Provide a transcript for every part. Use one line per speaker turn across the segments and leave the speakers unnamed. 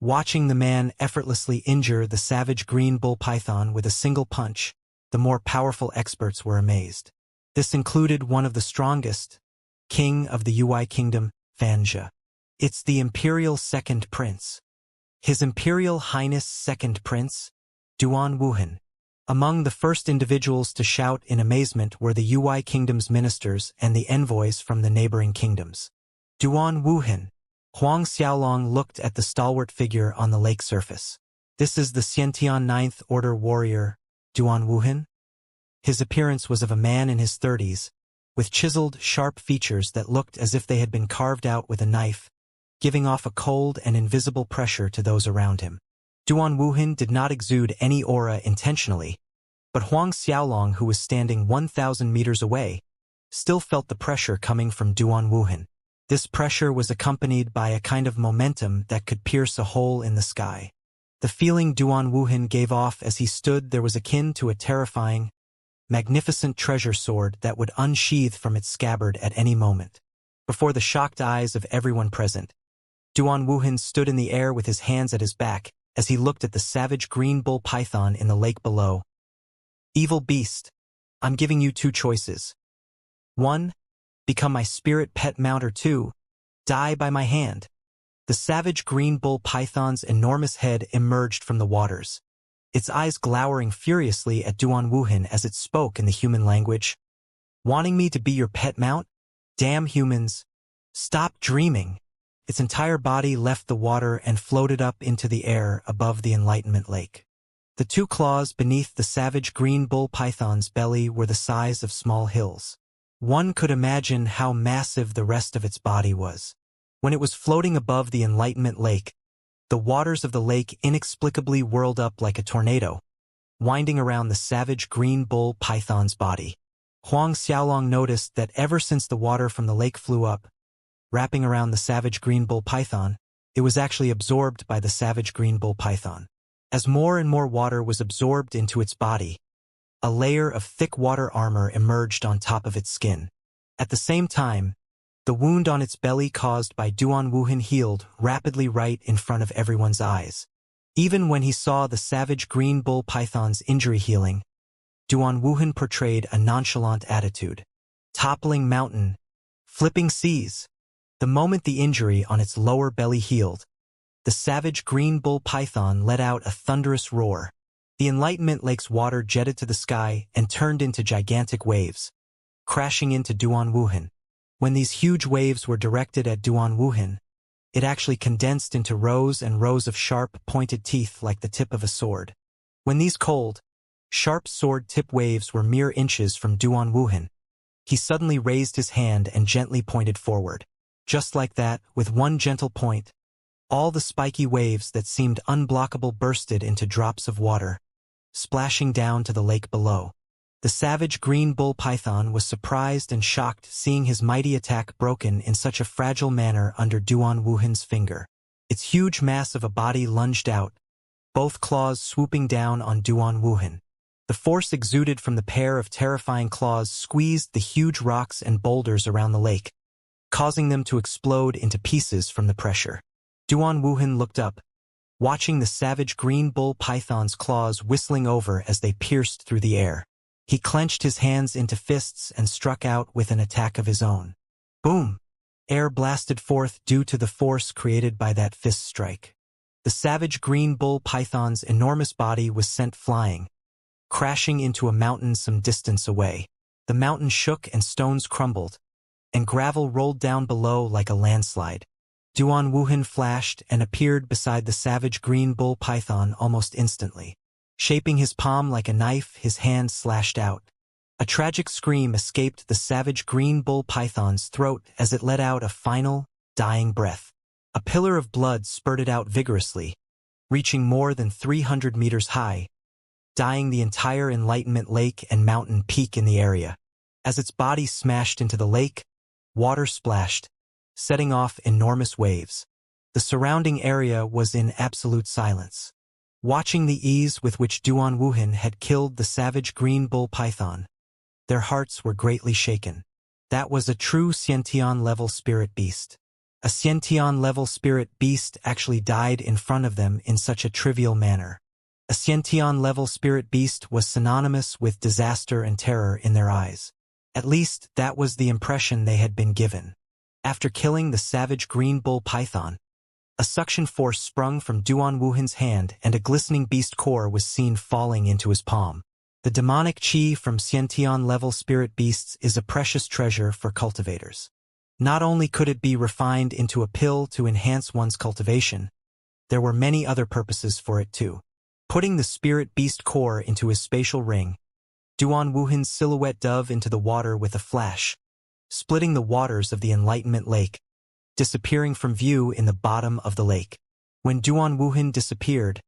Watching the man effortlessly injure the savage green bull python with a single punch, the more powerful experts were amazed. This included one of the strongest, king of the Ui kingdom, Xianxia. It's the Imperial Second Prince. His Imperial Highness Second Prince, Duan Wuhan. Among the first individuals to shout in amazement were the Ui kingdom's ministers and the envoys from the neighboring kingdoms. Duan Wuhan. Huang Xiaolong looked at the stalwart figure on the lake surface. This is the Xiantian Ninth Order warrior, Duan Wuhan? His appearance was of a man in his 30s, with chiseled, sharp features that looked as if they had been carved out with a knife, giving off a cold and invisible pressure to those around him. Duan Wuhan did not exude any aura intentionally, but Huang Xiaolong, who was standing 1,000 meters away, still felt the pressure coming from Duan Wuhan. This pressure was accompanied by a kind of momentum that could pierce a hole in the sky. The feeling Duan Wuhan gave off as he stood there was akin to a terrifying, magnificent treasure sword that would unsheath from its scabbard at any moment. Before the shocked eyes of everyone present, Duan Wuhan stood in the air with his hands at his back as he looked at the savage green bull python in the lake below. Evil beast, I'm giving you two choices. 1. Become my spirit pet mount, or 2. Die by my hand. The savage green bull python's enormous head emerged from the waters, its eyes glowering furiously at Duan Wuhan as it spoke in the human language. Wanting me to be your pet mount? Damn humans. Stop dreaming. Its entire body left the water and floated up into the air above the Enlightenment Lake. The two claws beneath the savage green bull python's belly were the size of small hills. One could imagine how massive the rest of its body was. When it was floating above the Enlightenment Lake, the waters of the lake inexplicably whirled up like a tornado, winding around the savage green bull python's body. Huang Xiaolong noticed that ever since the water from the lake flew up, wrapping around the savage green bull python, it was actually absorbed by the savage green bull python. As more and more water was absorbed into its body, a layer of thick water armor emerged on top of its skin. At the same time, the wound on its belly caused by Duan Wuhan healed rapidly right in front of everyone's eyes. Even when he saw the savage green bull python's injury healing, Duan Wuhan portrayed a nonchalant attitude. Toppling mountain, flipping seas. The moment the injury on its lower belly healed, the savage green bull python let out a thunderous roar. The Enlightenment Lake's water jetted to the sky and turned into gigantic waves, crashing into Duan Wuhan. When these huge waves were directed at Duan Wuhan, it actually condensed into rows and rows of sharp, pointed teeth like the tip of a sword. When these cold, sharp sword-tip waves were mere inches from Duan Wuhan, he suddenly raised his hand and gently pointed forward. Just like that, with one gentle point, all the spiky waves that seemed unblockable bursted into drops of water, splashing down to the lake below. The savage green bull python was surprised and shocked seeing his mighty attack broken in such a fragile manner under Duan Wuhan's finger. Its huge mass of a body lunged out, both claws swooping down on Duan Wuhan. The force exuded from the pair of terrifying claws squeezed the huge rocks and boulders around the lake, causing them to explode into pieces from the pressure. Duan Wuhan looked up, watching the savage green bull python's claws whistling over as they pierced through the air. He clenched his hands into fists and struck out with an attack of his own. Boom! Air blasted forth due to the force created by that fist strike. The savage green bull python's enormous body was sent flying, crashing into a mountain some distance away. The mountain shook and stones crumbled, and gravel rolled down below like a landslide. Duan Wuhan flashed and appeared beside the savage green bull python almost instantly. Shaping his palm like a knife, his hand slashed out. A tragic scream escaped the savage green bull python's throat as it let out a final, dying breath. A pillar of blood spurted out vigorously, reaching more than 300 meters high, dyeing the entire Enlightenment Lake and mountain peak in the area. As its body smashed into the lake, water splashed, setting off enormous waves. The surrounding area was in absolute silence. Watching the ease with which Duan Wuhan had killed the savage green bull python, their hearts were greatly shaken. That was a true Xiantian-level spirit beast. A Xiantian-level spirit beast actually died in front of them in such a trivial manner. A Xiantian-level spirit beast was synonymous with disaster and terror in their eyes. At least, that was the impression they had been given. After killing the savage green bull python, a suction force sprung from Duan Wuhan's hand and a glistening beast core was seen falling into his palm. The demonic chi from Xiantian-level spirit beasts is a precious treasure for cultivators. Not only could it be refined into a pill to enhance one's cultivation, there were many other purposes for it too. Putting the spirit beast core into his spatial ring, Duan Wuhan's silhouette dove into the water with a flash, splitting the waters of the Enlightenment Lake, disappearing from view in the bottom of the lake. When Duan Wuhan disappeared,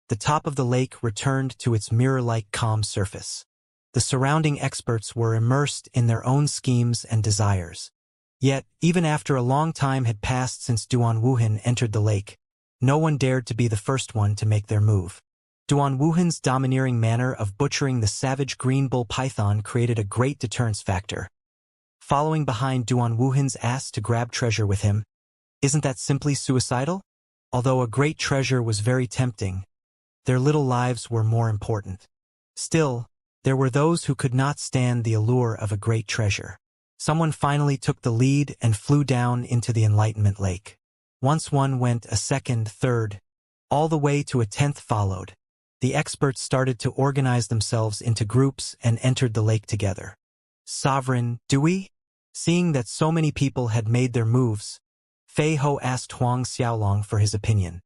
the top of the lake returned to its mirror-like calm surface. The surrounding experts were immersed in their own schemes and desires. Yet, even after a long time had passed since Duan Wuhan entered the lake, no one dared to be the first one to make their move. Duan Wuhan's domineering manner of butchering the savage green bull python created a great deterrence factor. Following behind Duan Wuhan's ass to grab treasure with him, isn't that simply suicidal? Although a great treasure was very tempting, their little lives were more important. Still, there were those who could not stand the allure of a great treasure. Someone finally took the lead and flew down into the Enlightenment Lake. Once one went, a second, third, all the way to a 10th followed. The experts started to organize themselves into groups and entered the lake together. Sovereign, do we? Seeing that so many people had made their moves, Fei Ho asked Huang Xiaolong for his opinion.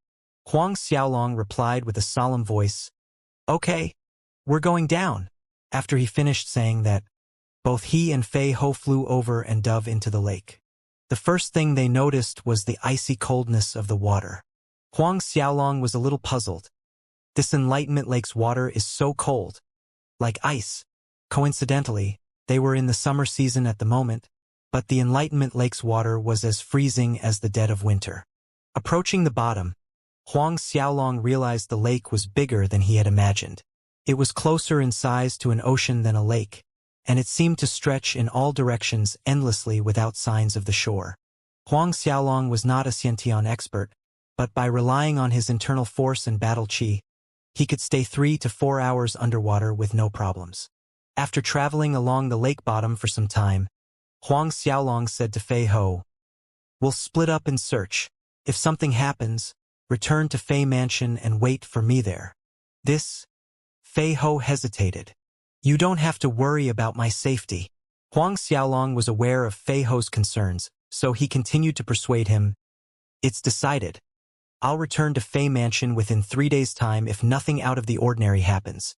Huang Xiaolong replied with a solemn voice, "Okay, we're going down." After he finished saying that, both he and Fei Ho flew over and dove into the lake. The first thing they noticed was the icy coldness of the water. Huang Xiaolong was a little puzzled. This Enlightenment Lake's water is so cold, like ice. Coincidentally, they were in the summer season at the moment, but the Enlightenment Lake's water was as freezing as the dead of winter. Approaching the bottom, Huang Xiaolong realized the lake was bigger than he had imagined. It was closer in size to an ocean than a lake, and it seemed to stretch in all directions endlessly without signs of the shore. Huang Xiaolong was not a Xiantian expert, but by relying on his internal force and battle qi, he could stay 3 to 4 hours underwater with no problems. After traveling along the lake bottom for some time, Huang Xiaolong said to Fei Ho, "We'll split up and search. If something happens, return to Fei Mansion and wait for me there." This? Fei Ho hesitated. "You don't have to worry about my safety." Huang Xiaolong was aware of Fei Ho's concerns, so he continued to persuade him. "It's decided. I'll return to Fei Mansion within 3 days' time if nothing out of the ordinary happens."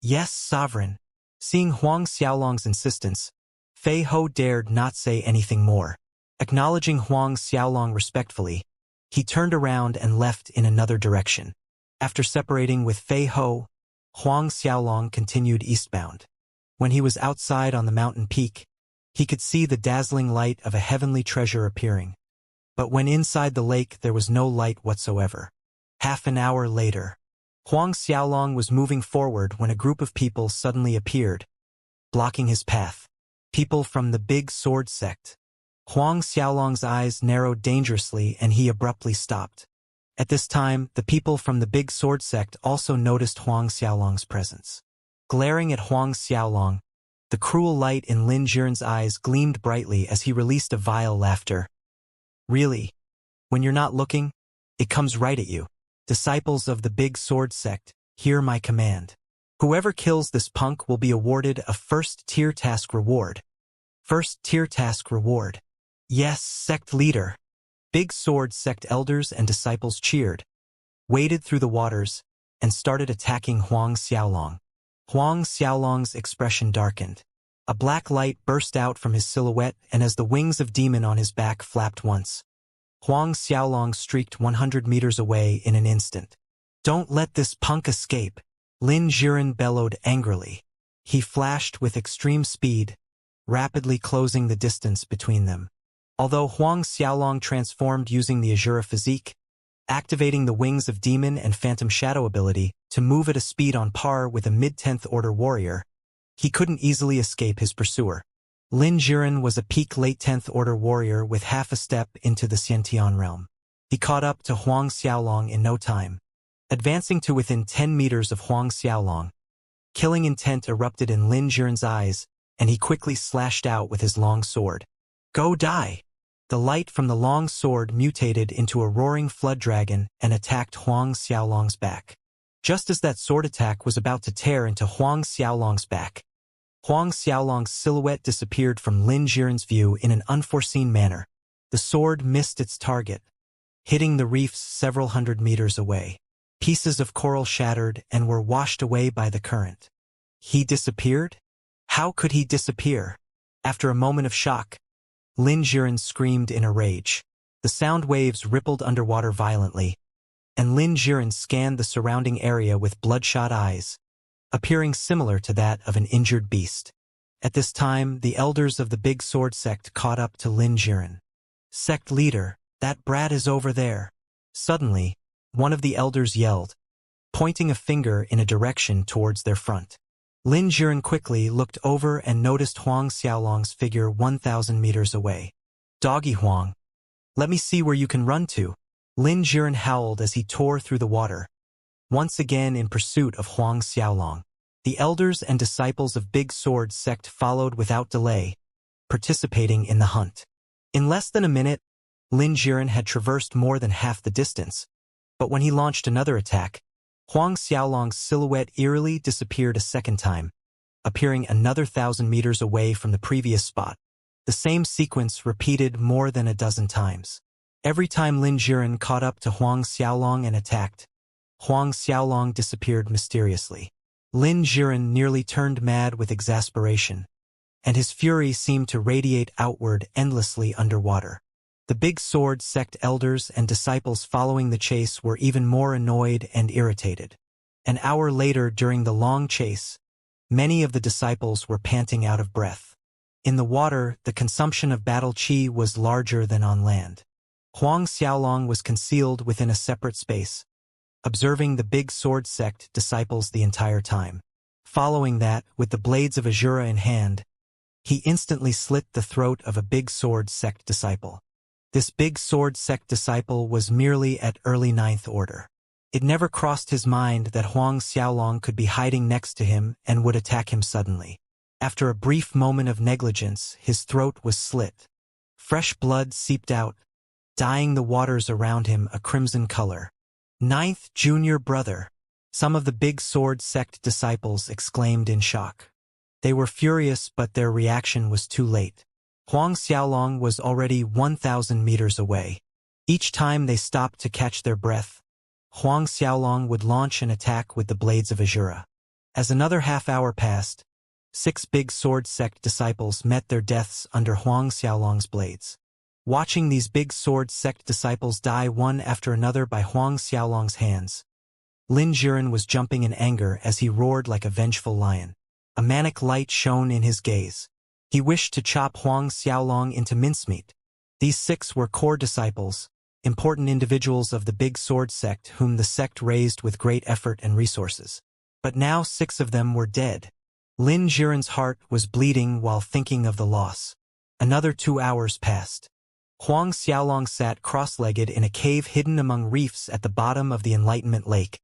"Yes, Sovereign." Seeing Huang Xiaolong's insistence, Fei Ho dared not say anything more. Acknowledging Huang Xiaolong respectfully, he turned around and left in another direction. After separating with Fei Ho, Huang Xiaolong continued eastbound. When he was outside on the mountain peak, he could see the dazzling light of a heavenly treasure appearing. But when inside the lake, there was no light whatsoever. Half an hour later, Huang Xiaolong was moving forward when a group of people suddenly appeared, blocking his path. People from the Big Sword sect. Huang Xiaolong's eyes narrowed dangerously and he abruptly stopped. At this time, the people from the Big Sword sect also noticed Huang Xiaolong's presence. Glaring at Huang Xiaolong, the cruel light in Lin Jiren's eyes gleamed brightly as he released a vile laughter. "Really? When you're not looking, it comes right at you. Disciples of the Big Sword sect, hear my command. Whoever kills this punk will be awarded a first-tier task reward." First-tier task reward. Yes, sect leader. Big Sword sect elders and disciples cheered, waded through the waters, and started attacking Huang Xiaolong. Huang Xiaolong's expression darkened. A black light burst out from his silhouette, and as the wings of demon on his back flapped once, Huang Xiaolong streaked 100 meters away in an instant. "Don't let this punk escape," Lin Jiren bellowed angrily. He flashed with extreme speed, rapidly closing the distance between them. Although Huang Xiaolong transformed using the Azura physique, activating the Wings of Demon and Phantom Shadow ability to move at a speed on par with a mid-10th order warrior, he couldn't easily escape his pursuer. Lin Jiren was a peak late 10th Order warrior with half a step into the Xiantian realm. He caught up to Huang Xiaolong in no time, advancing to within 10 meters of Huang Xiaolong. Killing intent erupted in Lin Jiren's eyes, and he quickly slashed out with his long sword. Go die! The light from the long sword mutated into a roaring flood dragon and attacked Huang Xiaolong's back. Just as that sword attack was about to tear into Huang Xiaolong's back, Huang Xiaolong's silhouette disappeared from Lin Jiren's view in an unforeseen manner. The sword missed its target, hitting the reefs several hundred meters away. Pieces of coral shattered and were washed away by the current. He disappeared? How could he disappear? After a moment of shock, Lin Jiren screamed in a rage. The sound waves rippled underwater violently, and Lin Jiren scanned the surrounding area with bloodshot eyes, appearing similar to that of an injured beast. At this time, the elders of the Big Sword sect caught up to Lin Jiren. Sect leader, that brat is over there. Suddenly, one of the elders yelled, pointing a finger in a direction towards their front. Lin Jiren quickly looked over and noticed Huang Xiaolong's figure 1,000 meters away. Doggy Huang, let me see where you can run to. Lin Jiren howled as he tore through the water, once again in pursuit of Huang Xiaolong. The elders and disciples of Big Sword sect followed without delay, participating in the hunt. In less than a minute, Lin Jiren had traversed more than half the distance, but when he launched another attack, Huang Xiaolong's silhouette eerily disappeared a second time, appearing another 1,000 meters away from the previous spot. The same sequence repeated more than a dozen times. Every time Lin Jiren caught up to Huang Xiaolong and attacked, Huang Xiaolong disappeared mysteriously. Lin Jiren nearly turned mad with exasperation, and his fury seemed to radiate outward endlessly underwater. The Big Sword sect elders and disciples following the chase were even more annoyed and irritated. An hour later during the long chase, many of the disciples were panting out of breath. In the water, the consumption of battle chi was larger than on land. Huang Xiaolong was concealed within a separate space, observing the Big Sword sect disciples the entire time. Following that, with the blades of Azura in hand, he instantly slit the throat of a Big Sword sect disciple. This Big Sword sect disciple was merely at early 9th Order. It never crossed his mind that Huang Xiaolong could be hiding next to him and would attack him suddenly. After a brief moment of negligence, his throat was slit. Fresh blood seeped out, dyeing the waters around him a crimson color. Ninth junior brother, some of the Big Sword sect disciples exclaimed in shock. They were furious, but their reaction was too late. Huang Xiaolong was already 1,000 meters away. Each time they stopped to catch their breath, Huang Xiaolong would launch an attack with the blades of Azura. As another half-hour passed, 6 Big Sword sect disciples met their deaths under Huang Xiaolong's blades. Watching these Big Sword sect disciples die one after another by Huang Xiaolong's hands, Lin Jiren was jumping in anger as he roared like a vengeful lion. A manic light shone in his gaze. He wished to chop Huang Xiaolong into mincemeat. These 6 were core disciples, important individuals of the Big Sword sect whom the sect raised with great effort and resources. But now 6 of them were dead. Lin Jiren's heart was bleeding while thinking of the loss. Another 2 hours passed. Huang Xiaolong sat cross-legged in a cave hidden among reefs at the bottom of the Enlightenment Lake,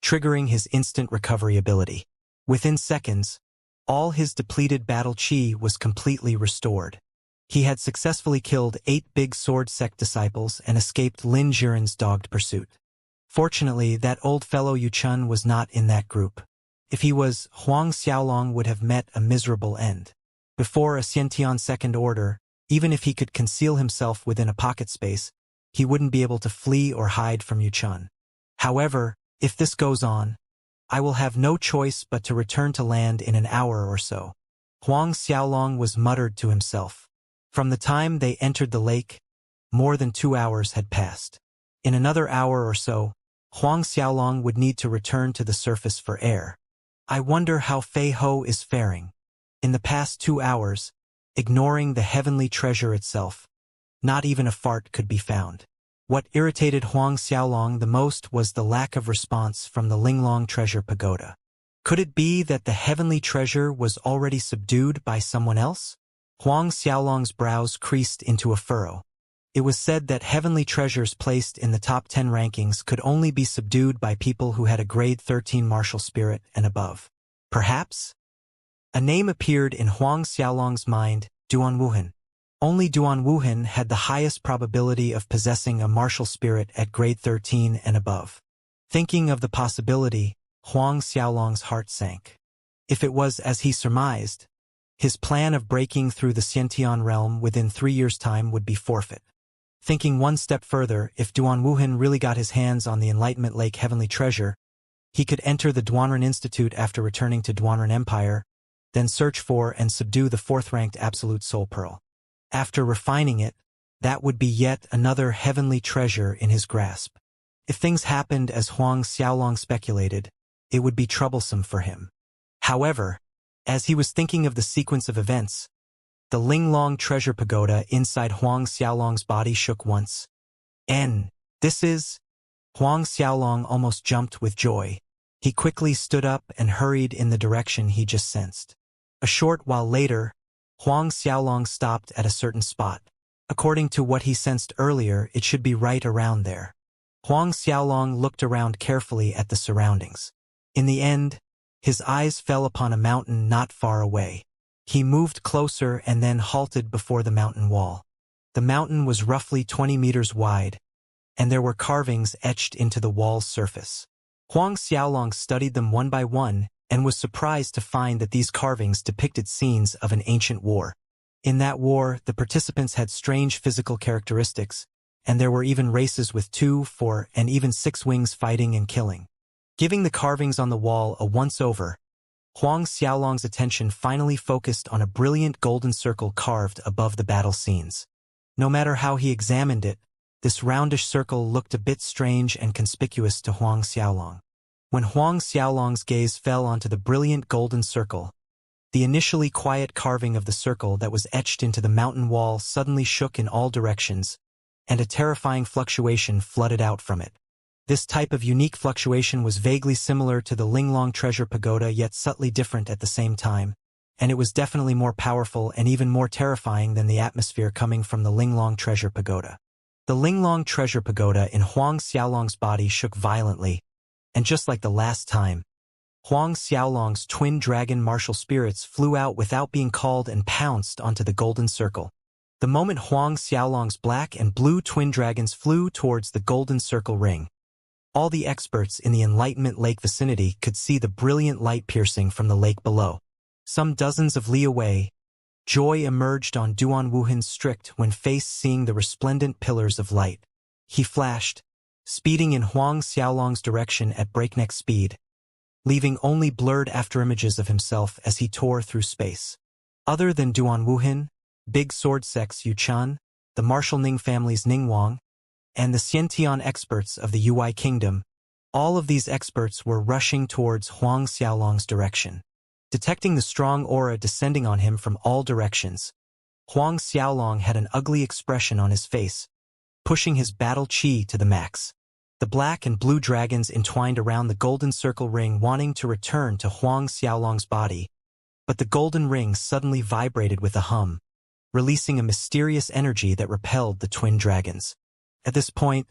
triggering his instant recovery ability. Within seconds, all his depleted battle chi was completely restored. He had successfully killed 8 Big Sword sect disciples and escaped Lin Jiren's dogged pursuit. Fortunately, that old fellow Yu Chun was not in that group. If he was, Huang Xiaolong would have met a miserable end. Before a Xiantian Second Order, even if he could conceal himself within a pocket space, he wouldn't be able to flee or hide from Yu Chun. However, if this goes on, I will have no choice but to return to land in an hour or so. Huang Xiaolong was muttered to himself. From the time they entered the lake, more than 2 hours had passed. In another hour or so, Huang Xiaolong would need to return to the surface for air. I wonder how Fei Ho is faring. In the past 2 hours, ignoring the heavenly treasure itself, not even a fart could be found. What irritated Huang Xiaolong the most was the lack of response from the Linglong Treasure Pagoda. Could it be that the heavenly treasure was already subdued by someone else? Huang Xiaolong's brows creased into a furrow. It was said that heavenly treasures placed in the top 10 rankings could only be subdued by people who had a grade 13 martial spirit and above. Perhaps? A name appeared in Huang Xiaolong's mind, Duan Wuhan. Only Duan Wuhan had the highest probability of possessing a martial spirit at grade 13 and above. Thinking of the possibility, Huang Xiaolong's heart sank. If it was as he surmised, his plan of breaking through the Xiantian realm within 3 years' time would be forfeit. Thinking one step further, if Duan Wuhan really got his hands on the Enlightenment Lake heavenly treasure, he could enter the Duanren Institute after returning to Duanren Empire, then search for and subdue the 4th-ranked Absolute Soul Pearl. After refining it, that would be yet another heavenly treasure in his grasp. If things happened as Huang Xiaolong speculated, it would be troublesome for him. However, as he was thinking of the sequence of events, the Linglong treasure pagoda inside Huang Xiaolong's body shook once. This is... Huang Xiaolong almost jumped with joy. He quickly stood up and hurried in the direction he just sensed. A short while later, Huang Xiaolong stopped at a certain spot. According to what he sensed earlier, it should be right around there. Huang Xiaolong looked around carefully at the surroundings. In the end, his eyes fell upon a mountain not far away. He moved closer and then halted before the mountain wall. The mountain was roughly 20 meters wide, and there were carvings etched into the wall's surface. Huang Xiaolong studied them one by one and was surprised to find that these carvings depicted scenes of an ancient war. In that war, the participants had strange physical characteristics, and there were even races with 2, 4, and even 6 wings fighting and killing. Giving the carvings on the wall a once-over, Huang Xiaolong's attention finally focused on a brilliant golden circle carved above the battle scenes. No matter how he examined it, this roundish circle looked a bit strange and conspicuous to Huang Xiaolong. When Huang Xiaolong's gaze fell onto the brilliant golden circle, the initially quiet carving of the circle that was etched into the mountain wall suddenly shook in all directions, and a terrifying fluctuation flooded out from it. This type of unique fluctuation was vaguely similar to the Linglong treasure pagoda, yet subtly different at the same time, and it was definitely more powerful and even more terrifying than the atmosphere coming from the Linglong treasure pagoda. The Linglong treasure pagoda in Huang Xiaolong's body shook violently, and just like the last time, Huang Xiaolong's twin dragon martial spirits flew out without being called and pounced onto the golden circle. The moment Huang Xiaolong's black and blue twin dragons flew towards the golden circle ring, all the experts in the Enlightenment Lake vicinity could see the brilliant light piercing from the lake below. Some dozens of li away, joy emerged on Duan Wuhan's strict when face seeing the resplendent pillars of light. He flashed, speeding in Huang Xiaolong's direction at breakneck speed, leaving only blurred afterimages of himself as he tore through space. Other than Duan Wuhan, Big Sword Sect's Yu Chan, the martial Ning family's Ning Wang, and the Xiantian experts of the Ui Kingdom, all of these experts were rushing towards Huang Xiaolong's direction. Detecting the strong aura descending on him from all directions, Huang Xiaolong had an ugly expression on his face, pushing his battle chi to the max. The black and blue dragons entwined around the golden circle ring, wanting to return to Huang Xiaolong's body, but the golden ring suddenly vibrated with a hum, releasing a mysterious energy that repelled the twin dragons. At this point,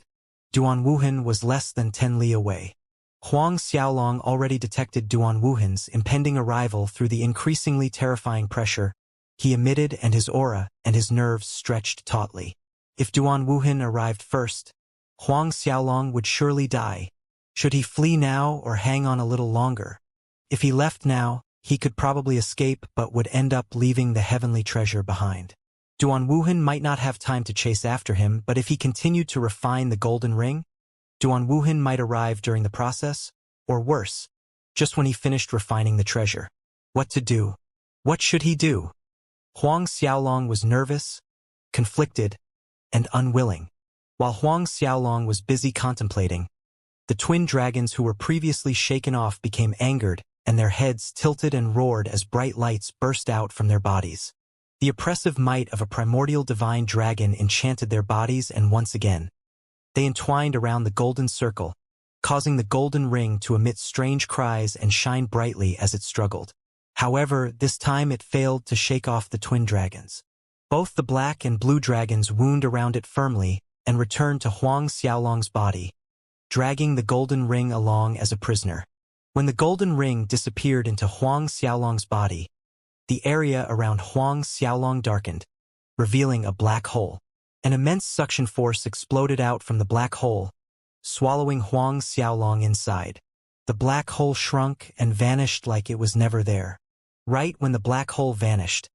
Duan Wuhan was less than 10 li away. Huang Xiaolong already detected Duan Wuhan's impending arrival through the increasingly terrifying pressure he emitted, and his aura and his nerves stretched tautly. If Duan Wuhan arrived first, Huang Xiaolong would surely die. Should he flee now or hang on a little longer? If he left now, he could probably escape but would end up leaving the heavenly treasure behind. Duan Wuhan might not have time to chase after him, but if he continued to refine the golden ring, Duan Wuhan might arrive during the process, or worse, just when he finished refining the treasure. What to do? What should he do? Huang Xiaolong was nervous, conflicted, and unwilling. While Huang Xiaolong was busy contemplating, the twin dragons who were previously shaken off became angered, and their heads tilted and roared as bright lights burst out from their bodies. The oppressive might of a primordial divine dragon enchanted their bodies, and once again, they entwined around the golden circle, causing the golden ring to emit strange cries and shine brightly as it struggled. However, this time it failed to shake off the twin dragons. Both the black and blue dragons wound around it firmly and returned to Huang Xiaolong's body, dragging the golden ring along as a prisoner. When the golden ring disappeared into Huang Xiaolong's body, the area around Huang Xiaolong darkened, revealing a black hole. An immense suction force exploded out from the black hole, swallowing Huang Xiaolong inside. The black hole shrunk and vanished like it was never there. Right when the black hole vanished,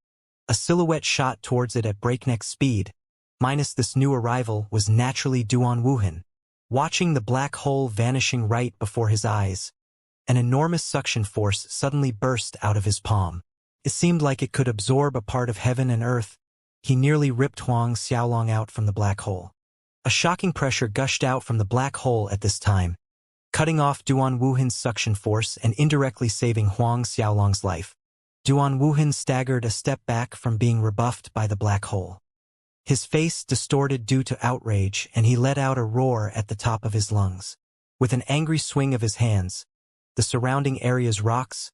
a silhouette shot towards it at breakneck speed. Minus this new arrival was naturally Duan Wuhan. Watching the black hole vanishing right before his eyes, an enormous suction force suddenly burst out of his palm. It seemed like it could absorb a part of heaven and earth. He nearly ripped Huang Xiaolong out from the black hole. A shocking pressure gushed out from the black hole at this time, cutting off Duan Wuhan's suction force and indirectly saving Huang Xiaolong's life. Duan Wuhan staggered a step back from being rebuffed by the black hole. His face distorted due to outrage, and he let out a roar at the top of his lungs. With an angry swing of his hands, the surrounding area's rocks,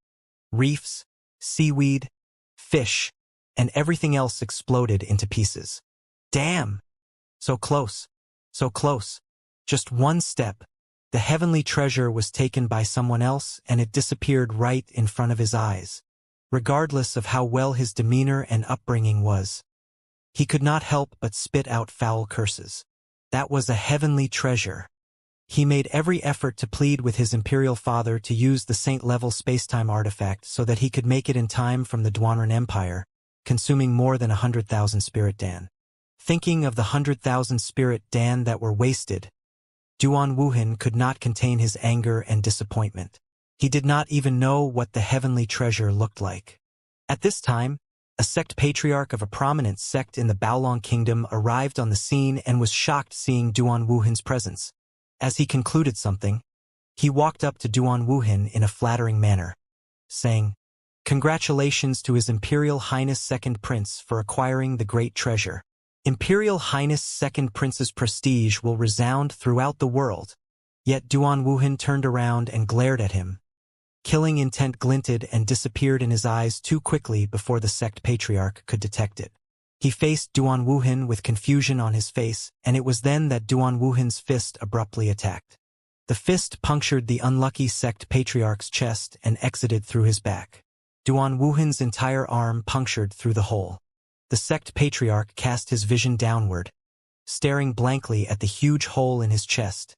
reefs, seaweed, fish, and everything else exploded into pieces. Damn! So close. So close. Just one step. The heavenly treasure was taken by someone else, and it disappeared right in front of his eyes. Regardless of how well his demeanor and upbringing was, he could not help but spit out foul curses. That was a heavenly treasure. He made every effort to plead with his imperial father to use the saint-level spacetime artifact so that he could make it in time from the Duanren Empire, consuming more than 100,000 spirit dan. Thinking of the 100,000 spirit dan that were wasted, Duan Wuhan could not contain his anger and disappointment. He did not even know what the heavenly treasure looked like. At this time, a sect patriarch of a prominent sect in the Baolong Kingdom arrived on the scene and was shocked seeing Duan Wuhan's presence. As he concluded something, he walked up to Duan Wuhan in a flattering manner, saying, "Congratulations to His Imperial Highness Second Prince for acquiring the great treasure. Imperial Highness Second Prince's prestige will resound throughout the world." Yet Duan Wuhan turned around and glared at him. Killing intent glinted and disappeared in his eyes too quickly before the sect patriarch could detect it. He faced Duan Wuhan with confusion on his face, and it was then that Duan Wuhan's fist abruptly attacked. The fist punctured the unlucky sect patriarch's chest and exited through his back. Duan Wuhan's entire arm punctured through the hole. The sect patriarch cast his vision downward, staring blankly at the huge hole in his chest,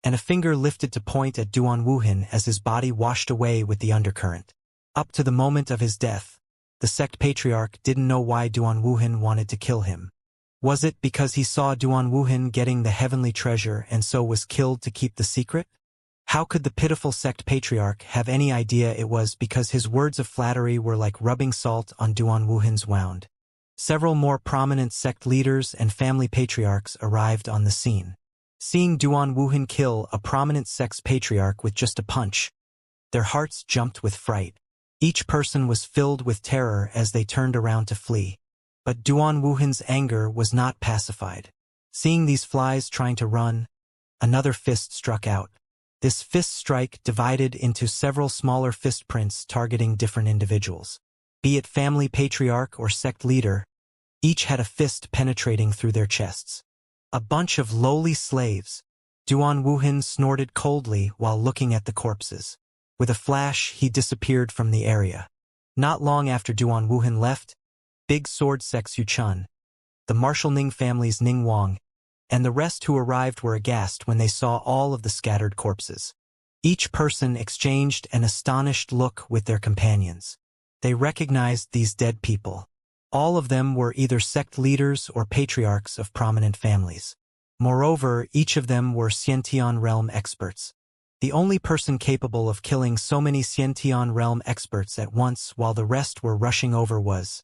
and a finger lifted to point at Duan Wuhan as his body washed away with the undercurrent. Up to the moment of his death, the sect patriarch didn't know why Duan Wuhan wanted to kill him. Was it because he saw Duan Wuhan getting the heavenly treasure and so was killed to keep the secret? How could the pitiful sect patriarch have any idea it was because his words of flattery were like rubbing salt on Duan Wuhan's wound? Several more prominent sect leaders and family patriarchs arrived on the scene. Seeing Duan Wuhan kill a prominent sect patriarch with just a punch, their hearts jumped with fright. Each person was filled with terror as they turned around to flee. But Duan Wuhan's anger was not pacified. Seeing these flies trying to run, another fist struck out. This fist strike divided into several smaller fist prints targeting different individuals. Be it family patriarch or sect leader, each had a fist penetrating through their chests. A bunch of lowly slaves. Duan Wuhan snorted coldly while looking at the corpses. With a flash, he disappeared from the area. Not long after Duan Wuhan left, Big Sword Sect's Yuchun, the Marshal Ning family's Ning Wang, and the rest who arrived were aghast when they saw all of the scattered corpses. Each person exchanged an astonished look with their companions. They recognized these dead people. All of them were either sect leaders or patriarchs of prominent families. Moreover, each of them were Xiantian realm experts. The only person capable of killing so many Xiantian realm experts at once while the rest were rushing over was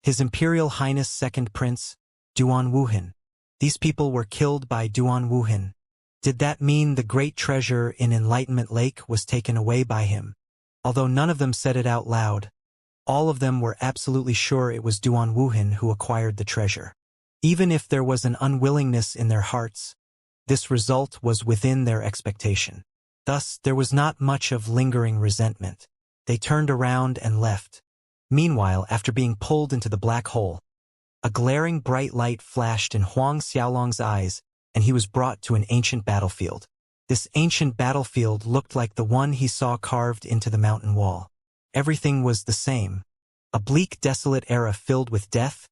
His Imperial Highness Second Prince, Duan Wuhan. These people were killed by Duan Wuhan. Did that mean the great treasure in Enlightenment Lake was taken away by him? Although none of them said it out loud, all of them were absolutely sure it was Duan Wuhan who acquired the treasure. Even if there was an unwillingness in their hearts, this result was within their expectation. Thus, there was not much of lingering resentment. They turned around and left. Meanwhile, after being pulled into the black hole, a glaring bright light flashed in Huang Xiaolong's eyes, and he was brought to an ancient battlefield. This ancient battlefield looked like the one he saw carved into the mountain wall. Everything was the same. A bleak, desolate era filled with death,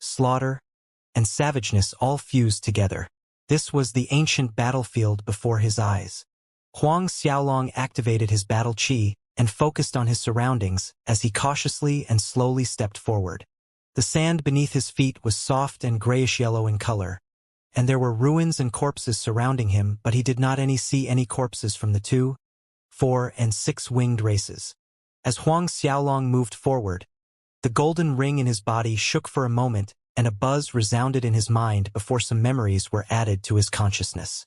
slaughter, and savageness all fused together. This was the ancient battlefield before his eyes. Huang Xiaolong activated his battle qi and focused on his surroundings as he cautiously and slowly stepped forward. The sand beneath his feet was soft and grayish-yellow in color, and there were ruins and corpses surrounding him, but he did not see any corpses from the 2, 4, and 6-winged races. As Huang Xiaolong moved forward, the golden ring in his body shook for a moment, and a buzz resounded in his mind before some memories were added to his consciousness.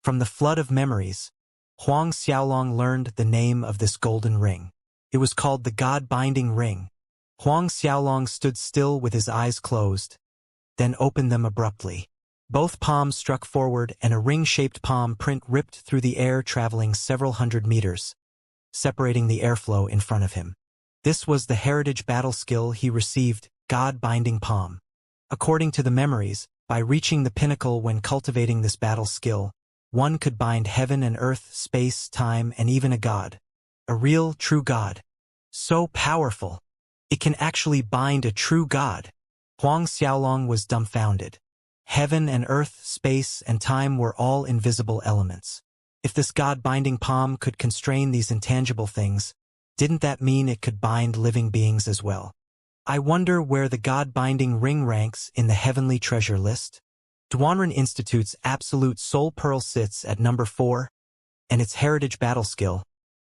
From the flood of memories, Huang Xiaolong learned the name of this golden ring. It was called the God-binding ring. Huang Xiaolong stood still with his eyes closed, then opened them abruptly. Both palms struck forward, and a ring-shaped palm print ripped through the air, traveling several hundred meters, separating the airflow in front of him. This was the heritage battle skill he received, God-binding palm. According to the memories, by reaching the pinnacle when cultivating this battle skill, one could bind heaven and earth, space, time, and even a god. A real, true god. So powerful. It can actually bind a true god. Huang Xiaolong was dumbfounded. Heaven and earth, space, and time were all invisible elements. If this god-binding palm could constrain these intangible things, didn't that mean it could bind living beings as well? I wonder where the god-binding ring ranks in the heavenly treasure list. Duanren Institute's Absolute Soul Pearl sits at number 4, and its heritage battle skill,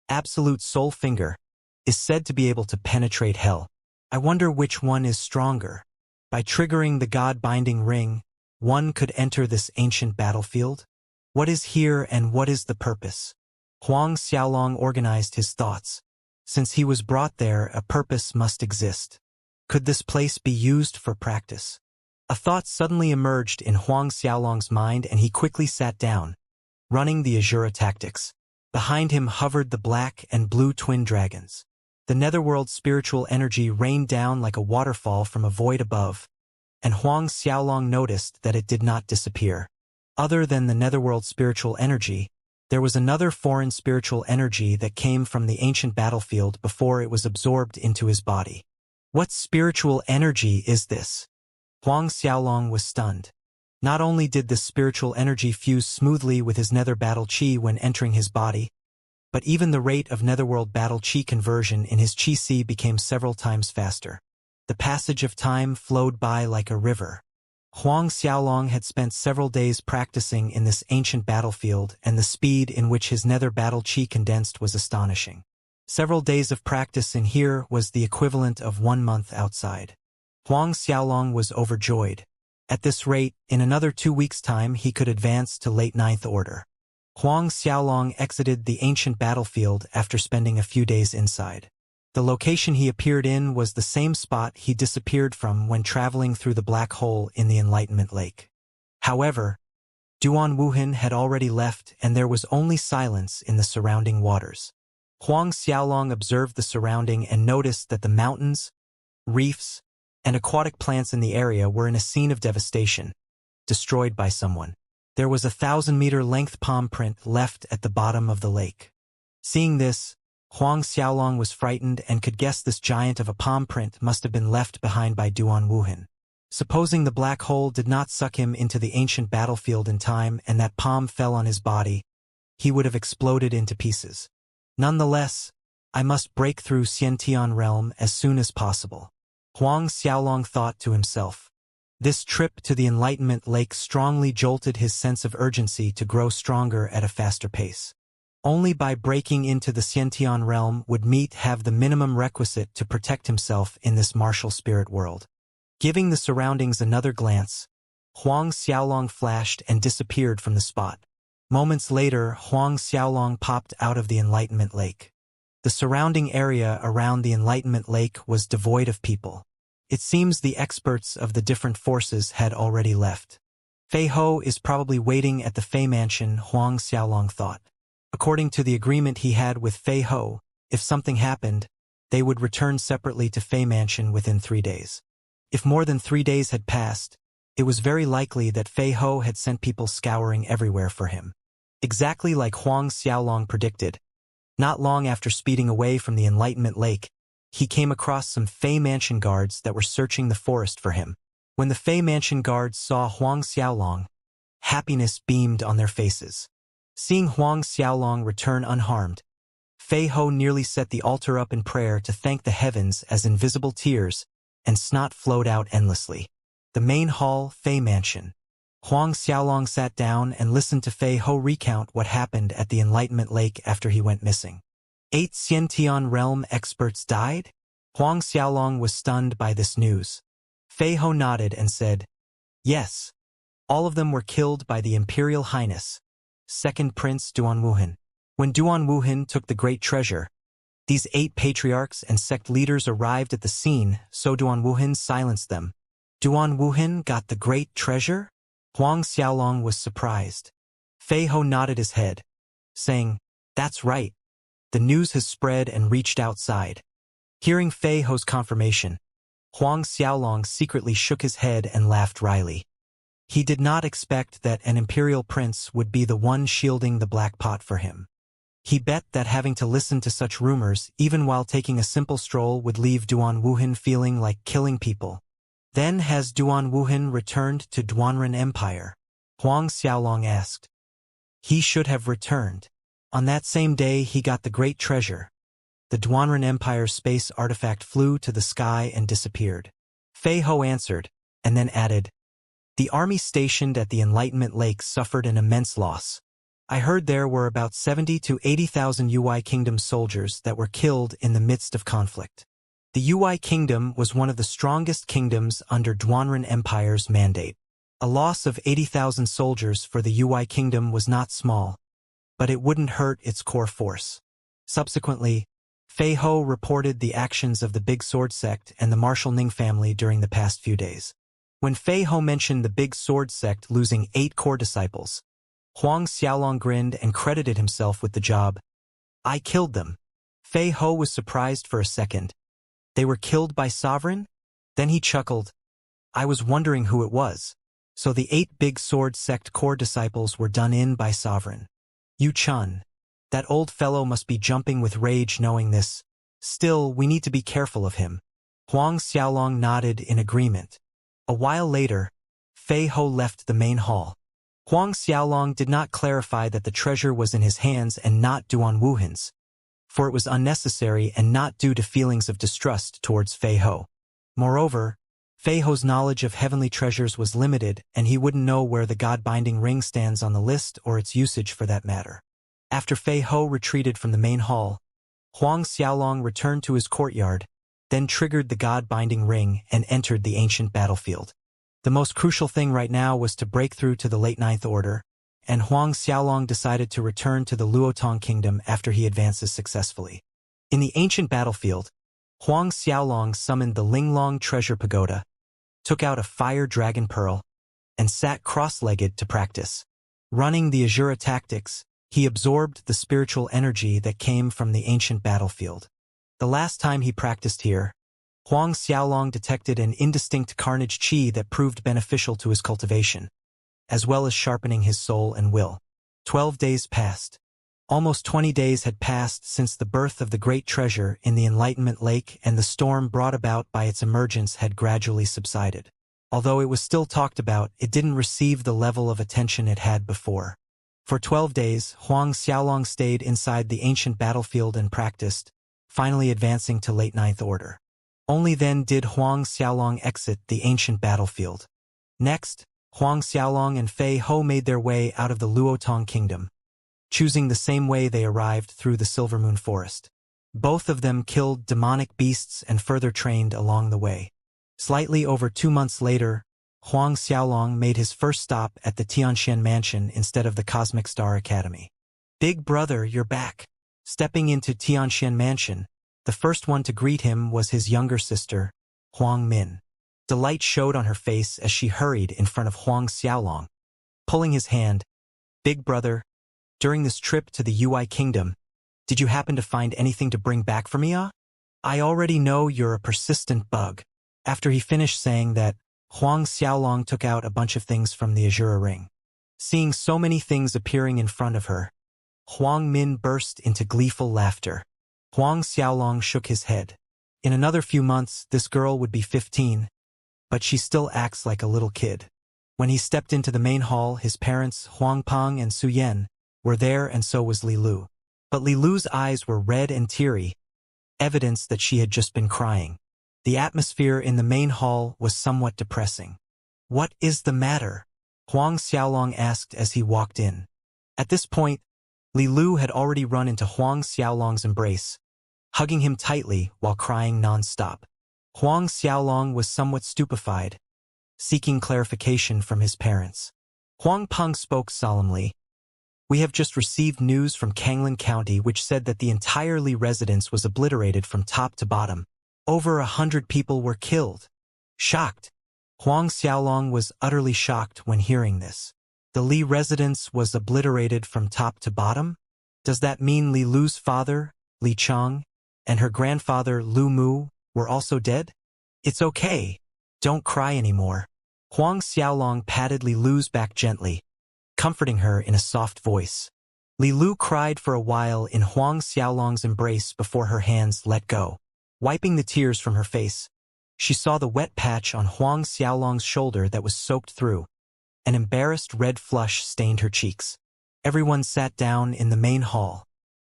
Absolute Soul Finger, is said to be able to penetrate hell. I wonder which one is stronger. By triggering the god-binding ring, one could enter this ancient battlefield? What is here and what is the purpose? Huang Xiaolong organized his thoughts. Since he was brought there, a purpose must exist. Could this place be used for practice? A thought suddenly emerged in Huang Xiaolong's mind, and he quickly sat down, running the Azura tactics. Behind him hovered the black and blue twin dragons. The netherworld spiritual energy rained down like a waterfall from a void above, and Huang Xiaolong noticed that it did not disappear. Other than the netherworld spiritual energy, there was another foreign spiritual energy that came from the ancient battlefield before it was absorbed into his body. What spiritual energy is this? Huang Xiaolong was stunned. Not only did this spiritual energy fuse smoothly with his nether battle qi when entering his body, but even the rate of netherworld battle qi conversion in his qi became several times faster. The passage of time flowed by like a river. Huang Xiaolong had spent several days practicing in this ancient battlefield, and the speed in which his nether battle qi condensed was astonishing. Several days of practice in here was the equivalent of 1 month outside. Huang Xiaolong was overjoyed. At this rate, in another 2 weeks' time he could advance to late 9th order. Huang Xiaolong exited the ancient battlefield after spending a few days inside. The location he appeared in was the same spot he disappeared from when traveling through the black hole in the Enlightenment Lake. However, Duan Wuhan had already left, and there was only silence in the surrounding waters. Huang Xiaolong observed the surrounding and noticed that the mountains, reefs, and aquatic plants in the area were in a scene of devastation, destroyed by someone. There was a 1,000-meter length palm print left at the bottom of the lake. Seeing this, Huang Xiaolong was frightened and could guess this giant of a palm print must have been left behind by Duan Wuhan. Supposing the black hole did not suck him into the ancient battlefield in time and that palm fell on his body, he would have exploded into pieces. Nonetheless, I must break through Xiantian realm as soon as possible. Huang Xiaolong thought to himself. This trip to the Enlightenment Lake strongly jolted his sense of urgency to grow stronger at a faster pace. Only by breaking into the Xiantian realm would Meat have the minimum requisite to protect himself in this martial spirit world. Giving the surroundings another glance, Huang Xiaolong flashed and disappeared from the spot. Moments later, Huang Xiaolong popped out of the Enlightenment Lake. The surrounding area around the Enlightenment Lake was devoid of people. It seems the experts of the different forces had already left. Fei Ho is probably waiting at the Fei Mansion, Huang Xiaolong thought. According to the agreement he had with Fei Ho, If something happened, they would return separately to Fei Mansion within 3 days. If more than 3 days had passed, it was very likely that Fei Ho had sent people scouring everywhere for him. Exactly like Huang Xiaolong predicted, not long after speeding away from the Enlightenment Lake, he came across some Fei Mansion guards that were searching the forest for him. When the Fei Mansion guards saw Huang Xiaolong, happiness beamed on their faces. Seeing Huang Xiaolong return unharmed, Fei Ho nearly set the altar up in prayer to thank the heavens as invisible tears and snot flowed out endlessly. The main hall, Fei Mansion. Huang Xiaolong sat down and listened to Fei Ho recount what happened at the Enlightenment Lake after he went missing. 8 Xiantian realm experts died? Huang Xiaolong was stunned by this news. Fei Ho nodded and said, "Yes. All of them were killed by the Imperial Highness, Second Prince Duan Wuhan. When Duan Wuhan took the great treasure, these 8 patriarchs and sect leaders arrived at the scene, so Duan Wuhan silenced them." Duan Wuhan got the great treasure? Huang Xiaolong was surprised. Fei Ho nodded his head, saying, "That's right. The news has spread and reached outside." Hearing Fei Ho's confirmation, Huang Xiaolong secretly shook his head and laughed wryly. He did not expect that an imperial prince would be the one shielding the black pot for him. He bet that having to listen to such rumors, even while taking a simple stroll, would leave Duan Wuhan feeling like killing people. Then has Duan Wuhan returned to Duanren Empire? Huang Xiaolong asked. He should have returned. On that same day he got the great treasure. The Duanren Empire's space artifact flew to the sky and disappeared. Fei Ho answered, and then added, "The army stationed at the Enlightenment Lake suffered an immense loss. I heard there were about 70 to 80,000 Ui Kingdom soldiers that were killed in the midst of conflict. The Ui Kingdom was one of the strongest kingdoms under Duanren Empire's mandate. A loss of 80,000 soldiers for the Ui Kingdom was not small, but it wouldn't hurt its core force." Subsequently, Fei Ho reported the actions of the Big Sword sect and the Marshal Ning family during the past few days. When Fei Ho mentioned the Big Sword sect losing 8 core disciples, Huang Xiaolong grinned and credited himself with the job. "I killed them." Fei Ho was surprised for a second. "They were killed by Sovereign?" Then he chuckled. "I was wondering who it was. So the 8 Big Sword sect core disciples were done in by Sovereign. Yu Chun. That old fellow must be jumping with rage knowing this. Still, we need to be careful of him." Huang Xiaolong nodded in agreement. A while later, Fei Ho left the main hall. Huang Xiaolong did not clarify that the treasure was in his hands and not Duan Wuhan's, for it was unnecessary and not due to feelings of distrust towards Fei Ho. Moreover, Fei Ho's knowledge of heavenly treasures was limited and he wouldn't know where the God-binding ring stands on the list or its usage for that matter. After Fei Ho retreated from the main hall, Huang Xiaolong returned to his courtyard, then triggered the God-binding ring and entered the ancient battlefield. The most crucial thing right now was to break through to the late Ninth Order, and Huang Xiaolong decided to return to the Luotong Kingdom after he advances successfully. In the ancient battlefield, Huang Xiaolong summoned the Linglong Treasure Pagoda, took out a fire dragon pearl, and sat cross-legged to practice. Running the Azura tactics, he absorbed the spiritual energy that came from the ancient battlefield. The last time he practiced here, Huang Xiaolong detected an indistinct carnage chi that proved beneficial to his cultivation, as well as sharpening his soul and will. 12 days passed. Almost 20 days had passed since the birth of the great treasure in the Enlightenment Lake, and the storm brought about by its emergence had gradually subsided. Although it was still talked about, it didn't receive the level of attention it had before. For 12 days, Huang Xiaolong stayed inside the ancient battlefield and practiced, finally advancing to late Ninth Order. Only then did Huang Xiaolong exit the ancient battlefield. Next, Huang Xiaolong and Fei Ho made their way out of the Luotong Kingdom, choosing the same way they arrived through the Silvermoon Forest. Both of them killed demonic beasts and further trained along the way. Slightly over 2 months later, Huang Xiaolong made his first stop at the Tianxian Mansion instead of the Cosmic Star Academy. "Big brother, you're back." Stepping into Tianxian Mansion, the first one to greet him was his younger sister, Huang Min. Delight showed on her face as she hurried in front of Huang Xiaolong, pulling his hand. "Big brother, during this trip to the Ui Kingdom, Did you happen to find anything to bring back for me, ah? I already know you're a persistent bug. After he finished saying that, Huang Xiaolong took out a bunch of things from the Azure ring. Seeing so many things appearing in front of her, Huang Min burst into gleeful laughter. Huang Xiaolong shook his head. In another few months, this girl would be 15, but she still acts like a little kid. When he stepped into the main hall, his parents, Huang Peng and Su Yan, were there, and so was Li Lu. But Li Lu's eyes were red and teary, evidence that she had just been crying. The atmosphere in the main hall was somewhat depressing. What is the matter? Huang Xiaolong asked as he walked in. At this point, Li Lu had already run into Huang Xiaolong's embrace, hugging him tightly while crying non-stop. Huang Xiaolong was somewhat stupefied, seeking clarification from his parents. Huang Peng spoke solemnly. We have just received news from Kanglan County which said that the entire Li residence was obliterated from top to bottom. Over 100 people were killed. Shocked. Huang Xiaolong was utterly shocked when hearing this. The Li residence was obliterated from top to bottom? Does that mean Li Lu's father, Li Chang, and her grandfather, Lu Mu, were also dead? It's okay. Don't cry anymore. Huang Xiaolong patted Li Lu's back gently, comforting her in a soft voice. Li Lu cried for a while in Huang Xiaolong's embrace before her hands let go. Wiping the tears from her face, she saw the wet patch on Huang Xiaolong's shoulder that was soaked through. An embarrassed red flush stained her cheeks. Everyone sat down in the main hall.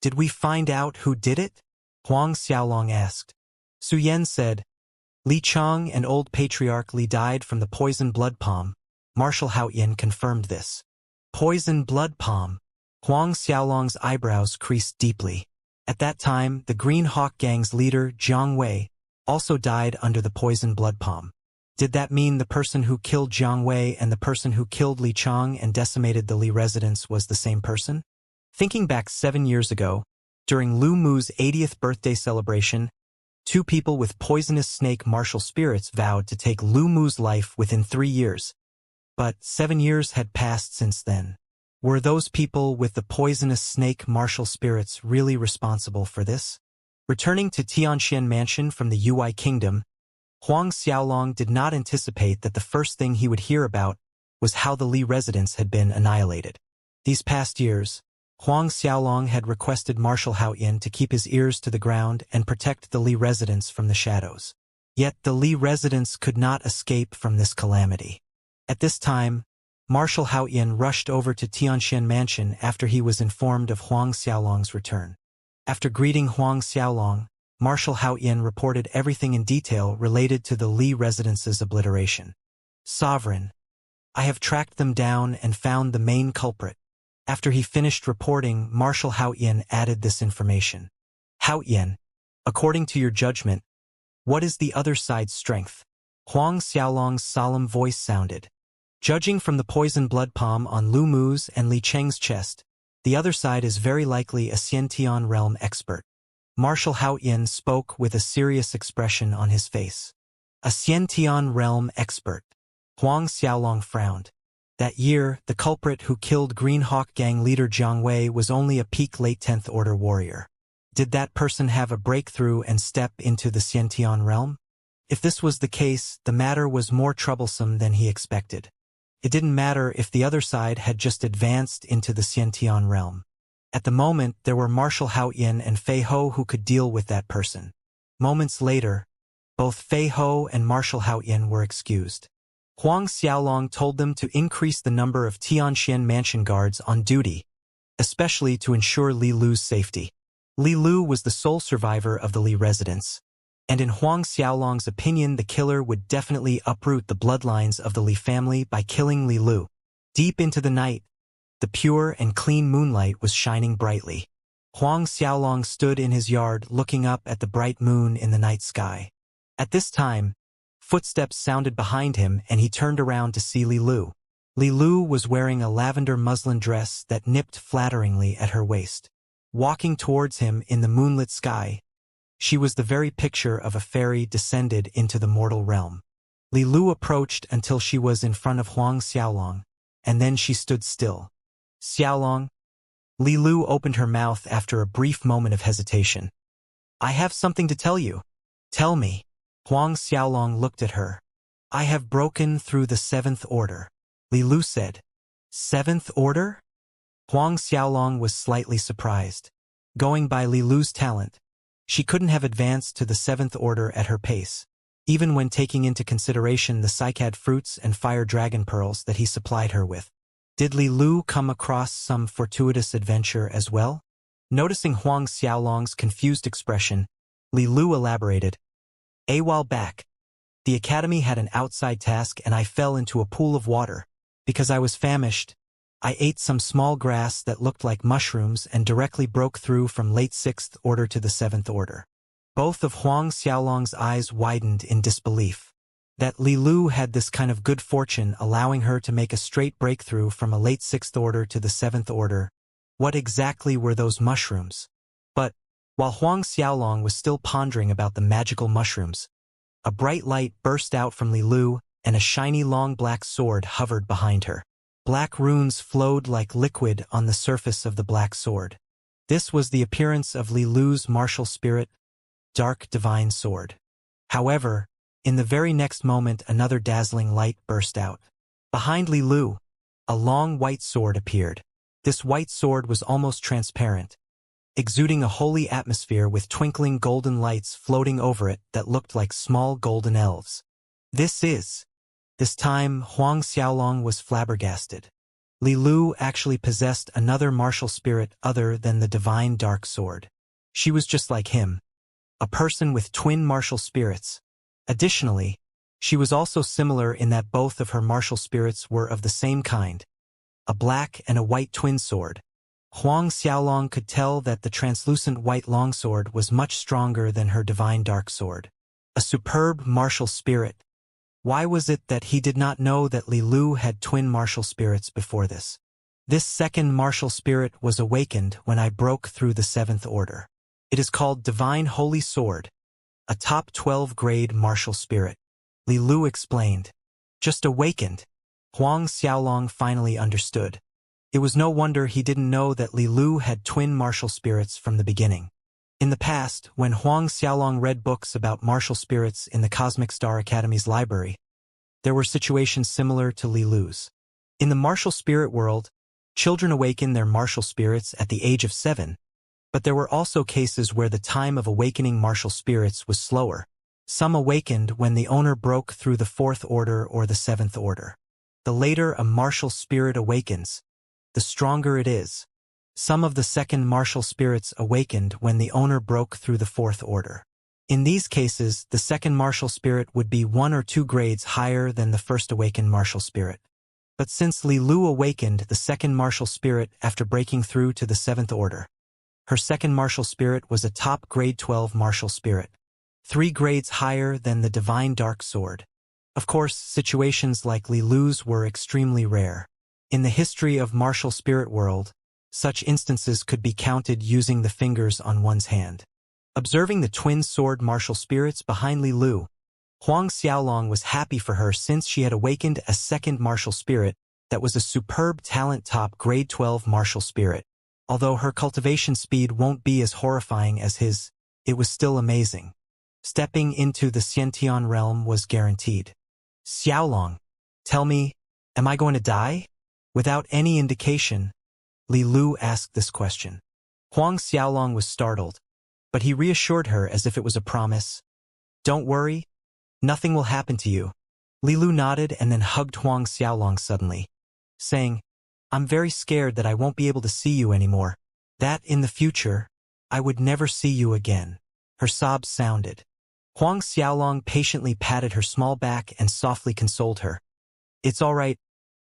Did we find out who did it? Huang Xiaolong asked. Su Yan said, Li Chang and old patriarch Li died from the poison blood palm. Marshal Haoyan confirmed this. Poison blood palm. Huang Xiaolong's eyebrows creased deeply. At that time, the Green Hawk Gang's leader, Jiang Wei, also died under the poison blood palm. Did that mean the person who killed Jiang Wei and the person who killed Li Chang and decimated the Li residence was the same person? Thinking back 7 years ago, during Lu Mu's 80th birthday celebration, 2 people with poisonous snake martial spirits vowed to take Lu Mu's life within 3 years. But 7 years had passed since then. Were those people with the poisonous snake martial spirits really responsible for this? Returning to Tianxian Mansion from the Ui Kingdom, Huang Xiaolong did not anticipate that the first thing he would hear about was how the Li residence had been annihilated. These past years, Huang Xiaolong had requested Marshal Haoyan to keep his ears to the ground and protect the Li residence from the shadows. Yet the Li residence could not escape from this calamity. At this time, Marshal Haoyan rushed over to Tianxian Mansion after he was informed of Huang Xiaolong's return. After greeting Huang Xiaolong, Marshal Haoyan reported everything in detail related to the Li residence's obliteration. Sovereign, I have tracked them down and found the main culprit. After he finished reporting, Marshal Haoyan added this information. Haoyan, according to your judgment, what is the other side's strength? Huang Xiaolong's solemn voice sounded. Judging from the poison blood palm on Lu Mu's and Li Cheng's chest, the other side is very likely a Xiantian realm expert. Marshal Haoyan spoke with a serious expression on his face. A Xiantian realm expert. Huang Xiaolong frowned. That year, the culprit who killed Green Hawk Gang leader Jiang Wei was only a peak late 10th Order warrior. Did that person have a breakthrough and step into the Xiantian realm? If this was the case, the matter was more troublesome than he expected. It didn't matter if the other side had just advanced into the Xiantian realm. At the moment, there were Marshal Haoyan and Fei Ho who could deal with that person. Moments later, both Fei Ho and Marshal Haoyan were excused. Huang Xiaolong told them to increase the number of Tianxian Mansion guards on duty, especially to ensure Li Lu's safety. Li Lu was the sole survivor of the Li residence, and in Huang Xiaolong's opinion the killer would definitely uproot the bloodlines of the Li family by killing Li Lu. Deep into the night, the pure and clean moonlight was shining brightly. Huang Xiaolong stood in his yard looking up at the bright moon in the night sky. At this time, footsteps sounded behind him and he turned around to see Li Lu. Li Lu was wearing a lavender muslin dress that nipped flatteringly at her waist. Walking towards him in the moonlit sky, she was the very picture of a fairy descended into the mortal realm. Li Lu approached until she was in front of Huang Xiaolong, and then she stood still. Xiaolong, Li Lu opened her mouth after a brief moment of hesitation. I have something to tell you. Tell me. Huang Xiaolong looked at her. I have broken through the seventh order. Li Lu said. Seventh order? Huang Xiaolong was slightly surprised. Going by Li Lu's talent, she couldn't have advanced to the seventh order at her pace, even when taking into consideration the cycad fruits and fire dragon pearls that he supplied her with. Did Li Lu come across some fortuitous adventure as well? Noticing Huang Xiaolong's confused expression, Li Lu elaborated. A while back, the academy had an outside task and I fell into a pool of water. Because I was famished, I ate some small grass that looked like mushrooms and directly broke through from late 6th order to the 7th order. Both of Huang Xiaolong's eyes widened in disbelief. That Li Lu had this kind of good fortune allowing her to make a straight breakthrough from a late 6th order to the 7th order. What exactly were those mushrooms? But, while Huang Xiaolong was still pondering about the magical mushrooms, a bright light burst out from Li Lu, and a shiny long black sword hovered behind her. Black runes flowed like liquid on the surface of the black sword. This was the appearance of Li Lu's martial spirit, Dark Divine Sword. However, in the very next moment another dazzling light burst out. Behind Li Lu, a long white sword appeared. This white sword was almost transparent, exuding a holy atmosphere with twinkling golden lights floating over it that looked like small golden elves. This time, Huang Xiaolong was flabbergasted. Li Lu actually possessed another martial spirit other than the divine dark sword. She was just like him, a person with twin martial spirits. Additionally, she was also similar in that both of her martial spirits were of the same kind, a black and a white twin sword. Huang Xiaolong could tell that the translucent white longsword was much stronger than her divine dark sword. A superb martial spirit. Why was it that he did not know that Li Lu had twin martial spirits before this? This second martial spirit was awakened when I broke through the 7th order. It is called Divine Holy Sword, a top 12 grade martial spirit. Li Lu explained. Just awakened. Huang Xiaolong finally understood. It was no wonder he didn't know that Li Lu had twin martial spirits from the beginning. In the past, when Huang Xiaolong read books about martial spirits in the Cosmic Star Academy's library, there were situations similar to Li Lu's. In the martial spirit world, children awaken their martial spirits at the age of 7, but there were also cases where the time of awakening martial spirits was slower. Some awakened when the owner broke through the 4th order or the 7th order. The later a martial spirit awakens, the stronger it is. Some of the second martial spirits awakened when the owner broke through the 4th order. In these cases, the second martial spirit would be 1 or 2 grades higher than the first awakened martial spirit. But since Li Lu awakened the second martial spirit after breaking through to the 7th order, her second martial spirit was a top grade 12 martial spirit, 3 grades higher than the divine dark sword. Of course, situations like Li Lu's were extremely rare. In the history of martial spirit world, such instances could be counted using the fingers on one's hand. Observing the twin sword martial spirits behind Li Lu, Huang Xiaolong was happy for her since she had awakened a second martial spirit that was a superb talent top grade 12 martial spirit. Although her cultivation speed won't be as horrifying as his, it was still amazing. Stepping into the Xiantian realm was guaranteed. Xiaolong, tell me, am I going to die? Without any indication, Li Lu asked this question. Huang Xiaolong was startled, but he reassured her as if it was a promise. Don't worry, nothing will happen to you. Li Lu nodded and then hugged Huang Xiaolong suddenly, saying, I'm very scared that I won't be able to see you anymore. That in the future, I would never see you again. Her sobs sounded. Huang Xiaolong patiently patted her small back and softly consoled her. It's all right,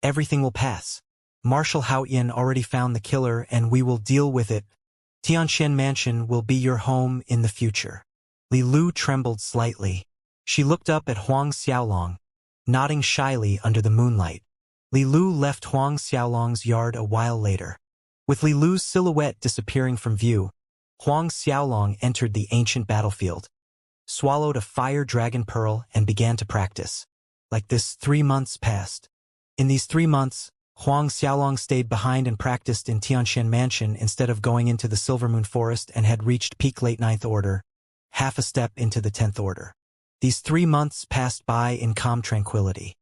everything will pass. Marshal Haoyan already found the killer and we will deal with it. Tianxian Mansion will be your home in the future. Li Lu trembled slightly. She looked up at Huang Xiaolong, nodding shyly under the moonlight. Li Lu left Huang Xiaolong's yard a while later. With Li Lu's silhouette disappearing from view, Huang Xiaolong entered the ancient battlefield, swallowed a fire dragon pearl and began to practice. Like this, 3 months passed. In these 3 months, Huang Xiaolong stayed behind and practiced in Tianxian Mansion instead of going into the Silvermoon Forest and had reached peak late 9th Order, half a step into the 10th Order. These 3 months passed by in calm tranquility.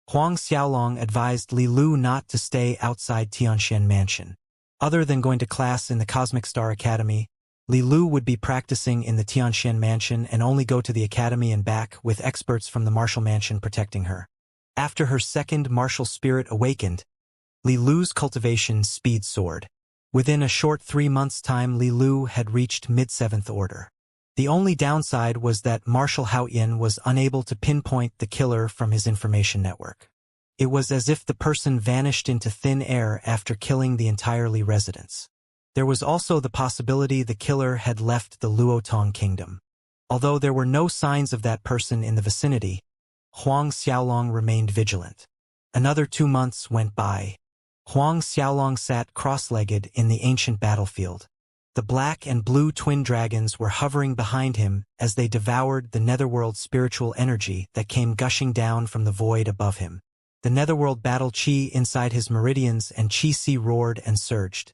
Huang Xiaolong advised Li Lu not to stay outside Tianxian Mansion. Other than going to class in the Cosmic Star Academy, Li Lu would be practicing in the Tianxian Mansion and only go to the academy and back with experts from the Martial Mansion protecting her. After her second martial spirit awakened, Li Lu's cultivation speed soared. Within a short 3 months' time, Li Lu had reached mid-7th Order. The only downside was that Marshal Haoyan was unable to pinpoint the killer from his information network. It was as if the person vanished into thin air after killing the entire Li residents. There was also the possibility the killer had left the Luotong Kingdom. Although there were no signs of that person in the vicinity, Huang Xiaolong remained vigilant. Another 2 months went by. Huang Xiaolong sat cross-legged in the ancient battlefield. The black and blue twin dragons were hovering behind him as they devoured the netherworld spiritual energy that came gushing down from the void above him. The netherworld battle chi inside his meridians and chi si roared and surged.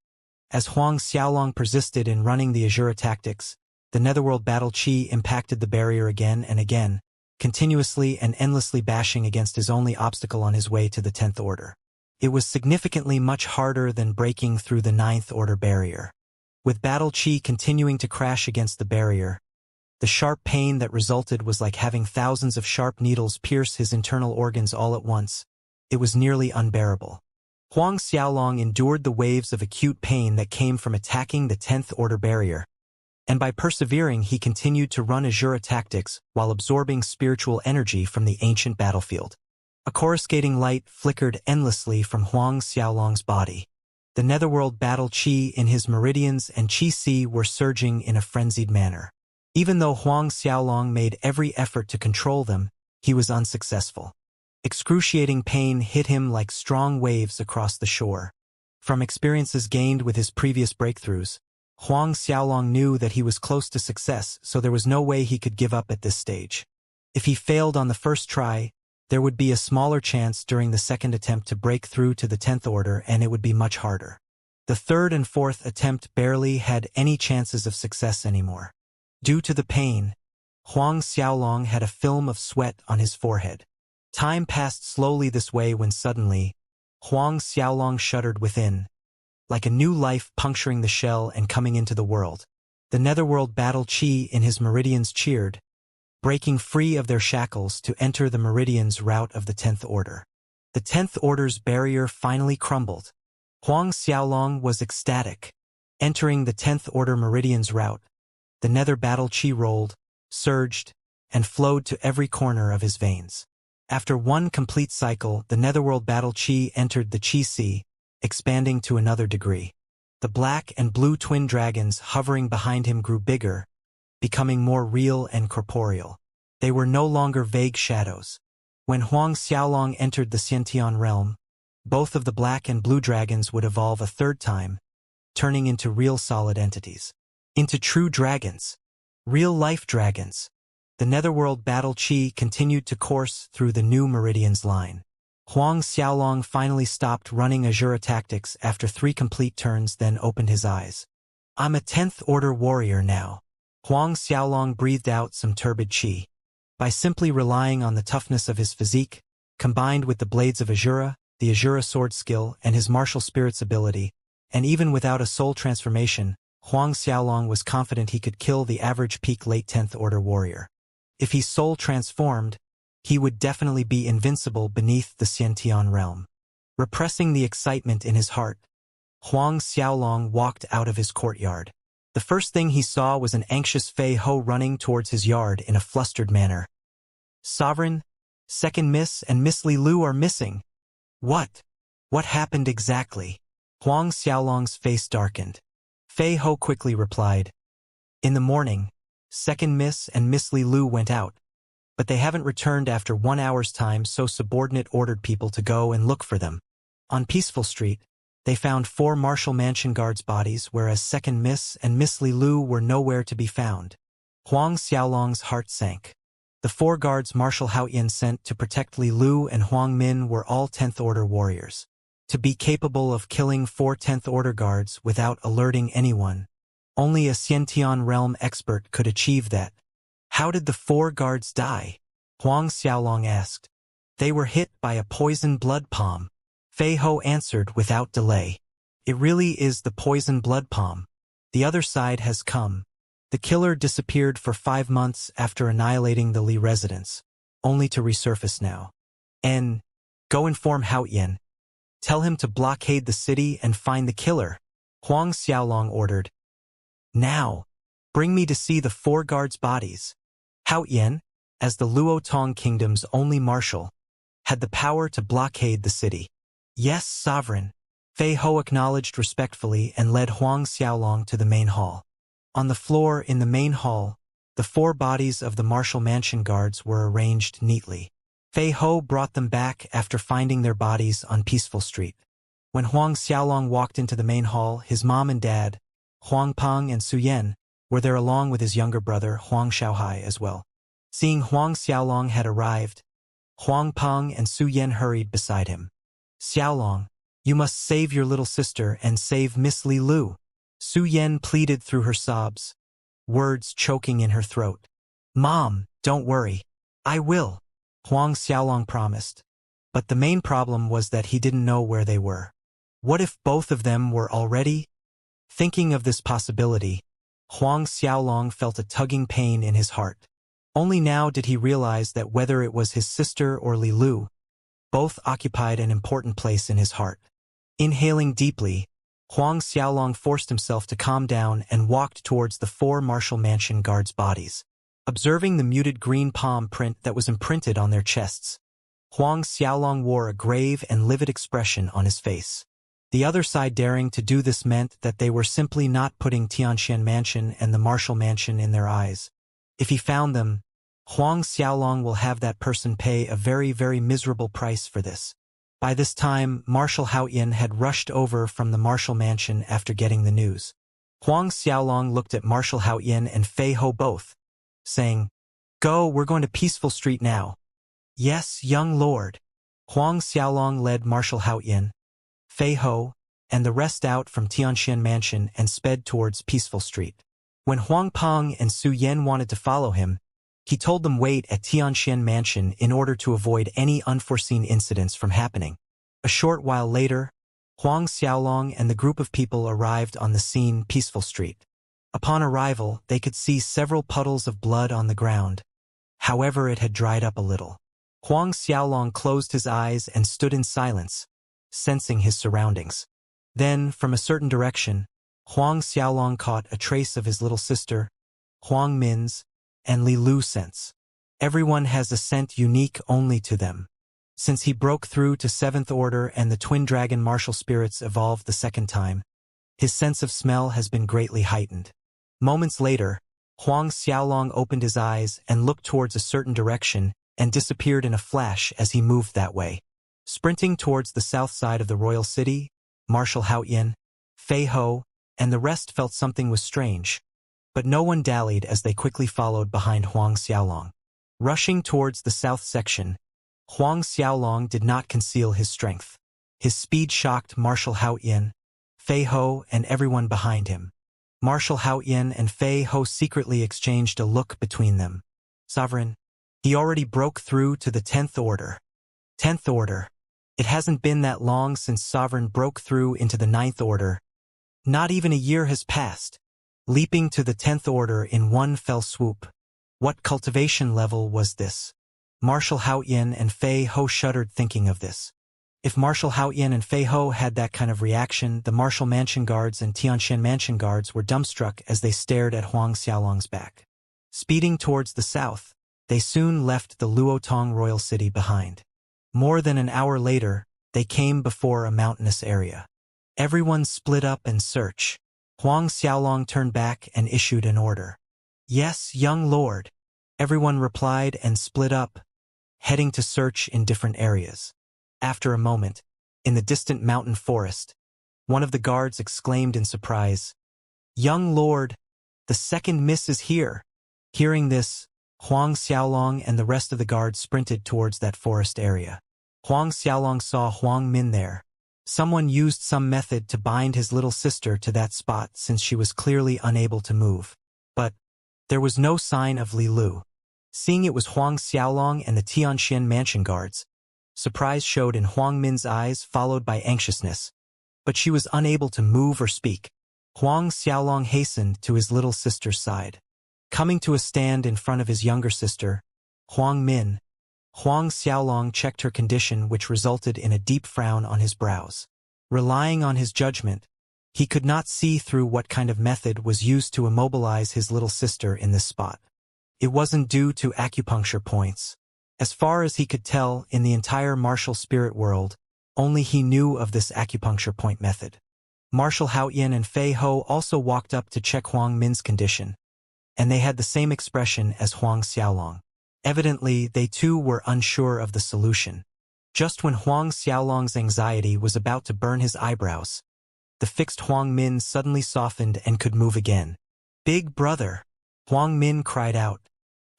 As Huang Xiaolong persisted in running the Azura tactics, the netherworld battle chi impacted the barrier again and again, continuously and endlessly bashing against his only obstacle on his way to the 10th Order. It was significantly much harder than breaking through the 9th Order barrier. With battle chi continuing to crash against the barrier, the sharp pain that resulted was like having thousands of sharp needles pierce his internal organs all at once. It was nearly unbearable. Huang Xiaolong endured the waves of acute pain that came from attacking the 10th Order barrier, and by persevering he continued to run Azura tactics while absorbing spiritual energy from the ancient battlefield. A coruscating light flickered endlessly from Huang Xiaolong's body. The netherworld battle chi in his meridians and chi si were surging in a frenzied manner. Even though Huang Xiaolong made every effort to control them, he was unsuccessful. Excruciating pain hit him like strong waves across the shore. From experiences gained with his previous breakthroughs, Huang Xiaolong knew that he was close to success, so there was no way he could give up at this stage. If he failed on the first try, there would be a smaller chance during the second attempt to break through to the 10th Order, and it would be much harder. The third and fourth attempt barely had any chances of success anymore. Due to the pain, Huang Xiaolong had a film of sweat on his forehead. Time passed slowly this way when suddenly, Huang Xiaolong shuddered within, like a new life puncturing the shell and coming into the world. The netherworld battle chi in his meridians cheered, breaking free of their shackles to enter the meridian's route of the 10th Order. The 10th Order's barrier finally crumbled. Huang Xiaolong was ecstatic. Entering the 10th Order meridian's route, the nether battle chi rolled, surged, and flowed to every corner of his veins. After one complete cycle, the netherworld battle chi entered the chi si, expanding to another degree. The black and blue twin dragons hovering behind him grew bigger, becoming more real and corporeal. They were no longer vague shadows. When Huang Xiaolong entered the Xiantian realm, both of the black and blue dragons would evolve a third time, turning into real solid entities. Into true dragons. Real-life dragons. The netherworld battle chi continued to course through the new meridian's line. Huang Xiaolong finally stopped running Azura tactics after 3 complete turns, then opened his eyes. I'm a 10th Order warrior now. Huang Xiaolong breathed out some turbid chi. By simply relying on the toughness of his physique, combined with the blades of Azura, the Azura sword skill, and his martial spirit's ability, and even without a soul transformation, Huang Xiaolong was confident he could kill the average peak late 10th Order warrior. If he soul transformed, he would definitely be invincible beneath the Xiantian realm. Repressing the excitement in his heart, Huang Xiaolong walked out of his courtyard. The first thing he saw was an anxious Fei Ho running towards his yard in a flustered manner. Sovereign, Second Miss and Miss Li Lu are missing. What? What happened exactly? Huang Xiaolong's face darkened. Fei Ho quickly replied. In the morning, Second Miss and Miss Li Lu went out, but they haven't returned after 1 hour's time, so subordinate ordered people to go and look for them. On Peaceful Street, they found 4 Marshal Mansion guards' bodies, whereas Second Miss and Miss Li Lu were nowhere to be found. Huang Xiaolong's heart sank. The 4 guards Marshal Haoyan sent to protect Li Lu and Huang Min were all 10th Order warriors. To be capable of killing 4 10th Order guards without alerting anyone. Only a Xiantian realm expert could achieve that. How did the 4 guards die? Huang Xiaolong asked. They were hit by a poison blood palm. Fei Ho answered without delay. It really is the poison blood palm. The other side has come. The killer disappeared for 5 months after annihilating the Li residence, only to resurface now. Go inform Hao Yin. Tell him to blockade the city and find the killer, Huang Xiaolong ordered. Now, bring me to see the 4 guards' bodies. Hao Yin, as the Luo Tong Kingdom's only marshal, had the power to blockade the city. Yes, sovereign. Fei Ho acknowledged respectfully and led Huang Xiaolong to the main hall. On the floor in the main hall, the 4 bodies of the martial mansion guards were arranged neatly. Fei Ho brought them back after finding their bodies on Peaceful Street. When Huang Xiaolong walked into the main hall, his mom and dad, Huang Peng and Su Yan, were there along with his younger brother Huang Shaohai as well. Seeing Huang Xiaolong had arrived, Huang Peng and Su Yan hurried beside him. Xiaolong, you must save your little sister and save Miss Li Lu. Su Yan pleaded through her sobs, words choking in her throat. Mom, don't worry. I will, Huang Xiaolong promised. But the main problem was that he didn't know where they were. What if both of them were already? Thinking of this possibility, Huang Xiaolong felt a tugging pain in his heart. Only now did he realize that whether it was his sister or Li Lu, both occupied an important place in his heart. Inhaling deeply, Huang Xiaolong forced himself to calm down and walked towards the 4 martial mansion guards' bodies. Observing the muted green palm print that was imprinted on their chests, Huang Xiaolong wore a grave and livid expression on his face. The other side daring to do this meant that they were simply not putting Tianxian Mansion and the Martial Mansion in their eyes. If he found them, Huang Xiaolong will have that person pay a very, very miserable price for this. By this time, Marshal Hao Yin had rushed over from the Martial Mansion after getting the news. Huang Xiaolong looked at Marshal Hao Yin and Fei Ho both, saying, Go, we're going to Peaceful Street now. Yes, young lord. Huang Xiaolong led Marshal Hao Yin, Fei Ho, and the rest out from Tianxian Mansion and sped towards Peaceful Street. When Huang Peng and Su Yan wanted to follow him, he told them wait at Tianxian Mansion in order to avoid any unforeseen incidents from happening. A short while later, Huang Xiaolong and the group of people arrived on the scene Peaceful Street. Upon arrival, they could see several puddles of blood on the ground. However, it had dried up a little. Huang Xiaolong closed his eyes and stood in silence, sensing his surroundings. Then, from a certain direction, Huang Xiaolong caught a trace of his little sister, Huang Min's, and Li Lu's sense. Everyone has a scent unique only to them. Since he broke through to 7th Order and the Twin Dragon martial spirits evolved the second time, his sense of smell has been greatly heightened. Moments later, Huang Xiaolong opened his eyes and looked towards a certain direction and disappeared in a flash as he moved that way. Sprinting towards the south side of the royal city, Marshal Hao Yin, Fei Ho, and the rest felt something was strange. But no one dallied as they quickly followed behind Huang Xiaolong. Rushing towards the south section, Huang Xiaolong did not conceal his strength. His speed shocked Marshal Hao Yin, Fei Ho, and everyone behind him. Marshal Hao Yin and Fei Ho secretly exchanged a look between them. Sovereign, he already broke through to the 10th Order. 10th Order. It hasn't been that long since Sovereign broke through into the 9th Order. Not even a year has passed. Leaping to the 10th Order in one fell swoop. What cultivation level was this? Marshal Hao Yin and Fei Ho shuddered thinking of this. If Marshal Hao Yin and Fei Ho had that kind of reaction, the Martial Mansion guards and Tianxian Mansion guards were dumbstruck as they stared at Huang Xiaolong's back. Speeding towards the south, they soon left the Luotong royal city behind. More than an hour later, they came before a mountainous area. Everyone split up and search. Huang Xiaolong turned back and issued an order. Yes, young lord. Everyone replied and split up, heading to search in different areas. After a moment, in the distant mountain forest, one of the guards exclaimed in surprise, Young lord, the second miss is here. Hearing this, Huang Xiaolong and the rest of the guards sprinted towards that forest area. Huang Xiaolong saw Huang Min there, Someone used some method to bind his little sister to that spot since she was clearly unable to move. But there was no sign of Li Lu. Seeing it was Huang Xiaolong and the Tianxian mansion guards, surprise showed in Huang Min's eyes, followed by anxiousness. But she was unable to move or speak. Huang Xiaolong hastened to his little sister's side. Coming to a stand in front of his younger sister, Huang Min, Huang Xiaolong checked her condition, which resulted in a deep frown on his brows. Relying on his judgment, he could not see through what kind of method was used to immobilize his little sister in this spot. It wasn't due to acupuncture points. As far as he could tell, in the entire martial spirit world, only he knew of this acupuncture point method. Marshal Haoyan and Fei Ho also walked up to check Huang Min's condition, and they had the same expression as Huang Xiaolong. Evidently, they too were unsure of the solution. Just when Huang Xiaolong's anxiety was about to burn his eyebrows, the fixed Huang Min suddenly softened and could move again. "Big brother!" Huang Min cried out.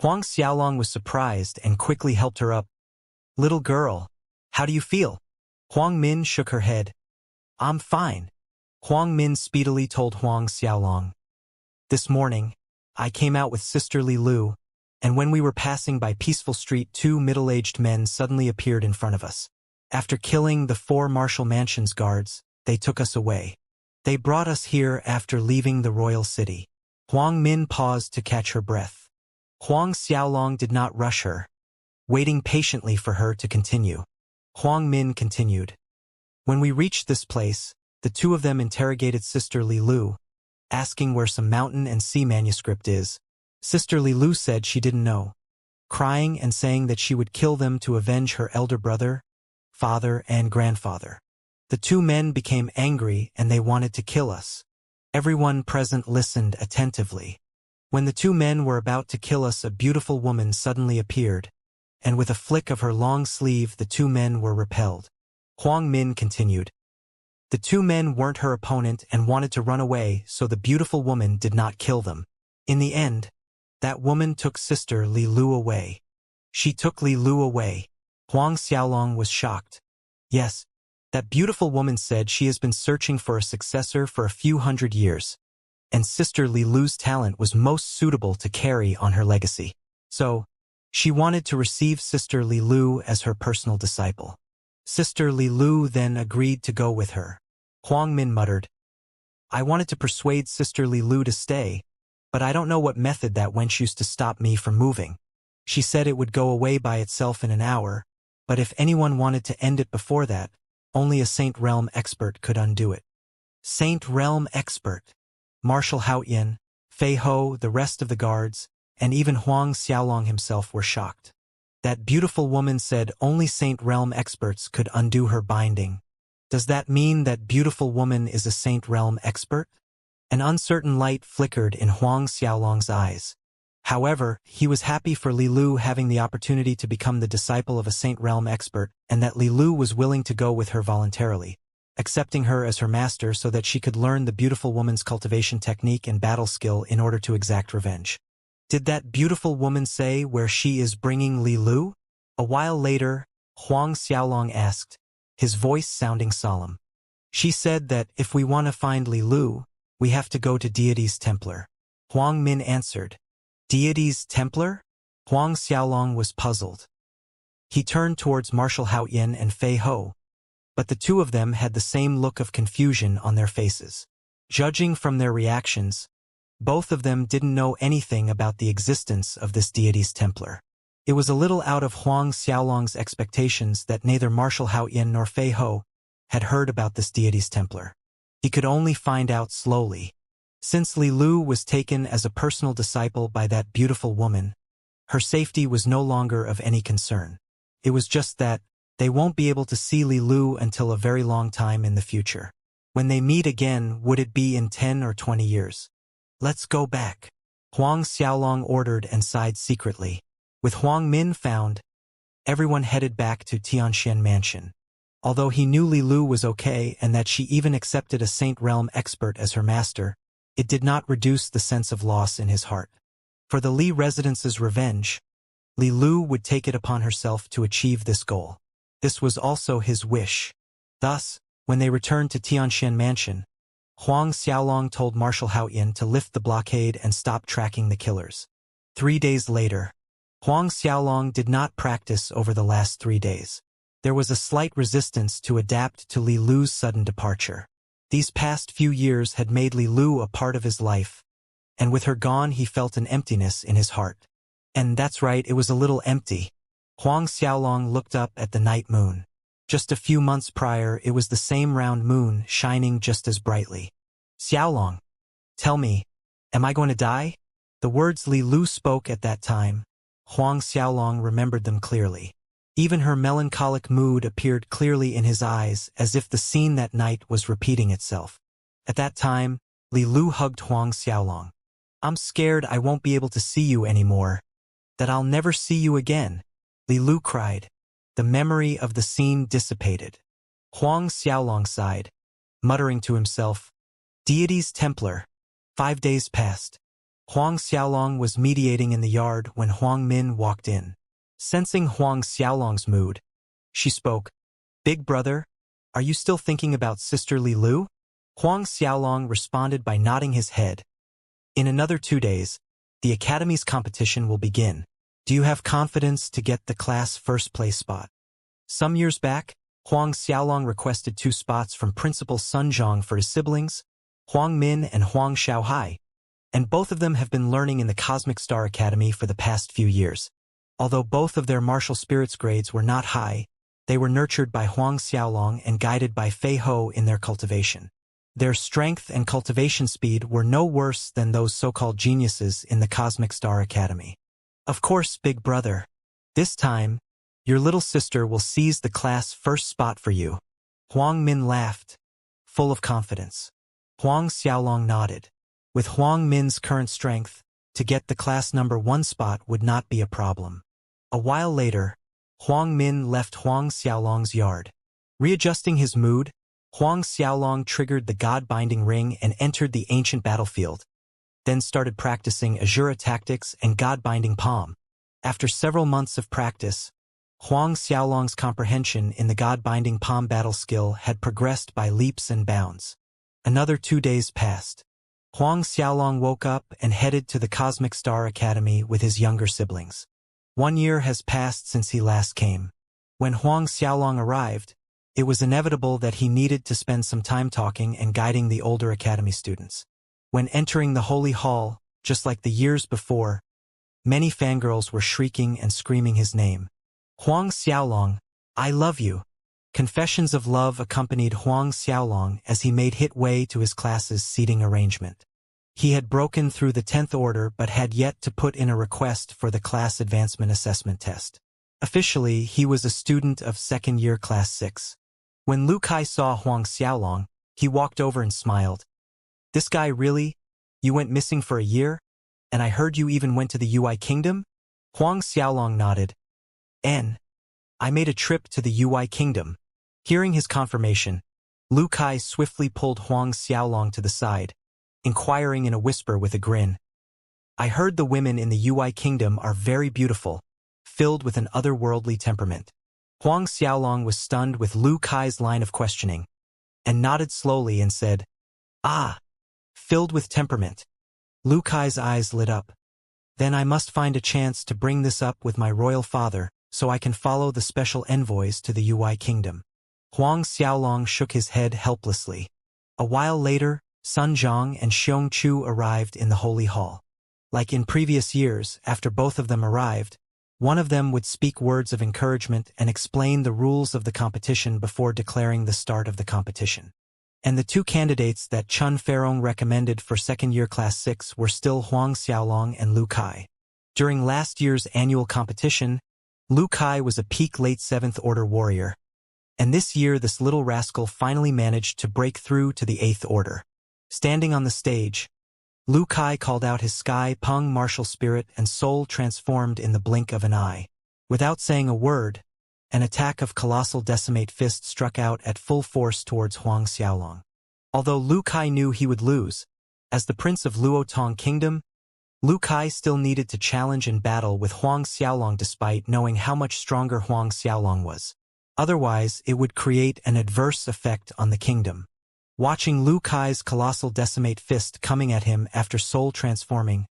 Huang Xiaolong was surprised and quickly helped her up. "Little girl, how do you feel?" Huang Min shook her head. "I'm fine." Huang Min speedily told Huang Xiaolong. "This morning, I came out with Sister Li Lu, and when we were passing by Peaceful Street, two middle-aged men suddenly appeared in front of us. After killing the 4 Marshal Mansion's guards, they took us away. They brought us here after leaving the royal city." Huang Min paused to catch her breath. Huang Xiaolong did not rush her, waiting patiently for her to continue. Huang Min continued. "When we reached this place, the two of them interrogated Sister Li Lu, asking where some mountain and sea manuscript is. Sister Li Lu said she didn't know, crying and saying that she would kill them to avenge her elder brother, father, and grandfather. The 2 men became angry and they wanted to kill us. Everyone present listened attentively. When the 2 men were about to kill us, a beautiful woman suddenly appeared, and with a flick of her long sleeve the 2 men were repelled." Huang Min continued. "The 2 men weren't her opponent and wanted to run away, so the beautiful woman did not kill them. In the end, that woman took Sister Li Lu away." "She took Li Lu away?" Huang Xiaolong was shocked. "Yes, that beautiful woman said she has been searching for a successor for a few hundred years, and Sister Li Lu's talent was most suitable to carry on her legacy. So, she wanted to receive Sister Li Lu as her personal disciple. Sister Li Lu then agreed to go with her." Huang Min muttered. "I wanted to persuade Sister Li Lu to stay, but I don't know what method that wench used to stop me from moving. She said it would go away by itself in an hour, but if anyone wanted to end it before that, only a Saint Realm expert could undo it." Saint Realm expert? Marshal Haoyan, Fei Ho, the rest of the guards, and even Huang Xiaolong himself were shocked. That beautiful woman said only Saint Realm experts could undo her binding. Does that mean that beautiful woman is a Saint Realm expert? An uncertain light flickered in Huang Xiaolong's eyes. However, he was happy for Li Lu having the opportunity to become the disciple of a Saint Realm expert, and that Li Lu was willing to go with her voluntarily, accepting her as her master so that she could learn the beautiful woman's cultivation technique and battle skill in order to exact revenge. Did that beautiful woman say where she is bringing Li Lu? A while later, Huang Xiaolong asked, his voice sounding solemn. "She said that if we want to find Li Lu, we have to go to Deity's Templar." Huang Min answered. "Deity's Templar?" Huang Xiaolong was puzzled. He turned towards Marshal Haoyan and Fei Ho, but the 2 of them had the same look of confusion on their faces. Judging from their reactions, both of them didn't know anything about the existence of this Deity's Templar. It was a little out of Huang Xiaolong's expectations that neither Marshal Haoyan nor Fei Ho had heard about this Deity's Templar. He could only find out slowly. Since Li Lu was taken as a personal disciple by that beautiful woman, her safety was no longer of any concern. It was just that they won't be able to see Li Lu until a very long time in the future. When they meet again, would it be in 10 or 20 years? "Let's go back," Huang Xiaolong ordered and sighed secretly. With Huang Min found, everyone headed back to Tianxian Mansion. Although he knew Li Lu was okay and that she even accepted a Saint Realm expert as her master, it did not reduce the sense of loss in his heart. For the Li residence's revenge, Li Lu would take it upon herself to achieve this goal. This was also his wish. Thus, When they returned to Tianxian Mansion, Huang Xiaolong told Marshal Haoyan to lift the blockade and stop tracking the killers. 3 days later, Huang Xiaolong did not practice over the last 3 days. There was a slight resistance to adapt to Li Lu's sudden departure. These past few years had made Li Lu a part of his life, and with her gone he felt an emptiness in his heart. And that's right, it was a little empty. Huang Xiaolong looked up at the night moon. Just a few months prior, it was the same round moon, shining just as brightly. Xiaolong, tell me, am I going to die? The words Li Lu spoke at that time, Huang Xiaolong remembered them clearly. Even her melancholic mood appeared clearly in his eyes, as if the scene that night was repeating itself. At that time, Li Lu hugged Huang Xiaolong. I'm scared I won't be able to see you anymore. That I'll never see you again, Li Lu cried. The memory of the scene dissipated. Huang Xiaolong sighed, muttering to himself, Deity's Templar. 5 days passed. Huang Xiaolong was mediating in the yard when Huang Min walked in. Sensing Huang Xiaolong's mood, she spoke, Big brother, are you still thinking about Sister Li Lu? Huang Xiaolong responded by nodding his head. In another 2 days, the Academy's competition will begin. Do you have confidence to get the class first place spot? Some years back, Huang Xiaolong requested 2 spots from Principal Sun Zhang for his siblings, Huang Min and Huang Xiaohai, and both of them have been learning in the Cosmic Star Academy for the past few years. Although both of their martial spirits grades were not high, they were nurtured by Huang Xiaolong and guided by Fei Ho in their cultivation. Their strength and cultivation speed were no worse than those so-called geniuses in the Cosmic Star Academy. Of course, big brother. This time, your little sister will seize the class first spot for you. Huang Min laughed, full of confidence. Huang Xiaolong nodded. With Huang Min's current strength, to get the class number 1 spot would not be a problem. A while later, Huang Min left Huang Xiaolong's yard. Readjusting his mood, Huang Xiaolong triggered the God-binding ring and entered the ancient battlefield, then started practicing Azura tactics and God-binding palm. After several months of practice, Huang Xiaolong's comprehension in the God-binding palm battle skill had progressed by leaps and bounds. Another 2 days passed. Huang Xiaolong woke up and headed to the Cosmic Star Academy with his younger siblings. 1 year has passed since he last came. When Huang Xiaolong arrived, it was inevitable that he needed to spend some time talking and guiding the older academy students. When entering the Holy Hall, just like the years before, many fangirls were shrieking and screaming his name. Huang Xiaolong, I love you. Confessions of love accompanied Huang Xiaolong as he made way to his class's seating arrangement. He had broken through the 10th order but had yet to put in a request for the class advancement assessment test. Officially, he was a student of 2nd year class 6. When Lu Kai saw Huang Xiaolong, he walked over and smiled. This guy really? You went missing for a year? And I heard you even went to the UI Kingdom? Huang Xiaolong nodded. I made a trip to the UI Kingdom. Hearing his confirmation, Lu Kai swiftly pulled Huang Xiaolong to the side, inquiring in a whisper with a grin. I heard the women in the UI Kingdom are very beautiful, filled with an otherworldly temperament. Huang Xiaolong was stunned with Lu Kai's line of questioning, and nodded slowly and said, Ah, filled with temperament. Lu Kai's eyes lit up. Then I must find a chance to bring this up with my royal father, so I can follow the special envoys to the UI Kingdom. Huang Xiaolong shook his head helplessly. A while later, Sun Zhang and Xiongchu arrived in the Holy Hall. Like in previous years, after both of them arrived, one of them would speak words of encouragement and explain the rules of the competition before declaring the start of the competition. And the 2 candidates that Chun Ferong recommended for 2nd year class 6 were still Huang Xiaolong and Lu Kai. During last year's annual competition, Lu Kai was a peak late 7th order warrior, and this year this little rascal finally managed to break through to the 8th order. Standing on the stage, Lu Kai called out his Sky Peng martial spirit and soul transformed in the blink of an eye. Without saying a word, an attack of colossal decimate fist struck out at full force towards Huang Xiaolong. Although Lu Kai knew he would lose, as the prince of Luotong Kingdom, Lu Kai still needed to challenge and battle with Huang Xiaolong despite knowing how much stronger Huang Xiaolong was. Otherwise, it would create an adverse effect on the kingdom. Watching Lu Kai's colossal decimate fist coming at him after soul transforming,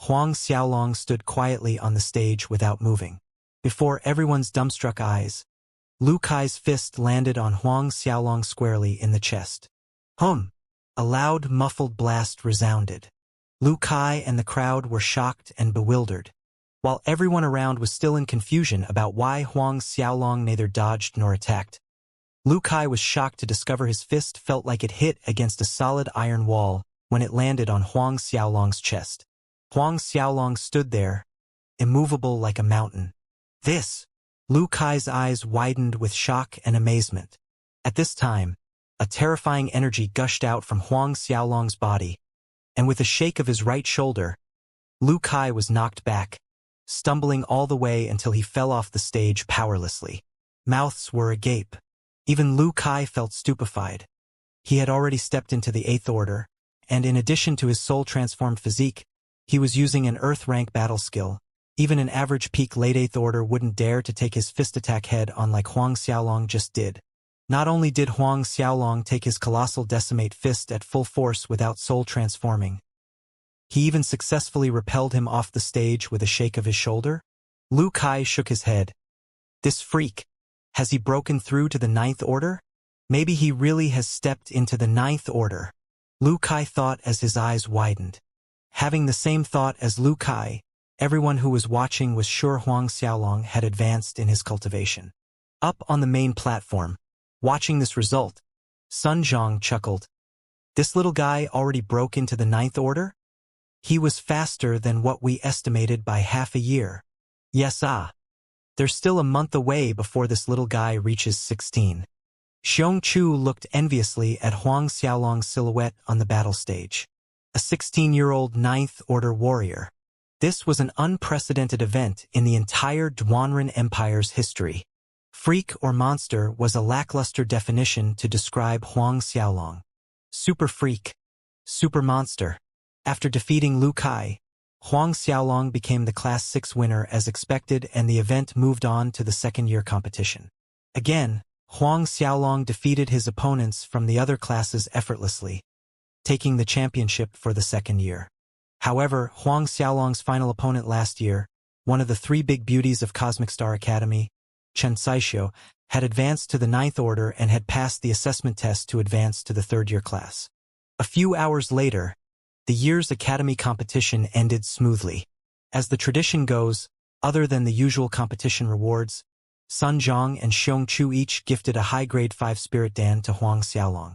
Huang Xiaolong stood quietly on the stage without moving. Before everyone's dumbstruck eyes, Lu Kai's fist landed on Huang Xiaolong squarely in the chest. Hum! A loud, muffled blast resounded. Lu Kai and the crowd were shocked and bewildered, while everyone around was still in confusion about why Huang Xiaolong neither dodged nor attacked. Lu Kai was shocked to discover his fist felt like it hit against a solid iron wall when it landed on Huang Xiaolong's chest. Huang Xiaolong stood there, immovable like a mountain. This! Lu Kai's eyes widened with shock and amazement. At this time, a terrifying energy gushed out from Huang Xiaolong's body, and with a shake of his right shoulder, Lu Kai was knocked back, stumbling all the way until he fell off the stage powerlessly. Mouths were agape. Even Lu Kai felt stupefied. He had already stepped into the 8th Order, and in addition to his soul-transformed physique, he was using an Earth-rank battle skill. Even an average peak late 8th Order wouldn't dare to take his fist attack head-on like Huang Xiaolong just did. Not only did Huang Xiaolong take his colossal decimate fist at full force without soul transforming, he even successfully repelled him off the stage with a shake of his shoulder. Lu Kai shook his head. This freak. Has he broken through to the 9th Order? Maybe he really has stepped into the 9th Order. Lu Kai thought as his eyes widened. Having the same thought as Lu Kai, everyone who was watching was sure Huang Xiaolong had advanced in his cultivation. Up on the main platform, watching this result, Sun Zhang chuckled. This little guy already broke into the 9th Order? He was faster than what we estimated by half a year. Yes, there's still a month away before this little guy reaches 16. Xianxia looked enviously at Huang Xiaolong's silhouette on the battle stage. A 16-year-old 9th Order warrior. This was an unprecedented event in the entire Duanren Empire's history. Freak or monster was a lackluster definition to describe Huang Xiaolong. Super freak. Super monster. After defeating Lu Kai, Huang Xiaolong became the Class 6 winner as expected, and the event moved on to the second-year competition. Again, Huang Xiaolong defeated his opponents from the other classes effortlessly, taking the championship for the second year. However, Huang Xiaolong's final opponent last year, one of the 3 big beauties of Cosmic Star Academy, Xianxia, had advanced to the 9th Order and had passed the assessment test to advance to the third-year class. A few hours later, the year's Academy competition ended smoothly. As the tradition goes, other than the usual competition rewards, Sun Zhang and Xianxia each gifted a high-grade 5 Spirit Dan to Huang Xiaolong.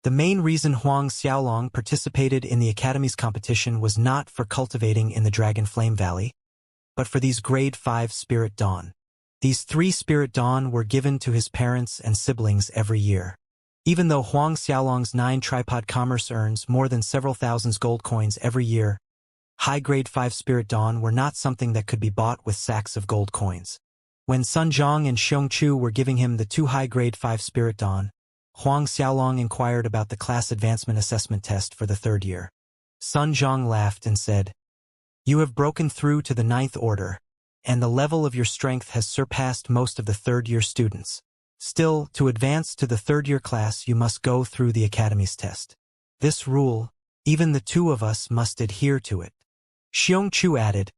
The main reason Huang Xiaolong participated in the Academy's competition was not for cultivating in the Dragon Flame Valley, but for these grade 5 Spirit Dawn. These 3 Spirit Dawn were given to his parents and siblings every year. Even though Huang Xiaolong's 9 Tripod Commerce earns more than several thousands gold coins every year, high-grade 5 Spirit Dawn were not something that could be bought with sacks of gold coins. When Sun Zhang and Xianxia were giving him the 2 high-grade 5 Spirit Dawn, Huang Xiaolong inquired about the class advancement assessment test for the 3rd year. Sun Zhang laughed and said, "You have broken through to the 9th Order, and the level of your strength has surpassed most of the 3rd-year students. Still, to advance to the 3rd-year class you must go through the Academy's test. This rule, even the 2 of us must adhere to it." Xianxia added,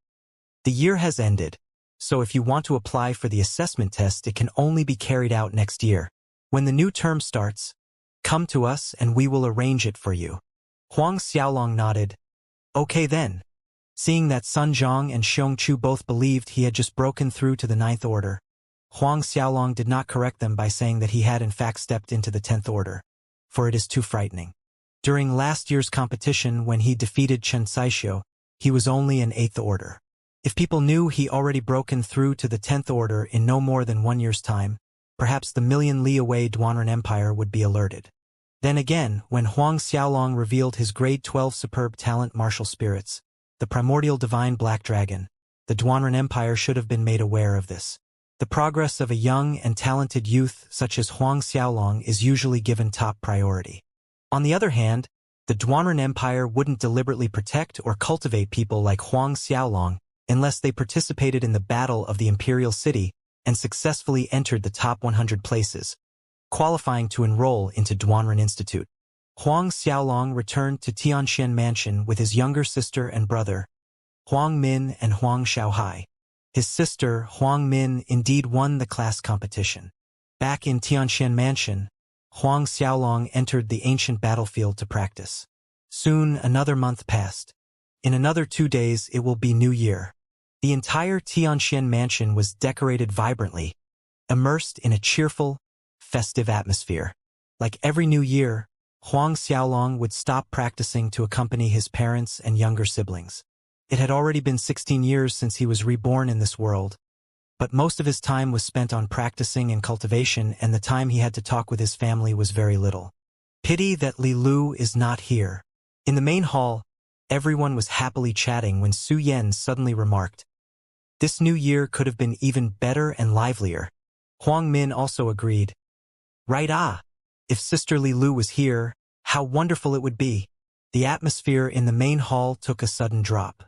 "The year has ended, so if you want to apply for the assessment test it can only be carried out next year. When the new term starts, come to us and we will arrange it for you." Huang Xiaolong nodded. Okay then. Seeing that Sun Zhang and Xianxia both believed he had just broken through to the 9th Order, Huang Xiaolong did not correct them by saying that he had in fact stepped into the 10th Order, for it is too frightening. During last year's competition when he defeated Xianxia, he was only in 8th Order. If people knew he already broken through to the 10th Order in no more than 1 year's time, perhaps the million li away Duanren Empire would be alerted. Then again, when Huang Xiaolong revealed his grade 12 superb talent martial spirits, the primordial divine black dragon, the Duanren Empire should have been made aware of this. The progress of a young and talented youth such as Huang Xiaolong is usually given top priority. On the other hand, the Duanren Empire wouldn't deliberately protect or cultivate people like Huang Xiaolong unless they participated in the battle of the Imperial City and successfully entered the top 100 places, qualifying to enroll into Duanren Institute. Huang Xiaolong returned to Tianxian Mansion with his younger sister and brother, Huang Min and Huang Xiaohai. His sister, Huang Min, indeed won the class competition. Back in Tianxian Mansion, Huang Xiaolong entered the ancient battlefield to practice. Soon another month passed. In another 2 days it will be New Year. The entire Tianxian Mansion was decorated vibrantly, immersed in a cheerful, festive atmosphere. Like every New Year, Huang Xiaolong would stop practicing to accompany his parents and younger siblings. It had already been 16 years since he was reborn in this world, but most of his time was spent on practicing and cultivation, and the time he had to talk with his family was very little. Pity that Li Lu is not here. In the main hall, everyone was happily chatting when Su Yan suddenly remarked, "This new year could have been even better and livelier." Huang Min also agreed. Right, if Sister Li Lu was here, how wonderful it would be. The atmosphere in the main hall took a sudden drop.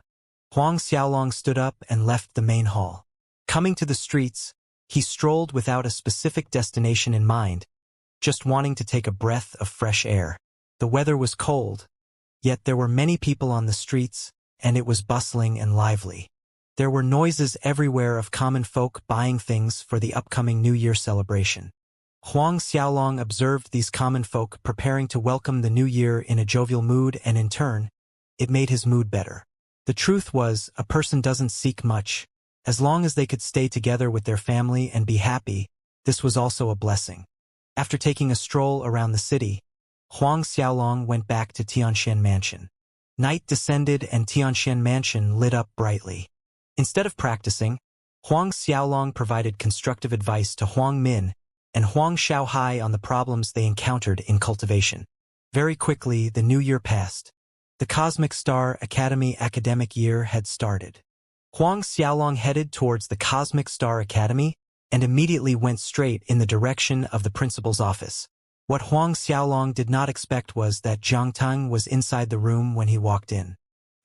Huang Xiaolong stood up and left the main hall. Coming to the streets, he strolled without a specific destination in mind, just wanting to take a breath of fresh air. The weather was cold, yet there were many people on the streets, and it was bustling and lively. There were noises everywhere of common folk buying things for the upcoming New Year celebration. Huang Xiaolong observed these common folk preparing to welcome the New Year in a jovial mood, and in turn, it made his mood better. The truth was, a person doesn't seek much. As long as they could stay together with their family and be happy, this was also a blessing. After taking a stroll around the city, Huang Xiaolong went back to Tianxian Mansion. Night descended and Tianxian Mansion lit up brightly. Instead of practicing, Huang Xiaolong provided constructive advice to Huang Min and Huang Xiaohai on the problems they encountered in cultivation. Very quickly, the new year passed. The Cosmic Star Academy academic year had started. Huang Xiaolong headed towards the Cosmic Star Academy and immediately went straight in the direction of the principal's office. What Huang Xiaolong did not expect was that Zhang Tang was inside the room when he walked in.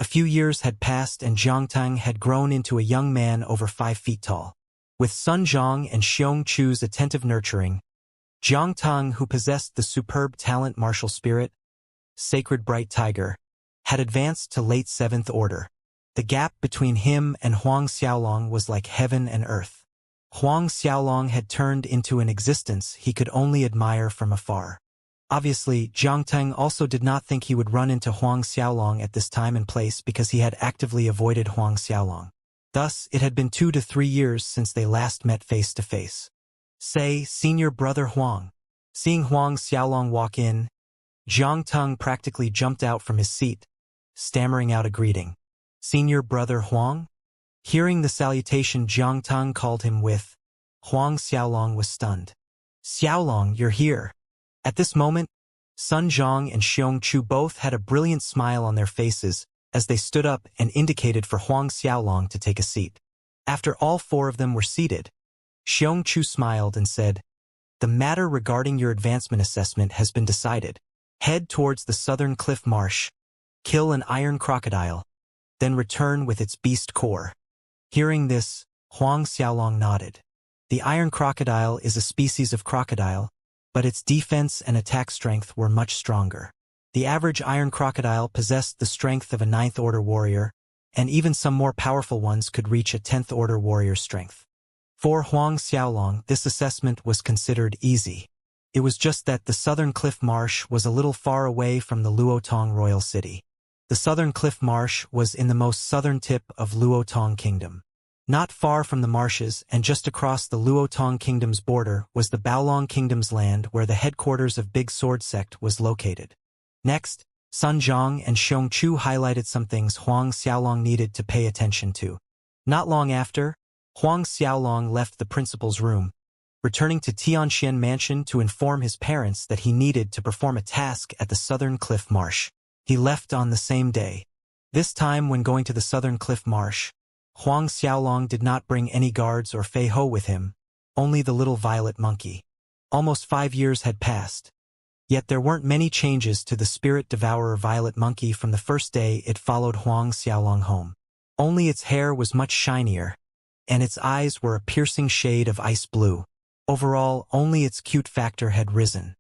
A few years had passed and Zhang Tang had grown into a young man over 5 feet tall. With Sun Zhang and Xiong Chu's attentive nurturing, Zhang Tang, who possessed the superb talent martial spirit, Sacred Bright Tiger, had advanced to late 7th order. The gap between him and Huang Xiaolong was like heaven and earth. Huang Xiaolong had turned into an existence he could only admire from afar. Obviously, Zhang Tang also did not think he would run into Huang Xiaolong at this time and place because he had actively avoided Huang Xiaolong. Thus, it had been 2 to 3 years since they last met face to face. Say, senior brother Huang. Seeing Huang Xiaolong walk in, Zhang Tang practically jumped out from his seat, stammering out a greeting. Senior brother Huang? Hearing the salutation Zhang Tang called him with, Huang Xiaolong was stunned. Xiaolong, you're here. At this moment, Sun Zhang and Xiong Chu both had a brilliant smile on their faces as they stood up and indicated for Huang Xiaolong to take a seat. After all 4 of them were seated, Xiong Chu smiled and said, "The matter regarding your advancement assessment has been decided. Head towards the southern cliff marsh, kill an iron crocodile, then return with its beast core." Hearing this, Huang Xiaolong nodded. The iron crocodile is a species of crocodile, but its defense and attack strength were much stronger. The average iron crocodile possessed the strength of a 9th order warrior, and even some more powerful ones could reach a 10th order warrior strength. For Huang Xiaolong, this assessment was considered easy. It was just that the southern cliff marsh was a little far away from the Luotong royal city. The southern cliff marsh was in the most southern tip of Luotong Kingdom. Not far from the marshes and just across the Luotong Kingdom's border was the Baolong Kingdom's land where the headquarters of Big Sword Sect was located. Next, Sun Zhang and Xiong Chu highlighted some things Huang Xiaolong needed to pay attention to. Not long after, Huang Xiaolong left the principal's room, returning to Tianxian Mansion to inform his parents that he needed to perform a task at the southern cliff marsh. He left on the same day. This time when going to the southern cliff marsh, Huang Xiaolong did not bring any guards or Fei Ho with him, only the little violet monkey. Almost 5 years had passed. Yet there weren't many changes to the spirit devourer violet monkey from the first day it followed Huang Xiaolong home. Only its hair was much shinier, and its eyes were a piercing shade of ice blue. Overall, only its cute factor had risen.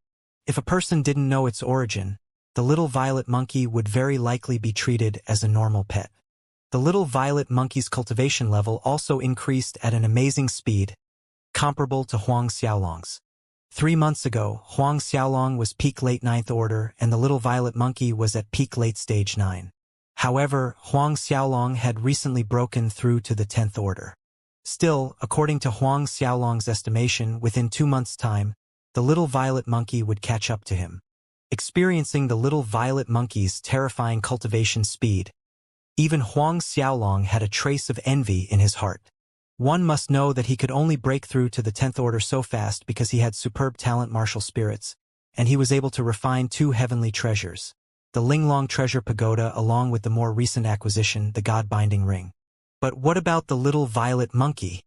If a person didn't know its origin, the little violet monkey would very likely be treated as a normal pet. The little violet monkey's cultivation level also increased at an amazing speed, comparable to Huang Xiaolong's. 3 months ago, Huang Xiaolong was peak late 9th order and the little violet monkey was at peak late stage 9. However, Huang Xiaolong had recently broken through to the 10th order. Still, according to Huang Xiaolong's estimation, within 2 months' time, the little violet monkey would catch up to him. Experiencing the little violet monkey's terrifying cultivation speed, even Huang Xiaolong had a trace of envy in his heart. One must know that he could only break through to the 10th order so fast because he had superb talent martial spirits, and he was able to refine 2 heavenly treasures, the Linglong Treasure Pagoda along with the more recent acquisition, the God-binding ring. But what about the little violet monkey?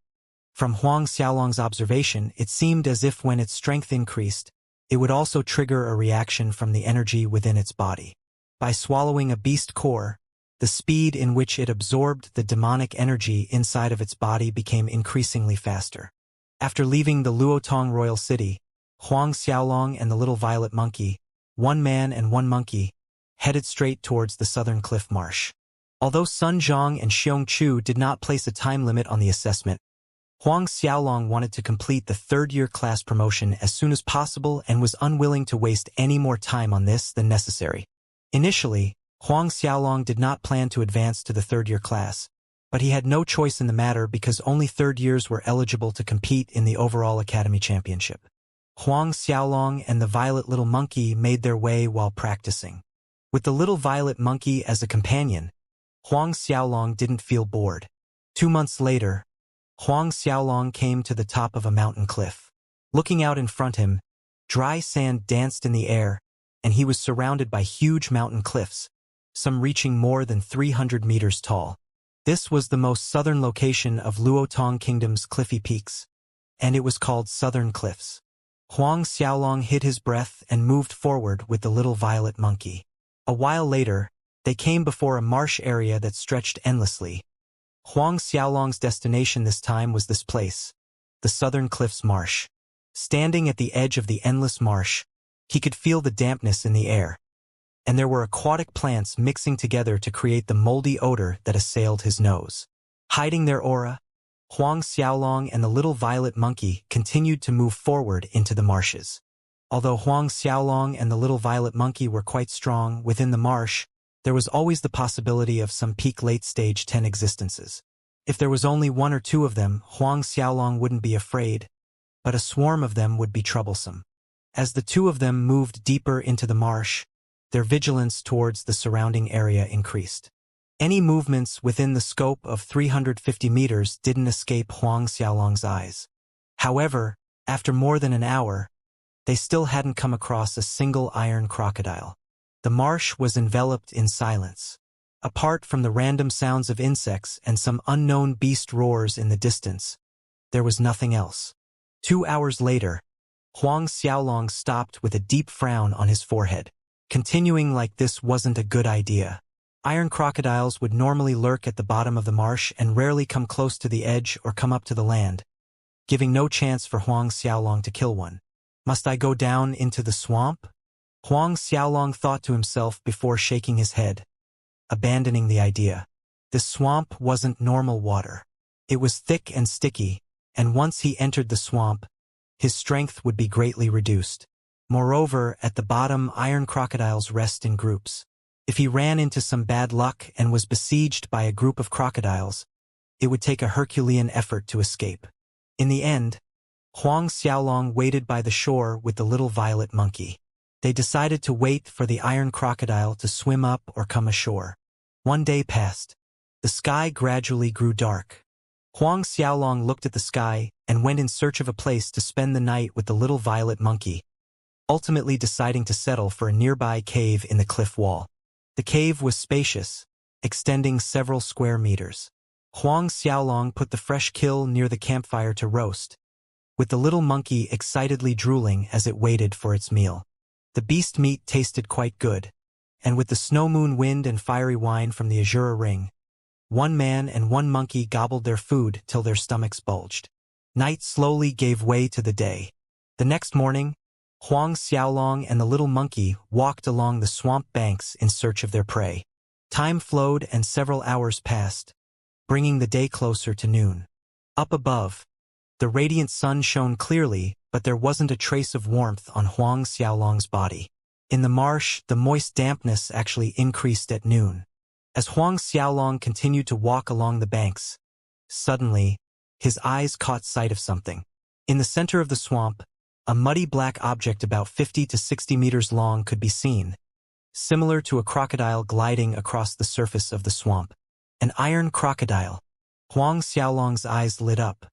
From Huang Xiaolong's observation, it seemed as if when its strength increased, it would also trigger a reaction from the energy within its body. By swallowing a beast core, the speed in which it absorbed the demonic energy inside of its body became increasingly faster. After leaving the Luotong royal city, Huang Xiaolong and the little violet monkey, 1 man and 1 monkey, headed straight towards the southern cliff marsh. Although Sun Zhong and Xiong Chu did not place a time limit on the assessment, Huang Xiaolong wanted to complete the 3rd-year class promotion as soon as possible and was unwilling to waste any more time on this than necessary. Initially, Huang Xiaolong did not plan to advance to the 3rd-year class, but he had no choice in the matter because only 3rd years were eligible to compete in the overall academy championship. Huang Xiaolong and the violet little monkey made their way while practicing. With the little violet monkey as a companion, Huang Xiaolong didn't feel bored. 2 months later, Huang Xiaolong came to the top of a mountain cliff. Looking out in front of him, dry sand danced in the air, and he was surrounded by huge mountain cliffs, some reaching more than 300 meters tall. This was the most southern location of Luotong Kingdom's cliffy peaks, and it was called Southern Cliffs. Huang Xiaolong hid his breath and moved forward with the little violet monkey. A while later, they came before a marsh area that stretched endlessly. Huang Xiaolong's destination this time was this place, the Southern Cliffs Marsh. Standing at the edge of the endless marsh, he could feel the dampness in the air, and there were aquatic plants mixing together to create the moldy odor that assailed his nose. Hiding their aura, Huang Xiaolong and the little violet monkey continued to move forward into the marshes. Although Huang Xiaolong and the little violet monkey were quite strong within the marsh, there was always the possibility of some peak late-stage 10 existences. If there was only 1 or 2 of them, Huang Xiaolong wouldn't be afraid, but a swarm of them would be troublesome. As the 2 of them moved deeper into the marsh, their vigilance towards the surrounding area increased. Any movements within the scope of 350 meters didn't escape Huang Xiaolong's eyes. However, after more than an hour, they still hadn't come across a single iron crocodile. The marsh was enveloped in silence. Apart from the random sounds of insects and some unknown beast roars in the distance, there was nothing else. 2 hours later, Huang Xiaolong stopped with a deep frown on his forehead. Continuing like this wasn't a good idea. Iron crocodiles would normally lurk at the bottom of the marsh and rarely come close to the edge or come up to the land, giving no chance for Huang Xiaolong to kill one. Must I go down into the swamp? Huang Xiaolong thought to himself before shaking his head, abandoning the idea. The swamp wasn't normal water. It was thick and sticky, and once he entered the swamp, his strength would be greatly reduced. Moreover, at the bottom, iron crocodiles rest in groups. If he ran into some bad luck and was besieged by a group of crocodiles, it would take a Herculean effort to escape. In the end, Huang Xiaolong waited by the shore with the little violet monkey. They decided to wait for the iron crocodile to swim up or come ashore. 1 day passed. The sky gradually grew dark. Huang Xiaolong looked at the sky and went in search of a place to spend the night with the little violet monkey, ultimately deciding to settle for a nearby cave in the cliff wall. The cave was spacious, extending several square meters. Huang Xiaolong put the fresh kill near the campfire to roast, with the little monkey excitedly drooling as it waited for its meal. The beast meat tasted quite good, and with the snow moon wind and fiery wine from the Azura ring, One man and one monkey gobbled their food till their stomachs bulged. Night slowly gave way to the day. The next morning, Huang Xiaolong and the little monkey walked along the swamp banks in search of their prey. Time flowed and several hours passed, bringing the day closer to noon. Up above, the radiant sun shone clearly, but there wasn't a trace of warmth on Huang Xiaolong's body. In the marsh, the moist dampness actually increased at noon. As Huang Xiaolong continued to walk along the banks, suddenly, his eyes caught sight of something. In the center of the swamp, a muddy black object about 50 to 60 meters long could be seen, similar to a crocodile gliding across the surface of the swamp. An iron crocodile. Huang Xiaolong's eyes lit up.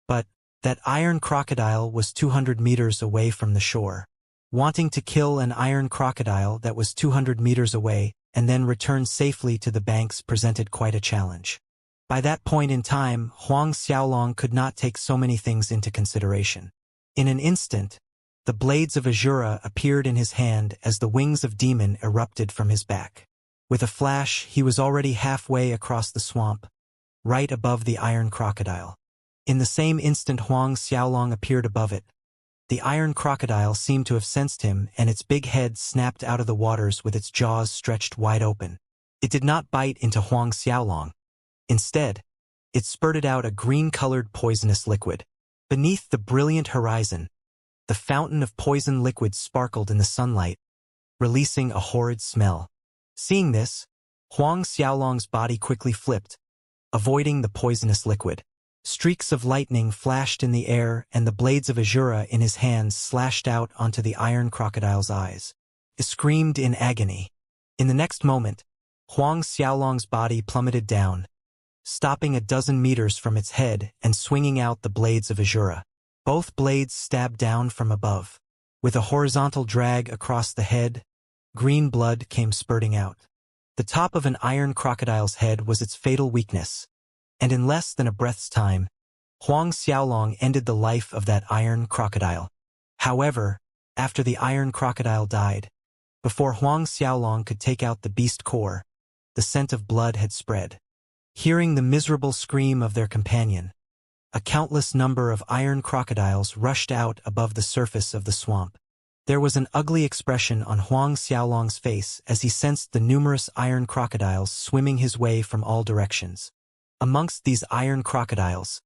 But that iron crocodile was 200 meters away from the shore. Wanting to kill an iron crocodile that was 200 meters away and then return safely to the banks presented quite a challenge. By that point in time, Huang Xiaolong could not take so many things into consideration. In an instant, the blades of Azura appeared in his hand as the wings of demon erupted from his back. With a flash, he was already halfway across the swamp, right above the iron crocodile. In the same instant Huang Xiaolong appeared above it. The iron crocodile seemed to have sensed him, and its big head snapped out of the waters with its jaws stretched wide open. It did not bite into Huang Xiaolong. Instead, it spurted out a green-colored poisonous liquid. Beneath the brilliant horizon, the fountain of poison liquid sparkled in the sunlight, releasing a horrid smell. Seeing this, Huang Xiaolong's body quickly flipped, avoiding the poisonous liquid. Streaks of lightning flashed in the air, and the blades of Azura in his hands slashed out onto the iron crocodile's eyes. It screamed in agony. In the next moment, Huang Xiaolong's body plummeted down, stopping a dozen meters from its head and swinging out the blades of Azura. Both blades stabbed down from above. With a horizontal drag across the head, green blood came spurting out. The top of an iron crocodile's head was its fatal weakness, and in less than a breath's time, Huang Xiaolong ended the life of that iron crocodile. However, after the iron crocodile died, before Huang Xiaolong could take out the beast core, the scent of blood had spread. Hearing the miserable scream of their companion, a countless number of iron crocodiles rushed out above the surface of the swamp. There was an ugly expression on Huang Xiaolong's face as he sensed the numerous iron crocodiles swimming his way from all directions. Amongst these iron crocodiles,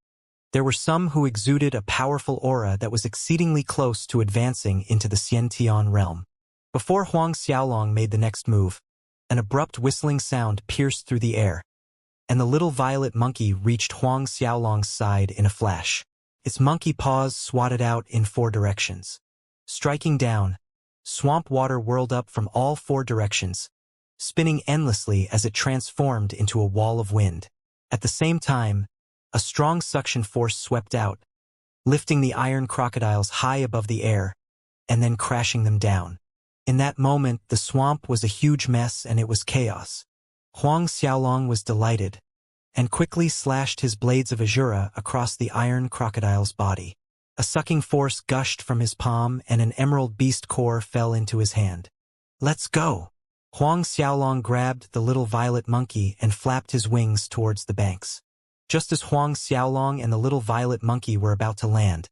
there were some who exuded a powerful aura that was exceedingly close to advancing into the Xiantian realm. Before Huang Xiaolong made the next move, an abrupt whistling sound pierced through the air, and the little violet monkey reached Huang Xiaolong's side in a flash. Its monkey paws swatted out in 4 directions. Striking down, swamp water whirled up from all 4 directions, spinning endlessly as it transformed into a wall of wind. At the same time, a strong suction force swept out, lifting the iron crocodiles high above the air, and then crashing them down. In that moment, the swamp was a huge mess and it was chaos. Huang Xiaolong was delighted, and quickly slashed his blades of Azura across the iron crocodile's body. A sucking force gushed from his palm and an emerald beast core fell into his hand. "Let's go!" Huang Xiaolong grabbed the little violet monkey and flapped his wings towards the banks. Just as Huang Xiaolong and the little violet monkey were about to land,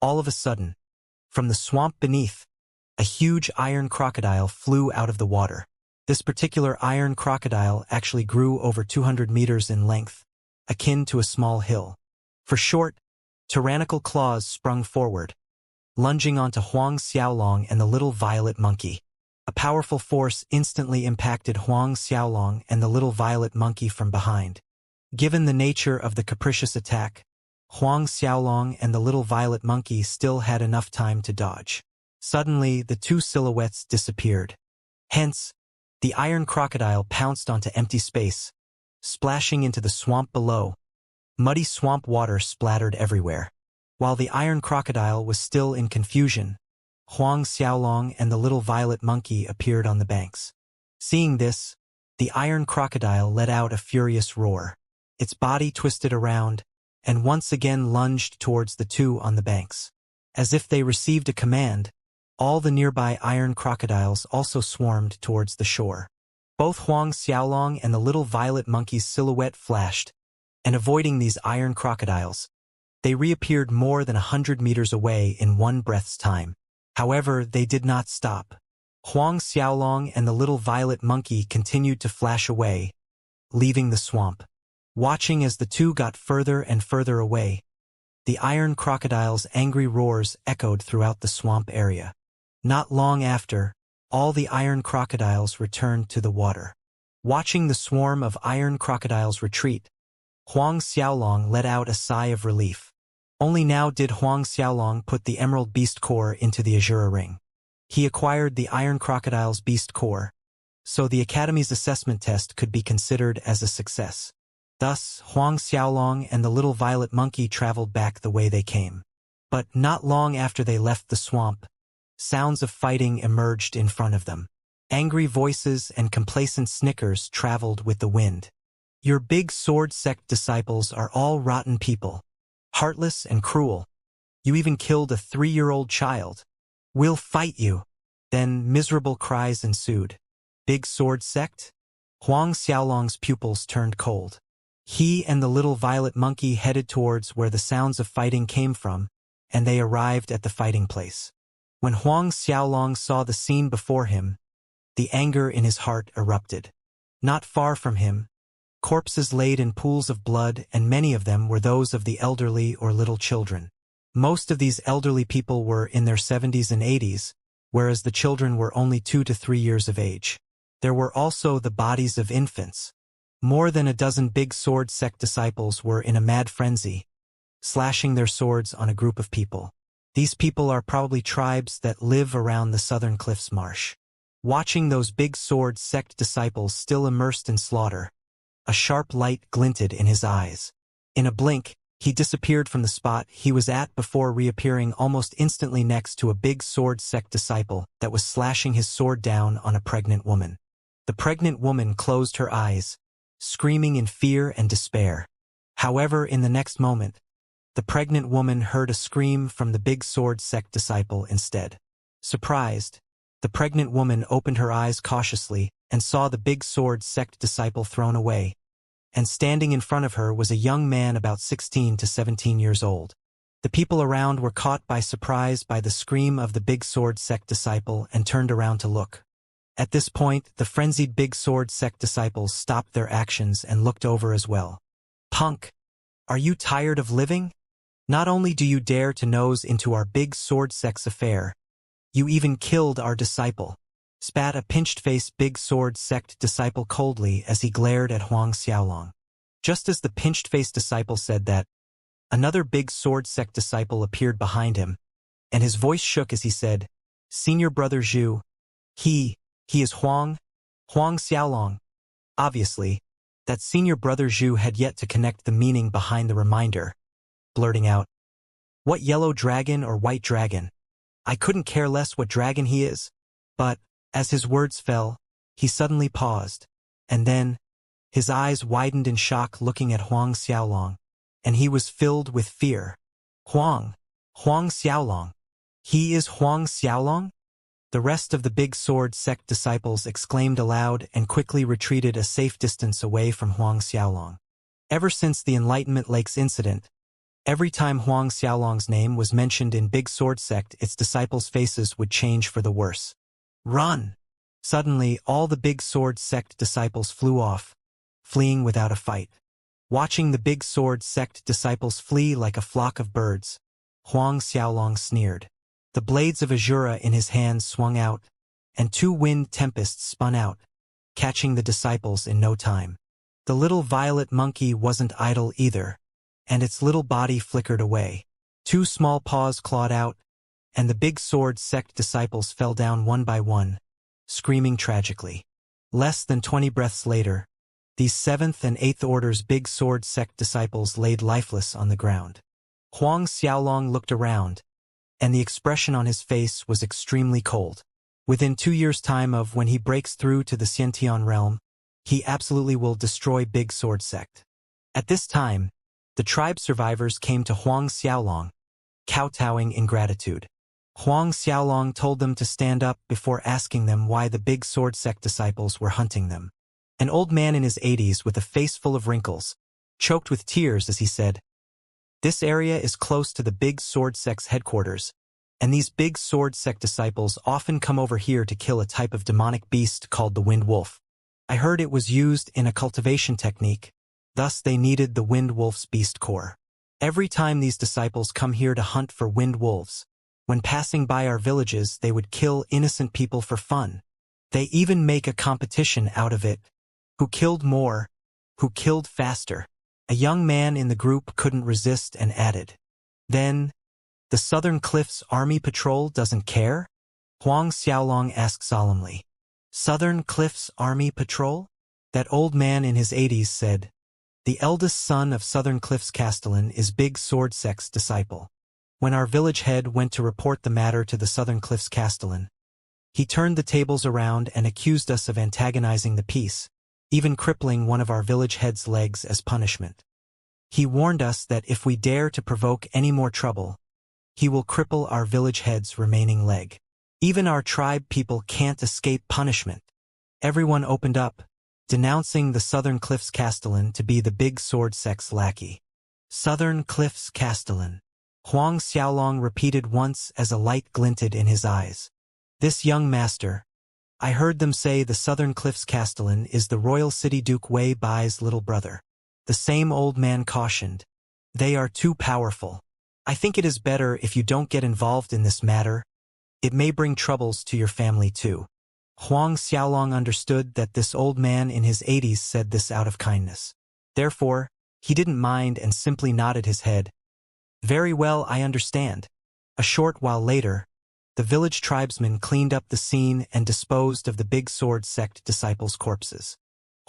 all of a sudden, from the swamp beneath, a huge iron crocodile flew out of the water. This particular iron crocodile actually grew over 200 meters in length, akin to a small hill. For short, tyrannical claws sprung forward, lunging onto Huang Xiaolong and the little violet monkey. A powerful force instantly impacted Huang Xiaolong and the little violet monkey from behind. Given the nature of the capricious attack, Huang Xiaolong and the little violet monkey still had enough time to dodge. Suddenly, the 2 silhouettes disappeared. Hence, the iron crocodile pounced onto empty space, splashing into the swamp below. Muddy swamp water splattered everywhere. While the iron crocodile was still in confusion, Huang Xiaolong and the little violet monkey appeared on the banks. Seeing this, the iron crocodile let out a furious roar. Its body twisted around, and once again lunged towards the 2 on the banks. As if they received a command, all the nearby iron crocodiles also swarmed towards the shore. Both Huang Xiaolong and the little violet monkey's silhouette flashed, and avoiding these iron crocodiles, they reappeared more than 100 meters away in one breath's time. However, they did not stop. Huang Xiaolong and the little violet monkey continued to flash away, leaving the swamp. Watching as the two got further and further away, the iron crocodile's angry roars echoed throughout the swamp area. Not long after, all the iron crocodiles returned to the water. Watching the swarm of iron crocodiles retreat, Huang Xiaolong let out a sigh of relief. Only now did Huang Xiaolong put the emerald beast core into the Azura ring. He acquired the iron crocodile's beast core, so the Academy's assessment test could be considered as a success. Thus, Huang Xiaolong and the little violet monkey traveled back the way they came. But not long after they left the swamp, sounds of fighting emerged in front of them. Angry voices and complacent snickers traveled with the wind. Your big sword sect disciples are all rotten people. Heartless and cruel. You even killed a 3-year-old child. We'll fight you. Then miserable cries ensued. Big sword sect? Huang Xiaolong's pupils turned cold. He and the little violet monkey headed towards where the sounds of fighting came from, and they arrived at the fighting place. When Huang Xiaolong saw the scene before him, the anger in his heart erupted. Not far from him, corpses laid in pools of blood, and many of them were those of the elderly or little children. Most of these elderly people were in their 70s and 80s, whereas the children were only 2 to 3 years of age. There were also the bodies of infants. More than a dozen big sword sect disciples were in a mad frenzy, slashing their swords on a group of people. These people are probably tribes that live around the southern cliffs marsh. Watching those big sword sect disciples still immersed in slaughter, a sharp light glinted in his eyes. In a blink, he disappeared from the spot he was at before reappearing almost instantly next to a big sword sect disciple that was slashing his sword down on a pregnant woman. The pregnant woman closed her eyes, screaming in fear and despair. However, in the next moment, the pregnant woman heard a scream from the big sword sect disciple instead. Surprised, the pregnant woman opened her eyes cautiously and saw the big sword sect disciple thrown away, and standing in front of her was a young man about 16 to 17 years old. The people around were caught by surprise by the scream of the big sword sect disciple and turned around to look. At this point, the frenzied big sword sect disciples stopped their actions and looked over as well. Punk, are you tired of living? Not only do you dare to nose into our big sword sect's affair, you even killed our disciple, spat a pinched-faced big sword sect disciple coldly as he glared at Huang Xiaolong. Just as the pinched-faced disciple said that, another big sword sect disciple appeared behind him, and his voice shook as he said, "Senior brother Zhu, he is Huang Xiaolong." Obviously, that senior brother Zhu had yet to connect the meaning behind the reminder, blurting out, "What yellow dragon or white dragon? I couldn't care less what dragon he is." But, as his words fell, he suddenly paused, and then, his eyes widened in shock looking at Huang Xiaolong, and he was filled with fear. Huang Xiaolong. He is Huang Xiaolong? The rest of the big sword sect disciples exclaimed aloud and quickly retreated a safe distance away from Huang Xiaolong. Ever since the Enlightenment Lakes incident, every time Huang Xiaolong's name was mentioned in Big Sword Sect, its disciples' faces would change for the worse. Run! Suddenly, all the Big Sword Sect disciples flew off, fleeing without a fight. Watching the Big Sword Sect disciples flee like a flock of birds, Huang Xiaolong sneered. The blades of Azura in his hands swung out, and 2 wind tempests spun out, catching the disciples in no time. The little violet monkey wasn't idle either, and its little body flickered away. 2 small paws clawed out, and the big sword sect disciples fell down one by one, screaming tragically. Less than 20 breaths later, these 7th and 8th orders big sword sect disciples laid lifeless on the ground. Huang Xiaolong looked around, and the expression on his face was extremely cold. Within 2 years' time of when he breaks through to the Xiantian realm, he absolutely will destroy Big Sword Sect. At this time, the tribe survivors came to Huang Xiaolong, kowtowing in gratitude. Huang Xiaolong told them to stand up before asking them why the big sword sect disciples were hunting them. An old man in his 80s with a face full of wrinkles, choked with tears as he said, "This area is close to the big sword sect's headquarters, and these big sword sect disciples often come over here to kill a type of demonic beast called the wind wolf. I heard it was used in a cultivation technique, thus they needed the wind wolf's beast core. Every time these disciples come here to hunt for wind wolves, when passing by our villages they would kill innocent people for fun. They even make a competition out of it. Who killed more? Who killed faster?" A young man in the group couldn't resist and added, "Then, the Southern Cliffs Army Patrol doesn't care?" Huang Xiaolong asked solemnly. "Southern Cliffs Army Patrol?" That old man in his 80s said, "The eldest son of Southern Cliffs Castellan is Big Sword Sect's disciple. When our village head went to report the matter to the Southern Cliffs Castellan, he turned the tables around and accused us of antagonizing the peace, even crippling one of our village head's legs as punishment. He warned us that if we dare to provoke any more trouble, he will cripple our village head's remaining leg. Even our tribe people can't escape punishment." Everyone opened up, denouncing the Southern Cliffs Castellan to be the big sword sect's lackey. "Southern Cliffs Castellan," Huang Xiaolong repeated once as a light glinted in his eyes. "This young master, I heard them say the Southern Cliffs Castellan is the royal city Duke Wei Bai's little brother." The same old man cautioned, "They are too powerful. I think it is better if you don't get involved in this matter. It may bring troubles to your family too." Huang Xiaolong understood that this old man in his 80s said this out of kindness. Therefore, he didn't mind and simply nodded his head. "Very well, I understand." A short while later, the village tribesmen cleaned up the scene and disposed of the big sword sect disciples' corpses.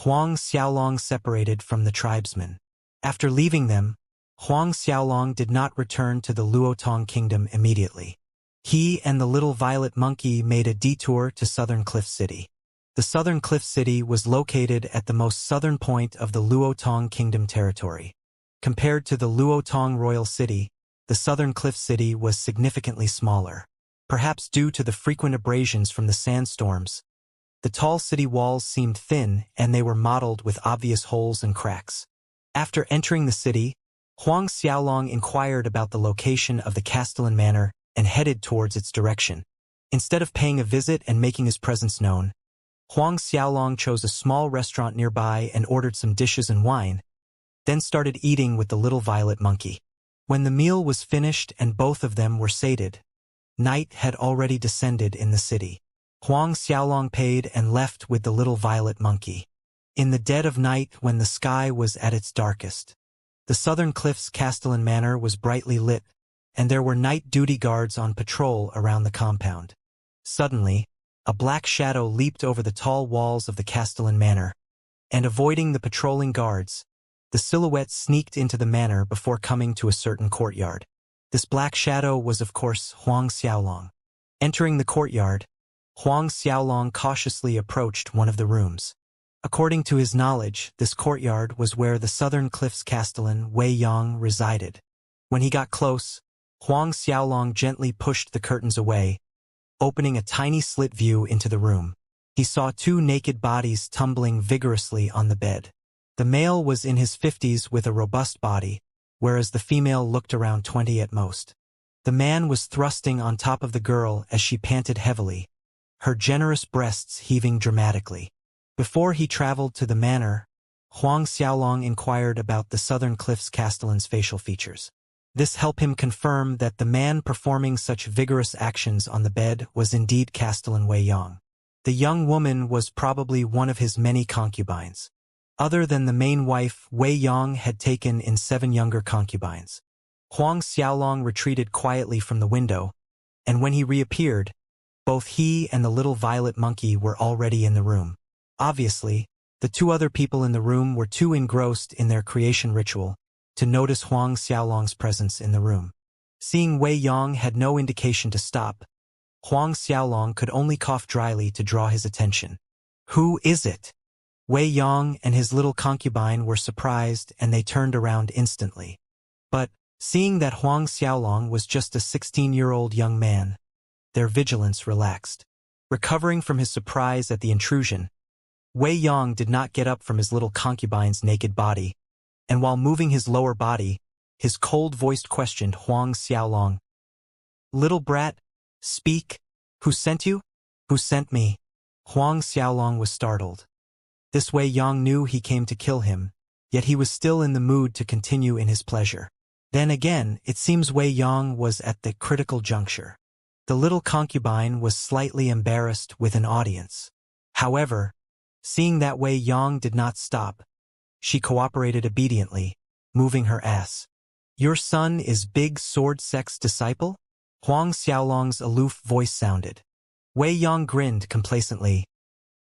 Huang Xiaolong separated from the tribesmen. After leaving them, Huang Xiaolong did not return to the Luotong kingdom immediately. He and the little violet monkey made a detour to Southern Cliff City. The Southern Cliff City was located at the most southern point of the Luotong Kingdom territory. Compared to the Luotong Royal City, the Southern Cliff City was significantly smaller. Perhaps due to the frequent abrasions from the sandstorms, the tall city walls seemed thin and they were mottled with obvious holes and cracks. After entering the city, Huang Xiaolong inquired about the location of the Castellan Manor and headed towards its direction. Instead of paying a visit and making his presence known, Huang Xiaolong chose a small restaurant nearby and ordered some dishes and wine, then started eating with the little violet monkey. When the meal was finished and both of them were sated, night had already descended in the city. Huang Xiaolong paid and left with the little violet monkey. In the dead of night when the sky was at its darkest, the Southern Cliffs Castellan Manor was brightly lit, and there were night duty guards on patrol around the compound. Suddenly, a black shadow leaped over the tall walls of the Castellan Manor, and avoiding the patrolling guards, the silhouette sneaked into the manor before coming to a certain courtyard. This black shadow was of course Huang Xiaolong. Entering the courtyard, Huang Xiaolong cautiously approached one of the rooms. According to his knowledge, this courtyard was where the Southern Cliffs Castellan Wei Yang resided. When he got close, Huang Xiaolong gently pushed the curtains away, opening a tiny slit view into the room. He saw two naked bodies tumbling vigorously on the bed. The male was in his 50s with a robust body, whereas the female looked around 20 at most. The man was thrusting on top of the girl as she panted heavily, her generous breasts heaving dramatically. Before he traveled to the manor, Huang Xiaolong inquired about the Southern Cliffs Castellan's facial features. This helped him confirm that the man performing such vigorous actions on the bed was indeed Castellan Wei Yang. The young woman was probably one of his many concubines. Other than the main wife, Wei Yang had taken in 7 younger concubines. Huang Xiaolong retreated quietly from the window, and when he reappeared, both he and the little violet monkey were already in the room. Obviously, the 2 other people in the room were too engrossed in their creation ritual to notice Huang Xiaolong's presence in the room. Seeing Wei Yang had no indication to stop, Huang Xiaolong could only cough dryly to draw his attention. "Who is it?" Wei Yang and his little concubine were surprised and they turned around instantly. But, seeing that Huang Xiaolong was just a 16-year-old young man, their vigilance relaxed. Recovering from his surprise at the intrusion, Wei Yang did not get up from his little concubine's naked body, and while moving his lower body, his cold-voiced questioned Huang Xiaolong. "Little brat, speak. Who sent you?" "Who sent me?" Huang Xiaolong was startled. This Wei Yang knew he came to kill him, yet he was still in the mood to continue in his pleasure. Then again, it seems Wei Yang was at the critical juncture. The little concubine was slightly embarrassed with an audience. However, seeing that Wei Yang did not stop, she cooperated obediently, moving her ass. "Your son is big sword sex disciple?" Huang Xiaolong's aloof voice sounded. Wei Yang grinned complacently.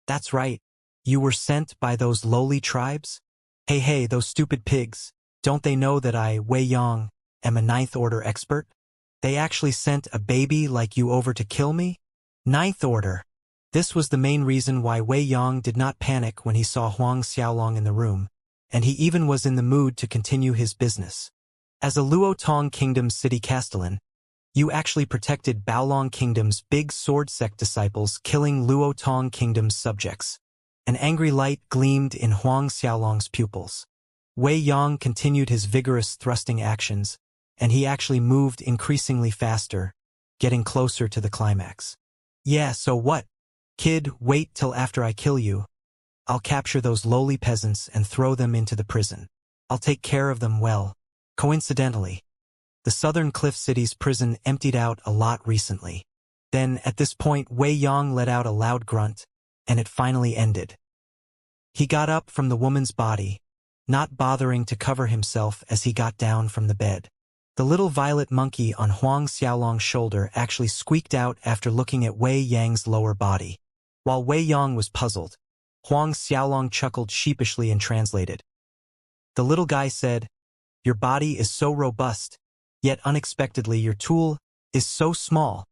"That's right. You were sent by those lowly tribes? Hey, those stupid pigs. Don't they know that I, Wei Yang, am a ninth order expert? They actually sent a baby like you over to kill me? Ninth order." This was the main reason why Wei Yang did not panic when he saw Huang Xiaolong in the room, and he even was in the mood to continue his business. "As a Luo Tong Kingdom's city castellan, you actually protected Baolong Kingdom's big sword sect disciples, killing Luo Tong Kingdom's subjects." An angry light gleamed in Huang Xiaolong's pupils. Wei Yang continued his vigorous thrusting actions, and he actually moved increasingly faster, getting closer to the climax. "Yeah, so what? Kid, wait till after I kill you. I'll capture those lowly peasants and throw them into the prison. I'll take care of them well." Coincidentally, the Southern Cliff City's prison emptied out a lot recently. Then, at this point, Wei Yang let out a loud grunt, and it finally ended. He got up from the woman's body, not bothering to cover himself as he got down from the bed. The little violet monkey on Huang Xiaolong's shoulder actually squeaked out after looking at Wei Yang's lower body. While Wei Yang was puzzled, Huang Xiaolong chuckled sheepishly and translated. The little guy said, "Your body is so robust, yet unexpectedly your tool is so small."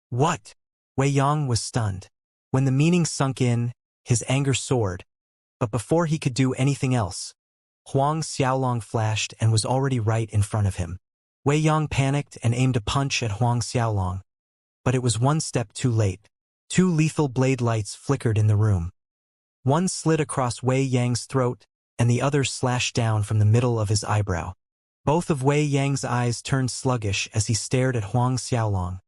"What?" Wei Yang was stunned. When the meaning sunk in, his anger soared, but before he could do anything else, Huang Xiaolong flashed and was already right in front of him. Wei Yang panicked and aimed a punch at Huang Xiaolong, but it was one step too late. Two lethal blade lights flickered in the room. One slid across Wei Yang's throat, and the other slashed down from the middle of his eyebrow. Both of Wei Yang's eyes turned sluggish as he stared at Huang Xiaolong,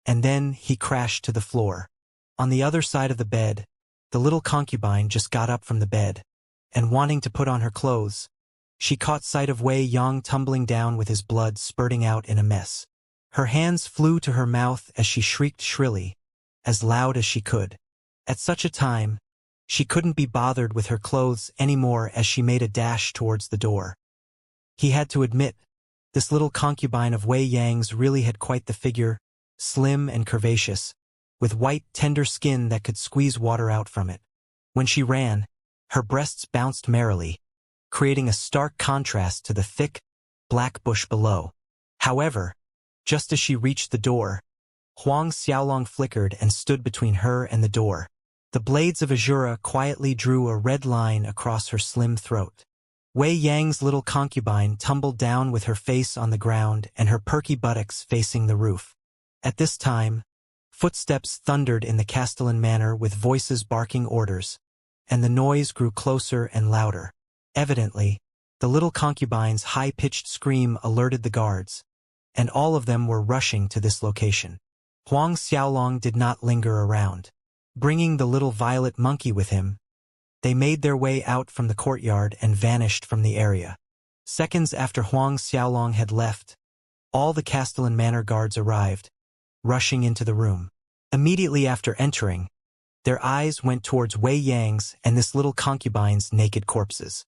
and then he crashed to the floor. On the other side of the bed, the little concubine just got up from the bed, and wanting to put on her clothes, she caught sight of Wei Yang tumbling down with his blood spurting out in a mess. Her hands flew to her mouth as she shrieked shrilly, as loud as she could. At such a time, she couldn't be bothered with her clothes anymore as she made a dash towards the door. He had to admit, this little concubine of Wei Yang's really had quite the figure, slim and curvaceous, with white, tender skin that could squeeze water out from it. When she ran, her breasts bounced merrily, creating a stark contrast to the thick, black bush below. However, just as she reached the door, Huang Xiaolong flickered and stood between her and the door. The blades of Azura quietly drew a red line across her slim throat. Wei Yang's little concubine tumbled down with her face on the ground and her perky buttocks facing the roof. At this time, footsteps thundered in the Castellan manor with voices barking orders, and the noise grew closer and louder. Evidently, the little concubine's high-pitched scream alerted the guards, and all of them were rushing to this location. Huang Xiaolong did not linger around. Bringing the little violet monkey with him, they made their way out from the courtyard and vanished from the area. Seconds after Huang Xiaolong had left, all the Castellan manor guards arrived, rushing into the room. Immediately after entering, their eyes went towards Wei Yang's and this little concubine's naked corpses.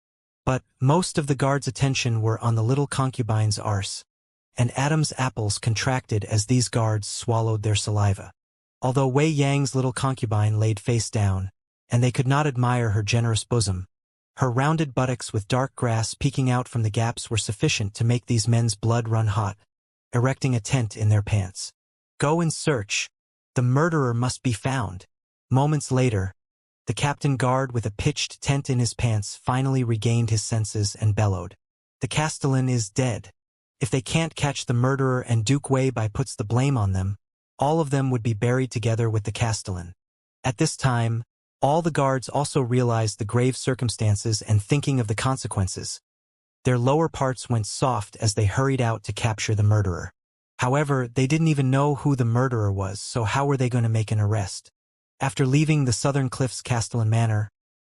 But most of the guards' attention were on the little concubine's arse, and Adam's apples contracted as these guards swallowed their saliva. Although Wei Yang's little concubine laid face down, and they could not admire her generous bosom, her rounded buttocks with dark grass peeking out from the gaps were sufficient to make these men's blood run hot, erecting a tent in their pants. "Go and search. The murderer must be found." Moments later, the captain guard with a pitched tent in his pants finally regained his senses and bellowed. "The Castellan is dead. If they can't catch the murderer and Duke Wei Bai puts the blame on them, all of them would be buried together with the Castellan. At this time, all the guards also realized the grave circumstances and thinking of the consequences. Their lower parts went soft as they hurried out to capture the murderer. However, they didn't even know who the murderer was, so how were they going to make an arrest? After leaving the Southern Cliffs Castellan Manor,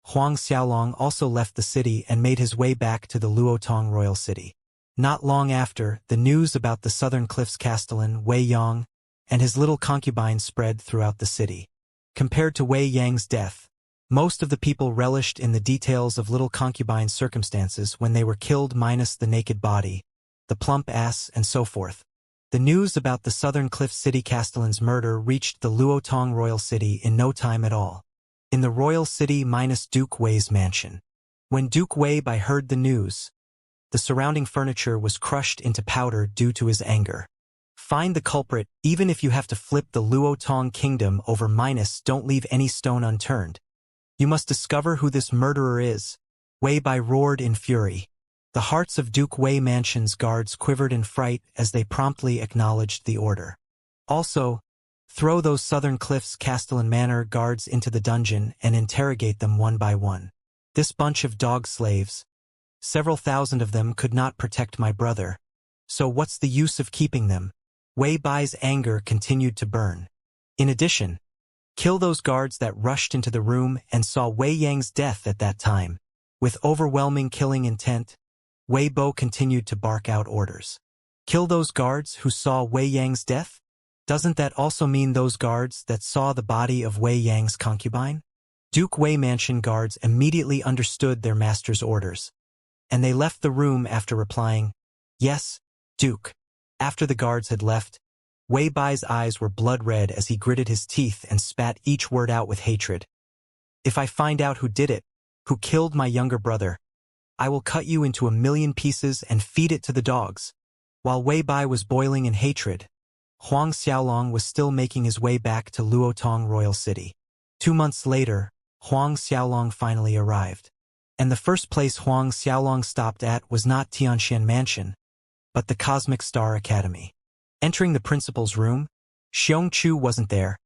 Huang Xiaolong also left the city and made his way back to the Luotong royal city. Not long after, the news about the Southern Cliffs Castellan, Wei Yang, and his little concubine spread throughout the city. Compared to Wei Yang's death, most of the people relished in the details of little concubine's circumstances when they were killed minus the naked body, the plump ass, and so forth. The news about the Southern Cliffs City Castellan's murder reached the Luotong royal city in no time at all. In the royal city minus Duke Wei's mansion. When Duke Wei heard the news, the surrounding furniture was crushed into powder due to his anger. Find the culprit, even if you have to flip the Luotong kingdom over minus don't leave any stone unturned. You must discover who this murderer is. Wei roared in fury. The hearts of Duke Wei Mansion's guards quivered in fright as they promptly acknowledged the order. Also, throw those Southern Cliffs Castellan Manor guards into the dungeon and interrogate them one by one. This bunch of dog slaves, several thousand of them, could not protect my brother. So what's the use of keeping them? Wei Bai's anger continued to burn. In addition, kill those guards that rushed into the room and saw Wei Yang's death at that time. With overwhelming killing intent, Wei Bo continued to bark out orders. Kill those guards who saw Wei Yang's death? Doesn't that also mean those guards that saw the body of Wei Yang's concubine? Duke Wei Mansion guards immediately understood their master's orders, and they left the room after replying, "Yes, Duke." After the guards had left, Wei Bai's eyes were blood red as he gritted his teeth and spat each word out with hatred. "If I find out who did it, who killed my younger brother, I will cut you into 1,000,000 pieces and feed it to the dogs." While Wei Bai was boiling in hatred, Huang Xiaolong was still making his way back to Luotong Royal City. 2 months later, Huang Xiaolong finally arrived. And the first place Huang Xiaolong stopped at was not Tianxian Mansion, but the Cosmic Star Academy. Entering the principal's room, Xiongchu wasn't there.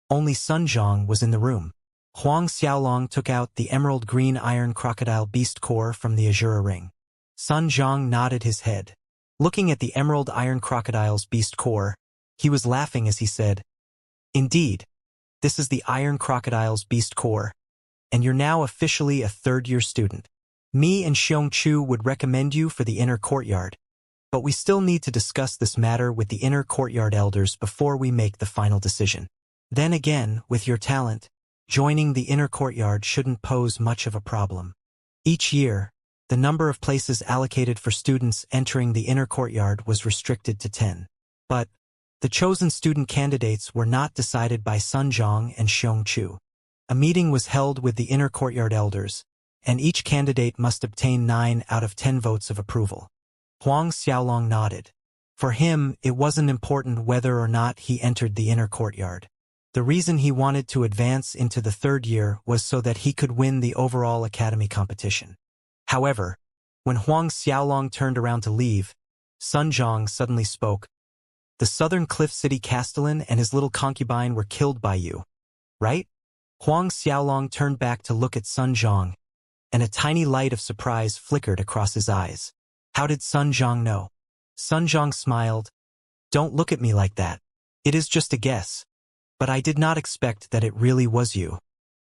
Only Sun Zhang was in the room. Huang Xiaolong took out the emerald green iron crocodile beast core from the Azura ring. Sun Zhang nodded his head. Looking at the emerald iron crocodile's beast core, he was laughing as he said, "Indeed, this is the iron crocodile's beast core, and you're now officially a third-year student. Me and Xiongchu would recommend you for the inner courtyard, but we still need to discuss this matter with the inner courtyard elders before we make the final decision. Then again, with your talent, joining the inner courtyard shouldn't pose much of a problem." Each year, the number of places allocated for students entering the inner courtyard was restricted to 10. But the chosen student candidates were not decided by Sun Zhang and Xiongchu. A meeting was held with the inner courtyard elders, and each candidate must obtain 9 out of 10 votes of approval. Huang Xiaolong nodded. For him, it wasn't important whether or not he entered the inner courtyard. The reason he wanted to advance into the 3rd year was so that he could win the overall academy competition. However, when Huang Xiaolong turned around to leave, Sun Zhang suddenly spoke. "The Southern Cliff City Castellan and his little concubine were killed by you, right?" Huang Xiaolong turned back to look at Sun Zhang, and a tiny light of surprise flickered across his eyes. How did Sun Zhang know? Sun Zhang smiled. "Don't look at me like that. It is just a guess. But I did not expect that it really was you."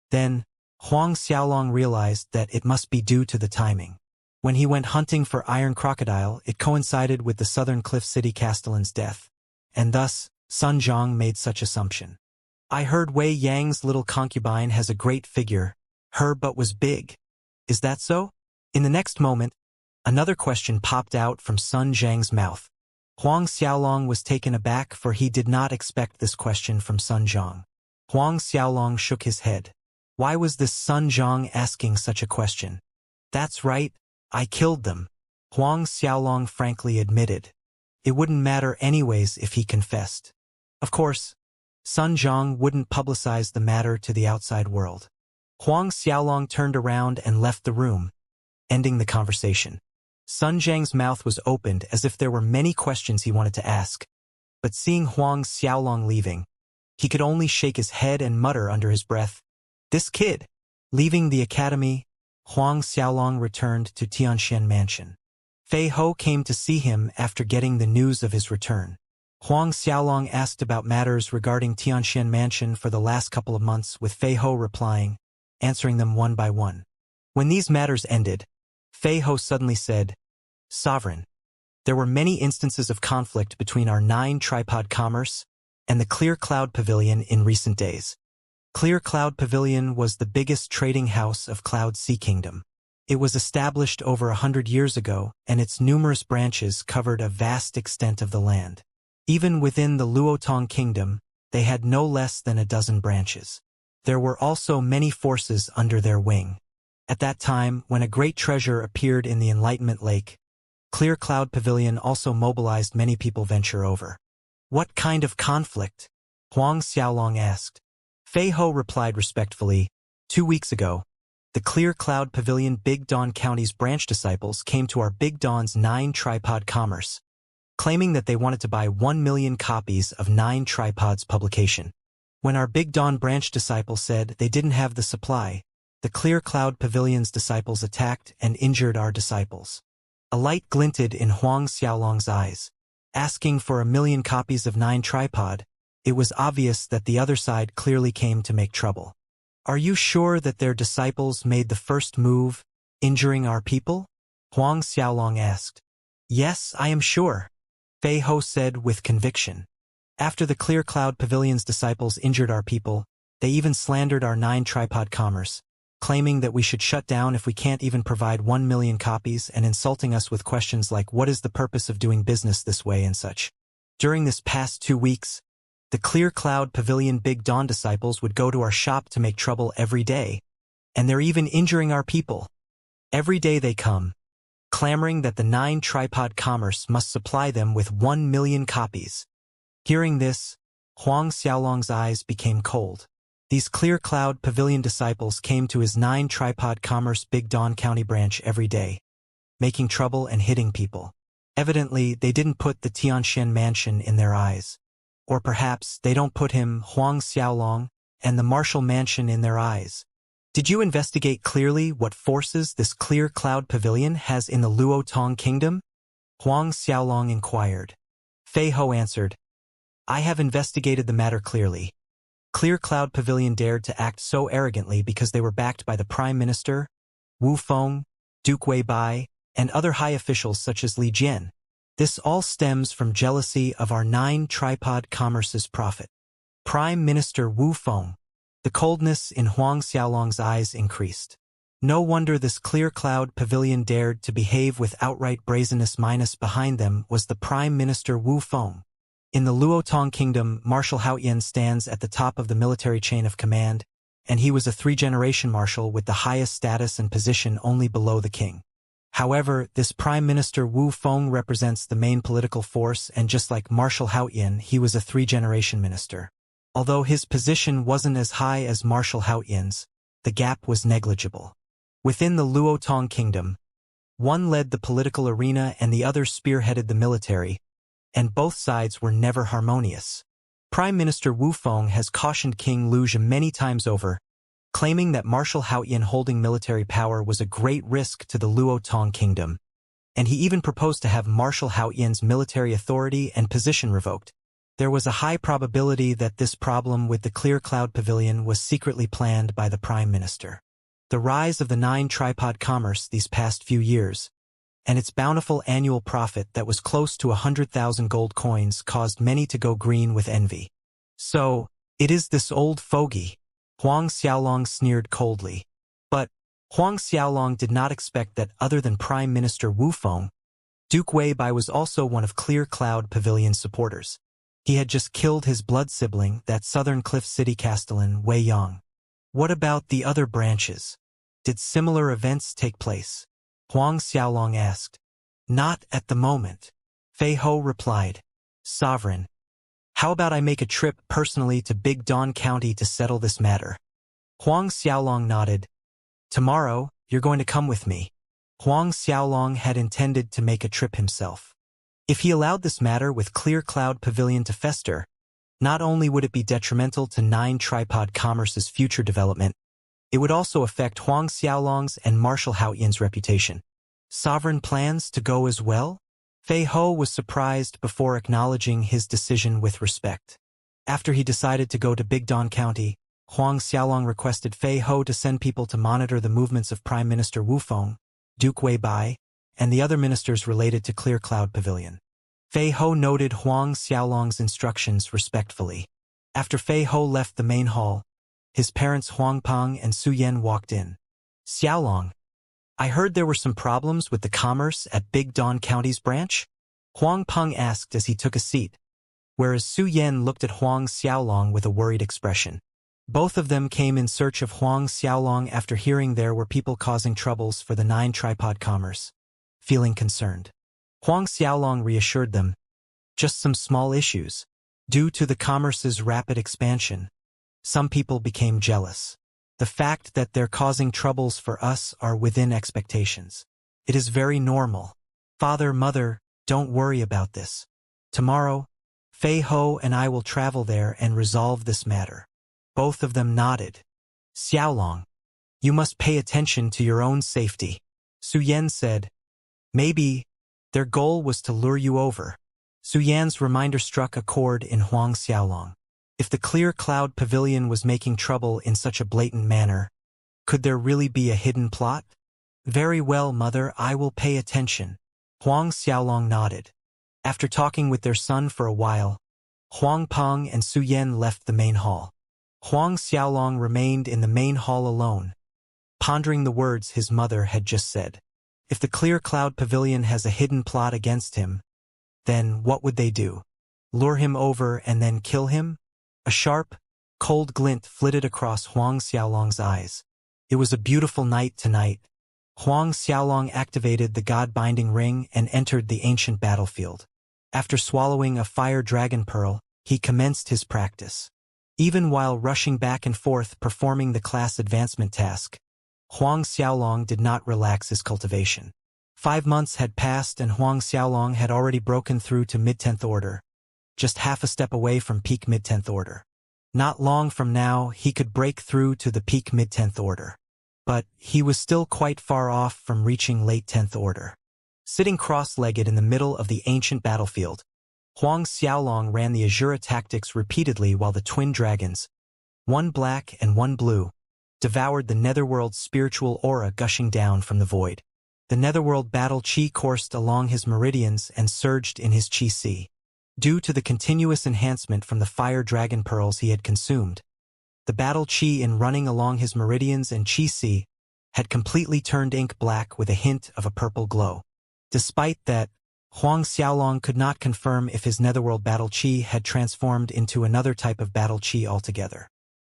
Then, Huang Xiaolong realized that it must be due to the timing. When he went hunting for Iron Crocodile, it coincided with the Southern Cliff City Castellan's death, and thus, Sun Zhang made such assumption. "I heard Wei Yang's little concubine has a great figure. Her butt was big. Is that so?" In the next moment, another question popped out from Sun Zhang's mouth. Huang Xiaolong was taken aback, for he did not expect this question from Sun Zhang. Huang Xiaolong shook his head. Why was this Sun Zhang asking such a question? "That's right, I killed them," Huang Xiaolong frankly admitted. It wouldn't matter anyways if he confessed. Of course, Sun Zhang wouldn't publicize the matter to the outside world. Huang Xiaolong turned around and left the room, ending the conversation. Sun Zhang's mouth was opened as if there were many questions he wanted to ask, but seeing Huang Xiaolong leaving, he could only shake his head and mutter under his breath, "This kid!" Leaving the academy, Huang Xiaolong returned to Tianxian Mansion. Fei Ho came to see him after getting the news of his return. Huang Xiaolong asked about matters regarding Tianxian Mansion for the last couple of months, with Fei Ho replying, answering them one by one. When these matters ended, Fei Ho suddenly said, "Sovereign, there were many instances of conflict between our 9-tripod commerce and the Clear Cloud Pavilion in recent days. Clear Cloud Pavilion was the biggest trading house of Cloud Sea Kingdom. It was established over 100 years ago, and its numerous branches covered a vast extent of the land. Even within the Luotong Kingdom, they had no less than a dozen branches. There were also many forces under their wing. At that time, when a great treasure appeared in the Enlightenment Lake, Clear Cloud Pavilion also mobilized many people venture over." "What kind of conflict?" Huang Xiaolong asked. Fei Ho replied respectfully, 2 weeks ago, the Clear Cloud Pavilion Big Dawn County's branch disciples came to our Big Dawn's 9-tripod commerce, claiming that they wanted to buy 1 million copies of 9 Tripods publication. When our Big Dawn branch disciples said they didn't have the supply, the Clear Cloud Pavilion's disciples attacked and injured our disciples. A light glinted in Huang Xiaolong's eyes. Asking for 1 million copies of 9 Tripod, it was obvious that the other side clearly came to make trouble. "Are you sure that their disciples made the first move, injuring our people?" Huang Xiaolong asked. "Yes, I am sure," Fei Ho said with conviction. "After the Clear Cloud Pavilion's disciples injured our people, they even slandered our 9-tripod commerce, claiming that we should shut down if we can't even provide 1 million copies, and insulting us with questions like what is the purpose of doing business this way and such. During this past 2 weeks, the Clear Cloud Pavilion Big Dawn disciples would go to our shop to make trouble every day, and they're even injuring our people. Every day they come, clamoring that the 9-tripod commerce must supply them with 1 million copies." Hearing this, Huang Xiaolong's eyes became cold. These Clear Cloud Pavilion disciples came to his 9-tripod commerce Big Dawn County branch every day, making trouble and hitting people. Evidently, they didn't put the Tianxian Mansion in their eyes. Or perhaps they don't put him, Huang Xiaolong, and the Martial Mansion in their eyes. "Did you investigate clearly what forces this Clear Cloud Pavilion has in the Luotong Kingdom?" Huang Xiaolong inquired. Fei Ho answered, "I have investigated the matter clearly. Clear Cloud Pavilion dared to act so arrogantly because they were backed by the Prime Minister, Wu Feng, Duke Wei Bai, and other high officials such as Li Jian. This all stems from jealousy of our 9-tripod commerce's profit." Prime Minister Wu Feng. The coldness in Huang Xiaolong's eyes increased. No wonder this Clear Cloud Pavilion dared to behave with outright brazenness. Minus behind them was the Prime Minister Wu Feng. In the Luotong Kingdom, Marshal Haoyan stands at the top of the military chain of command, and he was a 3-generation marshal with the highest status and position only below the king. However, this Prime Minister Wu Feng represents the main political force, and just like Marshal Haoyan, he was a 3-generation minister. Although his position wasn't as high as Marshal Haoyan's, the gap was negligible. Within the Luotong Kingdom, one led the political arena and the other spearheaded the military, and both sides were never harmonious. Prime Minister Wu Feng has cautioned King Lu Zhi many times over, claiming that Marshal Haoyan holding military power was a great risk to the Luotong Kingdom, and he even proposed to have Marshal Haoyan's military authority and position revoked. There was a high probability that this problem with the Clear Cloud Pavilion was secretly planned by the Prime Minister. The rise of the 9-tripod commerce these past few years, and its bountiful annual profit that was close to 100,000 gold coins, caused many to go green with envy. "So, it is this old fogey," Huang Xiaolong sneered coldly. But Huang Xiaolong did not expect that other than Prime Minister Wu Feng, Duke Wei Bai was also one of Clear Cloud Pavilion's supporters. He had just killed his blood sibling, that Southern Cliff City castellan Wei Yang. What about the other branches? Did similar events take place? Huang Xiaolong asked. Not at the moment, Fei Ho replied. Sovereign, how about I make a trip personally to Big Dawn County to settle this matter? Huang Xiaolong nodded. Tomorrow, you're going to come with me. Huang Xiaolong had intended to make a trip himself. If he allowed this matter with Clear Cloud Pavilion to fester, not only would it be detrimental to Nine Tripod Commerce's future development, it would also affect Huang Xiaolong's and Marshal Haoyan's reputation. Sovereign plans to go as well? Fei Ho was surprised before acknowledging his decision with respect. After he decided to go to Big Don County, Huang Xiaolong requested Fei Ho to send people to monitor the movements of Prime Minister Wu Feng, Duke Wei Bai, and the other ministers related to Clear Cloud Pavilion. Fei Ho noted Huang Xiaolong's instructions respectfully. After Fei Ho left the main hall, his parents Huang Peng and Su Yan walked in. Xiaolong, I heard there were some problems with the commerce at Big Don County's branch? Huang Peng asked as he took a seat, whereas Su Yan looked at Huang Xiaolong with a worried expression. Both of them came in search of Huang Xiaolong after hearing there were people causing troubles for the Nine Tripod Commerce. Feeling concerned, Huang Xiaolong reassured them, just some small issues. Due to the commerce's rapid expansion, some people became jealous. The fact that they're causing troubles for us are within expectations. It is very normal. Father, mother, don't worry about this. Tomorrow, Fei Ho and I will travel there and resolve this matter. Both of them nodded. Xiaolong, you must pay attention to your own safety. Su Yan said. Maybe their goal was to lure you over. Su Yan's reminder struck a chord in Huang Xiaolong. If the Clear Cloud Pavilion was making trouble in such a blatant manner, could there really be a hidden plot? Very well, mother, I will pay attention. Huang Xiaolong nodded. After talking with their son for a while, Huang Peng and Su Yan left the main hall. Huang Xiaolong remained in the main hall alone, pondering the words his mother had just said. If the Clear Cloud Pavilion has a hidden plot against him, then what would they do? Lure him over and then kill him? A sharp, cold glint flitted across Huang Xiaolong's eyes. It was a beautiful night tonight. Huang Xiaolong activated the God-binding ring and entered the ancient battlefield. After swallowing a fire dragon pearl, he commenced his practice. Even while rushing back and forth performing the class advancement task, Huang Xiaolong did not relax his cultivation. 5 months had passed and Huang Xiaolong had already broken through to mid-10th order, just half a step away from peak mid-10th order. Not long from now, he could break through to the peak mid-10th order. But he was still quite far off from reaching late 10th order. Sitting cross-legged in the middle of the ancient battlefield, Huang Xiaolong ran the Azura tactics repeatedly while the twin dragons, one black and one blue, devoured the netherworld's spiritual aura gushing down from the void. The netherworld battle chi coursed along his meridians and surged in his chi sea. Due to the continuous enhancement from the fire dragon pearls he had consumed, the battle chi in running along his meridians and chi sea had completely turned ink black with a hint of a purple glow. Despite that, Huang Xiaolong could not confirm if his netherworld battle chi had transformed into another type of battle chi altogether.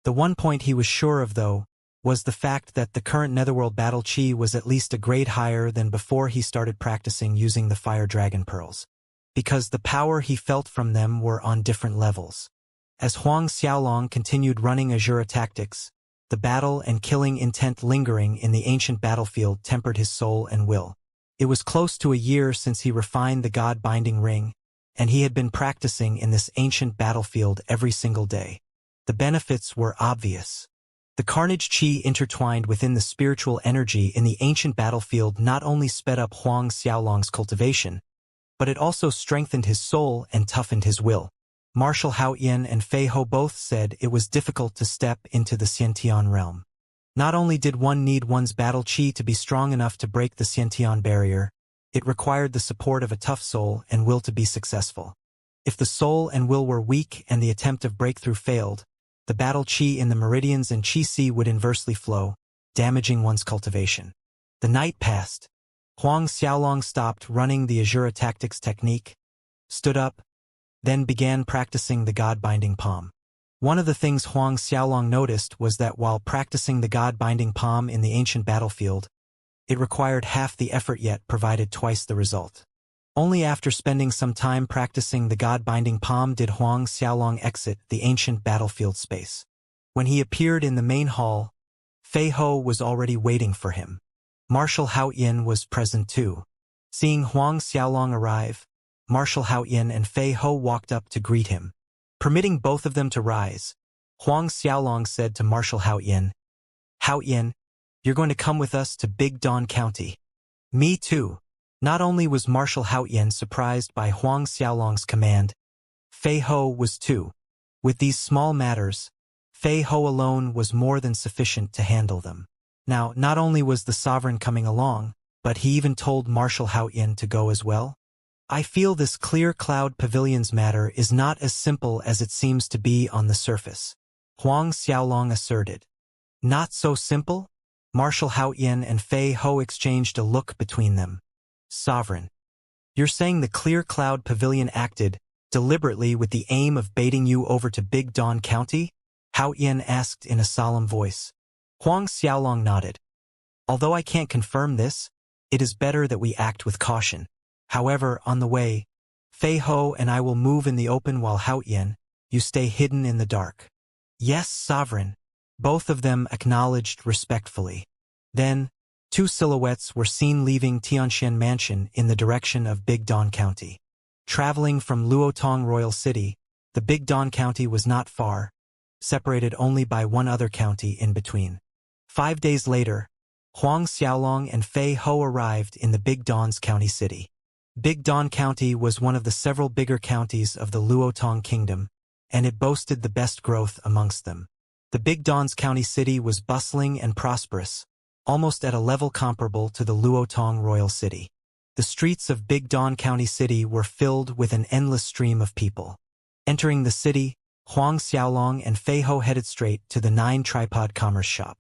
The one point he was sure of, though, was the fact that the current netherworld battle chi was at least a grade higher than before he started practicing using the fire dragon pearls, because the power he felt from them were on different levels. As Huang Xiaolong continued running Azura tactics, the battle and killing intent lingering in the ancient battlefield tempered his soul and will. It was close to a year since he refined the God-binding ring, and he had been practicing in this ancient battlefield every single day. The benefits were obvious. The carnage chi intertwined within the spiritual energy in the ancient battlefield not only sped up Huang Xiaolong's cultivation, but it also strengthened his soul and toughened his will. Marshal Haoyan and Fei Ho both said it was difficult to step into the Xiantian realm. Not only did one need one's battle chi to be strong enough to break the Xiantian barrier, it required the support of a tough soul and will to be successful. If the soul and will were weak and the attempt of breakthrough failed, the battle chi in the meridians and chi si would inversely flow, damaging one's cultivation. The night passed. Huang Xiaolong stopped running the Azura tactics technique, stood up, then began practicing the God-binding palm. One of the things Huang Xiaolong noticed was that while practicing the God-binding palm in the ancient battlefield, it required half the effort yet provided twice the result. Only after spending some time practicing the God-binding palm did Huang Xiaolong exit the ancient battlefield space. When he appeared in the main hall, Fei Ho was already waiting for him. Marshal Haoyan was present too. Seeing Huang Xiaolong arrive, Marshal Haoyan and Fei Ho walked up to greet him. Permitting both of them to rise, Huang Xiaolong said to Marshal Haoyan, "Haoyan, you're going to come with us to Big Dawn County." "Me too." Not only was Marshal Haoyan surprised by Huang Xiaolong's command, Fei Ho was too. With these small matters, Fei Ho alone was more than sufficient to handle them. Now, not only was the sovereign coming along, but he even told Marshal Haoyan to go as well. "I feel this clear cloud pavilion's matter is not as simple as it seems to be on the surface," Huang Xiaolong asserted. "Not so simple?" Marshal Haoyan and Fei Ho exchanged a look between them. "Sovereign, you're saying the clear cloud pavilion acted deliberately with the aim of baiting you over to Big Dawn County?" Haoyan asked in a solemn voice. Huang Xiaolong nodded. "Although I can't confirm this, it is better that we act with caution. However, on the way, Fei Ho and I will move in the open while Haoyan, you stay hidden in the dark." "Yes, Sovereign." Both of them acknowledged respectfully. Then, two silhouettes were seen leaving Xianxia Mansion in the direction of Big Dawn County. Traveling from Luotong Royal City, the Big Dawn County was not far, separated only by one other county in between. 5 days later, Huang Xiaolong and Fei Ho arrived in the Big Dawn's county city. Big Dawn County was one of the several bigger counties of the Luotong Kingdom, and it boasted the best growth amongst them. The Big Dawn's county city was bustling and prosperous, almost at a level comparable to the Luotong Royal City. The streets of Big Dawn County City were filled with an endless stream of people. Entering the city, Huang Xiaolong and Fei Ho headed straight to the 9 Tripod Commerce Shop.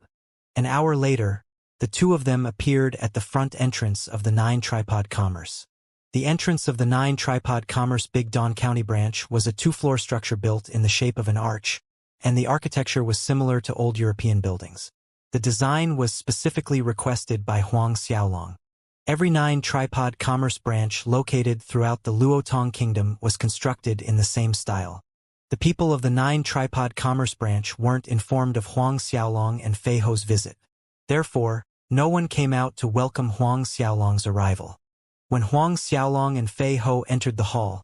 An hour later, the two of them appeared at the front entrance of the 9 Tripod Commerce. The entrance of the 9 Tripod Commerce Big Dawn County branch was a 2-floor structure built in the shape of an arch, and the architecture was similar to old European buildings. The design was specifically requested by Huang Xiaolong. Every 9 Tripod Commerce branch located throughout the Luotong Kingdom was constructed in the same style. The people of the 9 Tripod Commerce branch weren't informed of Huang Xiaolong and Fei Ho's visit. Therefore, no one came out to welcome Huang Xiaolong's arrival. When Huang Xiaolong and Fei Ho entered the hall,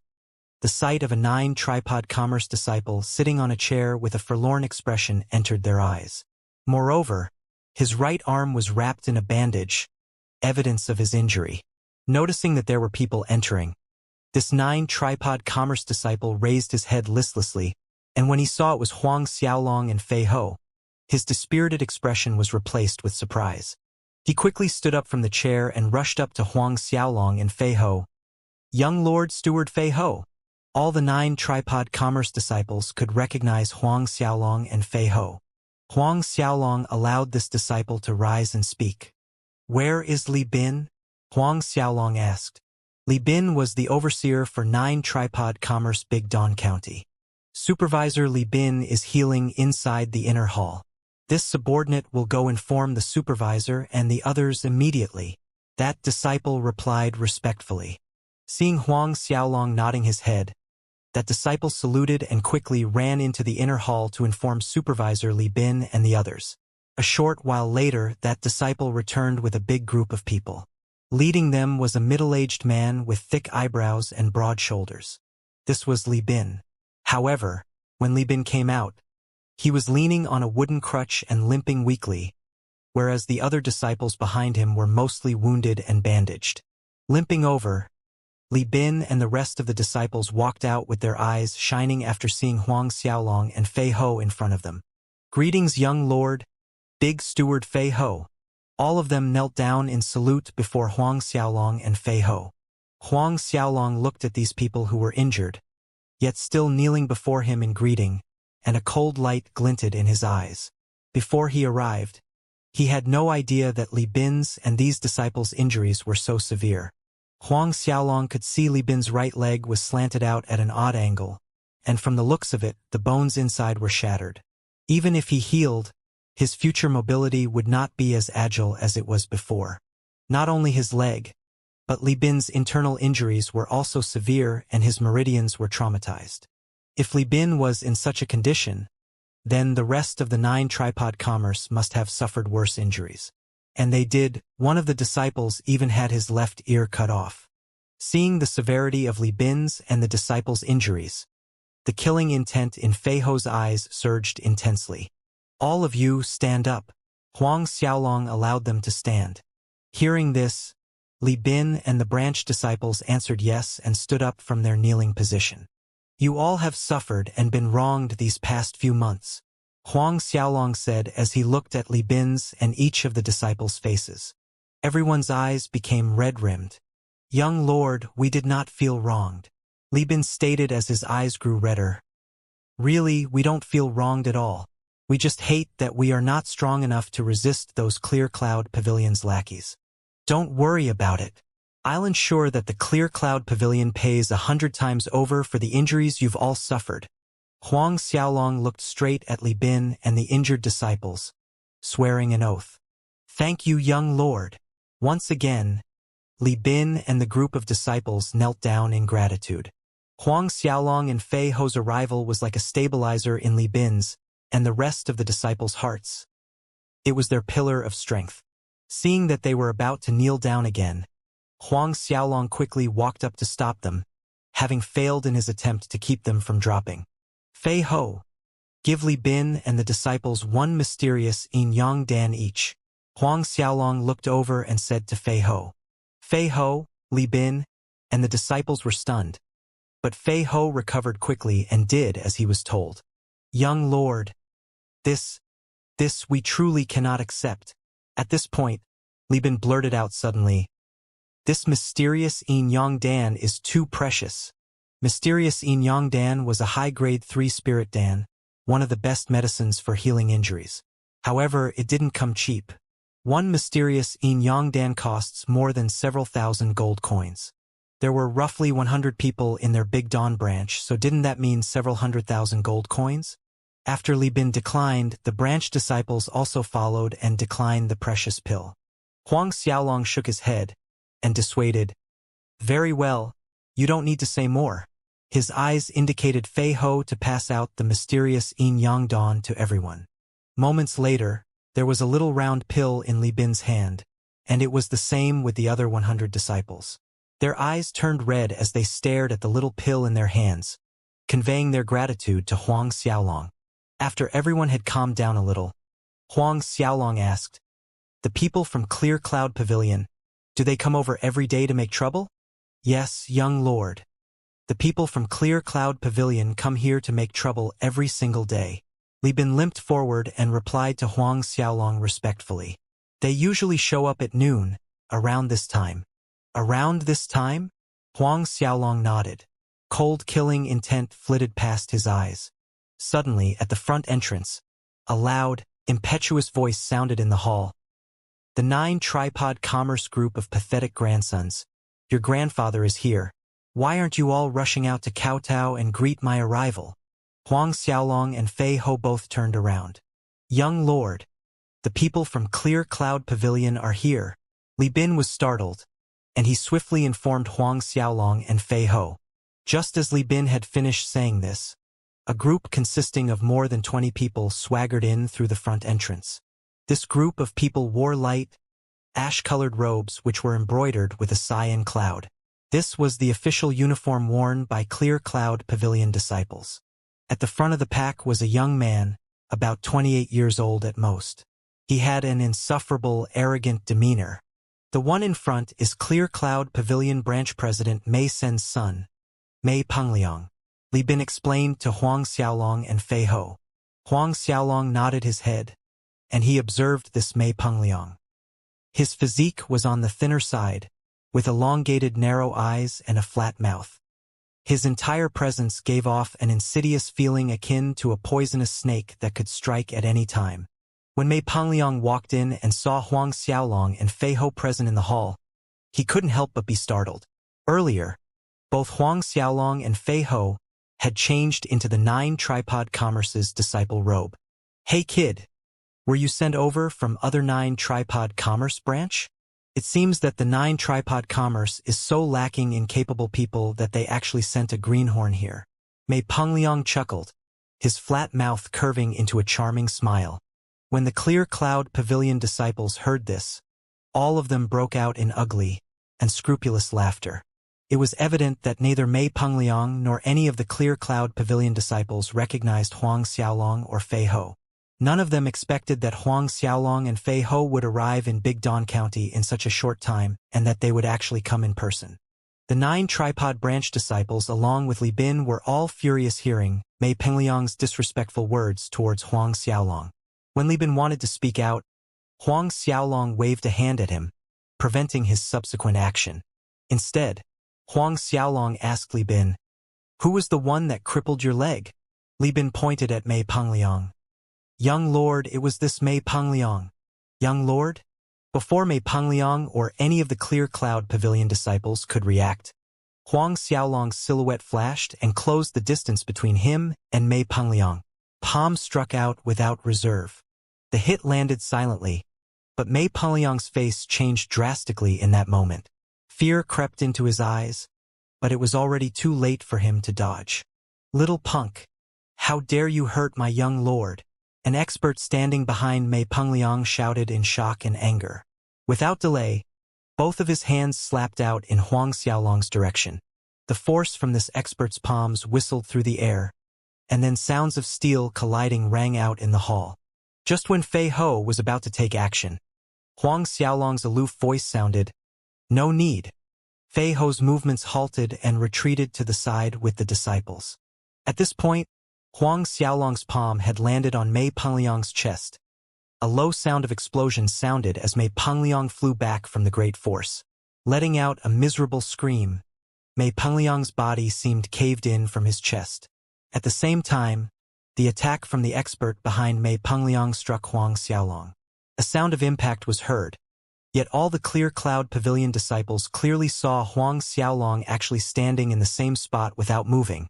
the sight of a 9 Tripod Commerce disciple sitting on a chair with a forlorn expression entered their eyes. Moreover, his right arm was wrapped in a bandage, evidence of his injury. Noticing that there were people entering, this 9 Tripod Commerce disciple raised his head listlessly, and when he saw it was Huang Xiaolong and Fei Ho, his dispirited expression was replaced with surprise. He quickly stood up from the chair and rushed up to Huang Xiaolong and Fei Ho. "Young Lord Steward Fei Ho." All the 9 Tripod Commerce disciples could recognize Huang Xiaolong and Fei Ho. Huang Xiaolong allowed this disciple to rise and speak. "Where is Li Bin?" Huang Xiaolong asked. Li Bin was the overseer for 9 Tripod Commerce Big Dawn County. Supervisor Li Bin is healing inside the inner hall. This subordinate will go inform the supervisor and the others immediately. That disciple replied respectfully. Seeing Huang Xiaolong nodding his head, that disciple saluted and quickly ran into the inner hall to inform Supervisor Li Bin and the others. A short while later, that disciple returned with a big group of people. Leading them was a middle-aged man with thick eyebrows and broad shoulders. This was Li Bin. However, when Li Bin came out, he was leaning on a wooden crutch and limping weakly, whereas the other disciples behind him were mostly wounded and bandaged. Limping over, Li Bin and the rest of the disciples walked out with their eyes shining after seeing Huang Xiaolong and Fei Ho in front of them. "Greetings, young lord, Big Steward Fei Ho." All of them knelt down in salute before Huang Xiaolong and Fei Ho. Huang Xiaolong looked at these people who were injured, yet still kneeling before him in greeting, and a cold light glinted in his eyes. Before he arrived, he had no idea that Li Bin's and these disciples' injuries were so severe. Huang Xiaolong could see Li Bin's right leg was slanted out at an odd angle, and from the looks of it, the bones inside were shattered. Even if he healed, his future mobility would not be as agile as it was before. Not only his leg, but Li Bin's internal injuries were also severe and his meridians were traumatized. If Li Bin was in such a condition, then the rest of the 9 Tripod Commerce must have suffered worse injuries. And they did. One of the disciples even had his left ear cut off. Seeing the severity of Li Bin's and the disciples' injuries, the killing intent in Fei Ho's eyes surged intensely. "All of you, stand up." Huang Xiaolong allowed them to stand. Hearing this, Li Bin and the branch disciples answered yes and stood up from their kneeling position. "You all have suffered and been wronged these past few months," Huang Xiaolong said as he looked at Li Bin's and each of the disciples' faces. Everyone's eyes became red-rimmed. "Young Lord, we did not feel wronged," Li Bin stated as his eyes grew redder. "Really, we don't feel wronged at all. We just hate that we are not strong enough to resist those Clear Cloud Pavilion's lackeys. Don't worry about it. I'll ensure that the Clear Cloud Pavilion pays 100 times over for the injuries you've all suffered." Huang Xiaolong looked straight at Li Bin and the injured disciples, swearing an oath. "Thank you, young lord." Once again, Li Bin and the group of disciples knelt down in gratitude. Huang Xiaolong and Fei Ho's arrival was like a stabilizer in Li Bin's and the rest of the disciples' hearts. It was their pillar of strength. Seeing that they were about to kneel down again, Huang Xiaolong quickly walked up to stop them, having failed in his attempt to keep them from dropping. "Fei Ho, give Li Bin and the disciples one mysterious yin yang dan each." Huang Xiaolong looked over and said to Fei Ho. Fei Ho, Li Bin, and the disciples were stunned. But Fei Ho recovered quickly and did as he was told. "Young lord, this we truly cannot accept." At this point, Li Bin blurted out suddenly, "This mysterious yin yang dan is too precious." Mysterious yin yang dan was a high-grade 3 spirit dan, one of the best medicines for healing injuries. However, it didn't come cheap. One mysterious yin yang dan costs more than several thousand gold coins. There were roughly 100 people in their Big Dawn branch, so didn't that mean several 100,000 gold coins? After Li Bin declined, the branch disciples also followed and declined the precious pill. Huang Xiaolong shook his head and dissuaded, "Very well, you don't need to say more." His eyes indicated Fei Ho to pass out the mysterious yin yang dan to everyone. Moments later, there was a little round pill in Li Bin's hand, and it was the same with the other 100 disciples. Their eyes turned red as they stared at the little pill in their hands, conveying their gratitude to Huang Xiaolong. After everyone had calmed down a little, Huang Xiaolong asked, "The people from Clear Cloud Pavilion, do they come over every day to make trouble?" "Yes, young lord. The people from Clear Cloud Pavilion come here to make trouble every single day." Li Bin limped forward and replied to Huang Xiaolong respectfully. "They usually show up at noon, around this time." "Around this time?" Huang Xiaolong nodded. Cold killing intent flitted past his eyes. Suddenly, at the front entrance, a loud, impetuous voice sounded in the hall. "The 9 Tripod Commerce Group of pathetic grandsons. Your grandfather is here. Why aren't you all rushing out to kowtow and greet my arrival?" Huang Xiaolong and Fei Ho both turned around. "Young lord, the people from Clear Cloud Pavilion are here." Li Bin was startled, and he swiftly informed Huang Xiaolong and Fei Ho. Just as Li Bin had finished saying this, a group consisting of more than 20 people swaggered in through the front entrance. This group of people wore light, ash-colored robes which were embroidered with a cyan cloud. This was the official uniform worn by Clear Cloud Pavilion disciples. At the front of the pack was a young man, about 28 years old at most. He had an insufferable, arrogant demeanor. The one in front is Clear Cloud Pavilion Branch President Mei Sen's son, Mei Pengliang. Li Bin explained to Huang Xiaolong and Fei Ho. Huang Xiaolong nodded his head, and he observed this Mei Pengliang. His physique was on the thinner side, with elongated narrow eyes and a flat mouth. His entire presence gave off an insidious feeling akin to a poisonous snake that could strike at any time. When Mei Pengliang walked in and saw Huang Xiaolong and Fei Ho present in the hall, he couldn't help but be startled. Earlier, both Huang Xiaolong and Fei Ho had changed into the 9 Tripod Commerce's disciple robe. "Hey kid, were you sent over from other 9 Tripod Commerce branch? It seems that the 9 Tripod Commerce is so lacking in capable people that they actually sent a greenhorn here." Mei Pengliang chuckled, his flat mouth curving into a charming smile. When the Clear Cloud Pavilion disciples heard this, all of them broke out in ugly and scrupulous laughter. It was evident that neither Mei Pengliang nor any of the Clear Cloud Pavilion disciples recognized Huang Xiaolong or Fei Ho. None of them expected that Huang Xiaolong and Fei Ho would arrive in Big Dawn County in such a short time and that they would actually come in person. The 9 tripod branch disciples along with Li Bin were all furious hearing Mei Pengliang's disrespectful words towards Huang Xiaolong. When Li Bin wanted to speak out, Huang Xiaolong waved a hand at him, preventing his subsequent action. Instead, Huang Xiaolong asked Li Bin, "Who was the one that crippled your leg?" Li Bin pointed at Mei Pengliang. "Young Lord, it was this Mei Pengliang." "Young Lord?" Before Mei Pengliang or any of the Clear Cloud Pavilion disciples could react, Huang Xiaolong's silhouette flashed and closed the distance between him and Mei Pengliang. Palm struck out without reserve. The hit landed silently, but Mei Pengliang's face changed drastically in that moment. Fear crept into his eyes, but it was already too late for him to dodge. "Little punk! How dare you hurt my young lord?" An expert standing behind Mei Pengliang shouted in shock and anger. Without delay, both of his hands slapped out in Huang Xiaolong's direction. The force from this expert's palms whistled through the air, and then sounds of steel colliding rang out in the hall. Just when Fei Ho was about to take action, Huang Xiaolong's aloof voice sounded, "No need." Fei Ho's movements halted and retreated to the side with the disciples. At this point, Huang Xiaolong's palm had landed on Mei Pengliang's chest. A low sound of explosion sounded as Mei Pengliang flew back from the great force. Letting out a miserable scream, Mei Pengliang's body seemed caved in from his chest. At the same time, the attack from the expert behind Mei Pengliang struck Huang Xiaolong. A sound of impact was heard, yet all the Clear Cloud Pavilion disciples clearly saw Huang Xiaolong actually standing in the same spot without moving,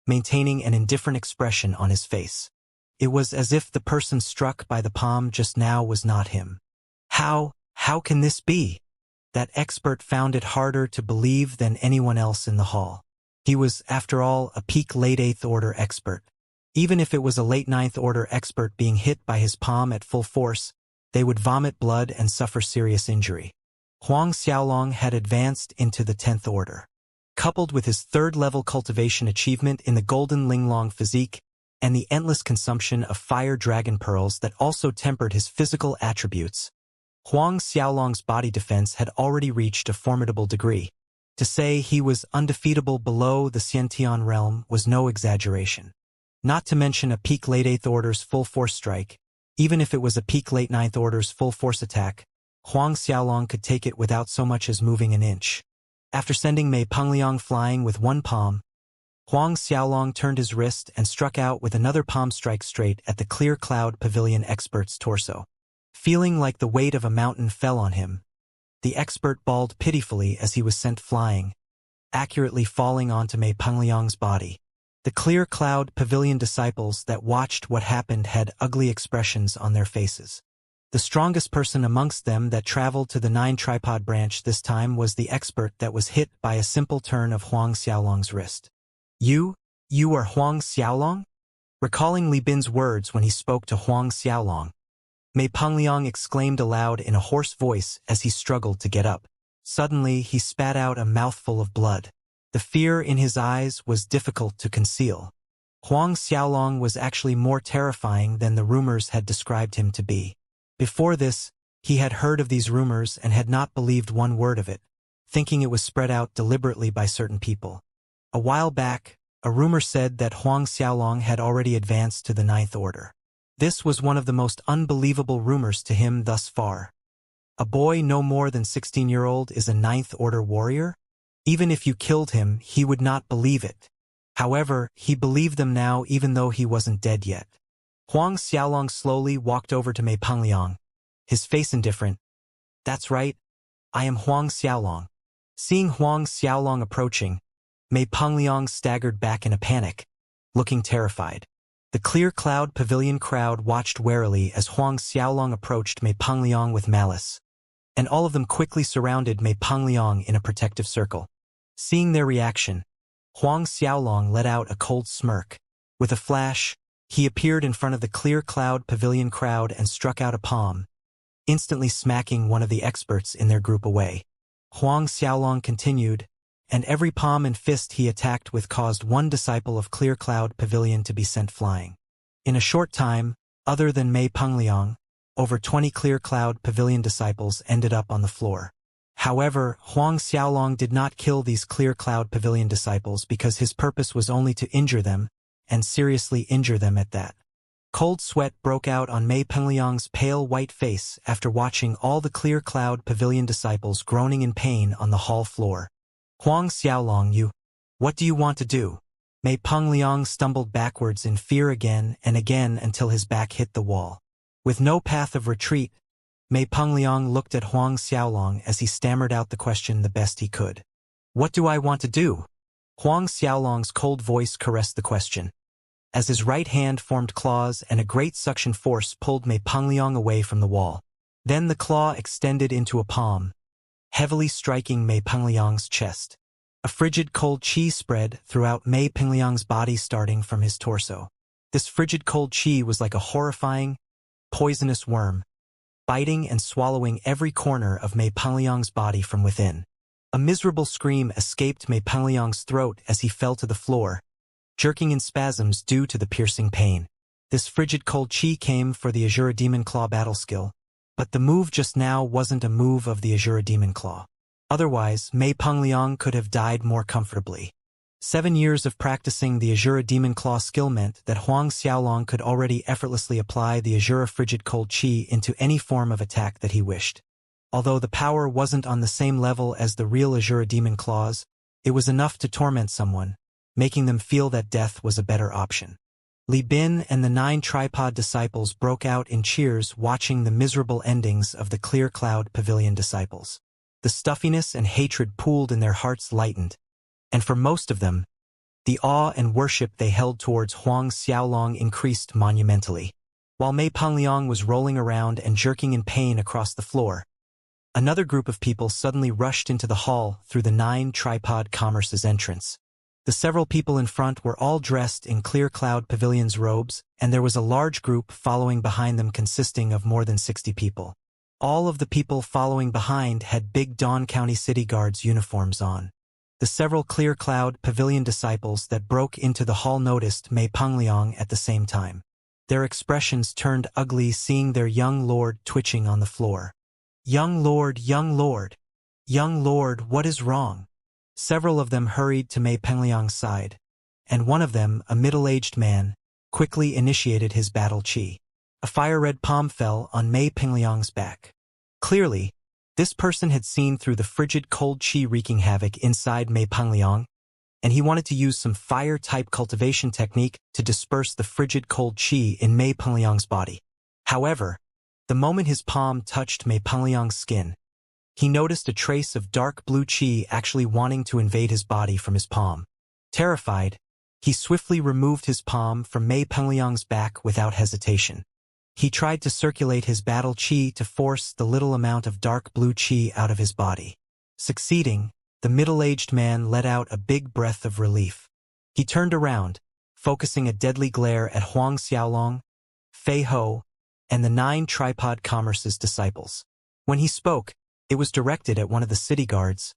maintaining an indifferent expression on his face. It was as if the person struck by the palm just now was not him. How can this be? That expert found it harder to believe than anyone else in the hall. He was, after all, a peak late 8th order expert. Even if it was a late 9th order expert being hit by his palm at full force, they would vomit blood and suffer serious injury. Huang Xiaolong had advanced into the 10th order. Coupled with his 3rd-level cultivation achievement in the Golden Linglong physique and the endless consumption of fire dragon pearls that also tempered his physical attributes, Huang Xiaolong's body defense had already reached a formidable degree. To say he was undefeatable below the Xiantian realm was no exaggeration. Not to mention a peak late 8th order's full-force strike. Even if it was a peak late 9th order's full-force attack, Huang Xiaolong could take it without so much as moving an inch. After sending Mei Pengliang flying with one palm, Huang Xiaolong turned his wrist and struck out with another palm strike straight at the Clear Cloud Pavilion expert's torso. Feeling like the weight of a mountain fell on him, the expert bawled pitifully as he was sent flying, accurately falling onto Mei Pengliang's body. The Clear Cloud Pavilion disciples that watched what happened had ugly expressions on their faces. The strongest person amongst them that traveled to the 9 tripod branch this time was the expert that was hit by a simple turn of Huang Xiaolong's wrist. You are Huang Xiaolong?" Recalling Li Bin's words when he spoke to Huang Xiaolong, Mei Pengliang exclaimed aloud in a hoarse voice as he struggled to get up. Suddenly, he spat out a mouthful of blood. The fear in his eyes was difficult to conceal. Huang Xiaolong was actually more terrifying than the rumors had described him to be. Before this, he had heard of these rumors and had not believed one word of it, thinking it was spread out deliberately by certain people. A while back, a rumor said that Huang Xiaolong had already advanced to the 9th order. This was one of the most unbelievable rumors to him thus far. A boy no more than 16-year-old is a 9th order warrior? Even if you killed him, he would not believe it. However, he believed them now even though he wasn't dead yet. Huang Xiaolong slowly walked over to Mei Pengliang, his face indifferent. "That's right, I am Huang Xiaolong." Seeing Huang Xiaolong approaching, Mei Pengliang staggered back in a panic, looking terrified. The Clear Cloud Pavilion crowd watched warily as Huang Xiaolong approached Mei Pengliang with malice, and all of them quickly surrounded Mei Pengliang in a protective circle. Seeing their reaction, Huang Xiaolong let out a cold smirk. With a flash, he appeared in front of the Clear Cloud Pavilion crowd and struck out a palm, instantly smacking one of the experts in their group away. Huang Xiaolong continued, and every palm and fist he attacked with caused one disciple of Clear Cloud Pavilion to be sent flying. In a short time, other than Mei Pengliang, over 20 Clear Cloud Pavilion disciples ended up on the floor. However, Huang Xiaolong did not kill these Clear Cloud Pavilion disciples because his purpose was only to injure them, and seriously injure them at that. Cold sweat broke out on Mei Pengliang's pale white face after watching all the Clear Cloud Pavilion disciples groaning in pain on the hall floor. Huang Xiaolong, what do you want to do? Mei Pengliang stumbled backwards in fear again and again until his back hit the wall. With no path of retreat, Mei Pengliang looked at Huang Xiaolong as he stammered out the question the best he could. What do I want to do? Huang Xiaolong's cold voice caressed the question. As his right hand formed claws and a great suction force pulled Mei Pengliang away from the wall. Then the claw extended into a palm, heavily striking Mei Pengliang's chest. A frigid cold chi spread throughout Mei Pengliang's body starting from his torso. This frigid cold chi was like a horrifying, poisonous worm, biting and swallowing every corner of Mei Pengliang's body from within. A miserable scream escaped Mei Pengliang's throat as he fell to the floor, jerking in spasms due to the piercing pain. This frigid cold chi came for the Azura Demon Claw battle skill, but the move just now wasn't a move of the Azura Demon Claw. Otherwise, Mei Pengliang could have died more comfortably. 7 years of practicing the Azura Demon Claw skill meant that Huang Xiaolong could already effortlessly apply the Azura Frigid Cold Chi into any form of attack that he wished. Although the power wasn't on the same level as the real Azura Demon Claws, it was enough to torment someone, making them feel that death was a better option. Li Bin and the 9 tripod disciples broke out in cheers watching the miserable endings of the Clear Cloud Pavilion disciples. The stuffiness and hatred pooled in their hearts lightened, and for most of them, the awe and worship they held towards Huang Xiaolong increased monumentally. While Mei Pengliang was rolling around and jerking in pain across the floor, another group of people suddenly rushed into the hall through the 9 tripod commerce's entrance. The several people in front were all dressed in Clear Cloud Pavilion's robes, and there was a large group following behind them consisting of more than 60 people. All of the people following behind had big Dawn County City Guards uniforms on. The several Clear Cloud Pavilion disciples that broke into the hall noticed Mei Pengliang at the same time. Their expressions turned ugly seeing their young lord twitching on the floor. Young lord, young lord. Young lord, what is wrong? Several of them hurried to Mei Pengliang's side, and one of them, a middle-aged man, quickly initiated his battle chi. A fire-red palm fell on Mei Pengliang's back. Clearly, this person had seen through the frigid cold chi wreaking havoc inside Mei Pengliang, and he wanted to use some fire-type cultivation technique to disperse the frigid cold chi in Mei Pengliang's body. However, the moment his palm touched Mei Pengliang's skin, he noticed a trace of dark blue chi actually wanting to invade his body from his palm. Terrified, he swiftly removed his palm from Mei Pengliang's back without hesitation. He tried to circulate his battle chi to force the little amount of dark blue chi out of his body. Succeeding, the middle-aged man let out a big breath of relief. He turned around, focusing a deadly glare at Huang Xiaolong, Fei Ho, and the 9 tripod commerce's disciples. When he spoke, it was directed at one of the city guards,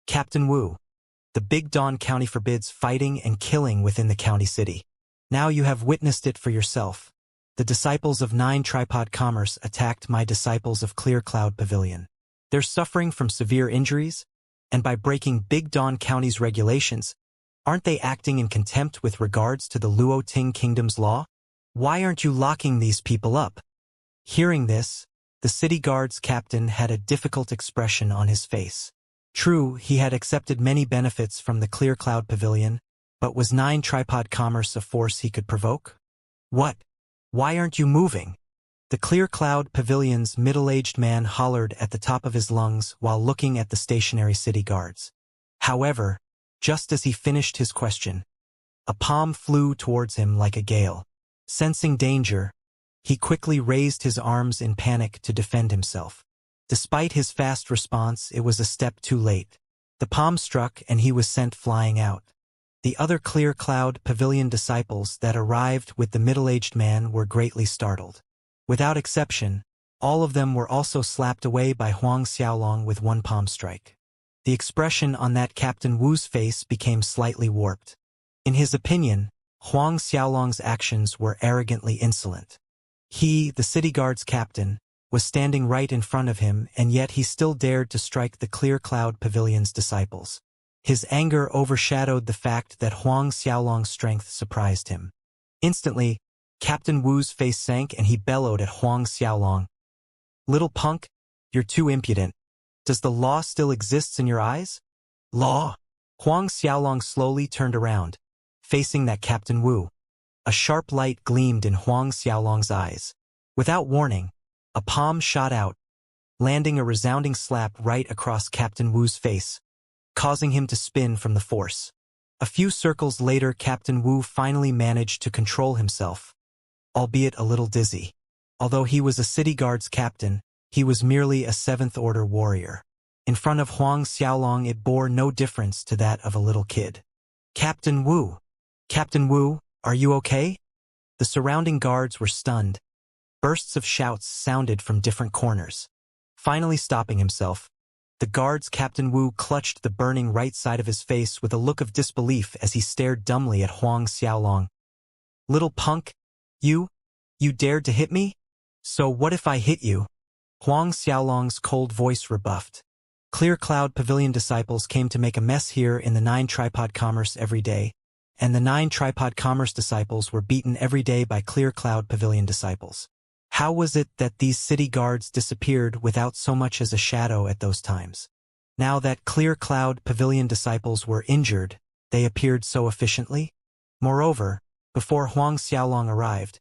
Captain Wu. The Big Dawn County forbids fighting and killing within the county city. Now you have witnessed it for yourself. The disciples of 9 tripod commerce attacked my disciples of Clear Cloud Pavilion. They're suffering from severe injuries, and by breaking Big Dawn County's regulations, aren't they acting in contempt with regards to the Luo Ting Kingdom's law? Why aren't you locking these people up? Hearing this, the city guard's captain had a difficult expression on his face. True, he had accepted many benefits from the Clear Cloud Pavilion, but was 9 tripod commerce a force he could provoke? What? Why aren't you moving? The Clear Cloud Pavilion's middle-aged man hollered at the top of his lungs while looking at the stationary city guards. However, just as he finished his question, a palm flew towards him like a gale. Sensing danger, he quickly raised his arms in panic to defend himself. Despite his fast response, it was a step too late. The palm struck and he was sent flying out. The other Clear Cloud Pavilion disciples that arrived with the middle-aged man were greatly startled. Without exception, all of them were also slapped away by Huang Xiaolong with one palm strike. The expression on that Captain Wu's face became slightly warped. In his opinion, Huang Xiaolong's actions were arrogantly insolent. He, the city guard's captain, was standing right in front of him, and yet he still dared to strike the Clear Cloud Pavilion's disciples. His anger overshadowed the fact that Huang Xiaolong's strength surprised him. Instantly, Captain Wu's face sank and he bellowed at Huang Xiaolong. "Little punk, you're too impudent. Does the law still exist in your eyes?" "Law?" Huang Xiaolong slowly turned around, facing that Captain Wu. A sharp light gleamed in Huang Xiaolong's eyes. Without warning, a palm shot out, landing a resounding slap right across Captain Wu's face, causing him to spin from the force. A few circles later, Captain Wu finally managed to control himself, albeit a little dizzy. Although he was a city guard's captain, he was merely a seventh-order warrior. In front of Huang Xiaolong, it bore no difference to that of a little kid. "Captain Wu! Captain Wu, are you okay?" The surrounding guards were stunned. Bursts of shouts sounded from different corners. Finally stopping himself, the guard's Captain Wu clutched the burning right side of his face with a look of disbelief as he stared dumbly at Huang Xiaolong. "Little punk, you dared to hit me? So what if I hit you?" Huang Xiaolong's cold voice rebuffed. Clear Cloud Pavilion disciples came to make a mess here in the 9 Tripod Commerce every day, and the 9 Tripod Commerce disciples were beaten every day by Clear Cloud Pavilion disciples. How was it that these city guards disappeared without so much as a shadow at those times? Now that Clear Cloud Pavilion disciples were injured, they appeared so efficiently? Moreover, before Huang Xiaolong arrived,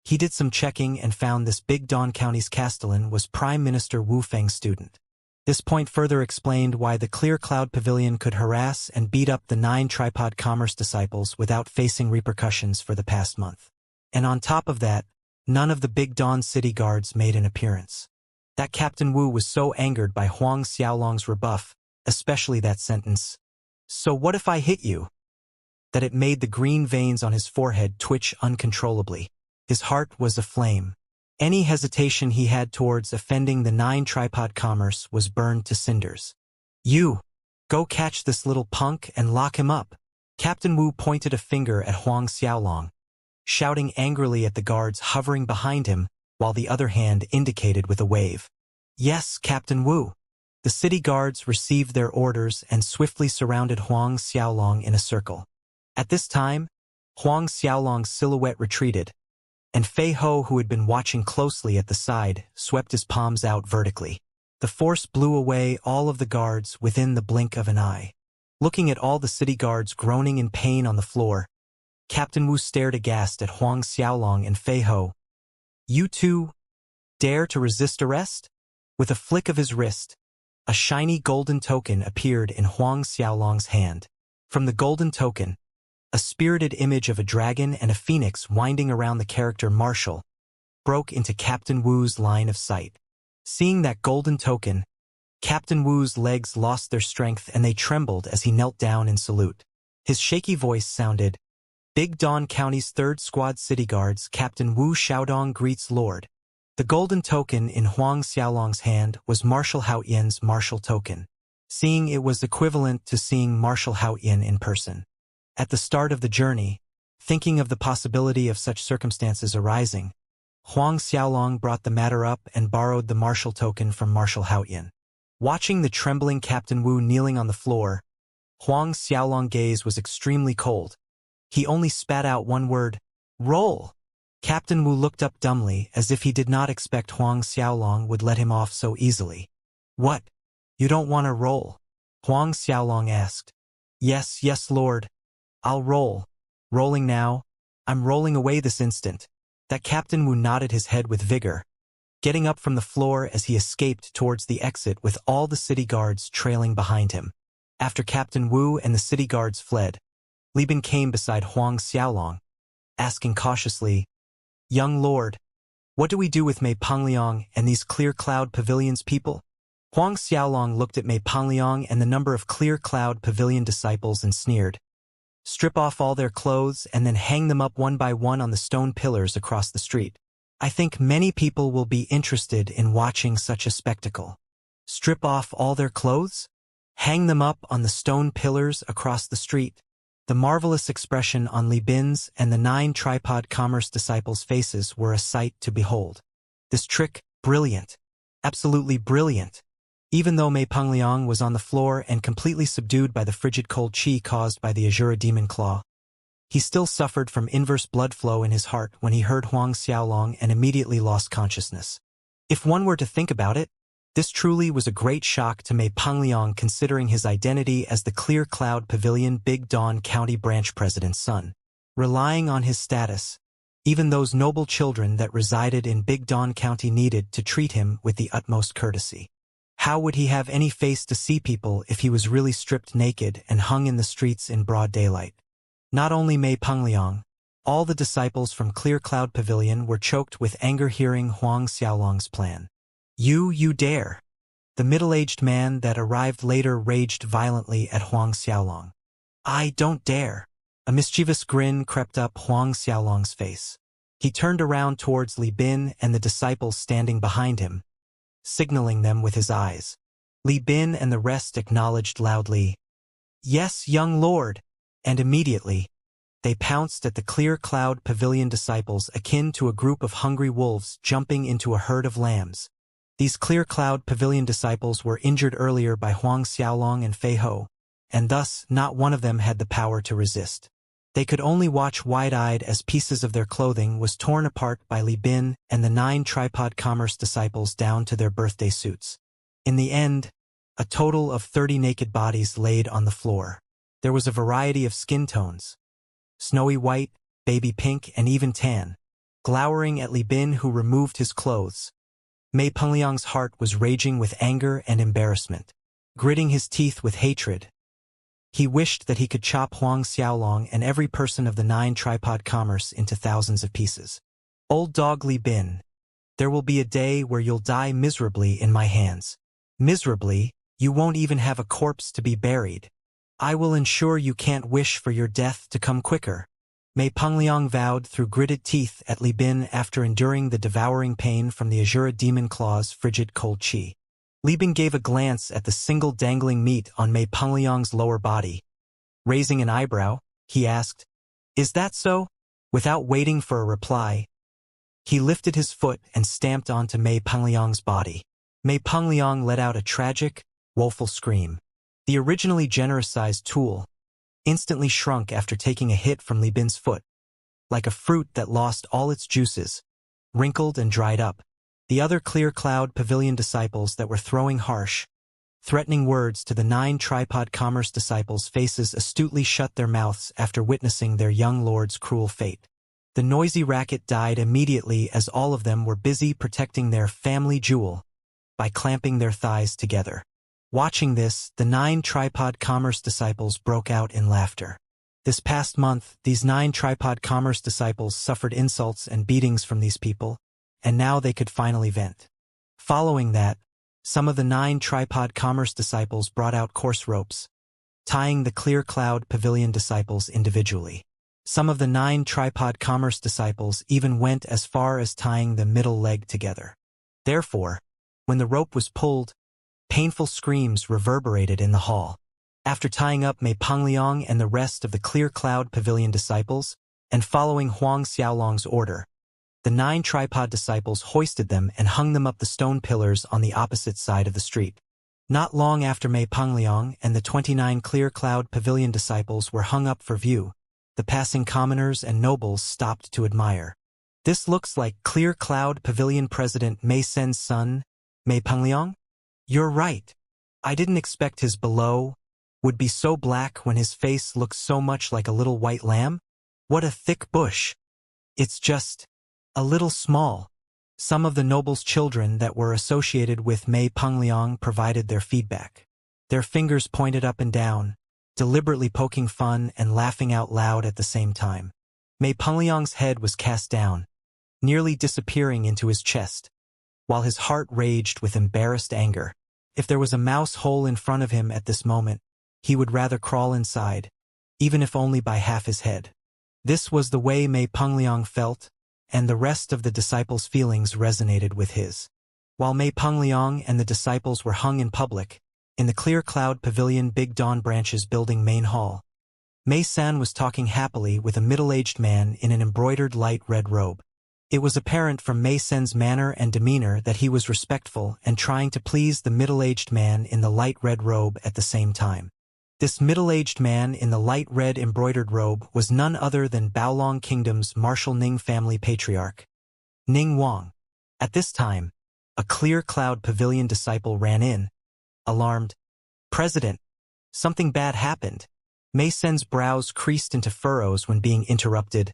he did some checking and found this Big Dawn County's castellan was Prime Minister Wu Feng's student. This point further explained why the Clear Cloud Pavilion could harass and beat up the 9 Tripod Commerce disciples without facing repercussions for the past month. And on top of that, none of the Big Dawn city guards made an appearance. That Captain Wu was so angered by Huang Xiaolong's rebuff, especially that sentence, "So what if I hit you?" that it made the green veins on his forehead twitch uncontrollably. His heart was aflame. Any hesitation he had towards offending the 9 Tripod Commerce was burned to cinders. "You! Go catch this little punk and lock him up." Captain Wu pointed a finger at Huang Xiaolong, shouting angrily at the guards hovering behind him, while the other hand indicated with a wave. "Yes, Captain Wu." The city guards received their orders and swiftly surrounded Huang Xiaolong in a circle. At this time, Huang Xiaolong's silhouette retreated, and Fei Ho, who had been watching closely at the side, swept his palms out vertically. The force blew away all of the guards within the blink of an eye. Looking at all the city guards groaning in pain on the floor, Captain Wu stared aghast at Huang Xiaolong and Fei Ho. "You two dare to resist arrest?" With a flick of his wrist, a shiny golden token appeared in Huang Xiaolong's hand. From the golden token, a spirited image of a dragon and a phoenix winding around the character Marshall broke into Captain Wu's line of sight. Seeing that golden token, Captain Wu's legs lost their strength and they trembled as he knelt down in salute. His shaky voice sounded, "Big Dawn County's 3rd Squad City Guards, Captain Wu Xiaodong greets Lord." The golden token in Huang Xiaolong's hand was Marshal Haoyan's martial token. Seeing it was equivalent to seeing Marshal Haoyan in person. At the start of the journey, thinking of the possibility of such circumstances arising, Huang Xiaolong brought the matter up and borrowed the martial token from Marshal Haoyan. Watching the trembling Captain Wu kneeling on the floor, Huang Xiaolong's gaze was extremely cold. He only spat out one word, "Roll." Captain Wu looked up dumbly as if he did not expect Huang Xiaolong would let him off so easily. "What? You don't want to roll?" Huang Xiaolong asked. Yes, Lord. I'll roll. Rolling now. I'm rolling away this instant." That Captain Wu nodded his head with vigor, getting up from the floor as he escaped towards the exit with all the city guards trailing behind him. After Captain Wu and the city guards fled, Li Bin came beside Huang Xiaolong, asking cautiously, "Young Lord, what do we do with Mei Pangliang and these Clear Cloud Pavilion's people?" Huang Xiaolong looked at Mei Pangliang and the number of Clear Cloud Pavilion disciples and sneered. "Strip off all their clothes and then hang them up one by one on the stone pillars across the street. I think many people will be interested in watching such a spectacle." "Strip off all their clothes?" Hang them up on the stone pillars across the street. The marvelous expression on Li Bin's and the 9 tripod commerce disciples' faces were a sight to behold. This trick, brilliant. Absolutely brilliant. Even though Mei Pengliang was on the floor and completely subdued by the frigid cold qi caused by the Azura demon claw, he still suffered from inverse blood flow in his heart when he heard Huang Xiaolong and immediately lost consciousness. If one were to think about it, this truly was a great shock to Mei Pengliang considering his identity as the Clear Cloud Pavilion Big Dawn County Branch President's son. Relying on his status, even those noble children that resided in Big Dawn County needed to treat him with the utmost courtesy. How would he have any face to see people if he was really stripped naked and hung in the streets in broad daylight? Not only Mei Pengliang, all the disciples from Clear Cloud Pavilion were choked with anger hearing Huang Xiaolong's plan. You dare! The middle-aged man that arrived later raged violently at Huang Xiaolong. I don't dare! A mischievous grin crept up Huang Xiaolong's face. He turned around towards Li Bin and the disciples standing behind him, signaling them with his eyes. Li Bin and the rest acknowledged loudly, "Yes, young lord," and immediately, they pounced at the Clear Cloud Pavilion disciples akin to a group of hungry wolves jumping into a herd of lambs. These Clear Cloud Pavilion disciples were injured earlier by Huang Xiaolong and Fei Ho, and thus not one of them had the power to resist. They could only watch wide-eyed as pieces of their clothing was torn apart by Li Bin and the 9 tripod commerce disciples down to their birthday suits. In the end, a total of 30 naked bodies laid on the floor. There was a variety of skin tones: snowy white, baby pink, and even tan. Glowering at Li Bin, who removed his clothes, Mei Pengliang's heart was raging with anger and embarrassment. Gritting his teeth with hatred, he wished that he could chop Huang Xiaolong and every person of the 9 tripod commerce into thousands of pieces. Old dog Li Bin, there will be a day where you'll die miserably in my hands. Miserably, you won't even have a corpse to be buried. I will ensure you can't wish for your death to come quicker. Mei Pengliang vowed through gritted teeth at Li Bin after enduring the devouring pain from the Azura demon claw's frigid cold qi. Li Bin gave a glance at the single dangling meat on Mei Pengliang's lower body. Raising an eyebrow, he asked, "Is that so?" Without waiting for a reply, he lifted his foot and stamped onto Mei Pengliang's body. Mei Pengliang let out a tragic, woeful scream. The originally generous-sized tool instantly shrunk after taking a hit from Li Bin's foot. Like a fruit that lost all its juices, wrinkled and dried up, the other Clear Cloud Pavilion disciples that were throwing harsh, threatening words to the 9 tripod commerce disciples' faces astutely shut their mouths after witnessing their young lord's cruel fate. The noisy racket died immediately as all of them were busy protecting their family jewel by clamping their thighs together. Watching this, the 9 tripod commerce disciples broke out in laughter. This past month, these 9 tripod commerce disciples suffered insults and beatings from these people, and now they could finally vent. Following that, some of the 9 tripod commerce disciples brought out coarse ropes, tying the Clear Cloud Pavilion disciples individually. Some of the 9 tripod commerce disciples even went as far as tying the middle leg together. Therefore, when the rope was pulled, painful screams reverberated in the hall. After tying up Mei Pengliang and the rest of the Clear Cloud Pavilion disciples, and following Huang Xiaolong's order, the 9 tripod disciples hoisted them and hung them up the stone pillars on the opposite side of the street. Not long after Mei Pengliang and the 29 Clear Cloud Pavilion disciples were hung up for view, the passing commoners and nobles stopped to admire. "This looks like Clear Cloud Pavilion President Mei Sen's son, Mei Pengliang? You're right. I didn't expect his below would be so black when his face looks so much like a little white lamb. What a thick bush. It's just a little small." Some of the nobles' children that were associated with Mei Pengliang provided their feedback. Their fingers pointed up and down, deliberately poking fun and laughing out loud at the same time. Mei Pengliang's head was cast down, nearly disappearing into his chest, while his heart raged with embarrassed anger. If there was a mouse hole in front of him at this moment, he would rather crawl inside, even if only by half his head. This was the way Mei Pengliang felt, and the rest of the disciples' feelings resonated with his. While Mei Pengliang and the disciples were hung in public, in the clear cloud pavilion Big Dawn Branches building main hall. Mei San was talking happily with a middle-aged man in an embroidered light red robe. It was apparent from Mei San's manner and demeanor that he was respectful and trying to please the middle-aged man in the light red robe at the same time. This middle-aged man in the light red embroidered robe was none other than Baolong Kingdom's Martial Ning family patriarch, Ning Wang. At this time, a clear cloud pavilion disciple ran in, alarmed. "President, something bad happened." Mei San's brows creased into furrows when being interrupted.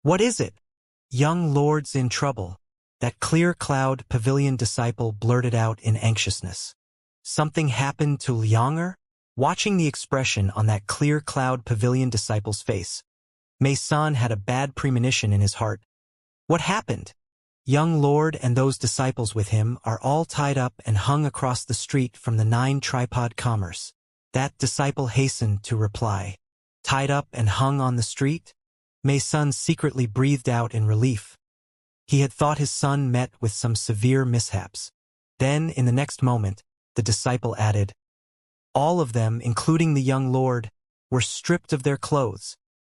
"What is it?" "Young lord's in trouble," that clear cloud pavilion disciple blurted out in anxiousness. "Something happened to Lianger?" Watching the expression on that clear cloud pavilion disciple's face, Mei San had a bad premonition in his heart. "What happened?" "Young lord and those disciples with him are all tied up and hung across the street from the 9 tripod commerce." That disciple hastened to reply. "Tied up and hung on the street?" Mei San secretly breathed out in relief. He had thought his son met with some severe mishaps. Then, in the next moment, the disciple added, "All of them, including the young lord, were stripped of their clothes."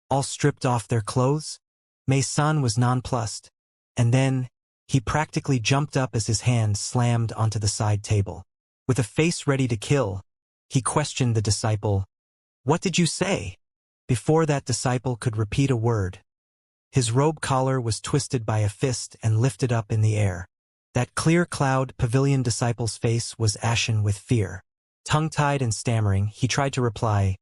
"All stripped off their clothes?" Mei San was nonplussed, and then he practically jumped up as his hand slammed onto the side table. With a face ready to kill, he questioned the disciple, "What did you say?" Before that disciple could repeat a word, his robe collar was twisted by a fist and lifted up in the air. That clear cloud pavilion disciple's face was ashen with fear. Tongue-tied and stammering, he tried to reply,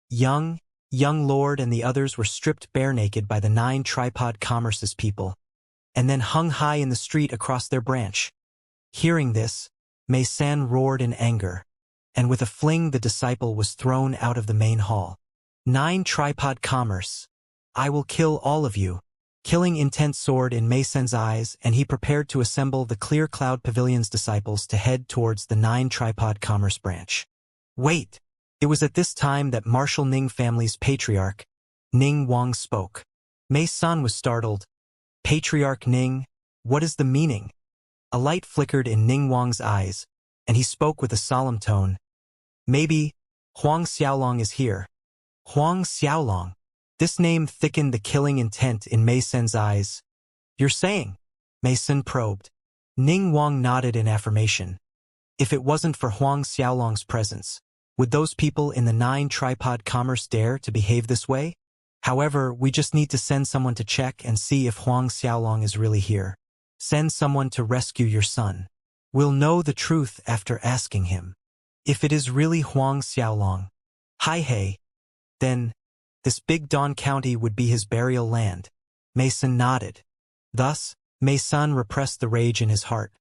Young lord and the others were stripped bare naked by the 9 tripod commerce's people, and then hung high in the street across their branch." Hearing this, Mei San roared in anger, and with a fling the disciple was thrown out of the main hall. 9 tripod commerce. I will kill all of you." Killing intent soared in Mei San's eyes, and he prepared to assemble the clear cloud pavilion's disciples to head towards the 9 tripod commerce branch. "Wait!" It was at this time that Martial Ning family's patriarch, Ning Wang, spoke. Mei San was startled. "Patriarch Ning, what is the meaning?" A light flickered in Ning Wang's eyes, and he spoke with a solemn tone. "Maybe Huang Xiaolong is here." Huang Xiaolong. This name thickened the killing intent in Mei San's eyes. "You're saying?" Mei San probed. Ning Wang nodded in affirmation. If it wasn't for Huang Xiaolong's presence, would those people in the 9 tripod commerce dare to behave this way? However, we just need to send someone to check and see if Huang Xiaolong is really here. Send someone to rescue your son. We'll know the truth after asking him. If it is really Huang Xiaolong, hey, then this Big Dawn County would be his burial land. Mei San nodded. Thus, Mei San repressed the rage in his heart,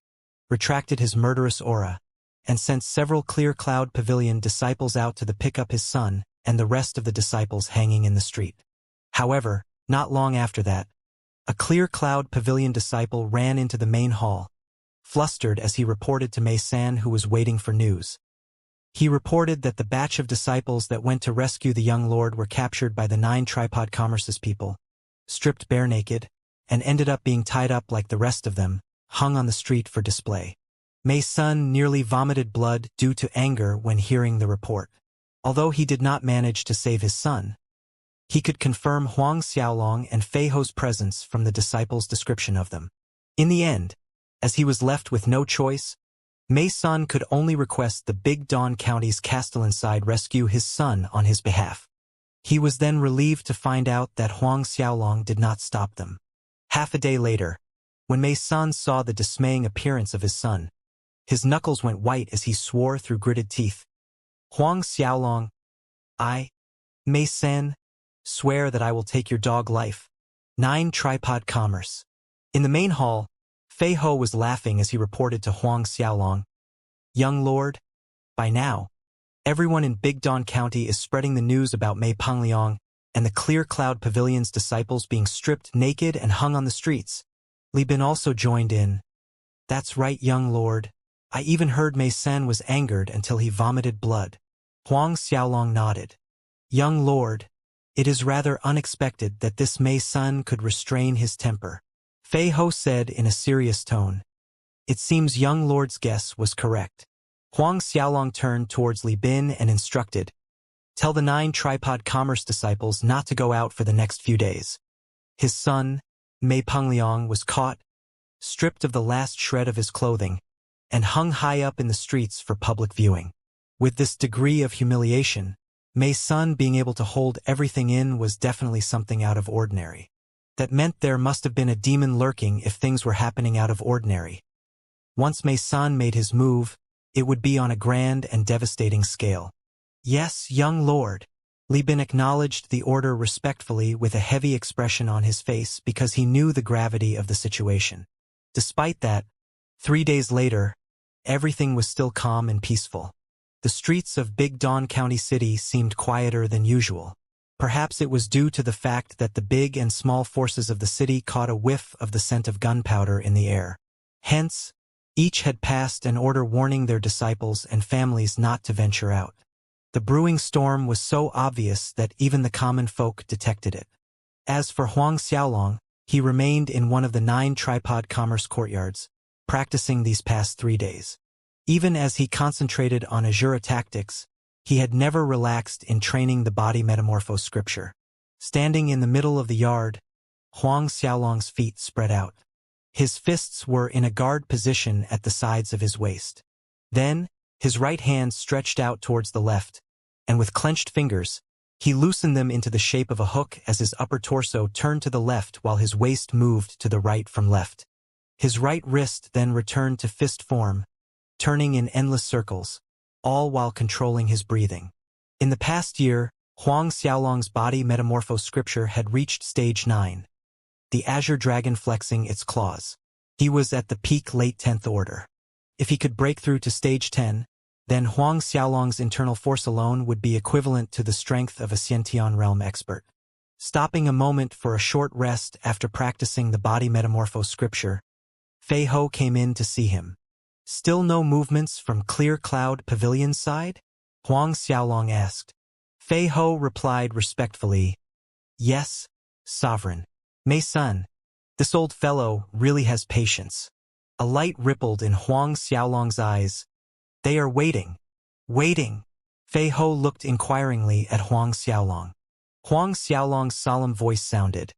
retracted his murderous aura, and sent several clear cloud pavilion disciples out to pick up his son and the rest of the disciples hanging in the street. However, not long after that, a clear cloud pavilion disciple ran into the main hall, flustered as he reported to Mei San, who was waiting for news. He reported that the batch of disciples that went to rescue the young lord were captured by the 9 tripod commerce's people, stripped bare naked, and ended up being tied up like the rest of them, hung on the street for display. Mei San nearly vomited blood due to anger when hearing the report. Although he did not manage to save his son, he could confirm Huang Xiaolong and Fei Ho's presence from the disciples' description of them. In the end, as he was left with no choice, Mei San could only request the Big Dawn County's Castellan side rescue his son on his behalf. He was then relieved to find out that Huang Xiaolong did not stop them. Half a day later, when Mei San saw the dismaying appearance of his son, his knuckles went white as he swore through gritted teeth. Huang Xiaolong, I, Mei San, swear that I will take your dog life. 9 tripod commerce. In the main hall, Fei Ho was laughing as he reported to Huang Xiaolong. Young lord, by now, everyone in Big Dawn County is spreading the news about Mei Pangliang and the Clear Cloud Pavilion's disciples being stripped naked and hung on the streets. Li Bin also joined in. That's right, young lord. I even heard Mei San was angered until he vomited blood. Huang Xiaolong nodded. Young lord, it is rather unexpected that this Mei San could restrain his temper. Fei Ho said in a serious tone. It seems young lord's guess was correct. Huang Xiaolong turned towards Li Bin and instructed, "Tell the 9 tripod commerce disciples not to go out for the next few days." His son, Mei Pengliang, was caught, stripped of the last shred of his clothing, and hung high up in the streets for public viewing. With this degree of humiliation, Mei's son being able to hold everything in was definitely something out of ordinary. That meant there must have been a demon lurking if things were happening out of ordinary. Once Mei's son made his move, it would be on a grand and devastating scale. "Yes, young lord." Li Bin acknowledged the order respectfully with a heavy expression on his face because he knew the gravity of the situation. Despite that, 3 days later, everything was still calm and peaceful. The streets of Big Dawn County City seemed quieter than usual. Perhaps it was due to the fact that the big and small forces of the city caught a whiff of the scent of gunpowder in the air. Hence, each had passed an order warning their disciples and families not to venture out. The brewing storm was so obvious that even the common folk detected it. As for Huang Xiaolong, he remained in one of the 9 tripod commerce courtyards, practicing these past 3 days. Even as he concentrated on Azura tactics, he had never relaxed in training the body metamorphose scripture. Standing in the middle of the yard, Huang Xiaolong's feet spread out. His fists were in a guard position at the sides of his waist. Then, his right hand stretched out towards the left, and with clenched fingers, he loosened them into the shape of a hook as his upper torso turned to the left while his waist moved to the right from left. His right wrist then returned to fist form, turning in endless circles, all while controlling his breathing. In the past year, Huang Xiaolong's body metamorphose scripture had reached stage 9, the azure dragon flexing its claws. He was at the peak late 10th order. If he could break through to stage 10, then Huang Xiaolong's internal force alone would be equivalent to the strength of a Xiantian realm expert. Stopping a moment for a short rest after practicing the body metamorphose scripture, Fei Ho came in to see him. "Still no movements from Clear Cloud Pavilion's side?" Huang Xiaolong asked. Fei Ho replied respectfully, "Yes, sovereign. Mei Sun, this old fellow really has patience." A light rippled in Huang Xiaolong's eyes. "They are waiting. Waiting." Fei Ho looked inquiringly at Huang Xiaolong. Huang Xiaolong's solemn voice sounded,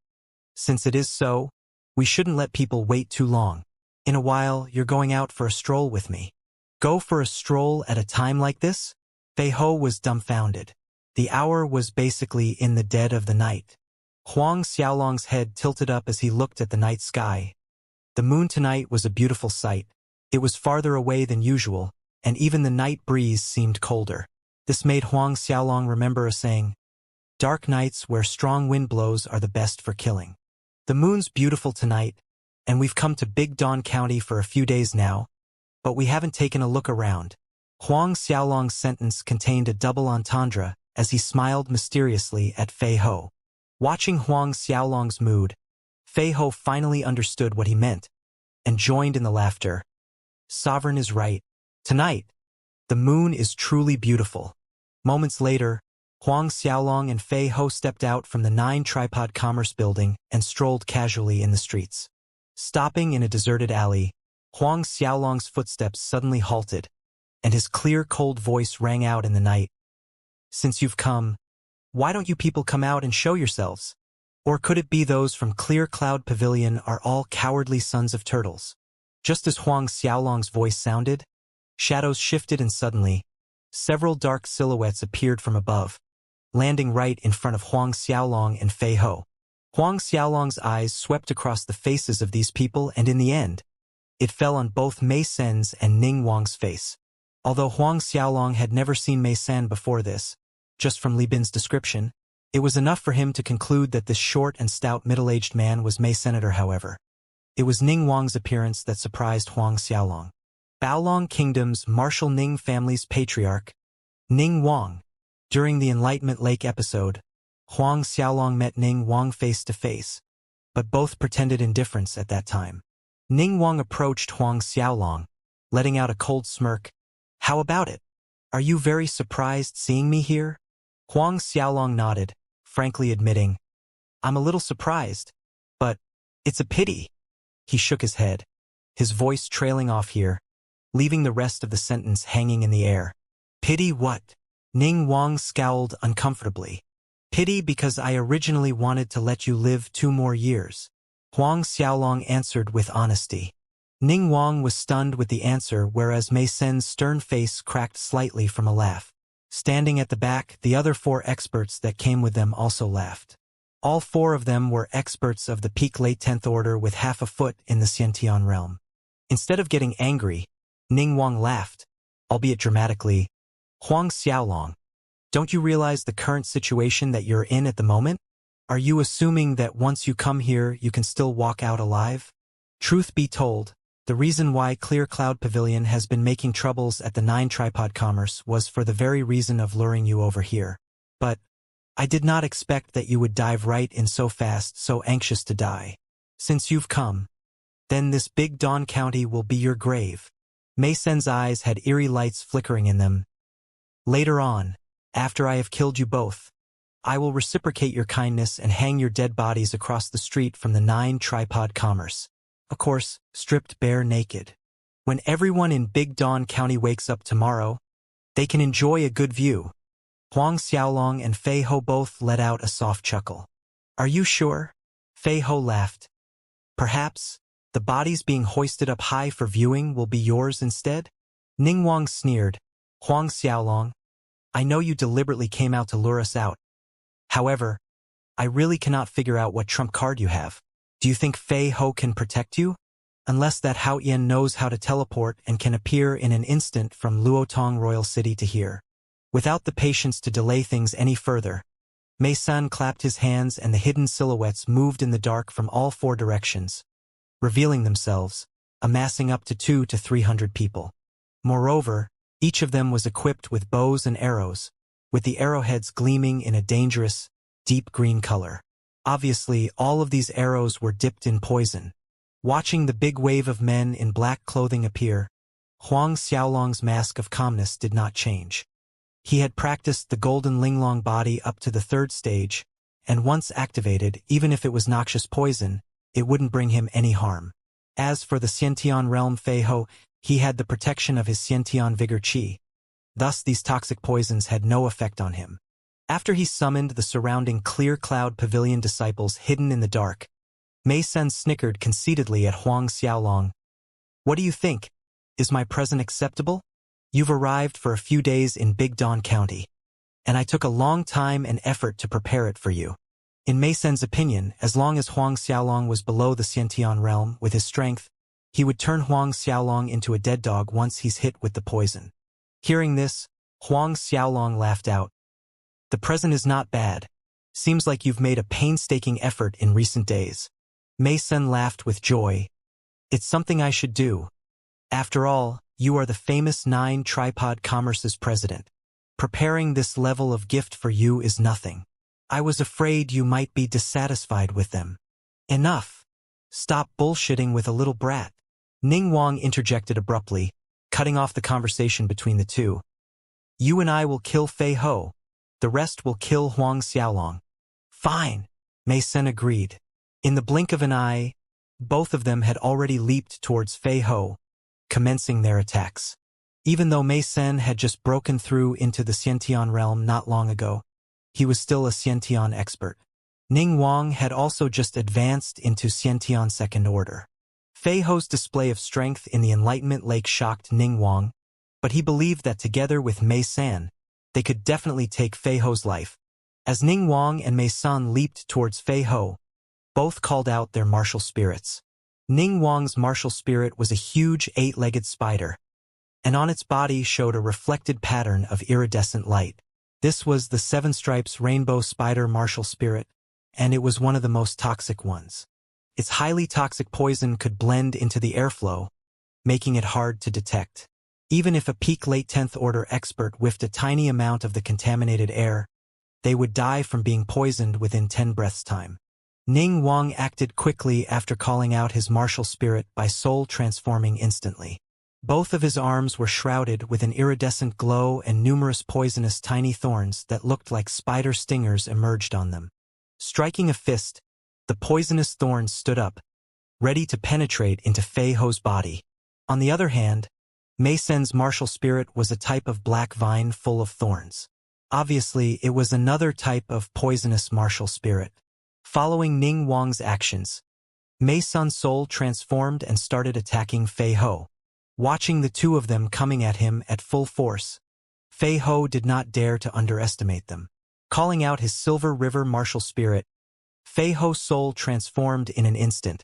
"Since it is so, we shouldn't let people wait too long. In a while, you're going out for a stroll with me." "Go for a stroll at a time like this?" Fei Ho was dumbfounded. The hour was basically in the dead of the night. Huang Xiaolong's head tilted up as he looked at the night sky. The moon tonight was a beautiful sight. It was farther away than usual, and even the night breeze seemed colder. This made Huang Xiaolong remember a saying, "Dark nights where strong wind blows are the best for killing." The moon's beautiful tonight, and we've come to Big Dawn County for a few days now, but we haven't taken a look around. Huang Xiaolong's sentence contained a double entendre as he smiled mysteriously at Fei Ho. Watching Huang Xiaolong's mood, Fei Ho finally understood what he meant, and joined in the laughter. "Sovereign is right. Tonight, the moon is truly beautiful." Moments later, Huang Xiaolong and Fei Ho stepped out from the 9 tripod commerce building and strolled casually in the streets. Stopping in a deserted alley, Huang Xiaolong's footsteps suddenly halted, and his clear, cold voice rang out in the night. "Since you've come, why don't you people come out and show yourselves? Or could it be those from Clear Cloud Pavilion are all cowardly sons of turtles?" Just as Huang Xiaolong's voice sounded, shadows shifted and suddenly, several dark silhouettes appeared from above, landing right in front of Huang Xiaolong and Fei Ho. Huang Xiaolong's eyes swept across the faces of these people, and in the end, it fell on both Mei Sen's and Ning Wang's face. Although Huang Xiaolong had never seen Mei Sen before this, just from Li Bin's description, it was enough for him to conclude that this short and stout middle-aged man was Mei Senator. However, it was Ning Wang's appearance that surprised Huang Xiaolong. Baolong Kingdom's martial Ning family's patriarch, Ning Wang. During the Enlightenment Lake episode, Huang Xiaolong met Ning Wang face to face, but both pretended indifference at that time. Ning Wang approached Huang Xiaolong, letting out a cold smirk. "How about it? Are you very surprised seeing me here?" Huang Xiaolong nodded, frankly admitting, "I'm a little surprised, but it's a pity." He shook his head, his voice trailing off here. leaving the rest of the sentence hanging in the air. Pity what? Ning Wang scowled uncomfortably. Pity because I originally wanted to let you live 2 more years. Huang Xiaolong answered with honesty. Ning Wang was stunned with the answer, whereas Mei Sen's stern face cracked slightly from a laugh. Standing at the back, the other 4 experts that came with them also laughed. All 4 of them were experts of the peak late 10th order with half a foot in the Xiantian realm. Instead of getting angry, Ning Wang laughed, albeit dramatically. Huang Xiaolong, don't you realize the current situation that you're in at the moment? Are you assuming that once you come here you can still walk out alive? Truth be told, the reason why Clear Cloud Pavilion has been making troubles at the 9 Tripod Commerce was for the very reason of luring you over here. But I did not expect that you would dive right in so fast, so anxious to die. Since you've come, then this big Dawn County will be your grave. Mei Sen's eyes had eerie lights flickering in them. Later on, after I have killed you both, I will reciprocate your kindness and hang your dead bodies across the street from the 9 Tripod Commerce. Of course, stripped bare naked. When everyone in Big Dawn County wakes up tomorrow, they can enjoy a good view. Huang Xiaolong and Fei Ho both let out a soft chuckle. Are you sure? Fei Ho laughed. Perhaps the bodies being hoisted up high for viewing will be yours instead? Ning Wang sneered. Huang Xiaolong, I know you deliberately came out to lure us out. However, I really cannot figure out what trump card you have. Do you think Fei Ho can protect you? Unless that Hao Yan knows how to teleport and can appear in an instant from Luotong Royal City to here. Without the patience to delay things any further, Mei Sen clapped his hands and the hidden silhouettes moved in the dark from all 4 directions, revealing themselves, amassing up to 200 to 300 people. Moreover, each of them was equipped with bows and arrows, with the arrowheads gleaming in a dangerous, deep green color. Obviously, all of these arrows were dipped in poison. Watching the big wave of men in black clothing appear, Huang Xiaolong's mask of calmness did not change. He had practiced the golden linglong body up to the 3rd stage, and once activated, even if it was noxious poison, it wouldn't bring him any harm. As for the Xiantian realm Fei Ho, he had the protection of his Xiantian vigor qi. Thus these toxic poisons had no effect on him. After he summoned the surrounding Clear Cloud Pavilion disciples hidden in the dark, Mei Sen snickered conceitedly at Huang Xiaolong. What do you think? Is my present acceptable? You've arrived for a few days in Big Dawn County, and I took a long time and effort to prepare it for you. In Mei Sen's opinion, as long as Huang Xiaolong was below the Xiantian realm with his strength, he would turn Huang Xiaolong into a dead dog once he's hit with the poison. Hearing this, Huang Xiaolong laughed out. The present is not bad. Seems like you've made a painstaking effort in recent days. Mei Sen laughed with joy. It's something I should do. After all, you are the famous 9 Tripod Commerce's president. Preparing this level of gift for you is nothing. I was afraid you might be dissatisfied with them. Enough. Stop bullshitting with a little brat. Ning Wang interjected abruptly, cutting off the conversation between the two. You and I will kill Fei Ho. The rest will kill Huang Xiaolong. Fine, Mei Sen agreed. In the blink of an eye, both of them had already leaped towards Fei Ho, commencing their attacks. Even though Mei Sen had just broken through into the Xiantian realm not long ago, he was still a Xiantian expert. Ning Wang had also just advanced into Xiantian Second Order. Fei Ho's display of strength in the Enlightenment Lake shocked Ning Wang, but he believed that together with Mei Sen, they could definitely take Fei Ho's life. As Ning Wang and Mei Sen leaped towards Fei Ho, both called out their martial spirits. Ning Wang's martial spirit was a huge 8-legged spider, and on its body showed a reflected pattern of iridescent light. This was the 7 Stripes Rainbow Spider martial spirit, and it was one of the most toxic ones. Its highly toxic poison could blend into the airflow, making it hard to detect. Even if a peak late 10th order expert whiffed a tiny amount of the contaminated air, they would die from being poisoned within 10 breaths' time. Ning Wang acted quickly after calling out his martial spirit by soul transforming instantly. Both of his arms were shrouded with an iridescent glow, and numerous poisonous tiny thorns that looked like spider stingers emerged on them. Striking a fist, the poisonous thorns stood up, ready to penetrate into Fei Ho's body. On the other hand, Mei Sen's martial spirit was a type of black vine full of thorns. Obviously, it was another type of poisonous martial spirit. Following Ning Wang's actions, Mei Sen's soul transformed and started attacking Fei Ho. Watching the two of them coming at him at full force, Fei Ho did not dare to underestimate them. Calling out his Silver River martial spirit, Fei Ho's soul transformed in an instant,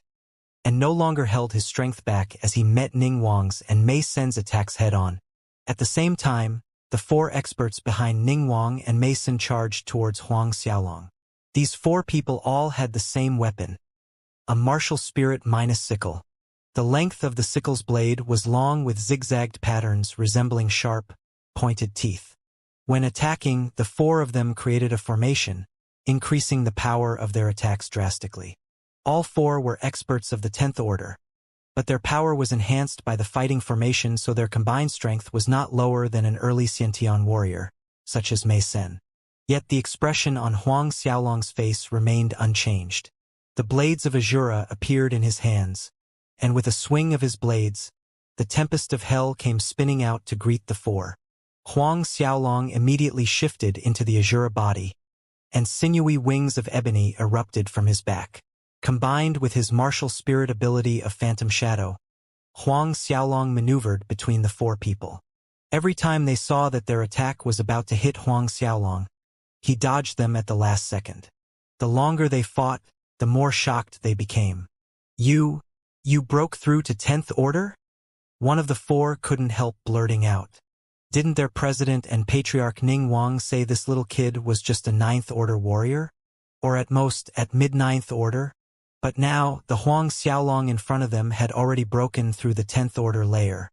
and no longer held his strength back as he met Ning Wang's and Mei Sen's attacks head-on. At the same time, the four experts behind Ning Wang and Mei Sen charged towards Huang Xiaolong. These four people all had the same weapon, a martial spirit minus sickle. The length of the sickle's blade was long with zigzagged patterns resembling sharp, pointed teeth. When attacking, the four of them created a formation, increasing the power of their attacks drastically. All four were experts of the 10th order, but their power was enhanced by the fighting formation, so their combined strength was not lower than an early Xiantian warrior, such as Mei Sen. Yet the expression on Huang Xiaolong's face remained unchanged. The blades of Azura appeared in his hands, and with a swing of his blades, the tempest of hell came spinning out to greet the four. Huang Xiaolong immediately shifted into the Azura body, and sinewy wings of ebony erupted from his back. Combined with his martial spirit ability of Phantom Shadow, Huang Xiaolong maneuvered between the four people. Every time they saw that their attack was about to hit Huang Xiaolong, he dodged them at the last second. The longer they fought, the more shocked they became. You broke through to 10th order? One of the four couldn't help blurting out. Didn't their president and patriarch Ning Wang say this little kid was just a 9th order warrior? Or at most, at mid-9th order? But now, the Huang Xiaolong in front of them had already broken through the 10th order layer.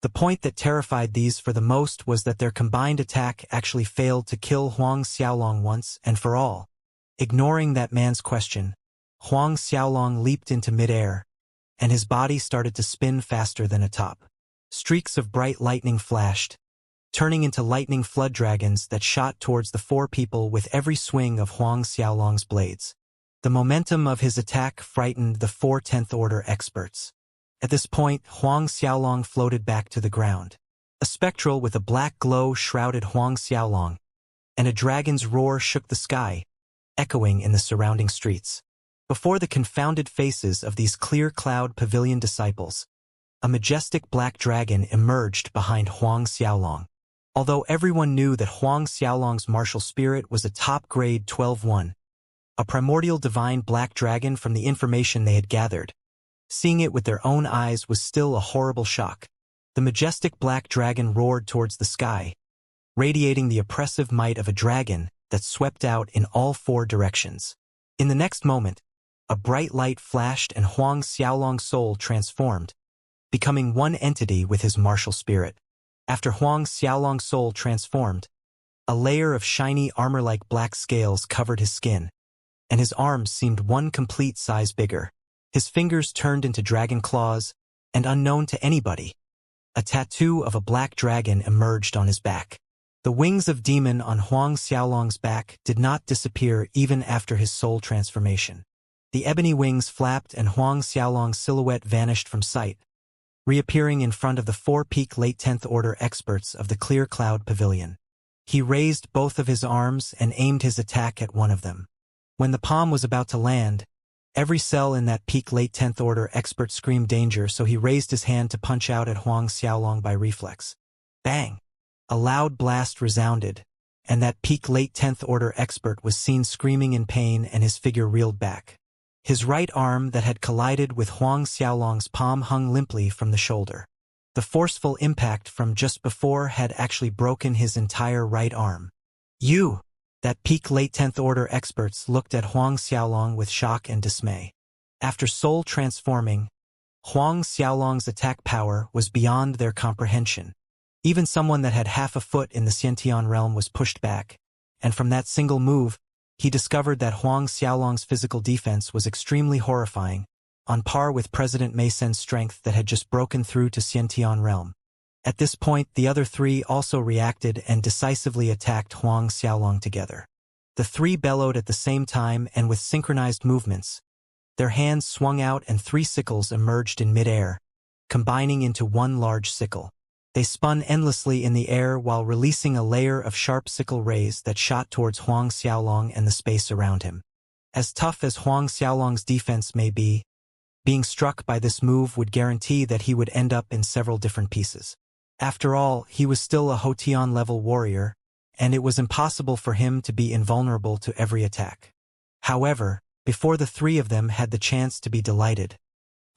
The point that terrified these for the most was that their combined attack actually failed to kill Huang Xiaolong once and for all. Ignoring that man's question, Huang Xiaolong leaped into midair, and his body started to spin faster than a top. Streaks of bright lightning flashed, turning into lightning flood dragons that shot towards the four people with every swing of Huang Xiaolong's blades. The momentum of his attack frightened the four 10th order experts. At this point, Huang Xiaolong floated back to the ground. A spectral with a black glow shrouded Huang Xiaolong, and a dragon's roar shook the sky, echoing in the surrounding streets. Before the confounded faces of these clear cloud pavilion disciples, a majestic black dragon emerged behind Huang Xiaolong. Although everyone knew that Huang Xiaolong's martial spirit was a top-grade 12-1, a primordial divine black dragon from the information they had gathered, seeing it with their own eyes was still a horrible shock. The majestic black dragon roared towards the sky, radiating the oppressive might of a dragon that swept out in all four directions. In the next moment, a bright light flashed and Huang Xiaolong's soul transformed, becoming one entity with his martial spirit. After Huang Xiaolong's soul transformed, a layer of shiny armor-like black scales covered his skin, and his arms seemed one complete size bigger. His fingers turned into dragon claws, and unknown to anybody, a tattoo of a black dragon emerged on his back. The wings of demon on Huang Xiaolong's back did not disappear even after his soul transformation. The ebony wings flapped and Huang Xiaolong's silhouette vanished from sight, reappearing in front of the four-peak late 10th order experts of the Clear Cloud Pavilion. He raised both of his arms and aimed his attack at one of them. When the palm was about to land, every cell in that peak late 10th order expert screamed danger, so he raised his hand to punch out at Huang Xiaolong by reflex. Bang! A loud blast resounded, and that peak late 10th order expert was seen screaming in pain and his figure reeled back. His right arm that had collided with Huang Xiaolong's palm hung limply from the shoulder. The forceful impact from just before had actually broken his entire right arm. That peak late 10th order experts looked at Huang Xiaolong with shock and dismay. After soul transforming, Huang Xiaolong's attack power was beyond their comprehension. Even someone that had half a foot in the Xiantian realm was pushed back, and from that single move, he discovered that Huang Xiaolong's physical defense was extremely horrifying, on par with President Mei Sen's strength that had just broken through to Xiantian realm. At this point, the other three also reacted and decisively attacked Huang Xiaolong together. The three bellowed at the same time and with synchronized movements. Their hands swung out and three sickles emerged in midair, combining into one large sickle. They spun endlessly in the air while releasing a layer of sharp sickle rays that shot towards Huang Xiaolong and the space around him. As tough as Huang Xiaolong's defense may be, being struck by this move would guarantee that he would end up in several different pieces. After all, he was still a Hotian-level warrior, and it was impossible for him to be invulnerable to every attack. However, before the three of them had the chance to be delighted,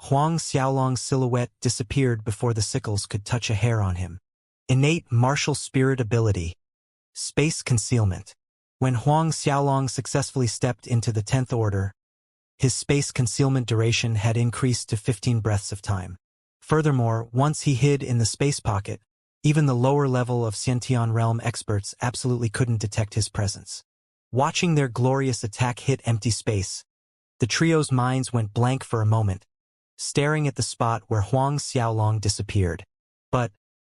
Huang Xiaolong's silhouette disappeared before the sickles could touch a hair on him. Innate martial spirit ability. Space concealment. When Huang Xiaolong successfully stepped into the 10th order, his space concealment duration had increased to 15 breaths of time. Furthermore, once he hid in the space pocket, even the lower level of Xiantian realm experts absolutely couldn't detect his presence. Watching their glorious attack hit empty space, the trio's minds went blank for a moment, staring at the spot where Huang Xiaolong disappeared. But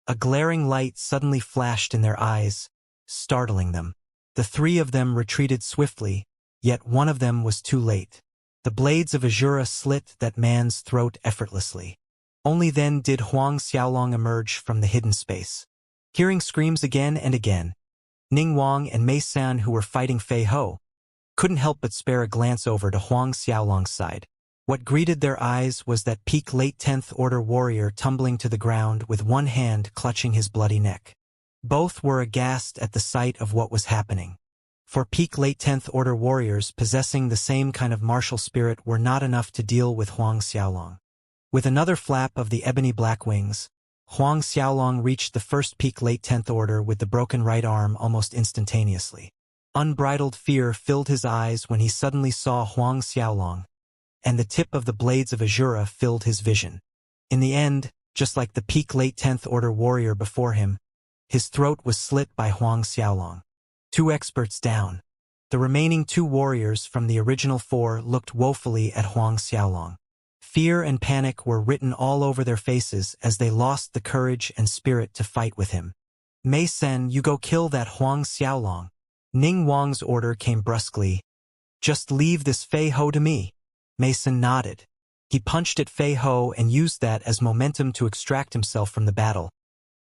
a glaring light suddenly flashed in their eyes, startling them. The three of them retreated swiftly, yet one of them was too late. The blades of Azura slit that man's throat effortlessly. Only then did Huang Xiaolong emerge from the hidden space. Hearing screams again and again, Ning Wang and Mei San, who were fighting Fei Ho, couldn't help but spare a glance over to Huang Xiaolong's side. What greeted their eyes was that peak late 10th order warrior tumbling to the ground with one hand clutching his bloody neck. Both were aghast at the sight of what was happening. For peak late 10th order warriors possessing the same kind of martial spirit were not enough to deal with Huang Xiaolong. With another flap of the ebony black wings, Huang Xiaolong reached the first peak late 10th order with the broken right arm almost instantaneously. Unbridled fear filled his eyes when he suddenly saw Huang Xiaolong, and the tip of the blades of Azura filled his vision. In the end, just like the peak late 10th order warrior before him, his throat was slit by Huang Xiaolong. 2 experts down. The remaining 2 warriors from the original 4 looked woefully at Huang Xiaolong. Fear and panic were written all over their faces as they lost the courage and spirit to fight with him. Mei Sen, you go kill that Huang Xiaolong. Ning Wang's order came brusquely. Just leave this Fei Ho to me. Mei Sen nodded. He punched at Fei Ho and used that as momentum to extract himself from the battle,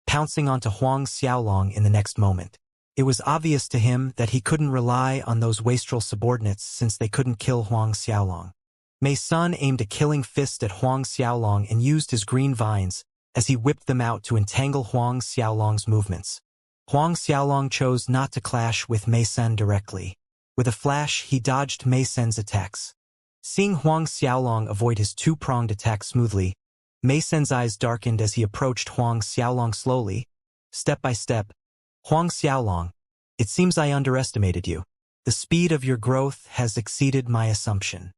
pouncing onto Huang Xiaolong in the next moment. It was obvious to him that he couldn't rely on those wastrel subordinates since they couldn't kill Huang Xiaolong. Mei Sun aimed a killing fist at Huang Xiaolong and used his green vines as he whipped them out to entangle Huang Xiaolong's movements. Huang Xiaolong chose not to clash with Mei Sun directly. With a flash, he dodged Mei Sun's attacks. Seeing Huang Xiaolong avoid his 2-pronged attack smoothly, Mei Sun's eyes darkened as he approached Huang Xiaolong slowly, step by step. Huang Xiaolong, it seems I underestimated you. The speed of your growth has exceeded my assumption.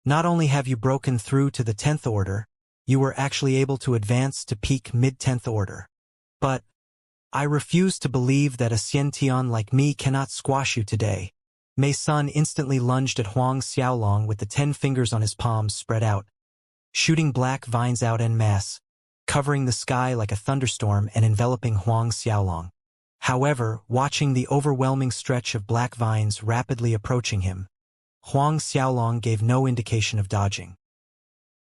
Not only have you broken through to the 10th order, you were actually able to advance to peak mid-10th order. But I refuse to believe that a Xiantian like me cannot squash you today. Mei Sun instantly lunged at Huang Xiaolong with the 10 fingers on his palms spread out, shooting black vines out en masse, covering the sky like a thunderstorm and enveloping Huang Xiaolong. However, watching the overwhelming stretch of black vines rapidly approaching him, Huang Xiaolong gave no indication of dodging.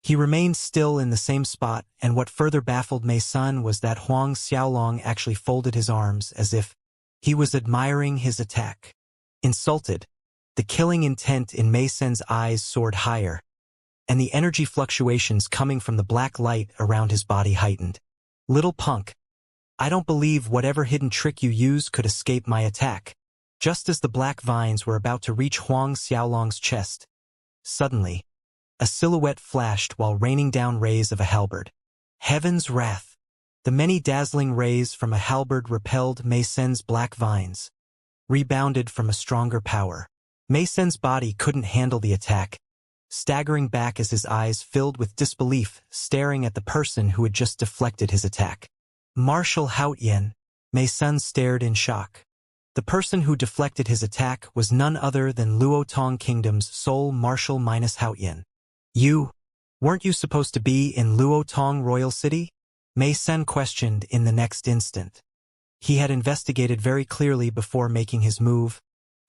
He remained still in the same spot, and what further baffled Mei Sun was that Huang Xiaolong actually folded his arms as if he was admiring his attack. Insulted, the killing intent in Mei Sun's eyes soared higher, and the energy fluctuations coming from the black light around his body heightened. Little punk, I don't believe whatever hidden trick you use could escape my attack. Just as the black vines were about to reach Huang Xiaolong's chest, suddenly, a silhouette flashed while raining down rays of a halberd. Heaven's wrath! The many dazzling rays from a halberd repelled Mei Sun's black vines, rebounded from a stronger power. Mei Sun's body couldn't handle the attack, staggering back as his eyes filled with disbelief, staring at the person who had just deflected his attack. Martial Haotian, Mei Sun stared in shock. The person who deflected his attack was none other than Luotong Kingdom's sole martial minus Haotian. Weren't you supposed to be in Luotong Royal City? Mei Sun questioned in the next instant. He had investigated very clearly before making his move,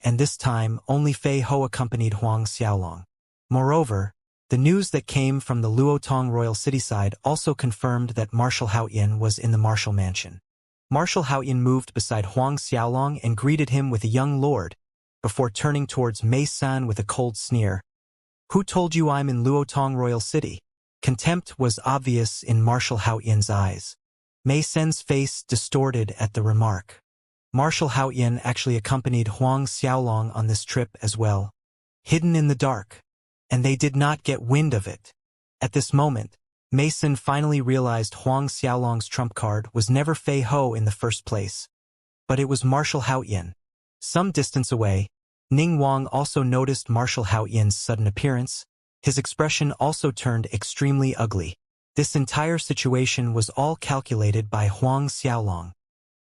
and this time only Fei Ho accompanied Huang Xiaolong. Moreover, The news that came from the Luotong royal cityside also confirmed that Marshal Haoyin was in the Marshal mansion. Marshal Haoyin moved beside Huang Xiaolong and greeted him with a young lord, before turning towards Mei San with a cold sneer. "Who told you I'm in Luotong royal city?" Contempt was obvious in Marshal Haoyin's eyes. Mei San's face distorted at the remark. Marshal Haoyin actually accompanied Huang Xiaolong on this trip as well, hidden in the dark, and they did not get wind of it. At this moment, Mei San finally realized Huang Xiaolong's trump card was never Fei Ho in the first place, but it was Marshal Haoyin. Some distance away, Ning Wang also noticed Marshal Haoyin's sudden appearance. His expression also turned extremely ugly. This entire situation was all calculated by Huang Xiaolong.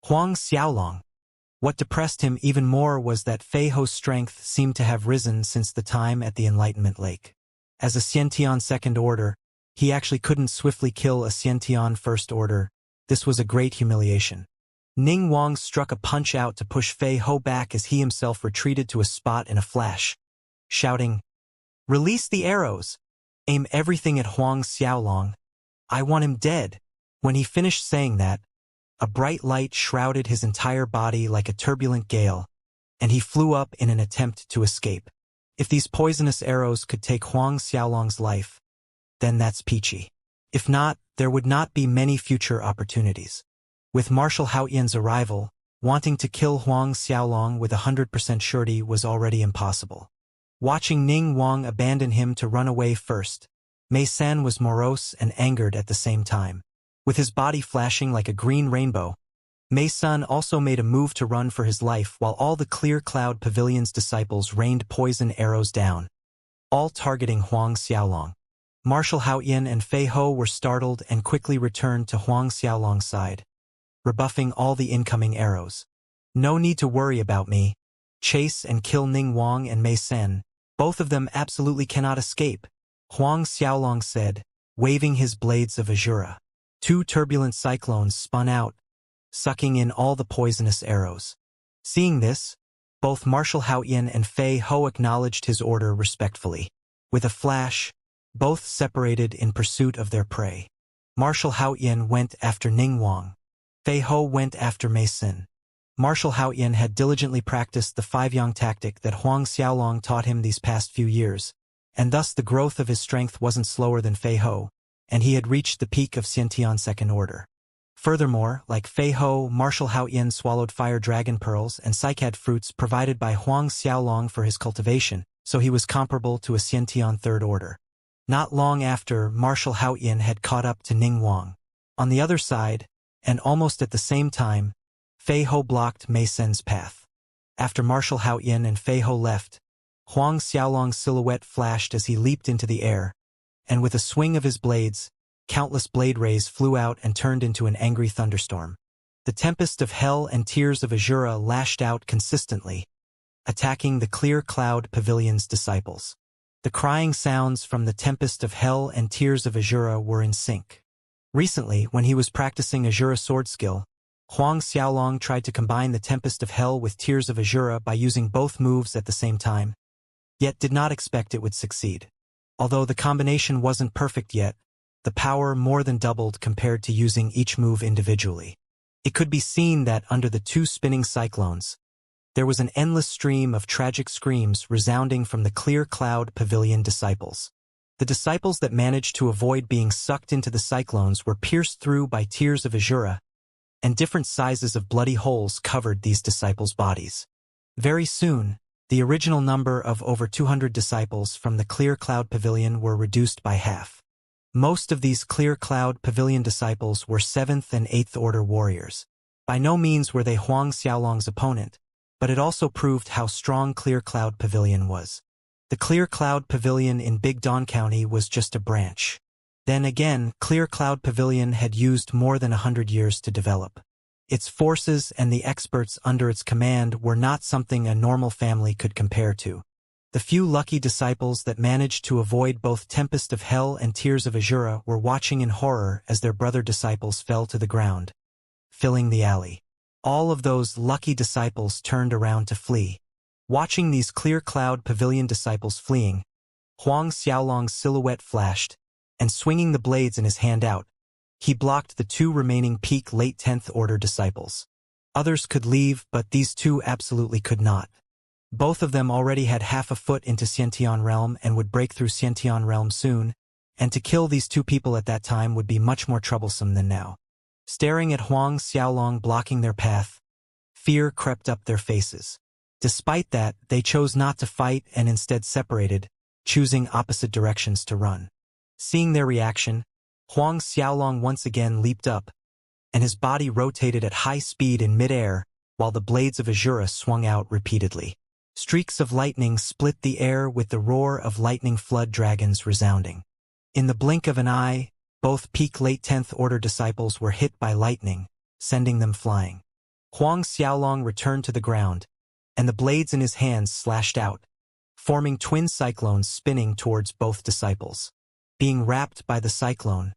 Huang Xiaolong. What depressed him even more was that Fei Ho's strength seemed to have risen since the time at the Enlightenment Lake. As a Xiantian Second Order, he actually couldn't swiftly kill a Xiantian First Order. This was a great humiliation. Ning Wang struck a punch out to push Fei Ho back as he himself retreated to a spot in a flash, shouting, "Release the arrows! Aim everything at Huang Xiaolong. I want him dead." When he finished saying that, a bright light shrouded his entire body like a turbulent gale, and he flew up in an attempt to escape. If these poisonous arrows could take Huang Xiaolong's life, then that's peachy. If not, there would not be many future opportunities. With Marshal Haoyin's arrival, wanting to kill Huang Xiaolong with 100% surety was already impossible. Watching Ning Wang abandon him to run away first, Mei San was morose and angered at the same time. With his body flashing like a green rainbow, Mei San also made a move to run for his life while all the Clear Cloud Pavilion's disciples rained poison arrows down, all targeting Huang Xiaolong. Marshal Haoyin and Fei Ho were startled and quickly returned to Huang Xiaolong's side, rebuffing all the incoming arrows. "No need to worry about me. Chase and kill Ning Wang and Mei San. Both of them absolutely cannot escape," Huang Xiaolong said, waving his blades of azura. Two turbulent cyclones spun out, sucking in all the poisonous arrows. Seeing this, both Marshal Haoyin and Fei Ho acknowledged his order respectfully. With a flash, both separated in pursuit of their prey. Marshal Haoyin went after Ning Wang. Fei Ho went after Mei San. Marshal Haoyin had diligently practiced the five-yang tactic that Huang Xiaolong taught him these past few years, and thus the growth of his strength wasn't slower than Fei Ho, and he had reached the peak of Xiantian Second Order. Furthermore, like Fei Ho, Marshal Haoyin swallowed fire dragon pearls and cycad fruits provided by Huang Xiaolong for his cultivation, so he was comparable to a Xiantian Third Order. Not long after, Marshal Haoyin had caught up to Ning Wang. On the other side, and almost at the same time, Fei Ho blocked Mei San's path. After Marshal Haoyin and Fei Ho left, Huang Xiaolong's silhouette flashed as he leaped into the air, and with a swing of his blades, countless blade rays flew out and turned into an angry thunderstorm. The tempest of hell and tears of Azura lashed out consistently, attacking the Clear Cloud Pavilion's disciples. The crying sounds from the tempest of hell and tears of Azura were in sync. Recently, when he was practicing Azura sword skill, Huang Xiaolong tried to combine the tempest of hell with tears of Azura by using both moves at the same time, yet did not expect it would succeed. Although the combination wasn't perfect yet, the power more than doubled compared to using each move individually. It could be seen that under the two spinning cyclones, there was an endless stream of tragic screams resounding from the Clear Cloud Pavilion disciples. The disciples that managed to avoid being sucked into the cyclones were pierced through by tears of Azura, and different sizes of bloody holes covered these disciples' bodies. Very soon, the original number of over 200 disciples from the Clear Cloud Pavilion were reduced by half. Most of these Clear Cloud Pavilion disciples were 7th and 8th Order warriors. By no means were they Huang Xiaolong's opponent, but it also proved how strong Clear Cloud Pavilion was. The Clear Cloud Pavilion in Big Dawn County was just a branch. Then again, Clear Cloud Pavilion had used more than 100 years to develop. Its forces and the experts under its command were not something a normal family could compare to. The few lucky disciples that managed to avoid both Tempest of Hell and Tears of Azura were watching in horror as their brother disciples fell to the ground, filling the alley. All of those lucky disciples turned around to flee. Watching these Clear Cloud Pavilion disciples fleeing, Huang Xiaolong's silhouette flashed, and swinging the blades in his hand out, he blocked the two remaining peak late 10th Order disciples. Others could leave, but these two absolutely could not. Both of them already had half a foot into Xiantian realm and would break through Xiantian realm soon, and to kill these two people at that time would be much more troublesome than now. Staring at Huang Xiaolong blocking their path, fear crept up their faces. Despite that, they chose not to fight and instead separated, choosing opposite directions to run. Seeing their reaction, Huang Xiaolong once again leaped up, and his body rotated at high speed in midair while the blades of Azura swung out repeatedly. Streaks of lightning split the air with the roar of lightning flood dragons resounding. In the blink of an eye, both peak late 10th Order disciples were hit by lightning, sending them flying. Huang Xiaolong returned to the ground, and the blades in his hands slashed out, forming twin cyclones spinning towards both disciples. Being wrapped by the cyclone,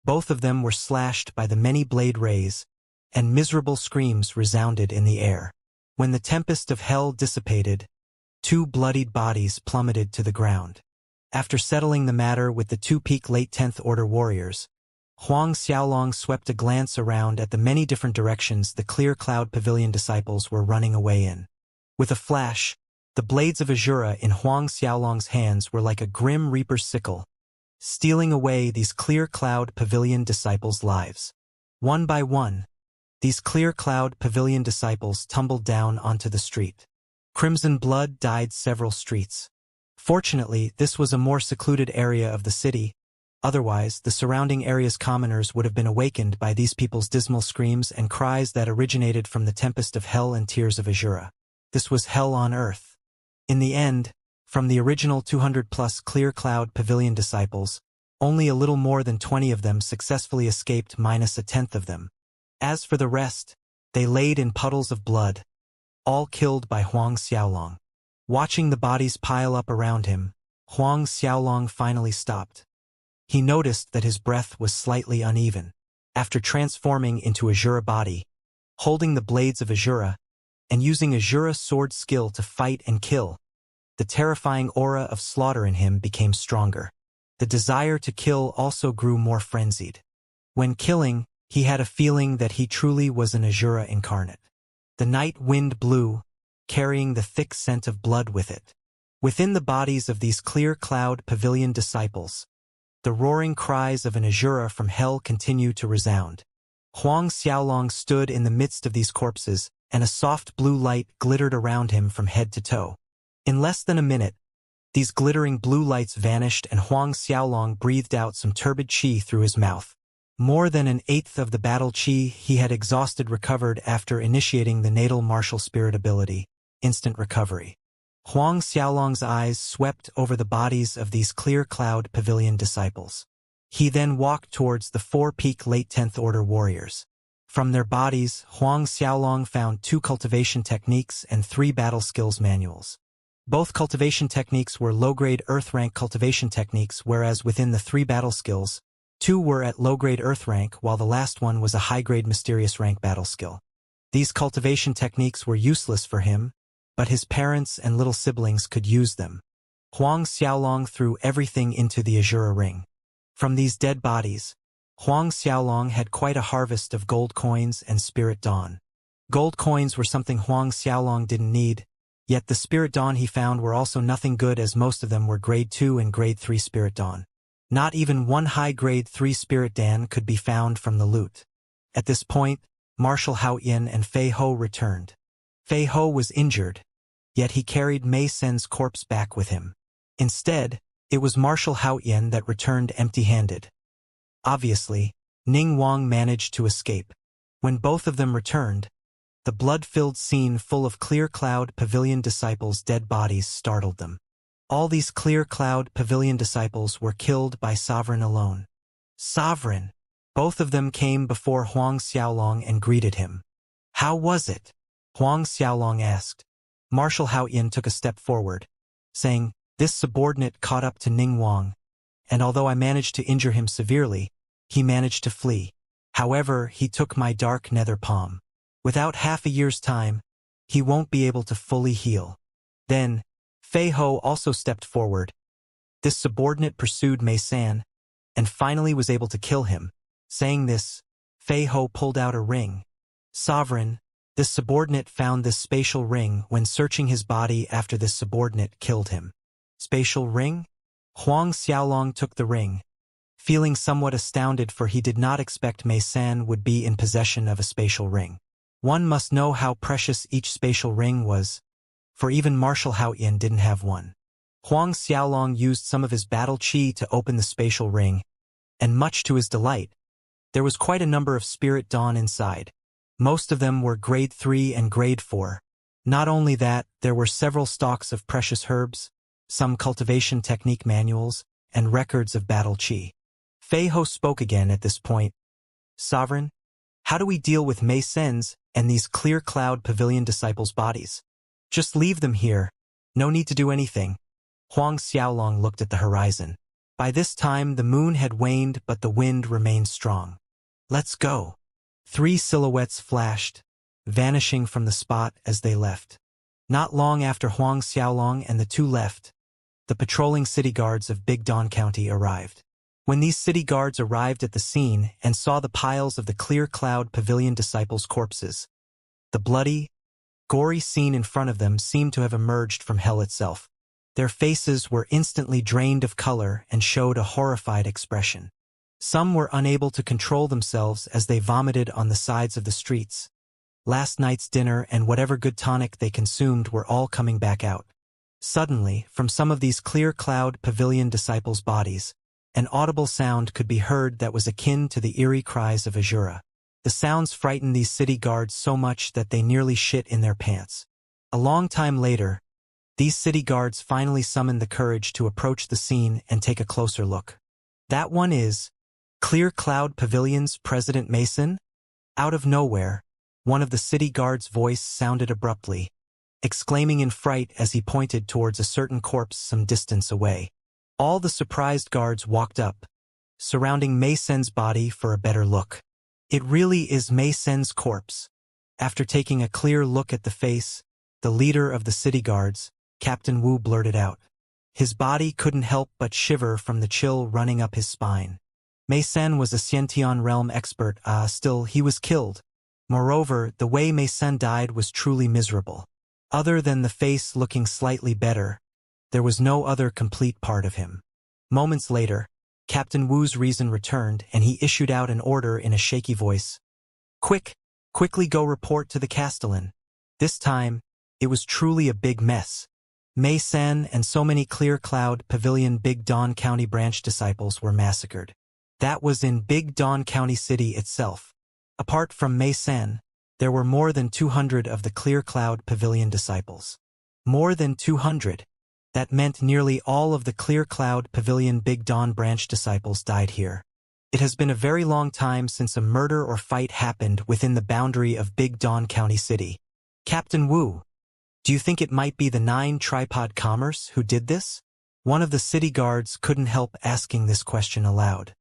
both of them were slashed by the many blade rays, and miserable screams resounded in the air. When the tempest of hell dissipated, two bloodied bodies plummeted to the ground. After settling the matter with the two peak late 10th Order warriors, Huang Xiaolong swept a glance around at the many different directions the Clear Cloud Pavilion disciples were running away in. With a flash, the blades of Azura in Huang Xiaolong's hands were like a grim reaper's sickle, stealing away these Clear Cloud Pavilion disciples' lives. One by one, these Clear Cloud Pavilion disciples tumbled down onto the street. Crimson blood dyed several streets. Fortunately, this was a more secluded area of the city. Otherwise, the surrounding area's commoners would have been awakened by these people's dismal screams and cries that originated from the tempest of hell and tears of Azura. This was hell on earth. In the end, from the original 200-plus Clear Cloud Pavilion disciples, only a little more than 20 of them successfully escaped minus a tenth of them. As for the rest, they laid in puddles of blood, all killed by Huang Xiaolong. Watching the bodies pile up around him, Huang Xiaolong finally stopped. He noticed that his breath was slightly uneven. After transforming into Azura body, holding the blades of Azura, and using Azura sword skill to fight and kill, the terrifying aura of slaughter in him became stronger. The desire to kill also grew more frenzied. When killing, he had a feeling that he truly was an Azura incarnate. The night wind blew, carrying the thick scent of blood with it. Within the bodies of these Clear Cloud Pavilion disciples, the roaring cries of an Azura from hell continued to resound. Huang Xiaolong stood in the midst of these corpses, and a soft blue light glittered around him from head to toe. In less than a minute, these glittering blue lights vanished and Huang Xiaolong breathed out some turbid qi through his mouth. More than an eighth of the battle qi he had exhausted recovered after initiating the natal martial spirit ability, instant recovery. Huang Xiaolong's eyes swept over the bodies of these Clear Cloud Pavilion disciples. He then walked towards the four peak late 10th Order warriors. From their bodies, Huang Xiaolong found 2 cultivation techniques and 3 battle skills manuals. Both cultivation techniques were low-grade Earth rank cultivation techniques, whereas within the 3 battle skills, 2 were at low-grade Earth rank, while the last one was a high-grade Mysterious rank battle skill. These cultivation techniques were useless for him, but his parents and little siblings could use them. Huang Xiaolong threw everything into the Azura ring. From these dead bodies, Huang Xiaolong had quite a harvest of gold coins and Spirit Dawn. Gold coins were something Huang Xiaolong didn't need, yet the Spirit Dawn he found were also nothing good, as most of them were Grade 2 and Grade 3 Spirit Dawn. Not even one high Grade 3 Spirit Dawn could be found from the loot. At this point, Marshal Haoyan and Fei Ho returned. Fei Ho was injured, yet he carried Mei Sen's corpse back with him. Instead, it was Marshal Haoyan that returned empty-handed. Obviously, Ning Wang managed to escape. When both of them returned, the blood-filled scene full of Clear Cloud Pavilion disciples' dead bodies startled them. All these Clear Cloud Pavilion disciples were killed by Sovereign alone. Sovereign! Both of them came before Huang Xiaolong and greeted him. How was it? Huang Xiaolong asked. Marshal Haoyan took a step forward, saying, "This subordinate caught up to Ning Wang, and although I managed to injure him severely, he managed to flee. However, he took my dark nether palm. Without half a year's time, he won't be able to fully heal." Then, Fei Ho also stepped forward, This subordinate pursued Mei San, and finally was able to kill him. Saying this, Fei Ho pulled out a ring. Sovereign, this subordinate found this spatial ring when searching his body after this subordinate killed him. Spatial ring? Huang Xiaolong took the ring, feeling somewhat astounded, for he did not expect Mei San would be in possession of a spatial ring. One must know how precious each spatial ring was, for even Marshal Haoyan didn't have one. Huang Xiaolong used some of his battle qi to open the spatial ring, and much to his delight, there was quite a number of spirit dawn inside. Most of them were grade 3 and grade 4. Not only that, there were several stalks of precious herbs, some cultivation technique manuals, and records of battle qi. Fei Ho spoke again at this point. Sovereign, how do we deal with Mei Sen's and these clear cloud pavilion disciples' bodies? Just leave them here. No need to do anything. Huang Xiaolong looked at the horizon. By this time the moon had waned, but the wind remained strong. Let's go. 3 silhouettes flashed, vanishing from the spot as they left. Not long after Huang Xiaolong and the two left, the patrolling city guards of Big Don County arrived. When these city guards arrived at the scene and saw the piles of the clear cloud pavilion disciples' corpses, the bloody, gory scene in front of them seemed to have emerged from hell itself. Their faces were instantly drained of color and showed a horrified expression. Some were unable to control themselves as they vomited on the sides of the streets. Last night's dinner and whatever good tonic they consumed were all coming back out. Suddenly, from some of these clear cloud pavilion disciples' bodies, an audible sound could be heard that was akin to the eerie cries of Azura. The sounds frightened these city guards so much that they nearly shit in their pants. A long time later, these city guards finally summoned the courage to approach the scene and take a closer look. That one is Clear Cloud Pavilion's President Mason? Out of nowhere, one of the city guards' voice sounded abruptly, exclaiming in fright as he pointed towards a certain corpse some distance away. All the surprised guards walked up, surrounding Mei Sen's body for a better look. It really is Mei Sen's corpse. After taking a clear look at the face, the leader of the city guards, Captain Wu, blurted out. His body couldn't help but shiver from the chill running up his spine. Mei Sen was a Xiantian realm expert, still he was killed. Moreover, the way Mei Sen died was truly miserable. Other than the face looking slightly better, there was no other complete part of him. Moments later, Captain Wu's reason returned and he issued out an order in a shaky voice. Quickly go report to the Castellan. This time, it was truly a big mess. Mei Sen and so many Clear Cloud Pavilion Big Don County branch disciples were massacred. That was in Big Don County City itself. Apart from Mei Sen, there were more than 200 of the Clear Cloud Pavilion disciples. More than 200. That meant nearly all of the Clear Cloud Pavilion Big Don branch disciples died here. It has been a very long time since a murder or fight happened within the boundary of Big Don County City. Captain Wu, do you think it might be the 9 Tripod Commerce who did this? One of the city guards couldn't help asking this question aloud.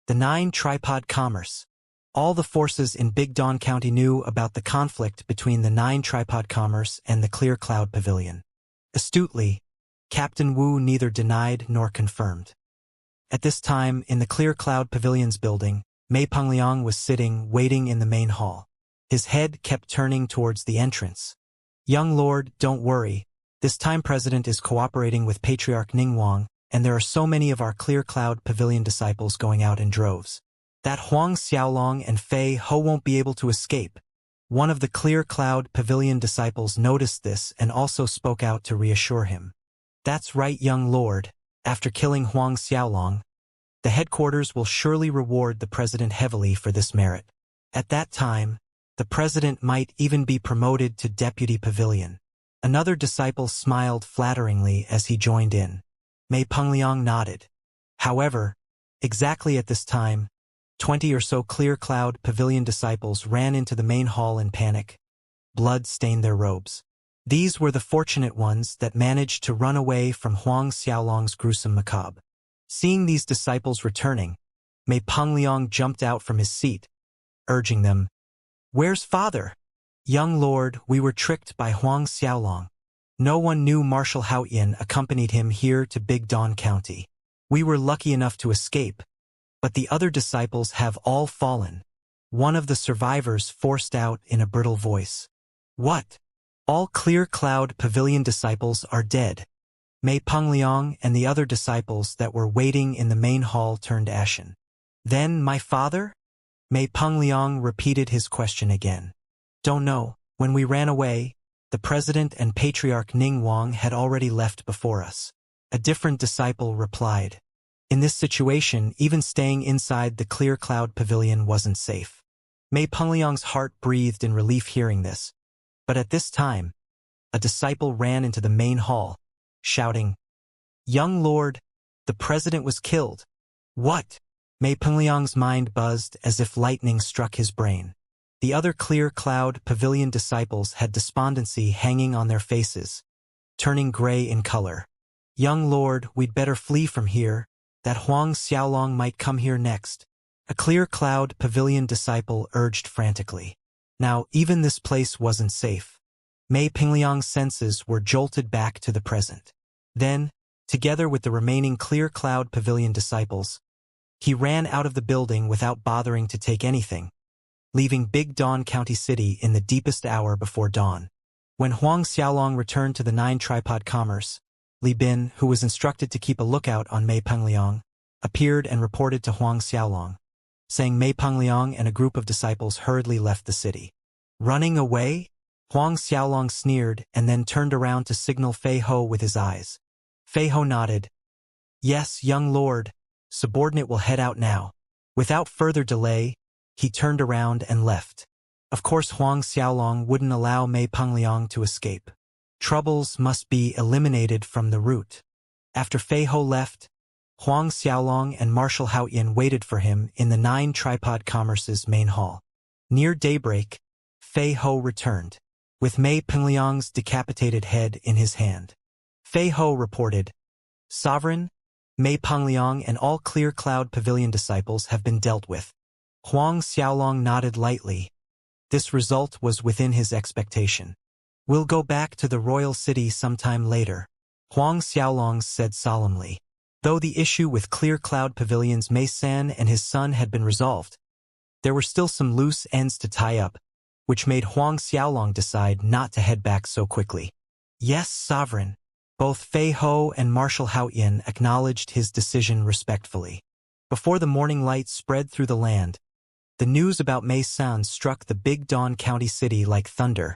The 9 Tripod Commerce. All the forces in Big Don County knew about the conflict between the 9 Tripod Commerce and the Clear Cloud Pavilion. Astutely, Captain Wu neither denied nor confirmed. At this time, in the Clear Cloud Pavilion's building, Mei Pengliang was sitting, waiting in the main hall. His head kept turning towards the entrance. Young Lord, don't worry. This time President is cooperating with Patriarch Ningguang, and there are so many of our Clear Cloud Pavilion disciples going out in droves. That Huang Xiaolong and Fei Ho won't be able to escape. One of the Clear Cloud Pavilion disciples noticed this and also spoke out to reassure him. That's right, young lord. After killing Huang Xiaolong, the headquarters will surely reward the president heavily for this merit. At that time, the president might even be promoted to deputy pavilion. Another disciple smiled flatteringly as he joined in. Mei Pengliang nodded. However, exactly at this time, 20 or so Clear Cloud Pavilion disciples ran into the main hall in panic. Blood stained their robes. These were the fortunate ones that managed to run away from Huang Xiaolong's gruesome macabre. Seeing these disciples returning, Mei Pengliang jumped out from his seat, urging them, "Where's father? Young lord, we were tricked by Huang Xiaolong. No one knew Marshal Haoyan accompanied him here to Big Don County. We were lucky enough to escape, but the other disciples have all fallen. One of the survivors forced out in a brittle voice. What? All Clear Cloud Pavilion disciples are dead. Mei Pengliang and the other disciples that were waiting in the main hall turned ashen. Then my father? Mei Pengliang repeated his question again. Don't know. When we ran away, the president and patriarch Ning Wang had already left before us. A different disciple replied. In this situation, even staying inside the Clear Cloud Pavilion wasn't safe. Mei Pengliang's heart breathed in relief hearing this. But at this time, a disciple ran into the main hall, shouting, Young Lord, the president was killed. What? Mei Pengliang's mind buzzed as if lightning struck his brain. The other Clear Cloud Pavilion disciples had despondency hanging on their faces, turning gray in color. Young Lord, we'd better flee from here. That Huang Xiaolong might come here next. A Clear Cloud Pavilion disciple urged frantically. Now, even this place wasn't safe. Mei Pengliang's senses were jolted back to the present. Then, together with the remaining Clear Cloud Pavilion disciples, he ran out of the building without bothering to take anything, leaving Big Dawn County City in the deepest hour before dawn. When Huang Xiaolong returned to the 9 Tripod Commerce, Li Bin, who was instructed to keep a lookout on Mei Pengliang, appeared and reported to Huang Xiaolong, saying Mei Pengliang and a group of disciples hurriedly left the city. Running away? Huang Xiaolong sneered and then turned around to signal Fei Ho with his eyes. Fei Ho nodded. Yes, young lord, subordinate will head out now. Without further delay, he turned around and left. Of course Huang Xiaolong wouldn't allow Mei Pengliang to escape. Troubles must be eliminated from the route. After Fei Ho left, Huang Xiaolong and Marshal Haoyin waited for him in the 9 Tripod Commerce's main hall. Near daybreak, Fei Ho returned, with Mei Pengliang's decapitated head in his hand. Fei Ho reported, Sovereign, Mei Pengliang and all Clear Cloud Pavilion disciples have been dealt with. Huang Xiaolong nodded lightly. This result was within his expectation. We'll go back to the royal city sometime later, Huang Xiaolong said solemnly. Though the issue with Clear Cloud Pavilion's Mei San and his son had been resolved, there were still some loose ends to tie up, which made Huang Xiaolong decide not to head back so quickly. Yes, Sovereign. Both Fei Ho and Marshal Haoyin acknowledged his decision respectfully. Before the morning light spread through the land, the news about Mei San struck the Big Dawn County City like thunder,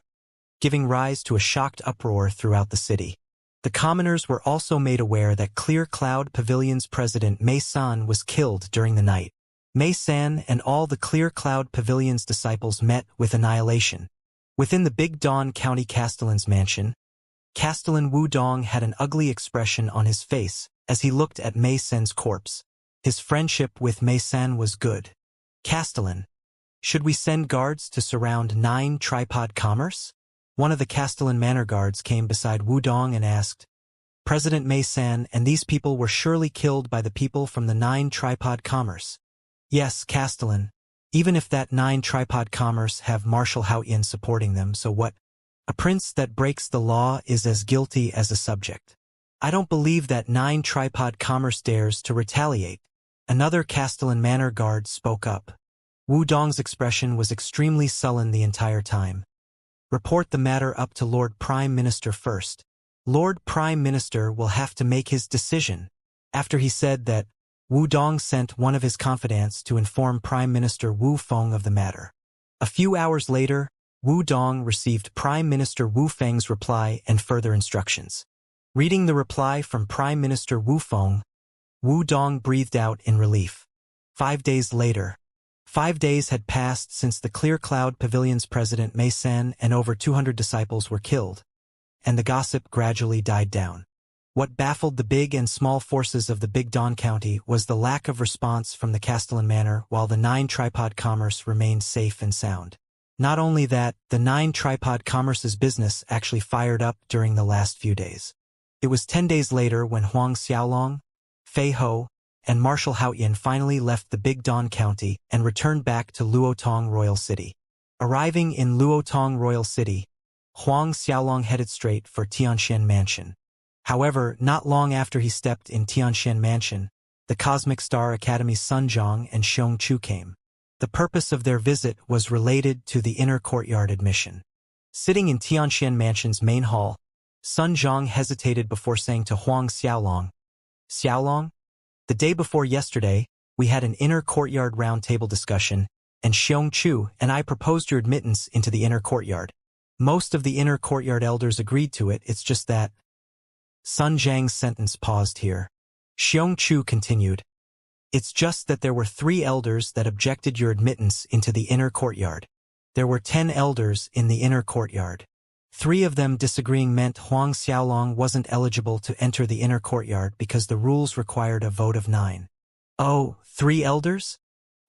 giving rise to a shocked uproar throughout the city. The commoners were also made aware that Clear Cloud Pavilion's president Mei San was killed during the night. Mei San and all the Clear Cloud Pavilion's disciples met with annihilation. Within the Big Dawn County Castellan's mansion, Castellan Wu Dong had an ugly expression on his face as he looked at Mei San's corpse. His friendship with Mei San was good. Castellan, should we send guards to surround 9 Tripod Commerce? One of the Castellan manor guards came beside Wu Dong and asked, President Mei San and these people were surely killed by the people from the 9 Tripod Commerce. Yes, Castellan. Even if that 9 Tripod Commerce have Marshal Haoyin supporting them, so what? A prince that breaks the law is as guilty as a subject. I don't believe that 9 Tripod Commerce dares to retaliate. Another Castellan manor guard spoke up. Wu Dong's expression was extremely sullen the entire time. Report the matter up to Lord Prime Minister first. Lord Prime Minister will have to make his decision. After he said that, Wu Dong sent one of his confidants to inform Prime Minister Wu Feng of the matter. A few hours later, Wu Dong received Prime Minister Wu Feng's reply and further instructions. Reading the reply from Prime Minister Wu Feng, Wu Dong breathed out in relief. 5 days later. 5 days had passed since the Clear Cloud Pavilion's president Mei San and over 200 disciples were killed, and the gossip gradually died down. What baffled the big and small forces of the Big Dawn County was the lack of response from the Castellan Manor while the 9 Tripod Commerce remained safe and sound. Not only that, the 9 Tripod Commerce's business actually fired up during the last few days. It was 10 days later when Huang Xiaolong, Fei Ho, and Marshal Haoyin finally left the Big Dawn County and returned back to Luotong Royal City. Arriving in Luotong Royal City, Huang Xiaolong headed straight for Tianxian Mansion. However, not long after he stepped in Tianxian Mansion, the Cosmic Star Academy's Sun Zhang and Xiong Chu came. The purpose of their visit was related to the inner courtyard admission. Sitting in Tianxian Mansion's main hall, Sun Zhang hesitated before saying to Huang Xiaolong, "Xiaolong, the day before yesterday, we had an inner courtyard roundtable discussion, and Xiong Chu and I proposed your admittance into the inner courtyard. Most of the inner courtyard elders agreed to it, it's just that—" Sun Zhang's sentence paused here. Xiong Chu continued, "It's just that there were 3 elders that objected your admittance into the inner courtyard. There were 10 elders in the inner courtyard. 3 of them disagreeing meant Huang Xiaolong wasn't eligible to enter the inner courtyard because the rules required a vote of 9. Oh, 3 elders?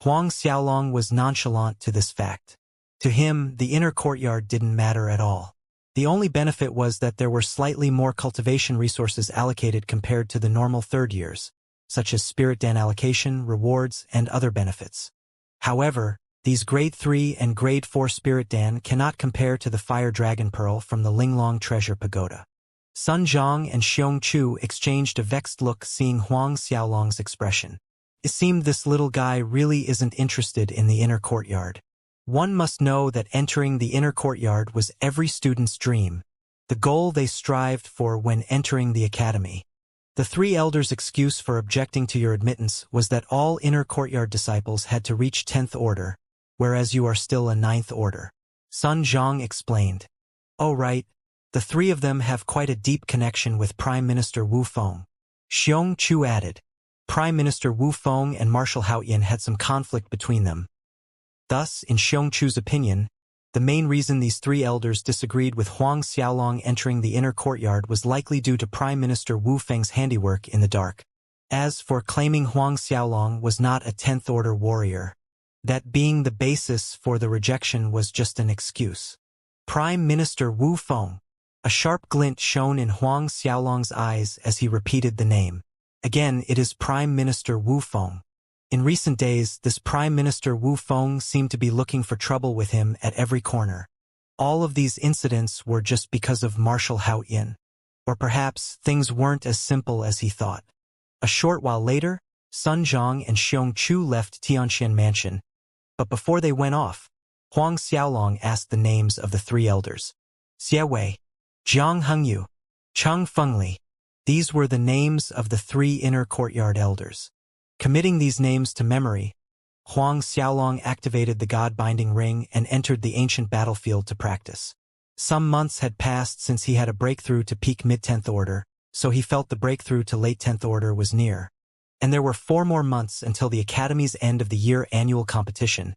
Huang Xiaolong was nonchalant to this fact. To him, the inner courtyard didn't matter at all. The only benefit was that there were slightly more cultivation resources allocated compared to the normal 3rd years, such as Spirit Dan allocation, rewards, and other benefits. However, these Grade 3 and Grade 4 Spirit Dan cannot compare to the Fire Dragon Pearl from the Linglong Treasure Pagoda. Sun Zhang and Xiong Chu exchanged a vexed look seeing Huang Xiaolong's expression. It seemed this little guy really isn't interested in the inner courtyard. One must know that entering the inner courtyard was every student's dream, the goal they strived for when entering the academy. The 3 elders' excuse for objecting to your admittance was that all inner courtyard disciples had to reach 10th order, whereas you are still a 9th order. Sun Zhang explained. Oh right, the 3 of them have quite a deep connection with Prime Minister Wu Feng. Xiong Chu added. Prime Minister Wu Feng and Marshal Haoyan had some conflict between them. Thus, in Xiong Chu's opinion, the main reason these 3 elders disagreed with Huang Xiaolong entering the inner courtyard was likely due to Prime Minister Wu Feng's handiwork in the dark. As for claiming Huang Xiaolong was not a 10th order warrior, that being the basis for the rejection was just an excuse. Prime Minister Wu Feng. A sharp glint shone in Huang Xiaolong's eyes as he repeated the name. Again, it is Prime Minister Wu Feng. In recent days, this Prime Minister Wu Feng seemed to be looking for trouble with him at every corner. All of these incidents were just because of Marshal Haoyan. Or perhaps things weren't as simple as he thought. A short while later, Sun Zhang and Xiong Chu left Tianxian Mansion. But before they went off, Huang Xiaolong asked the names of the 3 elders. Xie Wei, Jiang Hengyu, Cheng Fengli. These were the names of the 3 inner courtyard elders. Committing these names to memory, Huang Xiaolong activated the God-binding ring and entered the ancient battlefield to practice. Some months had passed since he had a breakthrough to peak mid-10th order, so he felt the breakthrough to late 10th order was near. And there were 4 more months until the Academy's end of the year annual competition,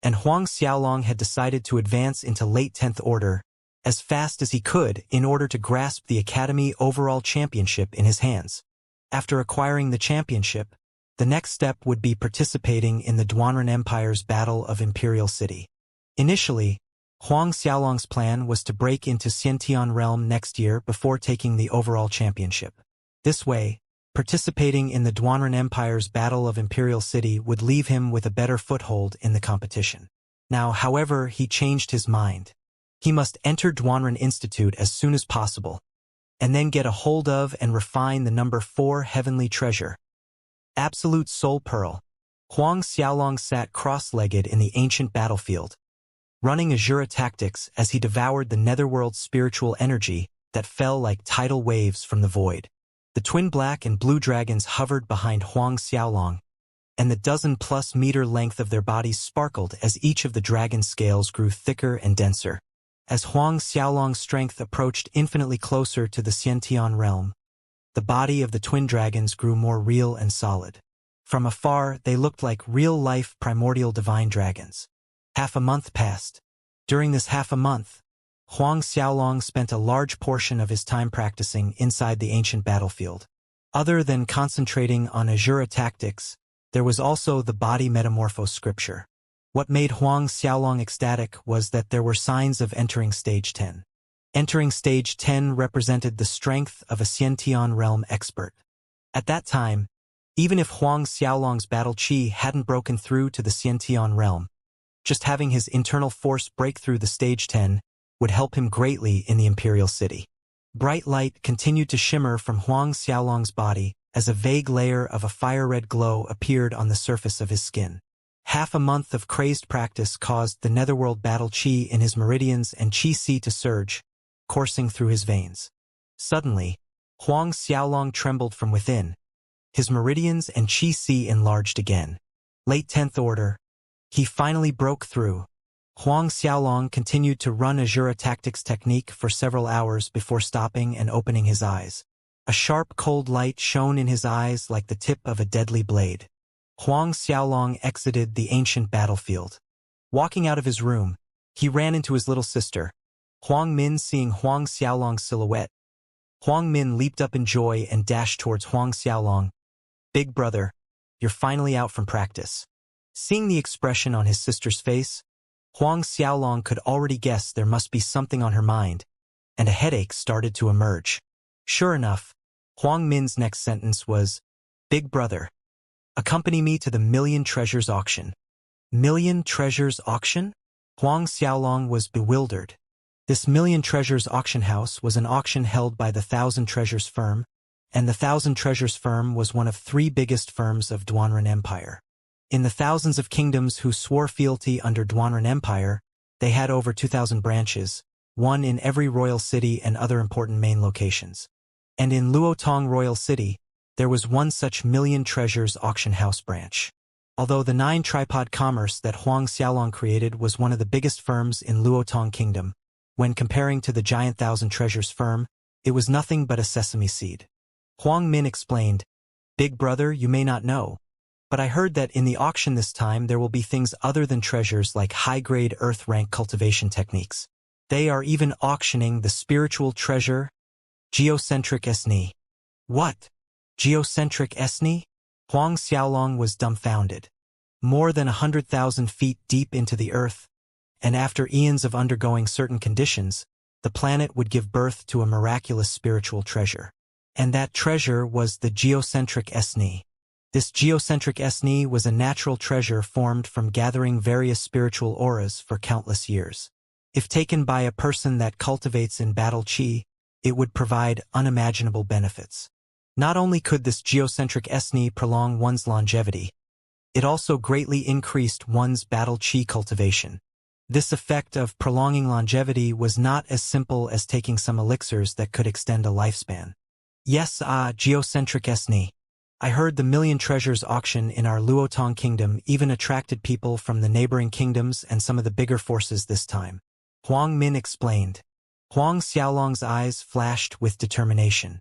and Huang Xiaolong had decided to advance into late 10th order as fast as he could in order to grasp the Academy overall championship in his hands. After acquiring the championship, the next step would be participating in the Duanren Empire's Battle of Imperial City. Initially, Huang Xiaolong's plan was to break into Xiantian realm next year before taking the overall championship. This way, participating in the Duanren Empire's Battle of Imperial City would leave him with a better foothold in the competition. Now, however, he changed his mind. He must enter Duanren Institute as soon as possible, and then get a hold of and refine the number 4 heavenly treasure, Absolute Soul Pearl. Huang Xiaolong sat cross-legged in the ancient battlefield, running Azura tactics as he devoured the netherworld's spiritual energy that fell like tidal waves from the void. The twin black and blue dragons hovered behind Huang Xiaolong, and the dozen-plus meter length of their bodies sparkled as each of the dragon scales grew thicker and denser. As Huang Xiaolong's strength approached infinitely closer to the Xiantian realm, the body of the twin dragons grew more real and solid. From afar, they looked like real-life primordial divine dragons. Half a month passed. During this half a month, Huang Xiaolong spent a large portion of his time practicing inside the ancient battlefield. Other than concentrating on Azura tactics, there was also the body metamorphose scripture. What made Huang Xiaolong ecstatic was that there were signs of entering Stage 10. Entering Stage 10 represented the strength of a Xiantian realm expert. At that time, even if Huang Xiaolong's battle chi hadn't broken through to the Xiantian realm, just having his internal force break through the Stage 10 would help him greatly in the Imperial City. Bright light continued to shimmer from Huang Xiaolong's body as a vague layer of a fire-red glow appeared on the surface of his skin. Half a month of crazed practice caused the netherworld battle chi in his meridians and chi to surge, coursing through his veins. Suddenly, Huang Xiaolong trembled from within. His meridians and chi enlarged again. Late 10th order. He finally broke through. Huang Xiaolong continued to run Azura tactics technique for several hours before stopping and opening his eyes. A sharp cold light shone in his eyes like the tip of a deadly blade. Huang Xiaolong exited the ancient battlefield. Walking out of his room, he ran into his little sister. Huang Min, seeing Huang Xiaolong's silhouette, Huang Min leaped up in joy and dashed towards Huang Xiaolong. "Big brother, you're finally out from practice." Seeing the expression on his sister's face, Huang Xiaolong could already guess there must be something on her mind, and a headache started to emerge. Sure enough, Huang Min's next sentence was, "Big brother, accompany me to the Million Treasures auction." Million Treasures auction? Huang Xiaolong was bewildered. This Million Treasures auction house was an auction held by the Thousand Treasures firm, and the Thousand Treasures firm was one of 3 biggest firms of Duanren Empire. In the thousands of kingdoms who swore fealty under Duanren Empire, they had over 2,000 branches, one in every royal city and other important main locations. And in Luotong Royal City, there was one such Million Treasures auction house branch. Although the 9-tripod commerce that Huang Xiaolong created was one of the biggest firms in Luotong Kingdom, when comparing to the giant Thousand Treasures firm, it was nothing but a sesame seed. Huang Min explained, "Big brother, you may not know, but I heard that in the auction this time there will be things other than treasures like high-grade earth-rank cultivation techniques. They are even auctioning the spiritual treasure, geocentric esni." "What? Geocentric esni?" Huang Xiaolong was dumbfounded. More than 100,000 feet deep into the earth, and after eons of undergoing certain conditions, the planet would give birth to a miraculous spiritual treasure. And that treasure was the geocentric esni. This geocentric esni was a natural treasure formed from gathering various spiritual auras for countless years. If taken by a person that cultivates in battle chi, it would provide unimaginable benefits. Not only could this geocentric esni prolong one's longevity, it also greatly increased one's battle chi cultivation. This effect of prolonging longevity was not as simple as taking some elixirs that could extend a lifespan. "Yes, geocentric esni. I heard the Million Treasures auction in our Luotong Kingdom even attracted people from the neighboring kingdoms and some of the bigger forces this time," Huang Min explained. Huang Xiaolong's eyes flashed with determination.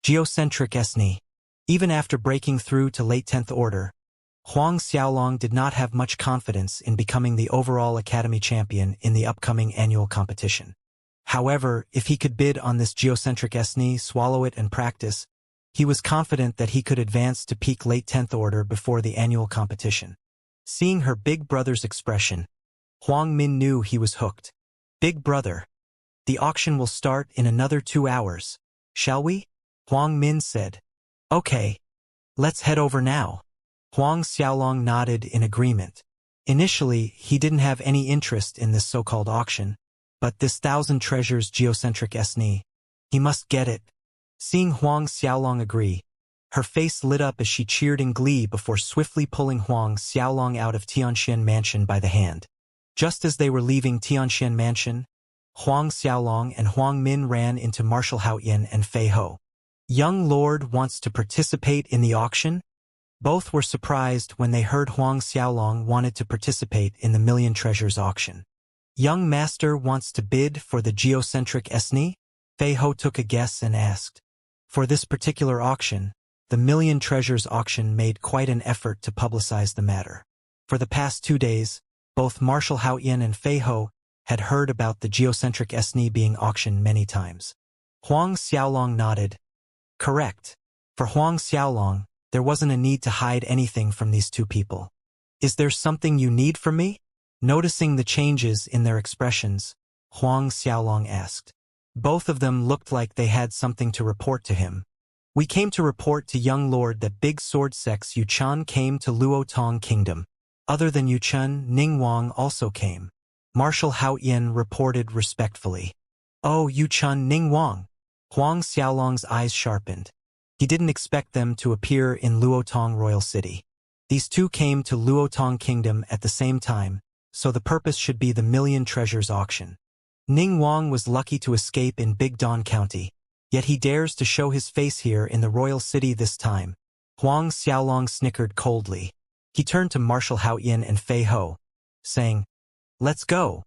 Geocentric esni. Even after breaking through to late 10th order, Huang Xiaolong did not have much confidence in becoming the overall academy champion in the upcoming annual competition. However, if he could bid on this geocentric esni, swallow it and practice, he was confident that he could advance to peak late 10th order before the annual competition. Seeing her big brother's expression, Huang Min knew he was hooked. "Big brother, the auction will start in another 2 hours. Shall we?" Huang Min said. "Okay. Let's head over now." Huang Xiaolong nodded in agreement. Initially, he didn't have any interest in this so-called auction, but this Thousand Treasures geocentric esni, he must get it. Seeing Huang Xiaolong agree, her face lit up as she cheered in glee before swiftly pulling Huang Xiaolong out of Tianxian Mansion by the hand. Just as they were leaving Tianxian Mansion, Huang Xiaolong and Huang Min ran into Marshal Haoyan and Fei Ho. "Young Lord wants to participate in the auction?" Both were surprised when they heard Huang Xiaolong wanted to participate in the Million Treasures auction. "Young Master wants to bid for the geocentric esni?" Fei Ho took a guess and asked. For this particular auction, the Million Treasures auction made quite an effort to publicize the matter. For the past 2 days, both Marshal Haoyan and Fei Ho had heard about the geocentric esni being auctioned many times. Huang Xiaolong nodded. Correct. For Huang Xiaolong, there wasn't a need to hide anything from these 2 people. "Is there something you need from me?" Noticing the changes in their expressions, Huang Xiaolong asked. Both of them looked like they had something to report to him. "We came to report to young lord that big sword sex Yuchun came to Luotong Kingdom. Other than Yuchun, Ningguang also came," Marshal Haoyan reported respectfully. "Oh, Yuchun Ningguang." Huang Xiaolong's eyes sharpened. He didn't expect them to appear in Luotong Royal City. These two came to Luotong Kingdom at the same time, so the purpose should be the Million Treasures auction. Ning Wang was lucky to escape in Big Don County, yet he dares to show his face here in the royal city this time. Huang Xiaolong snickered coldly. He turned to Marshal Haoyan and Fei Ho, saying, "Let's go.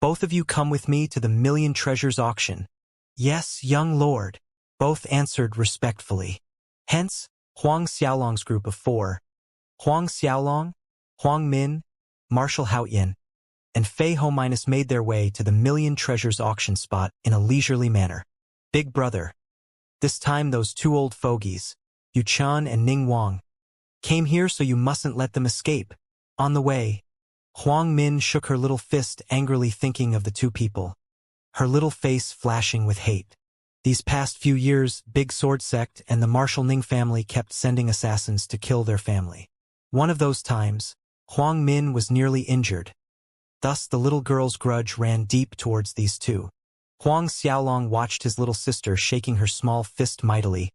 Both of you come with me to the Million Treasures auction." "Yes, young lord," both answered respectfully. Hence, Huang Xiaolong's group of four, Huang Xiaolong, Huang Min, Marshal Haoyan, and Fei Ho made their way to the Million Treasures auction spot in a leisurely manner. Big brother. This time those two old fogies, Yu Chun and Ning Wang, came here, so you mustn't let them escape. On the way, Huang Min shook her little fist angrily, thinking of the two people, her little face flashing with hate. These past few years, Big Sword Sect and the Marshal Ning family kept sending assassins to kill their family. One of those times, Huang Min was nearly injured. Thus the little girl's grudge ran deep towards these two. Huang Xiaolong watched his little sister shaking her small fist mightily,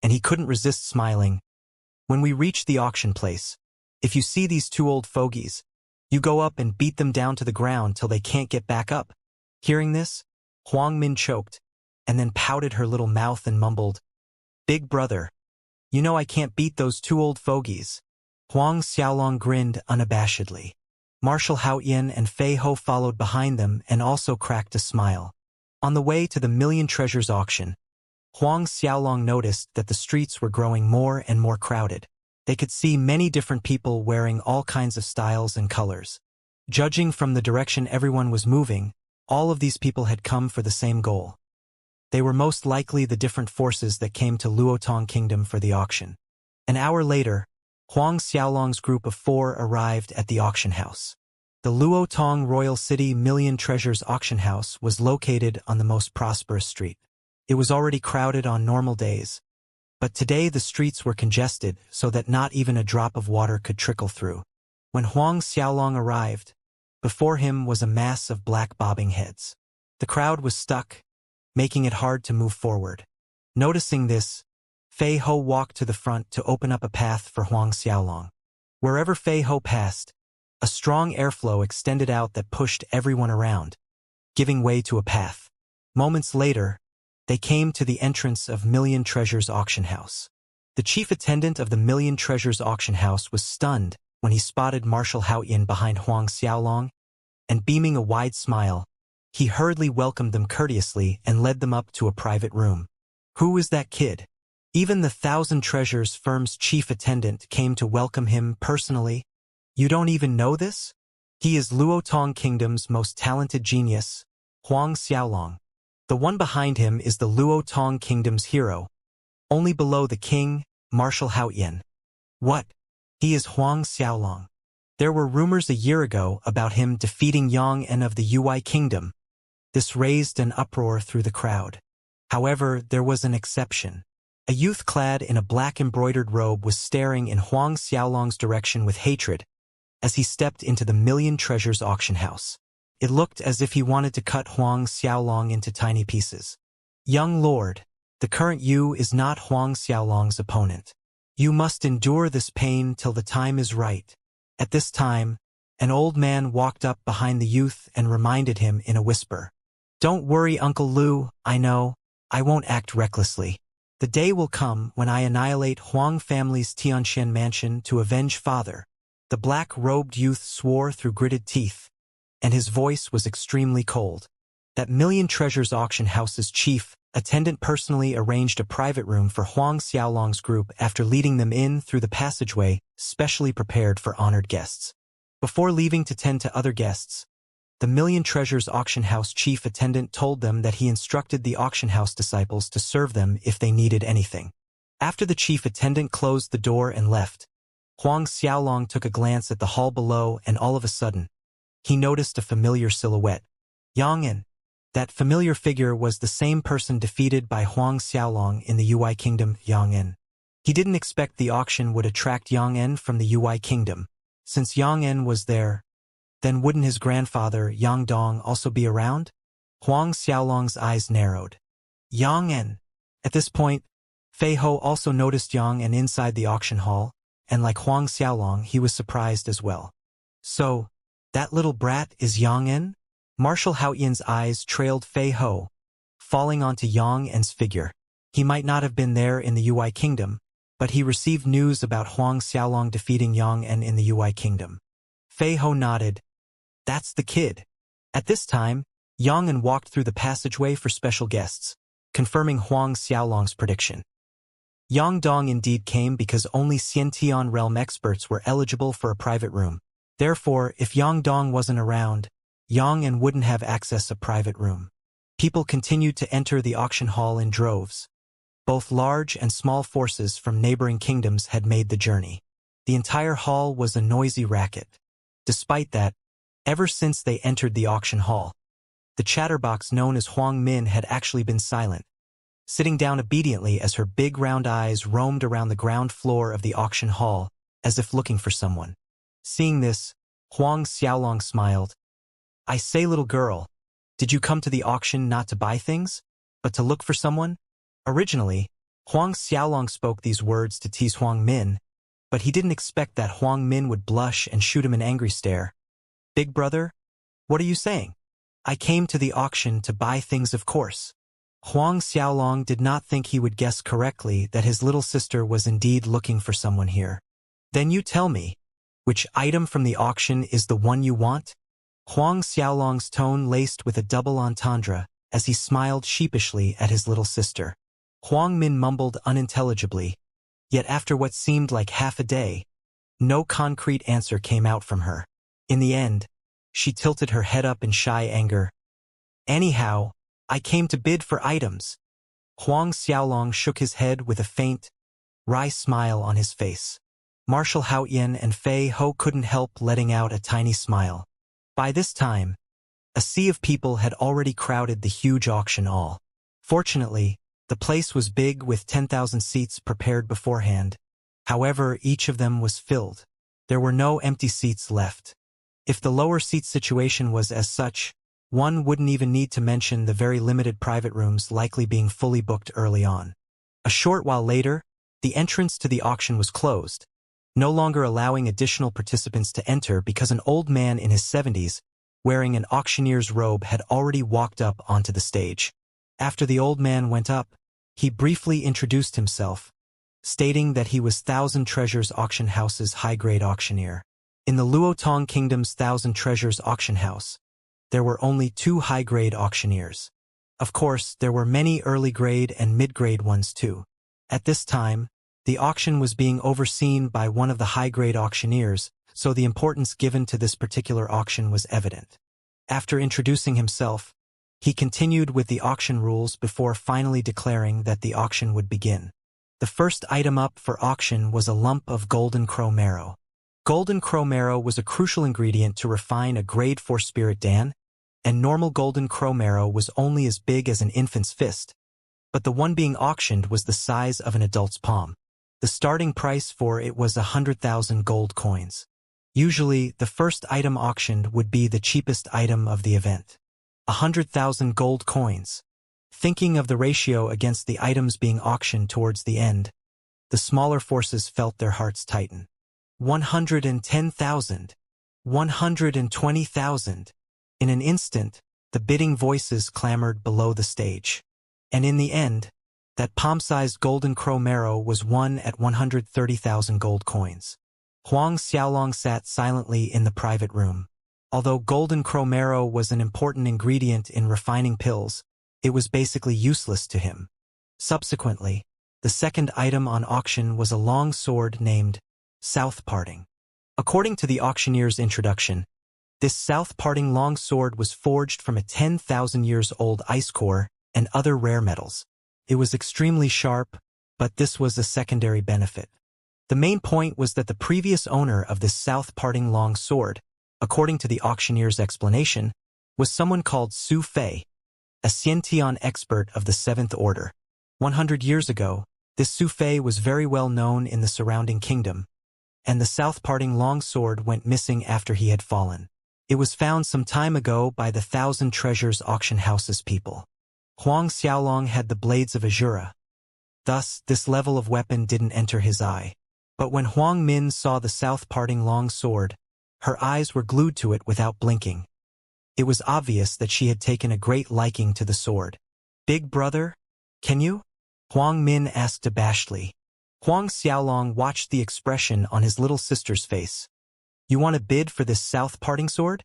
and he couldn't resist smiling. "When we reach the auction place, if you see these two old fogies, you go up and beat them down to the ground till they can't get back up." Hearing this, Huang Min choked, and then pouted her little mouth and mumbled, "Big brother, you know I can't beat those two old fogies." Huang Xiaolong grinned unabashedly. Marshal Haoyan and Fei Ho followed behind them and also cracked a smile. On the way to the Million Treasures auction, Huang Xiaolong noticed that the streets were growing more and more crowded. They could see many different people wearing all kinds of styles and colors. Judging from the direction everyone was moving, all of these people had come for the same goal. They were most likely the different forces that came to Luotong Kingdom for the auction. An hour later, Huang Xiaolong's group of four arrived at the auction house. The Luotong Royal City Million Treasures auction house was located on the most prosperous street. It was already crowded on normal days, but today the streets were congested so that not even a drop of water could trickle through. When Huang Xiaolong arrived, before him was a mass of black bobbing heads. The crowd was stuck, making it hard to move forward. Noticing this, Fei Ho walked to the front to open up a path for Huang Xiaolong. Wherever Fei Ho passed, a strong airflow extended out that pushed everyone around, giving way to a path. Moments later, they came to the entrance of Million Treasures auction house. The chief attendant of the Million Treasures auction house was stunned when he spotted Marshal Haoyan behind Huang Xiaolong, and beaming a wide smile, he hurriedly welcomed them courteously and led them up to a private room. "Who is that kid?" Even the Thousand Treasures firm's chief attendant came to welcome him personally. "You don't even know this? He is Luotong Kingdom's most talented genius, Huang Xiaolong. The one behind him is the Luotong Kingdom's hero, only below the king, Marshal Haoyan." "What? He is Huang Xiaolong." There were rumors a year ago about him defeating Xianxia of the Ui Kingdom. This raised an uproar through the crowd. However, there was an exception. A youth clad in a black embroidered robe was staring in Huang Xiaolong's direction with hatred as he stepped into the Million Treasures auction house. It looked as if he wanted to cut Huang Xiaolong into tiny pieces. "Young lord, the current you is not Huang Xiaolong's opponent. You must endure this pain till the time is right." At this time, an old man walked up behind the youth and reminded him in a whisper, "Don't worry, Uncle Lu, I know, I won't act recklessly. The day will come when I annihilate Huang family's Tianxian mansion to avenge father." The black-robed youth swore through gritted teeth, and his voice was extremely cold. That Million Treasures auction house's chief attendant personally arranged a private room for Huang Xiaolong's group after leading them in through the passageway specially prepared for honored guests. Before leaving to tend to other guests, the Million Treasures auction house chief attendant told them that he instructed the auction house disciples to serve them if they needed anything. After the chief attendant closed the door and left, Huang Xiaolong took a glance at the hall below, and all of a sudden, he noticed a familiar silhouette. Xianxia. That familiar figure was the same person defeated by Huang Xiaolong in the Ui Kingdom, Xianxia. He didn't expect the auction would attract Xianxia from the Ui Kingdom. Since Xianxia was there, then wouldn't his grandfather, Yang Dong, also be around? Huang Xiaolong's eyes narrowed. Xianxia. At this point, Fei Ho also noticed Yang and inside the auction hall, and like Huang Xiaolong, he was surprised as well. So, that little brat is Yang En? Marshal Haoyan's eyes trailed Fei Ho, falling onto Yang En's figure. He might not have been there in the Ui Kingdom, but he received news about Huang Xiaolong defeating Yang En in the Ui Kingdom. Fei Ho nodded. That's the kid. At this time, Yang En walked through the passageway for special guests, confirming Huang Xiaolong's prediction. Yang Dong indeed came because only Xiantian realm experts were eligible for a private room. Therefore, if Yang Dong wasn't around, Yang En wouldn't have access to a private room. People continued to enter the auction hall in droves. Both large and small forces from neighboring kingdoms had made the journey. The entire hall was a noisy racket. Despite that, ever since they entered the auction hall, the chatterbox known as Huang Min had actually been silent, sitting down obediently as her big round eyes roamed around the ground floor of the auction hall, as if looking for someone. Seeing this, Huang Xiaolong smiled. I say, little girl, did you come to the auction not to buy things, but to look for someone? Originally, Huang Xiaolong spoke these words to tease Huang Min, but he didn't expect that Huang Min would blush and shoot him an angry stare. Big brother, what are you saying? I came to the auction to buy things, of course. Huang Xiaolong did not think he would guess correctly that his little sister was indeed looking for someone here. Then you tell me, which item from the auction is the one you want? Huang Xiaolong's tone laced with a double entendre as he smiled sheepishly at his little sister. Huang Min mumbled unintelligibly, yet after what seemed like half a day, no concrete answer came out from her. In the end, she tilted her head up in shy anger. Anyhow, I came to bid for items. Huang Xiaolong shook his head with a faint, wry smile on his face. Marshal Haoyan and Fei Ho couldn't help letting out a tiny smile. By this time, a sea of people had already crowded the huge auction hall. Fortunately, the place was big with 10,000 seats prepared beforehand. However, each of them was filled. There were no empty seats left. If the lower seat situation was as such, one wouldn't even need to mention the very limited private rooms likely being fully booked early on. A short while later, the entrance to the auction was closed, no longer allowing additional participants to enter because an old man in his 70s, wearing an auctioneer's robe, had already walked up onto the stage. After the old man went up, he briefly introduced himself, stating that he was Thousand Treasures Auction House's high-grade auctioneer. In the Luotong Kingdom's Thousand Treasures auction house, there were only 2 high-grade auctioneers. Of course, there were many early-grade and mid-grade ones too. At this time, the auction was being overseen by one of the high-grade auctioneers, so the importance given to this particular auction was evident. After introducing himself, he continued with the auction rules before finally declaring that the auction would begin. The first item up for auction was a lump of golden crow marrow. Golden crow marrow was a crucial ingredient to refine a grade 4 spirit Dan, and normal golden crow marrow was only as big as an infant's fist, but the one being auctioned was the size of an adult's palm. The starting price for it was 100,000 gold coins. Usually, the first item auctioned would be the cheapest item of the event. 100,000 gold coins. Thinking of the ratio against the items being auctioned towards the end, the smaller forces felt their hearts tighten. 110,000. 120,000. In an instant, the bidding voices clamored below the stage. And in the end, that palm-sized golden crow marrow was won at 130,000 gold coins. Huang Xiaolong sat silently in the private room. Although golden crow marrow was an important ingredient in refining pills, it was basically useless to him. Subsequently, the second item on auction was a long sword named South Parting. According to the auctioneer's introduction, this South Parting long sword was forged from a 10,000 years old ice core and other rare metals. It was extremely sharp, but this was a secondary benefit. The main point was that the previous owner of this South Parting long sword, according to the auctioneer's explanation, was someone called Su Fei, a Xiantian expert of the 7th Order. 100 years ago, this Su Fei was very well known in the surrounding kingdom, and the South Parting long sword went missing after he had fallen. It was found some time ago by the Thousand Treasures auction house's people. Huang Xiaolong had the blades of Azura, Thus, this level of weapon didn't enter his eye. But when Huang Min saw the south-parting long sword, her eyes were glued to it without blinking. It was obvious that she had taken a great liking to the sword. "Big brother, can you?" Huang Min asked abashedly. Huang Xiaolong watched the expression on his little sister's face. "You want to bid for this south-parting sword?"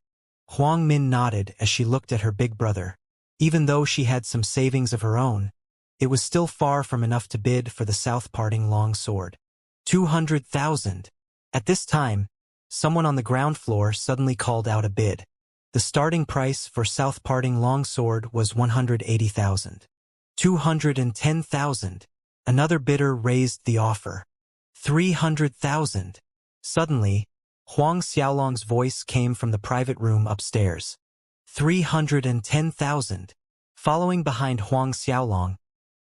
Huang Min nodded as she looked at her big brother. Even though she had some savings of her own, it was still far from enough to bid for the south-parting long sword. 200,000. At this time, someone on the ground floor suddenly called out a bid. The starting price for south-parting long sword was 180,000. 210,000. Another bidder raised the offer. 300,000. Suddenly, Huang Xiaolong's voice came from the private room upstairs. 310,000. Following behind Huang Xiaolong,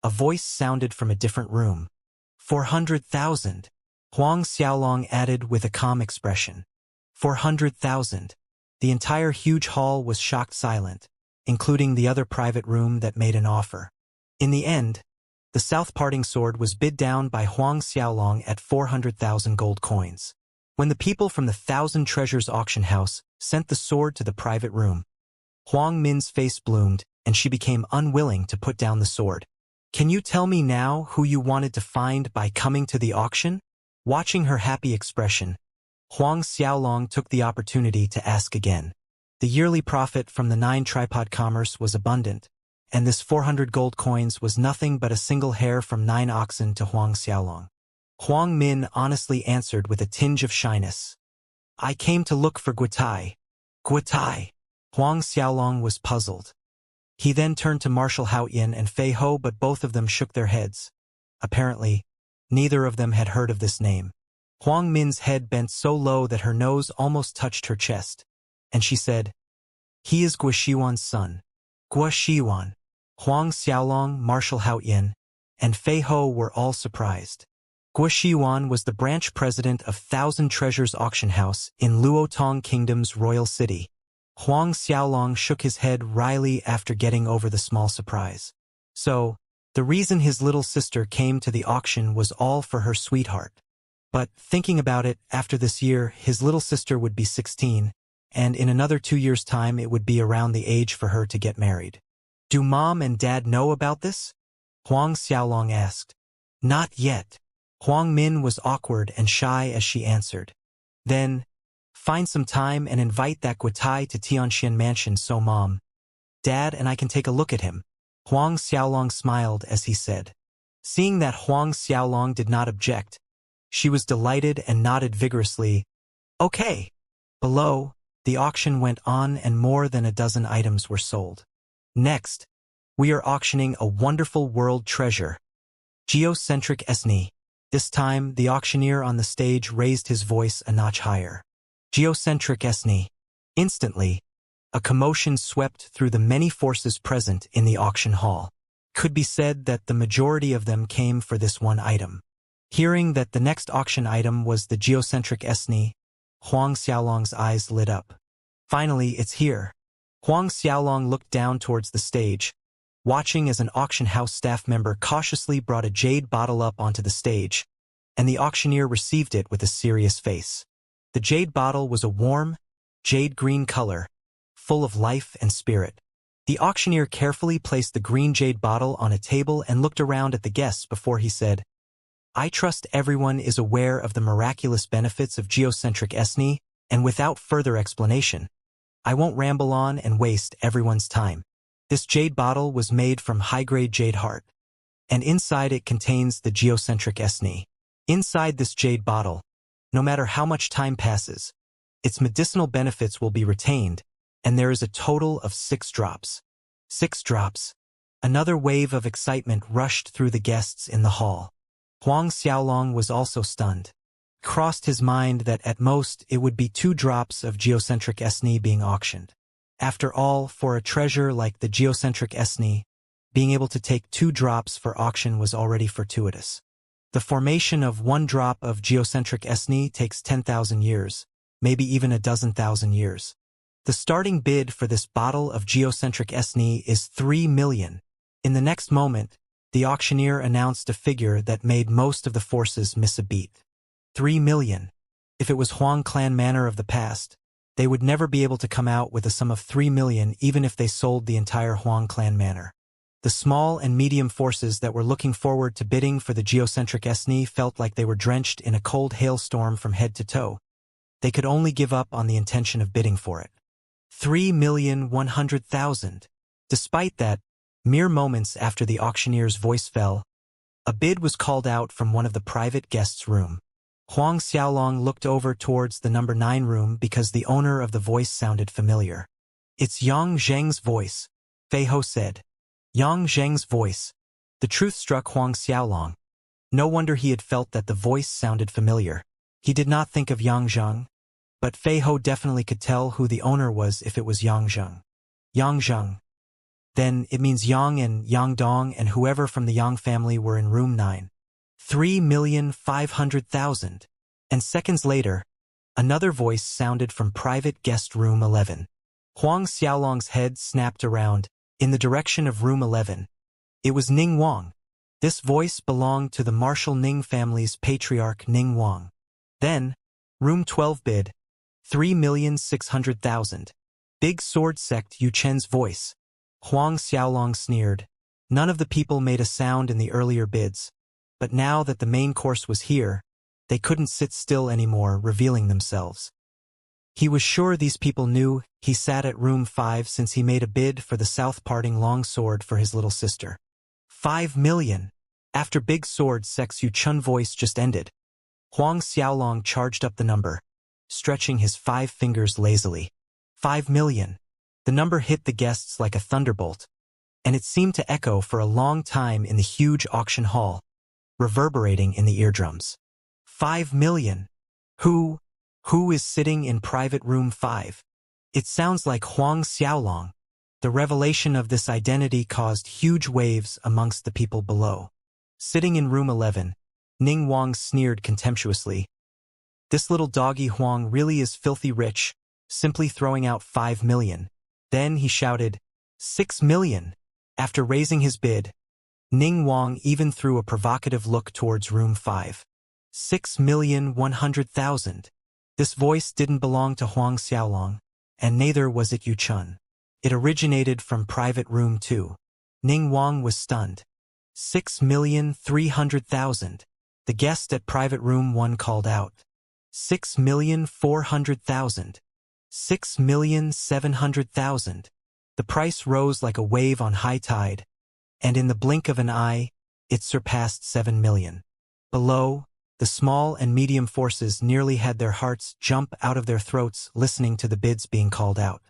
a voice sounded from a different room. 400,000. Huang Xiaolong added with a calm expression. 400,000. The entire huge hall was shocked silent, including the other private room that made an offer. In the end, the south-parting sword was bid down by Huang Xiaolong at 400,000 gold coins. When the people from the Thousand Treasures auction house sent the sword to the private room, Huang Min's face bloomed and she became unwilling to put down the sword. "Can you tell me now who you wanted to find by coming to the auction?" Watching her happy expression, Huang Xiaolong took the opportunity to ask again. The yearly profit from the 9-tripod commerce was abundant, and this 400 gold coins was nothing but a single hair from 9 oxen to Huang Xiaolong. Huang Min honestly answered with a tinge of shyness. "I came to look for Guitai." "Guitai?" Huang Xiaolong was puzzled. He then turned to Marshal Haoyan and Fei Ho, but both of them shook their heads. Apparently, neither of them had heard of this name. Huang Min's head bent so low that her nose almost touched her chest, and she said, "He is Guo Shiwan's son." Guo Shiwan. Huang Xiaolong, Marshal Haoyan, and Fei Ho were all surprised. Guo Shiwan was the branch president of Thousand Treasures auction house in Luotong Kingdom's royal city. Huang Xiaolong shook his head wryly after getting over the small surprise. So, the reason his little sister came to the auction was all for her sweetheart. But, thinking about it, after this year, his little sister would be 16, and in another 2 years' time it would be around the age for her to get married. "Do Mom and Dad know about this?" Huang Xiaolong asked. "Not yet." Huang Min was awkward and shy as she answered. "Then, find some time and invite that Guitai to Tianxian Mansion so Mom, Dad and I can take a look at him." Huang Xiaolong smiled as he said. Seeing that Huang Xiaolong did not object, she was delighted and nodded vigorously. "Okay." Below, the auction went on and more than a dozen items were sold. "Next, we are auctioning a wonderful world treasure. Geocentric Esni." This time, the auctioneer on the stage raised his voice a notch higher. "Geocentric Esni." Instantly, a commotion swept through the many forces present in the auction hall. Could be said that the majority of them came for this one item. Hearing that the next auction item was the Geocentric Esni, Huang Xiaolong's eyes lit up. "Finally, it's here." Huang Xiaolong looked down towards the stage, watching as an auction house staff member cautiously brought a jade bottle up onto the stage, and the auctioneer received it with a serious face. The jade bottle was a warm, jade-green color, full of life and spirit. The auctioneer carefully placed the green jade bottle on a table and looked around at the guests before he said, "I trust everyone is aware of the miraculous benefits of Geocentric Esni, and without further explanation, I won't ramble on and waste everyone's time. This jade bottle was made from high-grade jade heart, and inside it contains the Geocentric Esni. Inside this jade bottle, no matter how much time passes, its medicinal benefits will be retained, and there is a total of 6 drops. 6 drops. Another wave of excitement rushed through the guests in the hall. Huang Xiaolong was also stunned. Crossed his mind that at most it would be 2 drops of Geocentric Esni being auctioned. After all, for a treasure like the Geocentric Esni, being able to take 2 drops for auction was already fortuitous. The formation of 1 drop of Geocentric Esni takes 10,000 years, maybe even a dozen thousand years. The starting bid for this bottle of Geocentric Esni is 3 million. In the next moment, The auctioneer announced a figure that made most of the forces miss a beat. 3 million. If it was Huang clan manor of the past, they would never be able to come out with a sum of 3 million even if they sold the entire Huang clan manor. The small and medium forces that were looking forward to bidding for the geocentric SNI felt like they were drenched in a cold hailstorm from head to toe. They could only give up on the intention of bidding for it. 3,100,000. Despite that, mere moments after the auctioneer's voice fell, a bid was called out from one of the private guests' room. Huang Xiaolong looked over towards the number 9 room because the owner of the voice sounded familiar. "It's Yang Zheng's voice," Fei Ho said. Yang Zheng's voice. The truth struck Huang Xiaolong. No wonder he had felt that the voice sounded familiar. He did not think of Yang Zheng, but Fei Ho definitely could tell who the owner was if it was Yang Zheng. Yang Zheng. Then it means Yang and Yang Dong and whoever from the Yang family were in room 9. 3,500,000. And seconds later, another voice sounded from private guest room 11. Huang Xiaolong's head snapped around, in the direction of room 11. It was Ning Wang. This voice belonged to the Marshal Ning family's patriarch Ning Wang. Then, room 12 bid, 3,600,000. Big sword sect Yu Chen's voice. Huang Xiaolong sneered. None of the people made a sound in the earlier bids, but now that the main course was here, they couldn't sit still anymore, revealing themselves. He was sure these people knew he sat at room 5 since he made a bid for the south-parting longsword for his little sister. 5 million. After Big Sword Sec's Yu Chun voice just ended, Huang Xiaolong charged up the number, stretching his 5 fingers lazily. 5 million. The number hit the guests like a thunderbolt, and it seemed to echo for a long time in the huge auction hall, reverberating in the eardrums. 5 million. Who is sitting in private room 5? It sounds like Huang Xiaolong. The revelation of this identity caused huge waves amongst the people below. Sitting in room 11, Ning Wang sneered contemptuously. This little doggy Huang really is filthy rich, simply throwing out 5 million. Then he shouted, 6 million. After raising his bid, Ning Wang even threw a provocative look towards room 5. 6,100,000. This voice didn't belong to Huang Xiaolong, and neither was it Yu Chun. It originated from private room 2. Ning Wang was stunned. 6,300,000. The guest at private room 1 called out. 6,400,000. 6,700,000. The price rose like a wave on high tide, and in the blink of an eye, it surpassed 7 million. Below, the small and medium forces nearly had their hearts jump out of their throats listening to the bids being called out.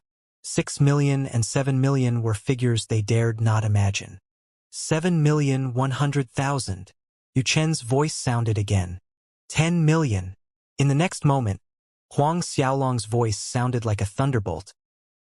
6 million and 7 million were figures they dared not imagine. 7,100,000. Yu Chen's voice sounded again. 10 million. In the next moment, Huang Xiaolong's voice sounded like a thunderbolt,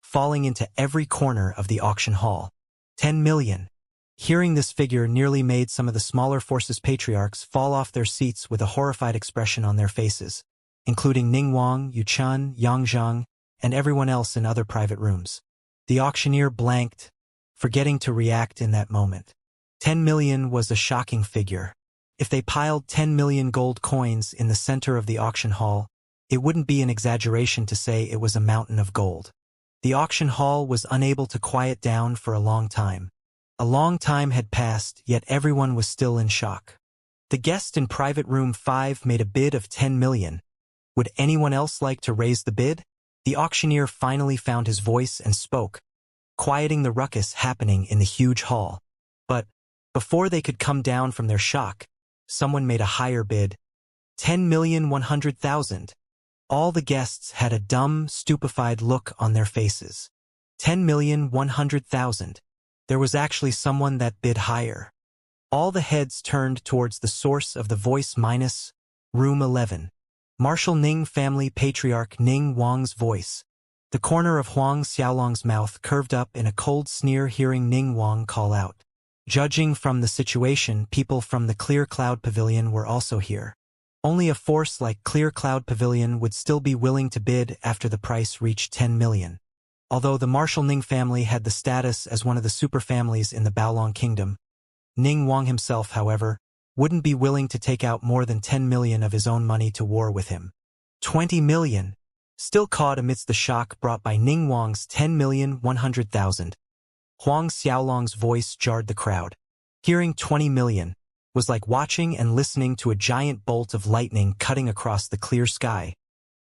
falling into every corner of the auction hall. 10 million. Hearing this figure nearly made some of the smaller forces' patriarchs fall off their seats with a horrified expression on their faces, including Ning Wang, Yu Chun, Yang Zheng, and everyone else in other private rooms. The auctioneer blanked, forgetting to react in that moment. 10 million was a shocking figure. If they piled 10 million gold coins in the center of the auction hall, it wouldn't be an exaggeration to say it was a mountain of gold. The auction hall was unable to quiet down for a long time. A long time had passed, yet everyone was still in shock. The guest in private room 5 made a bid of 10 million. Would anyone else like to raise the bid? The auctioneer finally found his voice and spoke, quieting the ruckus happening in the huge hall. But before they could come down from their shock, someone made a higher bid. 10,100,000. All the guests had a dumb, stupefied look on their faces. 10,100,000. There was actually someone that bid higher. All the heads turned towards the source of the voice minus room 11. Marshal Ning family patriarch Ning Wang's voice. The corner of Huang Xiaolong's mouth curved up in a cold sneer hearing Ning Wang call out. Judging from the situation, people from the Clear Cloud Pavilion were also here. Only a force like Clear Cloud Pavilion would still be willing to bid after the price reached 10 million. Although the Marshal Ning family had the status as one of the super families in the Baolong Kingdom, Ning Wang himself, however, wouldn't be willing to take out more than 10 million of his own money to war with him. 20 million! Still caught amidst the shock brought by Ning Wang's 10,100,000. Huang Xiaolong's voice jarred the crowd. Hearing 20 million was like watching and listening to a giant bolt of lightning cutting across the clear sky.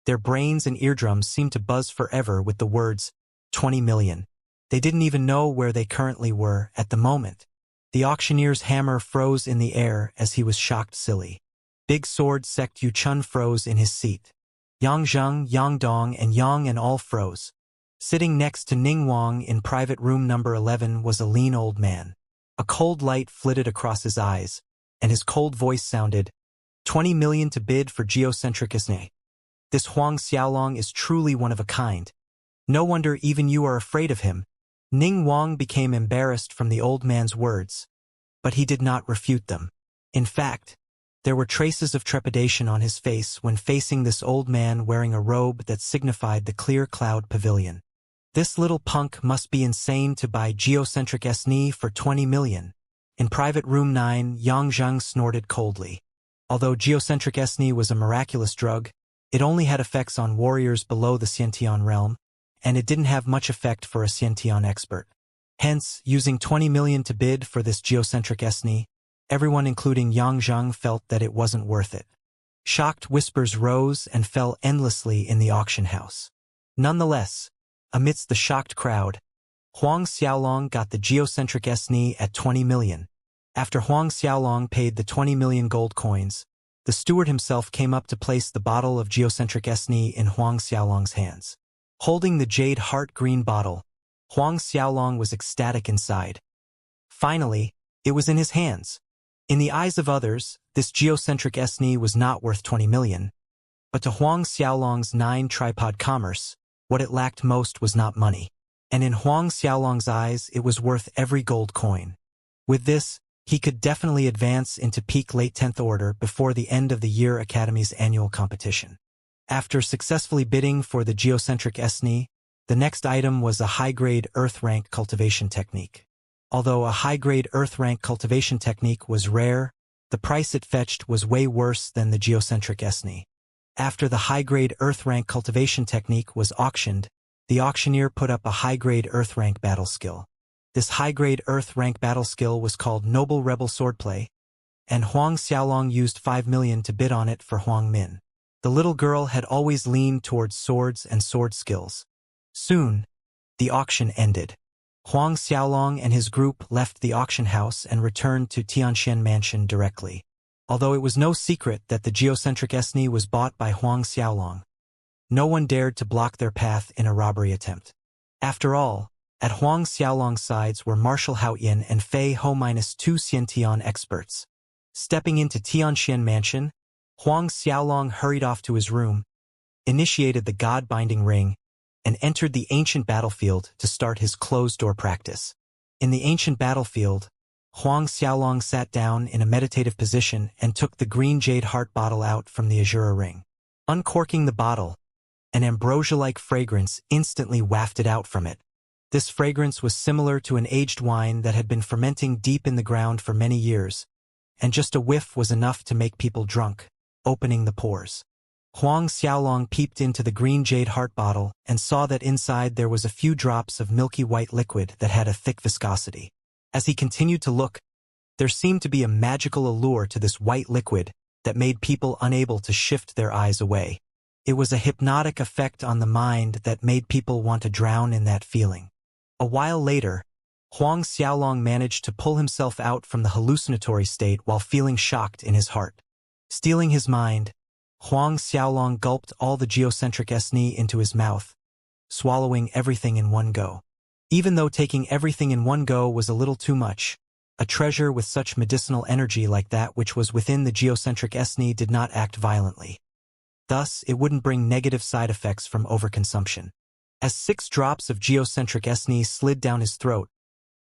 Their brains and eardrums seemed to buzz forever with the words, 20 million. They didn't even know where they currently were at the moment. The auctioneer's hammer froze in the air as he was shocked silly. Big Sword Sect Yu Chun froze in his seat. Yang Zheng, Yang Dong, and Yang and all froze. Sitting next to Ning Wang in private room number 11 was a lean old man. A cold light flitted across his eyes, and his cold voice sounded, 20 million to bid for geocentric isne. This Huang Xiaolong is truly one of a kind. No wonder even you are afraid of him. Ning Wang became embarrassed from the old man's words, but he did not refute them. In fact, there were traces of trepidation on his face when facing this old man wearing a robe that signified the clear cloud pavilion. This little punk must be insane to buy geocentric SNE for 20 million. In private room 9, Yang Zheng snorted coldly. Although geocentric SNE was a miraculous drug, it only had effects on warriors below the Xiantian realm, and it didn't have much effect for a Xiantian expert. Hence, using 20 million to bid for this geocentric SNE, everyone including Yang Zheng felt that it wasn't worth it. Shocked whispers rose and fell endlessly in the auction house. Nonetheless, amidst the shocked crowd, Huang Xiaolong got the geocentric SNE at 20 million. After Huang Xiaolong paid the 20 million gold coins, the steward himself came up to place the bottle of geocentric SNE in Huang Xiaolong's hands. Holding the jade heart green bottle, Huang Xiaolong was ecstatic inside. Finally, it was in his hands. In the eyes of others, this geocentric SNE was not worth 20 million, but to Huang Xiaolong's 9-tripod commerce, what it lacked most was not money. And in Huang Xiaolong's eyes, it was worth every gold coin. With this, he could definitely advance into peak late 10th order before the end of the year Academy's annual competition. After successfully bidding for the geocentric SNE, the next item was a high-grade Earth rank cultivation technique. Although a high-grade Earth rank cultivation technique was rare, the price it fetched was way worse than the geocentric SNE. After the high-grade Earth rank cultivation technique was auctioned, the auctioneer put up a high-grade Earth rank battle skill. This high-grade Earth rank battle skill was called Noble Rebel Swordplay, and Huang Xiaolong used 5 million to bid on it for Huang Min. The little girl had always leaned towards swords and sword skills. Soon, the auction ended. Huang Xiaolong and his group left the auction house and returned to Tianxian Mansion directly. Although it was no secret that the geocentric SNE was bought by Huang Xiaolong, no one dared to block their path in a robbery attempt. After all, at Huang Xiaolong's sides were Marshal Haoyan and Fei Ho-2 Xiantian experts. Stepping into Tianxian Mansion, Huang Xiaolong hurried off to his room, initiated the God-binding ring, and entered the ancient battlefield to start his closed-door practice. In the ancient battlefield, Huang Xiaolong sat down in a meditative position and took the green jade heart bottle out from the azure ring. Uncorking the bottle, an ambrosia-like fragrance instantly wafted out from it. This fragrance was similar to an aged wine that had been fermenting deep in the ground for many years, and just a whiff was enough to make people drunk, opening the pores. Huang Xiaolong peeped into the green jade heart bottle and saw that inside there was a few drops of milky white liquid that had a thick viscosity. As he continued to look, there seemed to be a magical allure to this white liquid that made people unable to shift their eyes away. It was a hypnotic effect on the mind that made people want to drown in that feeling. A while later, Huang Xiaolong managed to pull himself out from the hallucinatory state while feeling shocked in his heart. Stealing his mind, Huang Xiaolong gulped all the geocentric SNE into his mouth, swallowing everything in one go. Even though taking everything in one go was a little too much, a treasure with such medicinal energy like that which was within the geocentric SNE did not act violently. Thus, it wouldn't bring negative side effects from overconsumption. As 6 drops of geocentric SNE slid down his throat,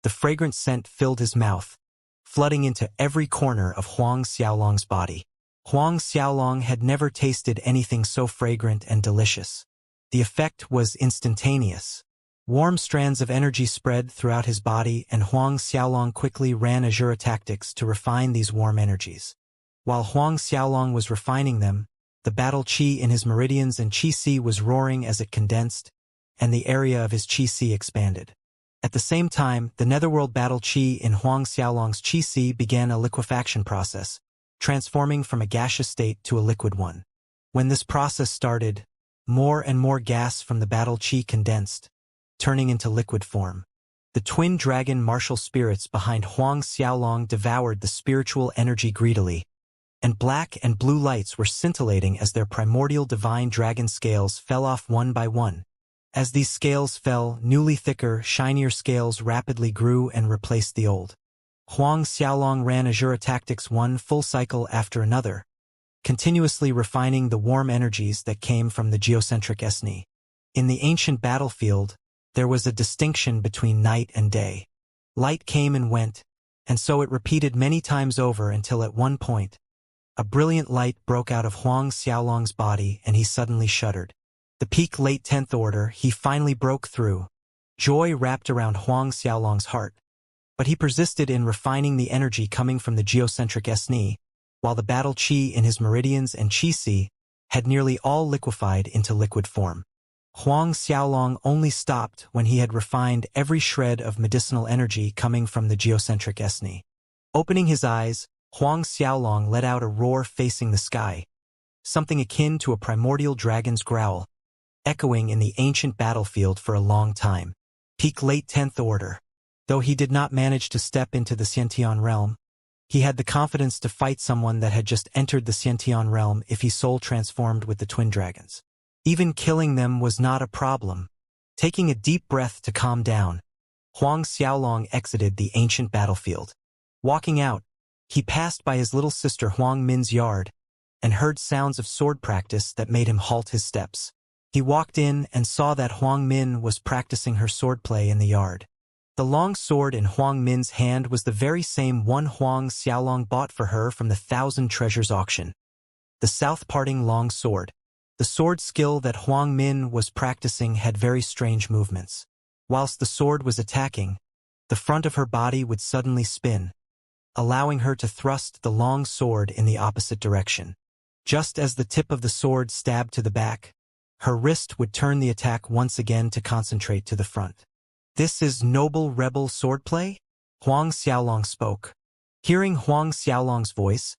the fragrant scent filled his mouth, flooding into every corner of Huang Xiaolong's body. Huang Xiaolong had never tasted anything so fragrant and delicious. The effect was instantaneous. Warm strands of energy spread throughout his body, and Huang Xiaolong quickly ran Azura tactics to refine these warm energies. While Huang Xiaolong was refining them, the battle qi in his meridians and qi was roaring as it condensed, and the area of his qi expanded. At the same time, the netherworld battle qi in Huang Xiaolong's qi began a liquefaction process, transforming from a gaseous state to a liquid one. When this process started, more and more gas from the battle qi condensed, turning into liquid form. The twin dragon martial spirits behind Huang Xiaolong devoured the spiritual energy greedily, and black and blue lights were scintillating as their primordial divine dragon scales fell off one by one. As these scales fell, newly thicker, shinier scales rapidly grew and replaced the old. Huang Xiaolong ran Azura tactics one full cycle after another, continuously refining the warm energies that came from the geocentric Esni. In the ancient battlefield, there was a distinction between night and day. Light came and went, and so it repeated many times over until at one point, a brilliant light broke out of Huang Xiaolong's body and he suddenly shuddered. The peak late 10th order, he finally broke through. Joy wrapped around Huang Xiaolong's heart. But he persisted in refining the energy coming from the geocentric Esni, while the battle qi in his meridians and qi had nearly all liquefied into liquid form. Huang Xiaolong only stopped when he had refined every shred of medicinal energy coming from the geocentric Esni. Opening his eyes, Huang Xiaolong let out a roar facing the sky, something akin to a primordial dragon's growl, echoing in the ancient battlefield for a long time. Peak late 10th order. Though he did not manage to step into the Xiantian realm, he had the confidence to fight someone that had just entered the Xiantian realm if he soul transformed with the twin dragons. Even killing them was not a problem. Taking a deep breath to calm down, Huang Xiaolong exited the ancient battlefield. Walking out, he passed by his little sister Huang Min's yard and heard sounds of sword practice that made him halt his steps. He walked in and saw that Huang Min was practicing her swordplay in the yard. The long sword in Huang Min's hand was the very same one Huang Xiaolong bought for her from the 1,000 Treasures auction. The south-parting long sword. The sword skill that Huang Min was practicing had very strange movements. Whilst the sword was attacking, the front of her body would suddenly spin, allowing her to thrust the long sword in the opposite direction. Just as the tip of the sword stabbed to the back, her wrist would turn the attack once again to concentrate to the front. "This is noble rebel swordplay?" Huang Xiaolong spoke. Hearing Huang Xiaolong's voice,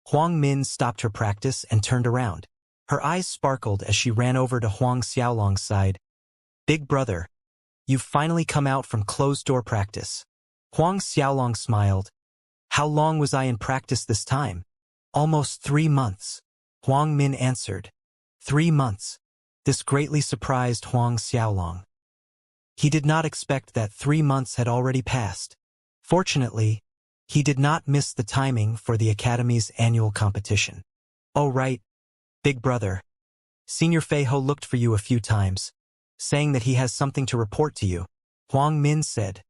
Huang Min stopped her practice and turned around. Her eyes sparkled as she ran over to Huang Xiaolong's side. "Big brother, you've finally come out from closed-door practice." Huang Xiaolong smiled. "How long was I in practice this time?" "Almost 3 months." Huang Min answered. 3 months. This greatly surprised Huang Xiaolong. He did not expect that 3 months had already passed. Fortunately, he did not miss the timing for the Academy's annual competition. "Oh right, big brother. Senior Fei Ho looked for you a few times, saying that he has something to report to you," Huang Min said.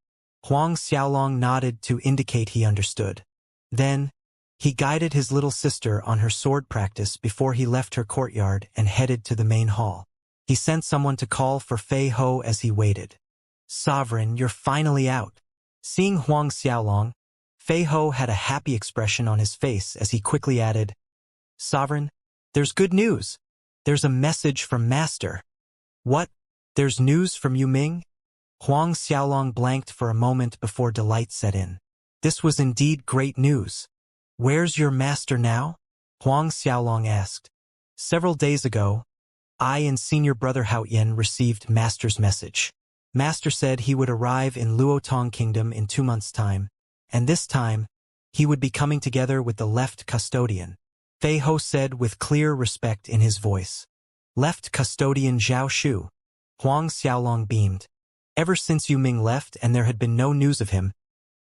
Huang Xiaolong nodded to indicate he understood. Then, he guided his little sister on her sword practice before he left her courtyard and headed to the main hall. He sent someone to call for Fei Ho as he waited. "Sovereign, you're finally out." Seeing Huang Xiaolong, Fei Ho had a happy expression on his face as he quickly added, "Sovereign, there's good news. There's a message from Master." "What? There's news from Yu Ming?" Huang Xiaolong blanked for a moment before delight set in. This was indeed great news. "Where's your master now?" Huang Xiaolong asked. "Several days ago, I and senior brother Hao Yen received Master's message. Master said he would arrive in Luotong Kingdom in 2 months' time, and this time, he would be coming together with the left custodian," Fei Ho said with clear respect in his voice. "Left custodian Zhao Shu." Huang Xiaolong beamed. Ever since Yu Ming left and there had been no news of him,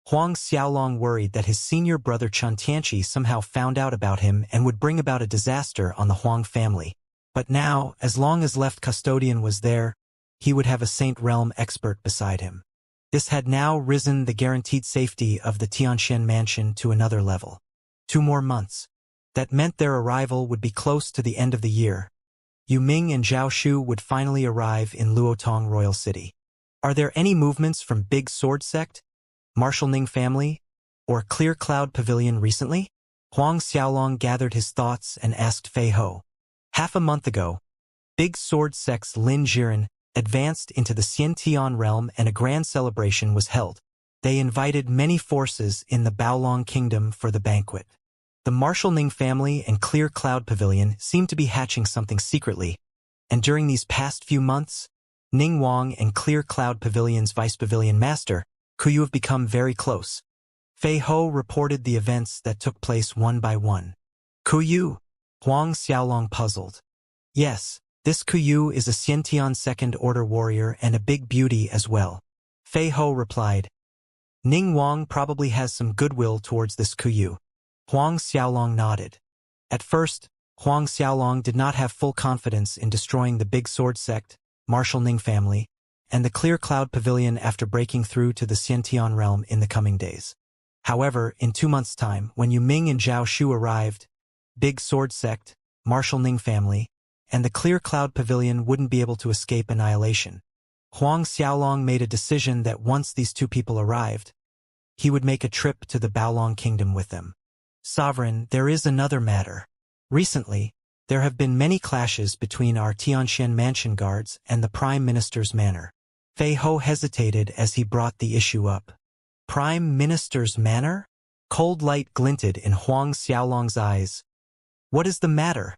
Huang Xiaolong worried that his senior brother Chen Tianqi somehow found out about him and would bring about a disaster on the Huang family. But now, as long as left custodian was there, he would have a Saint Realm expert beside him. This had now risen the guaranteed safety of the Tianxian mansion to another level. 2 more months. That meant their arrival would be close to the end of the year. Yu Ming and Zhao Shu would finally arrive in Luotong Royal City. Are there any movements from Big Sword Sect, Marshal Ning family, or Clear Cloud Pavilion recently? Huang Xiaolong gathered his thoughts and asked Fei Ho. Half a month ago, Big Sword Sect's Lin Jiren advanced into the Xiantian realm and a grand celebration was held. They invited many forces in the Baolong Kingdom for the banquet. The Marshal Ning family and Clear Cloud Pavilion seemed to be hatching something secretly, and during these past few months, Ning Wang and Clear Cloud Pavilion's Vice Pavilion Master, Kuyu, have become very close. Fei Ho reported the events that took place one by one. Kuyu? Huang Xiaolong puzzled. Yes, this Kuyu is a Xiantian second-order warrior and a big beauty as well. Fei Ho replied. Ning Wang probably has some goodwill towards this Kuyu. Huang Xiaolong nodded. At first, Huang Xiaolong did not have full confidence in destroying the Big Sword Sect, Marshal Ning family, and the Clear Cloud Pavilion after breaking through to the Xiantian realm in the coming days. However, in 2 months' time, when Yu Ming and Zhao Shu arrived, Big Sword Sect, Marshal Ning family, and the Clear Cloud Pavilion wouldn't be able to escape annihilation. Huang Xiaolong made a decision that once these two people arrived, he would make a trip to the Baolong Kingdom with them. Sovereign, there is another matter. Recently, there have been many clashes between our Tianxian mansion guards and the Prime Minister's manor. Fei Ho hesitated as he brought the issue up. Prime Minister's manor? Cold light glinted in Huang Xiaolong's eyes. What is the matter?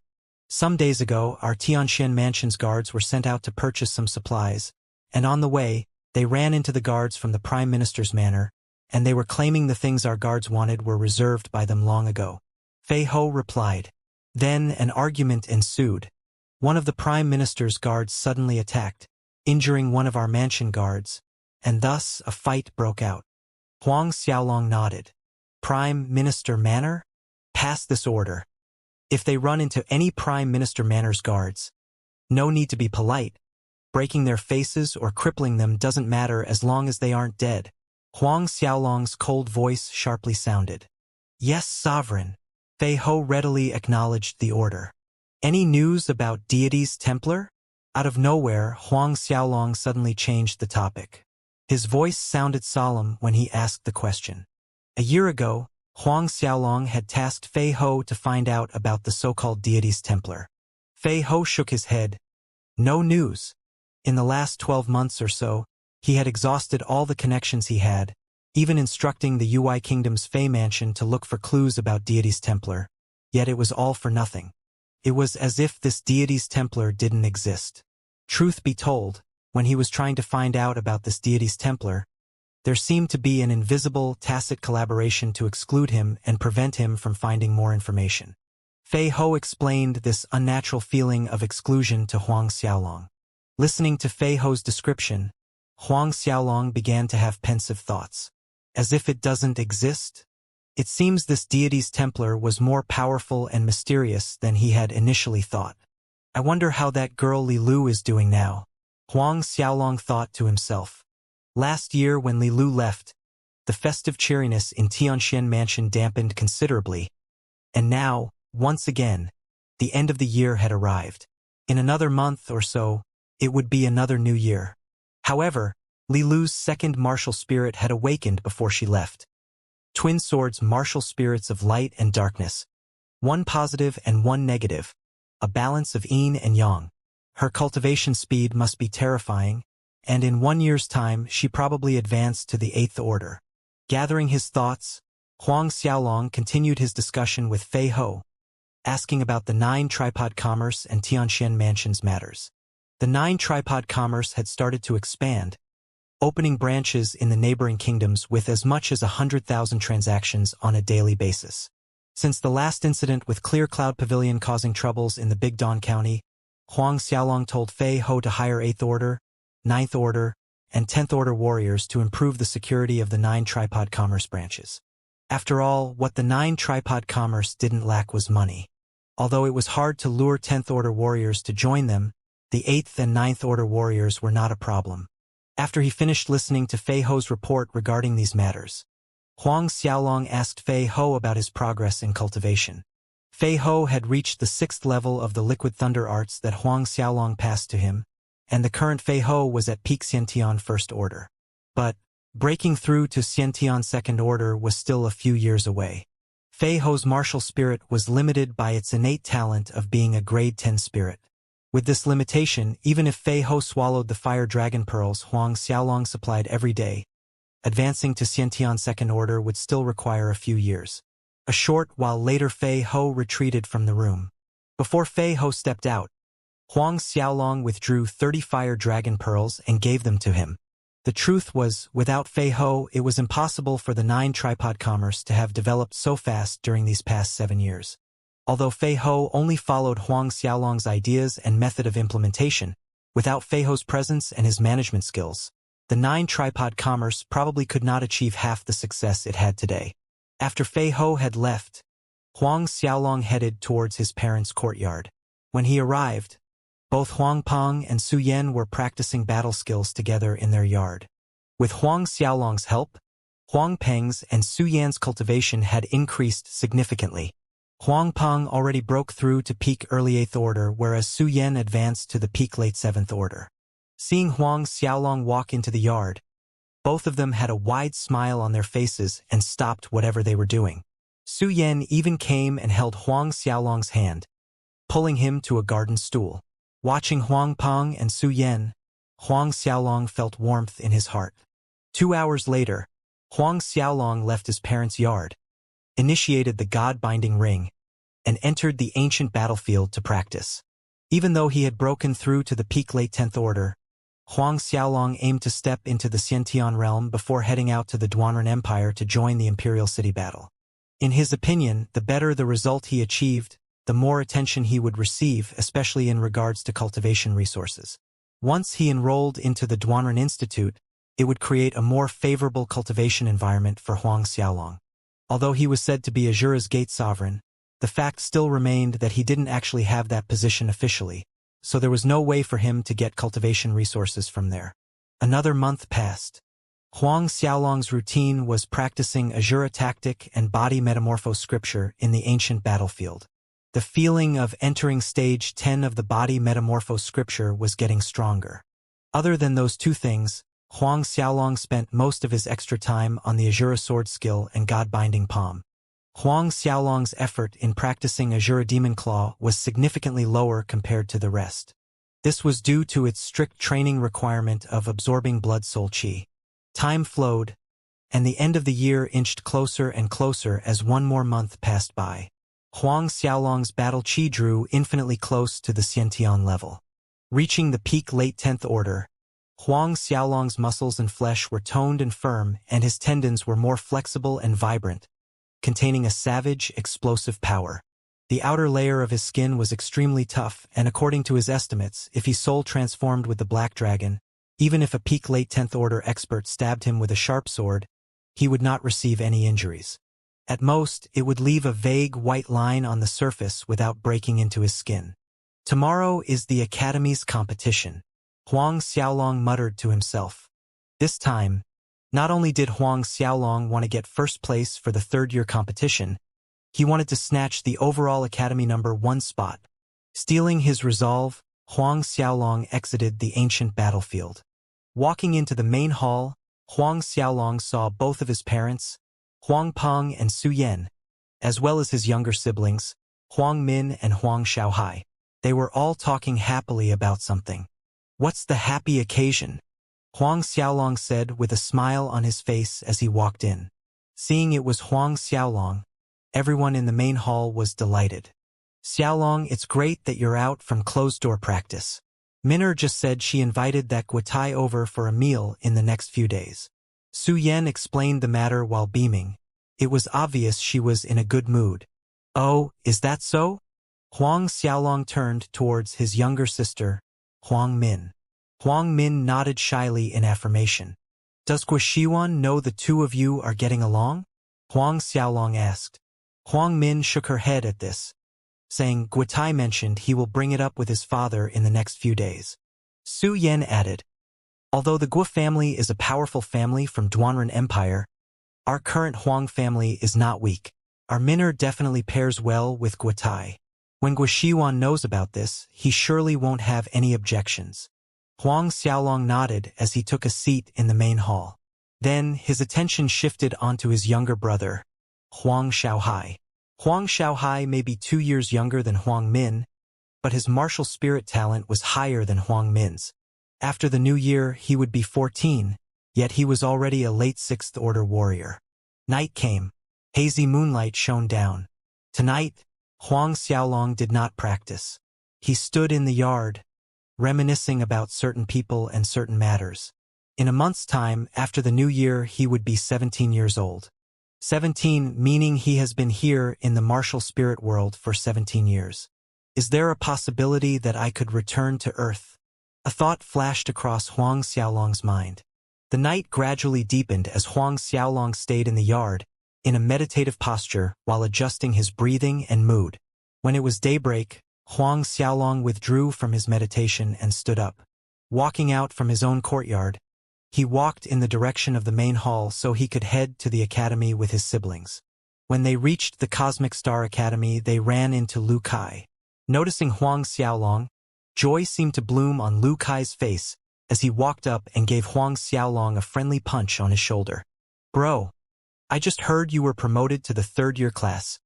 Some days ago, our Tianxian mansion's guards were sent out to purchase some supplies, and on the way, they ran into the guards from the Prime Minister's manor, and they were claiming the things our guards wanted were reserved by them long ago. Fei Ho replied. Then an argument ensued. One of the Prime Minister's guards suddenly attacked, injuring one of our mansion guards, and thus a fight broke out. Huang Xiaolong nodded. Prime Minister Manor? Pass this order. If they run into any Prime Minister Manor's guards, no need to be polite. Breaking their faces or crippling them doesn't matter as long as they aren't dead. Huang Xiaolong's cold voice sharply sounded. Yes, Sovereign. Fei Ho readily acknowledged the order. Any news about Deity's Templar? Out of nowhere, Huang Xiaolong suddenly changed the topic. His voice sounded solemn when he asked the question. A year ago, Huang Xiaolong had tasked Fei Ho to find out about the so-called Deity's Templar. Fei Ho shook his head. No news. In the last 12 months or so, he had exhausted all the connections he had, even instructing the UI Kingdom's Fei Mansion to look for clues about Deity's Templar. Yet it was all for nothing. It was as if this Deity's Templar didn't exist. Truth be told, when he was trying to find out about this Deity's Templar, there seemed to be an invisible, tacit collaboration to exclude him and prevent him from finding more information. Fei Ho explained this unnatural feeling of exclusion to Huang Xiaolong. Listening to Fei Ho's description, Huang Xiaolong began to have pensive thoughts. As if it doesn't exist? It seems this Deity's Templar was more powerful and mysterious than he had initially thought. I wonder how that girl Li Lu is doing now. Huang Xiaolong thought to himself. Last year when Li Lu left, the festive cheeriness in Tianxian Mansion dampened considerably, and now, once again, the end of the year had arrived. In another month or so, it would be another new year. However, Li Lu's second martial spirit had awakened before she left. Twin swords, martial spirits of light and darkness. One positive and one negative. A balance of yin and yang. Her cultivation speed must be terrifying, and in 1 year's time she probably advanced to the 8th order. Gathering his thoughts, Huang Xiaolong continued his discussion with Fei Ho, asking about the 9 tripod commerce and Tianxian Mansion's matters. The 9 tripod commerce had started to expand, opening branches in the neighboring kingdoms with as much as 100,000 transactions on a daily basis. Since the last incident with Clear Cloud Pavilion causing troubles in the Big Dawn County, Huang Xiaolong told Fei Ho to hire 8th Order, 9th Order, and 10th Order warriors to improve the security of the 9 tripod commerce branches. After all, what the 9 tripod commerce didn't lack was money. Although it was hard to lure 10th Order warriors to join them, the 8th and 9th Order warriors were not a problem. After he finished listening to Fei Ho's report regarding these matters, Huang Xiaolong asked Fei Ho about his progress in cultivation. Fei Ho had reached the 6th level of the liquid thunder arts that Huang Xiaolong passed to him, and the current Fei Ho was at peak Xiantian First Order. But breaking through to Xiantian Second Order was still a few years away. Fei Ho's martial spirit was limited by its innate talent of being a grade 10 spirit. With this limitation, even if Fei Ho swallowed the fire dragon pearls Huang Xiaolong supplied every day, advancing to Xiantian Second Order would still require a few years. A short while later Fei Ho retreated from the room. Before Fei Ho stepped out, Huang Xiaolong withdrew 30 fire dragon pearls and gave them to him. The truth was, without Fei Ho, it was impossible for the 9 tripod commerce to have developed so fast during these past 7 years. Although Fei Ho only followed Huang Xiaolong's ideas and method of implementation, without Fei Ho's presence and his management skills, the 9 tripod commerce probably could not achieve half the success it had today. After Fei Ho had left, Huang Xiaolong headed towards his parents' courtyard. When he arrived, both Huang Peng and Su Yan were practicing battle skills together in their yard. With Huang Xiaolong's help, Huang Peng's and Su Yan's cultivation had increased significantly. Huang Peng already broke through to peak early 8th Order, whereas Su Yan advanced to the peak late 7th Order. Seeing Huang Xiaolong walk into the yard, both of them had a wide smile on their faces and stopped whatever they were doing. Su Yan even came and held Huang Xiaolong's hand, pulling him to a garden stool. Watching Huang Peng and Su Yan, Huang Xiaolong felt warmth in his heart. 2 hours later, Huang Xiaolong left his parents' yard, initiated the God-binding ring, and entered the ancient battlefield to practice. Even though he had broken through to the peak late 10th Order, Huang Xiaolong aimed to step into the Xiantian realm before heading out to the Duanren Empire to join the Imperial City battle. In his opinion, the better the result he achieved, the more attention he would receive, especially in regards to cultivation resources. Once he enrolled into the Duanren Institute, it would create a more favorable cultivation environment for Huang Xiaolong. Although he was said to be Azura's Gate Sovereign, the fact still remained that he didn't actually have that position officially, so there was no way for him to get cultivation resources from there. Another month passed. Huang Xiaolong's routine was practicing Azura tactic and body metamorpho scripture in the ancient battlefield. The feeling of entering stage 10 of the body metamorpho scripture was getting stronger. Other than those two things, Huang Xiaolong spent most of his extra time on the Azura sword skill and God-binding palm. Huang Xiaolong's effort in practicing Azura Demon Claw was significantly lower compared to the rest. This was due to its strict training requirement of absorbing blood soul chi. Time flowed, and the end of the year inched closer and closer as one more month passed by. Huang Xiaolong's battle chi drew infinitely close to the Xiantian level. Reaching the peak late 10th Order, Huang Xiaolong's muscles and flesh were toned and firm, and his tendons were more flexible and vibrant, containing a savage, explosive power. The outer layer of his skin was extremely tough, and according to his estimates, if he soul transformed with the Black Dragon, even if a peak late 10th Order expert stabbed him with a sharp sword, he would not receive any injuries. At most, it would leave a vague white line on the surface without breaking into his skin. Tomorrow is the Academy's competition, Huang Xiaolong muttered to himself. This time, not only did Huang Xiaolong want to get first place for the third-year competition, he wanted to snatch the overall Academy number 1 spot. Stealing his resolve, Huang Xiaolong exited the ancient battlefield. Walking into the main hall, Huang Xiaolong saw both of his parents, Huang Peng and Su Yan, as well as his younger siblings, Huang Min and Huang Xiaohai. They were all talking happily about something. "What's the happy occasion?" Huang Xiaolong said with a smile on his face as he walked in. Seeing it was Huang Xiaolong, everyone in the main hall was delighted. "Xiaolong, it's great that you're out from closed-door practice. Minner just said she invited that Guatai over for a meal in the next few days." Su Yan explained the matter while beaming. It was obvious she was in a good mood. "Oh, is that so?" Huang Xiaolong turned towards his younger sister, Huang Min. Huang Min nodded shyly in affirmation. "Does Guoxiwan know the two of you are getting along?" Huang Xiaolong asked. Huang Min shook her head at this, saying Guatai mentioned he will bring it up with his father in the next few days. Su Yan added, "Although the Guo family is a powerful family from Duanren Empire, our current Huang family is not weak. Our Minner definitely pairs well with Guatai. When Guoxiwan knows about this, he surely won't have any objections." Huang Xiaolong nodded as he took a seat in the main hall. Then, his attention shifted onto his younger brother, Huang Xiaohai. Huang Xiaohai may be 2 years younger than Huang Min, but his martial spirit talent was higher than Huang Min's. After the new year, he would be 14, yet he was already a late 6th Order warrior. Night came. Hazy moonlight shone down. Tonight, Huang Xiaolong did not practice. He stood in the yard, reminiscing about certain people and certain matters. In a month's time, after the new year, he would be 17 years old. 17 meaning he has been here in the martial spirit world for 17 years. Is there a possibility that I could return to Earth? A thought flashed across Huang Xiaolong's mind. The night gradually deepened as Huang Xiaolong stayed in the yard, in a meditative posture while adjusting his breathing and mood. When it was daybreak, Huang Xiaolong withdrew from his meditation and stood up. Walking out from his own courtyard, he walked in the direction of the main hall so he could head to the academy with his siblings. When they reached the Cosmic Star Academy, they ran into Lu Kai. Noticing Huang Xiaolong, joy seemed to bloom on Lu Kai's face as he walked up and gave Huang Xiaolong a friendly punch on his shoulder. "Bro, I just heard you were promoted to the 3rd-year class.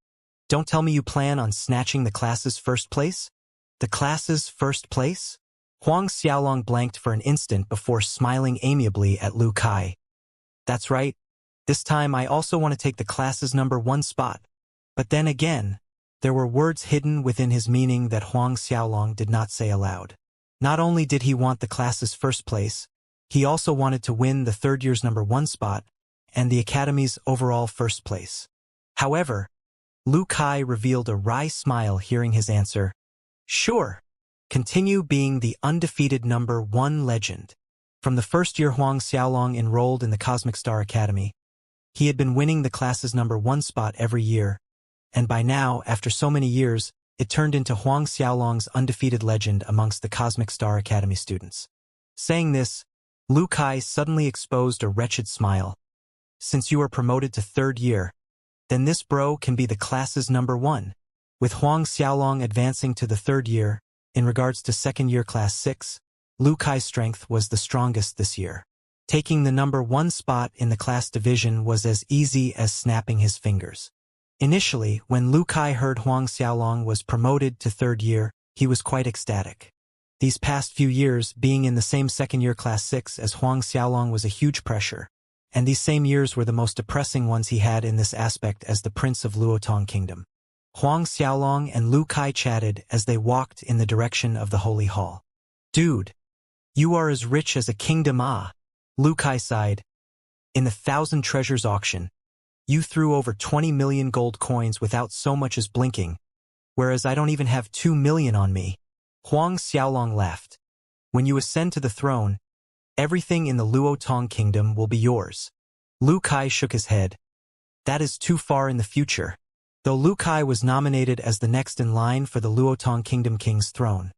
Don't tell me you plan on snatching the class's first place?" "The class's first place?" Huang Xiaolong blanked for an instant before smiling amiably at Lu Kai. "That's right. This time I also want to take the class's #1 spot." But then again, there were words hidden within his meaning that Huang Xiaolong did not say aloud. Not only did he want the class's first place, he also wanted to win the 3rd year's #1 spot and the academy's overall first place. However, Lu Kai revealed a wry smile hearing his answer. "Sure. Continue being the undefeated #1 legend." From the first year Huang Xiaolong enrolled in the Cosmic Star Academy, he had been winning the class's #1 spot every year, and by now, after so many years, it turned into Huang Xiaolong's undefeated legend amongst the Cosmic Star Academy students. Saying this, Lu Kai suddenly exposed a wretched smile. "Since you are promoted to 3rd year, then this bro can be the class's #1. With Huang Xiaolong advancing to the 3rd year, in regards to 2nd year class 6, Lu Kai's strength was the strongest this year. Taking the #1 spot in the class division was as easy as snapping his fingers. Initially, when Lu Kai heard Huang Xiaolong was promoted to 3rd year, he was quite ecstatic. These past few years, being in the same 2nd year class 6 as Huang Xiaolong was a huge pressure, and these same years were the most depressing ones he had in this aspect as the Prince of Luotong Kingdom. Huang Xiaolong and Lu Kai chatted as they walked in the direction of the Holy Hall. "Dude, you are as rich as a kingdom, ah." Lu Kai sighed. "In the 1,000 treasures auction, you threw over 20 million gold coins without so much as blinking, whereas I don't even have 2 million on me." Huang Xiaolong laughed. "When you ascend to the throne, everything in the Luotong Kingdom will be yours." Lu Kai shook his head. "That is too far in the future." Though Lu Kai was nominated as the next in line for the Luotong Kingdom King's throne,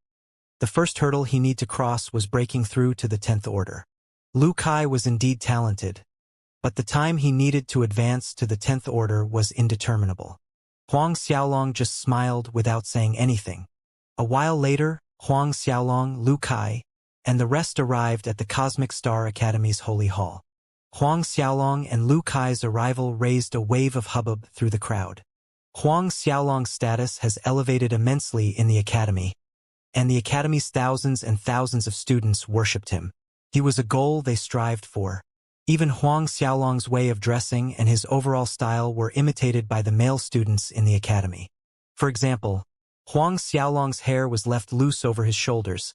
the first hurdle he needed to cross was breaking through to the 10th Order. Lu Kai was indeed talented, but the time he needed to advance to the 10th Order was indeterminable. Huang Xiaolong just smiled without saying anything. A while later, Huang Xiaolong, Lu Kai, and the rest arrived at the Cosmic Star Academy's Holy Hall. Huang Xiaolong and Lu Kai's arrival raised a wave of hubbub through the crowd. Huang Xiaolong's status has elevated immensely in the academy, and the academy's thousands and thousands of students worshipped him. He was a goal they strived for. Even Huang Xiaolong's way of dressing and his overall style were imitated by the male students in the academy. For example, Huang Xiaolong's hair was left loose over his shoulders,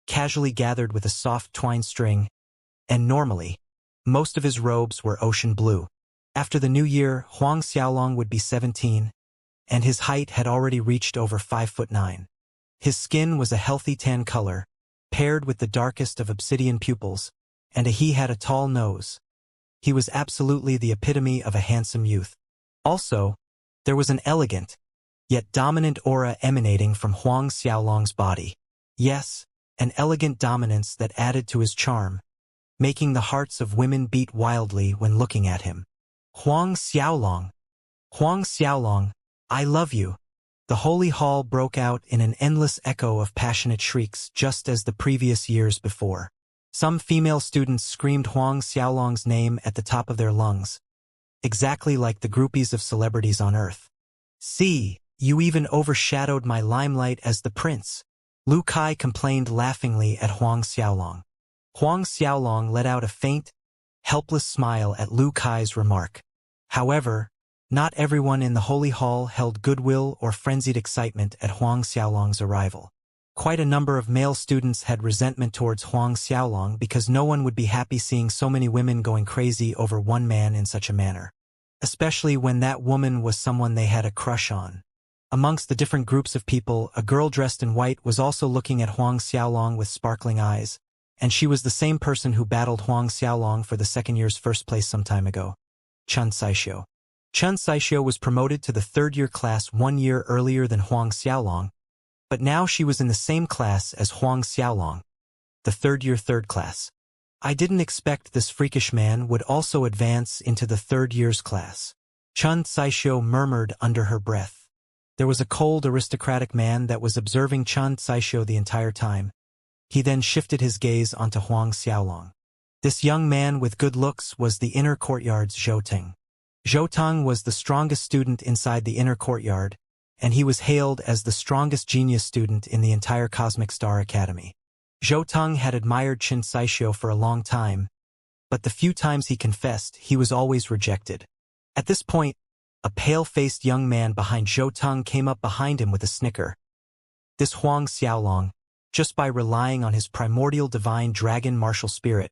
casually gathered with a soft twine string, and normally, most of his robes were ocean blue. After the new year, Huang Xiaolong would be 17, and his height had already reached over 5'9". His skin was a healthy tan color, paired with the darkest of obsidian pupils, and he had a tall nose. He was absolutely the epitome of a handsome youth. Also, there was an elegant, yet dominant aura emanating from Huang Xiaolong's body. Yes, an elegant dominance that added to his charm, making the hearts of women beat wildly when looking at him. "Huang Xiaolong! Huang Xiaolong! I love you!" The holy hall broke out in an endless echo of passionate shrieks just as the previous years before. Some female students screamed Huang Xiaolong's name at the top of their lungs, exactly like the groupies of celebrities on Earth. "See, you even overshadowed my limelight as the prince," Lu Kai complained laughingly at Huang Xiaolong. Huang Xiaolong let out a faint, helpless smile at Lu Kai's remark. However, not everyone in the holy hall held goodwill or frenzied excitement at Huang Xiaolong's arrival. Quite a number of male students had resentment towards Huang Xiaolong because no one would be happy seeing so many women going crazy over one man in such a manner, especially when that woman was someone they had a crush on. Amongst the different groups of people, a girl dressed in white was also looking at Huang Xiaolong with sparkling eyes, and she was the same person who battled Huang Xiaolong for the second year's first place some time ago. Chun Saixio. Chun Saixio was promoted to the third-year class 1 year earlier than Huang Xiaolong, but now she was in the same class as Huang Xiaolong, the third-year third class. I didn't expect this freakish man would also advance into the third year's class, Chun Saixio murmured under her breath. There was a cold aristocratic man that was observing Chun Saixio the entire time. He then shifted his gaze onto Huang Xiaolong. This young man with good looks was the inner courtyard's Zhou Ting. Zhou Ting was the strongest student inside the inner courtyard, and he was hailed as the strongest genius student in the entire Cosmic Star Academy. Zhou Ting had admired Chun Saixio for a long time, but the few times he confessed, he was always rejected. At this point, a pale-faced young man behind Zhou Ting came up behind him with a snicker. This Huang Xiaolong, just by relying on his primordial divine dragon martial spirit,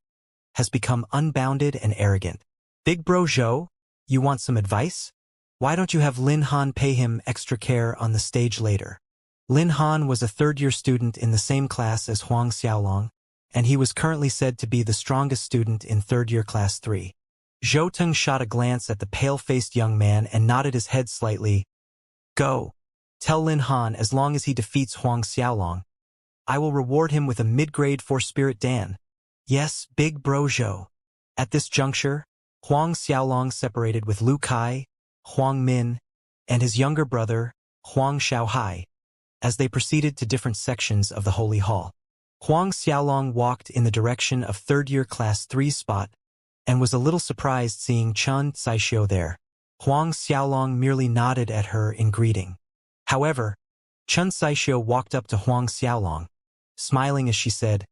has become unbounded and arrogant. Big bro Zhou, you want some advice? Why don't you have Lin Han pay him extra care on the stage later? Lin Han was a third-year student in the same class as Huang Xiaolong, and he was currently said to be the strongest student in third-year class 3. Zhou Ting shot a glance at the pale-faced young man and nodded his head slightly. Go. Tell Lin Han as long as he defeats Huang Xiaolong, I will reward him with a mid-grade for Spirit Dan. Yes, big bro Zhou. At this juncture, Huang Xiaolong separated with Lu Kai, Huang Min, and his younger brother, Huang Xiaohai, as they proceeded to different sections of the Holy Hall. Huang Xiaolong walked in the direction of third-year class 3's spot, and was a little surprised seeing Chun Saixio there. Huang Xiaolong merely nodded at her in greeting. However, Chun Saixio walked up to Huang Xiaolong, smiling as she said,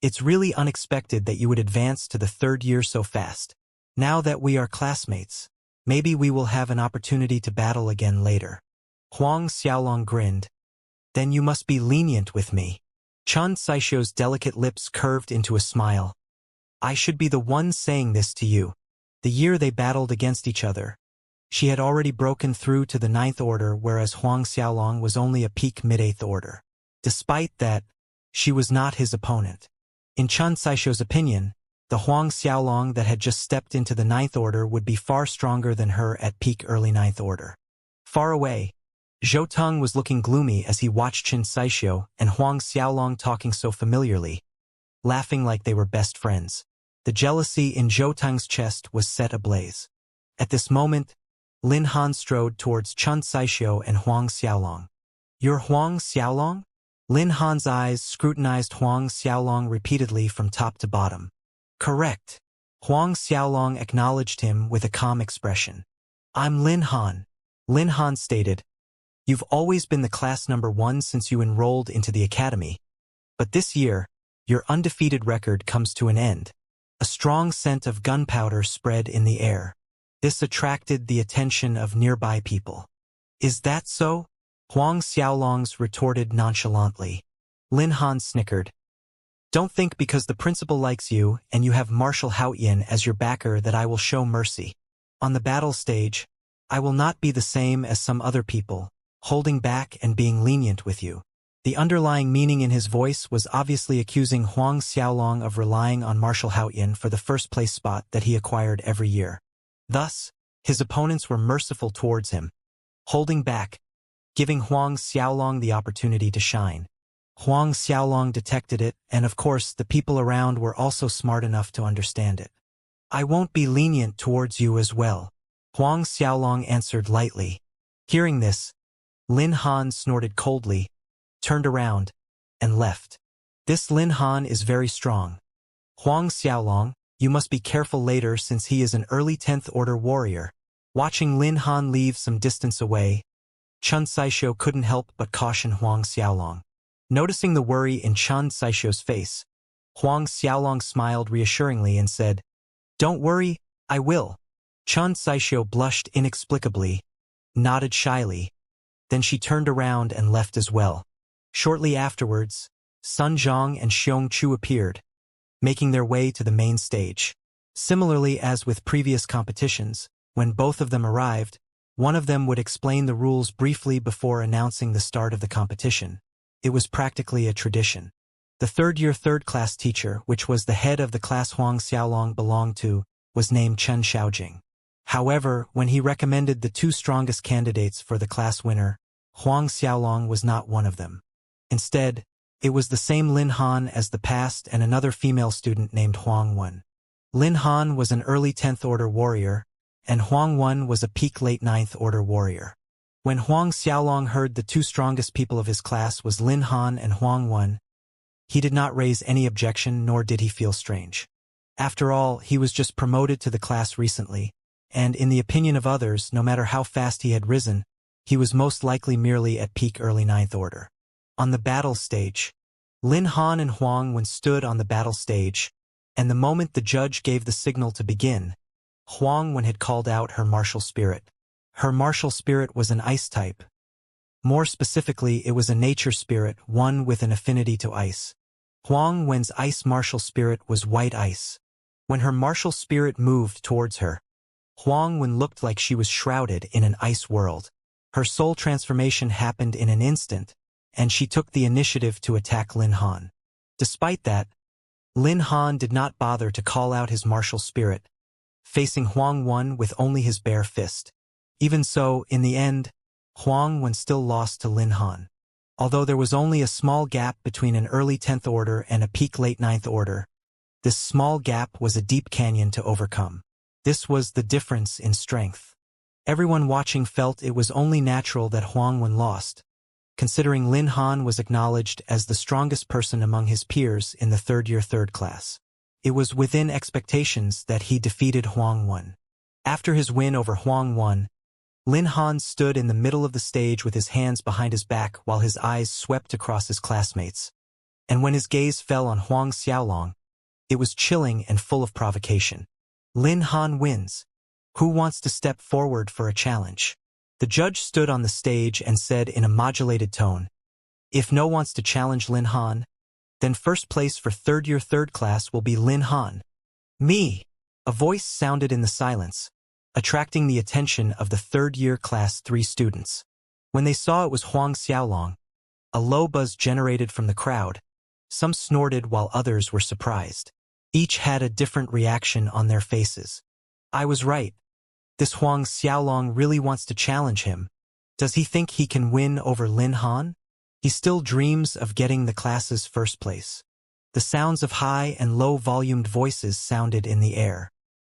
"It's really unexpected that you would advance to the third year so fast. Now that we are classmates, maybe we will have an opportunity to battle again later." Huang Xiaolong grinned. "Then you must be lenient with me." Chun Saixio's delicate lips curved into a smile. "I should be the one saying this to you." The year they battled against each other, she had already broken through to the 9th order, whereas Huang Xiaolong was only a peak mid-8th order. Despite that, she was not his opponent. In Chun Saixio's opinion, the Huang Xiaolong that had just stepped into the 9th order would be far stronger than her at peak early 9th order. Far away, Zhou Ting was looking gloomy as he watched Chun Saixio and Huang Xiaolong talking so familiarly, laughing like they were best friends. The jealousy in Zhou Ting's chest was set ablaze. At this moment, Lin Han strode towards Chun Saixio and Huang Xiaolong. "You're Huang Xiaolong?" Lin Han's eyes scrutinized Huang Xiaolong repeatedly from top to bottom. "Correct." Huang Xiaolong acknowledged him with a calm expression. "I'm Lin Han." Lin Han stated, "You've always been the class number 1 since you enrolled into the academy, but this year, your undefeated record comes to an end." A strong scent of gunpowder spread in the air. This attracted the attention of nearby people. "Is that so?" Huang Xiaolong's retorted nonchalantly. Lin Han snickered. "Don't think because the principal likes you and you have Marshal Haoyan as your backer that I will show mercy. On the battle stage, I will not be the same as some other people, holding back and being lenient with you." The underlying meaning in his voice was obviously accusing Huang Xiaolong of relying on Marshal Haoyan for the first-place spot that he acquired every year. Thus, his opponents were merciful towards him, holding back, giving Huang Xiaolong the opportunity to shine. Huang Xiaolong detected it, and of course the people around were also smart enough to understand it. "I won't be lenient towards you as well," Huang Xiaolong answered lightly. Hearing this, Lin Han snorted coldly, turned around, and left. This Lin Han is very strong. Huang Xiaolong, you must be careful later since he is an early 10th order warrior. Watching Lin Han leave some distance away, Chen Saisho couldn't help but caution Huang Xiaolong. Noticing the worry in Chen Saisho's face, Huang Xiaolong smiled reassuringly and said, "Don't worry, I will." Chen Saisho blushed inexplicably, nodded shyly, then she turned around and left as well. Shortly afterwards, Sun Zhang and Xiong Chu appeared, making their way to the main stage. Similarly as with previous competitions, when both of them arrived, one of them would explain the rules briefly before announcing the start of the competition. It was practically a tradition. The third-year third-class teacher, which was the head of the class Huang Xiaolong belonged to, was named Chen Xiaojing. However, when he recommended the two strongest candidates for the class winner, Huang Xiaolong was not one of them. Instead, it was the same Lin Han as the past and another female student named Huang Wen. Lin Han was an early 10th order warrior, and Huang Wen was a peak late 9th order warrior. When Huang Xiaolong heard the two strongest people of his class was Lin Han and Huang Wen, he did not raise any objection nor did he feel strange. After all, he was just promoted to the class recently, and in the opinion of others, no matter how fast he had risen, he was most likely merely at peak early 9th order. On the battle stage, Lin Han and Huang Wen stood on the battle stage, and the moment the judge gave the signal to begin, Huang Wen had called out her martial spirit. Her martial spirit was an ice type. More specifically, it was a nature spirit, one with an affinity to ice. Huang Wen's ice martial spirit was white ice. When her martial spirit moved towards her, Huang Wen looked like she was shrouded in an ice world. Her soul transformation happened in an instant, and she took the initiative to attack Lin Han. Despite that, Lin Han did not bother to call out his martial spirit, facing Huang Wen with only his bare fist. Even so, in the end, Huang Wen still lost to Lin Han. Although there was only a small gap between an early 10th order and a peak late 9th order, this small gap was a deep canyon to overcome. This was the difference in strength. Everyone watching felt it was only natural that Huang Wen lost, considering Lin Han was acknowledged as the strongest person among his peers in the third-year third class. It was within expectations that he defeated Huang Wen. After his win over Huang Wen, Lin Han stood in the middle of the stage with his hands behind his back while his eyes swept across his classmates. And when his gaze fell on Huang Xiaolong, it was chilling and full of provocation. Lin Han wins. Who wants to step forward for a challenge? The judge stood on the stage and said in a modulated tone, "If no one wants to challenge Lin Han, then first place for third-year third class will be Lin Han." "Me!" A voice sounded in the silence, attracting the attention of the third-year class 3 students. When they saw it was Huang Xiaolong, a low buzz generated from the crowd. Some snorted while others were surprised. Each had a different reaction on their faces. I was right. This Huang Xiaolong really wants to challenge him. Does he think he can win over Lin Han? He still dreams of getting the class's first place. The sounds of high and low-volumed voices sounded in the air.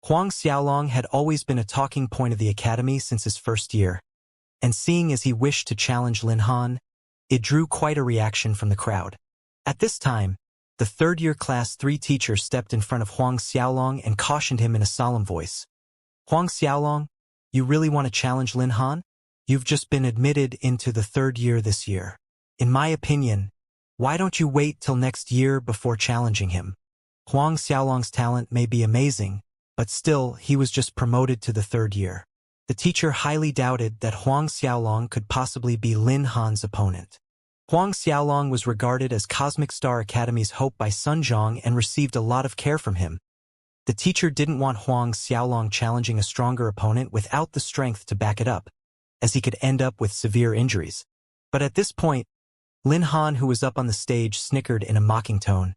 Huang Xiaolong had always been a talking point of the academy since his first year, and seeing as he wished to challenge Lin Han, it drew quite a reaction from the crowd. At this time, the third-year class 3 teacher stepped in front of Huang Xiaolong and cautioned him in a solemn voice. "Huang Xiaolong, you really want to challenge Lin Han? You've just been admitted into the third year this year. In my opinion, why don't you wait till next year before challenging him? Huang Xiaolong's talent may be amazing, but still, he was just promoted to the third year." The teacher highly doubted that Huang Xiaolong could possibly be Lin Han's opponent. Huang Xiaolong was regarded as Cosmic Star Academy's hope by Sun Zhang and received a lot of care from him. The teacher didn't want Huang Xiaolong challenging a stronger opponent without the strength to back it up, as he could end up with severe injuries. But at this point, Lin Han, who was up on the stage, snickered in a mocking tone.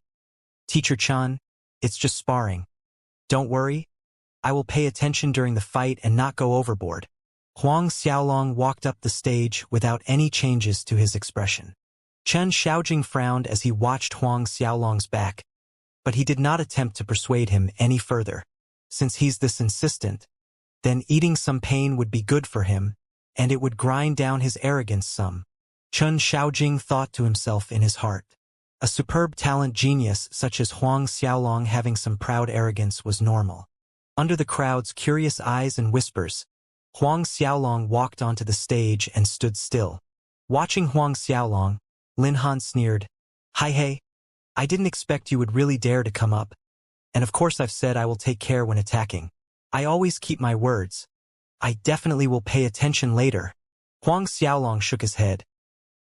"Teacher Chan, it's just sparring. Don't worry, I will pay attention during the fight and not go overboard." Huang Xiaolong walked up the stage without any changes to his expression. Chen Xiaojing frowned as he watched Huang Xiaolong's back, but he did not attempt to persuade him any further. Since he's this insistent, then eating some pain would be good for him, and it would grind down his arrogance some. Chen Xiaojing thought to himself in his heart. A superb talent genius such as Huang Xiaolong having some proud arrogance was normal. Under the crowd's curious eyes and whispers, Huang Xiaolong walked onto the stage and stood still. Watching Huang Xiaolong, Lin Han sneered, "Hi hey, I didn't expect you would really dare to come up. And of course I've said I will take care when attacking. I always keep my words. I definitely will pay attention later." Huang Xiaolong shook his head.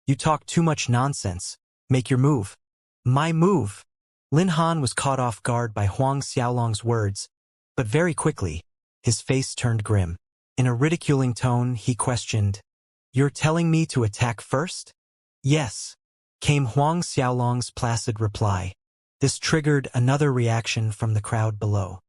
"You talk too much nonsense. Make your move." "My move?" Lin Han was caught off guard by Huang Xiaolong's words, but very quickly, his face turned grim. In a ridiculing tone, he questioned, "You're telling me to attack first?" "Yes," came Huang Xiaolong's placid reply. This triggered another reaction from the crowd below.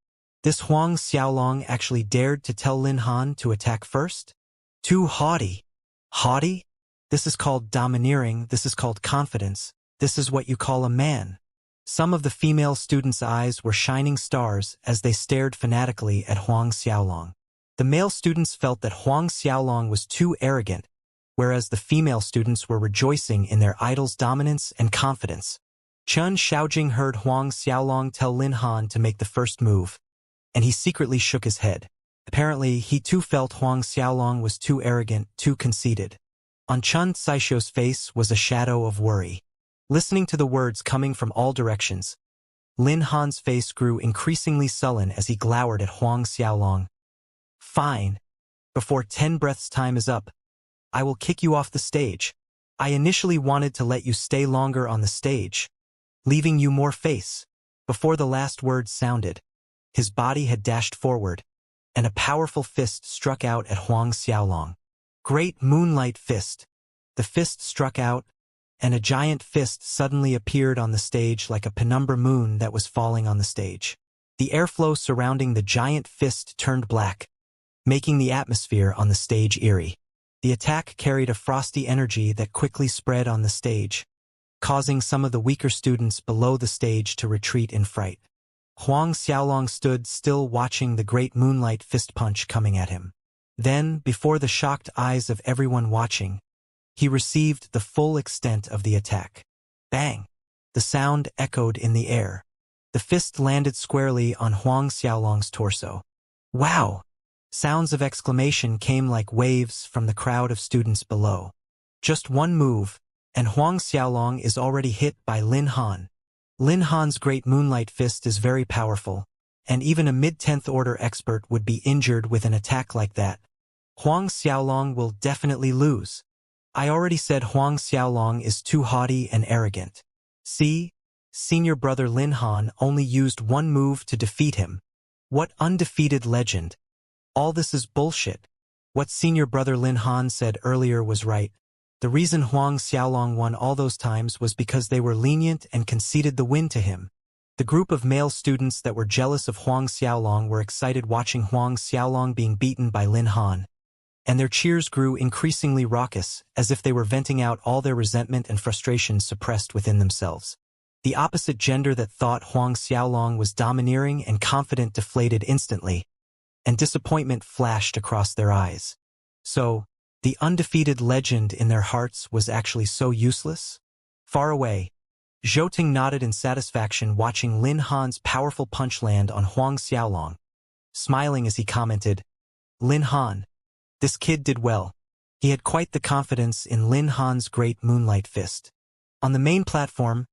This Huang Xiaolong actually dared to tell Lin Han to attack first? Too haughty. Haughty? This is called domineering, this is called confidence, this is what you call a man. Some of the female students' eyes were shining stars as they stared fanatically at Huang Xiaolong. The male students felt that Huang Xiaolong was too arrogant, whereas the female students were rejoicing in their idol's dominance and confidence. Chen Xiaojing heard Huang Xiaolong tell Lin Han to make the first move, and he secretly shook his head. Apparently, he too felt Huang Xiaolong was too arrogant, too conceited. On Chen Saishou's face was a shadow of worry. Listening to the words coming from all directions, Lin Han's face grew increasingly sullen as he glowered at Huang Xiaolong. "Fine. Before 10 breaths' time is up, I will kick you off the stage. I initially wanted to let you stay longer on the stage, leaving you more face." Before the last words sounded, his body had dashed forward, and a powerful fist struck out at Huang Xiaolong. Great Moonlight Fist. The fist struck out, and a giant fist suddenly appeared on the stage like a penumbra moon that was falling on the stage. The airflow surrounding the giant fist turned black, making the atmosphere on the stage eerie. The attack carried a frosty energy that quickly spread on the stage, causing some of the weaker students below the stage to retreat in fright. Huang Xiaolong stood still watching the great moonlight fist punch coming at him. Then, before the shocked eyes of everyone watching, he received the full extent of the attack. Bang! The sound echoed in the air. The fist landed squarely on Huang Xiaolong's torso. "Wow!" Sounds of exclamation came like waves from the crowd of students below. Just one move, and Huang Xiaolong is already hit by Lin Han. Lin Han's great moonlight fist is very powerful, and even a mid-10th order expert would be injured with an attack like that. Huang Xiaolong will definitely lose. I already said Huang Xiaolong is too haughty and arrogant. See? Senior brother Lin Han only used one move to defeat him. What undefeated legend. All this is bullshit. What senior brother Lin Han said earlier was right. The reason Huang Xiaolong won all those times was because they were lenient and conceded the win to him. The group of male students that were jealous of Huang Xiaolong were excited watching Huang Xiaolong being beaten by Lin Han, and their cheers grew increasingly raucous, as if they were venting out all their resentment and frustration suppressed within themselves. The opposite gender that thought Huang Xiaolong was domineering and confident deflated instantly, and disappointment flashed across their eyes. So, the undefeated legend in their hearts was actually so useless? Far away, Zhou nodded in satisfaction watching Lin Han's powerful punch land on Huang Xiaolong, smiling as he commented, "Lin Han, this kid did well." He had quite the confidence in Lin Han's great moonlight fist. On the main platform,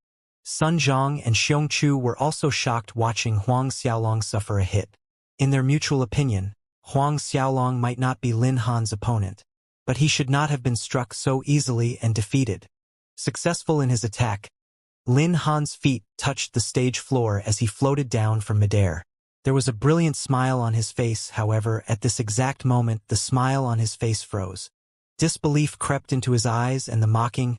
Sun Zhang and Xiongchu were also shocked watching Huang Xiaolong suffer a hit. In their mutual opinion, Huang Xiaolong might not be Lin Han's opponent, but he should not have been struck so easily and defeated. Successful in his attack, Lin Han's feet touched the stage floor as he floated down from midair. There was a brilliant smile on his face, however, at this exact moment the smile on his face froze. Disbelief crept into his eyes and the mocking,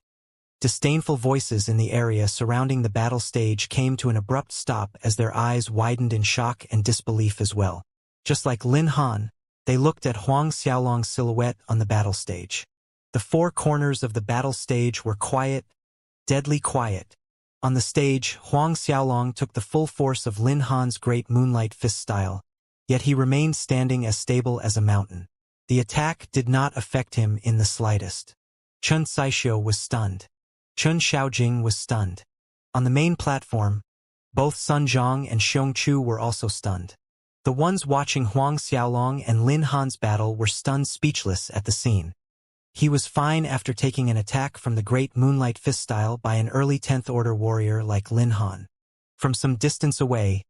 disdainful voices in the area surrounding the battle stage came to an abrupt stop as their eyes widened in shock and disbelief as well. Just like Lin Han, they looked at Huang Xiaolong's silhouette on the battle stage. The four corners of the battle stage were quiet, deadly quiet. On the stage, Huang Xiaolong took the full force of Lin Han's great moonlight fist style, yet he remained standing as stable as a mountain. The attack did not affect him in the slightest. Chen Saixio was stunned. Chen Xiaojing was stunned. On the main platform, both Sun Zhang and Xiongchu were also stunned. The ones watching Huang Xiaolong and Lin Han's battle were stunned speechless at the scene. He was fine after taking an attack from the great Moonlight Fist style by an early 10th Order warrior like Lin Han. From some distance away,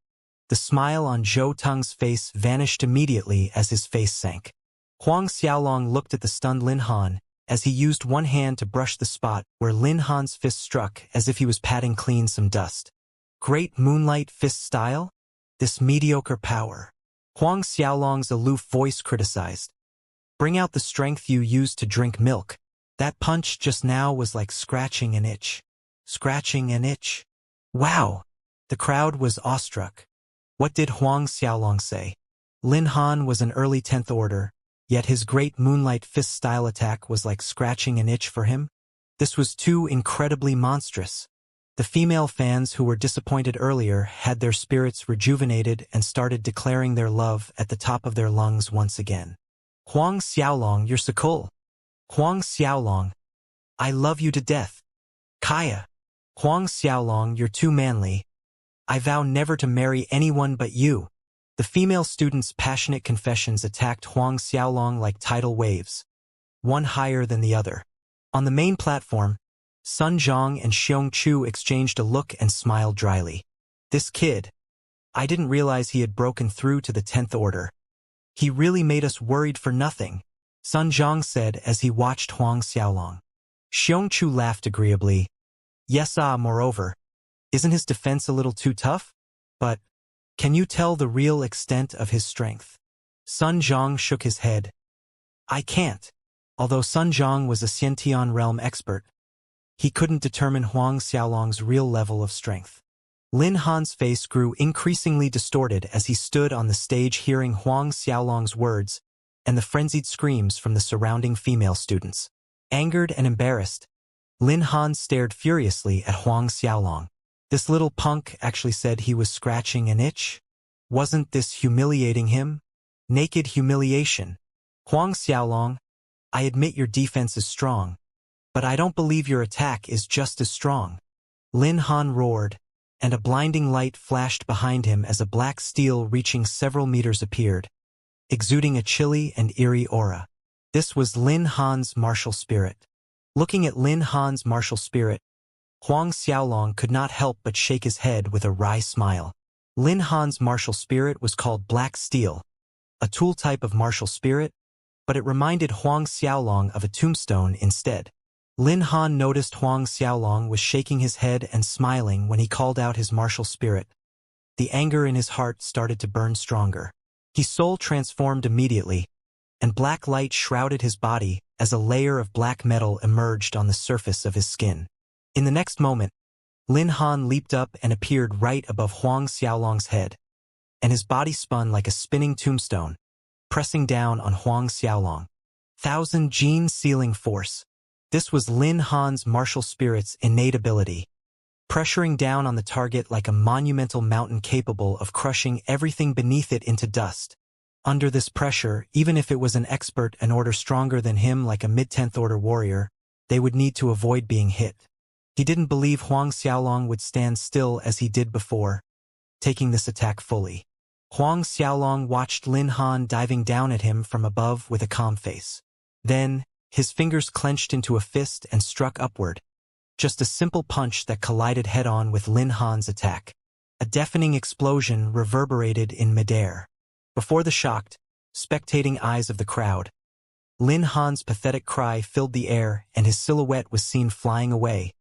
the smile on Zhou Teng's face vanished immediately as his face sank. Huang Xiaolong looked at the stunned Lin Han as he used one hand to brush the spot where Lin Han's fist struck as if he was patting clean some dust. Great Moonlight Fist style? This mediocre power. Huang Xiaolong's aloof voice criticized. Bring out the strength you used to drink milk. That punch just now was like scratching an itch. Scratching an itch? Wow! The crowd was awestruck. What did Huang Xiaolong say? Lin Han was an early 10th Order, yet his great Moonlight Fist style attack was like scratching an itch for him? This was too incredibly monstrous. The female fans who were disappointed earlier had their spirits rejuvenated and started declaring their love at the top of their lungs once again. Huang Xiaolong, you're so cool. Huang Xiaolong, I love you to death. Kaya. Huang Xiaolong, you're too manly. I vow never to marry anyone but you. The female students' passionate confessions attacked Huang Xiaolong like tidal waves, one higher than the other. On the main platform, Sun Zhang and Xiongchu exchanged a look and smiled dryly. This kid. I didn't realize he had broken through to the 10th Order. He really made us worried for nothing, Sun Zhang said as he watched Huang Xiaolong. Xiongchu laughed agreeably. Yes, moreover, isn't his defense a little too tough? But, can you tell the real extent of his strength? Sun Zhang shook his head. I can't. Although Sun Zhang was a Xiantian realm expert, he couldn't determine Huang Xiaolong's real level of strength. Lin Han's face grew increasingly distorted as he stood on the stage hearing Huang Xiaolong's words and the frenzied screams from the surrounding female students. Angered and embarrassed, Lin Han stared furiously at Huang Xiaolong. This little punk actually said he was scratching an itch? Wasn't this humiliating him? Naked humiliation. Huang Xiaolong, I admit your defense is strong, but I don't believe your attack is just as strong. Lin Han roared, and a blinding light flashed behind him as a black steel reaching several meters appeared, exuding a chilly and eerie aura. This was Lin Han's martial spirit. Looking at Lin Han's martial spirit, Huang Xiaolong could not help but shake his head with a wry smile. Lin Han's martial spirit was called Black Steel, a tool type of martial spirit, but it reminded Huang Xiaolong of a tombstone instead. Lin Han noticed Huang Xiaolong was shaking his head and smiling when he called out his martial spirit. The anger in his heart started to burn stronger. His soul transformed immediately, and black light shrouded his body as a layer of black metal emerged on the surface of his skin. In the next moment, Lin Han leaped up and appeared right above Huang Xiaolong's head, and his body spun like a spinning tombstone, pressing down on Huang Xiaolong. 1000 Gene Sealing Force. This was Lin Han's martial spirit's innate ability, pressuring down on the target like a monumental mountain capable of crushing everything beneath it into dust. Under this pressure, even if it was an expert an order stronger than him like a mid-10th Order warrior, they would need to avoid being hit. He didn't believe Huang Xiaolong would stand still as he did before, taking this attack fully. Huang Xiaolong watched Lin Han diving down at him from above with a calm face. Then, his fingers clenched into a fist and struck upward. Just a simple punch that collided head-on with Lin Han's attack. A deafening explosion reverberated in midair. Before the shocked, spectating eyes of the crowd, Lin Han's pathetic cry filled the air and his silhouette was seen flying away,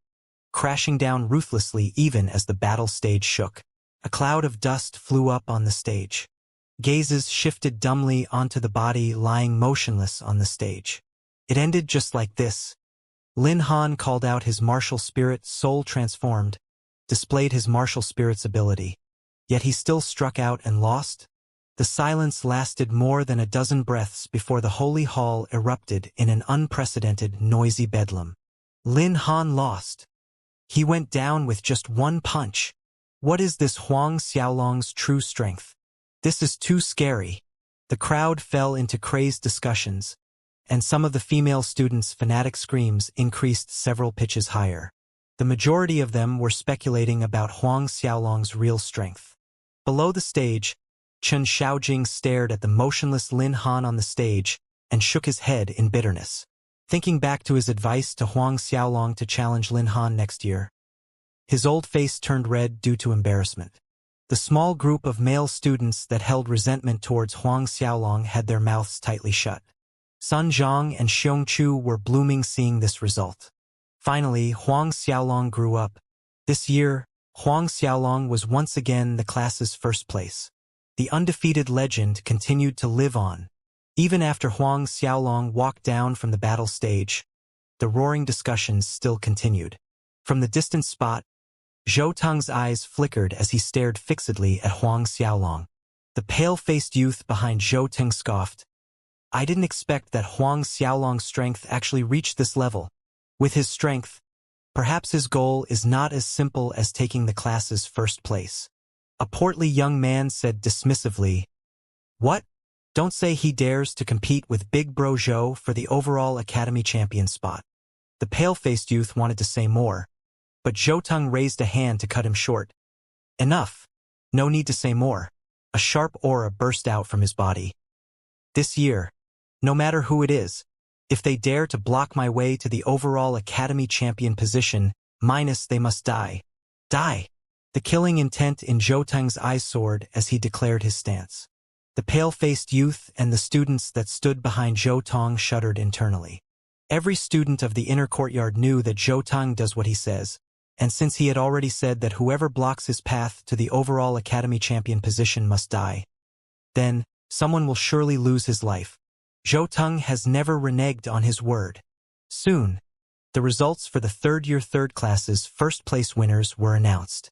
crashing down ruthlessly even as the battle stage shook. A cloud of dust flew up on the stage. Gazes shifted dumbly onto the body lying motionless on the stage. It ended just like this. Lin Han called out his martial spirit, soul transformed, displayed his martial spirit's ability. Yet he still struck out and lost. The silence lasted more than a dozen breaths before the holy hall erupted in an unprecedented, noisy bedlam. Lin Han lost. He went down with just one punch. What is this Huang Xiaolong's true strength? This is too scary. The crowd fell into crazed discussions, and some of the female students' fanatic screams increased several pitches higher. The majority of them were speculating about Huang Xiaolong's real strength. Below the stage, Chen Xiaojing stared at the motionless Lin Han on the stage and shook his head in bitterness. Thinking back to his advice to Huang Xiaolong to challenge Lin Han next year, his old face turned red due to embarrassment. The small group of male students that held resentment towards Huang Xiaolong had their mouths tightly shut. Sun Zhang and Xiong Chu were blooming seeing this result. Finally, Huang Xiaolong grew up. This year, Huang Xiaolong was once again the class's first place. The undefeated legend continued to live on. Even after Huang Xiaolong walked down from the battle stage, the roaring discussions still continued. From the distant spot, Zhou Teng's eyes flickered as he stared fixedly at Huang Xiaolong. The pale-faced youth behind Zhou Teng scoffed. I didn't expect that Huang Xiaolong's strength actually reached this level. With his strength, perhaps his goal is not as simple as taking the class's first place. A portly young man said dismissively, "What? Don't say he dares to compete with Big Bro Zhou for the overall academy champion spot." The pale-faced youth wanted to say more, but Zhou Teng raised a hand to cut him short. Enough. No need to say more. A sharp aura burst out from his body. This year, no matter who it is, if they dare to block my way to the overall academy champion position, they must die. Die! The killing intent in Zhou Teng's eyes soared as he declared his stance. The pale-faced youth and the students that stood behind Zhou Teng shuddered internally. Every student of the inner courtyard knew that Zhou Teng does what he says, and since he had already said that whoever blocks his path to the overall academy champion position must die, then someone will surely lose his life. Zhou Teng has never reneged on his word. Soon, the results for the third-year third class's first-place winners were announced.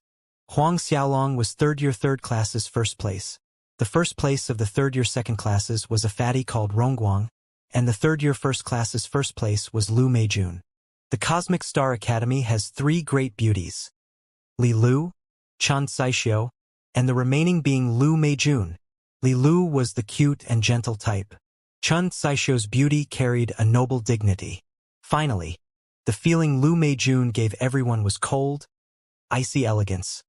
Huang Xiaolong was third-year third class's first place. The first place of the third-year second classes was a fatty called Rongguang, and the third-year first class's first place was Lu Meijun. The Cosmic Star Academy has three great beauties: Li Lu, Chen Xixiu, and the remaining being Lu Meijun. Li Lu was the cute and gentle type. Chen Xixiu's beauty carried a noble dignity. Finally, the feeling Lu Meijun gave everyone was cold, icy elegance.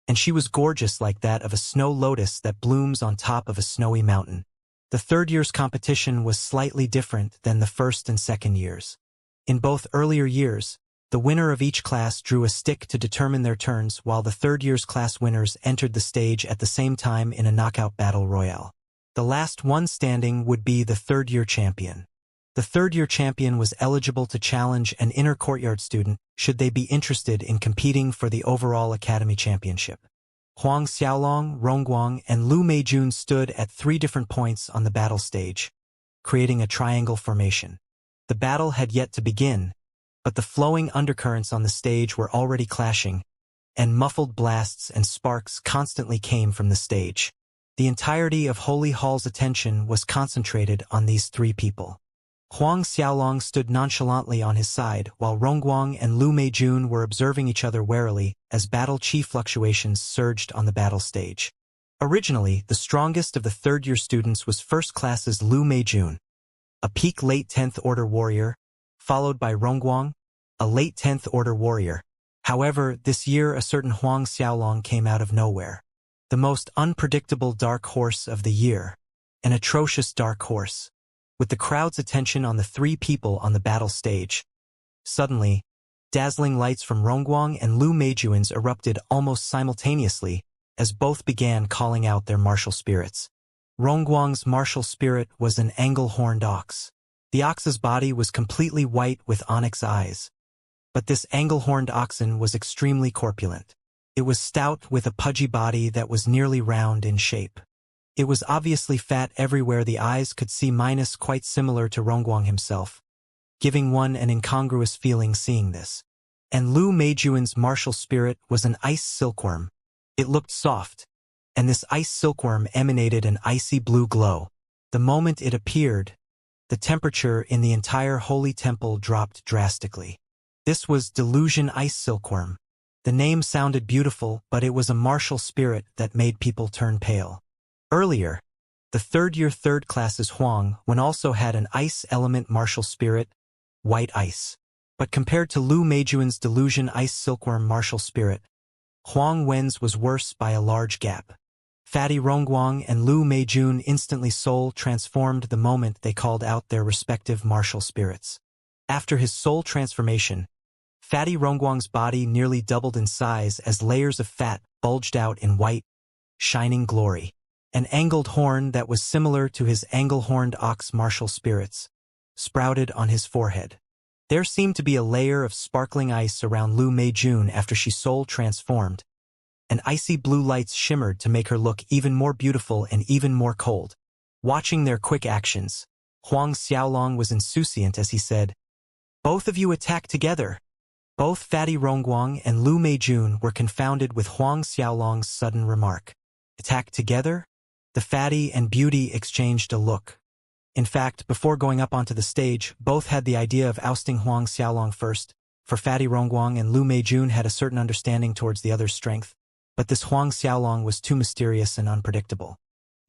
And she was gorgeous like that of a snow lotus that blooms on top of a snowy mountain. The third year's competition was slightly different than the first and second years. In both earlier years, the winner of each class drew a stick to determine their turns, while the third year's class winners entered the stage at the same time in a knockout battle royale. The last one standing would be the third-year champion. The third-year champion was eligible to challenge an inner courtyard student should they be interested in competing for the overall academy championship. Huang Xiaolong, Rongguang, and Lu Meijun stood at three different points on the battle stage, creating a triangle formation. The battle had yet to begin, but the flowing undercurrents on the stage were already clashing, and muffled blasts and sparks constantly came from the stage. The entirety of Holy Hall's attention was concentrated on these three people. Huang Xiaolong stood nonchalantly on his side, while Rongguang and Lu Meijun were observing each other warily as battle chi fluctuations surged on the battle stage. Originally, the strongest of the third-year students was first class's Lu Meijun, a peak late 10th Order warrior, followed by Rongguang, a late 10th Order warrior. However, this year a certain Huang Xiaolong came out of nowhere. The most unpredictable dark horse of the year. An atrocious dark horse. With the crowd's attention on the three people on the battle stage, suddenly, dazzling lights from Rongguang and Lu Meijun's erupted almost simultaneously as both began calling out their martial spirits. Rongguang's martial spirit was an angle-horned ox. The ox's body was completely white with onyx eyes. But this angle-horned oxen was extremely corpulent. It was stout with a pudgy body that was nearly round in shape. It was obviously fat everywhere the eyes could see, quite similar to Rongguang himself, giving one an incongruous feeling seeing this. And Lu Meijun's martial spirit was an ice silkworm. It looked soft, and this ice silkworm emanated an icy blue glow. The moment it appeared, the temperature in the entire holy temple dropped drastically. This was Delusion Ice Silkworm. The name sounded beautiful, but it was a martial spirit that made people turn pale. Earlier, The third-year third class's Huang Wen also had an ice element martial spirit, white ice. But compared to Lu Meijuan's delusion ice silkworm martial spirit, Huang Wen's was worse by a large gap. Fatty Rongguang and Lu Meijun instantly soul transformed the moment they called out their respective martial spirits. After his soul transformation, Fatty Rongguang's body nearly doubled in size as layers of fat bulged out in white, shining glory. An angled horn that was similar to his angle-horned ox martial spirits sprouted on his forehead. There seemed to be a layer of sparkling ice around Lu Meijun after she soul transformed, and icy blue lights shimmered to make her look even more beautiful and even more cold. Watching their quick actions, Huang Xiaolong was insouciant as he said, "Both of you attack together." Both Fatty Rongguang and Lu Meijun were confounded with Huang Xiaolong's sudden remark. Attack together? The Fatty and Beauty exchanged a look. In fact, before going up onto the stage, both had the idea of ousting Huang Xiaolong first, for Fatty Rongguang and Lu Meijun had a certain understanding towards the other's strength. But this Huang Xiaolong was too mysterious and unpredictable.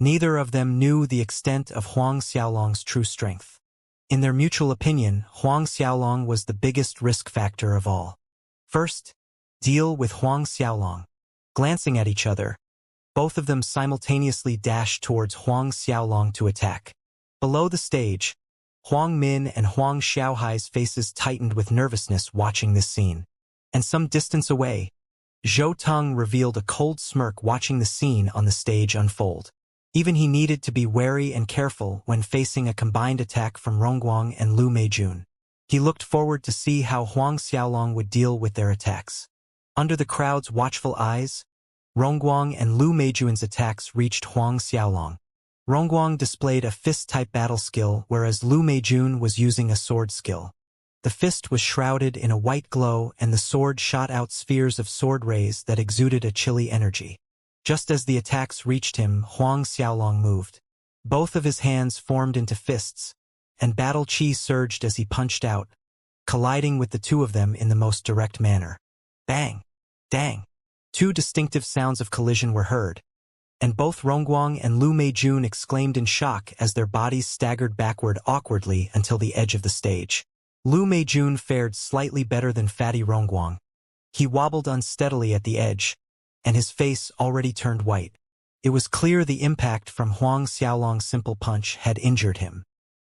Neither of them knew the extent of Huang Xiaolong's true strength. In their mutual opinion, Huang Xiaolong was the biggest risk factor of all. First, deal with Huang Xiaolong. Glancing at each other, both of them simultaneously dashed towards Huang Xiaolong to attack. Below the stage, Huang Min and Huang Xiaohai's faces tightened with nervousness watching this scene. And some distance away, Zhou Teng revealed a cold smirk watching the scene on the stage unfold. Even he needed to be wary and careful when facing a combined attack from Rongguang and Lu Meijun. He looked forward to see how Huang Xiaolong would deal with their attacks. Under the crowd's watchful eyes, Rongguang and Lu Meijun's attacks reached Huang Xiaolong. Rongguang displayed a fist-type battle skill, whereas Lu Meijun was using a sword skill. The fist was shrouded in a white glow and the sword shot out spheres of sword rays that exuded a chilly energy. Just as the attacks reached him, Huang Xiaolong moved. Both of his hands formed into fists, and battle chi surged as he punched out, colliding with the two of them in the most direct manner. Bang! Dang! Two distinctive sounds of collision were heard, and both Rongguang and Lu Meijun exclaimed in shock as their bodies staggered backward awkwardly until the edge of the stage. Lu Meijun fared slightly better than Fatty Rongguang. He wobbled unsteadily at the edge, and his face already turned white. It was clear the impact from Huang Xiaolong's simple punch had injured him.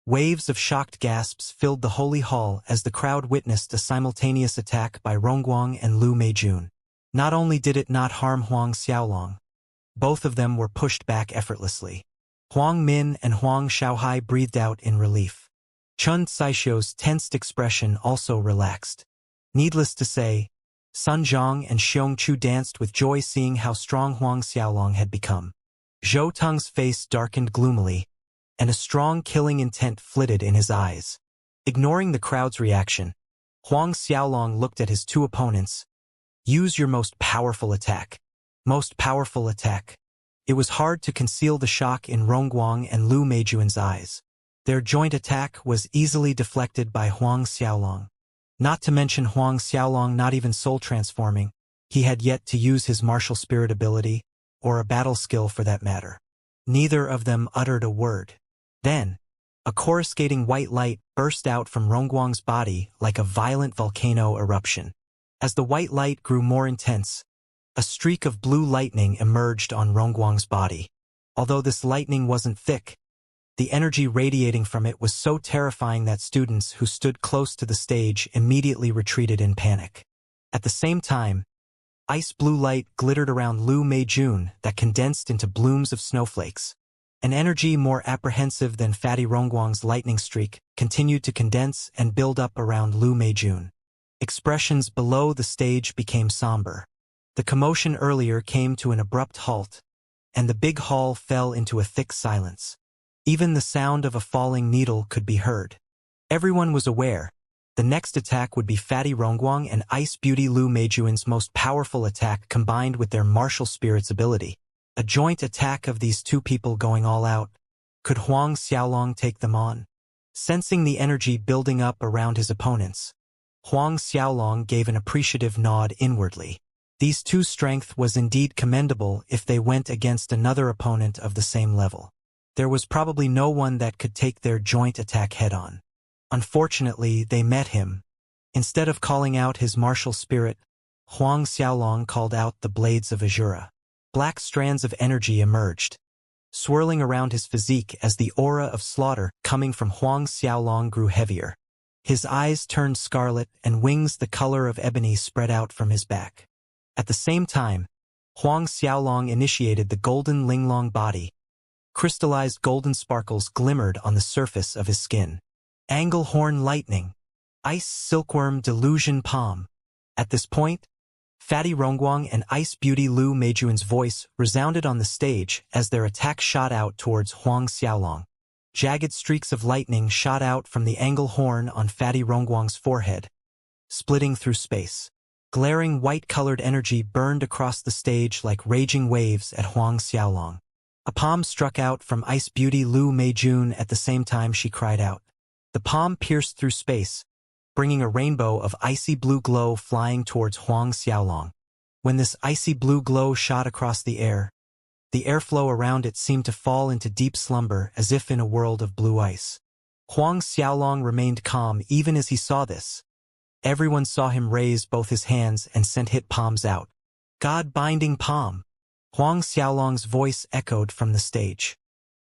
Waves of shocked gasps filled the holy hall as the crowd witnessed a simultaneous attack by Rongguang and Lu Meijun. Not only did it not harm Huang Xiaolong, both of them were pushed back effortlessly. Huang Min and Huang Xiaohai breathed out in relief. Chun Tsaixio's tensed expression also relaxed. Needless to say, Sun Zhang and Xiong Chu danced with joy seeing how strong Huang Xiaolong had become. Zhou Teng's face darkened gloomily, and a strong killing intent flitted in his eyes. Ignoring the crowd's reaction, Huang Xiaolong looked at his two opponents. Use your most powerful attack. Most powerful attack. It was hard to conceal the shock in Rongguang and Lu Meijuan's eyes. Their joint attack was easily deflected by Huang Xiaolong. Not to mention Huang Xiaolong not even soul transforming, he had yet to use his martial spirit ability, or a battle skill for that matter. Neither of them uttered a word. Then, a coruscating white light burst out from Rongguang's body like a violent volcano eruption. As the white light grew more intense, a streak of blue lightning emerged on Rongguang's body. Although this lightning wasn't thick, the energy radiating from it was so terrifying that students who stood close to the stage immediately retreated in panic. At the same time, ice blue light glittered around Lu Meijun that condensed into blooms of snowflakes. An energy more apprehensive than Fatty Rongguang's lightning streak continued to condense and build up around Lu Meijun. Expressions below the stage became somber. The commotion earlier came to an abrupt halt, and the big hall fell into a thick silence. Even the sound of a falling needle could be heard. Everyone was aware. The next attack would be Fatty Rongguang and Ice Beauty Lu Meijuan's most powerful attack combined with their martial spirit's ability. A joint attack of these two people going all out. Could Huang Xiaolong take them on? Sensing the energy building up around his opponents, Huang Xiaolong gave an appreciative nod inwardly. These two strength was indeed commendable if they went against another opponent of the same level. There was probably no one that could take their joint attack head-on. Unfortunately, they met him. Instead of calling out his martial spirit, Huang Xiaolong called out the blades of Azura. Black strands of energy emerged, swirling around his physique as the aura of slaughter coming from Huang Xiaolong grew heavier. His eyes turned scarlet and wings the color of ebony spread out from his back. At the same time, Huang Xiaolong initiated the golden Linglong body. Crystallized golden sparkles glimmered on the surface of his skin. Anglehorn lightning. Ice silkworm delusion palm. At this point, Fatty Rongguang and Ice Beauty Lu Meijuan's voice resounded on the stage as their attack shot out towards Huang Xiaolong. Jagged streaks of lightning shot out from the angle horn on Fatty Rongguang's forehead, splitting through space. Glaring white-colored energy burned across the stage like raging waves at Huang Xiaolong. A palm struck out from Ice Beauty Lu Meijun at the same time she cried out. The palm pierced through space, bringing a rainbow of icy blue glow flying towards Huang Xiaolong. When this icy blue glow shot across the airflow around it seemed to fall into deep slumber as if in a world of blue ice. Huang Xiaolong remained calm even as he saw this. Everyone saw him raise both his hands and sent hit palms out. God-binding palm. Huang Xiaolong's voice echoed from the stage.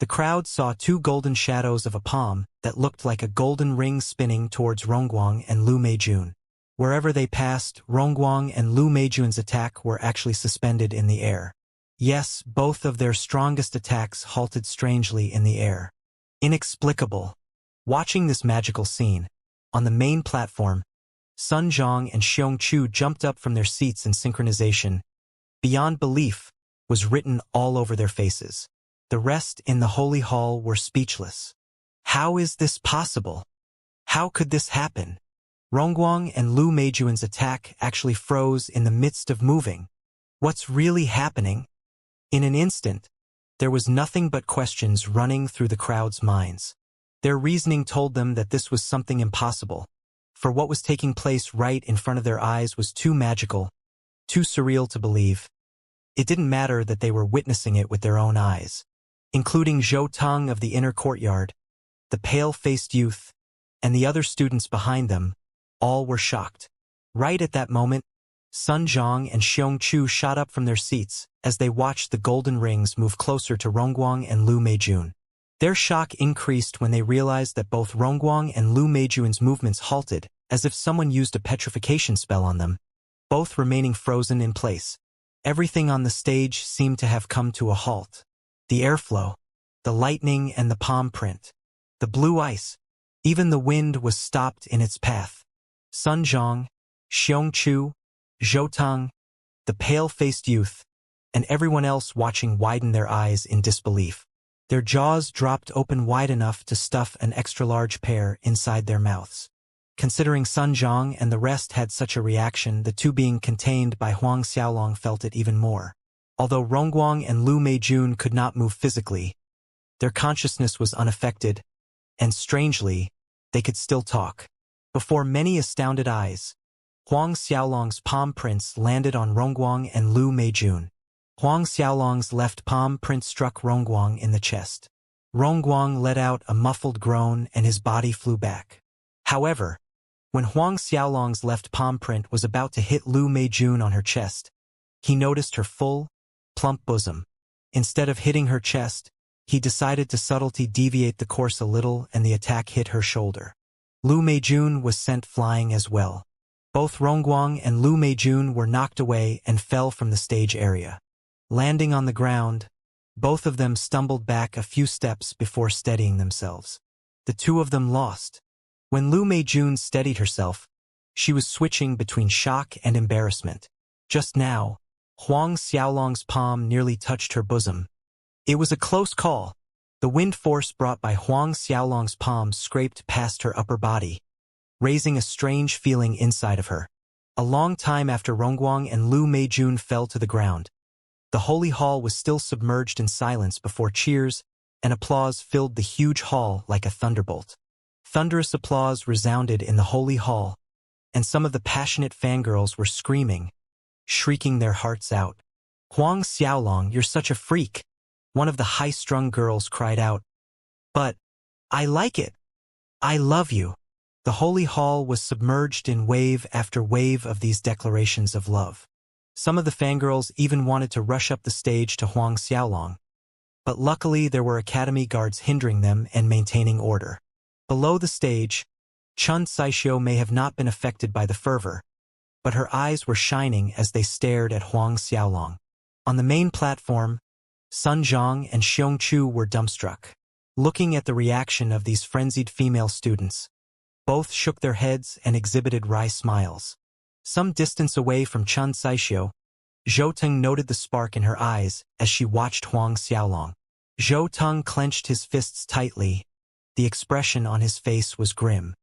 The crowd saw two golden shadows of a palm that looked like a golden ring spinning towards Rongguang and Lu Meijun. Wherever they passed, Rongguang and Lu Meijun's attack were actually suspended in the air. Yes, both of their strongest attacks halted strangely in the air. Inexplicable. Watching this magical scene, on the main platform, Sun Zhang and Xiongchu jumped up from their seats in synchronization. Beyond belief was written all over their faces. The rest in the holy hall were speechless. How is this possible? How could this happen? Rongguang and Lu Meijuan's attack actually froze in the midst of moving. What's really happening? In an instant, there was nothing but questions running through the crowd's minds. Their reasoning told them that this was something impossible, for what was taking place right in front of their eyes was too magical, too surreal to believe. It didn't matter that they were witnessing it with their own eyes, including Zhou Tong of the inner courtyard, the pale-faced youth, and the other students behind them. All were shocked. Right at that moment, Sun Zhang and Xiongchu shot up from their seats as they watched the golden rings move closer to Rongguang and Lu Meijun. Their shock increased when they realized that both Rongguang and Lu Meijuan's movements halted, as if someone used a petrification spell on them, both remaining frozen in place. Everything on the stage seemed to have come to a halt. The airflow, the lightning and the palm print, the blue ice, even the wind was stopped in its path. Sun Zhang, Xiongchu, Zhou Tong, the pale-faced youth, and everyone else watching widened their eyes in disbelief. Their jaws dropped open wide enough to stuff an extra-large pear inside their mouths. Considering Sun Zhang and the rest had such a reaction, the two being contained by Huang Xiaolong felt it even more. Although Rongguang and Lu Meijun could not move physically, their consciousness was unaffected, and strangely, they could still talk. Before many astounded eyes, Huang Xiaolong's palm prints landed on Rongguang and Lu Meijun. Huang Xiaolong's left palm print struck Rongguang in the chest. Rongguang let out a muffled groan and his body flew back. However, when Huang Xiaolong's left palm print was about to hit Lu Meijun on her chest, he noticed her full, plump bosom. Instead of hitting her chest, he decided to subtly deviate the course a little and the attack hit her shoulder. Lu Meijun was sent flying as well. Both Rongguang and Lu Meijun were knocked away and fell from the stage area. Landing on the ground, both of them stumbled back a few steps before steadying themselves. The two of them lost. When Lu Meijun steadied herself, she was switching between shock and embarrassment. Just now, Huang Xiaolong's palm nearly touched her bosom. It was a close call. The wind force brought by Huang Xiaolong's palm scraped past her upper body, raising a strange feeling inside of her. A long time after Rongguang and Lu Meijun fell to the ground, the holy hall was still submerged in silence before cheers and applause filled the huge hall like a thunderbolt. Thunderous applause resounded in the holy hall, and some of the passionate fangirls were screaming, shrieking their hearts out. Huang Xiaolong, you're such a freak. One of the high-strung girls cried out, "But I like it. I love you." The holy hall was submerged in wave after wave of these declarations of love. Some of the fangirls even wanted to rush up the stage to Huang Xiaolong. But luckily there were academy guards hindering them and maintaining order. Below the stage, Chun Saishio may have not been affected by the fervor, but her eyes were shining as they stared at Huang Xiaolong. On the main platform, Sun Zhang and Xiongchu were dumbstruck. Looking at the reaction of these frenzied female students, both shook their heads and exhibited wry smiles. Some distance away from Chun Saishio, Zhou Teng noted the spark in her eyes as she watched Huang Xiaolong. Zhou Teng clenched his fists tightly. The expression on his face was grim.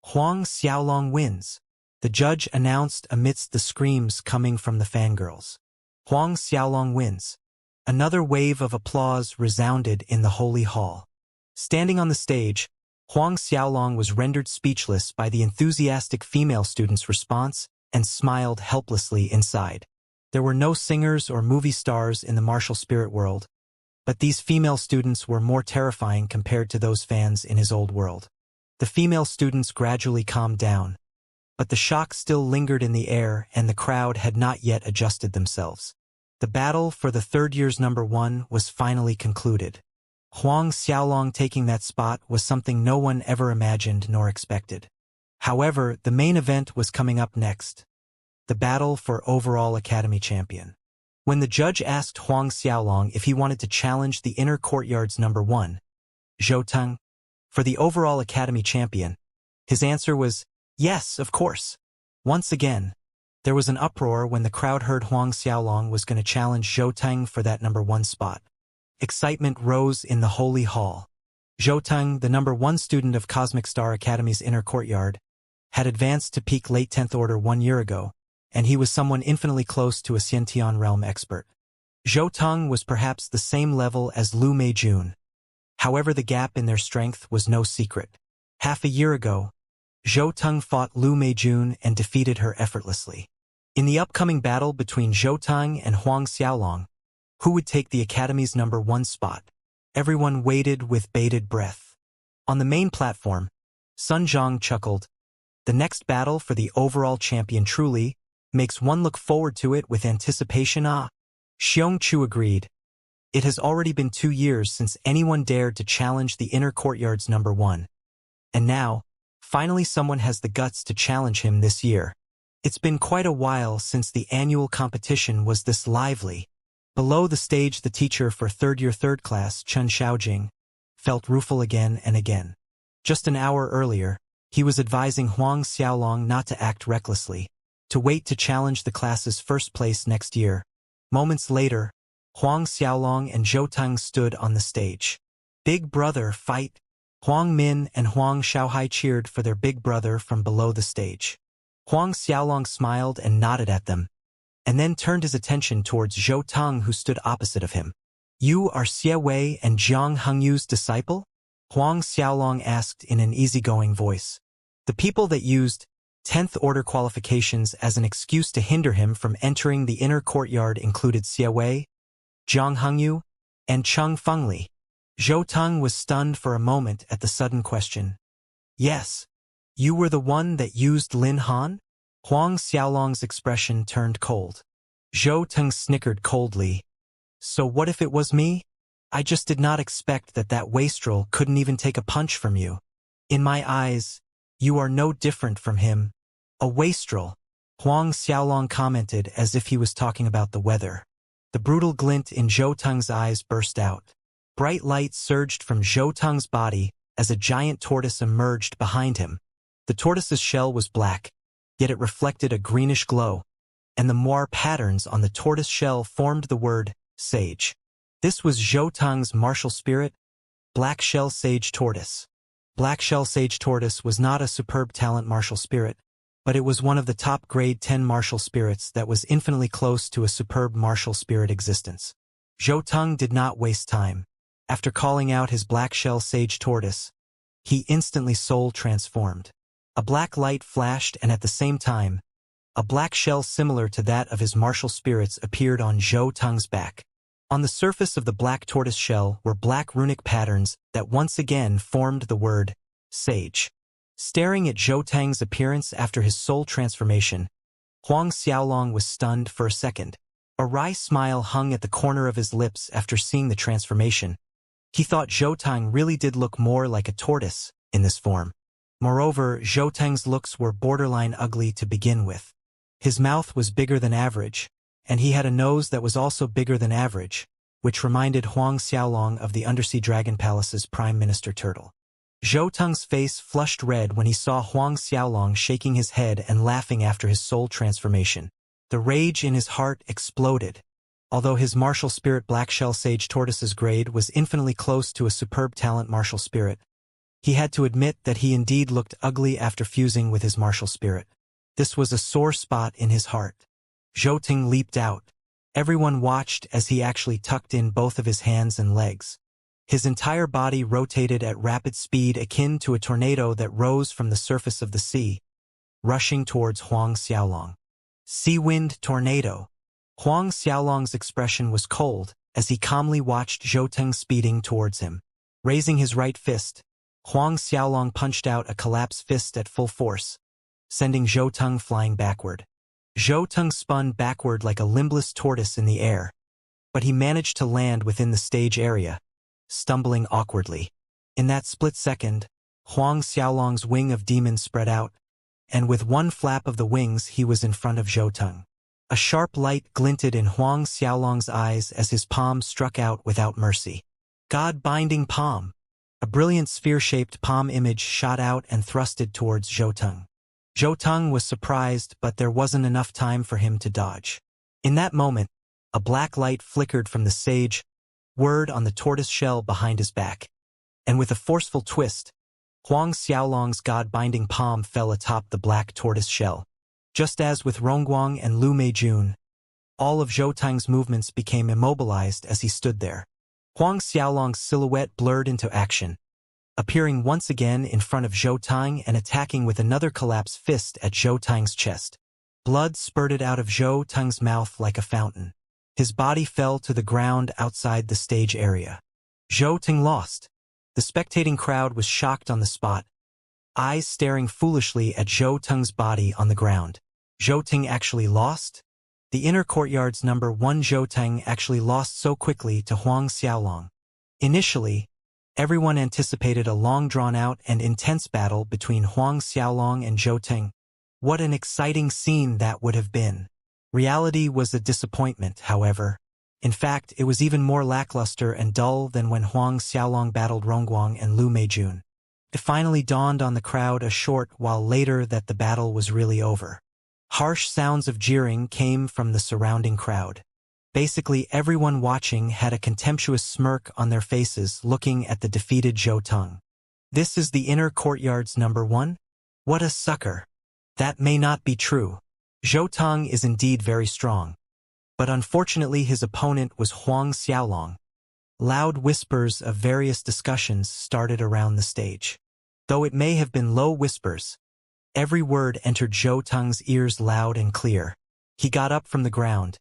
Huang Xiaolong wins, the judge announced amidst the screams coming from the fangirls. Huang Xiaolong wins. Another wave of applause resounded in the holy hall. Standing on the stage, Huang Xiaolong was rendered speechless by the enthusiastic female students' response and smiled helplessly inside. There were no singers or movie stars in the martial spirit world, but these female students were more terrifying compared to those fans in his old world. The female students gradually calmed down, but the shock still lingered in the air and the crowd had not yet adjusted themselves. The battle for the third year's number one was finally concluded. Huang Xiaolong taking that spot was something no one ever imagined nor expected. However, the main event was coming up next, the battle for overall academy champion. When the judge asked Huang Xiaolong if he wanted to challenge the inner courtyard's number one, Zhou Teng, for the overall academy champion, his answer was, "Yes, of course." Once again, there was an uproar when the crowd heard Huang Xiaolong was going to challenge Zhou Teng for that number one spot. Excitement rose in the holy hall. Zhou Teng, the number one student of Cosmic Star Academy's inner courtyard, had advanced to peak late 10th order 1 year ago, and he was someone infinitely close to a Xiantian realm expert. Zhou Teng was perhaps the same level as Lu Meijun. However, the gap in their strength was no secret. Half a year ago, Zhou Teng fought Lu Meijun and defeated her effortlessly. In the upcoming battle between Zhou Teng and Huang Xiaolong, who would take the Academy's number one spot? Everyone waited with bated breath. On the main platform, Sun Zhang chuckled. The next battle for the overall champion truly makes one look forward to it with anticipation. Xiongchu agreed. It has already been 2 years since anyone dared to challenge the inner courtyard's number one. And now, finally someone has the guts to challenge him this year. It's been quite a while since the annual competition was this lively. Below the stage, the teacher for third year third class, Chen Xiaojing, felt rueful again and again. Just an hour earlier, he was advising Huang Xiaolong not to act recklessly, to wait to challenge the class's first place next year. Moments later, Huang Xiaolong and Zhou Teng stood on the stage. Big brother, fight! Huang Min and Huang Xiaohai cheered for their big brother from below the stage. Huang Xiaolong smiled and nodded at them, and then turned his attention towards Zhou Teng, who stood opposite of him. "You are Xie Wei and Jiang Hengyu's disciple?" Huang Xiaolong asked in an easygoing voice. The people that used 10th order qualifications as an excuse to hinder him from entering the inner courtyard included Xie Wei, Jiang Hengyu, and Cheng Fengli. Zhou Teng was stunned for a moment at the sudden question. "Yes, you were the one that used Lin Han?" Huang Xiaolong's expression turned cold. Zhou Teng snickered coldly. "So what if it was me? I just did not expect that wastrel couldn't even take a punch from you. In my eyes, you are no different from him." "A wastrel," Huang Xiaolong commented as if he was talking about the weather. The brutal glint in Zhou Teng's eyes burst out. Bright light surged from Zhou Teng's body as a giant tortoise emerged behind him. The tortoise's shell was black, yet it reflected a greenish glow, and the moire patterns on the tortoise shell formed the word sage. This was Zhou Teng's martial spirit, Black Shell Sage Tortoise. Black Shell Sage Tortoise was not a superb talent martial spirit, but it was one of the top grade 10 martial spirits that was infinitely close to a superb martial spirit existence. Zhou Teng did not waste time. After calling out his Black Shell Sage Tortoise, he instantly soul transformed. A black light flashed, and at the same time, a black shell similar to that of his martial spirits appeared on Zhou Teng's back. On the surface of the black tortoise shell were black runic patterns that once again formed the word sage. Staring at Zhou Tang's appearance after his soul transformation, Huang Xiaolong was stunned for a second. A wry smile hung at the corner of his lips after seeing the transformation. He thought Zhou Tang really did look more like a tortoise in this form. Moreover, Zhou Tang's looks were borderline ugly to begin with. His mouth was bigger than average, and he had a nose that was also bigger than average, which reminded Huang Xiaolong of the Undersea Dragon Palace's Prime Minister Turtle. Zhou Tang's face flushed red when he saw Huang Xiaolong shaking his head and laughing after his soul transformation. The rage in his heart exploded. Although his martial spirit Blackshell Sage Tortoise's grade was infinitely close to a superb talent martial spirit, he had to admit that he indeed looked ugly after fusing with his martial spirit. This was a sore spot in his heart. Zhou Tang leaped out. Everyone watched as he actually tucked in both of his hands and legs. His entire body rotated at rapid speed akin to a tornado that rose from the surface of the sea, rushing towards Huang Xiaolong. Sea wind tornado. Huang Xiaolong's expression was cold as he calmly watched Zhou Tang speeding towards him. Raising his right fist, Huang Xiaolong punched out a collapsed fist at full force, sending Zhou Tang flying backward. Zhou Tang spun backward like a limbless tortoise in the air, but he managed to land within the stage area, stumbling awkwardly. In that split second, Huang Xiaolong's wing of demon spread out, and with one flap of the wings he was in front of Zhou Tang. A sharp light glinted in Huang Xiaolong's eyes as his palm struck out without mercy. God-binding palm. A brilliant sphere-shaped palm image shot out and thrusted towards Zhou Tang. Zhou Tang was surprised, but there wasn't enough time for him to dodge. In that moment, a black light flickered from the sage word on the tortoise shell behind his back, and with a forceful twist, Huang Xiaolong's god-binding palm fell atop the black tortoise shell. Just as with Rongguang and Lu Meijun, all of Zhou Tang's movements became immobilized as he stood there. Huang Xiaolong's silhouette blurred into action, appearing once again in front of Zhou Tang and attacking with another collapsed fist at Zhou Tang's chest. Blood spurted out of Zhou Tang's mouth like a fountain. His body fell to the ground outside the stage area. Zhou Tang lost. The spectating crowd was shocked on the spot, eyes staring foolishly at Zhou Tang's body on the ground. Zhou Tang actually lost? The inner courtyard's number 1 Zhou Tang actually lost so quickly to Huang Xiaolong. Initially, everyone anticipated a long drawn-out and intense battle between Huang Xiaolong and Zhou Tang. What an exciting scene that would have been. Reality was a disappointment, however. In fact, it was even more lackluster and dull than when Huang Xiaolong battled Rongguang and Lu Meijun. It finally dawned on the crowd a short while later that the battle was really over. Harsh sounds of jeering came from the surrounding crowd. Basically, everyone watching had a contemptuous smirk on their faces looking at the defeated Zhou Tang. This is the inner courtyard's number 1? What a sucker. That may not be true. Zhou Tang is indeed very strong, but unfortunately his opponent was Huang Xiaolong. Loud whispers of various discussions started around the stage. Though it may have been low whispers, every word entered Zhou Tang's ears loud and clear. He got up from the ground,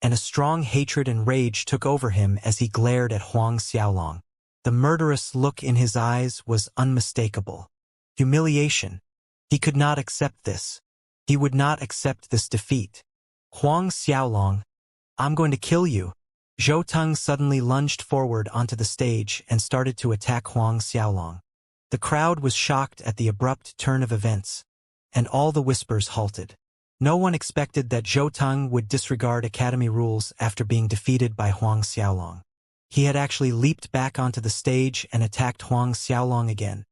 and a strong hatred and rage took over him as he glared at Huang Xiaolong. The murderous look in his eyes was unmistakable. Humiliation. He could not accept this. He would not accept this defeat. Huang Xiaolong, I'm going to kill you. Zhou Tang suddenly lunged forward onto the stage and started to attack Huang Xiaolong. The crowd was shocked at the abrupt turn of events, and all the whispers halted. No one expected that Zhou Tang would disregard academy rules after being defeated by Huang Xiaolong. He had actually leaped back onto the stage and attacked Huang Xiaolong again.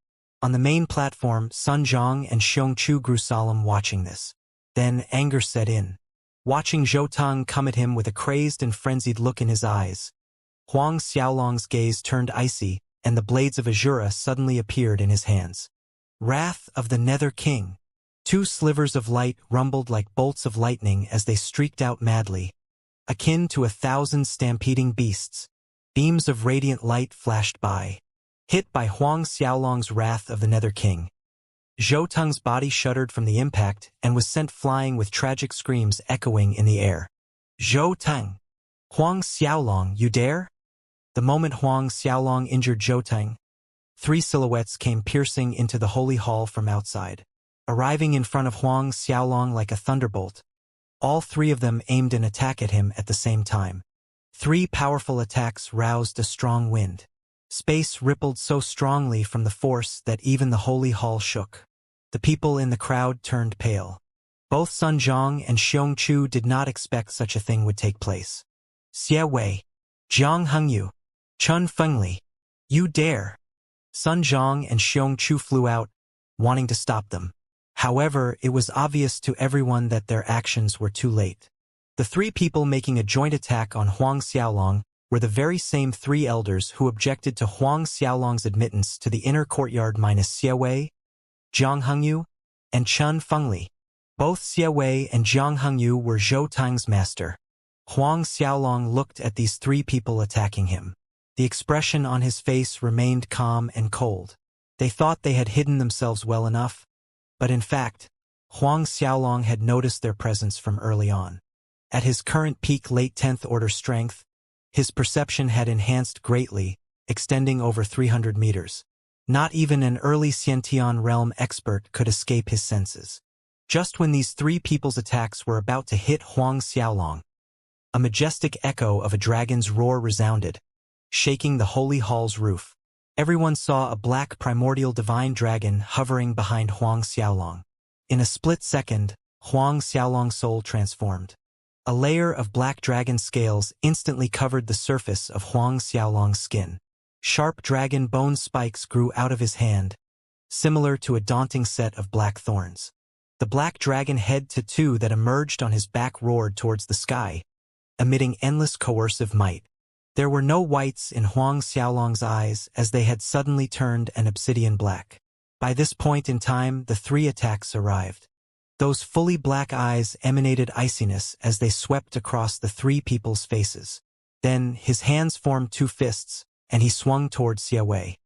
On the main platform, Sun Zhang and Xiong Chu grew solemn watching this. Then anger set in. Watching Zhou Tang come at him with a crazed and frenzied look in his eyes, Huang Xiaolong's gaze turned icy, and the blades of Azura suddenly appeared in his hands. Wrath of the Nether King. 2 slivers of light rumbled like bolts of lightning as they streaked out madly, akin to 1,000 stampeding beasts. Beams of radiant light flashed by. Hit by Huang Xiaolong's Wrath of the Nether King, Zhou Tang's body shuddered from the impact and was sent flying with tragic screams echoing in the air. Zhou Tang. Huang Xiaolong, you dare? The moment Huang Xiaolong injured Zhou Tang, three silhouettes came piercing into the holy hall from outside. Arriving in front of Huang Xiaolong like a thunderbolt, all three of them aimed an attack at him at the same time. Three powerful attacks roused a strong wind. Space rippled so strongly from the force that even the holy hall shook. The people in the crowd turned pale. Both Sun Zhang and Xiong Chu did not expect such a thing would take place. Xie Wei, Jiang Hengyu, Chun Fengli, you dare! Sun Zhang and Xiong Chu flew out, wanting to stop them. However, it was obvious to everyone that their actions were too late. The three people making a joint attack on Huang Xiaolong were the very same three elders who objected to Huang Xiaolong's admittance to the inner courtyard minus Xie Wei, Jiang Hengyu, and Chun Fengli. Both Xie Wei and Jiang Hengyu were Zhou Tang's master. Huang Xiaolong looked at these three people attacking him. The expression on his face remained calm and cold. They thought they had hidden themselves well enough, but in fact, Huang Xiaolong had noticed their presence from early on. At his current peak late 10th order strength, his perception had enhanced greatly, extending over 300 meters. Not even an early Xiantian realm expert could escape his senses. Just when these three people's attacks were about to hit Huang Xiaolong, a majestic echo of a dragon's roar resounded, shaking the holy hall's roof. Everyone saw a black primordial divine dragon hovering behind Huang Xiaolong. In a split second, Huang Xiaolong's soul transformed. A layer of black dragon scales instantly covered the surface of Huang Xiaolong's skin. Sharp dragon bone spikes grew out of his hand, similar to a daunting set of black thorns. The black dragon head tattoo that emerged on his back roared towards the sky, emitting endless coercive might. There were no whites in Huang Xiaolong's eyes as they had suddenly turned an obsidian black. By this point in time, the three attacks arrived. Those fully black eyes emanated iciness as they swept across the three people's faces. Then, his hands formed two fists, and he swung towards Xie Wei.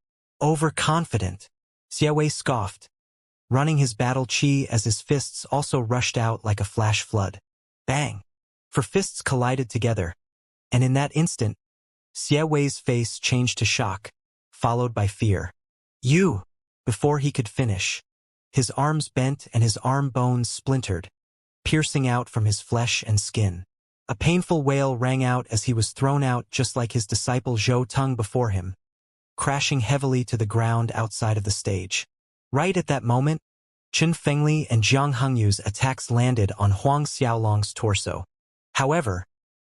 Overconfident, Xie Wei scoffed, running his battle chi as his fists also rushed out like a flash flood. Bang! For fists collided together, and in that instant, Xie Wei's face changed to shock, followed by fear. You! Before he could finish, his arms bent and his arm bones splintered, piercing out from his flesh and skin. A painful wail rang out as he was thrown out just like his disciple Zhou Tang before him, crashing heavily to the ground outside of the stage. Right at that moment, Chun Fengli and Jiang Hengyu's attacks landed on Huang Xiaolong's torso. However,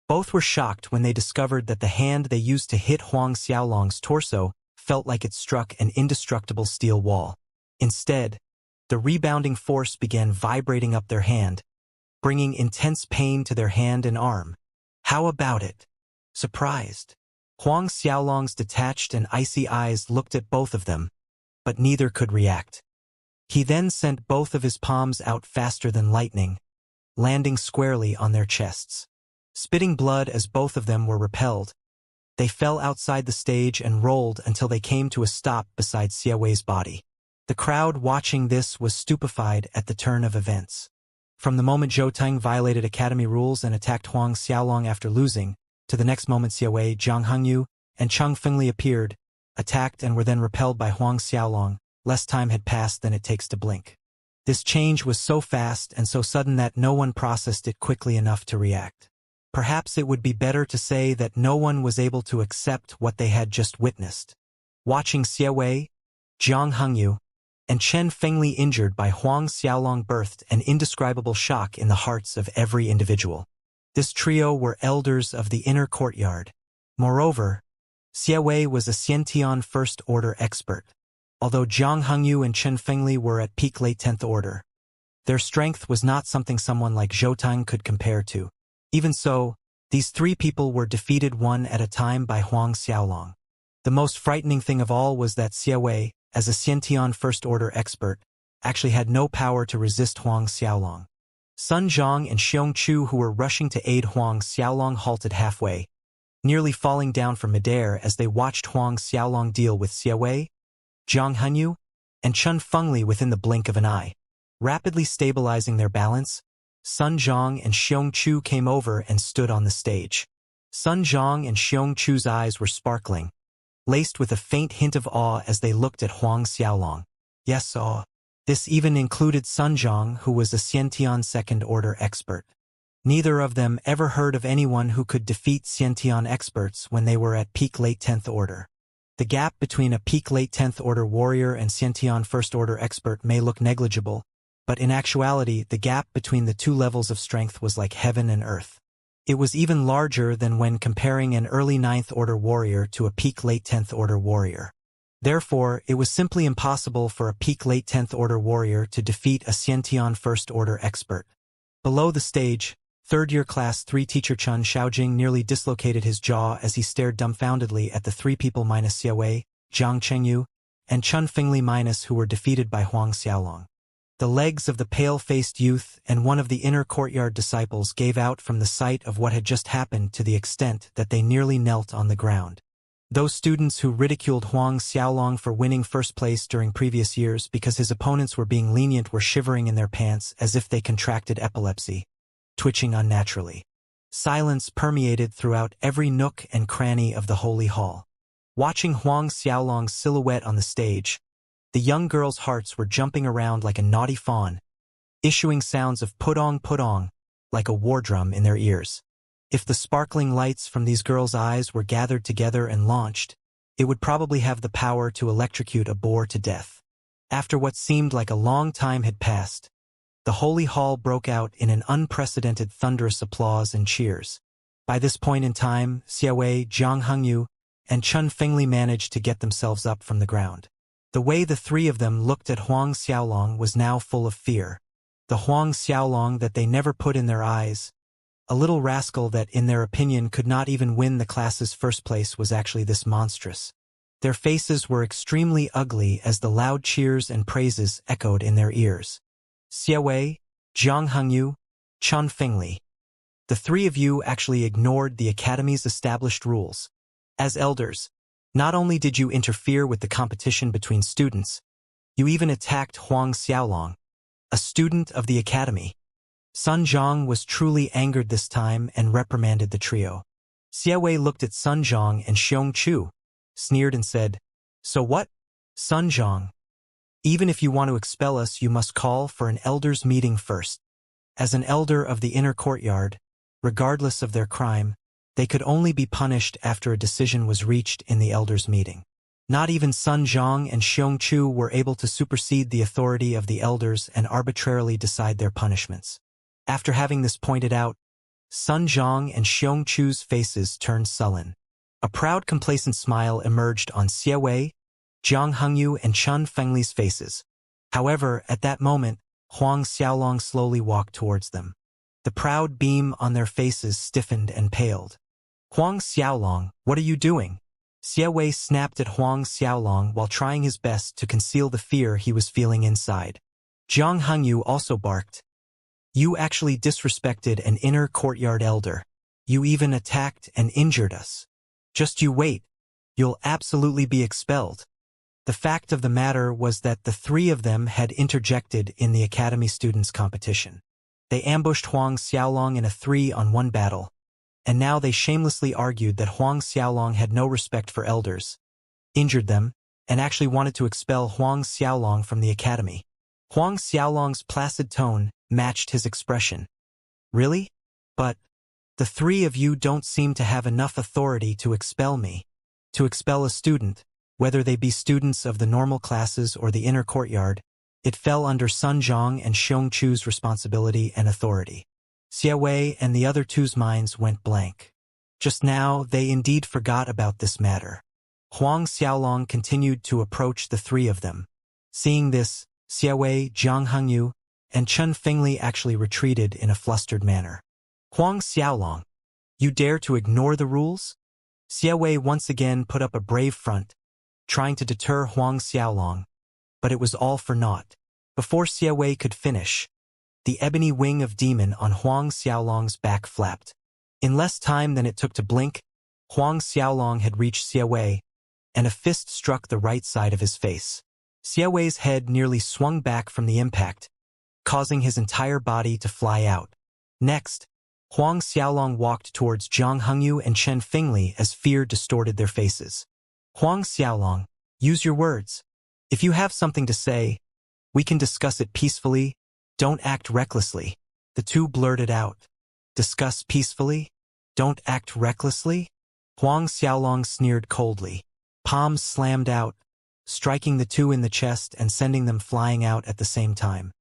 both were shocked when they discovered that the hand they used to hit Huang Xiaolong's torso felt like it struck an indestructible steel wall. Instead, the rebounding force began vibrating up their hand, bringing intense pain to their hand and arm. How about it? Surprised, Huang Xiaolong's detached and icy eyes looked at both of them, but neither could react. He then sent both of his palms out faster than lightning, landing squarely on their chests. Spitting blood as both of them were repelled, they fell outside the stage and rolled until they came to a stop beside Xie Wei's body. The crowd watching this was stupefied at the turn of events. From the moment Zhou Tang violated academy rules and attacked Huang Xiaolong after losing, to the next moment Xie Wei, Jiang Hengyu, and Chun Fengli appeared, attacked and were then repelled by Huang Xiaolong. Less time had passed than it takes to blink. This change was so fast and so sudden that no one processed it quickly enough to react. Perhaps it would be better to say that no one was able to accept what they had just witnessed. Watching Xie Wei, Jiang Hengyu, and Chun Fengli injured by Huang Xiaolong birthed an indescribable shock in the hearts of every individual. This trio were elders of the inner courtyard. Moreover, Xie Wei was a Xiantian first-order expert, although Jiang Hengyu and Chun Fengli were at peak late 10th order. Their strength was not something someone like Zhou Tang could compare to. Even so, these three people were defeated one at a time by Huang Xiaolong. The most frightening thing of all was that Xie Wei, as a Xiantian first-order expert, actually had no power to resist Huang Xiaolong. Sun Zhang and Xiong Chu, who were rushing to aid Huang Xiaolong, halted halfway, nearly falling down from midair as they watched Huang Xiaolong deal with Xie Wei, Jiang Hengyu, and Chun Fengli within the blink of an eye. Rapidly stabilizing their balance, Sun Zhang and Xiong Chu came over and stood on the stage. Sun Zhang and Xiong Chu's eyes were sparkling, laced with a faint hint of awe as they looked at Huang Xiaolong. Yes, awe. This even included Sun Zhang, who was a Xiantian second-order expert. Neither of them ever heard of anyone who could defeat Xiantian experts when they were at peak late 10th order. The gap between a peak late 10th order warrior and Xiantian first-order expert may look negligible, but in actuality the gap between the two levels of strength was like heaven and earth. It was even larger than when comparing an early 9th order warrior to a peak late 10th order warrior. Therefore, it was simply impossible for a peak late 10th order warrior to defeat a Xiantian first-order expert. Below the stage, third-year Class 3 teacher Chun Xiaojing nearly dislocated his jaw as he stared dumbfoundedly at the three people minus Xiaowei, Zhang Chengyu, and Chun Fingli minus who were defeated by Huang Xiaolong. The legs of the pale-faced youth and one of the inner courtyard disciples gave out from the sight of what had just happened to the extent that they nearly knelt on the ground. Those students who ridiculed Huang Xiaolong for winning first place during previous years because his opponents were being lenient were shivering in their pants as if they contracted epilepsy, twitching unnaturally. Silence permeated throughout every nook and cranny of the holy hall. Watching Huang Xiaolong's silhouette on the stage, the young girls' hearts were jumping around like a naughty fawn, issuing sounds of putong like a war drum in their ears. If the sparkling lights from these girls' eyes were gathered together and launched, it would probably have the power to electrocute a boar to death. After what seemed like a long time had passed, the holy hall broke out in an unprecedented thunderous applause and cheers. By this point in time, Xiaowei, Zhang Hengyu, and Chun Fingli managed to get themselves up from the ground. The way the three of them looked at Huang Xiaolong was now full of fear. The Huang Xiaolong that they never put in their eyes, a little rascal that, in their opinion, could not even win the class's first place, was actually this monstrous. Their faces were extremely ugly as the loud cheers and praises echoed in their ears. Xiaowei, Zhang Hengyu, Chun Fingli. The three of you actually ignored the Academy's established rules. As elders, not only did you interfere with the competition between students, you even attacked Huang Xiaolong, a student of the Academy. Sun Zhang was truly angered this time and reprimanded the trio. Xiaowei looked at Sun Zhang and Xiong Chu, sneered and said, "So what? Sun Zhang, even if you want to expel us, you must call for an elders' meeting first." As an elder of the inner courtyard, regardless of their crime, they could only be punished after a decision was reached in the elders' meeting. Not even Sun Zhang and Xiong Chu were able to supersede the authority of the elders and arbitrarily decide their punishments. After having this pointed out, Sun Zhang and Xiong Chu's faces turned sullen. A proud, complacent smile emerged on Xiaowei, Zhang Hengyu, and Chun Fengli's faces. However, at that moment, Huang Xiaolong slowly walked towards them. The proud beam on their faces stiffened and paled. "Huang Xiaolong, what are you doing?" Xiaowei snapped at Huang Xiaolong while trying his best to conceal the fear he was feeling inside. Zhang Hengyu also barked, "You actually disrespected an inner courtyard elder. You even attacked and injured us. Just you wait. You'll absolutely be expelled." The fact of the matter was that the three of them had interjected in the Academy students' competition. They ambushed Huang Xiaolong in a 3-on-1 battle, and now they shamelessly argued that Huang Xiaolong had no respect for elders, injured them, and actually wanted to expel Huang Xiaolong from the Academy. Huang Xiaolong's placid tone matched his expression. "Really? But the three of you don't seem to have enough authority to expel me. To expel a student, whether they be students of the normal classes or the inner courtyard, it fell under Sun Zhang and Xiong Chu's responsibility and authority." Xiaowei and the other two's minds went blank. Just now, they indeed forgot about this matter. Huang Xiaolong continued to approach the three of them. Seeing this, Xiaowei, Zhang Hengyu, and Chun Fingli actually retreated in a flustered manner. "Huang Xiaolong, you dare to ignore the rules?" Xiaowei once again put up a brave front, trying to deter Huang Xiaolong, but it was all for naught. Before Xiaowei could finish, the ebony wing of demon on Huang Xiaolong's back flapped. In less time than it took to blink, Huang Xiaolong had reached Xiaowei, and a fist struck the right side of his face. Xiaowei's head nearly swung back from the impact, causing his entire body to fly out. Next, Huang Xiaolong walked towards Zhang Hengyu and Chen Fingli as fear distorted their faces. Huang Xiaolong, use your words. If you have something to say, we can discuss it peacefully. Don't act recklessly. The two blurted out. Discuss peacefully? Don't act recklessly? Huang Xiaolong sneered coldly. Palms slammed out, striking the two in the chest and sending them flying out at the same time.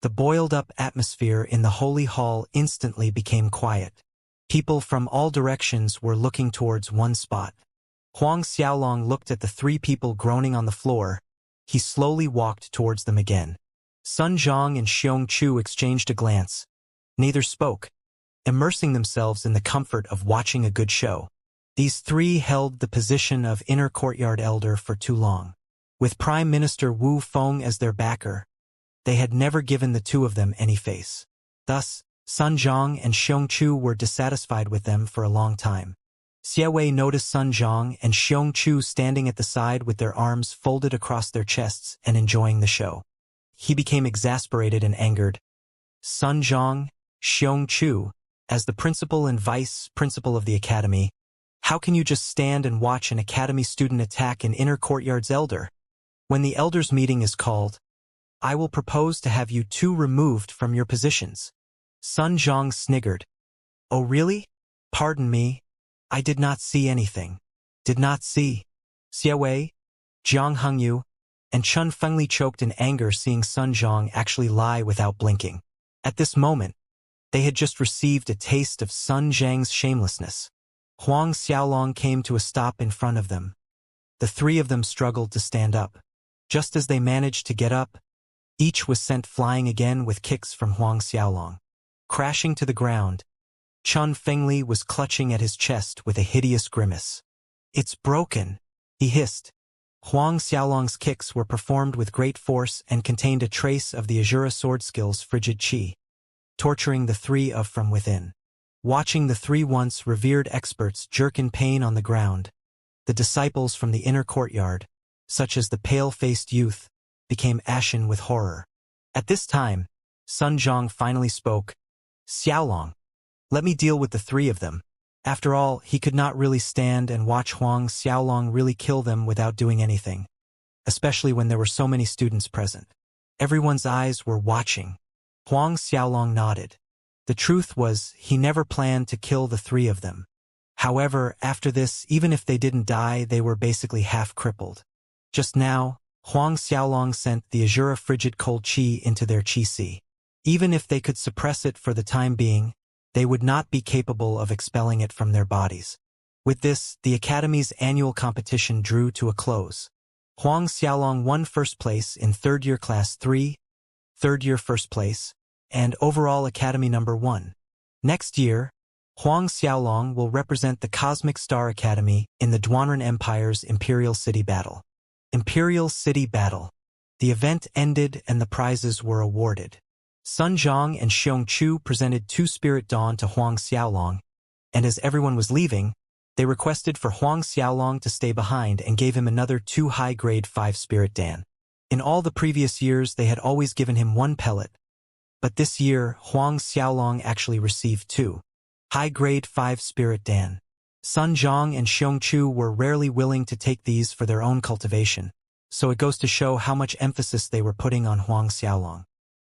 The boiled-up atmosphere in the holy hall instantly became quiet. People from all directions were looking towards one spot. Huang Xiaolong looked at the three people groaning on the floor. He slowly walked towards them again. Sun Zhang and Xiong Chu exchanged a glance. Neither spoke, immersing themselves in the comfort of watching a good show. These three held the position of inner courtyard elder for too long. With Prime Minister Wu Feng as their backer, they had never given the two of them any face. Thus, Sun Zhang and Xiong Chu were dissatisfied with them for a long time. Xie Wei noticed Sun Zhang and Xiong Chu standing at the side with their arms folded across their chests and enjoying the show. He became exasperated and angered. Sun Zhang, Xiong Chu, as the principal and vice principal of the academy, how can you just stand and watch an academy student attack an inner courtyard's elder? When the elders' meeting is called, I will propose to have you two removed from your positions. Sun Zhang sniggered. Oh really? Pardon me. I did not see anything. Did not see. Xie Wei, Zhang Hengyu, and Chen Fengli choked in anger seeing Sun Zhang actually lie without blinking. At this moment, they had just received a taste of Sun Zhang's shamelessness. Huang Xiaolong came to a stop in front of them. The three of them struggled to stand up. Just as they managed to get up, each was sent flying again with kicks from Huang Xiaolong. Crashing to the ground, Chen Fengli was clutching at his chest with a hideous grimace. It's broken, he hissed. Huang Xiaolong's kicks were performed with great force and contained a trace of the Azura sword skill's frigid qi, torturing the three of from within. Watching the three once revered experts jerk in pain on the ground, the disciples from the inner courtyard, such as the pale-faced youth, became ashen with horror. At this time, Sun Zhang finally spoke. Xiaolong, let me deal with the three of them. After all, he could not really stand and watch Huang Xiaolong really kill them without doing anything, especially when there were so many students present. Everyone's eyes were watching. Huang Xiaolong nodded. The truth was, he never planned to kill the three of them. However, after this, even if they didn't die, they were basically half-crippled. Just now, Huang Xiaolong sent the Azura frigid cold qi into their qi. Even if they could suppress it for the time being, they would not be capable of expelling it from their bodies. With this, the Academy's annual competition drew to a close. Huang Xiaolong won first place in third-year Class 3, third-year first place, and overall Academy number 1. Next year, Huang Xiaolong will represent the Cosmic Star Academy in the Duanren Empire's Imperial City Battle. Imperial City Battle. The event ended and the prizes were awarded. Sun Zhang and Xiong Chu presented 2 Spirit Dawn to Huang Xiaolong, and as everyone was leaving, they requested for Huang Xiaolong to stay behind and gave him another 2 high-grade 5 Spirit Dan. In all the previous years they had always given him 1 pellet, but this year Huang Xiaolong actually received 2 high-grade 5 Spirit Dan. Sun Zhang and Xiong Chu were rarely willing to take these for their own cultivation, so it goes to show how much emphasis they were putting on Huang Xiaolong.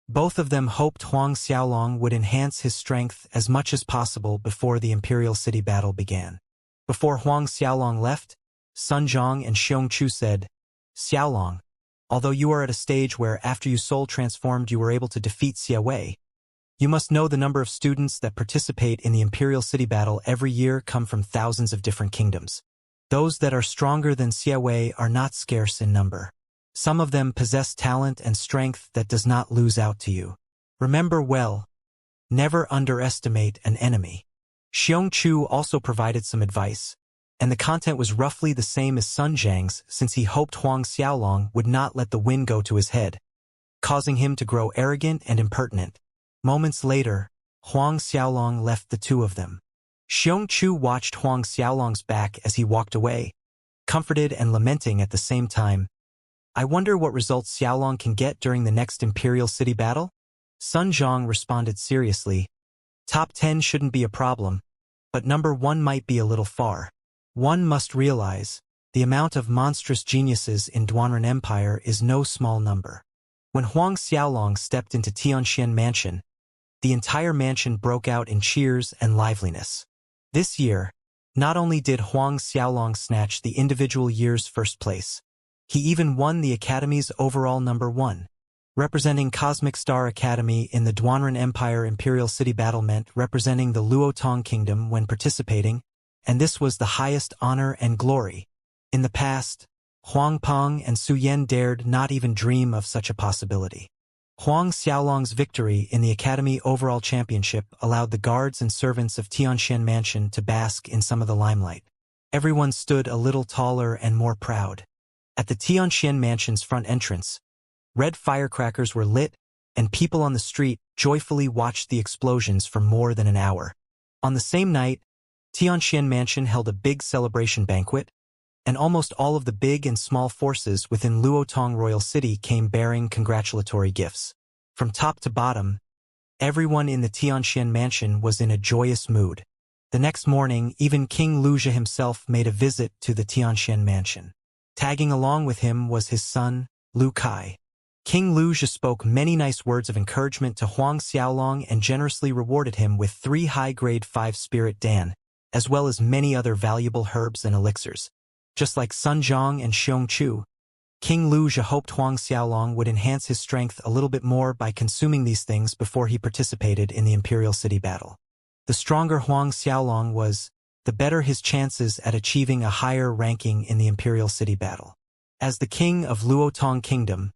Both of them hoped Huang Xiaolong would enhance his strength as much as possible before the Imperial City battle began. Before Huang Xiaolong left, Sun Zhang and Xiong Chu said, Xiaolong, although you are at a stage where after you soul transformed you were able to defeat Xie Wei, you must know the number of students that participate in the Imperial City battle every year come from thousands of different kingdoms. Those that are stronger than Xie Wei are not scarce in number. Some of them possess talent and strength that does not lose out to you. Remember well, never underestimate an enemy. Xiong Chu also provided some advice, and the content was roughly the same as Sun Zhang's since he hoped Huang Xiaolong would not let the wind go to his head, causing him to grow arrogant and impertinent. Moments later, Huang Xiaolong left the two of them. Xiong Chu watched Huang Xiaolong's back as he walked away, comforted and lamenting at the same time. I wonder what results Xiaolong can get during the next Imperial City battle? Sun Zhang responded seriously. Top 10 shouldn't be a problem, but number 1 might be a little far. One must realize, the amount of monstrous geniuses in Duanren Empire is no small number. When Huang Xiaolong stepped into Tianxian Mansion, the entire mansion broke out in cheers and liveliness. This year, not only did Huang Xiaolong snatch the individual year's first place, he even won the Academy's overall number 1. Representing Cosmic Star Academy in the Duanren Empire Imperial City Battle meant representing the Luotong Kingdom when participating, and this was the highest honor and glory. In the past, Huang Peng and Su Yan dared not even dream of such a possibility. Huang Xiaolong's victory in the Academy Overall Championship allowed the guards and servants of Tianxian Mansion to bask in some of the limelight. Everyone stood a little taller and more proud. At the Tianxian Mansion's front entrance, red firecrackers were lit, and people on the street joyfully watched the explosions for more than an hour. On the same night, Tianxian Mansion held a big celebration banquet, and almost all of the big and small forces within Luotong Royal City came bearing congratulatory gifts. From top to bottom, everyone in the Tianxian Mansion was in a joyous mood. The next morning, even King Luzhi himself made a visit to the Tianxian Mansion. Tagging along with him was his son, Lu Kai. King Luzhi spoke many nice words of encouragement to Huang Xiaolong and generously rewarded him with 3 high-grade 5 spirit dan, as well as many other valuable herbs and elixirs. Just like Sun Zhang and Xiong Chu, King Luzhi hoped Huang Xiaolong would enhance his strength a little bit more by consuming these things before he participated in the Imperial City battle. The stronger Huang Xiaolong was, the better his chances at achieving a higher ranking in the Imperial City battle. As the king of Luotong Kingdom,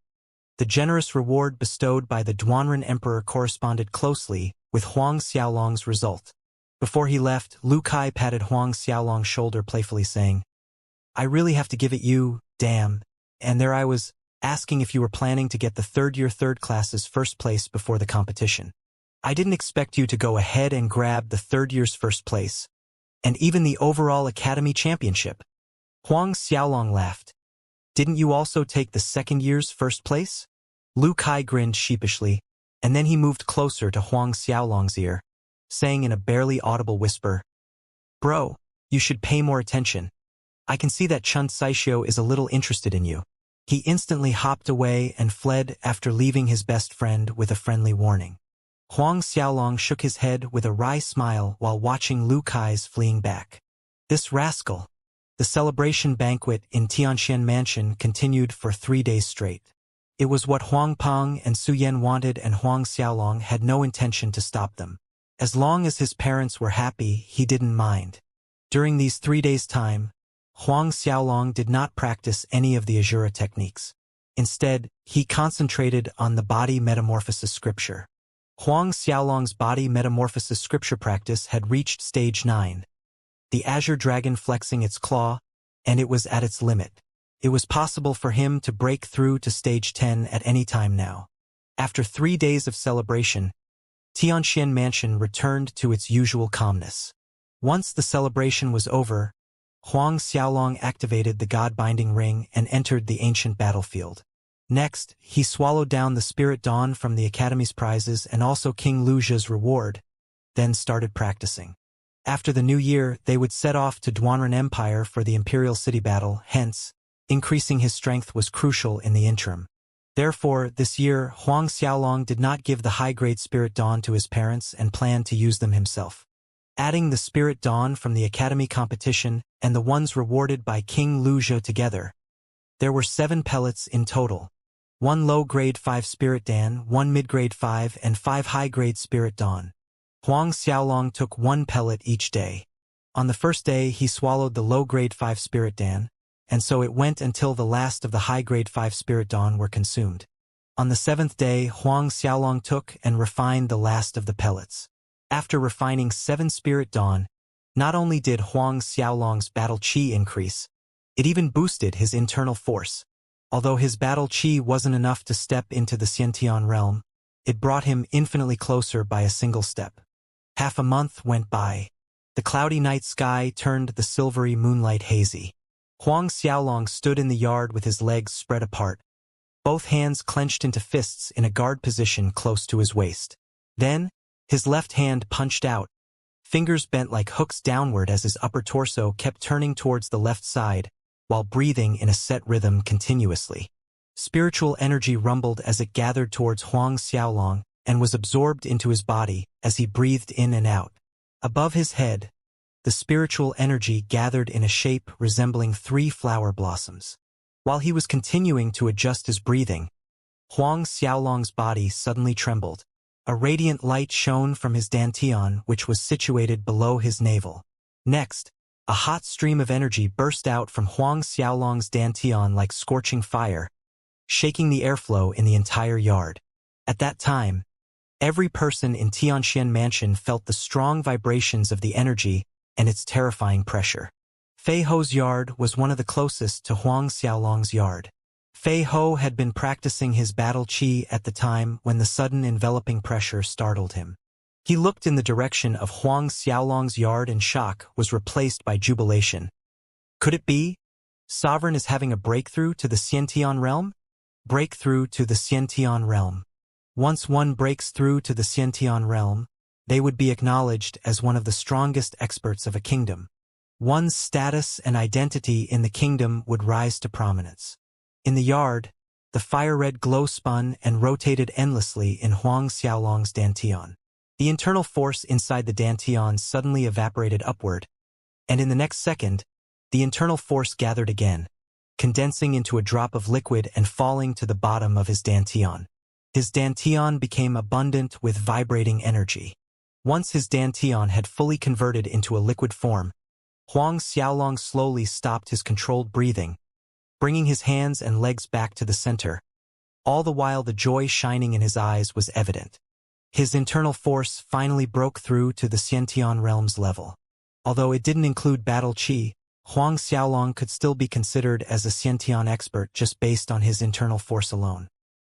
the generous reward bestowed by the Duanren Emperor corresponded closely with Huang Xiaolong's result. Before he left, Lu Kai patted Huang Xiaolong's shoulder playfully saying, "I really have to give it you, damn, and there I was, asking if you were planning to get the third-year third class's first place before the competition. I didn't expect you to go ahead and grab the third year's first place, and even the overall Academy Championship." Huang Xiaolong laughed. "Didn't you also take the second year's first place?" Lu Kai grinned sheepishly, and then he moved closer to Huang Xiaolong's ear, saying in a barely audible whisper, "Bro, you should pay more attention. I can see that Chun Saishio is a little interested in you." He instantly hopped away and fled after leaving his best friend with a friendly warning. Huang Xiaolong shook his head with a wry smile while watching Lu Kai's fleeing back. This rascal. The celebration banquet in Tianxian Mansion continued for 3 days straight. It was what Huang Peng and Su Yan wanted, and Huang Xiaolong had no intention to stop them. As long as his parents were happy, he didn't mind. During these 3 days' time, Huang Xiaolong did not practice any of the Azura techniques. Instead, he concentrated on the body metamorphosis scripture. Huang Xiaolong's body metamorphosis scripture practice had reached stage 9. The azure dragon flexing its claw, and it was at its limit. It was possible for him to break through to stage 10 at any time now. After 3 days of celebration, Tianxian Mansion returned to its usual calmness. Once the celebration was over, Huang Xiaolong activated the God-binding ring and entered the ancient battlefield. Next, he swallowed down the Spirit Dawn from the Academy's prizes and also King Luzhi's reward, then started practicing. After the new year, they would set off to Duanren Empire for the Imperial City battle, hence, increasing his strength was crucial in the interim. Therefore, this year, Huang Xiaolong did not give the high-grade Spirit Dawn to his parents and planned to use them himself. Adding the Spirit Dawn from the Academy competition and the ones rewarded by King Luzhi together, there were 7 pellets in total. 1 low-grade 5 Spirit Dan, 1 mid-grade 5, and 5 high-grade Spirit Dawn. Huang Xiaolong took 1 pellet each day. On the first day, he swallowed the low-grade 5 Spirit Dan, and so it went until the last of the high-grade 5 Spirit Dawn were consumed. On the 7th day, Huang Xiaolong took and refined the last of the pellets. After refining 7 Spirit Dawn, not only did Huang Xiaolong's battle chi increase, it even boosted his internal force. Although his battle chi wasn't enough to step into the Xiantian realm, it brought him infinitely closer by a single step. Half a month went by. The cloudy night sky turned the silvery moonlight hazy. Huang Xiaolong stood in the yard with his legs spread apart, both hands clenched into fists in a guard position close to his waist. Then, His left hand punched out, fingers bent like hooks downward as his upper torso kept turning towards the left side, while breathing in a set rhythm continuously. Spiritual energy rumbled as it gathered towards Huang Xiaolong and was absorbed into his body as he breathed in and out. Above his head, the spiritual energy gathered in a shape resembling 3 flower blossoms. While he was continuing to adjust his breathing, Huang Xiaolong's body suddenly trembled. A radiant light shone from his dantian, which was situated below his navel. Next, a hot stream of energy burst out from Huang Xiaolong's dantian like scorching fire, shaking the airflow in the entire yard. At that time, every person in Tianxian Mansion felt the strong vibrations of the energy and its terrifying pressure. Fei Ho's yard was one of the closest to Huang Xiaolong's yard. Fei Ho had been practicing his battle qi at the time when the sudden enveloping pressure startled him. He looked in the direction of Huang Xiaolong's yard and shock was replaced by jubilation. Could it be? Sovereign is having a breakthrough to the Xiantian realm? Breakthrough to the Xiantian realm. Once one breaks through to the Xiantian realm, they would be acknowledged as one of the strongest experts of a kingdom. One's status and identity in the kingdom would rise to prominence. In the yard, the fire-red glow spun and rotated endlessly in Huang Xiaolong's dantian. The internal force inside the dantian suddenly evaporated upward, and in the next second, the internal force gathered again, condensing into a drop of liquid and falling to the bottom of his dantian. His dantian became abundant with vibrating energy. Once his dantian had fully converted into a liquid form, Huang Xiaolong slowly stopped his controlled breathing, bringing his hands and legs back to the center. All the while the joy shining in his eyes was evident. His internal force finally broke through to the Xiantian realm's level. Although it didn't include battle qi, Huang Xiaolong could still be considered as a Xiantian expert just based on his internal force alone.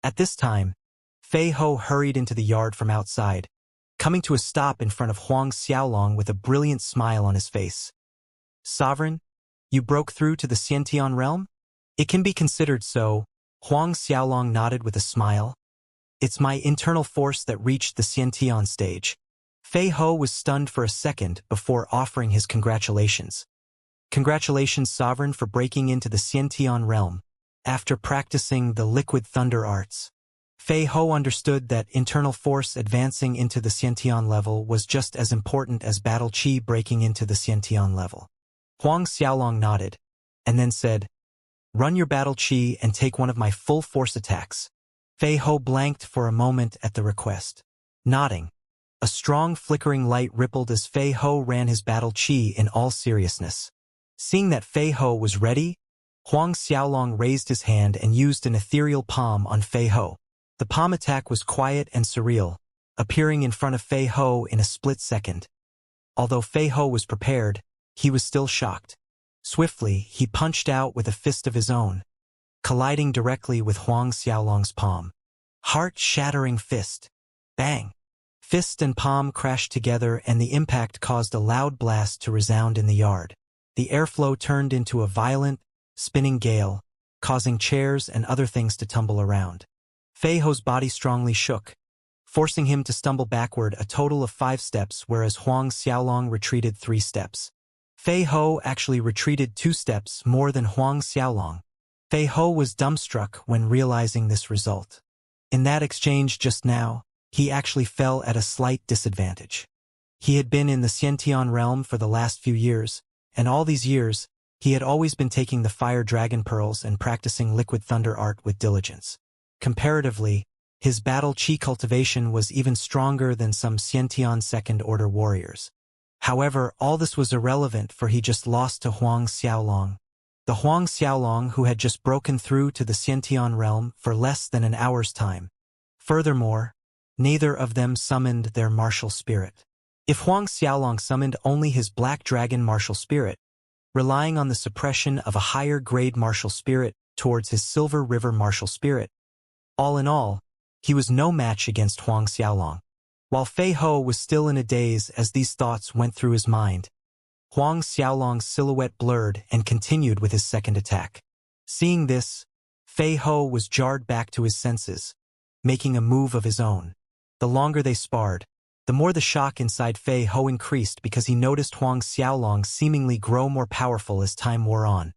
At this time, Fei Ho hurried into the yard from outside, coming to a stop in front of Huang Xiaolong with a brilliant smile on his face. Sovereign, you broke through to the Xiantian realm? It can be considered so, Huang Xiaolong nodded with a smile. It's my internal force that reached the Xiantian stage. Fei Ho was stunned for a second before offering his congratulations. Congratulations, Sovereign, for breaking into the Xiantian realm. After practicing the liquid thunder arts, Fei Ho understood that internal force advancing into the Xiantian level was just as important as battle qi breaking into the Xiantian level. Huang Xiaolong nodded, and then said, "Run your battle qi and take one of my full force attacks." Fei Ho blanked for a moment at the request. Nodding, a strong flickering light rippled as Fei Ho ran his battle qi in all seriousness. Seeing that Fei Ho was ready, Huang Xiaolong raised his hand and used an ethereal palm on Fei Ho. The palm attack was quiet and surreal, appearing in front of Fei Ho in a split second. Although Fei Ho was prepared, he was still shocked. Swiftly, he punched out with a fist of his own, colliding directly with Huang Xiaolong's palm. Heart-shattering fist. Bang! Fist and palm crashed together and the impact caused a loud blast to resound in the yard. The airflow turned into a violent, spinning gale, causing chairs and other things to tumble around. Fei Ho's body strongly shook, forcing him to stumble backward a total of 5 steps, whereas Huang Xiaolong retreated 3 steps. Fei Ho actually retreated 2 steps more than Huang Xiaolong. Fei Ho was dumbstruck when realizing this result. In that exchange just now, he actually fell at a slight disadvantage. He had been in the Xiantian realm for the last few years, and all these years, he had always been taking the fire dragon pearls and practicing liquid thunder art with diligence. Comparatively, his battle qi cultivation was even stronger than some Xiantian second-order warriors. However, all this was irrelevant, for he just lost to Huang Xiaolong. The Huang Xiaolong who had just broken through to the Xiantian realm for less than an hour's time. Furthermore, neither of them summoned their martial spirit. If Huang Xiaolong summoned only his black dragon martial spirit, relying on the suppression of a higher-grade martial spirit towards his silver river martial spirit, all in all, he was no match against Huang Xiaolong. While Fei Ho was still in a daze as these thoughts went through his mind, Huang Xiaolong's silhouette blurred and continued with his second attack. Seeing this, Fei Ho was jarred back to his senses, making a move of his own. The longer they sparred, The more the shock inside Fei Ho increased because he noticed Huang Xiaolong seemingly grow more powerful as time wore on.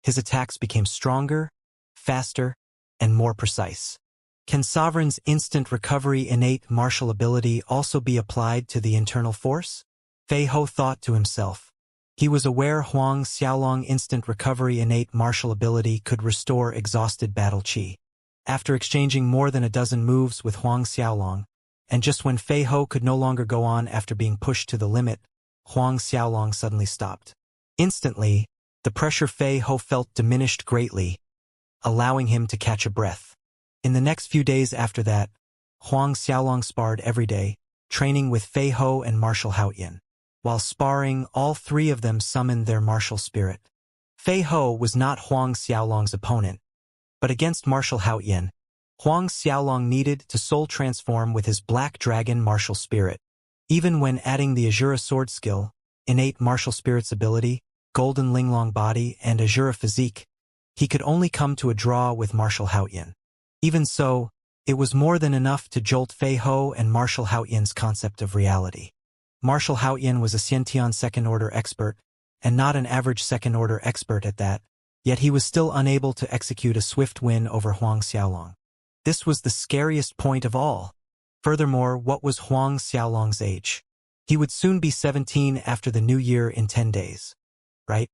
His attacks became stronger, faster, and more precise. Can Sovereign's instant recovery innate martial ability also be applied to the internal force? Fei Ho thought to himself. He was aware Huang Xiaolong instant recovery innate martial ability could restore exhausted battle chi. After exchanging more than a dozen moves with Huang Xiaolong, and just when Fei Ho could no longer go on after being pushed to the limit, Huang Xiaolong suddenly stopped. Instantly, the pressure Fei Ho felt diminished greatly, allowing him to catch a breath. In the next few days after that, Huang Xiaolong sparred every day, training with Fei Ho and Martial Haoyan. While sparring, all three of them summoned their martial spirit. Fei Ho was not Huang Xiaolong's opponent, but against Martial Haoyan, Huang Xiaolong needed to soul transform with his Black Dragon martial spirit. Even when adding the Azura sword skill, innate martial spirit's ability, golden linglong body, and Azura physique, he could only come to a draw with Martial Haoyan. Even so, it was more than enough to jolt Fei Ho and Martial Haoyan's concept of reality. Martial Haoyan was a Xiantian second-order expert, and not an average second-order expert at that, yet he was still unable to execute a swift win over Huang Xiaolong. This was the scariest point of all. Furthermore, what was Huang Xiaolong's age? He would soon be 17 after the new year in 10 days. Right?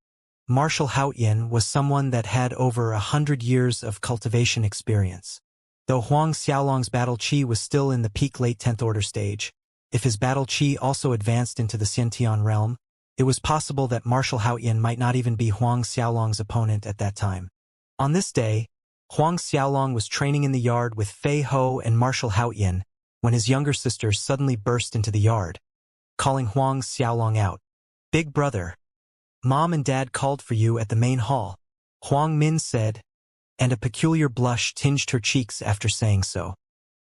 Martial Haoyan was someone that had over 100 years of cultivation experience. Though Huang Xiaolong's battle chi was still in the peak late 10th order stage, if his battle chi also advanced into the Xiantian realm, it was possible that Martial Haoyan might not even be Huang Xiaolong's opponent at that time. On this day, Huang Xiaolong was training in the yard with Fei Ho and Martial Haoyan when his younger sister suddenly burst into the yard, calling Huang Xiaolong out. "Big brother, Mom and Dad called for you at the main hall," Huang Min said, and a peculiar blush tinged her cheeks after saying so.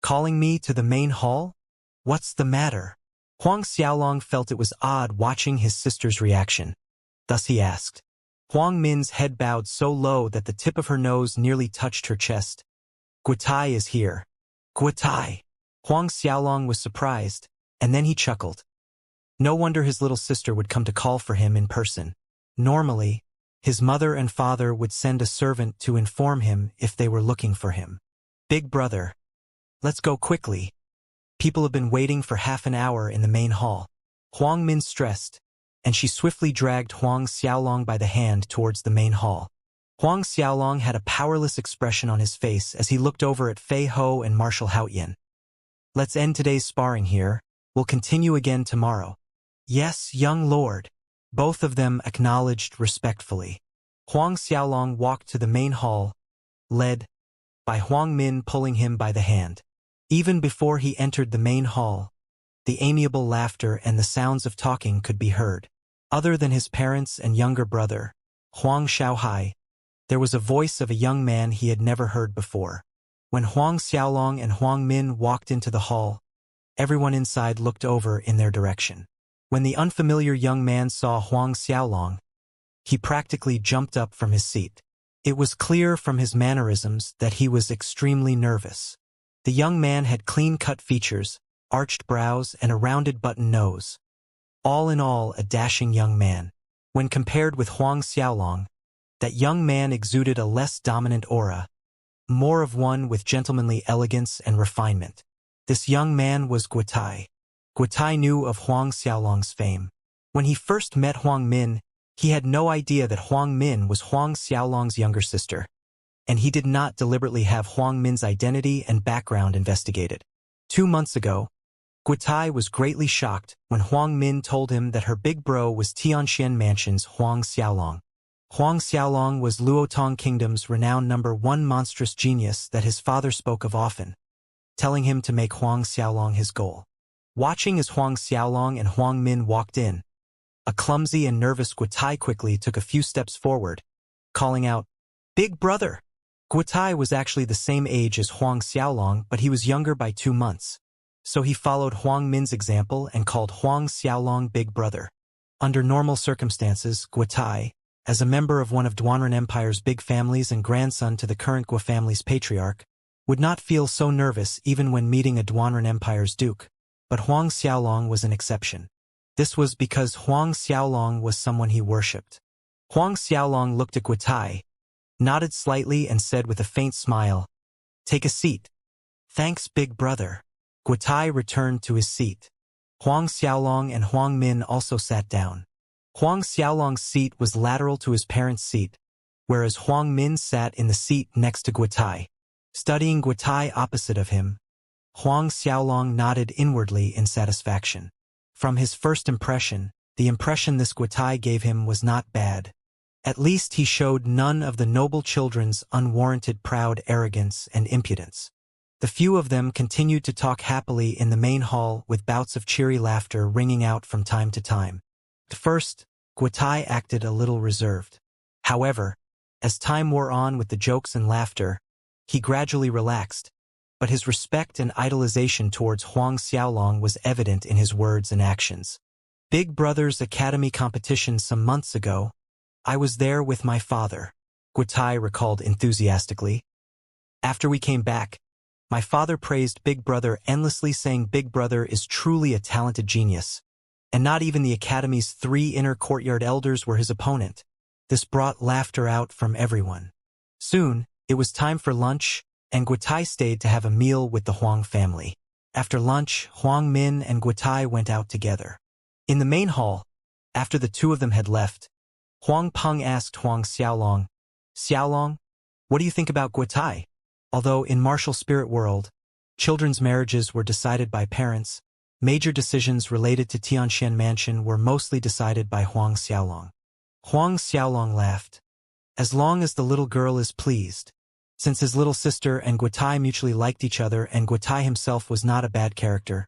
"Calling me to the main hall? What's the matter?" Huang Xiaolong felt it was odd watching his sister's reaction. Thus he asked. Huang Min's head bowed so low that the tip of her nose nearly touched her chest. "Guotai is here." "Guotai." Huang Xiaolong was surprised, and then he chuckled. No wonder his little sister would come to call for him in person. Normally, his mother and father would send a servant to inform him if they were looking for him. "Big brother, let's go quickly. People have been waiting for half an hour in the main hall." Huang Min stressed, and she swiftly dragged Huang Xiaolong by the hand towards the main hall. Huang Xiaolong had a powerless expression on his face as he looked over at Fei Ho and Martial Haoyan. "Let's end today's sparring here. We'll continue again tomorrow." "Yes, young lord." Both of them acknowledged respectfully. Huang Xiaolong walked to the main hall, led by Huang Min pulling him by the hand. Even before he entered the main hall, the amiable laughter and the sounds of talking could be heard. Other than his parents and younger brother, Huang Xiaohai, there was a voice of a young man he had never heard before. When Huang Xiaolong and Huang Min walked into the hall, everyone inside looked over in their direction. When the unfamiliar young man saw Huang Xiaolong, he practically jumped up from his seat. It was clear from his mannerisms that he was extremely nervous. The young man had clean-cut features, arched brows, and a rounded button nose. All in all, a dashing young man. When compared with Huang Xiaolong, that young man exuded a less dominant aura, more of one with gentlemanly elegance and refinement. This young man was Guotai. Guotai knew of Huang Xiaolong's fame. When he first met Huang Min, he had no idea that Huang Min was Huang Xiaolong's younger sister, and he did not deliberately have Huang Min's identity and background investigated. 2 months ago, Guotai was greatly shocked when Huang Min told him that her big bro was Tianxian Mansion's Huang Xiaolong. Huang Xiaolong was Luotong Kingdom's renowned #1 monstrous genius that his father spoke of often, telling him to make Huang Xiaolong his goal. Watching as Huang Xiaolong and Huang Min walked in, a clumsy and nervous Guotai quickly took a few steps forward, calling out, "Big brother!" Guotai was actually the same age as Huang Xiaolong, but he was younger by 2 months. So he followed Huang Min's example and called Huang Xiaolong big brother. Under normal circumstances, Guotai, as a member of one of Duanren Empire's big families and grandson to the current Guo family's patriarch, would not feel so nervous even when meeting a Duanren Empire's duke. but Huang Xiaolong was an exception. This was because Huang Xiaolong was someone he worshipped. Huang Xiaolong looked at Guotai, nodded slightly and said with a faint smile, "Take a seat." "Thanks, big brother." Guotai returned to his seat. Huang Xiaolong and Huang Min also sat down. Huang Xiaolong's seat was lateral to his parents' seat, whereas Huang Min sat in the seat next to Guotai. Studying Guotai opposite of him, Huang Xiaolong nodded inwardly in satisfaction. From his first impression, the impression this Guotai gave him was not bad. At least he showed none of the noble children's unwarranted proud arrogance and impudence. The few of them continued to talk happily in the main hall with bouts of cheery laughter ringing out from time to time. At first, Guotai acted a little reserved. However, as time wore on with the jokes and laughter, he gradually relaxed, but his respect and idolization towards Huang Xiaolong was evident in his words and actions. Big Brother's Academy competition some months ago, I was there with my father, Guotai recalled enthusiastically. After we came back, my father praised Big Brother endlessly, saying Big Brother is truly a talented genius, and not even the Academy's 3 inner courtyard elders were his opponent. This brought laughter out from everyone. Soon, it was time for lunch, and Guotai stayed to have a meal with the Huang family. After lunch, Huang Min and Guotai went out together. In the main hall, after the two of them had left, Huang Peng asked Huang Xiaolong, "Xiaolong, what do you think about Guotai?" Although in martial spirit world, children's marriages were decided by parents, major decisions related to Xianxia Mansion were mostly decided by Huang Xiaolong. Huang Xiaolong laughed. As long as the little girl is pleased. Since his little sister and Guotai mutually liked each other and Guotai himself was not a bad character,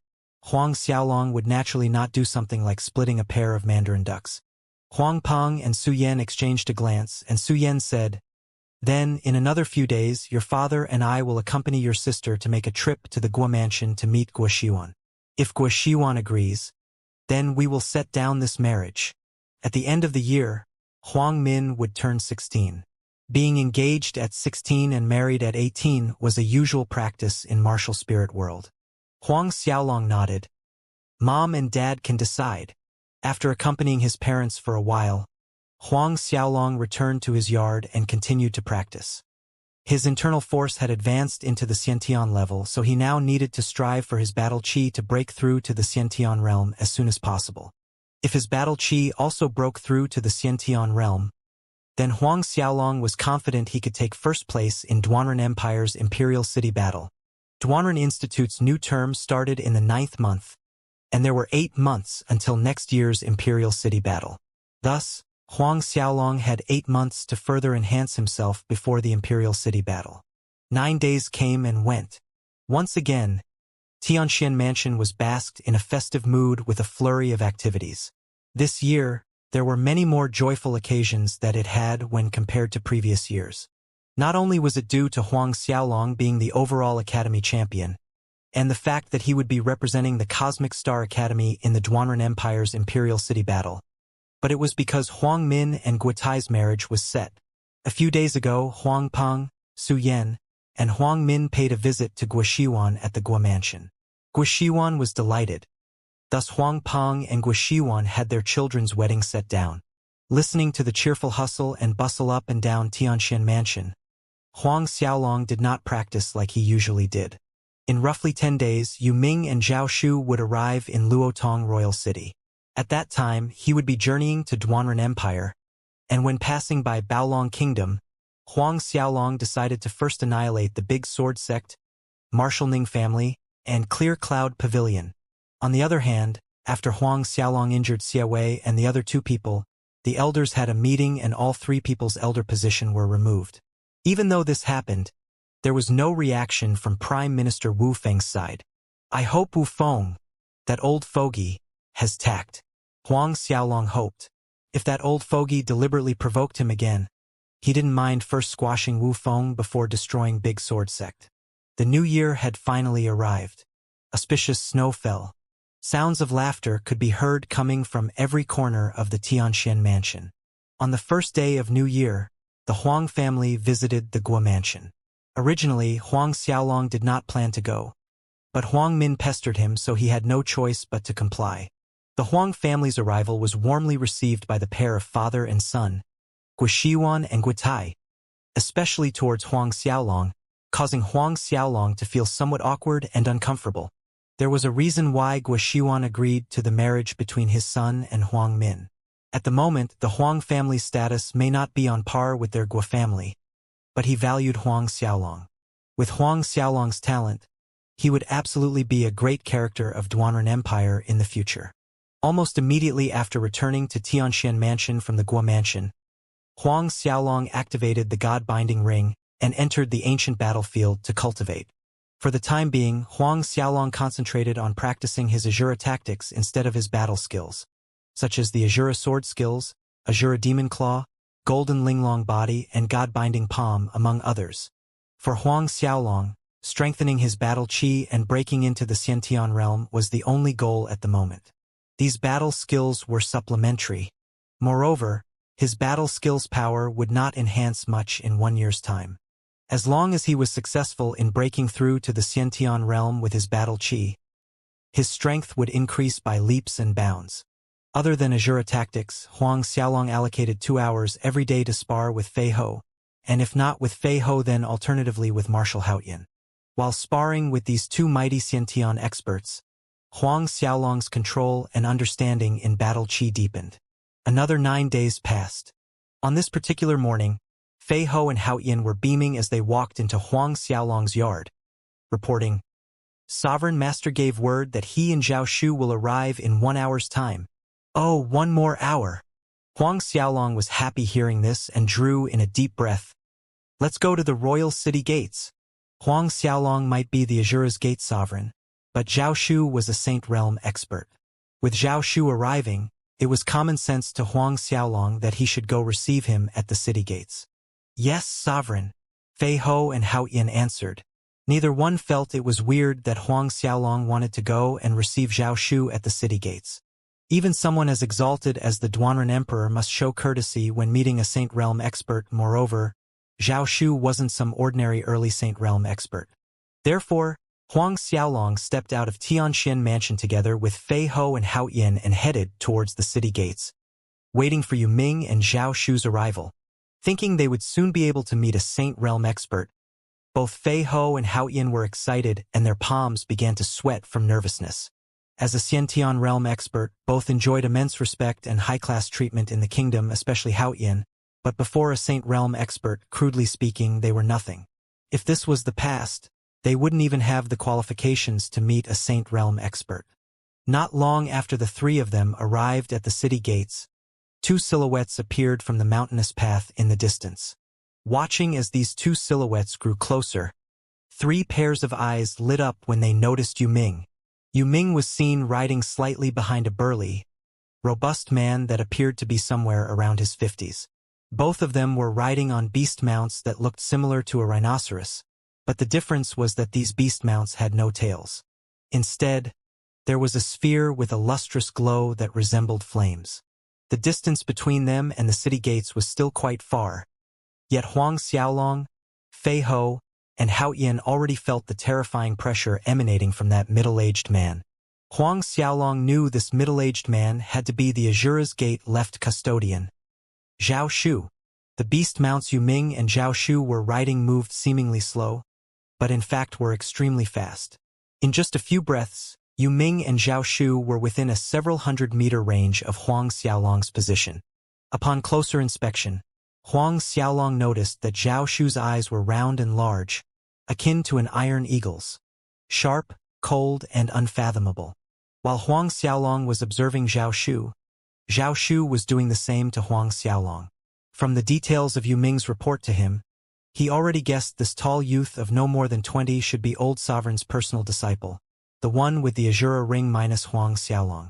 Huang Xiaolong would naturally not do something like splitting a pair of mandarin ducks. Huang Peng and Su Yan exchanged a glance, and Su Yan said, "Then, in another few days, your father and I will accompany your sister to make a trip to the Guo Mansion to meet Guo Shiwan. If Guo Shiwan agrees, then we will set down this marriage." At the end of the year, Huang Min would turn 16. Being engaged at 16 and married at 18 was a usual practice in martial spirit world. Huang Xiaolong nodded. Mom and Dad can decide. After accompanying his parents for a while, Huang Xiaolong returned to his yard and continued to practice. His internal force had advanced into the Xiantian level, so he now needed to strive for his battle chi to break through to the Xiantian realm as soon as possible. If his battle chi also broke through to the Xiantian realm, then Huang Xiaolong was confident he could take first place in Duanren Empire's Imperial City battle. Duanren Institute's new term started in the 9th month, and there were 8 months until next year's Imperial City battle. Thus, Huang Xiaolong had 8 months to further enhance himself before the Imperial City battle. 9 days came and went. Once again, Xianxia Mansion was basked in a festive mood with a flurry of activities. This year, there were many more joyful occasions that it had when compared to previous years. Not only was it due to Huang Xiaolong being the overall Academy champion, and the fact that he would be representing the Cosmic Star Academy in the Duanren Empire's Imperial City battle, but it was because Huang Min and Guotai's marriage was set. A few days ago, Huang Peng, Su Yan, and Huang Min paid a visit to Guo Shiwan at the Guo Mansion. Guo Shiwan was delighted. Thus Huang Peng and Guo Shiwan had their children's wedding set down. Listening to the cheerful hustle and bustle up and down Xianxia Mansion, Huang Xiaolong did not practice like he usually did. In roughly 10 days, Yu Ming and Zhao Shu would arrive in Luotong Royal City. At that time, he would be journeying to Duanren Empire, and when passing by Baolong Kingdom, Huang Xiaolong decided to first annihilate the Big Sword Sect, Martial Ning family, and Clear Cloud Pavilion. On the other hand, after Huang Xiaolong injured Xie Wei and the other 2 people, the elders had a meeting and all 3 people's elder position were removed. Even though this happened, there was no reaction from Prime Minister Wu Feng's side. "I hope Wu Feng, that old fogey, has tact," Huang Xiaolong hoped. If that old fogey deliberately provoked him again, he didn't mind first squashing Wu Feng before destroying Big Sword Sect. The new year had finally arrived. Auspicious snow fell. Sounds of laughter could be heard coming from every corner of the Xianxia Mansion. On the first day of New Year, the Huang family visited the Guo Mansion. Originally, Huang Xiaolong did not plan to go, but Huang Min pestered him, so he had no choice but to comply. The Huang family's arrival was warmly received by the pair of father and son, Guoxiuan and Guotai, especially towards Huang Xiaolong, causing Huang Xiaolong to feel somewhat awkward and uncomfortable. There was a reason why Guoxiuan agreed to the marriage between his son and Huang Min. At the moment, the Huang family's status may not be on par with their Guo family, but he valued Huang Xiaolong. With Huang Xiaolong's talent, he would absolutely be a great character of Duanren Empire in the future. Almost immediately after returning to Tianxian Mansion from the Guo Mansion, Huang Xiaolong activated the God-binding ring and entered the ancient battlefield to cultivate. For the time being, Huang Xiaolong concentrated on practicing his Azura tactics instead of his battle skills, such as the Azura sword skills, Azura demon claw, golden linglong body, and God-binding palm, among others. For Huang Xiaolong, strengthening his battle chi and breaking into the Xiantian realm was the only goal at the moment. These battle skills were supplementary. Moreover, his battle skills power would not enhance much in 1 year's time. As long as he was successful in breaking through to the Xiantian realm with his battle chi, his strength would increase by leaps and bounds. Other than Azura tactics, Huang Xiaolong allocated 2 hours every day to spar with Fei Ho, and if not with Fei Ho then alternatively with Marshal Haoyan. While sparring with these two mighty Xiantian experts, Huang Xiaolong's control and understanding in battle chi deepened. Another 9 days passed. On this particular morning, Fei Ho and Haoyan were beaming as they walked into Huang Xiaolong's yard, reporting, "Sovereign Master gave word that he and Zhao Shu will arrive in 1 hour's time." "Oh, 1 more hour." Huang Xiaolong was happy hearing this and drew in a deep breath. "Let's go to the royal city gates." Huang Xiaolong might be the Azura's gate sovereign, but Zhao Shu was a Saint Realm expert. With Zhao Shu arriving, it was common sense to Huang Xiaolong that he should go receive him at the city gates. "Yes, sovereign," Fei Ho and Haoyan answered. Neither one felt it was weird that Huang Xiaolong wanted to go and receive Zhao Shu at the city gates. Even someone as exalted as the Duanren Emperor must show courtesy when meeting a Saint Realm expert. Moreover, Zhao Shu wasn't some ordinary early Saint Realm expert. Therefore, Huang Xiaolong stepped out of Tianxian Mansion together with Fei Ho and Haoyan and headed towards the city gates, waiting for Yu Ming and Zhao Shu's arrival. Thinking they would soon be able to meet a Saint Realm expert, both Fei Ho and Haoyan were excited and their palms began to sweat from nervousness. As a Xiantian Realm expert, both enjoyed immense respect and high-class treatment in the kingdom, especially Haoyan, but before a Saint Realm expert, crudely speaking, they were nothing. If this was the past, they wouldn't even have the qualifications to meet a Saint Realm expert. Not long after the three of them arrived at the city gates, 2 silhouettes appeared from the mountainous path in the distance. Watching as these 2 silhouettes grew closer, 3 pairs of eyes lit up when they noticed Yu Ming. Yu Ming was seen riding slightly behind a burly, robust man that appeared to be somewhere around his 50s. Both of them were riding on beast mounts that looked similar to a rhinoceros, but the difference was that these beast mounts had no tails. Instead, there was a sphere with a lustrous glow that resembled flames. The distance between them and the city gates was still quite far, yet Huang Xiaolong, Fei Ho, and Haoyan already felt the terrifying pressure emanating from that middle-aged man. Huang Xiaolong knew this middle-aged man had to be the Azura's Gate left custodian, Zhao Shu. The beast mounts Yu Ming and Zhao Shu were riding moved seemingly slow, but in fact were extremely fast. In just a few breaths, Yu Ming and Zhao Shu were within a several hundred-meter range of Huang Xiaolong's position. Upon closer inspection, Huang Xiaolong noticed that Zhao Shu's eyes were round and large, akin to an iron eagle's, sharp, cold, and unfathomable. While Huang Xiaolong was observing Zhao Shu was doing the same to Huang Xiaolong. From the details of Yu Ming's report to him, he already guessed this tall youth of no more than 20 should be Old Sovereign's personal disciple, the one with the Azura ring minus Huang Xiaolong.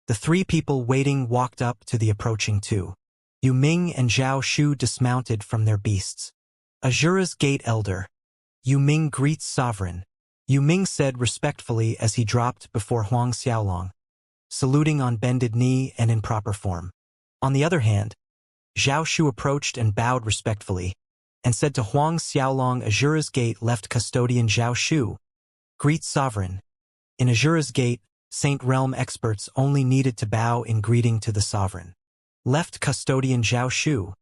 The 3 people waiting walked up to the approaching 2. Yu Ming and Zhao Shu dismounted from their beasts. "Azura's Gate Elder. Yu Ming greets Sovereign," Yu Ming said respectfully as he dropped before Huang Xiaolong, saluting on bended knee and in proper form. On the other hand, Zhao Shu approached and bowed respectfully, and said to Huang Xiaolong, "Azura's Gate left custodian Zhao Shu, greet Sovereign." In Azura's gate, Saint Realm experts only needed to bow in greeting to the sovereign. Left Custodian Zhao Shu.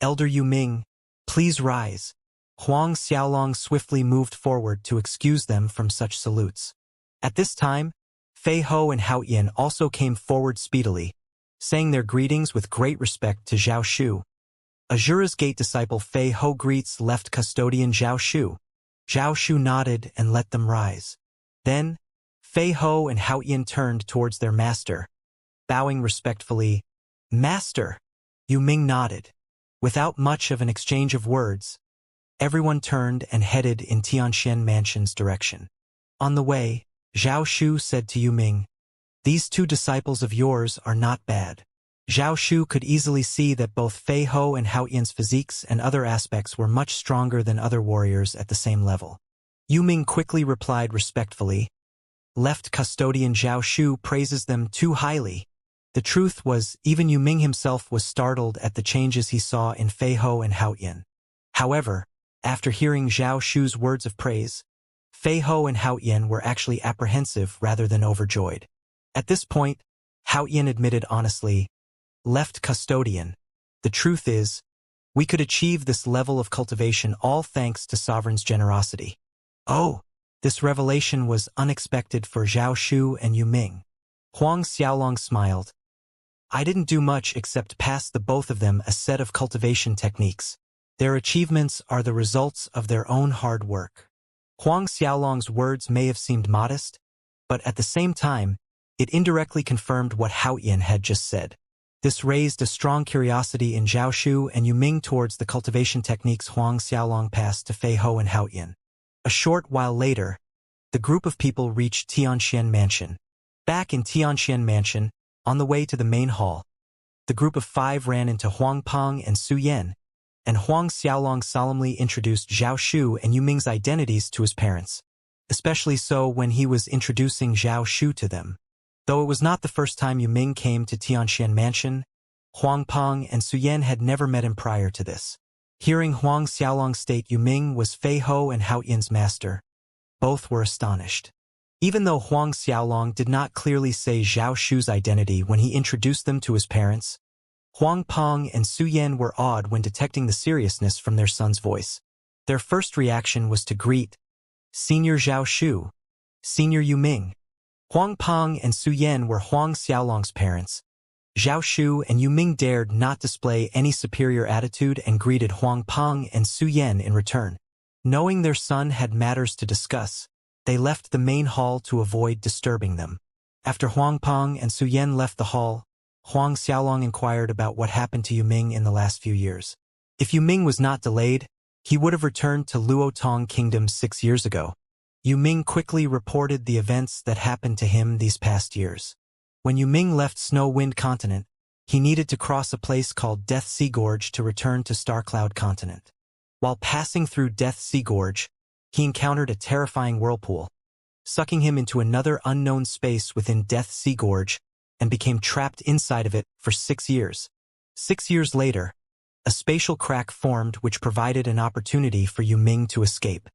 Elder Yu Ming, please rise. Huang Xiaolong swiftly moved forward to excuse them from such salutes. At this time, Fei Ho and Hao Yin also came forward speedily, saying their greetings with great respect to Zhao Shu. Azura's gate disciple Fei Ho greets left custodian Zhao Shu. Zhao Shu nodded and let them rise. Then, Fei Ho and Hao Yin turned towards their master, bowing respectfully. Master! Yu Ming nodded. Without much of an exchange of words, everyone turned and headed in Tianxian Mansion's direction. On the way, Zhao Shu said to Yu Ming, "These two disciples of yours are not bad." Zhao Shu could easily see that both Fei Ho and Hao Yin's physiques and other aspects were much stronger than other warriors at the same level. Yu Ming quickly replied respectfully, "Left custodian Zhao Shu praises them too highly." The truth was, even Yu Ming himself was startled at the changes he saw in Fei Ho and Hao Yin. However, after hearing Zhao Shu's words of praise, Fei Ho and Hao Yin were actually apprehensive rather than overjoyed. At this point, Hao Yin admitted honestly, "Left custodian, the truth is, we could achieve this level of cultivation all thanks to Sovereign's generosity." Oh, this revelation was unexpected for Zhao Shu and Yu Ming. Huang Xiaolong smiled. "I didn't do much except pass the both of them a set of cultivation techniques. Their achievements are the results of their own hard work." Huang Xiaolong's words may have seemed modest, but at the same time, it indirectly confirmed what Hao Yin had just said. This raised a strong curiosity in Zhao Shu and Yu Ming towards the cultivation techniques Huang Xiaolong passed to Fei Ho and Hao Yin. A short while later, the group of people reached Tianxian Mansion. Back in Tianxian Mansion, on the way to the main hall, the group of five ran into Huang Peng and Su Yan, and Huang Xiaolong solemnly introduced Zhao Shu and Yu Ming's identities to his parents, especially so when he was introducing Zhao Shu to them. Though it was not the first time Yu Ming came to Tianxian Mansion, Huang Peng and Su Yan had never met him prior to this. Hearing Huang Xiaolong state Yu Ming was Fei Ho and Hao Yin's master, both were astonished. Even though Huang Xiaolong did not clearly say Zhao Shu's identity when he introduced them to his parents, Huang Peng and Su Yan were awed when detecting the seriousness from their son's voice. Their first reaction was to greet Senior Zhao Shu, Senior Yu Ming. Huang Peng and Su Yan were Huang Xiaolong's parents. Zhao Shu and Yu Ming dared not display any superior attitude and greeted Huang Peng and Su Yan in return. Knowing their son had matters to discuss, they left the main hall to avoid disturbing them. After Huang Peng and Su Yan left the hall, Huang Xiaolong inquired about what happened to Yu Ming in the last few years. If Yu Ming was not delayed, he would have returned to Luotong Kingdom 6 years ago. Yu Ming quickly reported the events that happened to him these past years. When Yu Ming left Snow Wind Continent, he needed to cross a place called Death Sea Gorge to return to Starcloud Continent. While passing through Death Sea Gorge, he encountered a terrifying whirlpool, sucking him into another unknown space within Death Sea Gorge, and became trapped inside of it for 6 years. 6 years later, a spatial crack formed which provided an opportunity for Yu Ming to escape.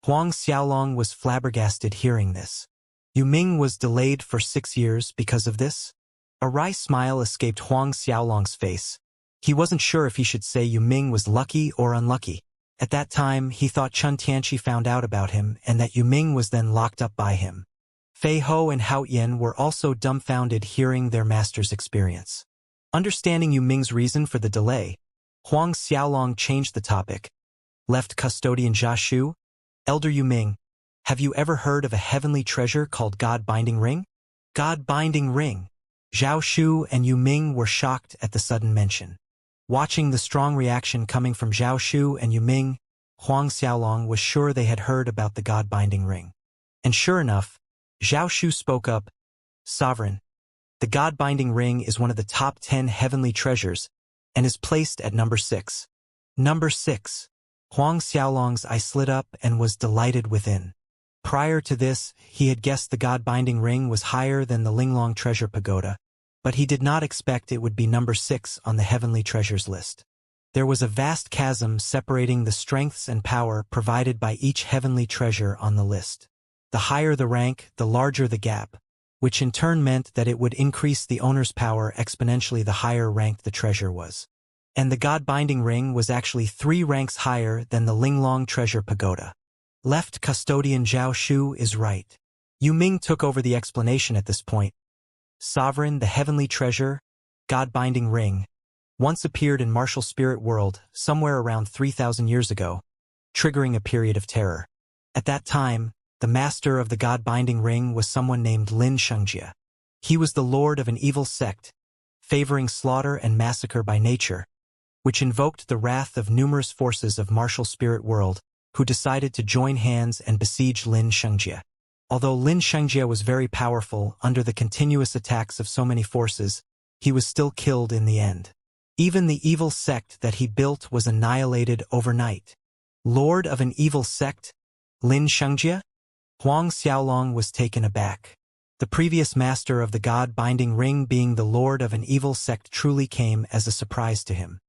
Huang Xiaolong was flabbergasted hearing this. Yu Ming was delayed for 6 years because of this? A wry smile escaped Huang Xiaolong's face. He wasn't sure if he should say Yu Ming was lucky or unlucky. At that time, he thought Chun Tianqi found out about him and that Yu Ming was then locked up by him. Fei Ho and Hao Yin were also dumbfounded hearing their master's experience. Understanding Yu Ming's reason for the delay, Huang Xiaolong changed the topic. Left custodian Zhao Shu, Elder Yu Ming, have you ever heard of a heavenly treasure called God-Binding Ring? God-Binding Ring. Zhao Shu and Yu Ming were shocked at the sudden mention. Watching the strong reaction coming from Zhao Shu and Yu Ming, Huang Xiaolong was sure they had heard about the God-Binding Ring. And sure enough, Zhao Shu spoke up, Sovereign, the God-Binding Ring is one of the top 10 heavenly treasures and is placed at number 6. Number 6. Huang Xiaolong's eye lit up and was delighted within. Prior to this, he had guessed the God-Binding Ring was higher than the Linglong Treasure Pagoda, but he did not expect it would be number 6 on the heavenly treasures list. There was a vast chasm separating the strengths and power provided by each heavenly treasure on the list. The higher the rank, the larger the gap, which in turn meant that it would increase the owner's power exponentially the higher ranked the treasure was. And the God-binding ring was actually 3 ranks higher than the Linglong treasure pagoda. Left custodian Zhao Shu is right. Yu Ming took over the explanation at this point. Sovereign, the heavenly treasure, God-binding ring, once appeared in martial spirit world somewhere around 3,000 years ago, triggering a period of terror. At that time, the master of the God-binding ring was someone named Xianxia. He was the lord of an evil sect, favoring slaughter and massacre by nature, which invoked the wrath of numerous forces of martial spirit world, who decided to join hands and besiege Xianxia. Although Xianxia was very powerful under the continuous attacks of so many forces, he was still killed in the end. Even the evil sect that he built was annihilated overnight. Lord of an evil sect, Xianxia? Huang Xiaolong was taken aback. The previous master of the God-binding ring being the lord of an evil sect truly came as a surprise to him.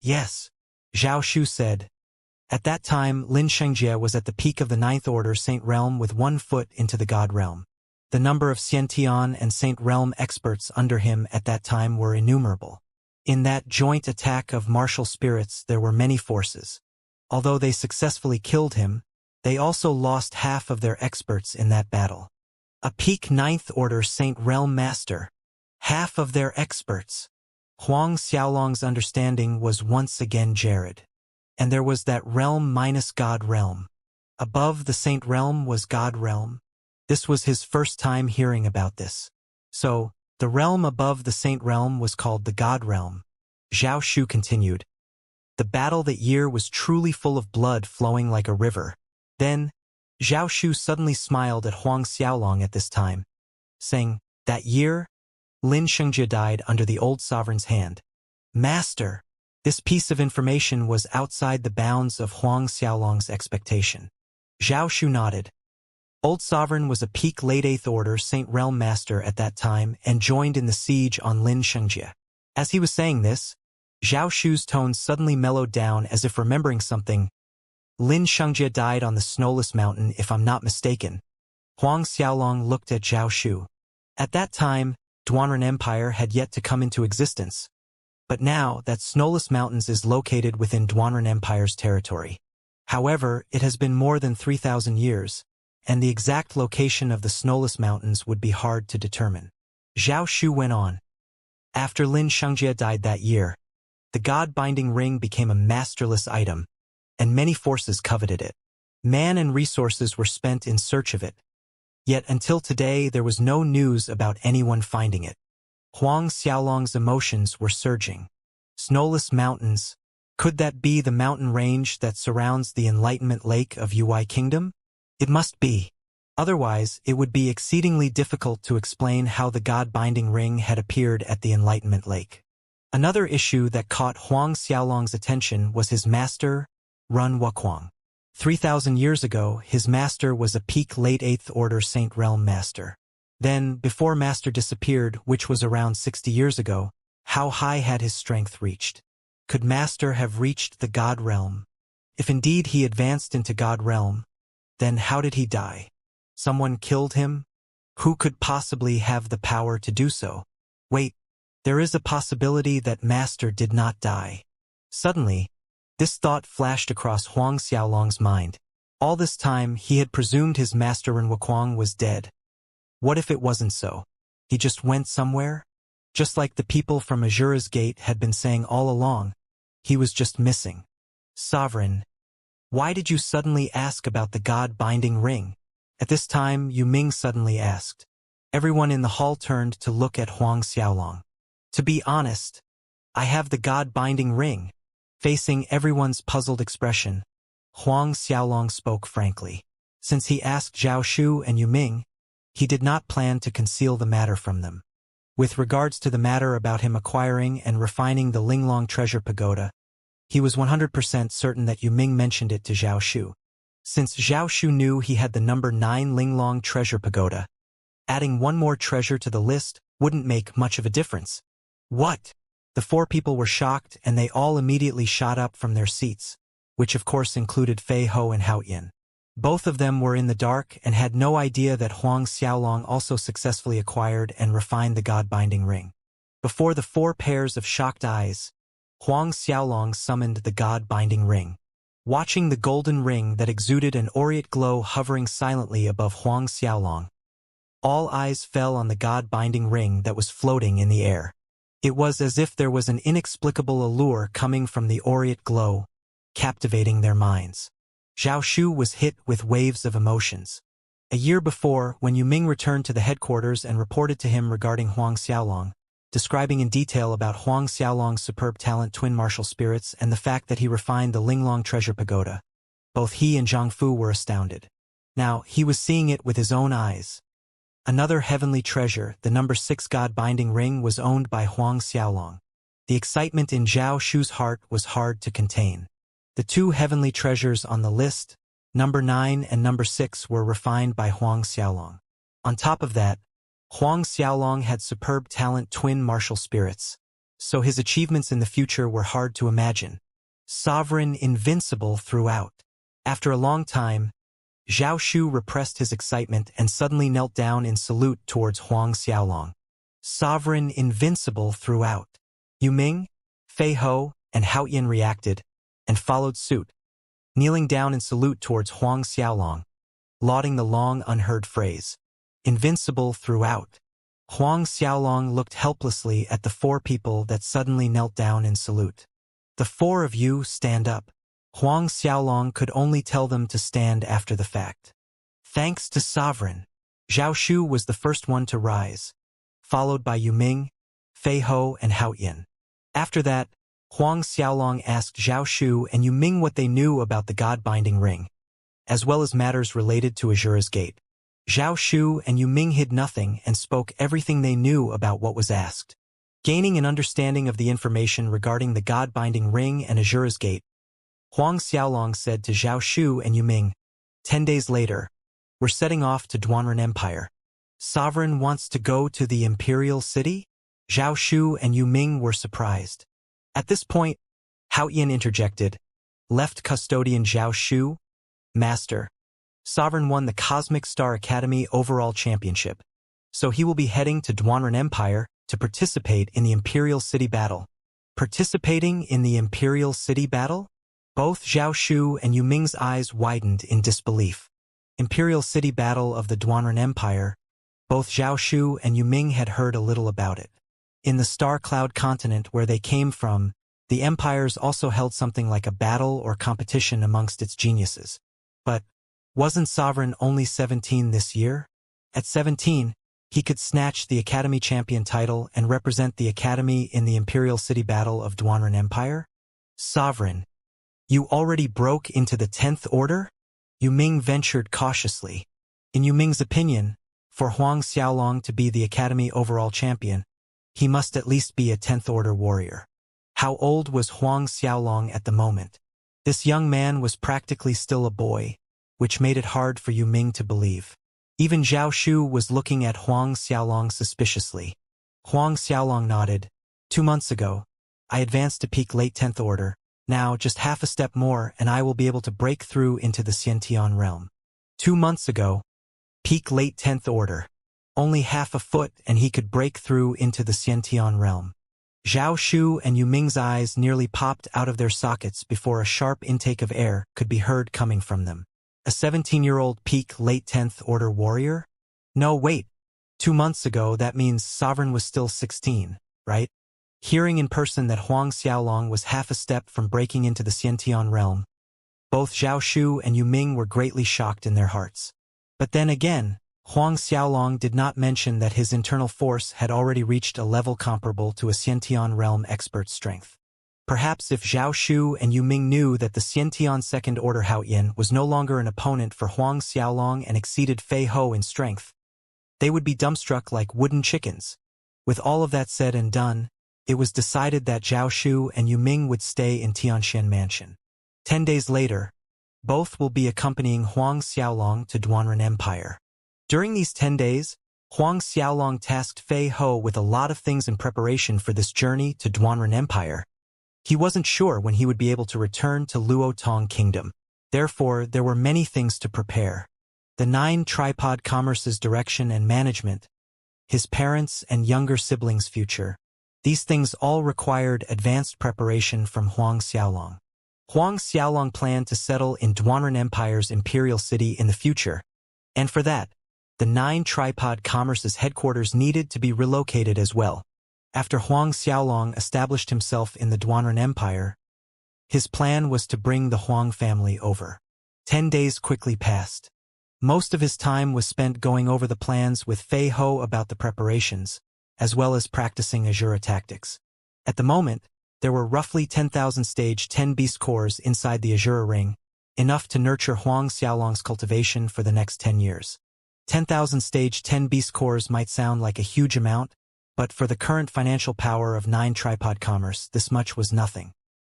Yes, Zhao Shu said. At that time, Xianxia was at the peak of the 9th Order Saint Realm with 1 foot into the God Realm. The number of Xiantian and Saint Realm experts under him at that time were innumerable. In that joint attack of martial spirits there were many forces. Although they successfully killed him, they also lost half of their experts in that battle. A peak 9th Order Saint Realm Master. Half of their experts. Huang Xiaolong's understanding was once again jarred. And there was that realm minus God Realm. Above the Saint Realm was God Realm. This was his first time hearing about this. So, the realm above the Saint Realm was called the God Realm. Zhao Shu continued. The battle that year was truly full of blood flowing like a river. Then, Zhao Shu suddenly smiled at Huang Xiaolong at this time, saying, that year, Xianxia died under the old sovereign's hand. Master! This piece of information was outside the bounds of Huang Xiaolong's expectation. Zhao Shu nodded. Old Sovereign was a peak late 8th Order Saint Realm Master at that time and joined in the siege on Xianxia. As he was saying this, Zhao Shu's tone suddenly mellowed down as if remembering something. Xianxia died on the Snowless Mountain if I'm not mistaken. Huang Xiaolong looked at Zhao Shu. At that time, Duanren Empire had yet to come into existence. But now that Snowless Mountains is located within Duanren Empire's territory. However, it has been more than 3,000 years, and the exact location of the Snowless Mountains would be hard to determine. Zhao Shu went on. After Xianxia died that year, the God-binding ring became a masterless item, and many forces coveted it. Man and resources were spent in search of it. Yet until today there was no news about anyone finding it. Huang Xiaolong's emotions were surging. Snowless Mountains. Could that be the mountain range that surrounds the Enlightenment Lake of Ui Kingdom? It must be. Otherwise, it would be exceedingly difficult to explain how the God-binding ring had appeared at the Enlightenment Lake. Another issue that caught Huang Xiaolong's attention was his master, Run Wuquang. 3,000 years ago, his master was a peak late 8th Order Saint Realm Master. Then, before Master disappeared, which was around 60 years ago, how high had his strength reached? Could Master have reached the God Realm? If indeed he advanced into God Realm, then how did he die? Someone killed him? Who could possibly have the power to do so? Wait, there is a possibility that Master did not die. Suddenly, this thought flashed across Huang Xiaolong's mind. All this time, he had presumed his master Ren Wuquang was dead. What if it wasn't so? He just went somewhere? Just like the people from Azura's Gate had been saying all along, he was just missing. Sovereign, why did you suddenly ask about the God-binding ring? At this time, Yu Ming suddenly asked. Everyone in the hall turned to look at Huang Xiaolong. To be honest, I have the God-binding ring. Facing everyone's puzzled expression, Huang Xiaolong spoke frankly. Since he asked Zhao Shu and Yu Ming, he did not plan to conceal the matter from them. With regards to the matter about him acquiring and refining the Linglong treasure pagoda, he was 100% certain that Yu Ming mentioned it to Zhao Shu. Since Zhao Shu knew he had the number 9 Linglong treasure pagoda, adding one more treasure to the list wouldn't make much of a difference. What? The 4 people were shocked and they all immediately shot up from their seats, which of course included Fei Ho and Hao Yin. Both of them were in the dark and had no idea that Huang Xiaolong also successfully acquired and refined the God-binding ring. Before the four pairs of shocked eyes, Huang Xiaolong summoned the God-binding ring. Watching the golden ring that exuded an aureate glow hovering silently above Huang Xiaolong, all eyes fell on the God-binding ring that was floating in the air. It was as if there was an inexplicable allure coming from the aureate glow, captivating their minds. Zhao Shu was hit with waves of emotions. A year before, when Yuming returned to the headquarters and reported to him regarding Huang Xiaolong, describing in detail about Huang Xiaolong's superb talent, twin martial spirits, and the fact that he refined the Linglong treasure pagoda, both he and Zhang Fu were astounded. Now, he was seeing it with his own eyes. Another heavenly treasure, the number 6 God-binding ring, was owned by Huang Xiaolong. The excitement in Zhao Shu's heart was hard to contain. The two heavenly treasures on the list, number 9 and number 6, were refined by Huang Xiaolong. On top of that, Huang Xiaolong had superb talent, twin martial spirits, so his achievements in the future were hard to imagine. Sovereign, invincible throughout. After a long time, Zhao Shu repressed his excitement and suddenly knelt down in salute towards Huang Xiaolong. Sovereign, invincible throughout. Yuming, Fei Ho, and Haoyan reacted, and followed suit, kneeling down in salute towards Huang Xiaolong, lauding the long unheard phrase, invincible throughout. Huang Xiaolong looked helplessly at the four people that suddenly knelt down in salute. The four of you stand up. Huang Xiaolong could only tell them to stand after the fact. Thanks to Sovereign. Zhao Shu was the first one to rise, followed by Yuming, Fei Ho, and Haoyan. After that, Huang Xiaolong asked Zhao Shu and Yuming what they knew about the God-binding ring, as well as matters related to Azura's Gate. Zhao Shu and Yuming hid nothing and spoke everything they knew about what was asked. Gaining an understanding of the information regarding the God-binding ring and Azura's Gate, Huang Xiaolong said to Zhao Shu and Yuming, 10 days later, we're setting off to Duanren Empire. Sovereign wants to go to the Imperial City? Zhao Shu and Yuming were surprised. At this point, Haoyan interjected, left custodian Zhao Shu, Master. Sovereign won the Cosmic Star Academy overall championship, so he will be heading to Duanren Empire to participate in the Imperial City battle. Participating in the Imperial City battle? Both Zhao Shu and Yuming's eyes widened in disbelief. Imperial City battle of the Duanren Empire. Both Zhao Shu and Yuming had heard a little about it. In the Star Cloud continent where they came from, the empires also held something like a battle or competition amongst its geniuses. But wasn't Sovereign only 17 this year? At 17, he could snatch the Academy Champion title and represent the Academy in the Imperial City Battle of Duanren Empire? Sovereign, you already broke into the 10th Order? Yuming ventured cautiously. In Yuming's opinion, for Huang Xiaolong to be the Academy overall champion, he must at least be a 10th Order warrior. How old was Huang Xiaolong at the moment? This young man was practically still a boy, which made it hard for Yuming to believe. Even Zhao Shu was looking at Huang Xiaolong suspiciously. Huang Xiaolong nodded. 2 months ago, I advanced to peak late 10th Order. Now, just half a step more and I will be able to break through into the Xiantian realm. 2 months ago, peak late 10th Order. Only half a foot and he could break through into the Xiantian realm. Zhao Shu and Yuming's eyes nearly popped out of their sockets before a sharp intake of air could be heard coming from them. A 17-year-old peak late 10th Order warrior? No, wait. 2 months ago, that means Sovereign was still 16, right? Hearing in person that Huang Xiaolong was half a step from breaking into the Xiantian realm, both Zhao Shu and Yuming were greatly shocked in their hearts. But then again, Huang Xiaolong did not mention that his internal force had already reached a level comparable to a Xiantian realm expert's strength. Perhaps if Zhao Shu and Yuming knew that the Xiantian Second Order Haoyan was no longer an opponent for Huang Xiaolong and exceeded Fei Ho in strength, they would be dumbstruck like wooden chickens. With all of that said and done, it was decided that Zhao Shu and Yuming would stay in Tianxian Mansion. 10 days later, both will be accompanying Huang Xiaolong to Duanren Empire. During these 10 days, Huang Xiaolong tasked Fei Ho with a lot of things in preparation for this journey to Duanren Empire. He wasn't sure when he would be able to return to Luo Tong Kingdom. Therefore, there were many things to prepare. The 9 tripod commerce's direction and management, his parents' and younger siblings' future. These things all required advanced preparation from Huang Xiaolong. Huang Xiaolong planned to settle in Duanren Empire's imperial city in the future, and for that, the 9 tripod commerce's headquarters needed to be relocated as well. After Huang Xiaolong established himself in the Duanren Empire, his plan was to bring the Huang family over. 10 days quickly passed. Most of his time was spent going over the plans with Fei Ho about the preparations, as well as practicing Azura tactics. At the moment, there were roughly 10,000 stage 10 beast cores inside the Azura ring, enough to nurture Huang Xiaolong's cultivation for the next 10 years. 10,000 stage 10 beast cores might sound like a huge amount, but for the current financial power of 9 tripod commerce, this much was nothing.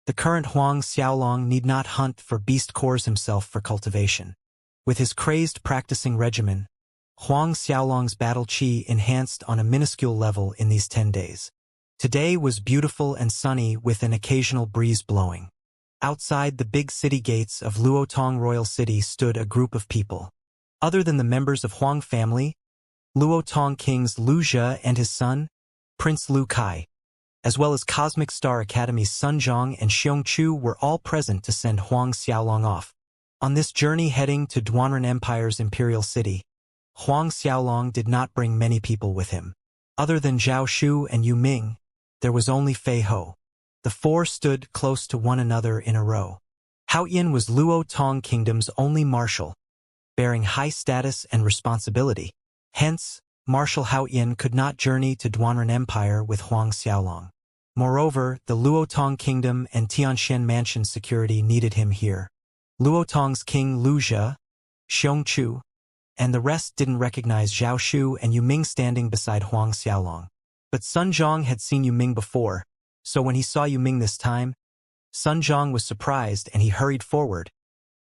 The current Huang Xiaolong need not hunt for beast cores himself for cultivation. With his crazed practicing regimen, Huang Xiaolong's battle chi enhanced on a minuscule level in these 10 days. Today was beautiful and sunny with an occasional breeze blowing. Outside the big city gates of Luotong Royal City stood a group of people. Other than the members of Huang family, Luotong Kings Lu Jia and his son, Prince Lu Kai, as well as Cosmic Star Academy's Sun Zhong and Xiong Chu were all present to send Huang Xiaolong off. On this journey heading to Duanren Empire's imperial city, Huang Xiaolong did not bring many people with him. Other than Zhao Shu and Yu Ming, there was only Fei Ho. The 4 stood close to one another in a row. Haoyan was Luo Tong Kingdom's only marshal, bearing high status and responsibility. Hence, Marshal Haoyan could not journey to Duanren Empire with Huang Xiaolong. Moreover, the Luotong Kingdom and Tianshan Mansion security needed him here. Luotong's king Lu Jia, Xiong Chu, and the rest didn't recognize Zhao Shu and Yu Ming standing beside Huang Xiaolong. But Sun Zhong had seen Yu Ming before, so when he saw Yu Ming this time, Sun Zhong was surprised and he hurried forward,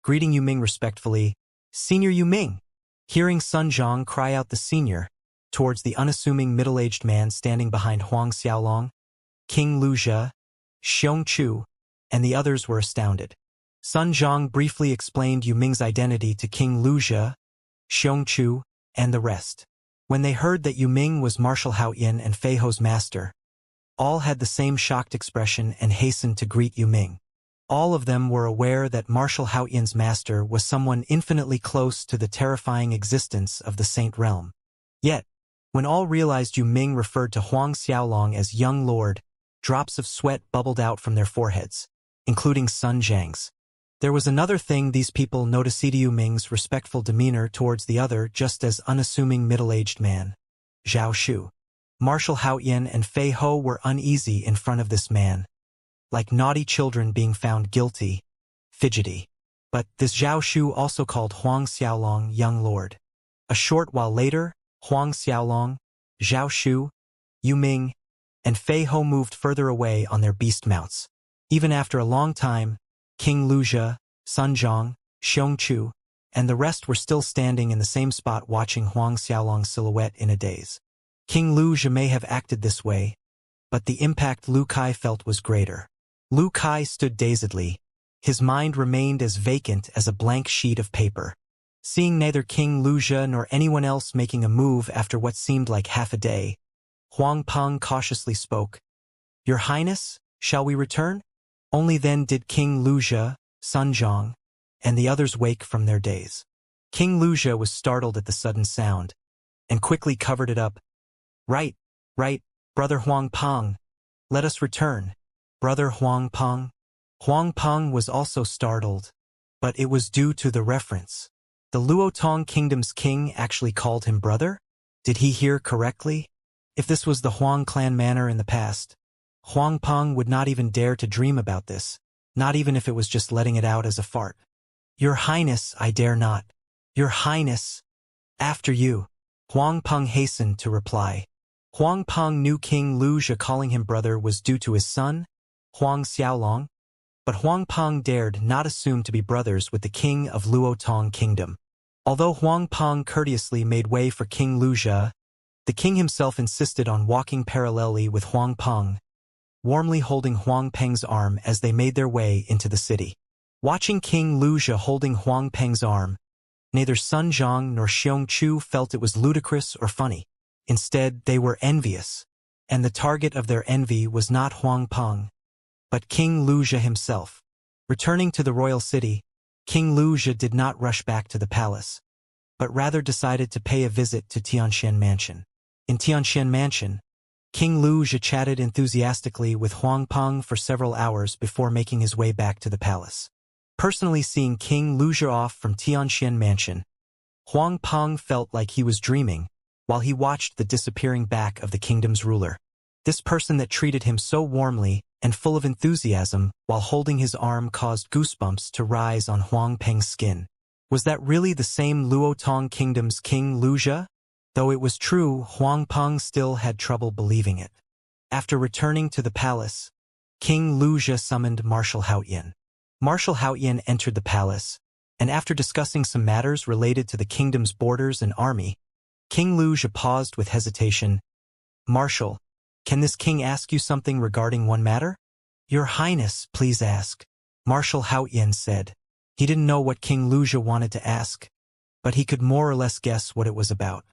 greeting Yu Ming respectfully, "Senior Yu Ming." Hearing Sun Zhong cry out the senior, towards the unassuming middle-aged man standing behind Huang Xiaolong, King Lu Jia, Xiong Chu, and the others were astounded. Sun Zhong briefly explained Yu Ming's identity to King Lu Jia, Xiong Chu, and the rest. When they heard that Yu Ming was Marshal Haoyan and Fei Ho's master, all had the same shocked expression and hastened to greet Yu Ming. All of them were aware that Marshal Haoyan's master was someone infinitely close to the terrifying existence of the Saint Realm. Yet, when all realized Yu Ming referred to Huang Xiaolong as Young Lord, drops of sweat bubbled out from their foreheads, including Sun Zhang's. There was another thing these people noticed: Yu Ming's respectful demeanor towards the other just as unassuming middle-aged man, Zhao Shu. Marshal Haoyan and Fei Ho were uneasy in front of this man, like naughty children being found guilty, fidgety. But this Zhao Shu also called Huang Xiaolong Young Lord. A short while later, Huang Xiaolong, Zhao Shu, Yu Ming, and Fei Ho moved further away on their beast mounts. Even after a long time, King Lu Jia, Sun Zhong, Xiong Chu, and the rest were still standing in the same spot watching Huang Xiaolong's silhouette in a daze. King Lu Jia may have acted this way, but the impact Lu Kai felt was greater. Lu Kai stood dazedly. His mind remained as vacant as a blank sheet of paper. Seeing neither King Lu Jia nor anyone else making a move after what seemed like half a day, Huang Peng cautiously spoke. "Your Highness, shall we return?" Only then did King Lu Jia, Sun Zhong, and the others wake from their daze. King Lu Jia was startled at the sudden sound, and quickly covered it up. Right, Brother Huang Peng. Let us return. Brother Huang Peng." Huang Peng was also startled, but it was due to the reference. The Luotong Kingdom's king actually called him brother? Did he hear correctly? If this was the Huang clan manner in the past, Huang Peng would not even dare to dream about this, not even if it was just letting it out as a fart. "Your Highness, I dare not. Your Highness, after you," Huang Peng hastened to reply. Huang Peng knew King Lu Jia calling him brother was due to his son, Huang Xiaolong, but Huang Peng dared not assume to be brothers with the king of Luotong Kingdom. Although Huang Peng courteously made way for King Lu Jia, the king himself insisted on walking parallelly with Huang Peng, warmly holding Huang Peng's arm as they made their way into the city. Watching King Luzhi holding Huang Peng's arm, neither Sun Zhang nor Xiongchu felt it was ludicrous or funny. Instead, they were envious, and the target of their envy was not Huang Peng, but King Luzhi himself. Returning to the royal city, King Luzhi did not rush back to the palace, but rather decided to pay a visit to Tianxian Mansion. In Tianxian Mansion, King Luzhi chatted enthusiastically with Huang Peng for several hours before making his way back to the palace. Personally seeing King Luzhi off from Tianxian Mansion, Huang Peng felt like he was dreaming while he watched the disappearing back of the kingdom's ruler. This person that treated him so warmly and full of enthusiasm while holding his arm caused goosebumps to rise on Huang Peng's skin. Was that really the same Luotong Kingdom's King Luzhi? Though it was true, Huang Peng still had trouble believing it. After returning to the palace, King Luzhi summoned Marshal Haoyan. Marshal Haoyan entered the palace, and after discussing some matters related to the kingdom's borders and army, King Luzhi paused with hesitation. "Marshal, can this king ask you something regarding one matter?" "Your Highness, please ask," Marshal Haoyan said. He didn't know what King Luzhi wanted to ask, but he could more or less guess what it was about.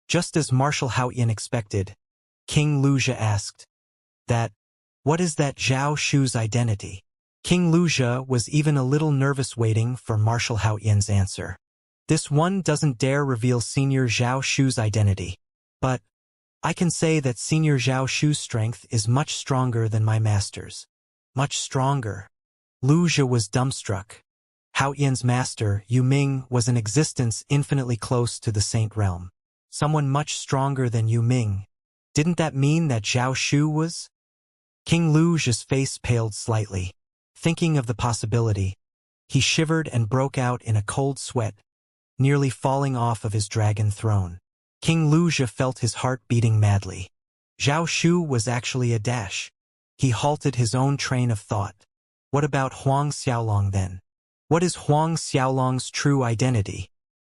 Just as Marshal Haoyan expected, King Luzhi asked, What is that Zhao Shu's identity?" King Luzhi was even a little nervous waiting for Marshal Haoyan's answer. "This one doesn't dare reveal Senior Zhao Shu's identity. But I can say that Senior Zhao Shu's strength is much stronger than my master's." "Much stronger?" Luzhi was dumbstruck. Haoyan's master, Yu Ming, was in existence infinitely close to the Saint Realm. Someone much stronger than Yu Ming. Didn't that mean that Zhao Shu was? King Luzhi's face paled slightly. Thinking of the possibility, he shivered and broke out in a cold sweat, nearly falling off of his dragon throne. King Luzhi felt his heart beating madly. Zhao Shu was actually a dash. He halted his own train of thought. What about Huang Xiaolong then? What is Huang Xiaolong's true identity?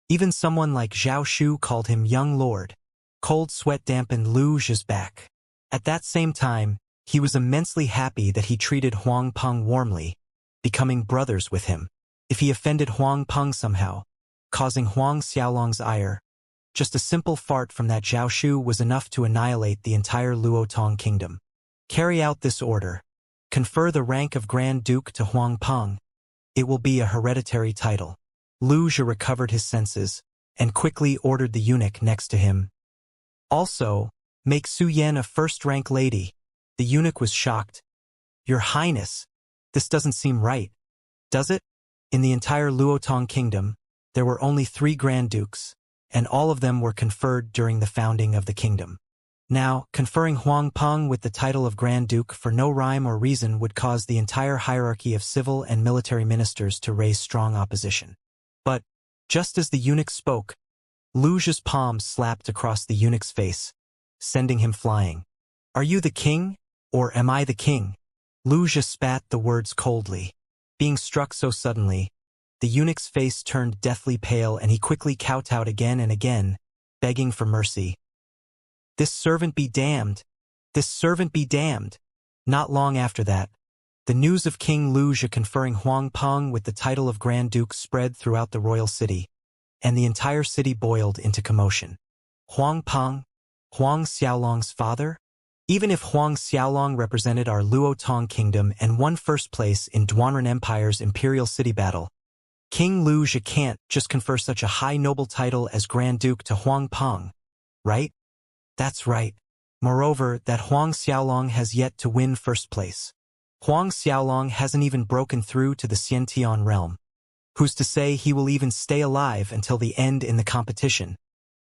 Even someone like Zhao Shu called him Young Lord. Cold sweat dampened Luzhi's back. At that same time, he was immensely happy that he treated Huang Peng warmly, becoming brothers with him. If he offended Huang Peng somehow, causing Huang Xiaolong's ire, just a simple fart from that Zhao Shu was enough to annihilate the entire Luotong Kingdom. Carry out this order. Confer the rank of Grand Duke to Huang Peng. It will be a hereditary title. Luzhi recovered his senses, and quickly ordered the eunuch next to him. Also, make Su Yan a first-rank lady. The eunuch was shocked. "Your Highness, this doesn't seem right, does it?" In the entire Luotong Kingdom, there were only 3 Grand Dukes, and all of them were conferred during the founding of the kingdom. Now, conferring Huang Peng with the title of Grand Duke for no rhyme or reason would cause the entire hierarchy of civil and military ministers to raise strong opposition. But, just as the eunuch spoke, Luzhi's palm slapped across the eunuch's face, sending him flying. "Are you the king, or am I the king?" Luzhi spat the words coldly. Being struck so suddenly, the eunuch's face turned deathly pale and he quickly kowtowed again and again, begging for mercy. "This servant be damned! This servant be damned!" Not long after that, the news of King Luzhi conferring Huang Peng with the title of Grand Duke spread throughout the royal city, and the entire city boiled into commotion. Huang Peng, Huang Xiaolong's father? Even if Huang Xiaolong represented our Luotong Kingdom and won first place in Duanren Empire's imperial city battle, King Luzhi can't just confer such a high noble title as Grand Duke to Huang Peng, right? That's right. Moreover, that Huang Xiaolong has yet to win first place. Huang Xiaolong hasn't even broken through to the Xiantian realm. Who's to say he will even stay alive until the end in the competition?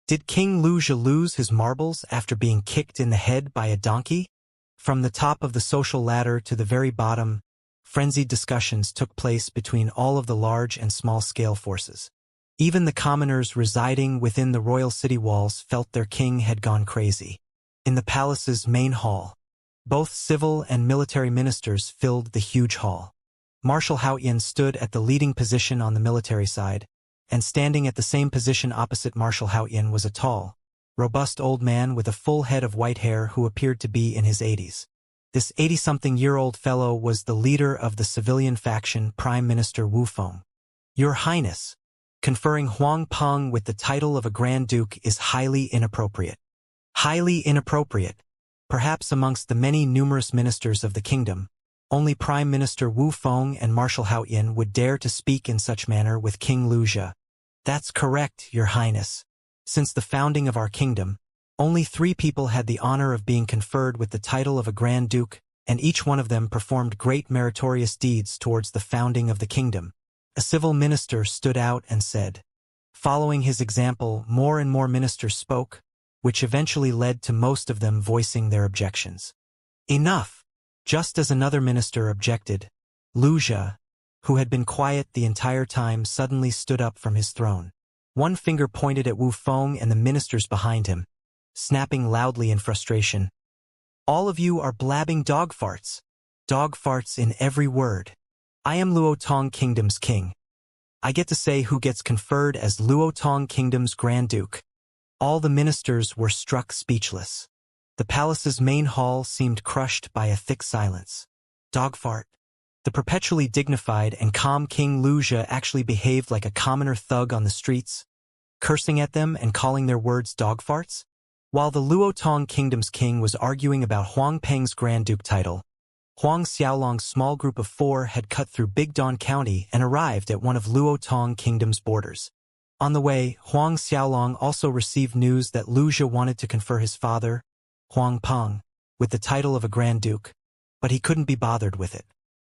Did King Luzhi lose his marbles after being kicked in the head by a donkey? From the top of the social ladder to the very bottom, frenzied discussions took place between all of the large and small-scale forces. Even the commoners residing within the royal city walls felt their king had gone crazy. In the palace's main hall, both civil and military ministers filled the huge hall. Marshal Haoyan stood at the leading position on the military side, and standing at the same position opposite Marshal Haoyan was a tall, robust old man with a full head of white hair who appeared to be in his 80s. This 80-something-year-old fellow was the leader of the civilian faction, Prime Minister Wu Feng. Your Highness, conferring Huang Peng with the title of a Grand Duke is highly inappropriate. Highly inappropriate. Perhaps amongst the many numerous ministers of the kingdom, only Prime Minister Wu Feng and Marshal Hao Yin would dare to speak in such manner with King Wuxia. That's correct, Your Highness. Since the founding of our kingdom, only 3 people had the honor of being conferred with the title of a Grand Duke, and each one of them performed great meritorious deeds towards the founding of the kingdom. A civil minister stood out and said. Following his example, more and more ministers spoke, which eventually led to most of them voicing their objections. Enough! Just as another minister objected, Wuxia, who had been quiet the entire time, suddenly stood up from his throne. One finger pointed at Wu Feng and the ministers behind him, snapping loudly in frustration. All of you are blabbing dog farts. Dog farts in every word. I am Luotong Kingdom's king. I get to say who gets conferred as Luotong Kingdom's Grand Duke. All the ministers were struck speechless. The palace's main hall seemed crushed by a thick silence. Dog fart. The perpetually dignified and calm King Wuxia actually behaved like a commoner thug on the streets, cursing at them and calling their words dog farts? While the Luotong Kingdom's king was arguing about Huang Peng's Grand Duke title, Huang Xiaolong's small group of 4 had cut through Big Don County and arrived at one of Luotong Kingdom's borders. On the way, Huang Xiaolong also received news that Wuxia wanted to confer his father, Huang Peng, with the title of a Grand Duke, but he couldn't be bothered with it.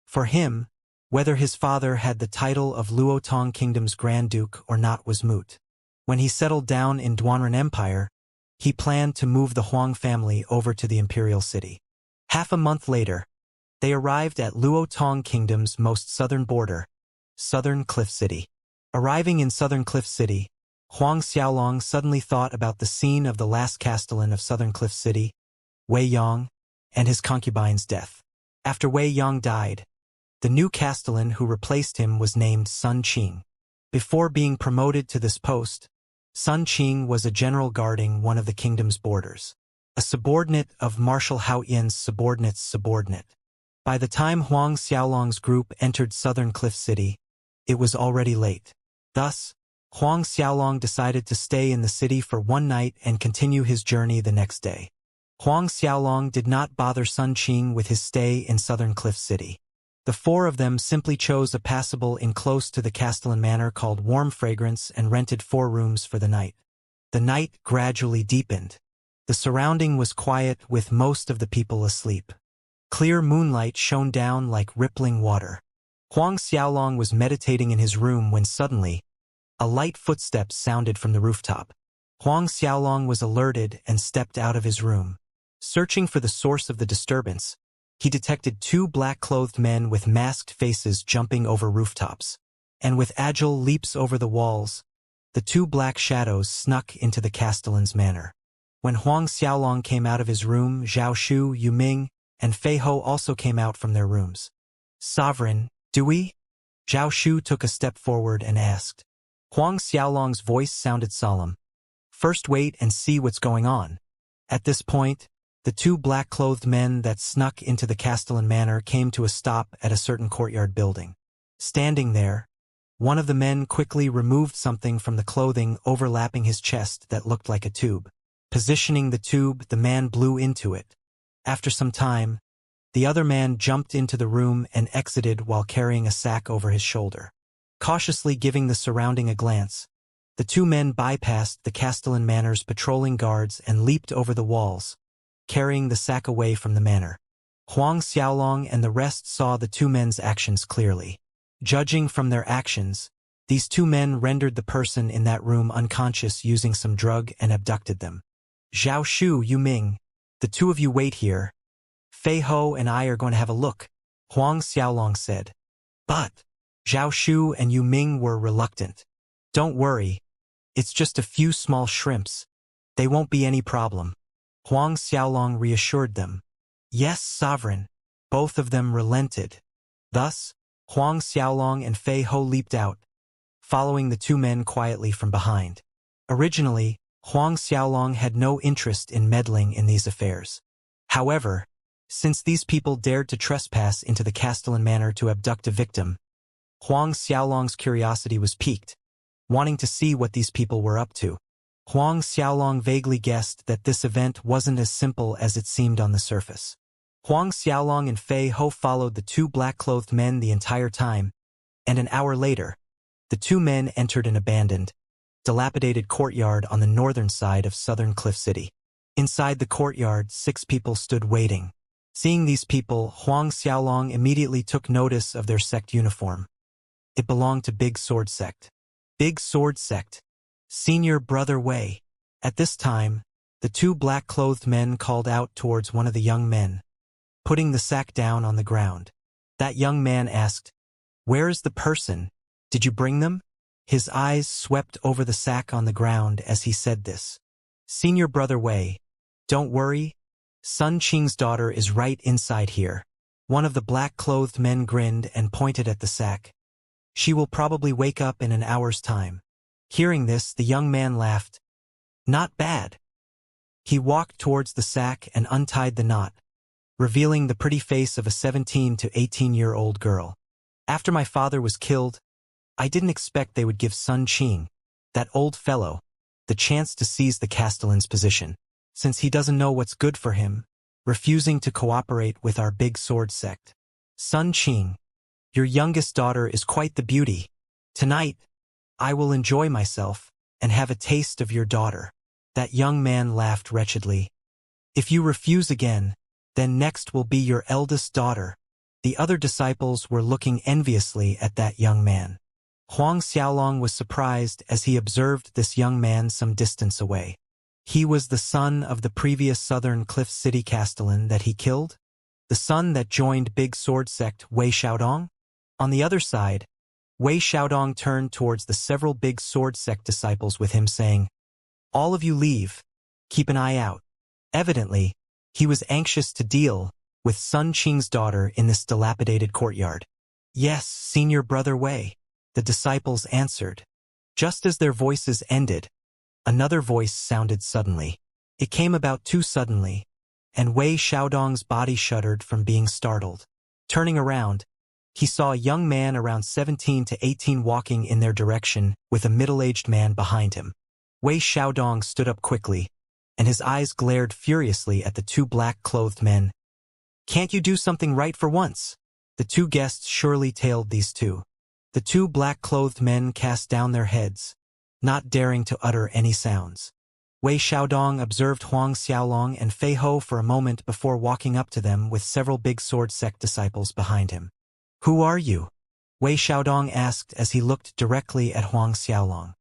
For him, whether his father had the title of Luotong Kingdom's Grand Duke or not was moot. When he settled down in Duanren Empire, he planned to move the Huang family over to the imperial city. Half a month later, they arrived at Luotong Kingdom's most southern border, Southern Cliff City. Arriving in Southern Cliff City, Huang Xiaolong suddenly thought about the scene of the last castellan of Southern Cliff City, Wei Yang, and his concubine's death. After Wei Yang died, the new castellan who replaced him was named Sun Qing. Before being promoted to this post, Sun Qing was a general guarding one of the kingdom's borders, a subordinate of Marshal Hao Yin's subordinate's subordinate. By the time Huang Xiaolong's group entered Southern Cliff City, it was already late. Thus, Huang Xiaolong decided to stay in the city for one night and continue his journey the next day. Huang Xiaolong did not bother Sun Qing with his stay in Southern Cliff City. The 4 of them simply chose a passable inn close to the castellan manor called Warm Fragrance and rented 4 rooms for the night. The night gradually deepened. The surrounding was quiet with most of the people asleep. Clear moonlight shone down like rippling water. Huang Xiaolong was meditating in his room when suddenly, a light footsteps sounded from the rooftop. Huang Xiaolong was alerted and stepped out of his room. Searching for the source of the disturbance, he detected 2 black-clothed men with masked faces jumping over rooftops. And with agile leaps over the walls, the 2 black shadows snuck into the castellan's manor. When Huang Xiaolong came out of his room, Zhao Shu, Yu Ming, and Fei Ho also came out from their rooms. Sovereign, do we? Zhao Shu took a step forward and asked. Huang Xiaolong's voice sounded solemn. First wait and see what's going on. At this point, the 2 black-clothed men that snuck into the castellan manor came to a stop at a certain courtyard building. Standing there, one of the men quickly removed something from the clothing overlapping his chest that looked like a tube. Positioning the tube, the man blew into it. After some time, the other man jumped into the room and exited while carrying a sack over his shoulder. Cautiously giving the surrounding a glance, the 2 men bypassed the castellan manor's patrolling guards and leaped over the walls, carrying the sack away from the manor. Huang Xiaolong and the rest saw the 2 men's actions clearly. Judging from their actions, these 2 men rendered the person in that room unconscious using some drug and abducted them. Zhao Shu, Yu Ming, the 2 of you wait here. Fei Ho and I are going to have a look, Huang Xiaolong said. But Zhao Shu and Yu Ming were reluctant. Don't worry, it's just a few small shrimps. They won't be any problem. Huang Xiaolong reassured them. Yes, sovereign. Both of them relented. Thus, Huang Xiaolong and Fei Ho leaped out, following the 2 men quietly from behind. Originally, Huang Xiaolong had no interest in meddling in these affairs. However, Since these people dared to trespass into the Castellan manor to abduct a victim, Huang Xiaolong's curiosity was piqued, wanting to see what these people were up to. Huang Xiaolong vaguely guessed that this event wasn't as simple as it seemed on the surface. Huang Xiaolong and Fei Ho followed the two black-clothed men the entire time, and an hour later, the two men entered an abandoned, dilapidated courtyard on the northern side of Southern Cliff City. Inside the courtyard, 6 people stood waiting. Seeing these people, Huang Xiaolong immediately took notice of their sect uniform. It belonged to Big Sword Sect. Big Sword Sect. Senior Brother Wei. At this time, the two black-clothed men called out towards one of the young men, putting the sack down on the ground. That young man asked, "Where is the person? Did you bring them?" His eyes swept over the sack on the ground as he said this. "Senior Brother Wei, don't worry. Sun Qing's daughter is right inside here." One of the black-clothed men grinned and pointed at the sack. "She will probably wake up in an hour's time." Hearing this, the young man laughed. "Not bad." He walked towards the sack and untied the knot, revealing the pretty face of a 17 to 18-year-old girl. "After my father was killed, I didn't expect they would give Sun Qing, that old fellow, the chance to seize the Castellan's position, since he doesn't know what's good for him, refusing to cooperate with our Big Sword Sect. Sun Qing, your youngest daughter is quite the beauty. Tonight, I will enjoy myself and have a taste of your daughter." That young man laughed wretchedly. "If you refuse again, then next will be your eldest daughter." The other disciples were looking enviously at that young man. Huang Xiaolong was surprised as he observed this young man some distance away. He was the son of the previous Southern Cliff City Castellan that he killed, the son that joined Big Sword Sect Wei Xiaodong. On the other side, Wei Xiaodong turned towards the several Big Sword Sect disciples with him saying, "All of you leave. Keep an eye out." Evidently, he was anxious to deal with Sun Qing's daughter in this dilapidated courtyard. "Yes, Senior Brother Wei," the disciples answered. Just as their voices ended, another voice sounded suddenly. It came about too suddenly, and Wei Xiaodong's body shuddered from being startled. Turning around, he saw a young man around 17 to 18 walking in their direction with a middle-aged man behind him. Wei Xiaodong stood up quickly, and his eyes glared furiously at the two black-clothed men. "Can't you do something right for once?" The two guests surely tailed these two. The two black-clothed men cast down their heads, not daring to utter any sounds. Wei Xiaodong observed Huang Xiaolong and Fei Ho for a moment before walking up to them with several Big Sword Sect disciples behind him. "Who are you?" Wei Xiaodong asked as he looked directly at Huang Xiaolong.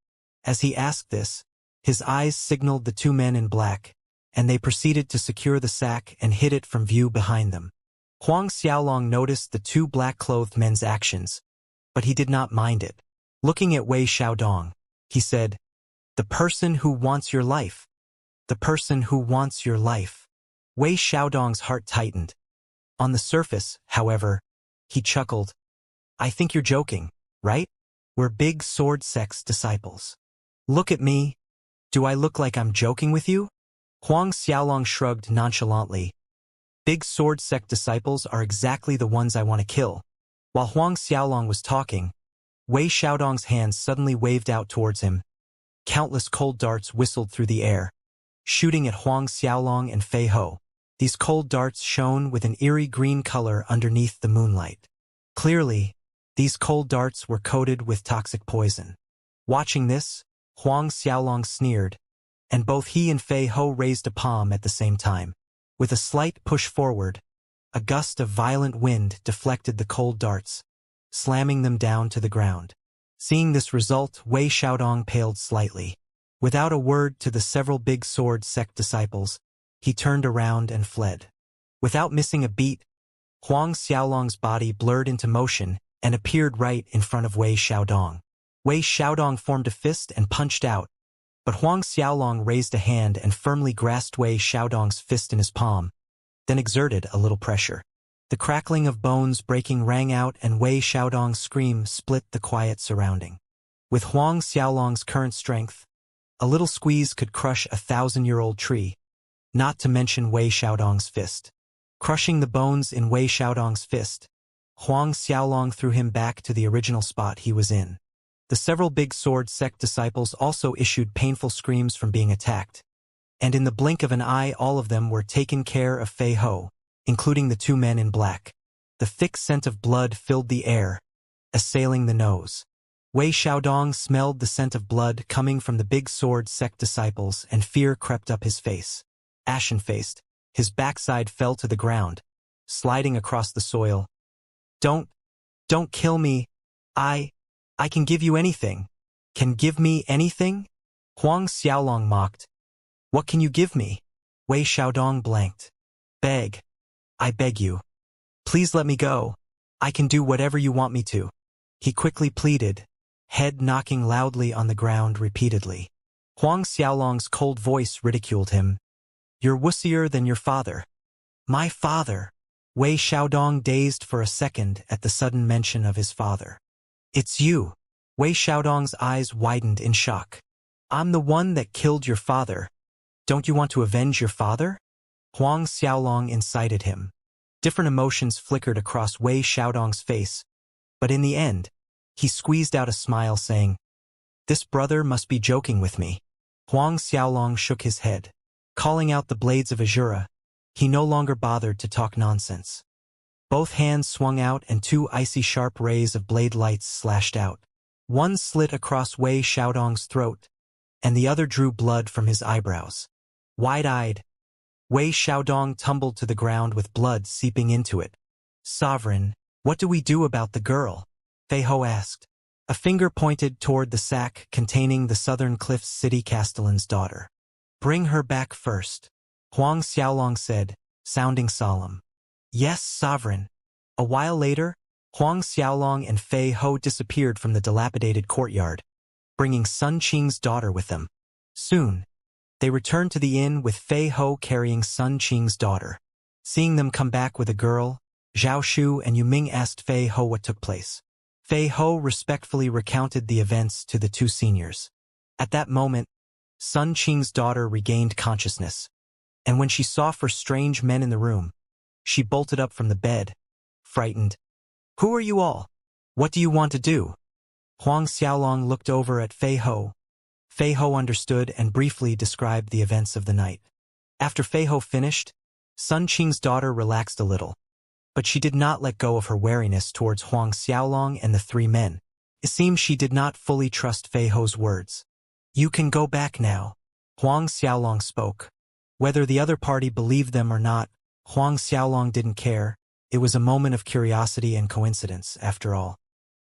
As he asked this, his eyes signaled the two men in black, and they proceeded to secure the sack and hid it from view behind them. Huang Xiaolong noticed the two black-clothed men's actions, but he did not mind it. Looking at Wei Xiaodong, he said, "The person who wants your life. The person who wants your life." Wei Xiaodong's heart tightened. On the surface, however, he chuckled. "I think you're joking, right? We're Big Sword Sect's disciples. Look at me. Do I look like I'm joking with you?" Huang Xiaolong shrugged nonchalantly. "Big Sword Sect disciples are exactly the ones I want to kill." While Huang Xiaolong was talking, Wei Xiaodong's hands suddenly waved out towards him. Countless cold darts whistled through the air, shooting at Huang Xiaolong and Fei Ho. These cold darts shone with an eerie green color underneath the moonlight. Clearly, these cold darts were coated with toxic poison. Watching this, Huang Xiaolong sneered, and both he and Fei Ho raised a palm at the same time. With a slight push forward, a gust of violent wind deflected the cold darts, slamming them down to the ground. Seeing this result, Wei Xiaodong paled slightly. Without a word to the several Big Sword Sect disciples, he turned around and fled. Without missing a beat, Huang Xiaolong's body blurred into motion and appeared right in front of Wei Xiaodong. Wei Xiaodong formed a fist and punched out, but Huang Xiaolong raised a hand and firmly grasped Wei Xiaodong's fist in his palm, then exerted a little pressure. The crackling of bones breaking rang out, and Wei Xiaodong's scream split the quiet surrounding. With Huang Xiaolong's current strength, a little squeeze could crush a 1,000-year-old tree, not to mention Wei Xiaodong's fist. Crushing the bones in Wei Xiaodong's fist, Huang Xiaolong threw him back to the original spot he was in. The several big sword sect disciples also issued painful screams from being attacked, and in the blink of an eye all of them were taken care of Fei Ho, including the two men in black. The thick scent of blood filled the air, assailing the nose. Wei Xiaodong smelled the scent of blood coming from the big sword sect disciples, and fear crept up his face. Ashen-faced, his backside fell to the ground, sliding across the soil. Don't kill me. I can give you anything. Can give me anything? Huang Xiaolong mocked. What can you give me? Wei Xiaodong blanked. Beg. I beg you. Please let me go. I can do whatever you want me to. He quickly pleaded, head knocking loudly on the ground repeatedly. Huang Xiaolong's cold voice ridiculed him. You're wussier than your father. My father. Wei Xiaodong dazed for a second at the sudden mention of his father. It's you. Wei Xiaodong's eyes widened in shock. I'm the one that killed your father. Don't you want to avenge your father? Huang Xiaolong incited him. Different emotions flickered across Wei Xiaodong's face, but in the end, he squeezed out a smile saying, This brother must be joking with me. Huang Xiaolong shook his head. Calling out the blades of Azura, he no longer bothered to talk nonsense. Both hands swung out and two icy sharp rays of blade lights slashed out. One slit across Wei Xiaodong's throat, and the other drew blood from his eyebrows. Wide-eyed, Wei Xiaodong tumbled to the ground with blood seeping into it. Sovereign, what do we do about the girl? Fei Ho asked. A finger pointed toward the sack containing the Southern Cliffs City Castellan's daughter. Bring her back first, Huang Xiaolong said, sounding solemn. Yes, Sovereign. A while later, Huang Xiaolong and Fei Ho disappeared from the dilapidated courtyard, bringing Sun Qing's daughter with them. Soon, they returned to the inn with Fei Ho carrying Sun Qing's daughter. Seeing them come back with a girl, Zhao Shu and Yu Ming asked Fei Ho what took place. Fei Ho respectfully recounted the events to the two seniors. At that moment, Sun Qing's daughter regained consciousness, and when she saw four strange men in the room, she bolted up from the bed, frightened. Who are you all? What do you want to do? Huang Xiaolong looked over at Fei Ho. Fei Ho understood and briefly described the events of the night. After Fei Ho finished, Sun Qing's daughter relaxed a little, but she did not let go of her wariness towards Huang Xiaolong and the three men. It seemed she did not fully trust Fei Ho's words. You can go back now, Huang Xiaolong spoke. Whether the other party believed them or not, Huang Xiaolong didn't care. It was a moment of curiosity and coincidence, after all.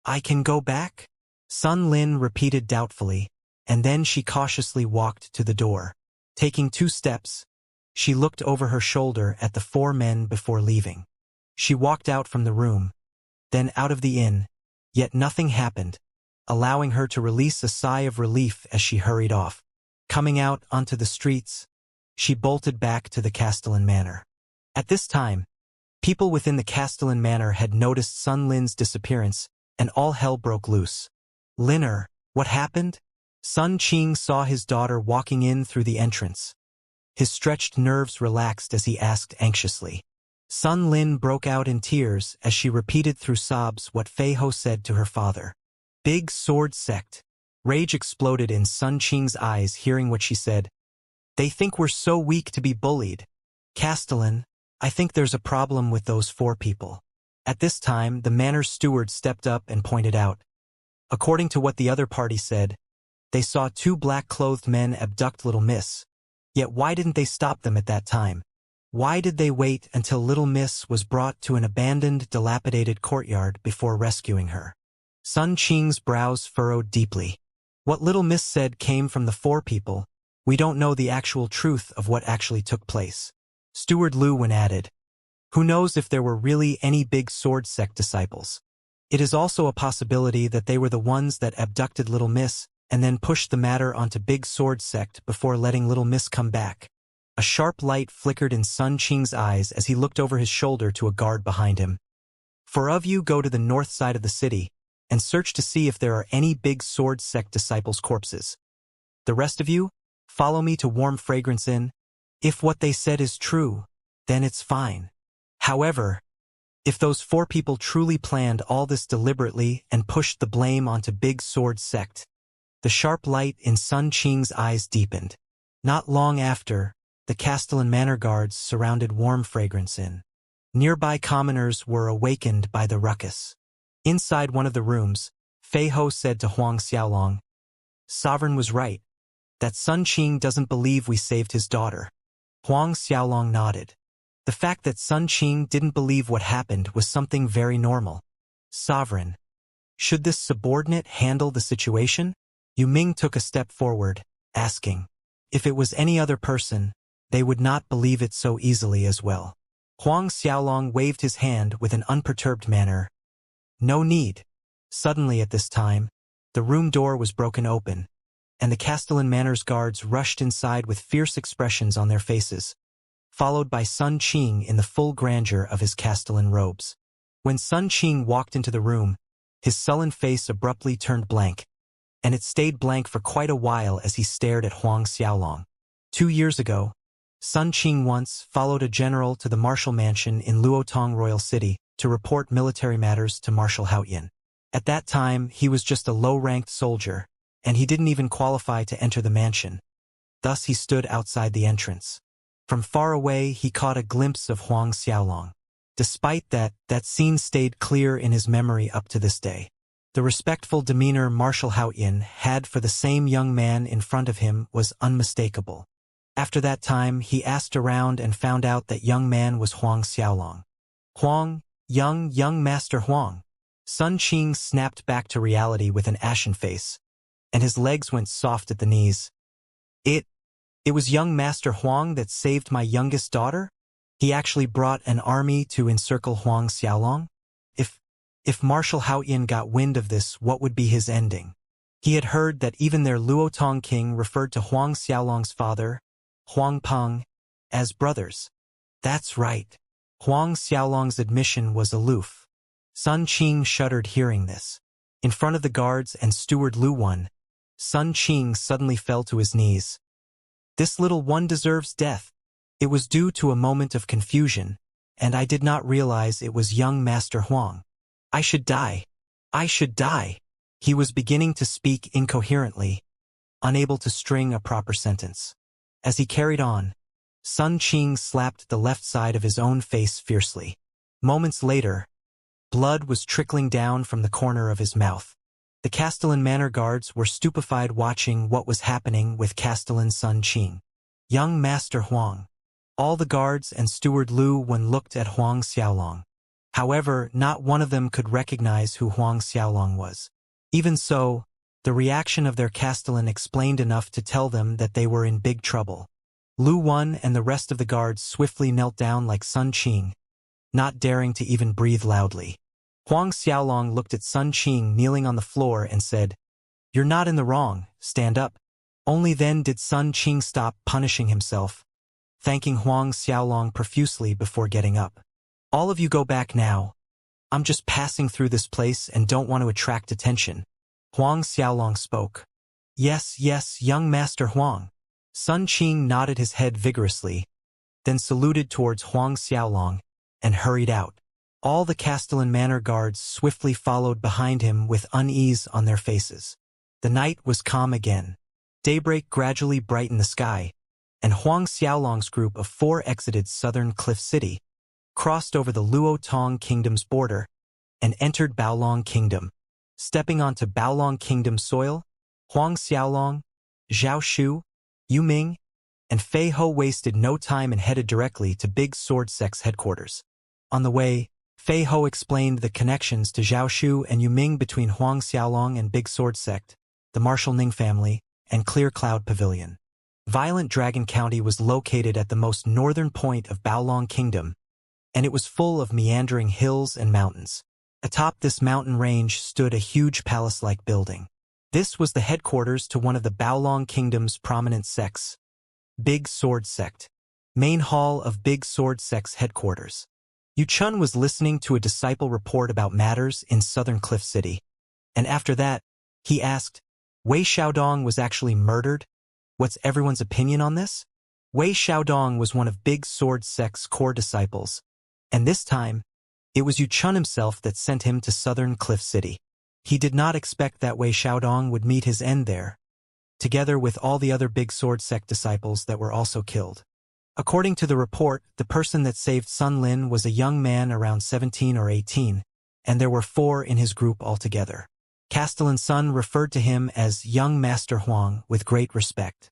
I can go back? Sun Lin repeated doubtfully, and then she cautiously walked to the door. Taking 2 steps, she looked over her shoulder at the 4 men before leaving. She walked out from the room, then out of the inn, yet nothing happened, allowing her to release a sigh of relief as she hurried off. Coming out onto the streets, she bolted back to the Castellan Manor. At this time, people within the Castellan Manor had noticed Sun Lin's disappearance, and all hell broke loose. Linner, what happened? Sun Qing saw his daughter walking in through the entrance. His stretched nerves relaxed as he asked anxiously. Sun Lin broke out in tears as she repeated through sobs what Fei Ho said to her father. Big sword sect. Rage exploded in Sun Qing's eyes hearing what she said. They think we're so weak to be bullied. Castellan, I think there's a problem with those 4 people. At this time, the manor's steward stepped up and pointed out. According to what the other party said, they saw 2 black-clothed men abduct Little Miss. Yet why didn't they stop them at that time? Why did they wait until Little Miss was brought to an abandoned, dilapidated courtyard before rescuing her? Sun Qing's brows furrowed deeply. What Little Miss said came from the 4 people. We don't know the actual truth of what actually took place. Steward Lu Wen added. Who knows if there were really any big sword sect disciples? It is also a possibility that they were the ones that abducted Little Miss and then pushed the matter onto Big Sword Sect before letting Little Miss come back. A sharp light flickered in Sun Qing's eyes as he looked over his shoulder to a guard behind him. 4 of you go to the north side of the city and search to see if there are any Big Sword Sect disciples' corpses. The rest of you, follow me to Warm Fragrance Inn. If what they said is true, then it's fine. However, if those 4 people truly planned all this deliberately and pushed the blame onto Big Sword Sect, the sharp light in Sun Qing's eyes deepened. Not long after, the Castellan Manor guards surrounded warm fragrance in. Nearby commoners were awakened by the ruckus. Inside one of the rooms, Fei Ho said to Huang Xiaolong, "Sovereign was right. That Sun Qing doesn't believe we saved his daughter." Huang Xiaolong nodded. The fact that Sun Qing didn't believe what happened was something very normal. "Sovereign, should this subordinate handle the situation?" Yu Ming took a step forward, asking. If it was any other person, they would not believe it so easily as well. Huang Xiaolong waved his hand with an unperturbed manner. "No need." Suddenly at this time, the room door was broken open, and the Castellan Manor's guards rushed inside with fierce expressions on their faces, followed by Sun Qing in the full grandeur of his Castellan robes. When Sun Qing walked into the room, his sullen face abruptly turned blank, and it stayed blank for quite a while as he stared at Huang Xiaolong. 2 years ago, Sun Qing once followed a general to the Marshal Mansion in Luotong Royal City to report military matters to Marshal Haoyin. At that time, he was just a low-ranked soldier, and he didn't even qualify to enter the mansion. Thus he stood outside the entrance. From far away, he caught a glimpse of Huang Xiaolong. Despite that, that scene stayed clear in his memory up to this day. The respectful demeanor Marshal Haoyin had for the same young man in front of him was unmistakable. After that time, he asked around and found out that young man was Huang Xiaolong. "Huang, young Master Huang." Sun Qing snapped back to reality with an ashen face, and his legs went soft at the knees. It was young Master Huang that saved my youngest daughter? He actually brought an army to encircle Huang Xiaolong? If Marshal Haoyin got wind of this, what would be his ending? He had heard that even their Luotong king referred to Huang Xiaolong's father, Huang Peng, as brothers. That's right. Huang Xiaolong's admission was aloof. Sun Qing shuddered hearing this. In front of the guards and steward Lu Wan, Sun Qing suddenly fell to his knees. "This little one deserves death. It was due to a moment of confusion, and I did not realize it was young Master Huang. I should die. I should die." He was beginning to speak incoherently, unable to string a proper sentence. As he carried on, Sun Qing slapped the left side of his own face fiercely. Moments later, blood was trickling down from the corner of his mouth. The Castellan Manor guards were stupefied watching what was happening with Castellan Sun Qing. Young Master Huang. All the guards and steward Lu Wan looked at Huang Xiaolong. However, not one of them could recognize who Huang Xiaolong was. Even so, the reaction of their Castellan explained enough to tell them that they were in big trouble. Lu Wan and the rest of the guards swiftly knelt down like Sun Qing, not daring to even breathe loudly. Huang Xiaolong looked at Sun Qing kneeling on the floor and said, "You're not in the wrong, stand up." Only then did Sun Qing stop punishing himself, thanking Huang Xiaolong profusely before getting up. "All of you go back now. I'm just passing through this place and don't want to attract attention." Huang Xiaolong spoke. Yes, young Master Huang." Sun Qing nodded his head vigorously, then saluted towards Huang Xiaolong and hurried out. All the Castellan Manor guards swiftly followed behind him with unease on their faces. The night was calm again. Daybreak gradually brightened the sky, and Huang Xiaolong's group of 4 exited southern Cliff City, crossed over the Luotong Kingdom's border, and entered Baolong Kingdom. Stepping onto Baolong Kingdom soil, Huang Xiaolong, Zhao Shu, Yu Ming, and Fei Ho wasted no time and headed directly to Big Sword Sect's headquarters. On the way, Fei Ho explained the connections to Zhao Shu and Yu Ming between Huang Xiaolong and Big Sword Sect, the Marshal Ning family, and Clear Cloud Pavilion. Violent Dragon County was located at the most northern point of Baolong Kingdom, and it was full of meandering hills and mountains. Atop this mountain range stood a huge palace-like building. This was the headquarters to one of the Baolong Kingdom's prominent sects, Big Sword Sect. Main hall of Big Sword Sect's headquarters. Yu Chun was listening to a disciple report about matters in southern Cliff City, and after that, he asked, "Wei Xiaodong was actually murdered? What's everyone's opinion on this?" Wei Xiaodong was one of Big Sword Sect's core disciples, And this time, it was Yu Chun himself that sent him to southern Cliff City. He did not expect that Wei Xiaodong would meet his end there, together with all the other big sword sect disciples that were also killed. According to the report, the person that saved Sun Lin was a young man around 17 or 18, and there were 4 in his group altogether. Castellan Sun referred to him as Young Master Huang with great respect.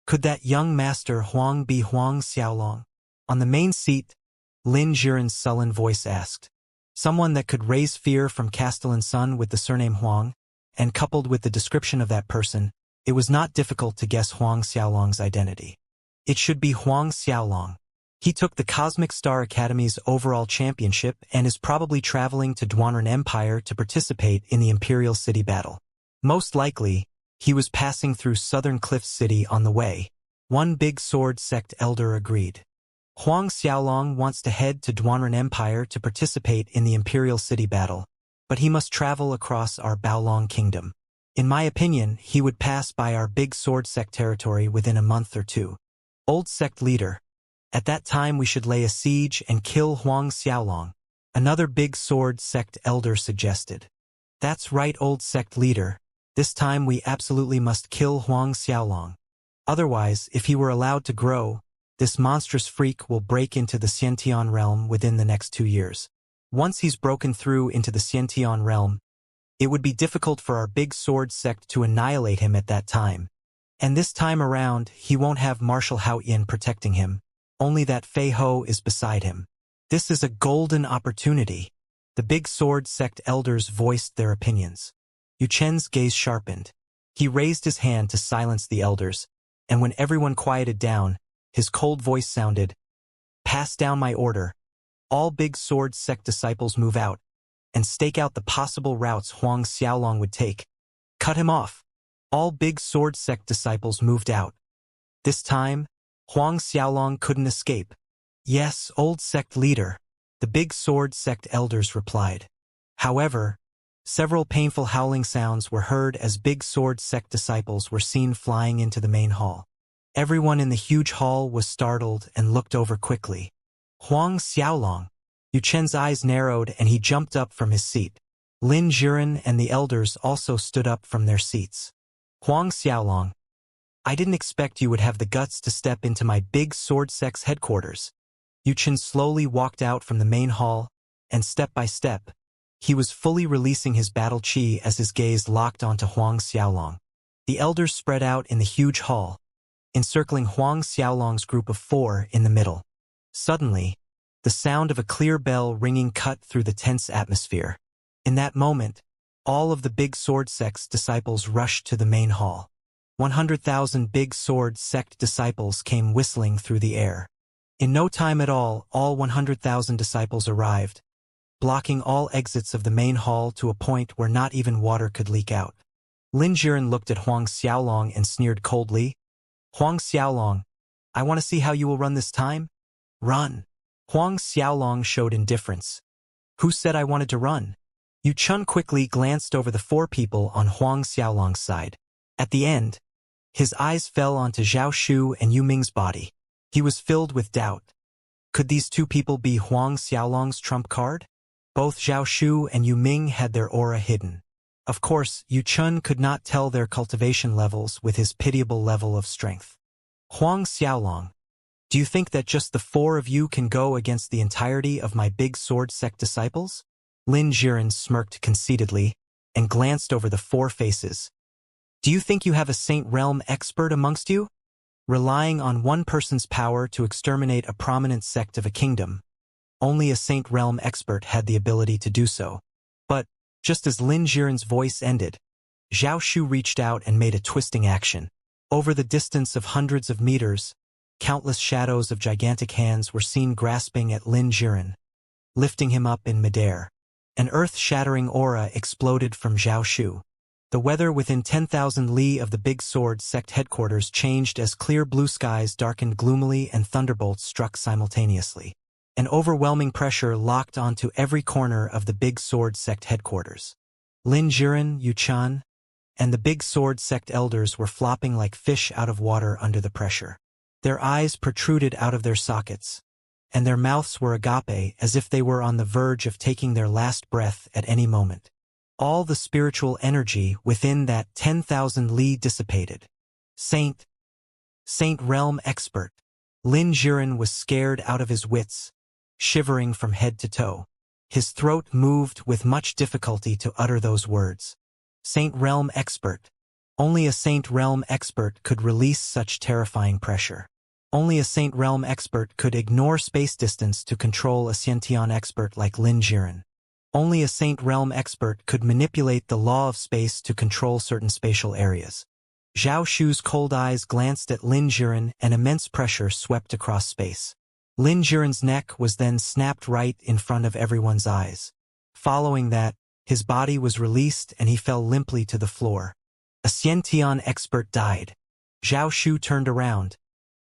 Could that young Master Huang be Huang Xiaolong? On the main seat, Lin Jiren's sullen voice asked. Someone that could raise fear from Castellan Sun with the surname Huang, and coupled with the description of that person, it was not difficult to guess Huang Xiaolong's identity. It should be Huang Xiaolong. He took the Cosmic Star Academy's overall championship and is probably traveling to Duanren Empire to participate in the Imperial City battle. Most likely, he was passing through Southern Cliff City on the way. One big sword sect elder agreed. Huang Xiaolong wants to head to Duanren Empire to participate in the Imperial City battle, but he must travel across our Baolong Kingdom. In my opinion, he would pass by our big sword sect territory within a month or 2. Old sect leader. At that time we should lay a siege and kill Huang Xiaolong, another big sword sect elder suggested. That's right, old sect leader. This time we absolutely must kill Huang Xiaolong. Otherwise, if he were allowed to grow, this monstrous freak will break into the Xiantian realm within the next 2 years. Once he's broken through into the Xiantian realm, it would be difficult for our big sword sect to annihilate him at that time. And this time around, he won't have Marshal Hao Yin protecting him. Only that Fei Ho is beside him. This is a golden opportunity. The big sword sect elders voiced their opinions. Yu Chen's gaze sharpened. He raised his hand to silence the elders, and when everyone quieted down, his cold voice sounded, "Pass down my order. All big sword sect disciples move out, and stake out the possible routes Huang Xiaolong would take. Cut him off." All big sword sect disciples moved out. This time, Huang Xiaolong couldn't escape. "Yes, old sect leader," the big sword sect elders replied. However, several painful howling sounds were heard as big sword sect disciples were seen flying into the main hall. Everyone in the huge hall was startled and looked over quickly. Huang Xiaolong. Yu Chen's eyes narrowed and he jumped up from his seat. Lin Jiren and the elders also stood up from their seats. "Huang Xiaolong, I didn't expect you would have the guts to step into my big sword sect's headquarters." Yu Chen slowly walked out from the main hall, and step by step, he was fully releasing his battle chi as his gaze locked onto Huang Xiaolong. The elders spread out in the huge hall, encircling Huang Xiaolong's group of 4 in the middle. Suddenly, the sound of a clear bell ringing cut through the tense atmosphere. In that moment, all of the big sword sect's disciples rushed to the main hall. 100,000 big sword sect disciples came whistling through the air. In no time at all 100,000 disciples arrived, blocking all exits of the main hall to a point where not even water could leak out. Lin Jiren looked at Huang Xiaolong and sneered coldly. "Huang Xiaolong, I want to see how you will run this time? Run." Huang Xiaolong showed indifference. "Who said I wanted to run?" Yu Chun quickly glanced over the 4 people on Huang Xiaolong's side. At the end, his eyes fell onto Zhao Shu and Yu Ming's body. He was filled with doubt. Could these 2 people be Huang Xiaolong's trump card? Both Zhao Shu and Yu Ming had their aura hidden. Of course, Yu Chun could not tell their cultivation levels with his pitiable level of strength. "Huang Xiaolong, do you think that just the 4 of you can go against the entirety of my big sword sect disciples?" Lin Jiren smirked conceitedly and glanced over the 4 faces. "Do you think you have a Saint Realm expert amongst you? Relying on one person's power to exterminate a prominent sect of a kingdom. Only a Saint Realm expert had the ability to do so." But, just as Lin Jiren's voice ended, Zhao Shu reached out and made a twisting action. Over the distance of hundreds of meters, countless shadows of gigantic hands were seen grasping at Lin Jiren, lifting him up in midair. An earth-shattering aura exploded from Zhao Shu. The weather within 10,000 li of the big sword sect headquarters changed as clear blue skies darkened gloomily and thunderbolts struck simultaneously. An overwhelming pressure locked onto every corner of the big sword sect headquarters. Lin Jiren, Yu Chan, and the big sword sect elders were flopping like fish out of water under the pressure. Their eyes protruded out of their sockets, and their mouths were agape as if they were on the verge of taking their last breath at any moment. All the spiritual energy within that 10,000 li dissipated. Saint Realm Expert. Lin Jiren was scared out of his wits, shivering from head to toe. His throat moved with much difficulty to utter those words. Saint Realm Expert. Only a Saint Realm Expert could release such terrifying pressure. Only a Saint Realm Expert could ignore space distance to control a Xianxia expert like Lin Jiren. Only a Saint Realm Expert could manipulate the law of space to control certain spatial areas. Zhao Shu's cold eyes glanced at Lin Jiren, and immense pressure swept across space. Lin Jiren's neck was then snapped right in front of everyone's eyes. Following that, his body was released and he fell limply to the floor. A Xianxia expert died. Zhao Shu turned around,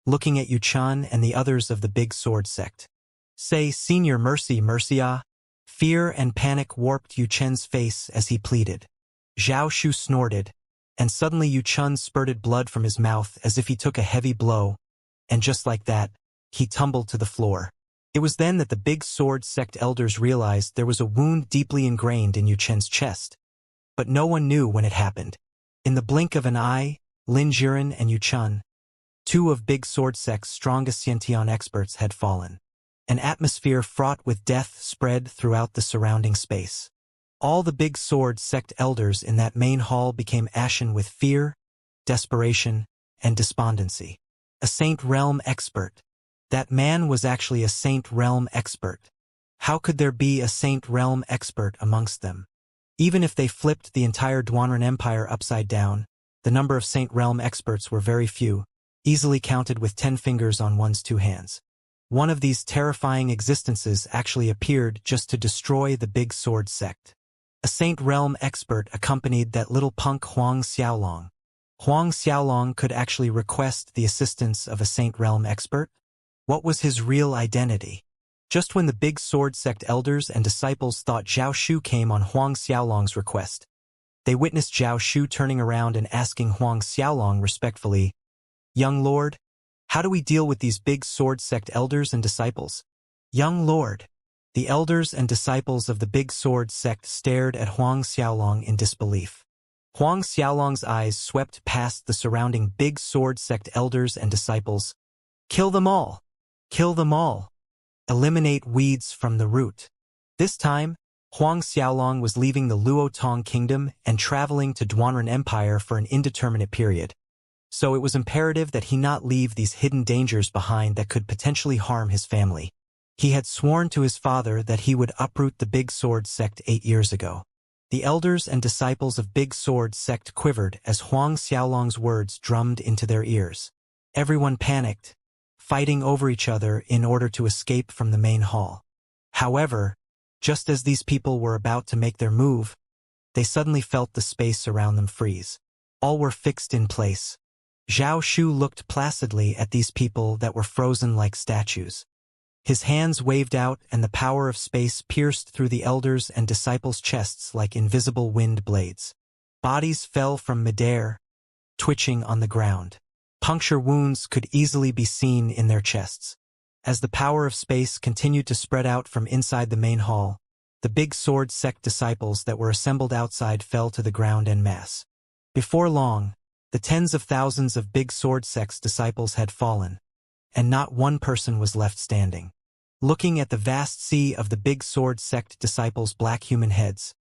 looking at Yu Chen and the others of the Big Sword sect. Say, Senior, mercy, ah. Fear and panic warped Yu Chen's face as he pleaded. Zhao Shu snorted, and suddenly Yu Chen spurted blood from his mouth as if he took a heavy blow, and just like that, he tumbled to the floor. It was then that the Big Sword sect elders realized there was a wound deeply ingrained in Yu Chen's chest. But no one knew when it happened. In the blink of an eye, Lin Jiren and Yu Chen, two of Big Sword sect's strongest Xianxia experts, had fallen. An atmosphere fraught with death spread throughout the surrounding space. All the Big Sword sect elders in that main hall became ashen with fear, desperation, and despondency. A Saint Realm Expert. That man was actually a Saint Realm Expert. How could there be a Saint Realm Expert amongst them? Even if they flipped the entire Duanren Empire upside down, the number of Saint Realm Experts were very few, easily counted with 10 fingers on one's 2 hands. One of these terrifying existences actually appeared just to destroy the Big Sword sect. A Saint Realm Expert accompanied that little punk Huang Xiaolong. Huang Xiaolong could actually request the assistance of a Saint Realm Expert? What was his real identity? Just when the Big Sword sect elders and disciples thought Zhao Shu came on Huang Xiaolong's request, they witnessed Zhao Shu turning around and asking Huang Xiaolong respectfully, "Young Lord, how do we deal with these Big Sword sect elders and disciples?" "Young Lord." The elders and disciples of the Big Sword sect stared at Huang Xiaolong in disbelief. Huang Xiaolong's eyes swept past the surrounding Big Sword sect elders and disciples. "Kill them all! Kill them all! Eliminate weeds from the root." This time, Huang Xiaolong was leaving the Luotong Kingdom and traveling to Duanren Empire for an indeterminate period. So it was imperative that he not leave these hidden dangers behind that could potentially harm his family. He had sworn to his father that he would uproot the Big Sword sect 8 years ago. The elders and disciples of Big Sword sect quivered as Huang Xiaolong's words drummed into their ears. Everyone panicked, fighting over each other in order to escape from the main hall. However, just as these people were about to make their move, they suddenly felt the space around them freeze. All were fixed in place. Zhao Shu looked placidly at these people that were frozen like statues. His hands waved out and the power of space pierced through the elders and disciples' chests like invisible wind blades. Bodies fell from midair, twitching on the ground. Puncture wounds could easily be seen in their chests. As the power of space continued to spread out from inside the main hall, the Big Sword sect disciples that were assembled outside fell to the ground en masse. Before long, the tens of thousands of Big Sword sect's disciples had fallen, and not one person was left standing. Looking at the vast sea of the Big Sword sect disciples' black human heads,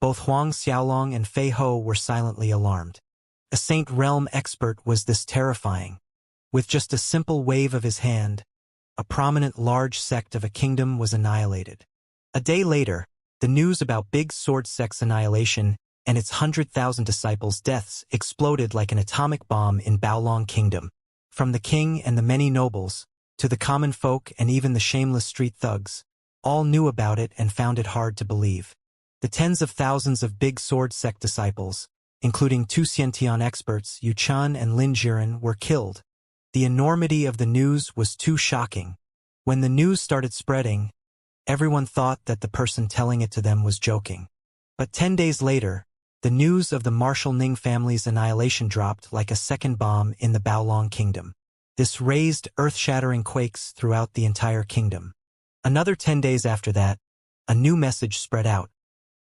both Huang Xiaolong and Fei Ho were silently alarmed. A Saint Realm Expert was this terrifying. With just a simple wave of his hand, a prominent large sect of a kingdom was annihilated. A day later, the news about Big Sword sect's annihilation and its 100,000 disciples' deaths exploded like an atomic bomb in Baolong Kingdom. From the king and the many nobles, to the common folk and even the shameless street thugs, all knew about it and found it hard to believe. The tens of thousands of Big Sword sect disciples, including 2 Xianxia experts, Yu Chen and Lin Jiren, were killed. The enormity of the news was too shocking. When the news started spreading, everyone thought that the person telling it to them was joking. But 10 days later, the news of the Marshal Ning family's annihilation dropped like a second bomb in the Baolong Kingdom. This raised earth-shattering quakes throughout the entire kingdom. Another 10 days after that, a new message spread out.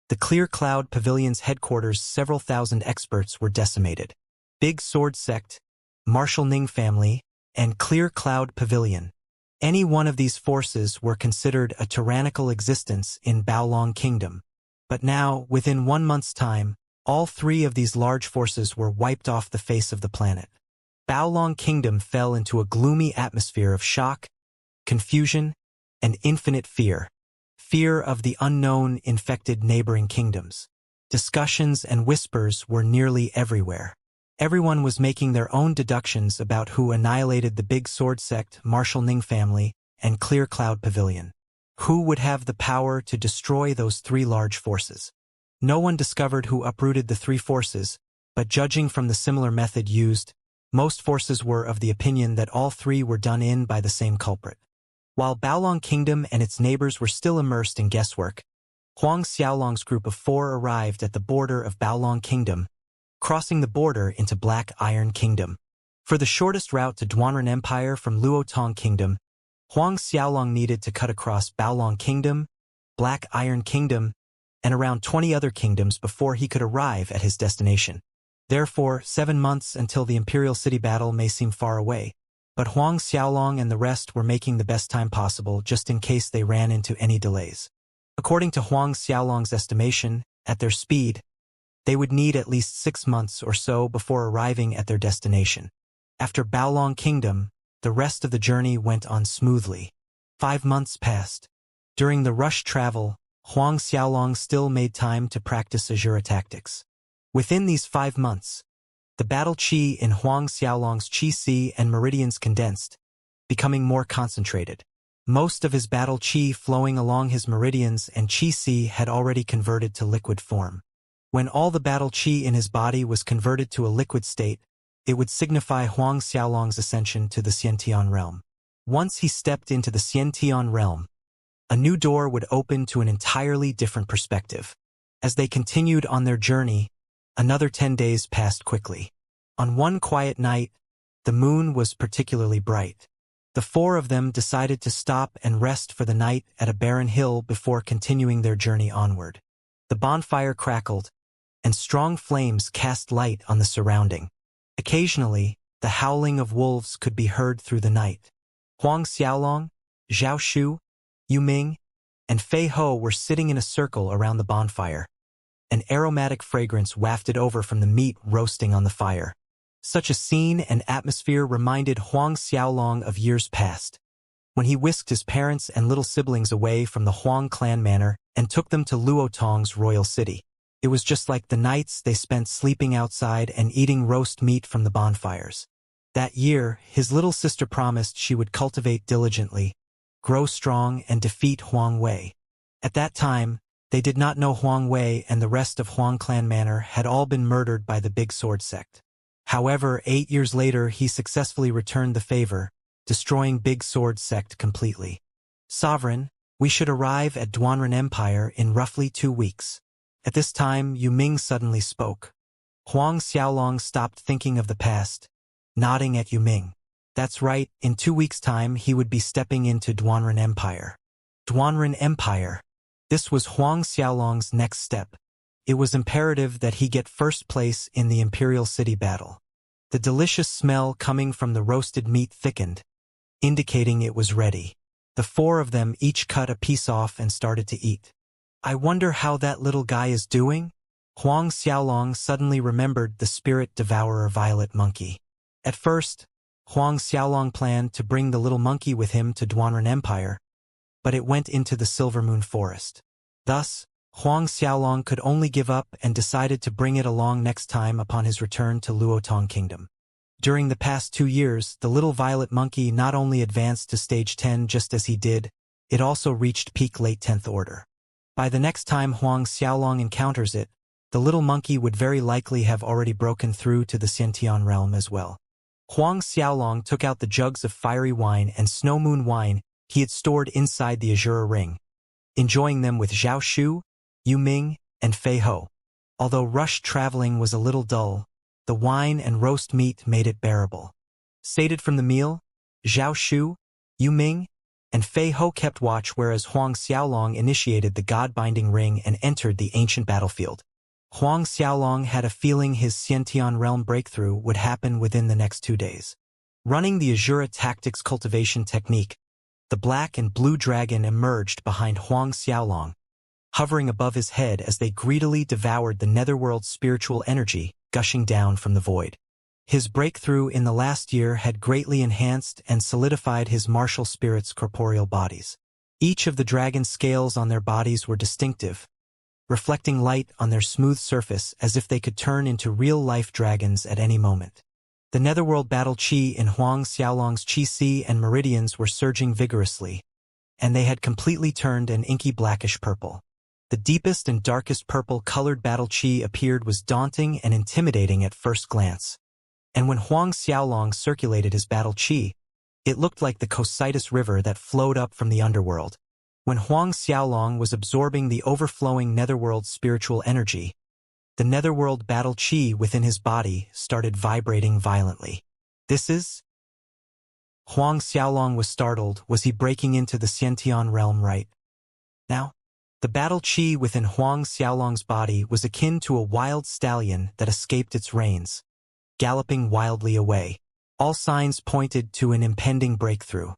The Clear Cloud Pavilion's headquarters, several thousand experts were decimated. Big Sword Sect, Marshal Ning family, and Clear Cloud Pavilion. Any one of these forces were considered a tyrannical existence in Baolong Kingdom. But now, within 1 month's time, all 3 of these large forces were wiped off the face of the planet. Baolong Kingdom fell into a gloomy atmosphere of shock, confusion, and infinite fear. Fear of the unknown infected neighboring kingdoms. Discussions and whispers were nearly everywhere. Everyone was making their own deductions about who annihilated the Big Sword Sect, Marshal Ning family, and Clear Cloud Pavilion. Who would have the power to destroy those 3 large forces? No one discovered who uprooted the 3 forces, but judging from the similar method used, most forces were of the opinion that all 3 were done in by the same culprit. While Baolong Kingdom and its neighbors were still immersed in guesswork, Huang Xiaolong's group of 4 arrived at the border of Baolong Kingdom, crossing the border into Black Iron Kingdom. For the shortest route to Duanren Empire from Luotong Kingdom, Huang Xiaolong needed to cut across Baolong Kingdom, Black Iron Kingdom, and around 20 other kingdoms before he could arrive at his destination. Therefore, 7 months until the Imperial City battle may seem far away, but Huang Xiaolong and the rest were making the best time possible just in case they ran into any delays. According to Huang Xiaolong's estimation, at their speed, they would need at least 6 months or so before arriving at their destination. After Baolong Kingdom, the rest of the journey went on smoothly. 5 months passed. During the rush travel, Huang Xiaolong still made time to practice Azura tactics. Within these 5 months, the battle chi in Huang Xiaolong's Qi and meridians condensed, becoming more concentrated. Most of his battle chi flowing along his meridians and Qi had already converted to liquid form. When all the battle chi in his body was converted to a liquid state, it would signify Huang Xiaolong's ascension to the Xiantian realm. Once he stepped into the Xiantian realm, a new door would open to an entirely different perspective. As they continued on their journey, another 10 days passed quickly. On one quiet night, the moon was particularly bright. The 4 of them decided to stop and rest for the night at a barren hill before continuing their journey onward. The bonfire crackled, and strong flames cast light on the surrounding. Occasionally, the howling of wolves could be heard through the night. Huang Xiaolong, Zhao Shu, Yu Ming, and Fei Ho were sitting in a circle around the bonfire. An aromatic fragrance wafted over from the meat roasting on the fire. Such a scene and atmosphere reminded Huang Xiaolong of years past, when he whisked his parents and little siblings away from the Huang clan manor and took them to Luotong's royal city. It was just like the nights they spent sleeping outside and eating roast meat from the bonfires. That year, his little sister promised she would cultivate diligently, grow strong, and defeat Huang Wei. At that time, they did not know Huang Wei and the rest of Huang clan manor had all been murdered by the Big Sword Sect. However, 8 years later he successfully returned the favor, destroying Big Sword Sect completely. Sovereign, we should arrive at Duanren Empire in roughly 2 weeks. At this time, Yu Ming suddenly spoke. Huang Xiaolong stopped thinking of the past, nodding at Yu Ming. That's right, in 2 weeks' time he would be stepping into Duanren Empire. Duanren Empire. This was Huang Xiaolong's next step. It was imperative that he get first place in the Imperial City battle. The delicious smell coming from the roasted meat thickened, indicating it was ready. The 4 of them each cut a piece off and started to eat. I wonder how that little guy is doing? Huang Xiaolong suddenly remembered the spirit devourer violet monkey. At first, Huang Xiaolong planned to bring the little monkey with him to Duanren Empire, but it went into the Silver Moon Forest. Thus, Huang Xiaolong could only give up and decided to bring it along next time upon his return to Luotong Kingdom. During the past 2 years, the little violet monkey not only advanced to stage 10 just as he did, it also reached peak late 10th order. By the next time Huang Xiaolong encounters it, the little monkey would very likely have already broken through to the Xiantian realm as well. Huang Xiaolong took out the jugs of fiery wine and snow moon wine he had stored inside the Azura ring, enjoying them with Zhao Shu, Yu Ming, and Fei Ho. Although rush traveling was a little dull, the wine and roast meat made it bearable. Sated from the meal, Zhao Shu, Yu Ming, and Fei Ho kept watch whereas Huang Xiaolong initiated the God-binding ring and entered the ancient battlefield. Huang Xiaolong had a feeling his Xiantian realm breakthrough would happen within the next 2 days. Running the Azura Tactics cultivation technique, the black and blue dragon emerged behind Huang Xiaolong, hovering above his head as they greedily devoured the netherworld's spiritual energy gushing down from the void. His breakthrough in the last year had greatly enhanced and solidified his martial spirit's corporeal bodies. Each of the dragon's scales on their bodies were distinctive, reflecting light on their smooth surface as if they could turn into real-life dragons at any moment. The netherworld battle chi in Huang Xiaolong's chi-si and meridians were surging vigorously, and they had completely turned an inky blackish purple. The deepest and darkest purple-colored battle chi appeared was daunting and intimidating at first glance. And when Huang Xiaolong circulated his battle chi, it looked like the Cocytus River that flowed up from the underworld. When Huang Xiaolong was absorbing the overflowing netherworld spiritual energy, the netherworld battle chi within his body started vibrating violently. This is? Huang Xiaolong was startled. Was he breaking into the Xiantian realm right now? The battle chi within Huang Xiaolong's body was akin to a wild stallion that escaped its reins, galloping wildly away. All signs pointed to an impending breakthrough.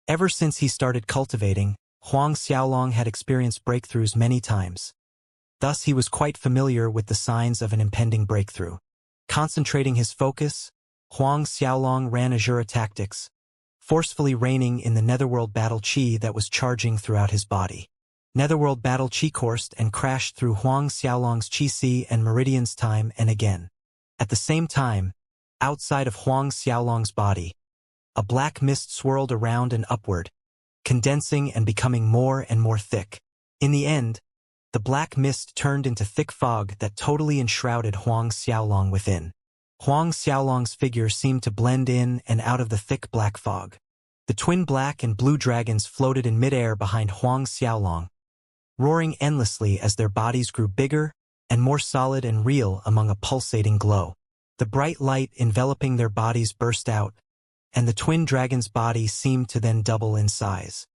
Ever since he started cultivating, Huang Xiaolong had experienced breakthroughs many times. Thus he was quite familiar with the signs of an impending breakthrough. Concentrating his focus, Huang Xiaolong ran Azura Tactics, forcefully reining in the netherworld battle chi that was charging throughout his body. Netherworld battle chi coursed and crashed through Huang Xiaolong's chi-si and meridians time and again. At the same time, outside of Huang Xiaolong's body, a black mist swirled around and upward, condensing and becoming more and more thick. In the end, the black mist turned into thick fog that totally enshrouded Huang Xiaolong within. Huang Xiaolong's figure seemed to blend in and out of the thick black fog. The twin black and blue dragons floated in midair behind Huang Xiaolong, roaring endlessly as their bodies grew bigger and more solid and real among a pulsating glow. The bright light enveloping their bodies burst out, and the twin dragon's body seemed to then double in size.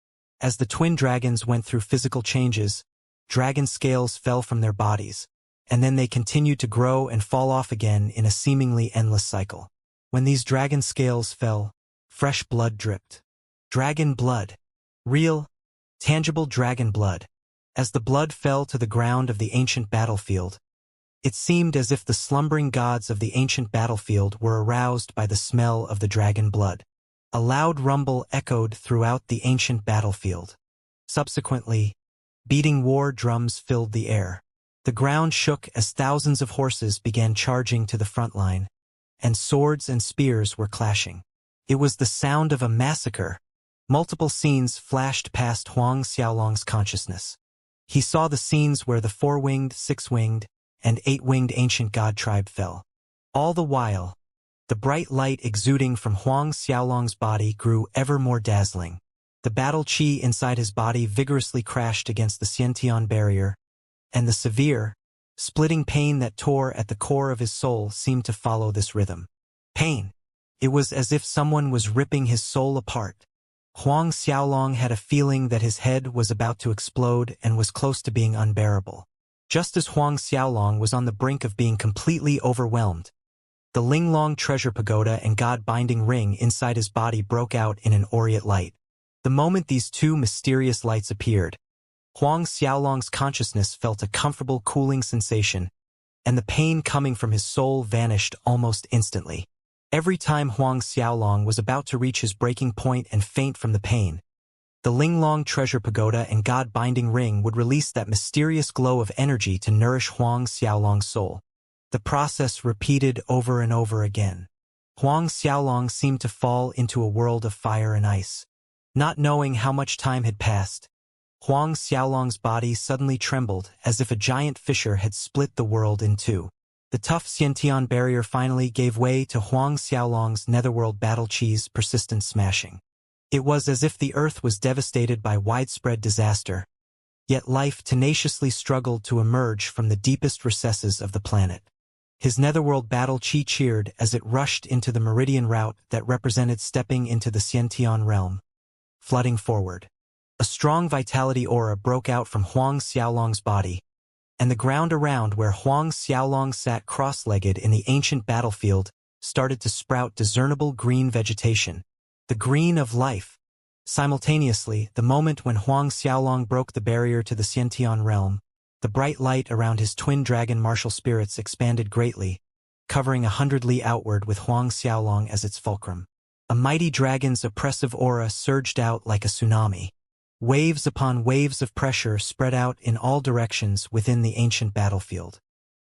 As the twin dragons went through physical changes, dragon scales fell from their bodies, and then they continued to grow and fall off again in a seemingly endless cycle. When these dragon scales fell, fresh blood dripped. Dragon blood. Real, tangible dragon blood. As the blood fell to the ground of the ancient battlefield, it seemed as if the slumbering gods of the ancient battlefield were aroused by the smell of the dragon blood. A loud rumble echoed throughout the ancient battlefield. Subsequently, beating war drums filled the air. The ground shook as thousands of horses began charging to the front line, and swords and spears were clashing. It was the sound of a massacre. Multiple scenes flashed past Huang Xiaolong's consciousness. He saw the scenes where the 4-winged, 6-winged, and 8-winged ancient god tribe fell. All the while, the bright light exuding from Huang Xiaolong's body grew ever more dazzling. The battle chi inside his body vigorously crashed against the Xiantian barrier, and the severe, splitting pain that tore at the core of his soul seemed to follow this rhythm. Pain. It was as if someone was ripping his soul apart. Huang Xiaolong had a feeling that his head was about to explode and was close to being unbearable. Just as Huang Xiaolong was on the brink of being completely overwhelmed, the Linglong treasure pagoda and God-binding ring inside his body broke out in an aureate light. The moment these two mysterious lights appeared, Huang Xiaolong's consciousness felt a comfortable cooling sensation, and the pain coming from his soul vanished almost instantly. Every time Huang Xiaolong was about to reach his breaking point and faint from the pain, the Linglong treasure pagoda and God-binding ring would release that mysterious glow of energy to nourish Huang Xiaolong's soul. The process repeated over and over again. Huang Xiaolong seemed to fall into a world of fire and ice. Not knowing how much time had passed, Huang Xiaolong's body suddenly trembled as if a giant fissure had split the world in two. The tough Xiantian barrier finally gave way to Huang Xiaolong's netherworld battle chi's persistent smashing. It was as if the earth was devastated by widespread disaster, yet life tenaciously struggled to emerge from the deepest recesses of the planet. His netherworld battle chi cheered as it rushed into the meridian route that represented stepping into the Xiantian realm, flooding forward. A strong vitality aura broke out from Huang Xiaolong's body, and the ground around where Huang Xiaolong sat cross-legged in the ancient battlefield started to sprout discernible green vegetation, the green of life. Simultaneously, the moment when Huang Xiaolong broke the barrier to the Xiantian realm, the bright light around his twin dragon martial spirits expanded greatly, covering 100 li outward with Huang Xiaolong as its fulcrum. A mighty dragon's oppressive aura surged out like a tsunami. Waves upon waves of pressure spread out in all directions within the ancient battlefield.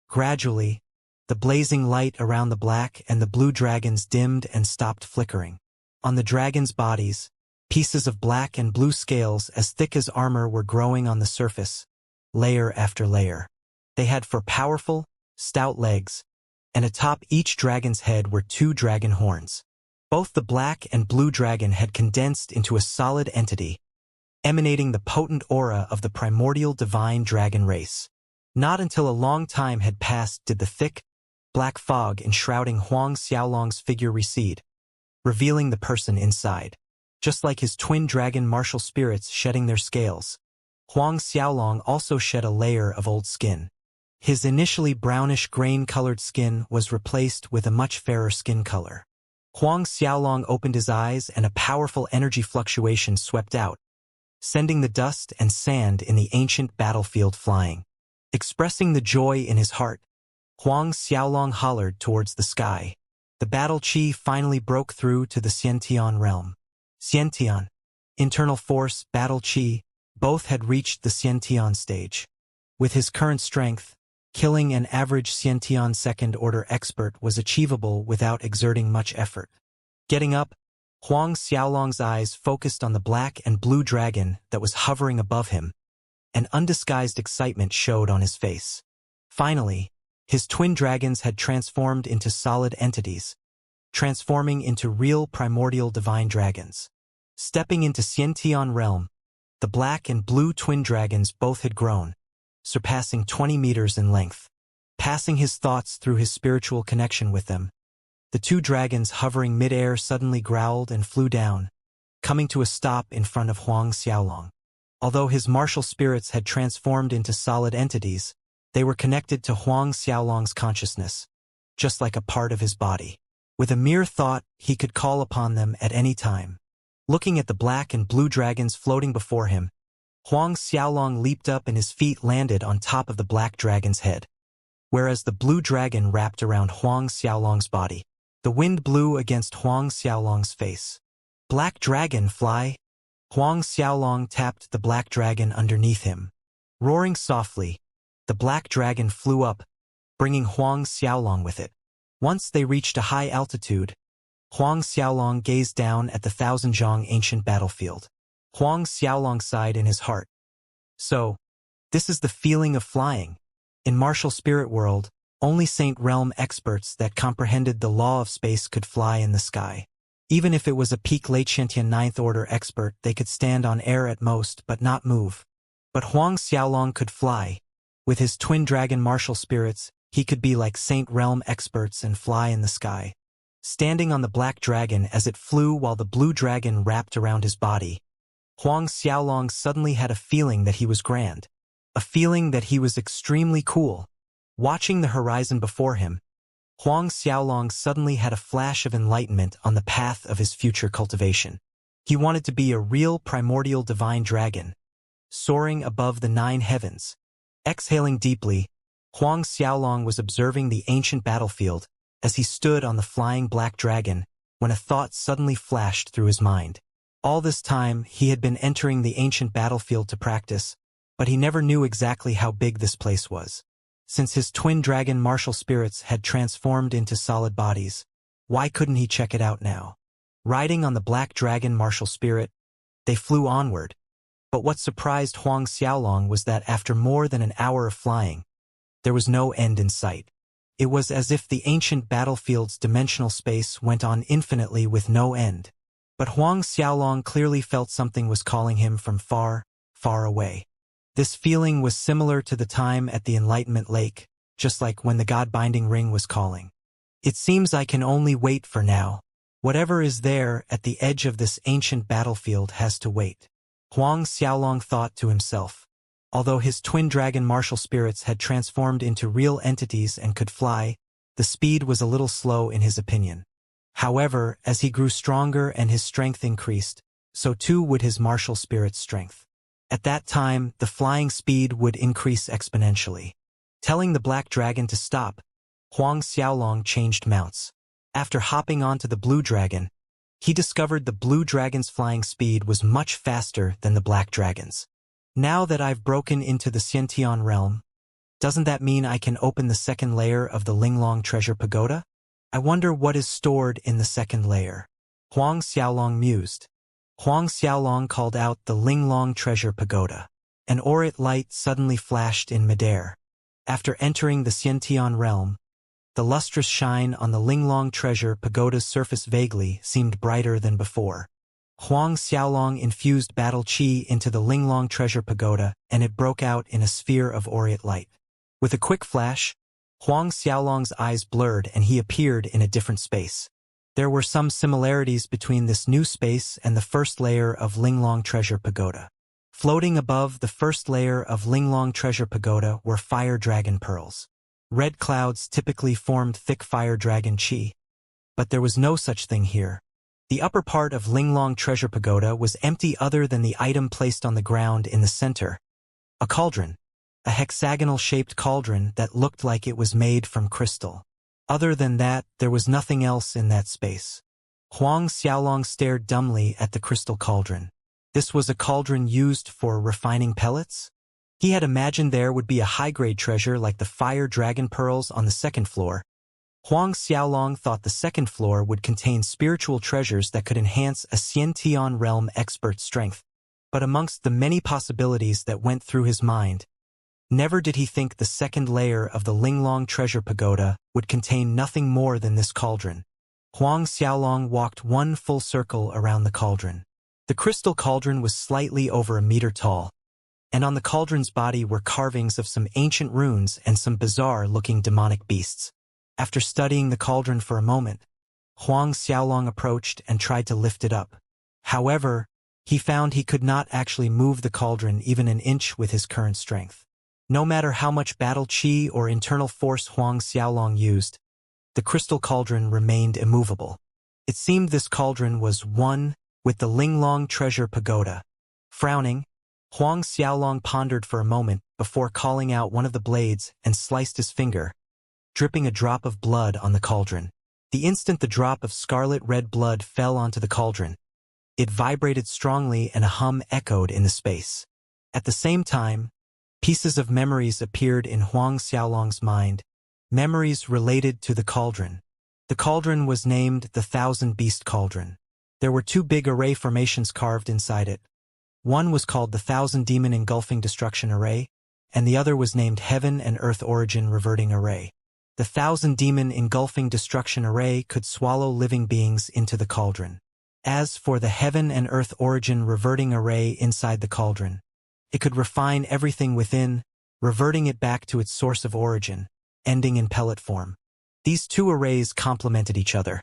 Gradually, the blazing light around the black and the blue dragons dimmed and stopped flickering. On the dragons' bodies, pieces of black and blue scales as thick as armor were growing on the surface, layer after layer. They had 4 powerful, stout legs, and atop each dragon's head were 2 dragon horns. Both the black and blue dragon had condensed into a solid entity, emanating the potent aura of the primordial divine dragon race. Not until a long time had passed did the thick, black fog enshrouding Huang Xiaolong's figure recede, revealing the person inside. Just like his twin dragon martial spirits shedding their scales, Huang Xiaolong also shed a layer of old skin. His initially brownish grain-colored skin was replaced with a much fairer skin color. Huang Xiaolong opened his eyes and a powerful energy fluctuation swept out, sending the dust and sand in the ancient battlefield flying. Expressing the joy in his heart, Huang Xiaolong hollered towards the sky. The battle chi finally broke through to the Xiantian realm. Xiantian, internal force, battle chi, both had reached the Xiantian stage. With his current strength, killing an average Xiantian second-order expert was achievable without exerting much effort. Getting up, Huang Xiaolong's eyes focused on the black and blue dragon that was hovering above him, and undisguised excitement showed on his face. Finally, his twin dragons had transformed into solid entities, transforming into real primordial divine dragons. Stepping into Xiantian realm, the black and blue twin dragons both had grown, surpassing 20 meters in length. Passing his thoughts through his spiritual connection with them, the 2 dragons hovering mid-air suddenly growled and flew down, coming to a stop in front of Huang Xiaolong. Although his martial spirits had transformed into solid entities, they were connected to Huang Xiaolong's consciousness, just like a part of his body. With a mere thought, he could call upon them at any time. Looking at the black and blue dragons floating before him, Huang Xiaolong leaped up and his feet landed on top of the black dragon's head, whereas the blue dragon wrapped around Huang Xiaolong's body. The wind blew against Huang Xiaolong's face. Black dragon, fly! Huang Xiaolong tapped the black dragon underneath him. Roaring softly, the black dragon flew up, bringing Huang Xiaolong with it. Once they reached a high altitude, Huang Xiaolong gazed down at the Thousand-Zhong ancient battlefield. Huang Xiaolong sighed in his heart. So, this is the feeling of flying. In martial spirit world, only Saint Realm experts that comprehended the law of space could fly in the sky. Even if it was a peak late Xiantian 9th order expert, they could stand on air at most but not move. But Huang Xiaolong could fly. With his twin dragon martial spirits, he could be like Saint Realm experts and fly in the sky. Standing on the black dragon as it flew while the blue dragon wrapped around his body, Huang Xiaolong suddenly had a feeling that he was grand. A feeling that he was extremely cool. Watching the horizon before him, Huang Xiaolong suddenly had a flash of enlightenment on the path of his future cultivation. He wanted to be a real primordial divine dragon, soaring above the 9 heavens. Exhaling deeply, Huang Xiaolong was observing the ancient battlefield as he stood on the flying black dragon when a thought suddenly flashed through his mind. All this time, he had been entering the ancient battlefield to practice, but he never knew exactly how big this place was. Since his twin dragon martial spirits had transformed into solid bodies, why couldn't he check it out now? Riding on the black dragon martial spirit, they flew onward. But what surprised Huang Xiaolong was that after more than an hour of flying, there was no end in sight. It was as if the ancient battlefield's dimensional space went on infinitely with no end. But Huang Xiaolong clearly felt something was calling him from far, far away. This feeling was similar to the time at the Enlightenment Lake, just like when the God-binding ring was calling. It seems I can only wait for now. Whatever is there at the edge of this ancient battlefield has to wait. Huang Xiaolong thought to himself. Although his twin dragon martial spirits had transformed into real entities and could fly, the speed was a little slow in his opinion. However, as he grew stronger and his strength increased, so too would his martial spirit's strength. At that time, the flying speed would increase exponentially. Telling the black dragon to stop, Huang Xiaolong changed mounts. After hopping onto the blue dragon, he discovered the blue dragon's flying speed was much faster than the black dragon's. Now that I've broken into the Xiantian realm, doesn't that mean I can open the second layer of the Linglong treasure pagoda? I wonder what is stored in the second layer. Huang Xiaolong mused. Huang Xiaolong called out the Linglong treasure pagoda. An aurate light suddenly flashed in midair. After entering the Xiantian realm, the lustrous shine on the Linglong treasure pagoda's surface vaguely seemed brighter than before. Huang Xiaolong infused battle qi into the Linglong treasure pagoda, and it broke out in a sphere of aureate light. With a quick flash, Huang Xiaolong's eyes blurred and he appeared in a different space. There were some similarities between this new space and the first layer of Linglong treasure pagoda. Floating above the first layer of Linglong treasure pagoda were fire dragon pearls. Red clouds typically formed thick fire dragon qi, but there was no such thing here. The upper part of Linglong treasure pagoda was empty other than the item placed on the ground in the center. A cauldron. A hexagonal-shaped cauldron that looked like it was made from crystal. Other than that, there was nothing else in that space. Huang Xiaolong stared dumbly at the crystal cauldron. This was a cauldron used for refining pellets? He had imagined there would be a high-grade treasure like the fire dragon pearls on the second floor. Huang Xiaolong thought the second floor would contain spiritual treasures that could enhance a Xiantian realm expert's strength. But amongst the many possibilities that went through his mind, never did he think the second layer of the Linglong treasure pagoda would contain nothing more than this cauldron. Huang Xiaolong walked one full circle around the cauldron. The crystal cauldron was slightly over a meter tall, and on the cauldron's body were carvings of some ancient runes and some bizarre-looking demonic beasts. After studying the cauldron for a moment, Huang Xiaolong approached and tried to lift it up. However, he found he could not actually move the cauldron even an inch with his current strength. No matter how much battle qi or internal force Huang Xiaolong used, the crystal cauldron remained immovable. It seemed this cauldron was one with the Linglong treasure pagoda. Frowning, Huang Xiaolong pondered for a moment before calling out one of the blades and sliced his finger, dripping a drop of blood on the cauldron. The instant the drop of scarlet-red blood fell onto the cauldron, it vibrated strongly and a hum echoed in the space. At the same time, pieces of memories appeared in Huang Xiaolong's mind, memories related to the cauldron. The cauldron was named the Thousand Beast Cauldron. There were two big array formations carved inside it. One was called the Thousand Demon Engulfing Destruction Array, and the other was named Heaven and Earth Origin Reverting Array. The Thousand Demon Engulfing Destruction Array could swallow living beings into the cauldron. As for the Heaven and Earth Origin Reverting Array inside the cauldron, it could refine everything within, reverting it back to its source of origin, ending in pellet form. These two arrays complemented each other,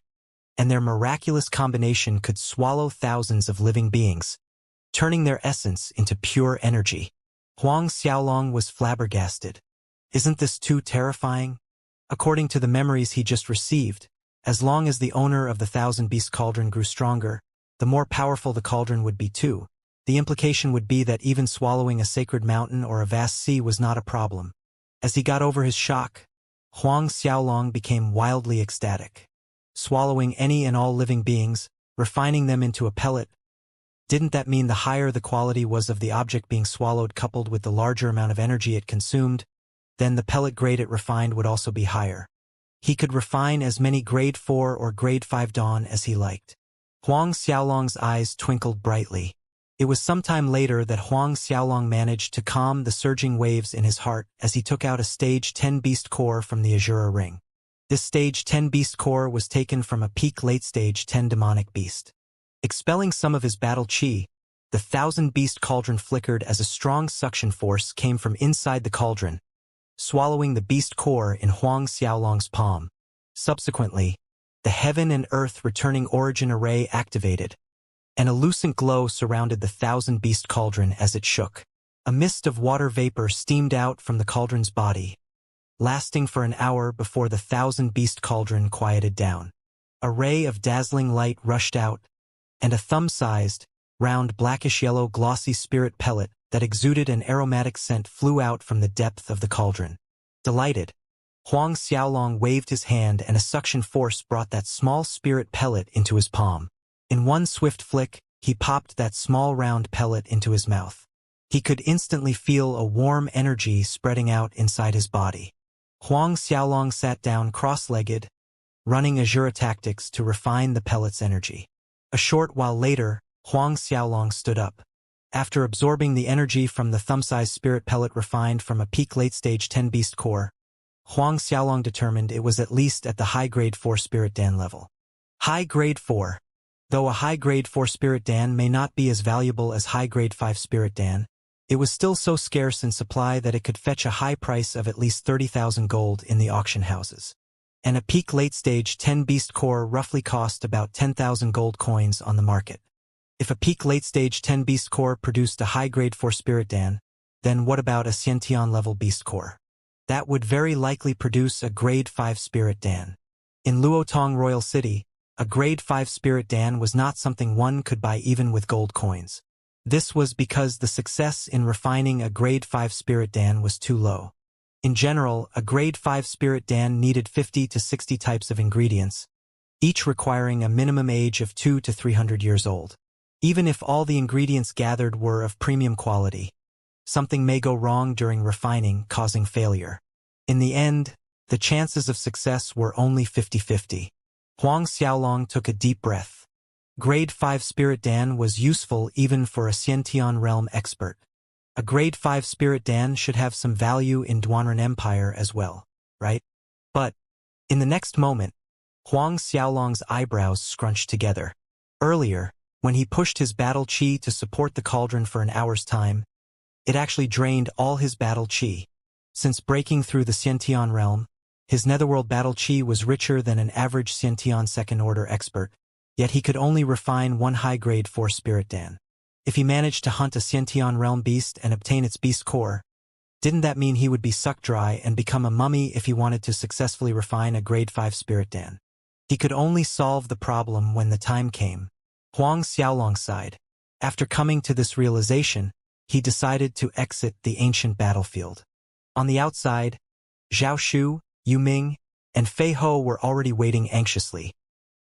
and their miraculous combination could swallow thousands of living beings, turning their essence into pure energy. Huang Xiaolong was flabbergasted. Isn't this too terrifying? According to the memories he just received, as long as the owner of the Thousand Beast Cauldron grew stronger, the more powerful the cauldron would be too. The implication would be that even swallowing a sacred mountain or a vast sea was not a problem. As he got over his shock, Huang Xiaolong became wildly ecstatic. Swallowing any and all living beings, refining them into a pellet, didn't that mean the higher the quality was of the object being swallowed coupled with the larger amount of energy it consumed, then the pellet grade it refined would also be higher. He could refine as many grade 4 or grade 5 dawn as he liked. Huang Xiaolong's eyes twinkled brightly. It was sometime later that Huang Xiaolong managed to calm the surging waves in his heart as he took out a Stage 10 Beast Core from the Azura Ring. This Stage 10 Beast Core was taken from a peak late Stage 10 Demonic Beast. Expelling some of his battle qi, the Thousand Beast Cauldron flickered as a strong suction force came from inside the cauldron, swallowing the beast core in Huang Xiaolong's palm. Subsequently, the heaven and earth returning origin array activated. An lucent glow surrounded the thousand-beast cauldron as it shook. A mist of water vapor steamed out from the cauldron's body, lasting for an hour before the thousand-beast cauldron quieted down. A ray of dazzling light rushed out, and a thumb-sized, round blackish-yellow glossy spirit pellet that exuded an aromatic scent flew out from the depth of the cauldron. Delighted, Huang Xiaolong waved his hand and a suction force brought that small spirit pellet into his palm. In one swift flick, he popped that small round pellet into his mouth. He could instantly feel a warm energy spreading out inside his body. Huang Xiaolong sat down cross-legged, running Azura tactics to refine the pellet's energy. A short while later, Huang Xiaolong stood up. After absorbing the energy from the thumb-sized spirit pellet refined from a peak late-stage 10-beast core, Huang Xiaolong determined it was at least at the high-grade 4 Spirit Dan level. High-grade 4. Though a high-grade 4 Spirit Dan may not be as valuable as high-grade 5 Spirit Dan, it was still so scarce in supply that it could fetch a high price of at least 30,000 gold in the auction houses. And a peak late-stage 10-beast core roughly cost about 10,000 gold coins on the market. If a peak late-stage 10-beast core produced a high-grade 4 Spirit Dan, then what about a Xiantian level beast core? That would very likely produce a grade 5 Spirit Dan. In Luotong Royal City, a grade 5 Spirit Dan was not something one could buy even with gold coins. This was because the success in refining a grade 5 Spirit Dan was too low. In general, a grade 5 Spirit Dan needed 50 to 60 types of ingredients, each requiring a minimum age of 200 to 300 years old. Even if all the ingredients gathered were of premium quality, something may go wrong during refining, causing failure. In the end, the chances of success were only 50-50. Huang Xiaolong took a deep breath. Grade 5 Spirit Dan was useful even for a Xiantian realm expert. A grade 5 Spirit Dan should have some value in Duanren Empire as well, right? But, in the next moment, Huang Xiaolong's eyebrows scrunched together. Earlier, when he pushed his battle chi to support the cauldron for an hour's time, it actually drained all his battle chi. Since breaking through the Xiantian realm, his netherworld battle chi was richer than an average Xiantian second-order expert, yet he could only refine one high-grade 4 Spirit Dan. If he managed to hunt a Xiantian realm beast and obtain its beast core, didn't that mean he would be sucked dry and become a mummy if he wanted to successfully refine a grade 5 Spirit Dan? He could only solve the problem when the time came. Huang Xiaolong sighed. After coming to this realization, he decided to exit the ancient battlefield. On the outside, Zhao Shu, Yu Ming, and Fei Ho were already waiting anxiously.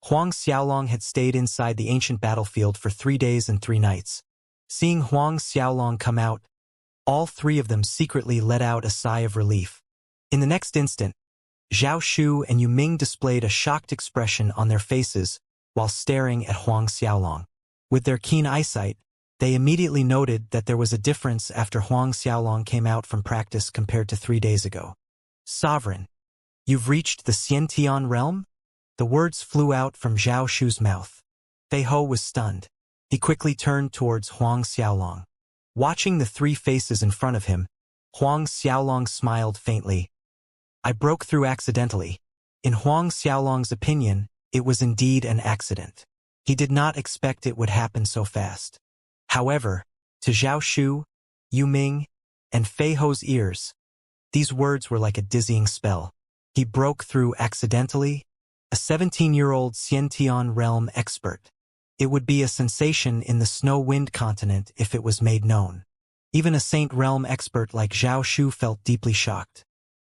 Huang Xiaolong had stayed inside the ancient battlefield for 3 days and 3 nights. Seeing Huang Xiaolong come out, all 3 of them secretly let out a sigh of relief. In the next instant, Zhao Shu and Yu Ming displayed a shocked expression on their faces while staring at Huang Xiaolong. With their keen eyesight, they immediately noted that there was a difference after Huang Xiaolong came out from practice compared to 3 days ago. Sovereign, you've reached the Xiantian realm? The words flew out from Zhao Shu's mouth. Fei Ho was stunned. He quickly turned towards Huang Xiaolong. Watching the 3 faces in front of him, Huang Xiaolong smiled faintly. I broke through accidentally. In Huang Xiaolong's opinion, it was indeed an accident. He did not expect it would happen so fast. However, to Zhao Shu, Yu Ming, and Fei Ho's ears, these words were like a dizzying spell. He broke through accidentally? A 17-year-old Xiantian realm expert. It would be a sensation in the snow-wind continent if it was made known. Even a Saint realm expert like Zhao Shu felt deeply shocked.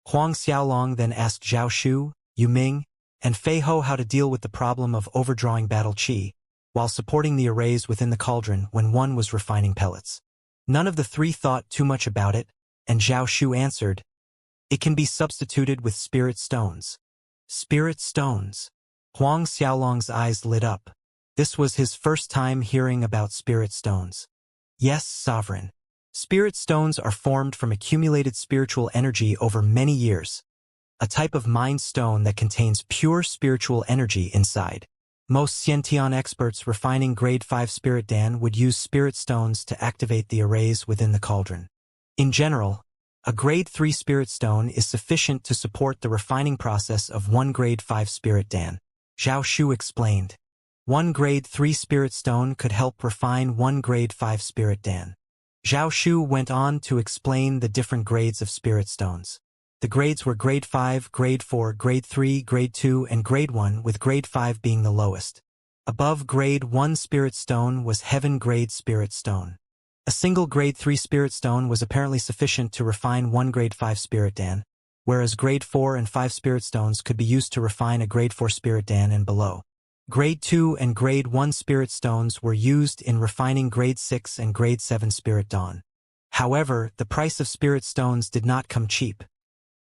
Huang Xiaolong then asked Zhao Shu, Yu Ming, and Fei Ho how to deal with the problem of overdrawing battle chi, while supporting the arrays within the cauldron when one was refining pellets. None of the 3 thought too much about it, and Zhao Shu answered, it can be substituted with spirit stones. Spirit stones. Huang Xiaolong's eyes lit up. This was his first time hearing about spirit stones. Yes, Sovereign. Spirit stones are formed from accumulated spiritual energy over many years, a type of mind stone that contains pure spiritual energy inside. Most Xiantian experts refining grade 5 Spirit Dan would use spirit stones to activate the arrays within the cauldron. In general, A grade 3 spirit stone is sufficient to support the refining process of one grade 5 spirit dan. Zhao Shu explained. One grade 3 spirit stone could help refine one grade 5 spirit dan. Zhao Shu went on to explain the different grades of spirit stones. The grades were grade 5, grade 4, grade 3, grade 2, and grade 1, with grade 5 being the lowest. Above grade 1 spirit stone was heaven grade spirit stone. A single grade 3 spirit stone was apparently sufficient to refine one grade 5 spirit dan, whereas grade 4 and 5 spirit stones could be used to refine a grade 4 spirit dan and below. Grade 2 and grade 1 spirit stones were used in refining grade 6 and grade 7 spirit dawn. However, the price of spirit stones did not come cheap.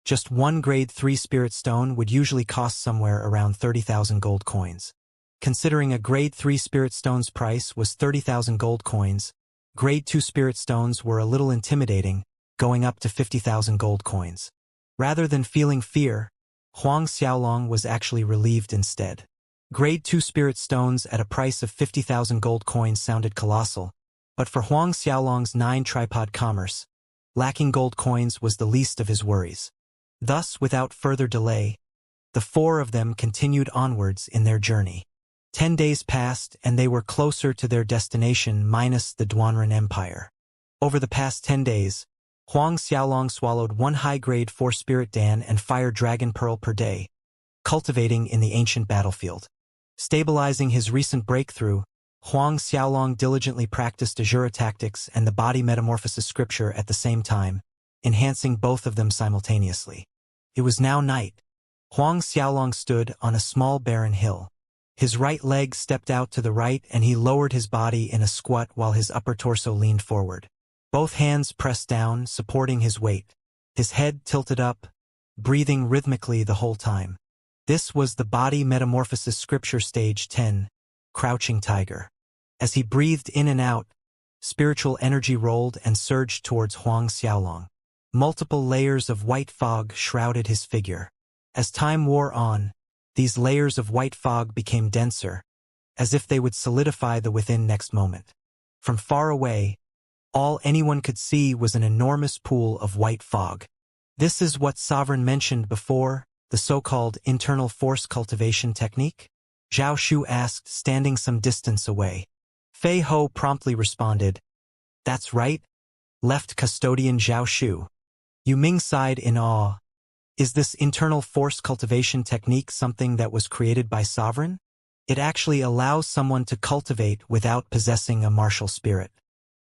Just one grade 3 spirit stone would usually cost somewhere around 30,000 gold coins. Considering a grade 3 spirit stone's price was 30,000 gold coins, grade 2 spirit stones were a little intimidating, going up to 50,000 gold coins. Rather than feeling fear, Huang Xiaolong was actually relieved instead. Grade 2 spirit stones at a price of 50,000 gold coins sounded colossal, but for Huang Xiaolong's 9 tripod commerce, lacking gold coins was the least of his worries. Thus, without further delay, the four of them continued onwards in their journey. 10 days passed and they were closer to their destination minus the Duanren Empire. Over the past 10 days, Huang Xiaolong swallowed one high-grade 4 spirit dan and fire dragon pearl per day, cultivating in the ancient battlefield. Stabilizing his recent breakthrough, Huang Xiaolong diligently practiced Azura tactics and the body metamorphosis scripture at the same time, enhancing both of them simultaneously. It was now night. Huang Xiaolong stood on a small barren hill. His right leg stepped out to the right and he lowered his body in a squat while his upper torso leaned forward. Both hands pressed down, supporting his weight. His head tilted up, breathing rhythmically the whole time. This was the body metamorphosis scripture stage 10, Crouching Tiger. As he breathed in and out, spiritual energy rolled and surged towards Huang Xiaolong. Multiple layers of white fog shrouded his figure. As time wore on, these layers of white fog became denser, as if they would solidify the within next moment. From far away, all anyone could see was an enormous pool of white fog. This is what Sovereign mentioned before, the so-called internal force cultivation technique? Zhao Shu asked, standing some distance away. Fei Ho promptly responded, "That's right, left custodian Zhao Shu." Yu Ming sighed in awe. Is this internal force cultivation technique something that was created by Sovereign? It actually allows someone to cultivate without possessing a martial spirit.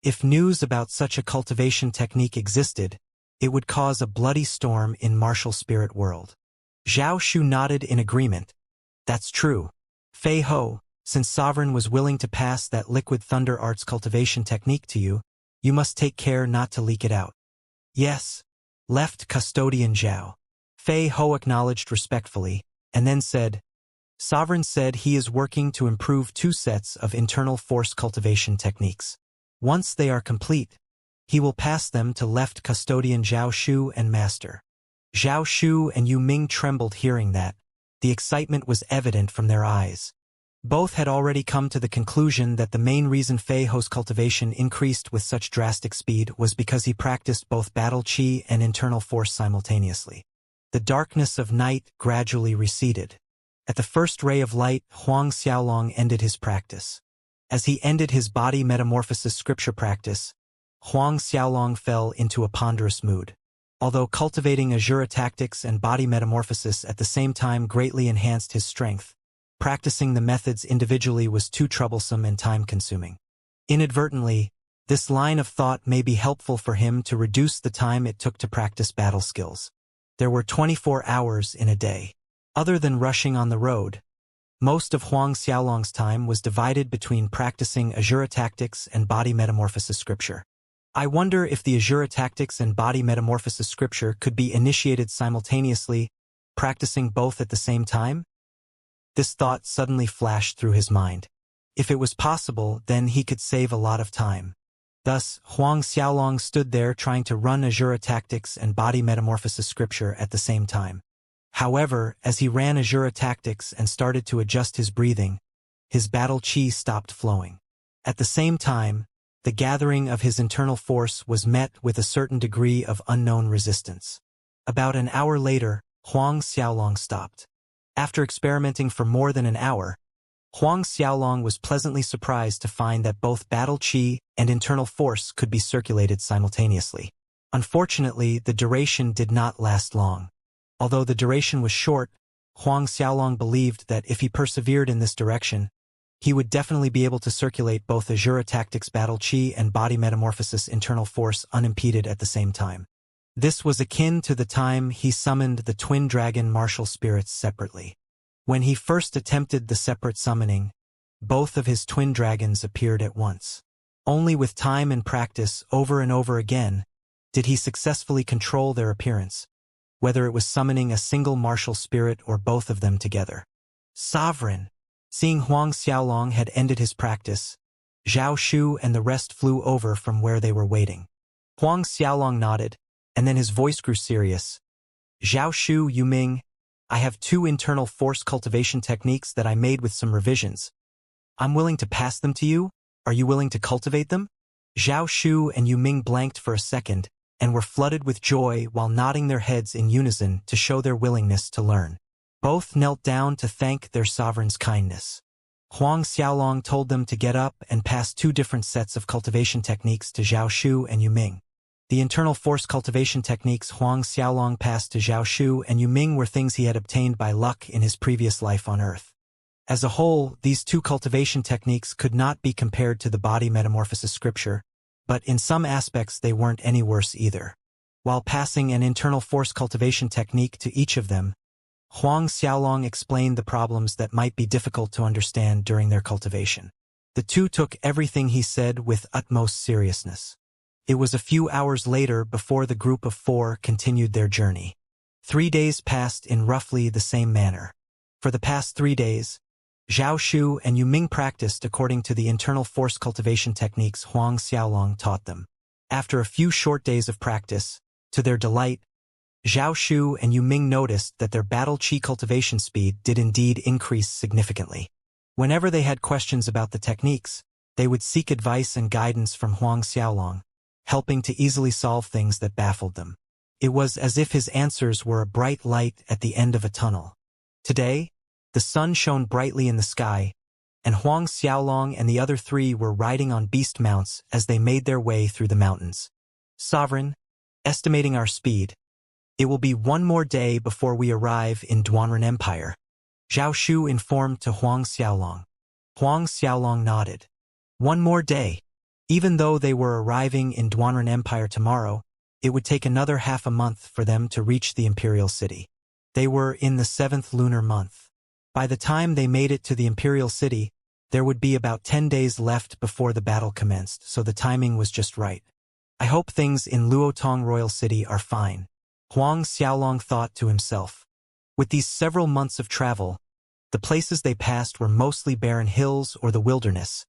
If news about such a cultivation technique existed, it would cause a bloody storm in martial spirit world. Zhao Shu nodded in agreement. That's true. Fei Ho, since Sovereign was willing to pass that liquid thunder arts cultivation technique to you, you must take care not to leak it out. Yes. Left custodian Zhao. Fei Ho acknowledged respectfully, and then said, Sovereign said he is working to improve 2 sets of internal force cultivation techniques. Once they are complete, he will pass them to left custodian Zhao Shu and master. Zhao Shu and Yu Ming trembled hearing that. The excitement was evident from their eyes. Both had already come to the conclusion that the main reason Fei Ho's cultivation increased with such drastic speed was because he practiced both battle chi and internal force simultaneously. The darkness of night gradually receded. At the first ray of light, Huang Xiaolong ended his practice. As he ended his body metamorphosis scripture practice, Huang Xiaolong fell into a ponderous mood. Although cultivating Azura tactics and body metamorphosis at the same time greatly enhanced his strength, practicing the methods individually was too troublesome and time-consuming. Inadvertently, this line of thought may be helpful for him to reduce the time it took to practice battle skills. There were 24 hours in a day. Other than rushing on the road, most of Huang Xiaolong's time was divided between practicing Azura tactics and body metamorphosis scripture. I wonder if the Azura tactics and body metamorphosis scripture could be initiated simultaneously, practicing both at the same time? This thought suddenly flashed through his mind. If it was possible, then he could save a lot of time. Thus, Huang Xiaolong stood there trying to run Azura tactics and body metamorphosis scripture at the same time. However, as he ran Azura tactics and started to adjust his breathing, his battle chi stopped flowing. At the same time, the gathering of his internal force was met with a certain degree of unknown resistance. About an hour later, Huang Xiaolong stopped. After experimenting for more than an hour, Huang Xiaolong was pleasantly surprised to find that both battle qi and internal force could be circulated simultaneously. Unfortunately, the duration did not last long. Although the duration was short, Huang Xiaolong believed that if he persevered in this direction, he would definitely be able to circulate both Azura Tactics battle qi and body metamorphosis internal force unimpeded at the same time. This was akin to the time he summoned the twin dragon martial spirits separately. When he first attempted the separate summoning, both of his twin dragons appeared at once. Only with time and practice over and over again did he successfully control their appearance, whether it was summoning a single martial spirit or both of them together. Sovereign! Seeing Huang Xiaolong had ended his practice, Zhao Shu and the rest flew over from where they were waiting. Huang Xiaolong nodded, and then his voice grew serious. Zhao Shu, Yuming, I have 2 internal force cultivation techniques that I made with some revisions. I'm willing to pass them to you. Are you willing to cultivate them? Zhao Shu and Yuming blanked for a second and were flooded with joy while nodding their heads in unison to show their willingness to learn. Both knelt down to thank their sovereign's kindness. Huang Xiaolong told them to get up and pass 2 different sets of cultivation techniques to Zhao Shu and Yuming. The internal force cultivation techniques Huang Xiaolong passed to Zhao Shu and Yuming were things he had obtained by luck in his previous life on Earth. As a whole, these 2 cultivation techniques could not be compared to the body metamorphosis scripture, but in some aspects they weren't any worse either. While passing an internal force cultivation technique to each of them, Huang Xiaolong explained the problems that might be difficult to understand during their cultivation. The 2 took everything he said with utmost seriousness. It was a few hours later before the group of 4 continued their journey. 3 days passed in roughly the same manner. For the past 3 days, Zhao Shu and Yuming practiced according to the internal force cultivation techniques Huang Xiaolong taught them. After a few short days of practice, to their delight, Zhao Shu and Yuming noticed that their battle qi cultivation speed did indeed increase significantly. Whenever they had questions about the techniques, they would seek advice and guidance from Huang Xiaolong, helping to easily solve things that baffled them. It was as if his answers were a bright light at the end of a tunnel. Today, the sun shone brightly in the sky, and Huang Xiaolong and the other 3 were riding on beast mounts as they made their way through the mountains. Sovereign, estimating our speed, it will be 1 more day before we arrive in Duanren Empire, Zhao Shu informed to Huang Xiaolong. Huang Xiaolong nodded. 1 more day. Even though they were arriving in Duanren Empire tomorrow, it would take another half a month for them to reach the Imperial City. They were in the 7th lunar month. By the time they made it to the Imperial City, there would be about 10 days left before the battle commenced, so the timing was just right. I hope things in Luotong Royal City are fine, Huang Xiaolong thought to himself. With these several months of travel, the places they passed were mostly barren hills or the wilderness,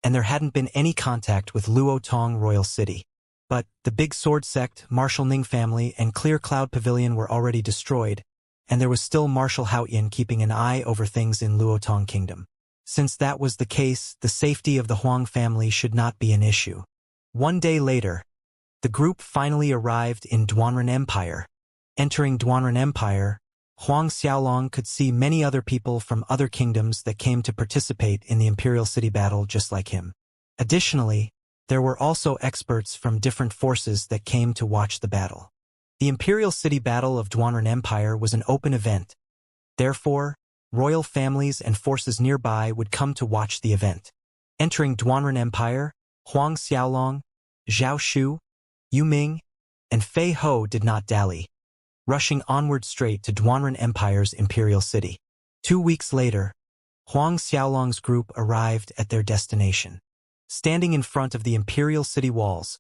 and there hadn't been any contact with Luotong Royal City. But the Big Sword Sect, Marshal Ning family, and Clear Cloud Pavilion were already destroyed, and there was still Marshal Haoyan keeping an eye over things in Luotong Kingdom. Since that was the case, the safety of the Huang family should not be an issue. 1 day later, the group finally arrived in Duanren Empire. Entering Duanren Empire, Huang Xiaolong could see many other people from other kingdoms that came to participate in the Imperial City battle just like him. Additionally, there were also experts from different forces that came to watch the battle. The Imperial City Battle of Duanren Empire was an open event. Therefore, royal families and forces nearby would come to watch the event. Entering Duanren Empire, Huang Xiaolong, Zhao Shu, Yu Ming, and Fei Ho did not dally, rushing onward straight to Duanren Empire's Imperial City. 2 weeks later, Huang Xiaolong's group arrived at their destination. Standing in front of the Imperial City walls,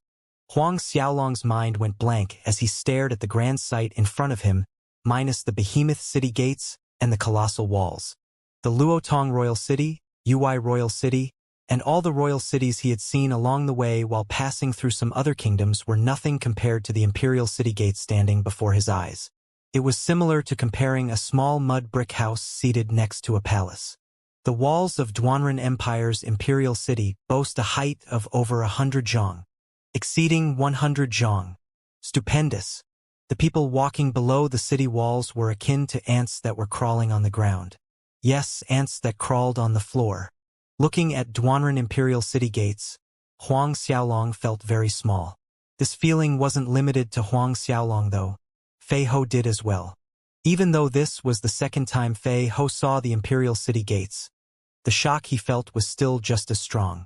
Huang Xiaolong's mind went blank as he stared at the grand sight in front of him, minus the behemoth city gates and the colossal walls. The Luotong Royal City, Ui Royal City, and all the royal cities he had seen along the way while passing through some other kingdoms were nothing compared to the Imperial City gates standing before his eyes. It was similar to comparing a small mud brick house seated next to a palace. The walls of Duanren Empire's imperial city boast a height of over 100 zhang, exceeding 100 zhang. Stupendous. The people walking below the city walls were akin to ants that were crawling on the ground. Yes, ants that crawled on the floor. Looking at Duanren imperial city gates, Huang Xiaolong felt very small. This feeling wasn't limited to Huang Xiaolong though. Fei Ho did as well. Even though this was the second time Fei Ho saw the imperial city gates, the shock he felt was still just as strong.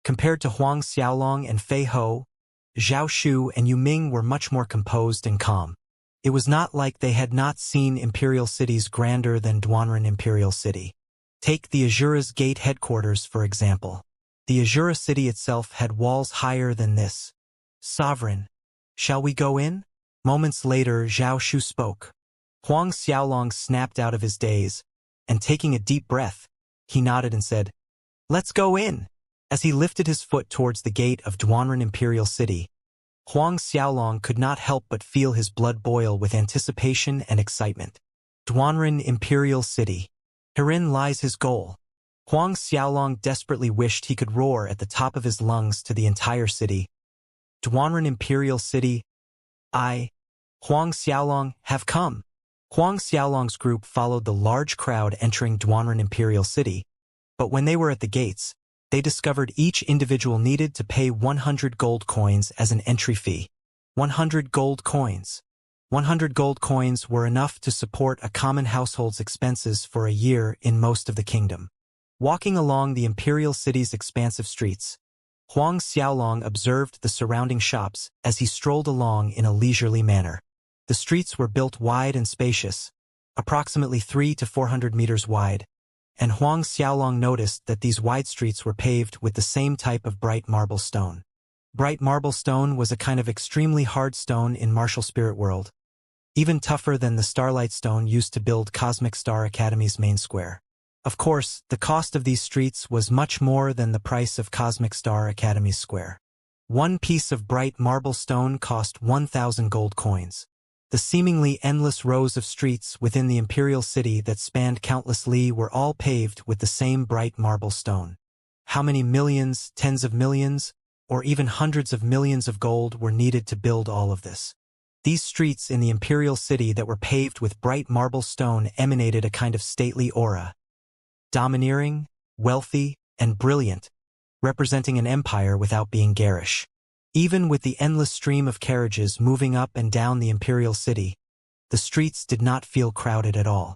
Compared to Huang Xiaolong and Fei Ho, Zhao Shu and Yu Ming were much more composed and calm. It was not like they had not seen imperial cities grander than Duanren Imperial City. Take the Azura's Gate headquarters, for example. The Azura city itself had walls higher than this. Sovereign, shall we go in? Moments later, Zhao Shu spoke. Huang Xiaolong snapped out of his daze, and taking a deep breath, he nodded and said, "Let's go in." As he lifted his foot towards the gate of Duanren Imperial City, Huang Xiaolong could not help but feel his blood boil with anticipation and excitement. Duanren Imperial City. Herein lies his goal. Huang Xiaolong desperately wished he could roar at the top of his lungs to the entire city. Duanren Imperial City. Huang Xiaolong, have come. Huang Xiaolong's group followed the large crowd entering Duanren Imperial City, but when they were at the gates, they discovered each individual needed to pay 100 gold coins as an entry fee. 100 gold coins. 100 gold coins were enough to support a common household's expenses for a year in most of the kingdom. Walking along the imperial city's expansive streets, Huang Xiaolong observed the surrounding shops as he strolled along in a leisurely manner. The streets were built wide and spacious, approximately 300 to 400 meters wide, and Huang Xiaolong noticed that these wide streets were paved with the same type of bright marble stone. Bright marble stone was a kind of extremely hard stone in Martial Spirit World, even tougher than the starlight stone used to build Cosmic Star Academy's main square. Of course, the cost of these streets was much more than the price of Cosmic Star Academy's square. One piece of bright marble stone cost 1,000 gold coins. The seemingly endless rows of streets within the imperial city that spanned countless li were all paved with the same bright marble stone. How many millions, tens of millions, or even hundreds of millions of gold were needed to build all of this? These streets in the imperial city that were paved with bright marble stone emanated a kind of stately aura. Domineering, wealthy, and brilliant, representing an empire without being garish. Even with the endless stream of carriages moving up and down the imperial city, the streets did not feel crowded at all.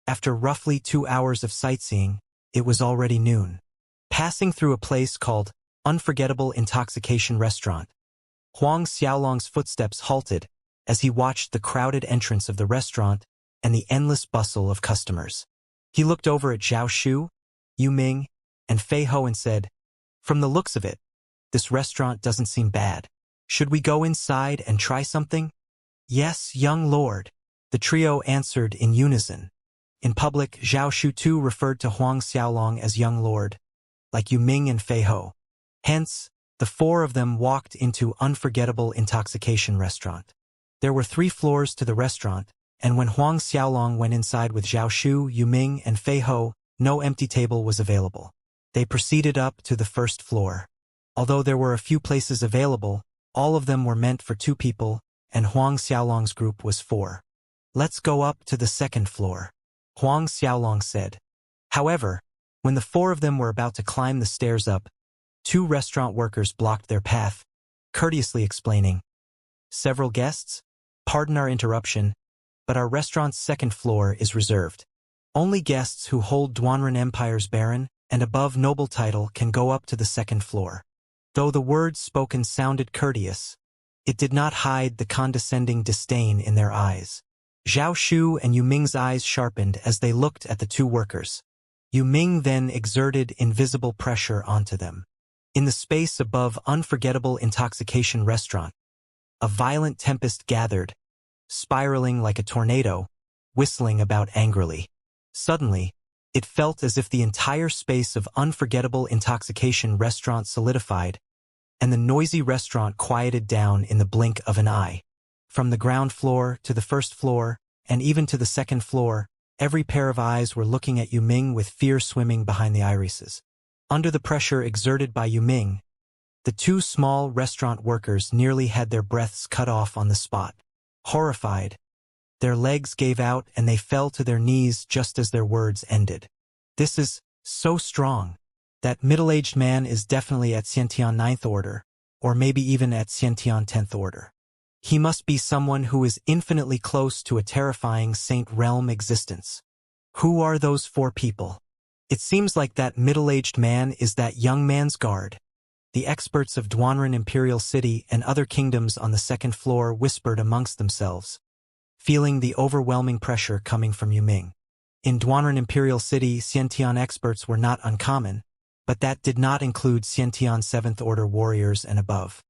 After roughly 2 hours of sightseeing, it was already noon. Passing through a place called Unforgettable Intoxication Restaurant, Huang Xiaolong's footsteps halted as he watched the crowded entrance of the restaurant and the endless bustle of customers. He looked over at Zhao Shu, Yu Ming, and Fei Ho and said, "From the looks of it, this restaurant doesn't seem bad. Should we go inside and try something?" "Yes, young lord," the trio answered in unison. In public, Zhao Shu too referred to Huang Xiaolong as young lord, like Yu Ming and Fei Ho. Hence, the four of them walked into Unforgettable Intoxication Restaurant. There were 3 floors to the restaurant, and when Huang Xiaolong went inside with Zhao Shu, Yu Ming, and Fei Ho, no empty table was available. They proceeded up to the first floor. Although there were a few places available, all of them were meant for 2 people, and Huang Xiaolong's group was 4. "Let's go up to the second floor," Huang Xiaolong said. However, when the 4 of them were about to climb the stairs up, 2 restaurant workers blocked their path, courteously explaining, "Several guests? Pardon our interruption, but our restaurant's second floor is reserved. Only guests who hold Duanren Empire's Baron and above noble title can go up to the second floor." Though the words spoken sounded courteous, it did not hide the condescending disdain in their eyes. Zhao Shu and Yu Ming's eyes sharpened as they looked at the 2 workers. Yu Ming then exerted invisible pressure onto them. In the space above Unforgettable Intoxication Restaurant, a violent tempest gathered, spiraling like a tornado, whistling about angrily. Suddenly, it felt as if the entire space of Unforgettable Intoxication Restaurant solidified, and the noisy restaurant quieted down in the blink of an eye. From the ground floor to the first floor, and even to the second floor, Every pair of eyes were looking at Yu Ming with fear swimming behind the irises. Under the pressure exerted by Yu Ming, the two small restaurant workers nearly had their breaths cut off on the spot. Horrified, their legs gave out and they fell to their knees just as their words ended. This is so strong. That middle-aged man is definitely at Xiantian 9th order, or maybe even at Xiantian 10th order. He must be someone who is infinitely close to a terrifying Saint Realm existence. Who are those four people? It seems like that middle-aged man is that young man's guard. The experts of Duanren Imperial City and other kingdoms on the second floor whispered amongst themselves, feeling the overwhelming pressure coming from Yu Ming. In Duanren Imperial City, Xiantian experts were not uncommon, but that did not include Xiantian 7th Order warriors and above.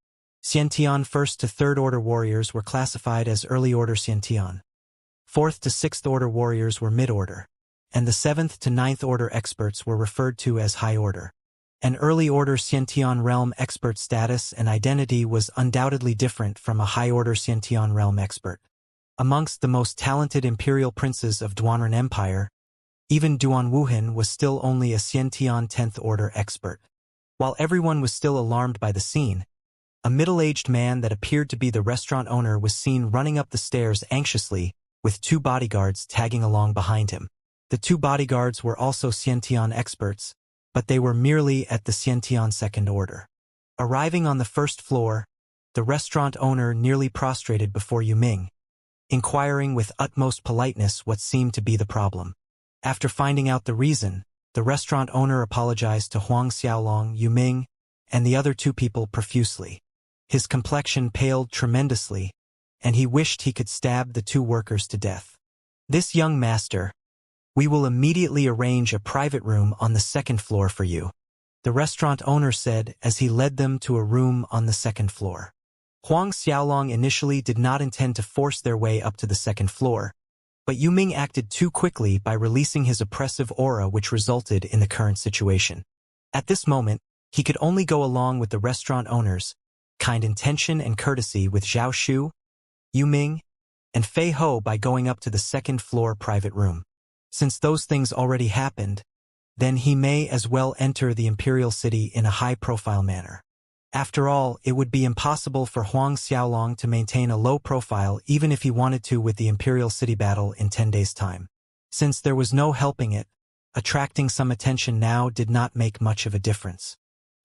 Xiantian 1st to 3rd Order warriors were classified as Early Order Xiantian. 4th to 6th Order warriors were Mid-Order, and the 7th to 9th Order experts were referred to as High Order. An Early Order Xiantian Realm expert status and identity was undoubtedly different from a High Order Xiantian Realm expert. Amongst the most talented imperial princes of Duanren Empire, even Duan Wuhan was still only a Xiantian 10th Order expert. While everyone was still alarmed by the scene, a middle-aged man that appeared to be the restaurant owner was seen running up the stairs anxiously, with two bodyguards tagging along behind him. The two bodyguards were also Xiantian experts, but they were merely at the Xiantian 2nd Order. Arriving on the first floor, the restaurant owner nearly prostrated before Yu Ming, inquiring with utmost politeness what seemed to be the problem. After finding out the reason, the restaurant owner apologized to Huang Xiaolong, Yu Ming, and the other two people profusely. His complexion paled tremendously, and he wished he could stab the two workers to death. "This young master, we will immediately arrange a private room on the 2nd floor for you," the restaurant owner said as he led them to a room on the 2nd floor. Huang Xiaolong initially did not intend to force their way up to the 2nd floor, but Yu Ming acted too quickly by releasing his oppressive aura, which resulted in the current situation. At this moment, he could only go along with the restaurant owners, kind intention and courtesy with Zhao Shu, Yu Ming, and Fei Ho by going up to the 2nd floor private room. Since those things already happened, then he may as well enter the imperial city in a high-profile manner. After all, it would be impossible for Huang Xiaolong to maintain a low profile even if he wanted to with the imperial city battle in 10 days' time. Since there was no helping it, attracting some attention now did not make much of a difference.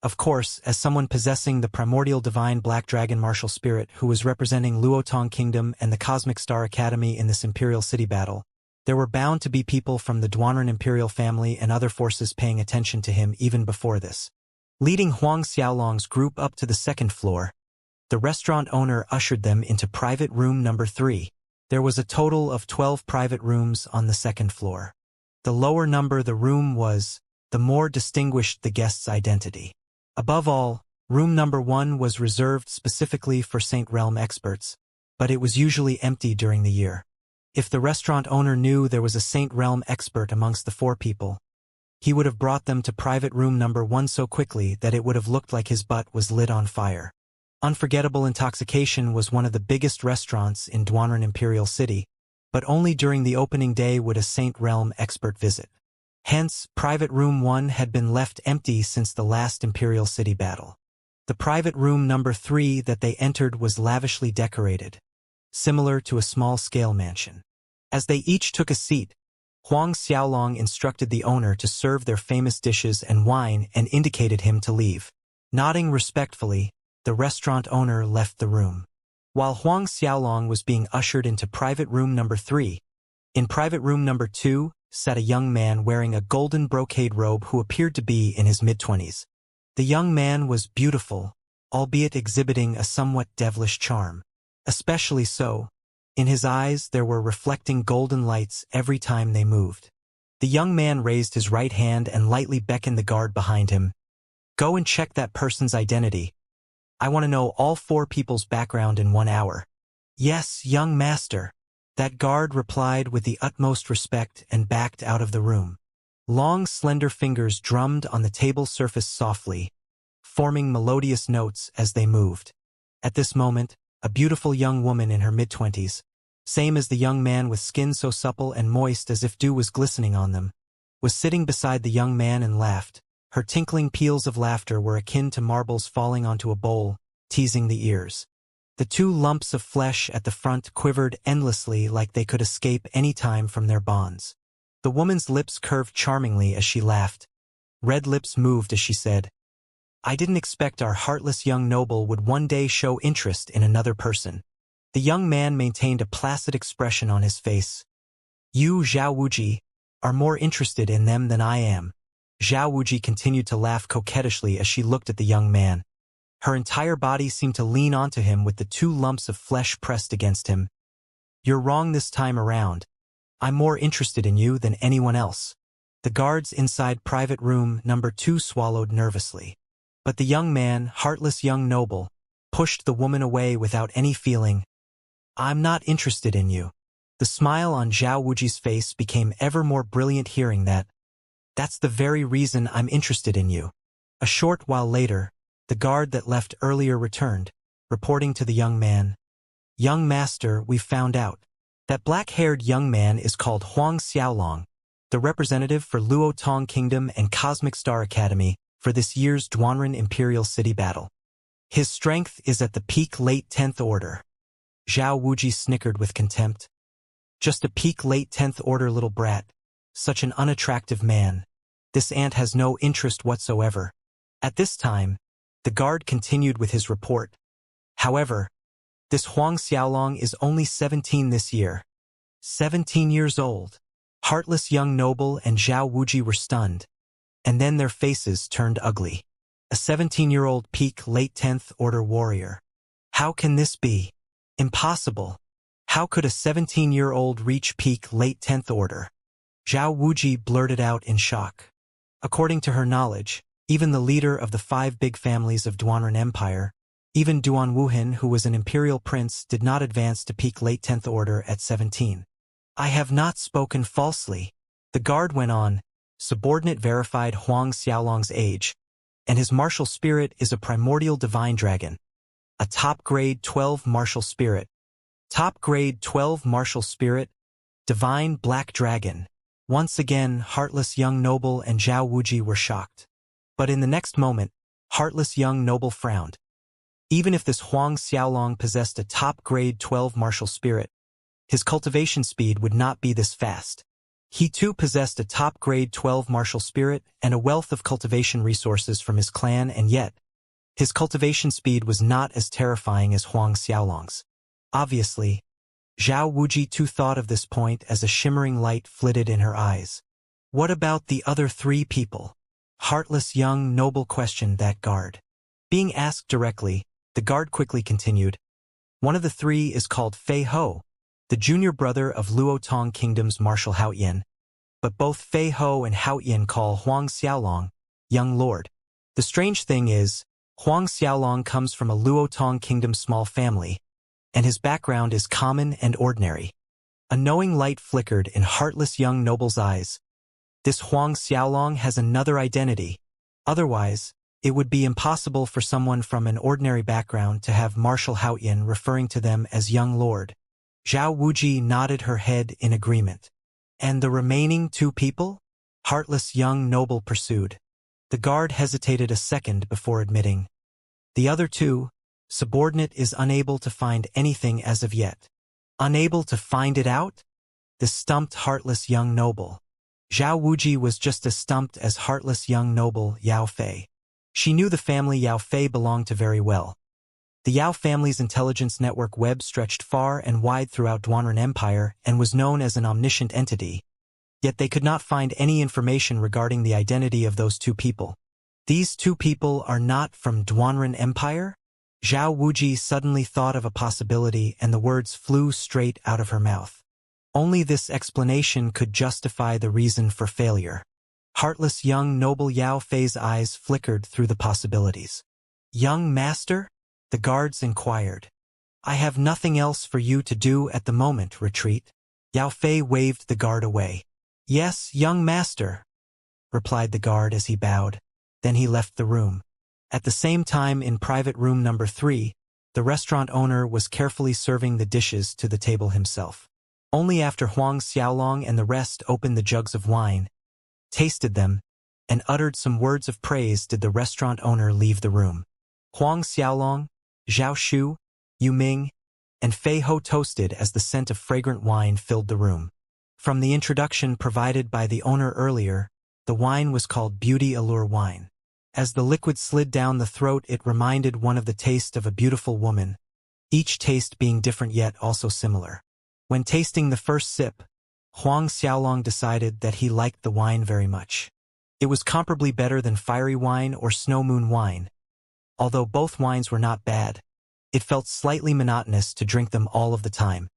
Of course, as someone possessing the primordial divine Black Dragon martial spirit who was representing Luotong Kingdom and the Cosmic Star Academy in this imperial city battle, there were bound to be people from the Duanren imperial family and other forces paying attention to him even before this. Leading Huang Xiaolong's group up to the 2nd floor, the restaurant owner ushered them into private room number 3. There was a total of 12 private rooms on the 2nd floor. The lower number the room was, the more distinguished the guest's identity. Above all, room number 1 was reserved specifically for Saint Realm experts, but it was usually empty during the year. If the restaurant owner knew there was a Saint Realm expert amongst the 4 people, he would have brought them to private room number 1 so quickly that it would have looked like his butt was lit on fire. Unforgettable Intoxication was one of the biggest restaurants in Duanren Imperial City, but only during the opening day would a Saint Realm expert visit. Hence, private room 1 had been left empty since the last Imperial City battle. The private room number 3 that they entered was lavishly decorated, similar to a small-scale mansion. As they each took a seat, Huang Xiaolong instructed the owner to serve their famous dishes and wine and indicated him to leave. Nodding respectfully, the restaurant owner left the room. While Huang Xiaolong was being ushered into private room number 3, in private room number 2 sat a young man wearing a golden brocade robe who appeared to be in his mid-20s. The young man was beautiful, albeit exhibiting a somewhat devilish charm. Especially so, in his eyes there were reflecting golden lights every time they moved. The young man raised his right hand and lightly beckoned the guard behind him. "Go and check that person's identity. I want to know all 4 people's background in 1 hour." "Yes, young master," that guard replied with the utmost respect and backed out of the room. Long, slender fingers drummed on the table surface softly, forming melodious notes as they moved. At this moment, a beautiful young woman in her mid-20s, same as the young man with skin so supple and moist as if dew was glistening on them, was sitting beside the young man and laughed. Her tinkling peals of laughter were akin to marbles falling onto a bowl, teasing the ears. The two lumps of flesh at the front quivered endlessly like they could escape any time from their bonds. The woman's lips curved charmingly as she laughed. Red lips moved as she said, "I didn't expect our heartless young noble would one day show interest in another person." The young man maintained a placid expression on his face. "You, Zhao Wuji, are more interested in them than I am." Zhao Wuji continued to laugh coquettishly as she looked at the young man. Her entire body seemed to lean onto him with the two lumps of flesh pressed against him. "You're wrong this time around. I'm more interested in you than anyone else." The guards inside private room number 2 swallowed nervously. But the young man, heartless young noble, pushed the woman away without any feeling. "I'm not interested in you." The smile on Zhao Wuji's face became ever more brilliant hearing that. "That's the very reason I'm interested in you." A short while later, the guard that left earlier returned, reporting to the young man, "Young master, we've found out. That black-haired young man is called Huang Xiaolong, the representative for Luo Tong Kingdom and Cosmic Star Academy for this year's Duanren Imperial City battle. His strength is at the peak late 10th order." Zhao Wuji snickered with contempt. "Just a peak late 10th order little brat. Such an unattractive man. This ant has no interest whatsoever." At this time, the guard continued with his report. "However, this Huang Xiaolong is only 17 this year." 17 years old. Heartless young noble and Zhao Wuji were stunned, and then their faces turned ugly. A 17-year-old peak late 10th order warrior. How can this be? Impossible. How could a 17-year-old reach peak late 10th order? Zhao Wuji blurted out in shock. According to her knowledge, even the leader of the 5 big families of Duanren Empire, even Duan Wuhan, who was an imperial prince, did not advance to peak late 10th order at 17. "I have not spoken falsely." The guard went on. "Subordinate verified Huang Xiaolong's age, and his martial spirit is a primordial divine dragon. A top grade 12 martial spirit. Top grade 12 martial spirit, divine black dragon." Once again, heartless young noble and Zhao Wuji were shocked. But in the next moment, heartless young noble frowned. Even if this Huang Xiaolong possessed a top grade 12 martial spirit, his cultivation speed would not be this fast. He too possessed a top grade 12 martial spirit and a wealth of cultivation resources from his clan, and yet, his cultivation speed was not as terrifying as Huang Xiaolong's. Obviously, Zhao Wuji too thought of this point as a shimmering light flitted in her eyes. "What about the other 3 people?" Heartless young noble questioned that guard. Being asked directly, the guard quickly continued, "One of the 3 is called Fei Ho, the junior brother of Luo Tong Kingdom's Marshal Haoyan. But both Fei Ho and Haoyan call Huang Xiaolong, young lord. The strange thing is, Huang Xiaolong comes from a Luo Tong Kingdom small family, and his background is common and ordinary." A knowing light flickered in heartless young noble's eyes. This Huang Xiaolong has another identity. Otherwise, it would be impossible for someone from an ordinary background to have Marshal Haoyan referring to them as young lord. Zhao Wuji nodded her head in agreement. "And the remaining 2 people?" Heartless young noble pursued. The guard hesitated a second before admitting, "The other 2, subordinate is unable to find anything as of yet." Unable to find it out? The stumped heartless young noble. Zhao Wuji was just as stumped as heartless young noble Yao Fei. She knew the family Yao Fei belonged to very well. The Yao family's intelligence network web stretched far and wide throughout Duanren Empire and was known as an omniscient entity. Yet they could not find any information regarding the identity of those 2 people. These 2 people are not from Duanren Empire? Zhao Wuji suddenly thought of a possibility, and the words flew straight out of her mouth. Only this explanation could justify the reason for failure. Heartless young noble Yao Fei's eyes flickered through the possibilities. "Young master?" the guards inquired. "I have nothing else for you to do at the moment, retreat." Yao Fei waved the guard away. "Yes, young master," replied the guard as he bowed. Then he left the room. At the same time in private room number 3, the restaurant owner was carefully serving the dishes to the table himself. Only after Huang Xiaolong and the rest opened the jugs of wine, tasted them, and uttered some words of praise did the restaurant owner leave the room. Huang Xiaolong, Zhao Shu, Yu Ming, and Fei Ho toasted as the scent of fragrant wine filled the room. From the introduction provided by the owner earlier, the wine was called Beauty Allure wine. As the liquid slid down the throat, it reminded one of the taste of a beautiful woman, each taste being different yet also similar. When tasting the first sip, Huang Xiaolong decided that he liked the wine very much. It was comparably better than fiery wine or snow moon wine. Although both wines were not bad, it felt slightly monotonous to drink them all of the time.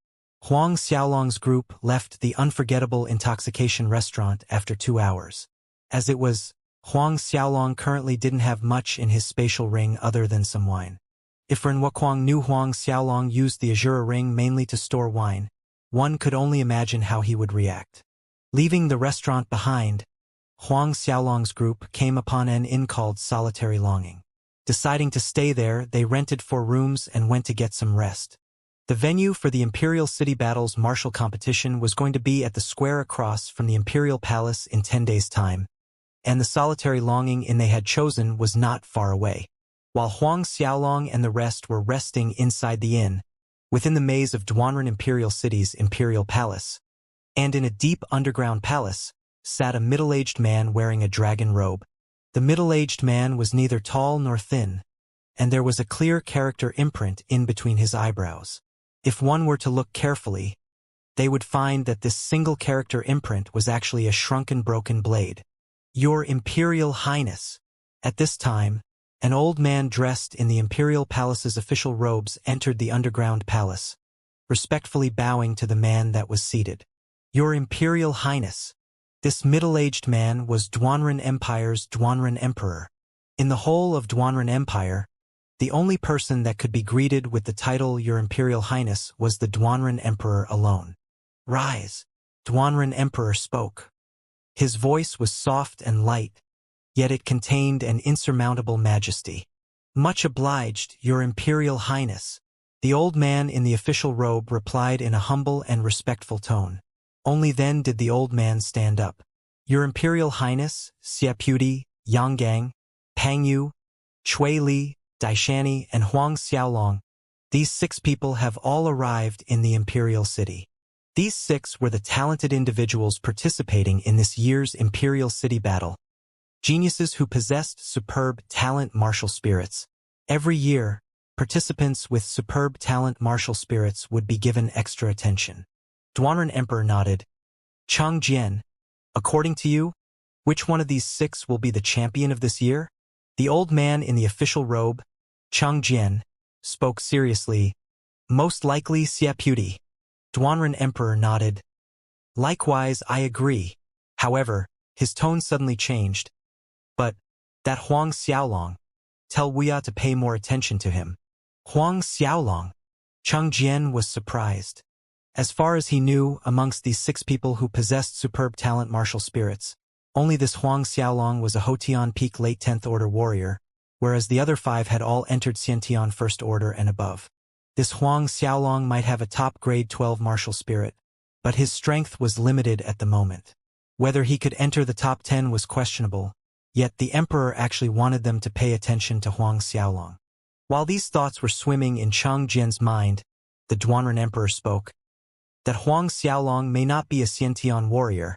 Huang Xiaolong's group left the unforgettable intoxication restaurant after 2 hours. As it was, Huang Xiaolong currently didn't have much in his spatial ring other than some wine. If Ren Wuquang knew Huang Xiaolong used the Azure ring mainly to store wine, one could only imagine how he would react. Leaving the restaurant behind, Huang Xiaolong's group came upon an inn called Solitary Longing. Deciding to stay there, they rented 4 rooms and went to get some rest. The venue for the Imperial City Battles martial competition was going to be at the square across from the Imperial Palace in 10 days' time, and the Solitary Longing inn they had chosen was not far away. While Huang Xiaolong and the rest were resting inside the inn, within the maze of Duanren Imperial City's Imperial Palace, and in a deep underground palace, sat a middle-aged man wearing a dragon robe. The middle-aged man was neither tall nor thin, and there was a clear character imprint in between his eyebrows. If one were to look carefully, they would find that this single character imprint was actually a shrunken broken blade. Your Imperial Highness. At this time, an old man dressed in the Imperial Palace's official robes entered the underground palace, respectfully bowing to the man that was seated. Your Imperial Highness. This middle-aged man was Duanren Empire's Duanren Emperor. In the whole of Duanren Empire, the only person that could be greeted with the title Your Imperial Highness was the Duanren Emperor alone. Rise. Duanren Emperor spoke. His voice was soft and light, yet it contained an insurmountable majesty. Much obliged, Your Imperial Highness. The old man in the official robe replied in a humble and respectful tone. Only then did the old man stand up. Your Imperial Highness, Xie, Yanggang, Pangyu, Chui Li, Daishani, and Huang Xiaolong, these 6 people have all arrived in the Imperial City. These 6 were the talented individuals participating in this year's Imperial City battle. Geniuses who possessed superb talent martial spirits. Every year, participants with superb talent martial spirits would be given extra attention. Duanren Emperor nodded. Cheng Jian, according to you, which one of these 6 will be the champion of this year? The old man in the official robe, Cheng Jian, spoke seriously. Most likely Xie. Duanren Emperor nodded. Likewise, I agree. However, his tone suddenly changed. But, that Huang Xiaolong, tell Wuxia to pay more attention to him. Huang Xiaolong. Cheng Jian was surprised. As far as he knew, amongst these 6 people who possessed superb talent martial spirits, only this Huang Xiaolong was a Hotian Peak late 10th Order warrior, whereas the other 5 had all entered Xiantian First Order and above. This Huang Xiaolong might have a top grade 12 martial spirit, but his strength was limited at the moment. Whether he could enter the top 10 was questionable, yet the Emperor actually wanted them to pay attention to Huang Xiaolong. While these thoughts were swimming in Cheng Jian's mind, the Duanren Emperor spoke. That Huang Xiaolong may not be a Xiantian warrior,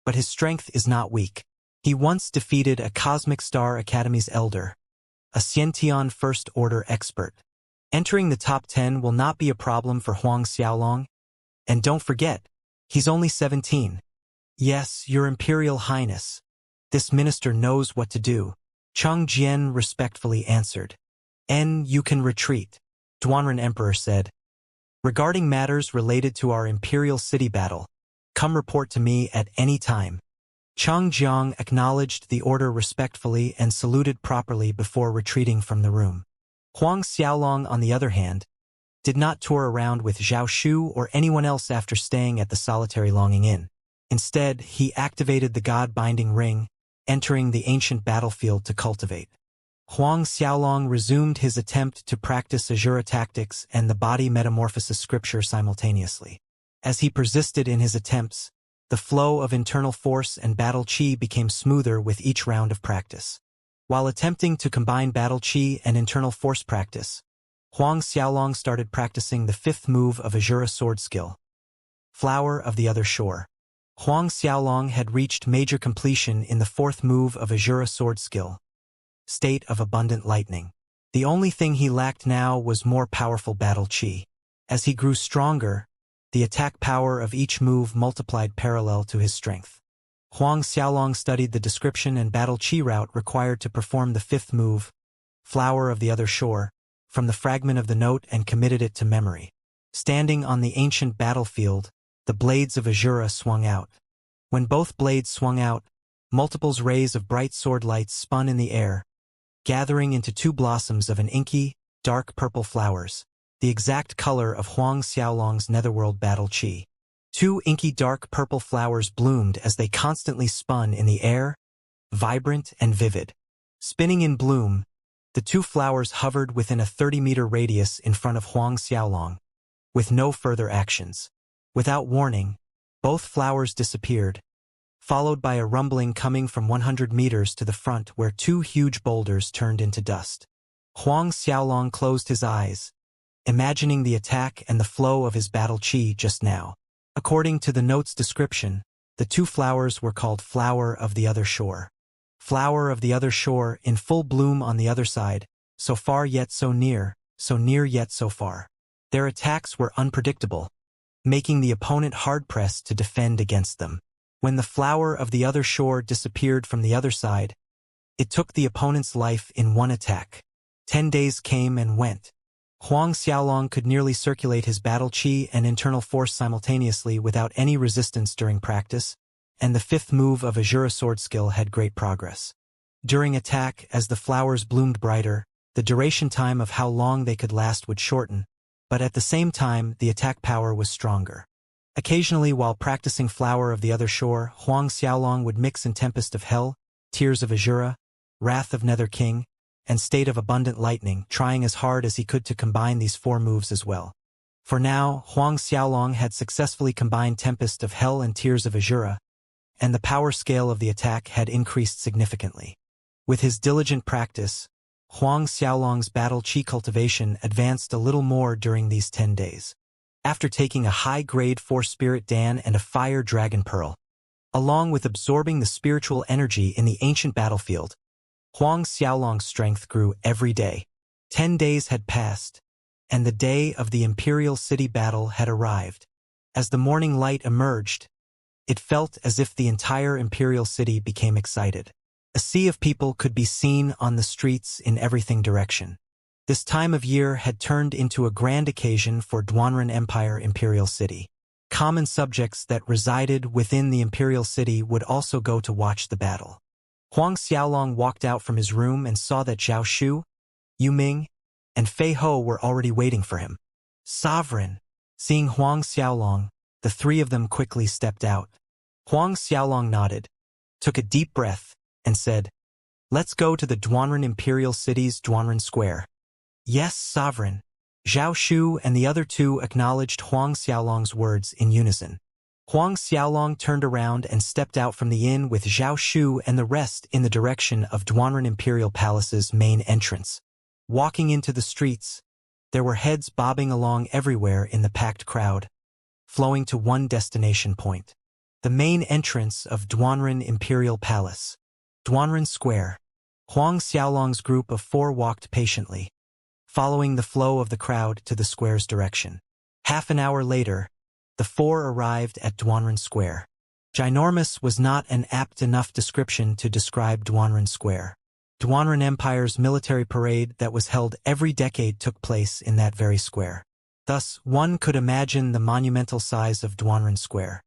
but his strength is not weak. He once defeated a Cosmic Star Academy's elder, a Xiantian First Order expert. Entering the top 10 will not be a problem for Huang Xiaolong. And don't forget, he's only 17. Yes, Your Imperial Highness. This minister knows what to do. Cheng Jian respectfully answered. You can retreat, Duanren Emperor said. Regarding matters related to our Imperial City battle, come report to me at any time. Cheng Jiang acknowledged the order respectfully and saluted properly before retreating from the room. Huang Xiaolong, on the other hand, did not tour around with Zhao Shu or anyone else after staying at the Solitary Longing Inn. Instead, he activated the God-binding ring, entering the ancient battlefield to cultivate. Huang Xiaolong resumed his attempt to practice Azura tactics and the body metamorphosis scripture simultaneously. As he persisted in his attempts, the flow of internal force and battle chi became smoother with each round of practice. While attempting to combine battle chi and internal force practice, Huang Xiaolong started practicing the fifth move of Azura sword skill, Flower of the Other Shore. Huang Xiaolong had reached major completion in the fourth move of Azura sword skill, State of Abundant Lightning. The only thing he lacked now was more powerful battle chi. As he grew stronger, the attack power of each move multiplied parallel to his strength. Huang Xiaolong studied the description and battle chi route required to perform the fifth move, Flower of the Other Shore, from the fragment of the note and committed it to memory. Standing on the ancient battlefield, the blades of Azura swung out. When both blades swung out, multiple rays of bright sword lights spun in the air, gathering into two blossoms of an inky, dark purple flowers, the exact color of Huang Xiaolong's netherworld battle chi. Two inky dark purple flowers bloomed as they constantly spun in the air, vibrant and vivid. Spinning in bloom, the two flowers hovered within a 30-meter radius in front of Huang Xiaolong, with no further actions. Without warning, both flowers disappeared, followed by a rumbling coming from 100 meters to the front where two huge boulders turned into dust. Huang Xiaolong closed his eyes, imagining the attack and the flow of his battle chi just now. According to the note's description, the two flowers were called Flower of the Other Shore. Flower of the Other Shore in full bloom on the other side, so far yet so near yet so far. Their attacks were unpredictable, making the opponent hard-pressed to defend against them. When the Flower of the Other Shore disappeared from the other side, it took the opponent's life in one attack. 10 days came and went. Huang Xiaolong could nearly circulate his battle chi and internal force simultaneously without any resistance during practice, and the fifth move of Azura sword skill had great progress. During attack, as the flowers bloomed brighter, the duration time of how long they could last would shorten, but at the same time the attack power was stronger. Occasionally while practicing Flower of the Other Shore, Huang Xiaolong would mix in Tempest of Hell, Tears of Azura, Wrath of Nether King, and State of Abundant Lightning, trying as hard as he could to combine these four moves as well. For now, Huang Xiaolong had successfully combined Tempest of Hell and Tears of Azura, and the power scale of the attack had increased significantly. With his diligent practice, Huang Xiaolong's battle chi cultivation advanced a little more during these 10 days. After taking a high-grade Force Spirit Dan and a Fire Dragon Pearl, along with absorbing the spiritual energy in the ancient battlefield, Huang Xiaolong's strength grew every day. 10 days had passed, and the day of the Imperial City battle had arrived. As the morning light emerged, it felt as if the entire Imperial City became excited. A sea of people could be seen on the streets in everything direction. This time of year had turned into a grand occasion for Duanren Empire Imperial City. Common subjects that resided within the Imperial City would also go to watch the battle. Huang Xiaolong walked out from his room and saw that Zhao Shu, Yu Ming, and Fei Ho were already waiting for him. Sovereign! Seeing Huang Xiaolong, the three of them quickly stepped out. Huang Xiaolong nodded, took a deep breath, and said, "Let's go to the Duanren Imperial City's Duanren Square." "Yes, Sovereign." Zhao Shu and the other two acknowledged Huang Xiaolong's words in unison. Huang Xiaolong turned around and stepped out from the inn with Zhao Shu and the rest in the direction of Duanren Imperial Palace's main entrance. Walking into the streets, there were heads bobbing along everywhere in the packed crowd, flowing to one destination point. The main entrance of Duanren Imperial Palace. Duanren Square. Huang Xiaolong's group of four walked patiently, following the flow of the crowd to the square's direction. Half an hour later, the four arrived at Duanren Square. Ginormous was not an apt enough description to describe Duanren Square. Duanren Empire's military parade that was held every decade took place in that very square. Thus, one could imagine the monumental size of Duanren Square.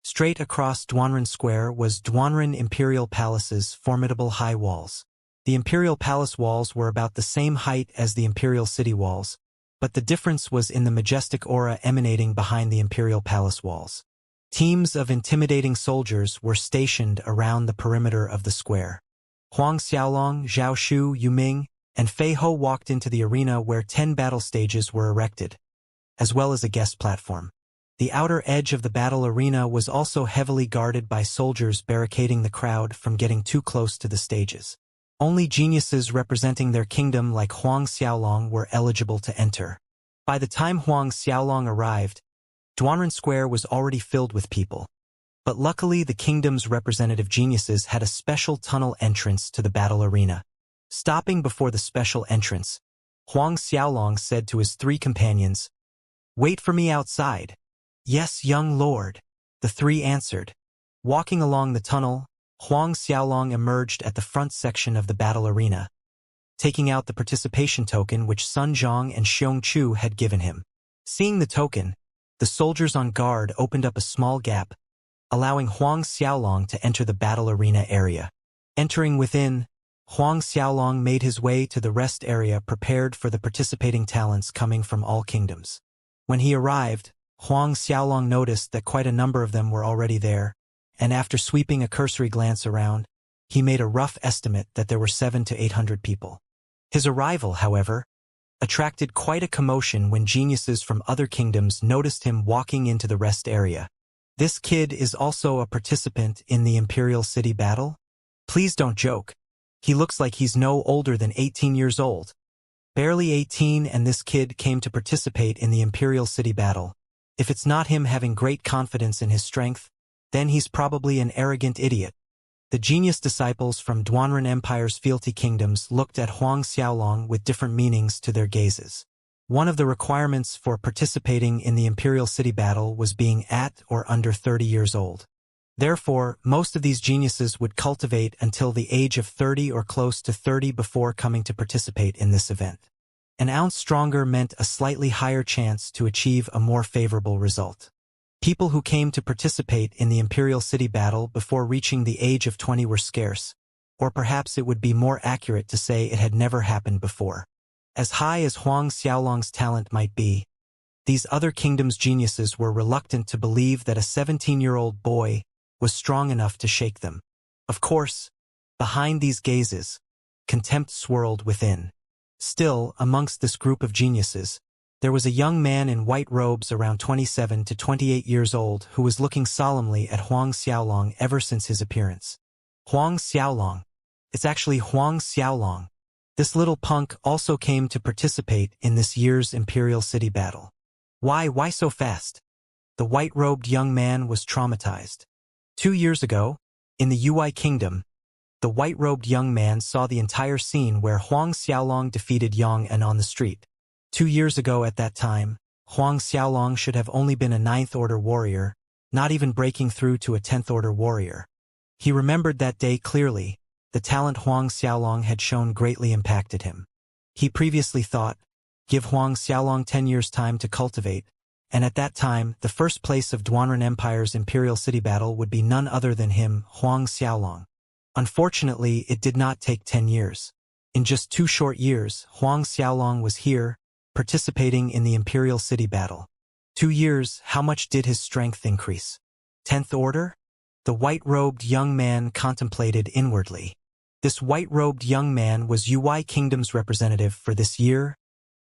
Straight across Duanren Square was Duanren Imperial Palace's formidable high walls. The Imperial Palace walls were about the same height as the Imperial City walls, but the difference was in the majestic aura emanating behind the Imperial Palace walls. Teams of intimidating soldiers were stationed around the perimeter of the square. Huang Xiaolong, Zhao Shu, Yu Ming, and Fei Ho walked into the arena where 10 battle stages were erected, as well as a guest platform. The outer edge of the battle arena was also heavily guarded by soldiers barricading the crowd from getting too close to the stages. Only geniuses representing their kingdom like Huang Xiaolong were eligible to enter. By the time Huang Xiaolong arrived, Duanren Square was already filled with people. But luckily the kingdom's representative geniuses had a special tunnel entrance to the battle arena. Stopping before the special entrance, Huang Xiaolong said to his 3 companions, "Wait for me outside." "Yes, young lord," the 3 answered. Walking along the tunnel, Huang Xiaolong emerged at the front section of the battle arena, taking out the participation token which Sun Zhang and Xiong Chu had given him. Seeing the token, the soldiers on guard opened up a small gap, allowing Huang Xiaolong to enter the battle arena area. Entering within, Huang Xiaolong made his way to the rest area prepared for the participating talents coming from all kingdoms. When he arrived, Huang Xiaolong noticed that quite a number of them were already there, and after sweeping a cursory glance around, he made a rough estimate that there were 700 to 800 people. His arrival, however, attracted quite a commotion when geniuses from other kingdoms noticed him walking into the rest area. "This kid is also a participant in the Imperial City battle? Please don't joke. He looks like he's no older than 18 years old. Barely 18, and this kid came to participate in the Imperial City battle. If it's not him having great confidence in his strength, then he's probably an arrogant idiot." The genius disciples from Duanren Empire's fealty kingdoms looked at Huang Xiaolong with different meanings to their gazes. One of the requirements for participating in the Imperial City battle was being at or under 30 years old. Therefore, most of these geniuses would cultivate until the age of 30 or close to 30 before coming to participate in this event. An ounce stronger meant a slightly higher chance to achieve a more favorable result. People who came to participate in the Imperial City battle before reaching the age of 20 were scarce, or perhaps it would be more accurate to say it had never happened before. As high as Huang Xiaolong's talent might be, these other kingdoms' geniuses were reluctant to believe that a 17-year-old boy was strong enough to shake them. Of course, behind these gazes, contempt swirled within. Still, amongst this group of geniuses, there was a young man in white robes around 27 to 28 years old who was looking solemnly at Huang Xiaolong ever since his appearance. Huang Xiaolong. It's actually Huang Xiaolong. This little punk also came to participate in this year's Imperial City battle. Why so fast? The white-robed young man was traumatized. 2 years ago, in the Ui Kingdom, the white-robed young man saw the entire scene where Huang Xiaolong defeated Yang An on the street. 2 years ago at that time, Huang Xiaolong should have only been a 9th-order warrior, not even breaking through to a 10th-order warrior. He remembered that day clearly. The talent Huang Xiaolong had shown greatly impacted him. He previously thought, give Huang Xiaolong 10 years' time to cultivate, and at that time, the first place of Duanren Empire's Imperial City battle would be none other than him, Huang Xiaolong. Unfortunately, it did not take 10 years. In just 2 short years, Huang Xiaolong was here, participating in the Imperial City battle. 2 years, how much did his strength increase? 10th order? The white-robed young man contemplated inwardly. This white-robed young man was Ui Kingdom's representative for this year,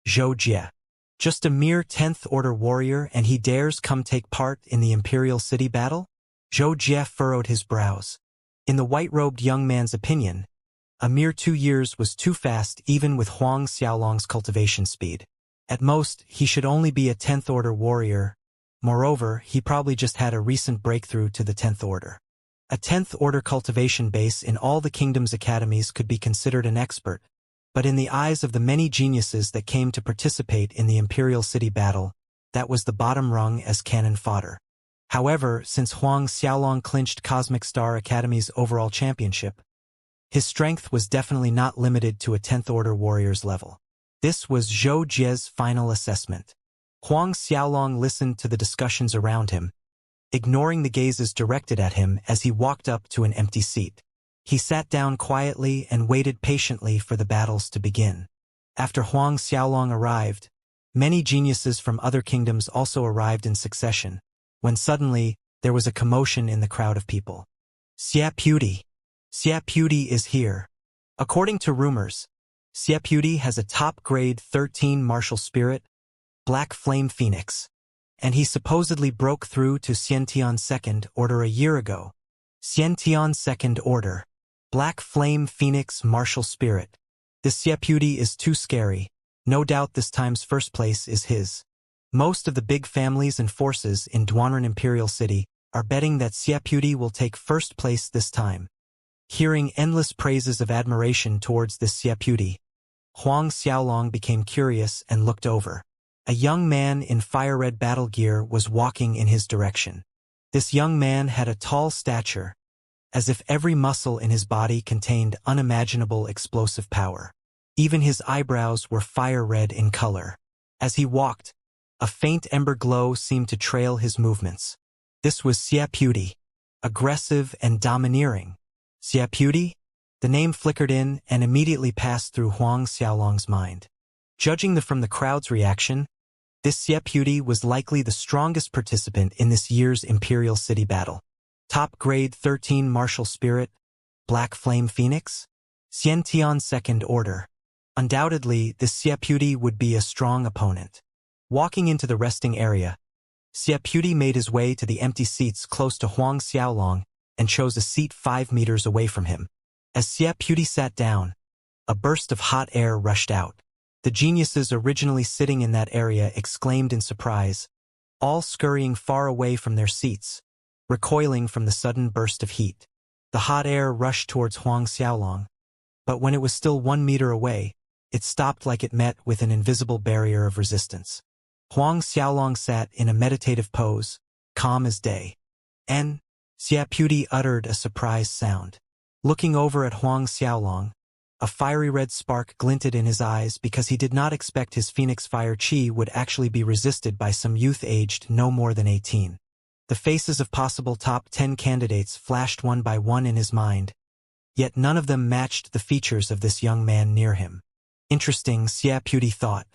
Zhou Jie. Just a mere 10th order warrior, and he dares come take part in the Imperial City battle? Zhou Jie furrowed his brows. In the white-robed young man's opinion, a mere 2 years was too fast even with Huang Xiaolong's cultivation speed. At most, he should only be a 10th order warrior. Moreover, he probably just had a recent breakthrough to the 10th order. A 10th order cultivation base in all the kingdom's academies could be considered an expert, but in the eyes of the many geniuses that came to participate in the Imperial City battle, that was the bottom rung as cannon fodder. However, since Huang Xiaolong clinched Cosmic Star Academy's overall championship, his strength was definitely not limited to a 10th order warrior's level. This was Zhou Jie's final assessment. Huang Xiaolong listened to the discussions around him, ignoring the gazes directed at him as he walked up to an empty seat. He sat down quietly and waited patiently for the battles to begin. After Huang Xiaolong arrived, many geniuses from other kingdoms also arrived in succession, when suddenly there was a commotion in the crowd of people. Xia Puti is here. According to rumors, Xie has a top-grade 13 martial spirit, Black Flame Phoenix, and he supposedly broke through to Xiantian's Second Order a year ago. Xiantian's Second Order, Black Flame Phoenix Martial Spirit. This Xie is too scary. No doubt this time's first place is his. Most of the big families and forces in Duanren Imperial City are betting that Xie will take first place this time. Hearing endless praises of admiration towards this Xie, Huang Xiaolong became curious and looked over. A young man in fire-red battle gear was walking in his direction. This young man had a tall stature, as if every muscle in his body contained unimaginable explosive power. Even his eyebrows were fire-red in color. As he walked, a faint ember glow seemed to trail his movements. This was Xie, aggressive and domineering. Xie? The name flickered in and immediately passed through Huang Xiaolong's mind. Judging from the crowd's reaction, this Xie was likely the strongest participant in this year's Imperial City battle. Top grade 13 martial spirit, Black Flame Phoenix? Xiantian's Second Order. Undoubtedly, this Xie would be a strong opponent. Walking into the resting area, Xie made his way to the empty seats close to Huang Xiaolong and chose a seat 5 meters away from him. As Xie sat down, a burst of hot air rushed out. The geniuses originally sitting in that area exclaimed in surprise, all scurrying far away from their seats, recoiling from the sudden burst of heat. The hot air rushed towards Huang Xiaolong, but when it was still 1 meter away, it stopped like it met with an invisible barrier of resistance. Huang Xiaolong sat in a meditative pose, calm as day. And Xie uttered a surprised sound. Looking over at Huang Xiaolong, a fiery red spark glinted in his eyes because he did not expect his Phoenix Fire Chi would actually be resisted by some youth aged no more than 18. The faces of possible top 10 candidates flashed one by one in his mind, yet none of them matched the features of this young man near him. Interesting, Xie thought.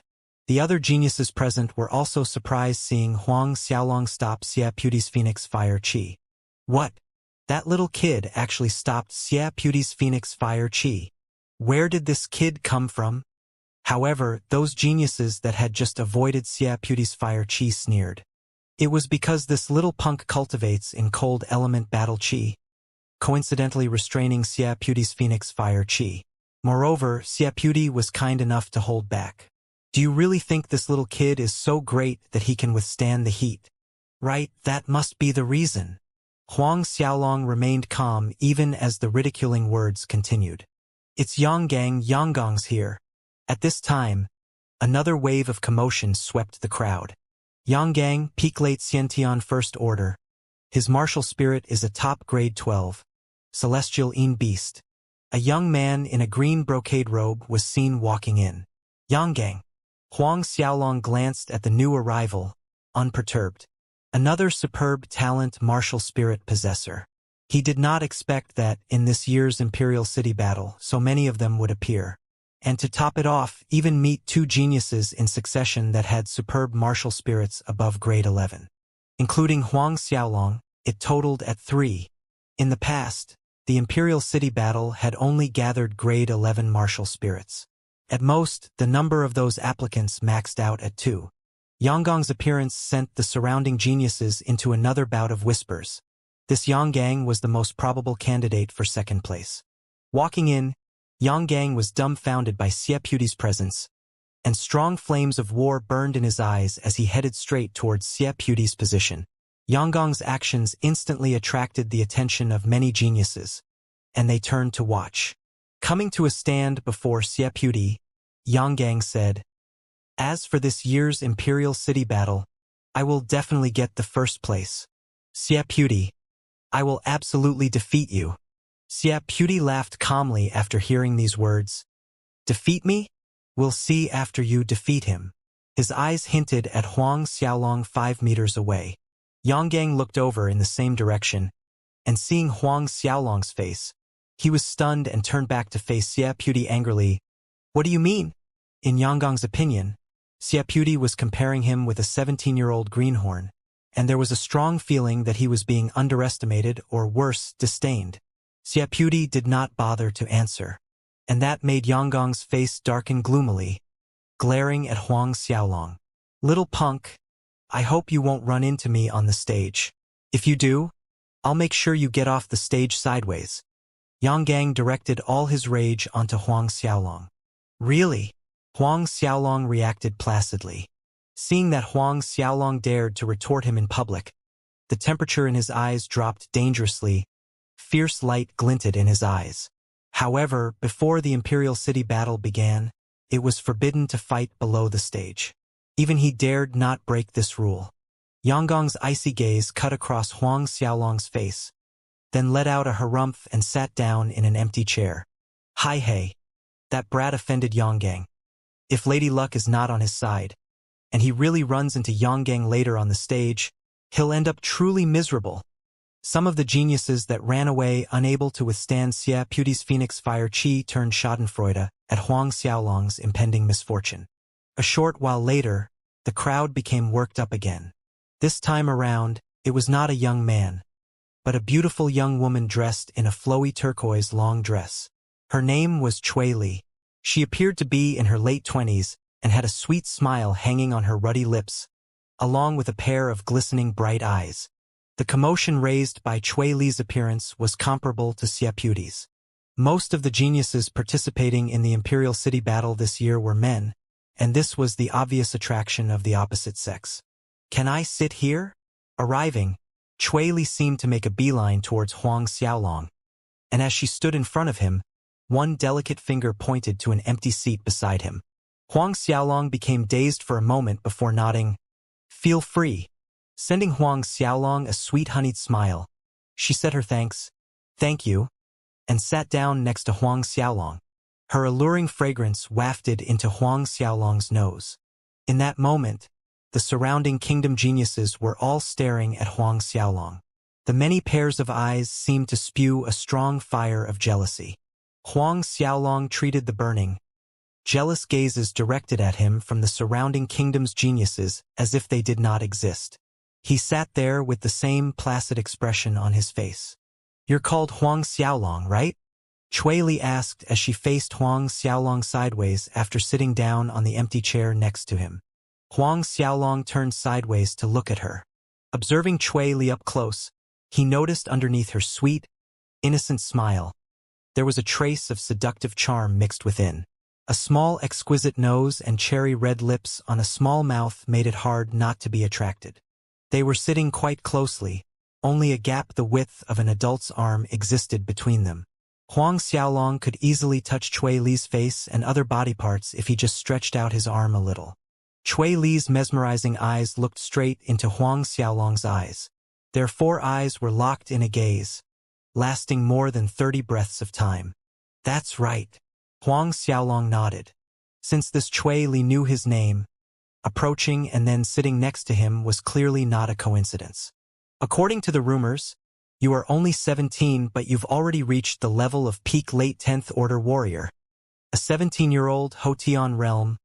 The other geniuses present were also surprised seeing Huang Xiaolong stop Xie's Phoenix Fire Chi. What? That little kid actually stopped Xie's Phoenix Fire Chi. Where did this kid come from? However, those geniuses that had just avoided Xie's Fire Chi sneered. It was because this little punk cultivates in cold element battle Chi, coincidentally restraining Xie's Phoenix Fire Chi. Moreover, Xie was kind enough to hold back. Do you really think this little kid is so great that he can withstand the heat? Right, that must be the reason. Huang Xiaolong remained calm even as the ridiculing words continued. It's Yanggang's here. At this time, another wave of commotion swept the crowd. Yanggang, peak late Xiantian First Order. His martial spirit is a top grade 12. Celestial Yin Beast. A young man in a green brocade robe was seen walking in. Yanggang. Huang Xiaolong glanced at the new arrival, unperturbed. Another superb talent martial spirit possessor. He did not expect that, in this year's Imperial City battle, so many of them would appear. And to top it off, even meet 2 geniuses in succession that had superb martial spirits above grade 11. Including Huang Xiaolong, it totaled at 3. In the past, the Imperial City battle had only gathered grade 11 martial spirits. At most, the number of those applicants maxed out at 2. Yanggang's appearance sent the surrounding geniuses into another bout of whispers. This Yanggang was the most probable candidate for second place. Walking in, Yanggang was dumbfounded by Xie's presence, and strong flames of war burned in his eyes as he headed straight towards Xie's position. Yanggang's actions instantly attracted the attention of many geniuses, and they turned to watch. Coming to a stand before Xie, Yanggang said, "As for this year's Imperial City battle, I will definitely get the first place. Xie, I will absolutely defeat you." Xie laughed calmly after hearing these words. "Defeat me? We'll see after you defeat him." His eyes hinted at Huang Xiaolong 5 meters away. Yanggang looked over in the same direction, and seeing Huang Xiaolong's face, he was stunned and turned back to face Xie angrily. "What do you mean?" In Yanggang's opinion, Xie was comparing him with a 17-year-old greenhorn, and there was a strong feeling that he was being underestimated or worse, disdained. Xie did not bother to answer. and that made Yanggong's face darken gloomily, glaring at Huang Xiaolong. "Little punk, I hope you won't run into me on the stage. If you do, I'll make sure you get off the stage sideways." Yang directed all his rage onto Huang Xiaolong. "Really?" Huang Xiaolong reacted placidly. Seeing that Huang Xiaolong dared to retort him in public, the temperature in his eyes dropped dangerously. Fierce light glinted in his eyes. However, before the Imperial City battle began, it was forbidden to fight below the stage. Even he dared not break this rule. Yanggong's icy gaze cut across Huang Xiaolong's face, then let out a harumph and sat down in an empty chair. "Hi hey. That brat offended Yanggang. If Lady Luck is not on his side, and he really runs into Yanggang later on the stage, he'll end up truly miserable." Some of the geniuses that ran away unable to withstand Xia Puti's phoenix fire chi turned schadenfreude at Huang Xiaolong's impending misfortune. A short while later, the crowd became worked up again. This time around, it was not a young man, but a beautiful young woman dressed in a flowy turquoise long dress. Her name was Cui Li. She appeared to be in her late 20s and had a sweet smile hanging on her ruddy lips, along with a pair of glistening bright eyes. The commotion raised by Cui Li's appearance was comparable to Xia Puti's. Most of the geniuses participating in the Imperial City battle this year were men, and this was the obvious attraction of the opposite sex. "Can I sit here?" Arriving, Cui Li seemed to make a beeline towards Huang Xiaolong, and as she stood in front of him, one delicate finger pointed to an empty seat beside him. Huang Xiaolong became dazed for a moment before nodding, "Feel free." Sending Huang Xiaolong a sweet honeyed smile, she said her thanks, "Thank you," and sat down next to Huang Xiaolong. Her alluring fragrance wafted into Huang Xiaolong's nose. In that moment, the surrounding kingdom geniuses were all staring at Huang Xiaolong. The many pairs of eyes seemed to spew a strong fire of jealousy. Huang Xiaolong treated the burning, jealous gazes directed at him from the surrounding kingdom's geniuses as if they did not exist. He sat there with the same placid expression on his face. "You're called Huang Xiaolong, right?" Cui Li asked as she faced Huang Xiaolong sideways after sitting down on the empty chair next to him. Huang Xiaolong turned sideways to look at her. Observing Cui Li up close, he noticed underneath her sweet, innocent smile, there was a trace of seductive charm mixed within. A small exquisite nose and cherry-red lips on a small mouth made it hard not to be attracted. They were sitting quite closely, only a gap the width of an adult's arm existed between them. Huang Xiaolong could easily touch Cui Li's face and other body parts if he just stretched out his arm a little. Cui Li's mesmerizing eyes looked straight into Huang Xiaolong's eyes. Their four eyes were locked in a gaze, lasting more than 30 breaths of time. "That's right." Huang Xiaolong nodded. Since this Cui Li knew his name, approaching and then sitting next to him was clearly not a coincidence. "According to the rumors, you are only 17 but you've already reached the level of peak late 10th Order warrior. A 17-year-old Hotian realm,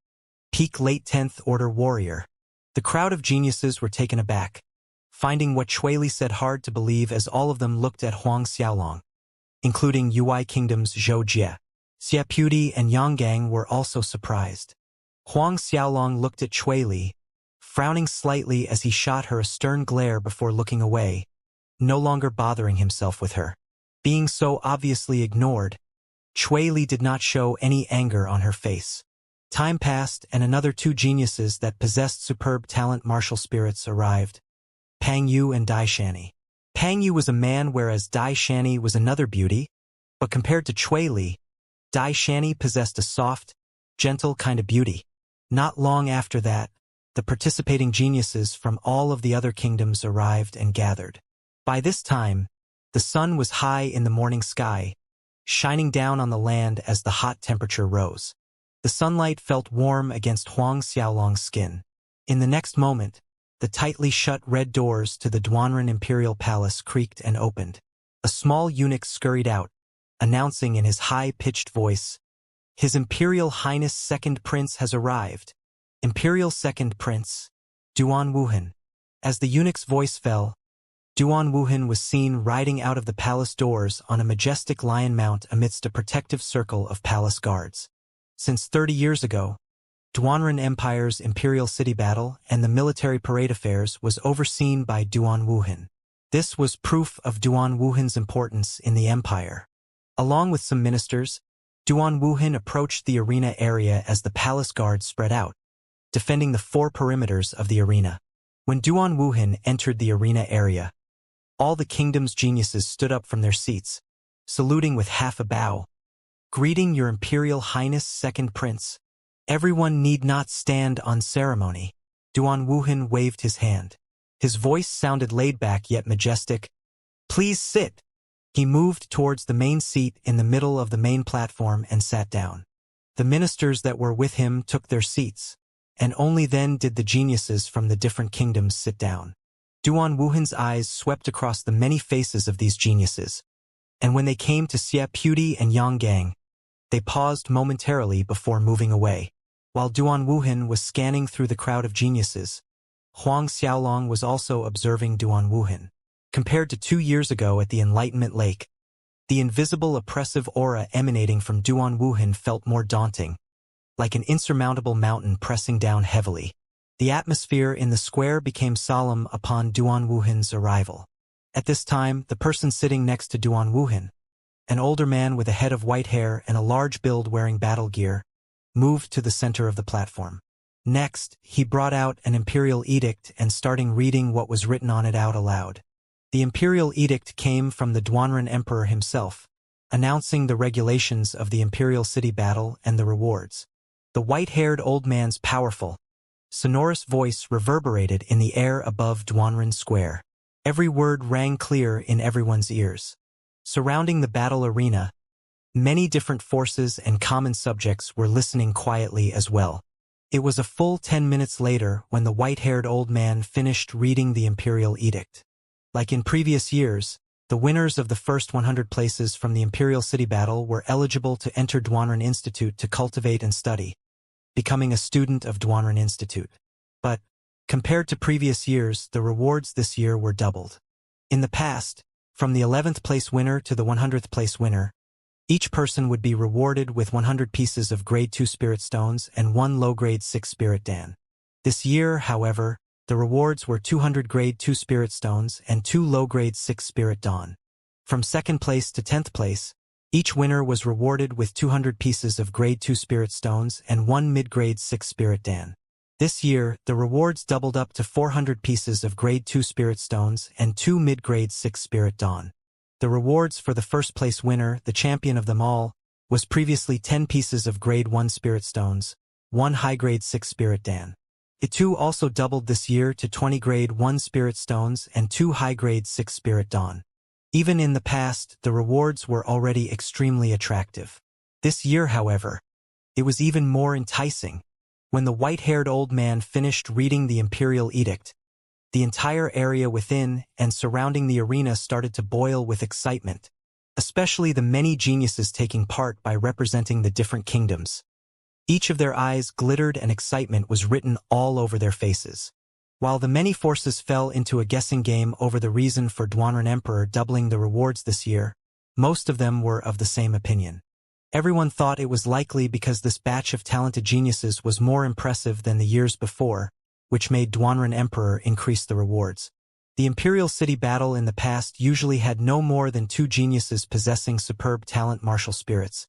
peak late 10th Order warrior." The crowd of geniuses were taken aback, finding what Cui Li said hard to believe as all of them looked at Huang Xiaolong, including Ui Kingdom's Zhou Jie. Xia Puti and Yanggang were also surprised. Huang Xiaolong looked at Cui Li, frowning slightly as he shot her a stern glare before looking away, no longer bothering himself with her. Being so obviously ignored, Cui Li did not show any anger on her face. Time passed and another two geniuses that possessed superb talent martial spirits arrived, Pang Yu and Dai Shani. Pang Yu was a man whereas Dai Shani was another beauty, but compared to Cui Li, Dai Shani possessed a soft, gentle kind of beauty. Not long after that, the participating geniuses from all of the other kingdoms arrived and gathered. By this time, the sun was high in the morning sky, shining down on the land as the hot temperature rose. The sunlight felt warm against Huang Xiaolong's skin. In the next moment, the tightly shut red doors to the Duanren Imperial Palace creaked and opened. A small eunuch scurried out, announcing in his high-pitched voice, "His Imperial Highness Second Prince has arrived. Imperial Second Prince, Duan Wuhan." As the eunuch's voice fell, Duan Wuhan was seen riding out of the palace doors on a majestic lion mount amidst a protective circle of palace guards. Since 30 years ago, Duanren Empire's imperial city battle and the military parade affairs was overseen by Duan Wuhan. This was proof of Duan Wuhan's importance in the empire. Along with some ministers, Duan Wuhan approached the arena area as the palace guards spread out, defending the 4 perimeters of the arena. When Duan Wuhan entered the arena area, all the kingdom's geniuses stood up from their seats, saluting with half a bow. "Greeting your Imperial Highness, Second Prince. Everyone need not stand on ceremony." Duan Wuhan waved his hand. His voice sounded laid-back yet majestic. "Please sit." He moved towards the main seat in the middle of the main platform and sat down. The ministers that were with him took their seats, and only then did the geniuses from the different kingdoms sit down. Duan Wuhan's eyes swept across the many faces of these geniuses, and when they came to Xie Puti and Yang Gang, they paused momentarily before moving away. While Duan Wuhan was scanning through the crowd of geniuses, Huang Xiaolong was also observing Duan Wuhan. Compared to 2 years ago at the Enlightenment Lake, the invisible oppressive aura emanating from Duan Wuhan felt more daunting, like an insurmountable mountain pressing down heavily. The atmosphere in the square became solemn upon Duan Wuhan's arrival. At this time, the person sitting next to Duan Wuhan, an older man with a head of white hair and a large build wearing battle gear, moved to the center of the platform. Next, he brought out an imperial edict and starting reading what was written on it out aloud. The imperial edict came from the Duanren Emperor himself, announcing the regulations of the imperial city battle and the rewards. The white-haired old man's powerful, sonorous voice reverberated in the air above Duanren Square. Every word rang clear in everyone's ears. Surrounding the battle arena, many different forces and common subjects were listening quietly as well. It was a full 10 minutes later when the white-haired old man finished reading the imperial edict. Like in previous years, the winners of the first 100 places from the imperial city battle were eligible to enter Duanren Institute to cultivate and study, becoming a student of Duanren Institute. But, compared to previous years, the rewards this year were doubled. In the past, from the 11th place winner to the 100th place winner, each person would be rewarded with 100 pieces of grade 2 spirit stones and 1 low-grade 6 spirit dan. This year, however, the rewards were 200 grade 2 spirit stones and 2 low-grade 6 spirit dan. From 2nd place to 10th place, each winner was rewarded with 200 pieces of grade 2 spirit stones and 1 mid-grade 6 spirit dan. This year, the rewards doubled up to 400 pieces of grade 2 spirit stones and 2 mid-grade 6 spirit dan. The rewards for the first place winner, the champion of them all, was previously 10 pieces of grade 1 spirit stones, 1 high-grade 6 spirit dan. It too also doubled this year to 20 grade 1 spirit stones and 2 high-grade 6 spirit dan. Even in the past, the rewards were already extremely attractive. This year, however, it was even more enticing. When the white-haired old man finished reading the imperial edict, the entire area within and surrounding the arena started to boil with excitement, especially the many geniuses taking part by representing the different kingdoms. Each of their eyes glittered and excitement was written all over their faces. While the many forces fell into a guessing game over the reason for Duanren Emperor doubling the rewards this year, most of them were of the same opinion. Everyone thought it was likely because this batch of talented geniuses was more impressive than the years before, which made Duanren Emperor increase the rewards. The imperial city battle in the past usually had no more than 2 geniuses possessing superb talent martial spirits,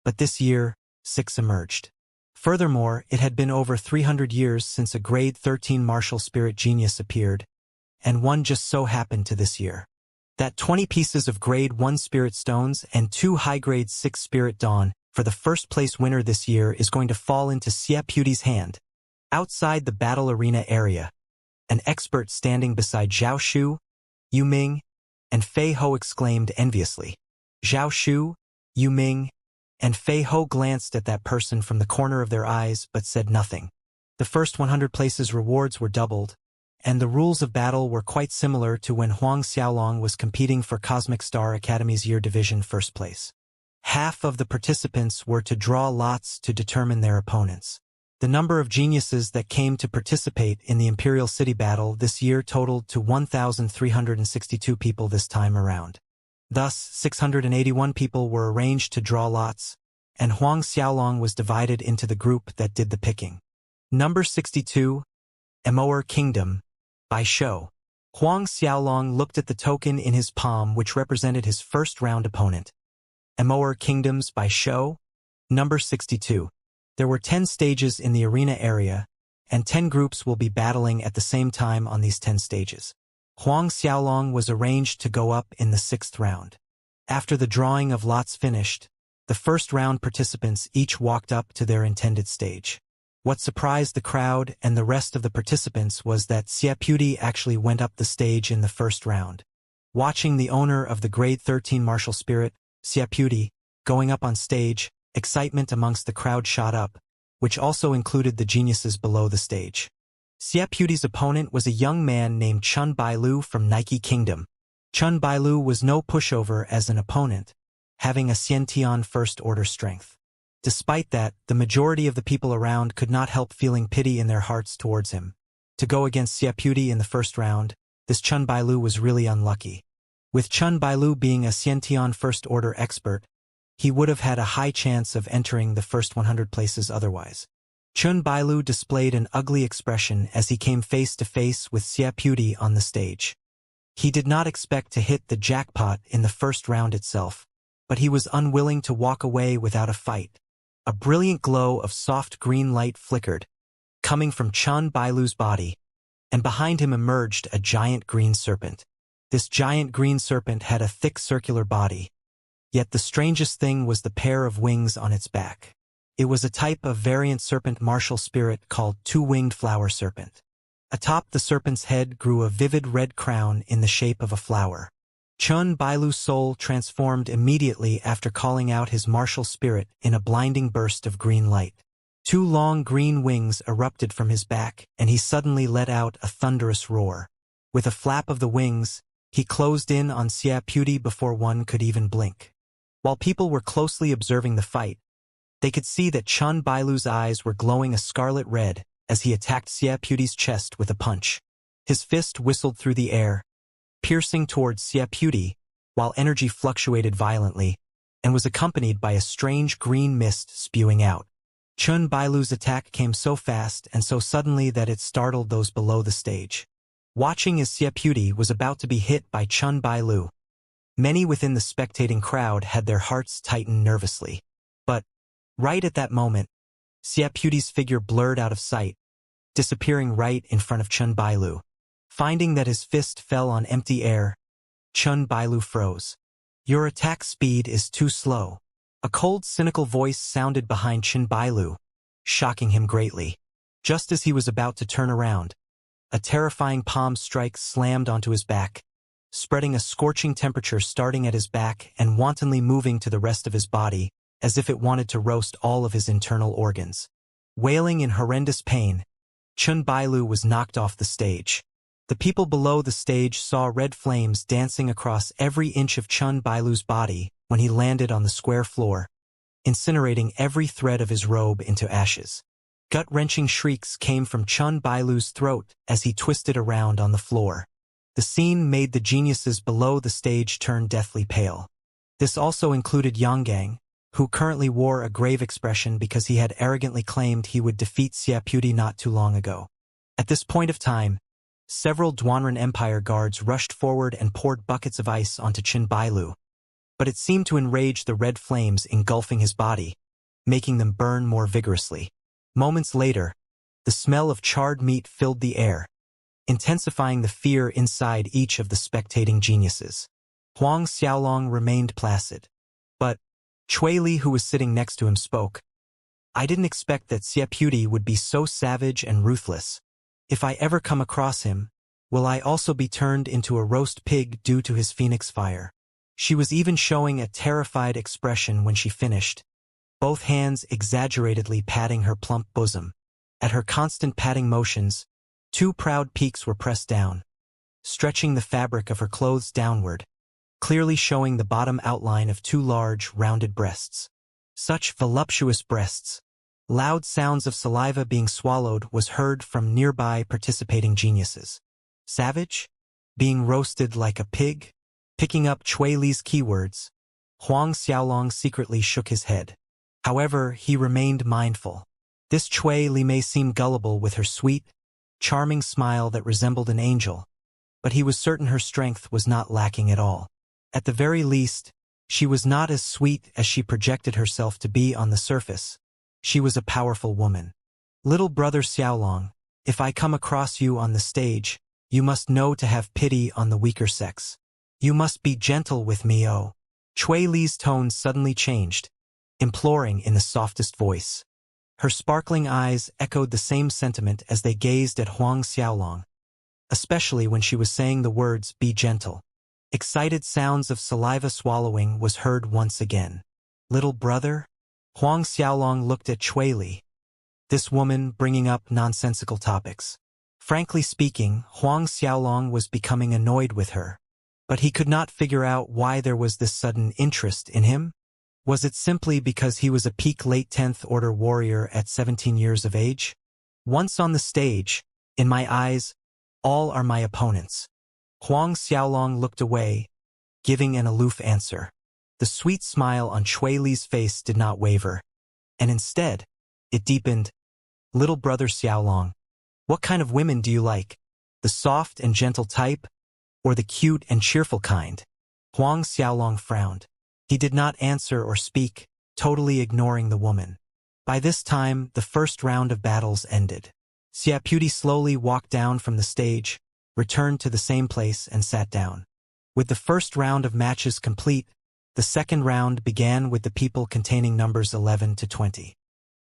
but this year, 6 emerged. Furthermore, it had been over 300 years since a grade 13 martial spirit genius appeared, and one just so happened to this year. That 20 pieces of grade 1 spirit stones and 2 high-grade 6 spirit dan for the first place winner this year is going to fall into Xie Puti's hand. Outside the battle arena area, an expert standing beside Zhao Shu, Yu Ming, and Fei Ho exclaimed enviously. Zhao Shu, Yu Ming, and Fei Ho glanced at that person from the corner of their eyes but said nothing. The first 100 places rewards were doubled, and the rules of battle were quite similar to when Huang Xiaolong was competing for Cosmic Star Academy's Year Division first place. Half of the participants were to draw lots to determine their opponents. The number of geniuses that came to participate in the Imperial City battle this year totaled to 1,362 people this time around. Thus, 681 people were arranged to draw lots, and Huang Xiaolong was divided into the group that did the picking. Number 62, Immortal Kingdom, by show. Huang Xiaolong looked at the token in his palm which represented his first-round opponent. Immortal Kingdoms by show, number 62. There were 10 stages in the arena area, and 10 groups will be battling at the same time on these 10 stages. Huang Xiaolong was arranged to go up in the 6th round. After the drawing of lots finished, the first round participants each walked up to their intended stage. What surprised the crowd and the rest of the participants was that Xiaputi actually went up the stage in the first round. Watching the owner of the grade 13 martial spirit, Xiaputi, going up on stage, excitement amongst the crowd shot up, which also included the geniuses below the stage. Xiaputi's opponent was a young man named Chun Bailu from Nike Kingdom. Chun Bailu was no pushover as an opponent, having a Xiantian first-order strength. Despite that, the majority of the people around could not help feeling pity in their hearts towards him. To go against Xiaputi in the first round, this Chun Bailu was really unlucky. With Chun Bailu being a Xiantian first-order expert, he would have had a high chance of entering the first 100 places otherwise. Chun Bailu displayed an ugly expression as he came face-to-face with Xiaputi on the stage. He did not expect to hit the jackpot in the first round itself, but he was unwilling to walk away without a fight. A brilliant glow of soft green light flickered, coming from Chun Bailu's body, and behind him emerged a giant green serpent. This giant green serpent had a thick circular body, yet the strangest thing was the pair of wings on its back. It was a type of variant serpent martial spirit called two-winged flower serpent. Atop the serpent's head grew a vivid red crown in the shape of a flower. Chun Bailu's soul transformed immediately after calling out his martial spirit in a blinding burst of green light. Two long green wings erupted from his back, and he suddenly let out a thunderous roar. With a flap of the wings, he closed in on Xiaputi before one could even blink. While people were closely observing the fight, they could see that Chun Bailu's eyes were glowing a scarlet red as he attacked Xiaputi's chest with a punch. His fist whistled through the air, piercing towards Xiaputi, while energy fluctuated violently, and was accompanied by a strange green mist spewing out. Chun Bailu's attack came so fast and so suddenly that it startled those below the stage. Watching as Xiaputi was about to be hit by Chun Bailu, many within the spectating crowd had their hearts tighten nervously. But, right at that moment, Xiaputi's figure blurred out of sight, disappearing right in front of Chun Bailu. Finding that his fist fell on empty air, Chun Bailu froze. "Your attack speed is too slow." A cold, cynical voice sounded behind Chun Bailu, shocking him greatly. Just as he was about to turn around, a terrifying palm strike slammed onto his back, spreading a scorching temperature starting at his back and wantonly moving to the rest of his body, as if it wanted to roast all of his internal organs. Wailing in horrendous pain, Chun Bailu was knocked off the stage. The people below the stage saw red flames dancing across every inch of Chun Bailu's body when he landed on the square floor, incinerating every thread of his robe into ashes. Gut-wrenching shrieks came from Chun Bailu's throat as he twisted around on the floor. The scene made the geniuses below the stage turn deathly pale. This also included Yonggang, who currently wore a grave expression because he had arrogantly claimed he would defeat Xiaputi not too long ago. At this point of time, several Duanren Empire guards rushed forward and poured buckets of ice onto Chun Bailu, but it seemed to enrage the red flames engulfing his body, making them burn more vigorously. Moments later, the smell of charred meat filled the air, intensifying the fear inside each of the spectating geniuses. Huang Xiaolong remained placid. But Cui Li, who was sitting next to him, spoke. "I didn't expect that Xiaputi would be so savage and ruthless. If I ever come across him, will I also be turned into a roast pig due to his phoenix fire?" She was even showing a terrified expression when she finished, both hands exaggeratedly patting her plump bosom. At her constant patting motions, two proud peaks were pressed down, stretching the fabric of her clothes downward, clearly showing the bottom outline of two large, rounded breasts. Such voluptuous breasts, Loud sounds of saliva being swallowed was heard from nearby participating geniuses. Savage? Being roasted like a pig? Picking up Chui Li's keywords, Huang Xiaolong secretly shook his head. However, he remained mindful. This Chui Li may seem gullible with her sweet, charming smile that resembled an angel, but he was certain her strength was not lacking at all. At the very least, she was not as sweet as she projected herself to be on the surface. She was a powerful woman. Little brother Xiaolong, if I come across you on the stage, you must know to have pity on the weaker sex. You must be gentle with me, oh. Chui Li's tone suddenly changed, imploring in the softest voice. Her sparkling eyes echoed the same sentiment as they gazed at Huang Xiaolong, especially when she was saying the words, be gentle. Excited sounds of saliva swallowing was heard once again. Little brother? Huang Xiaolong looked at Chui Li. This woman bringing up nonsensical topics. Frankly speaking, Huang Xiaolong was becoming annoyed with her. But he could not figure out why there was this sudden interest in him. Was it simply because he was a peak late 10th Order warrior at 17 years of age? Once on the stage, in my eyes, all are my opponents. Huang Xiaolong looked away, giving an aloof answer. The sweet smile on Chui Li's face did not waver, and instead, it deepened. Little brother Xiaolong, what kind of women do you like? The soft and gentle type, or the cute and cheerful kind? Huang Xiaolong frowned. He did not answer or speak, totally ignoring the woman. By this time, the first round of battles ended. Xiaputi slowly walked down from the stage, returned to the same place and sat down. With the first round of matches complete, the second round began with the people containing numbers 11 to 20.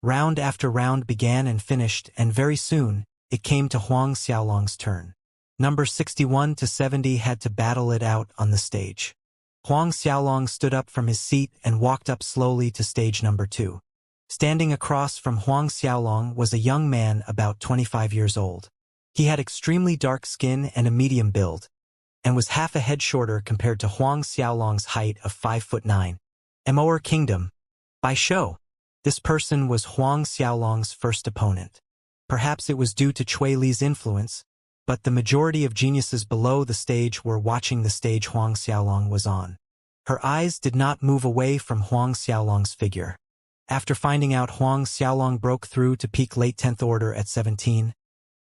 Round after round began and finished, and very soon, it came to Huang Xiaolong's turn. Number 61 to 70 had to battle it out on the stage. Huang Xiaolong stood up from his seat and walked up slowly to stage number 2. Standing across from Huang Xiaolong was a young man about 25 years old. He had extremely dark skin and a medium build, and was half a head shorter compared to Huang Xiaolong's height of 5'9". Immortal Kingdom. By show, this person was Huang Xiaolong's first opponent. Perhaps it was due to Chui Li's influence, but the majority of geniuses below the stage were watching the stage Huang Xiaolong was on. Her eyes did not move away from Huang Xiaolong's figure. After finding out Huang Xiaolong broke through to peak late 10th Order at 17,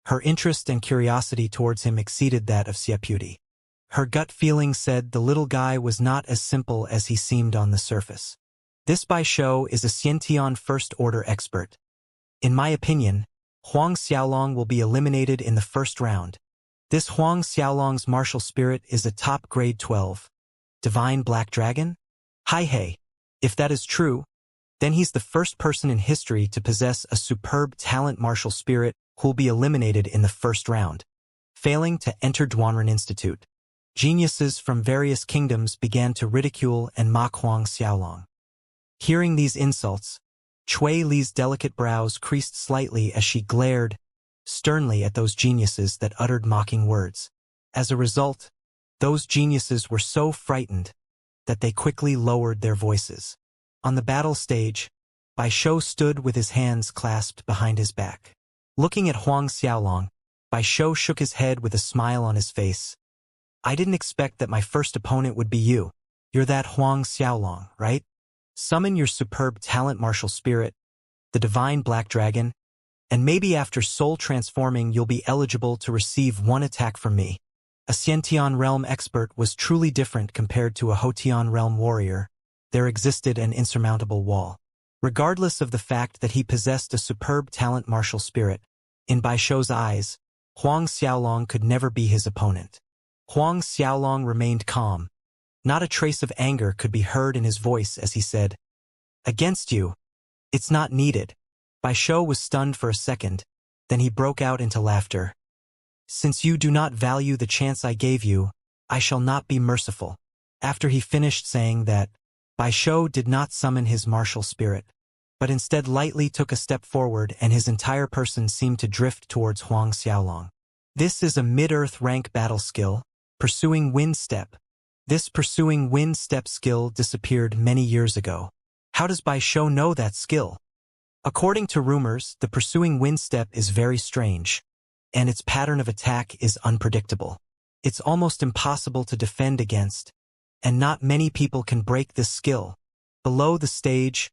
her interest and curiosity towards him exceeded that of Xiaputi. Her gut feeling said the little guy was not as simple as he seemed on the surface. This by show is a Xiantian First Order expert. In my opinion, Huang Xiaolong will be eliminated in the first round. This Huang Xiaolong's martial spirit is a top grade 12. Divine Black Dragon? Hey, if that is true, then he's the first person in history to possess a superb talent martial spirit who'll be eliminated in the first round. Failing to enter Duanren Institute, geniuses from various kingdoms began to ridicule and mock Huang Xiaolong. Hearing these insults, Chui Li's delicate brows creased slightly as she glared sternly at those geniuses that uttered mocking words. As a result, those geniuses were so frightened that they quickly lowered their voices. On the battle stage, Bai Shou stood with his hands clasped behind his back. Looking at Huang Xiaolong, Bai Shou shook his head with a smile on his face. I didn't expect that my first opponent would be you. You're that Huang Xiaolong, right? Summon your superb talent martial spirit, the divine black dragon, and maybe after soul transforming you'll be eligible to receive one attack from me. A Xiantian realm expert was truly different compared to a Hotian realm warrior. There existed an insurmountable wall. Regardless of the fact that he possessed a superb talent martial spirit, in Bai Shou's eyes, Huang Xiaolong could never be his opponent. Huang Xiaolong remained calm. Not a trace of anger could be heard in his voice as he said, "Against you, it's not needed." Bai Shou was stunned for a second, then he broke out into laughter. "Since you do not value the chance I gave you, I shall not be merciful." After he finished saying that, Bai Shou did not summon his martial spirit, but instead lightly took a step forward and his entire person seemed to drift towards Huang Xiaolong. This is a mid-earth rank battle skill, Pursuing Wind Step. This Pursuing Wind Step skill disappeared many years ago. How does Bai Shou know that skill? According to rumors, the pursuing wind step is very strange, and its pattern of attack is unpredictable. It's almost impossible to defend against, and not many people can break this skill. Below the stage,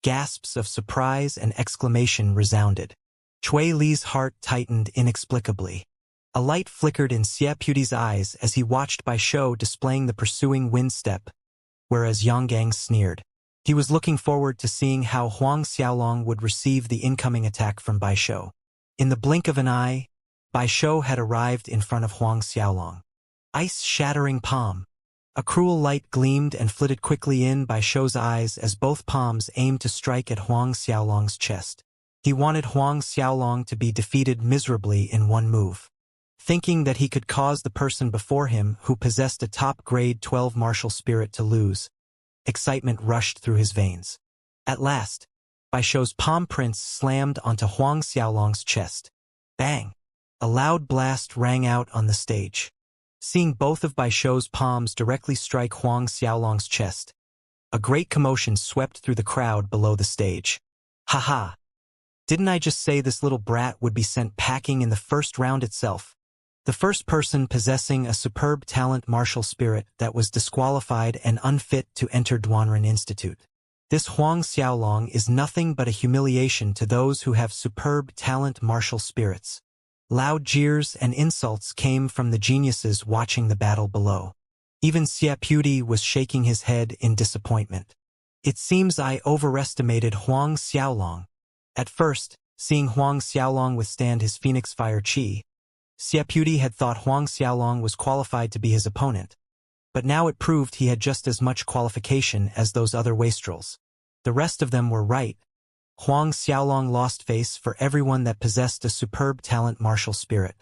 gasps of surprise and exclamation resounded. Chui Li's heart tightened inexplicably. A light flickered in Xie Puti's eyes as he watched Bai Shou displaying the pursuing wind step, whereas Yang sneered. He was looking forward to seeing how Huang Xiaolong would receive the incoming attack from Bai Shou. In the blink of an eye, Bai Shou had arrived in front of Huang Xiaolong. Ice-shattering palm. A cruel light gleamed and flitted quickly in Bai Shou's eyes as both palms aimed to strike at Huang Xiaolong's chest. He wanted Huang Xiaolong to be defeated miserably in one move. Thinking that he could cause the person before him who possessed a top-grade 12 martial spirit to lose, excitement rushed through his veins. At last, Bai Shou's palm prints slammed onto Huang Xiaolong's chest. Bang! A loud blast rang out on the stage. Seeing both of Bai Shou's palms directly strike Huang Xiaolong's chest, a great commotion swept through the crowd below the stage. Ha! Didn't I just say this little brat would be sent packing in the first round itself? The first person possessing a superb talent martial spirit that was disqualified and unfit to enter Duanren Institute. This Huang Xiaolong is nothing but a humiliation to those who have superb talent martial spirits. Loud jeers and insults came from the geniuses watching the battle below. Even Xie Puti was shaking his head in disappointment. It seems I overestimated Huang Xiaolong. At first, seeing Huang Xiaolong withstand his Phoenix Fire Qi, Xie Puti had thought Huang Xiaolong was qualified to be his opponent, but now it proved he had just as much qualification as those other wastrels. The rest of them were right. Huang Xiaolong lost face for everyone that possessed a superb talent martial spirit.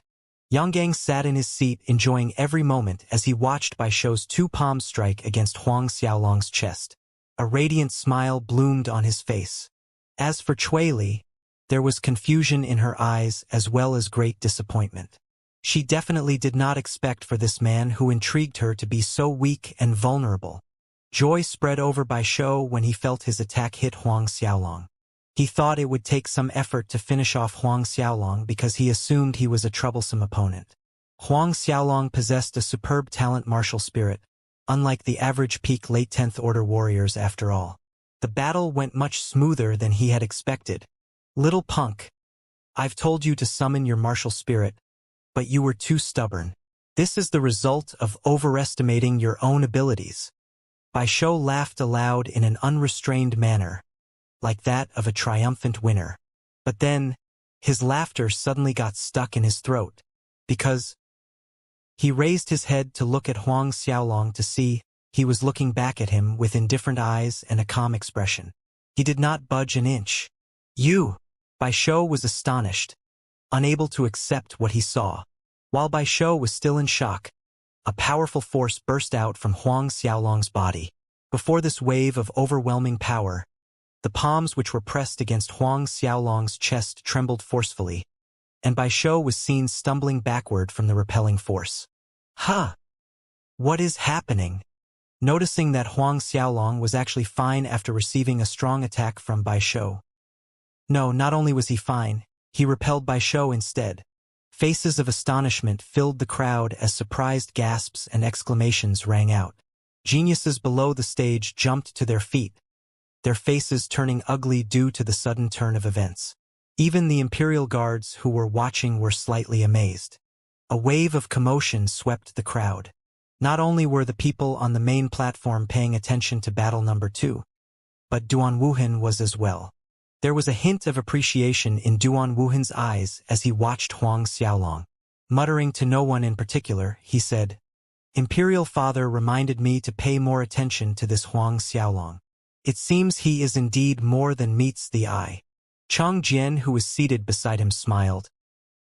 Yang sat in his seat enjoying every moment as he watched Bai Shou's two palms strike against Huang Xiaolong's chest. A radiant smile bloomed on his face. As for Chui Li, there was confusion in her eyes as well as great disappointment. She definitely did not expect for this man who intrigued her to be so weak and vulnerable. Joy spread over Bai Shou when he felt his attack hit Huang Xiaolong. He thought it would take some effort to finish off Huang Xiaolong because he assumed he was a troublesome opponent. Huang Xiaolong possessed a superb talent martial spirit, unlike the average peak late 10th order warriors after all. The battle went much smoother than he had expected. Little punk, I've told you to summon your martial spirit, but you were too stubborn. This is the result of overestimating your own abilities. Bai Shou laughed aloud in an unrestrained manner, like that of a triumphant winner. But then, his laughter suddenly got stuck in his throat, because he raised his head to look at Huang Xiaolong to see he was looking back at him with indifferent eyes and a calm expression. He did not budge an inch. You! Bai Shou was astonished, unable to accept what he saw. While Bai Shou was still in shock, a powerful force burst out from Huang Xiaolong's body. Before this wave of overwhelming power, the palms which were pressed against Huang Xiaolong's chest trembled forcefully, and Bai Shou was seen stumbling backward from the repelling force. Ha! What is happening? Noticing that Huang Xiaolong was actually fine after receiving a strong attack from Bai Shou. No, not only was he fine, he repelled Bai Shou instead. Faces of astonishment filled the crowd as surprised gasps and exclamations rang out. Geniuses below the stage jumped to their feet, their faces turning ugly due to the sudden turn of events. Even the Imperial Guards who were watching were slightly amazed. A wave of commotion swept the crowd. Not only were the people on the main platform paying attention to battle number 2, but Duan Wuhan was as well. There was a hint of appreciation in Duan Wuhan's eyes as he watched Huang Xiaolong. Muttering to no one in particular, he said, "Imperial Father reminded me to pay more attention to this Huang Xiaolong. It seems he is indeed more than meets the eye." Chang Jian, who was seated beside him, smiled.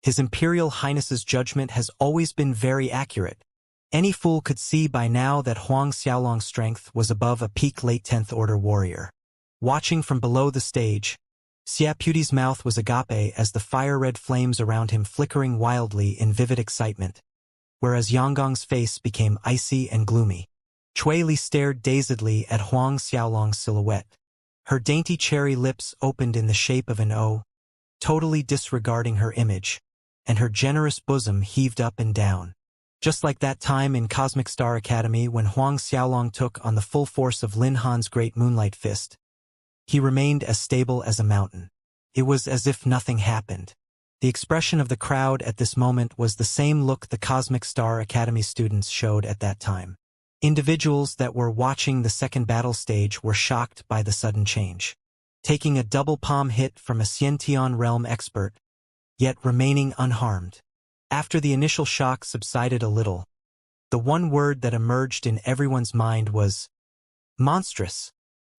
His Imperial Highness's judgment has always been very accurate. Any fool could see by now that Huang Xiaolong's strength was above a peak late 10th order warrior. Watching from below the stage, Xie Puti's mouth was agape as the fire-red flames around him flickering wildly in vivid excitement, whereas Yanggong's face became icy and gloomy. Chui Li stared dazedly at Huang Xiaolong's silhouette. Her dainty cherry lips opened in the shape of an O, totally disregarding her image, and her generous bosom heaved up and down. Just like that time in Cosmic Star Academy when Huang Xiaolong took on the full force of Lin Han's great moonlight fist, he remained as stable as a mountain. It was as if nothing happened. The expression of the crowd at this moment was the same look the Cosmic Star Academy students showed at that time. Individuals that were watching the second battle stage were shocked by the sudden change. Taking a double palm hit from a Xiantian realm expert, yet remaining unharmed. After the initial shock subsided a little, the one word that emerged in everyone's mind was monstrous.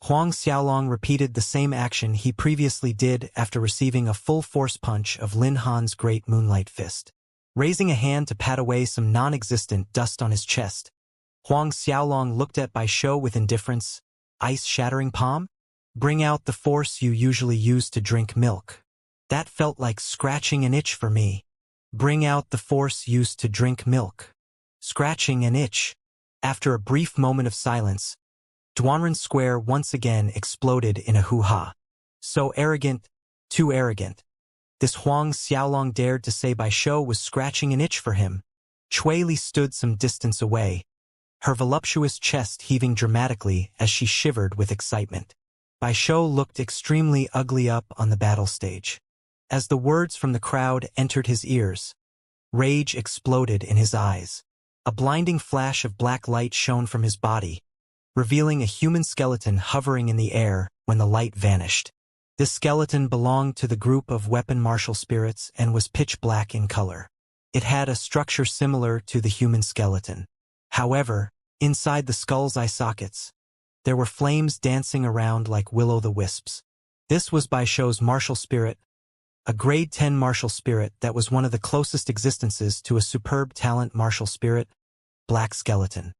Huang Xiaolong repeated the same action he previously did after receiving a full force punch of Lin Han's great moonlight fist. Raising a hand to pat away some non-existent dust on his chest, Huang Xiaolong looked at Bai Shou with indifference. Ice-shattering palm? Bring out the force you usually use to drink milk. That felt like scratching an itch for me. Bring out the force used to drink milk. Scratching an itch. After a brief moment of silence, Duanren Square once again exploded in a hoo-ha. So arrogant, too arrogant. This Huang Xiaolong dared to say Bai Shou was scratching an itch for him. Cui Li stood some distance away, her voluptuous chest heaving dramatically as she shivered with excitement. Bai Shou looked extremely ugly up on the battle stage. As the words from the crowd entered his ears, rage exploded in his eyes. A blinding flash of black light shone from his body, revealing a human skeleton hovering in the air when the light vanished. This skeleton belonged to the group of weapon martial spirits and was pitch black in color. It had a structure similar to the human skeleton. However, inside the skull's eye sockets, there were flames dancing around like will-o'-the-wisps. This was Bai Shou's martial spirit, a grade 10 martial spirit that was one of the closest existences to a superb talent martial spirit, Black Skeleton.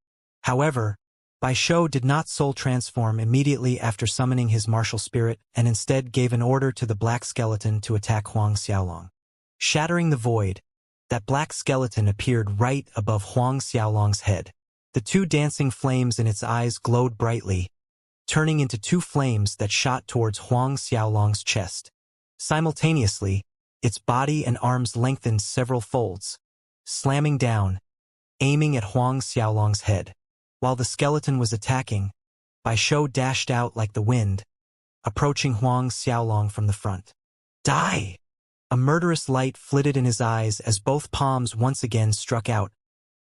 However, Bai Shou did not soul transform immediately after summoning his martial spirit and instead gave an order to the Black Skeleton to attack Huang Xiaolong. Shattering the void, that Black Skeleton appeared right above Huang Xiaolong's head. The two dancing flames in its eyes glowed brightly, turning into two flames that shot towards Huang Xiaolong's chest. Simultaneously, its body and arms lengthened several folds, slamming down, aiming at Huang Xiaolong's head. While the skeleton was attacking, Bai Shou dashed out like the wind, approaching Huang Xiaolong from the front. Die! A murderous light flitted in his eyes as both palms once again struck out,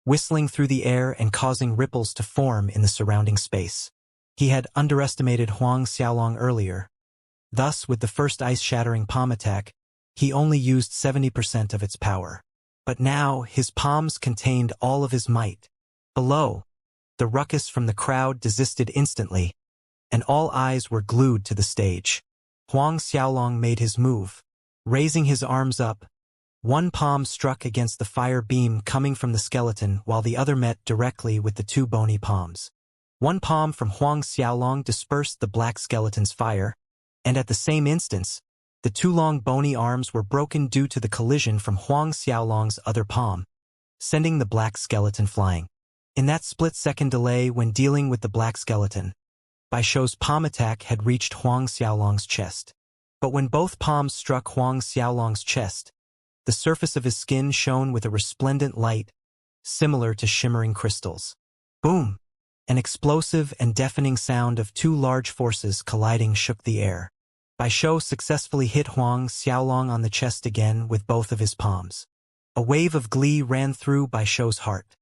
whistling through the air and causing ripples to form in the surrounding space. He had underestimated Huang Xiaolong earlier. Thus, with the first ice-shattering palm attack, he only used 70% of its power. But now, his palms contained all of his might. Below, the ruckus from the crowd desisted instantly, and all eyes were glued to the stage. Huang Xiaolong made his move. Raising his arms up, one palm struck against the fire beam coming from the skeleton while the other met directly with the two bony palms. One palm from Huang Xiaolong dispersed the black skeleton's fire, and at the same instance, the two long bony arms were broken due to the collision from Huang Xiaolong's other palm, sending the black skeleton flying. In that split-second delay when dealing with the black skeleton, Bai Shou's palm attack had reached Huang Xiaolong's chest. But when both palms struck Huang Xiaolong's chest, the surface of his skin shone with a resplendent light, similar to shimmering crystals. Boom! An explosive and deafening sound of two large forces colliding shook the air. Bai Shou successfully hit Huang Xiaolong on the chest again with both of his palms. A wave of glee ran through Bai Shou's heart.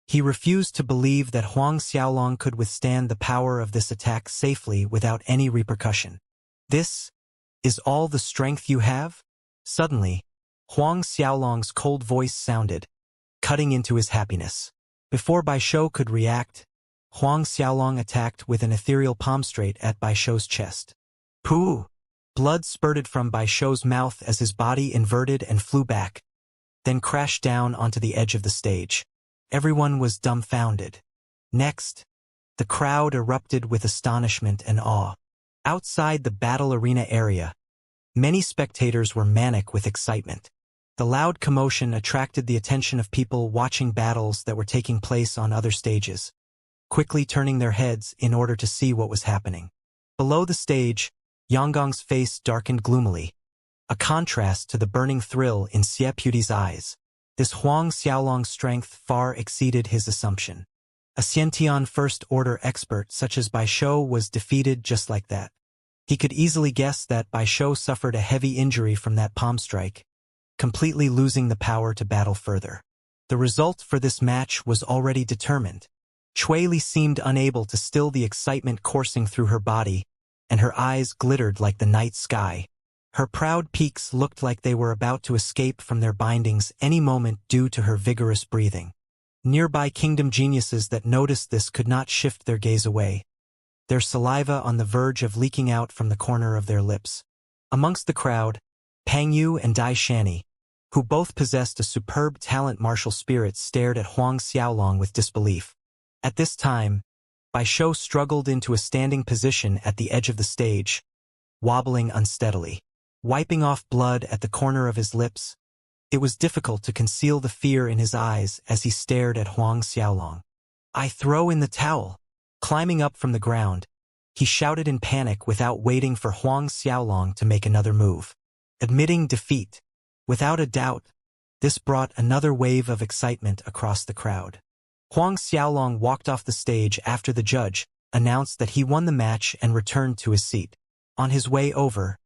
He refused to believe that Huang Xiaolong could withstand the power of this attack safely without any repercussion. This is all the strength you have? Suddenly, Huang Xiaolong's cold voice sounded, cutting into his happiness. Before Bai Shou could react, Huang Xiaolong attacked with an ethereal palm straight at Bai Shou's chest. Pooh! Blood spurted from Bai Shou's mouth as his body inverted and flew back, then crashed down onto the edge of the stage. Everyone was dumbfounded. Next, the crowd erupted with astonishment and awe. Outside the battle arena area, many spectators were manic with excitement. The loud commotion attracted the attention of people watching battles that were taking place on other stages, quickly turning their heads in order to see what was happening. Below the stage, Yanggong's face darkened gloomily, a contrast to the burning thrill in Xie Puti's eyes. This Huang Xiaolong's strength far exceeded his assumption. A Xiantian first-order expert such as Bai Shou was defeated just like that. He could easily guess that Bai Shou suffered a heavy injury from that palm strike, completely losing the power to battle further. The result for this match was already determined. Cui Li seemed unable to still the excitement coursing through her body, and her eyes glittered like the night sky. Her proud peaks looked like they were about to escape from their bindings any moment due to her vigorous breathing. Nearby kingdom geniuses that noticed this could not shift their gaze away, their saliva on the verge of leaking out from the corner of their lips. Amongst the crowd, Pang Yu and Dai Shani, who both possessed a superb talent martial spirit, stared at Huang Xiaolong with disbelief. At this time, Bai Shou struggled into a standing position at the edge of the stage, wobbling unsteadily, wiping off blood at the corner of his lips. It was difficult to conceal the fear in his eyes as he stared at Huang Xiaolong. "I throw in the towel." Climbing up from the ground, he shouted in panic without waiting for Huang Xiaolong to make another move. Admitting defeat, without a doubt, this brought another wave of excitement across the crowd. Huang Xiaolong walked off the stage after the judge announced that he won the match and returned to his seat. On his way over,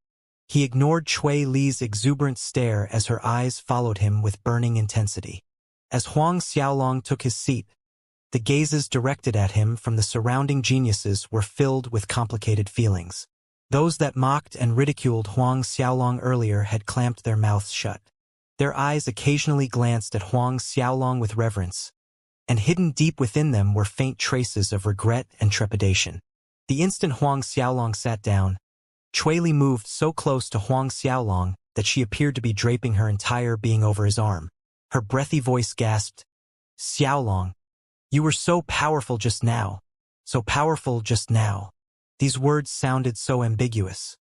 he ignored Cui Li's exuberant stare as her eyes followed him with burning intensity. As Huang Xiaolong took his seat, the gazes directed at him from the surrounding geniuses were filled with complicated feelings. Those that mocked and ridiculed Huang Xiaolong earlier had clamped their mouths shut. Their eyes occasionally glanced at Huang Xiaolong with reverence, and hidden deep within them were faint traces of regret and trepidation. The instant Huang Xiaolong sat down, Cui Li moved so close to Huang Xiaolong that she appeared to be draping her entire being over his arm. Her breathy voice gasped, "Xiaolong, you were so powerful just now. So powerful just now." These words sounded so ambiguous.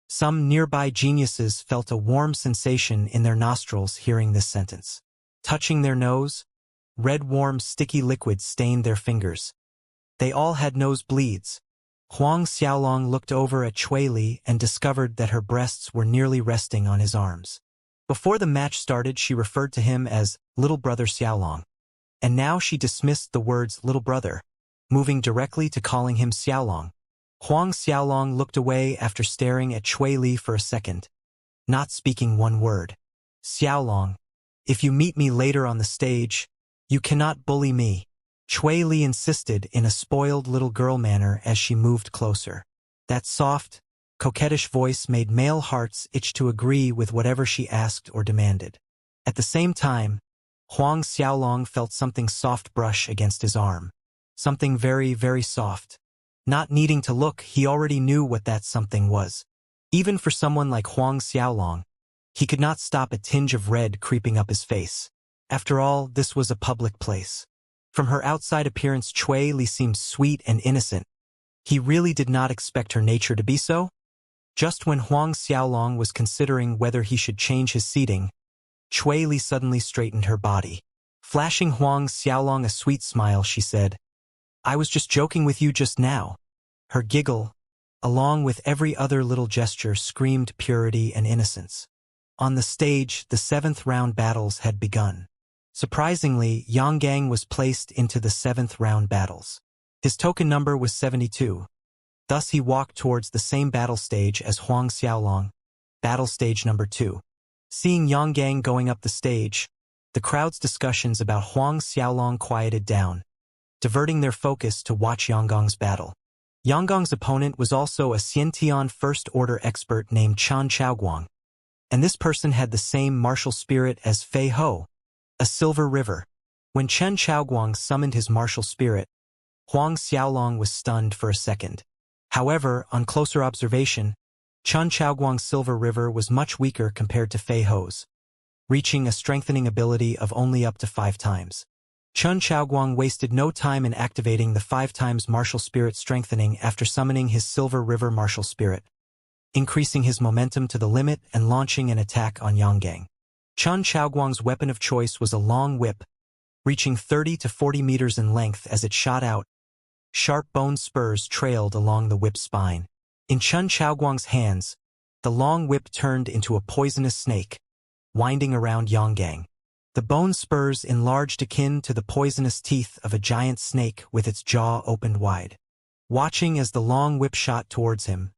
Some nearby geniuses felt a warm sensation in their nostrils hearing this sentence. Touching their nose, red warm sticky liquid stained their fingers. They all had nosebleeds. Huang Xiaolong looked over at Cui Li and discovered that her breasts were nearly resting on his arms. Before the match started, she referred to him as little brother Xiaolong. And now she dismissed the words little brother, moving directly to calling him Xiaolong. Huang Xiaolong looked away after staring at Cui Li for a second, not speaking one word. "Xiaolong, if you meet me later on the stage, you cannot bully me," Cui Li insisted in a spoiled little girl manner as she moved closer. That soft, coquettish voice made male hearts itch to agree with whatever she asked or demanded. At the same time, Huang Xiaolong felt something soft brush against his arm. Something very, very soft. Not needing to look, he already knew what that something was. Even for someone like Huang Xiaolong, he could not stop a tinge of red creeping up his face. After all, this was a public place. From her outside appearance, Cui Li seemed sweet and innocent. He really did not expect her nature to be so. Just when Huang Xiaolong was considering whether he should change his seating, Cui Li suddenly straightened her body. Flashing Huang Xiaolong a sweet smile, she said, "I was just joking with you just now." Her giggle, along with every other little gesture, screamed purity and innocence. On the stage, the 7th round battles had begun. Surprisingly, Yanggong was placed into the 7th round battles. His token number was 72. Thus he walked towards the same battle stage as Huang Xiaolong, battle stage number 2. Seeing Yanggong going up the stage, the crowd's discussions about Huang Xiaolong quieted down, diverting their focus to watch Yanggong's battle. Yanggong's opponent was also a Xiantian first-order expert named Chen Chaoguang, and this person had the same martial spirit as Fei Ho, a silver river. When Chen Chaoguang summoned his martial spirit, Huang Xiaolong was stunned for a second. However, on closer observation, Chen Chaoguang's silver river was much weaker compared to Fei Ho's, reaching a strengthening ability of only up to 5 times. Chen Chaoguang wasted no time in activating the 5 times martial spirit strengthening after summoning his silver river martial spirit, increasing his momentum to the limit and launching an attack on Yanggong. Chen Chaoguang's weapon of choice was a long whip, reaching 30 to 40 meters in length as it shot out. Sharp bone spurs trailed along the whip's spine. In Chen Chaoguang's hands, the long whip turned into a poisonous snake, winding around Yonggang. The bone spurs enlarged akin to the poisonous teeth of a giant snake with its jaw opened wide. Watching as the long whip shot towards him,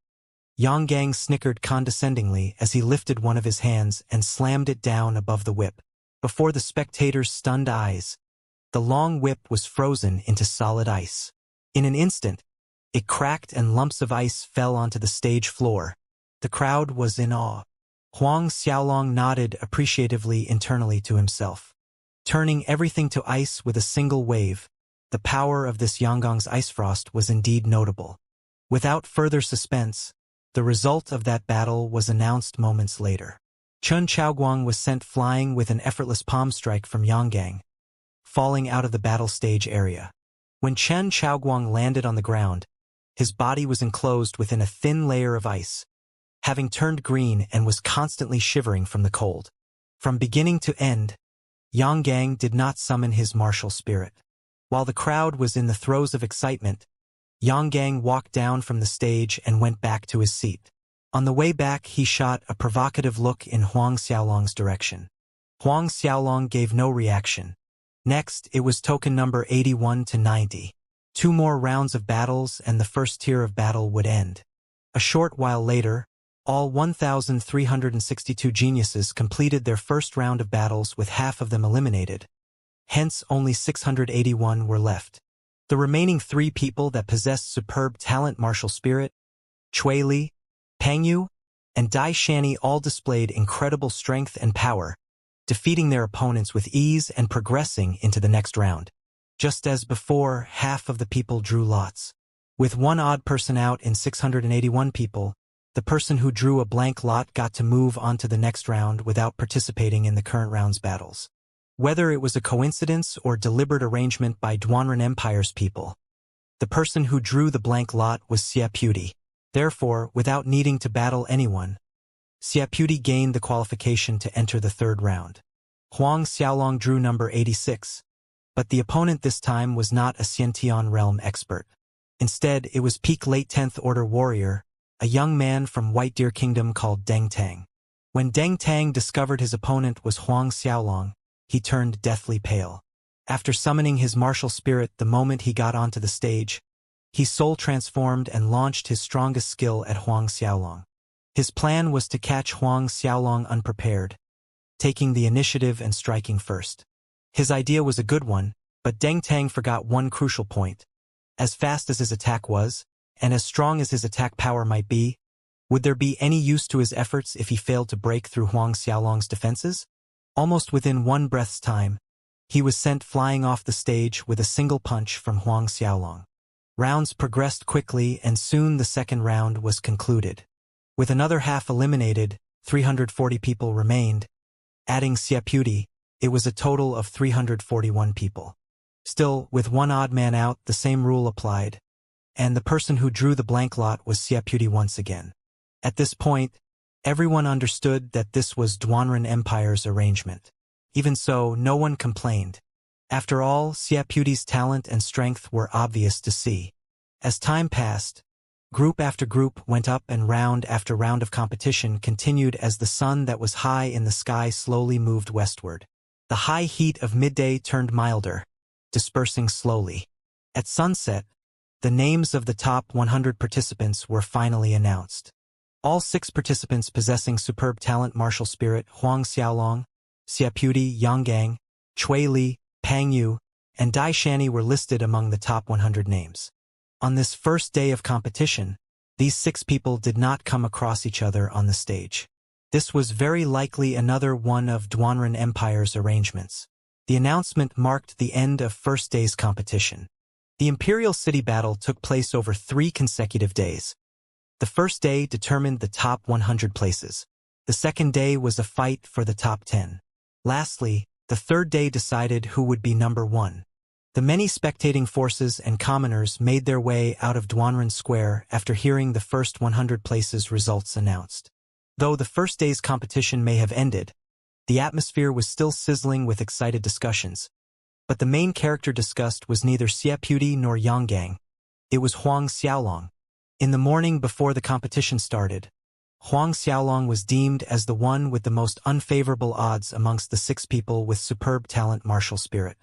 Yonggang snickered condescendingly as he lifted one of his hands and slammed it down above the whip. Before the spectators' stunned eyes, the long whip was frozen into solid ice. In an instant, it cracked and lumps of ice fell onto the stage floor. The crowd was in awe. Huang Xiaolong nodded appreciatively internally to himself. Turning everything to ice with a single wave, the power of this Yonggang's ice frost was indeed notable. Without further suspense, the result of that battle was announced moments later. Chen Chaoguang was sent flying with an effortless palm strike from Yonggang, falling out of the battle stage area. When Chen Chaoguang landed on the ground, his body was enclosed within a thin layer of ice, having turned green and was constantly shivering from the cold. From beginning to end, Yonggang did not summon his martial spirit. While the crowd was in the throes of excitement, Yonggang walked down from the stage and went back to his seat. On the way back, he shot a provocative look in Huang Xiaolong's direction. Huang Xiaolong gave no reaction. Next, it was token number 81 to 90. 2 more rounds of battles and the first tier of battle would end. A short while later, all 1,362 geniuses completed their first round of battles with half of them eliminated. Hence, only 681 were left. The remaining 3 people that possessed superb talent martial spirit, Cui Li, Pangyu, and Dai Shani all displayed incredible strength and power, defeating their opponents with ease and progressing into the next round. Just as before, half of the people drew lots. With one odd person out in 681 people, the person who drew a blank lot got to move on to the next round without participating in the current round's battles. Whether it was a coincidence or deliberate arrangement by Duanren Empire's people, the person who drew the blank lot was Xia Puti. Therefore, without needing to battle anyone, Xia Puti gained the qualification to enter the third round. Huang Xiaolong drew number 86, but the opponent this time was not a Xiantian realm expert. Instead, it was peak late 10th Order warrior, a young man from White Deer Kingdom called Deng Tang. When Deng Tang discovered his opponent was Huang Xiaolong, he turned deathly pale. After summoning his martial spirit the moment he got onto the stage, he soul transformed and launched his strongest skill at Huang Xiaolong. His plan was to catch Huang Xiaolong unprepared, taking the initiative and striking first. His idea was a good one, but Deng Tang forgot one crucial point. As fast as his attack was, and as strong as his attack power might be, would there be any use to his efforts if he failed to break through Huang Xiaolong's defenses? Almost within one breath's time, he was sent flying off the stage with a single punch from Huang Xiaolong. Rounds progressed quickly and soon the second round was concluded. With another half eliminated, 340 people remained. Adding Xia Puti, it was a total of 341 people. Still, with one odd man out, the same rule applied, and the person who drew the blank lot was Xia Puti once again. At this point, everyone understood that this was Duanren Empire's arrangement. Even so, no one complained. After all, Xia Puti's talent and strength were obvious to see. As time passed, group after group went up and round after round of competition continued as the sun that was high in the sky slowly moved westward. The high heat of midday turned milder, dispersing slowly. At sunset, the names of the top 100 participants were finally announced. All 6 participants possessing superb talent martial spirit, Huang Xiaolong, Xia Puti, Yonggang, Cui Li, Pangyu, and Dai Shani were listed among the top 100 names. On this first day of competition, these 6 people did not come across each other on the stage. This was very likely another one of Duanren Empire's arrangements. The announcement marked the end of first day's competition. The Imperial City battle took place over 3 consecutive days. The first day determined the top 100 places. The second day was a fight for the top 10. Lastly, the third day decided who would be number 1. The many spectating forces and commoners made their way out of Duanren Square after hearing the first 100 places results announced. Though the first day's competition may have ended, the atmosphere was still sizzling with excited discussions. But the main character discussed was neither Xia Puti nor Yonggang. It was Huang Xiaolong. In the morning before the competition started, Huang Xiaolong was deemed as the one with the most unfavorable odds amongst the 6 people with superb talent martial spirit.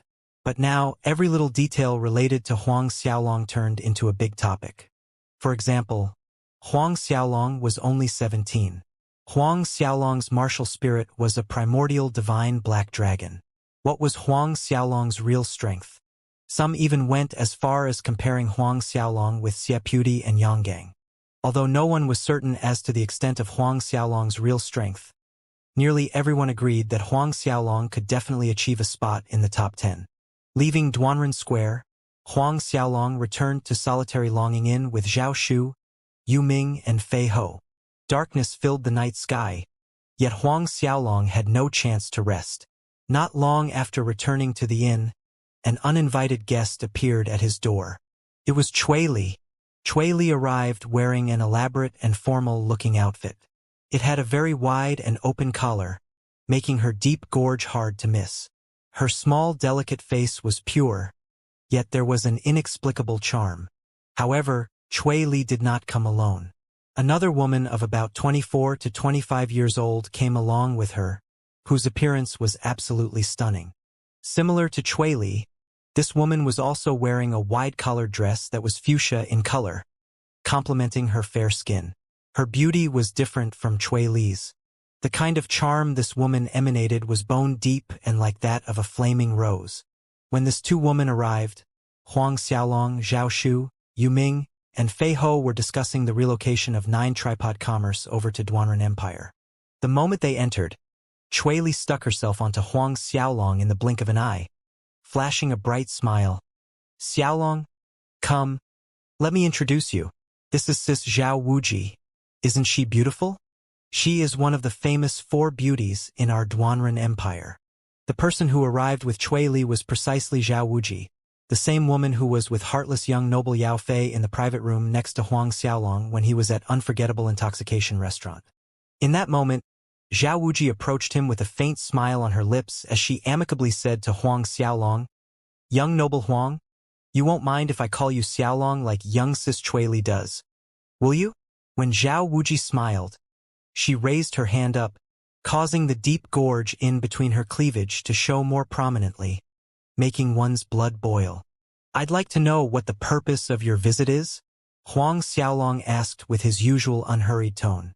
But now, every little detail related to Huang Xiaolong turned into a big topic. For example, Huang Xiaolong was only 17. Huang Xiaolong's martial spirit was a primordial divine black dragon. What was Huang Xiaolong's real strength? Some even went as far as comparing Huang Xiaolong with Xiaputi and Yanggang. Although no one was certain as to the extent of Huang Xiaolong's real strength, nearly everyone agreed that Huang Xiaolong could definitely achieve a spot in the top 10. Leaving Duanren Square, Huang Xiaolong returned to solitary Longing Inn with Zhao Shu, Yu Ming, and Fei Ho. Darkness filled the night sky, yet Huang Xiaolong had no chance to rest. Not long after returning to the inn, an uninvited guest appeared at his door. It was Cui Li. Cui Li arrived wearing an elaborate and formal-looking outfit. It had a very wide and open collar, making her deep gorge hard to miss. Her small, delicate face was pure, yet there was an inexplicable charm. However, Cui Li did not come alone. Another woman of about 24 to 25 years old came along with her, whose appearance was absolutely stunning. Similar to Cui Li, this woman was also wearing a wide-collared dress that was fuchsia in color, complementing her fair skin. Her beauty was different from Cui Li's. The kind of charm this woman emanated was bone-deep and like that of a flaming rose. When this 2 women arrived, Huang Xiaolong, Zhao Shu, Yu Ming, and Fei Ho were discussing the relocation of 9 tripod commerce over to Duanren Empire. The moment they entered, Cui Li stuck herself onto Huang Xiaolong in the blink of an eye, flashing a bright smile. "Xiaolong, come, let me introduce you. This is Sis Zhao Wuji. Isn't she beautiful? She is one of the famous 4 beauties in our Duanren Empire." The person who arrived with Cui Li was precisely Zhao Wuji, the same woman who was with heartless young noble Yao Fei in the private room next to Huang Xiaolong when he was at Unforgettable Intoxication Restaurant. In that moment, Zhao Wuji approached him with a faint smile on her lips as she amicably said to Huang Xiaolong, "Young noble Huang, you won't mind if I call you Xiaolong like young sis Cui Li does, will you?" When Zhao Wuji smiled, she raised her hand up, causing the deep gorge in between her cleavage to show more prominently, making one's blood boil. "I'd like to know what the purpose of your visit is?" Huang Xiaolong asked with his usual unhurried tone.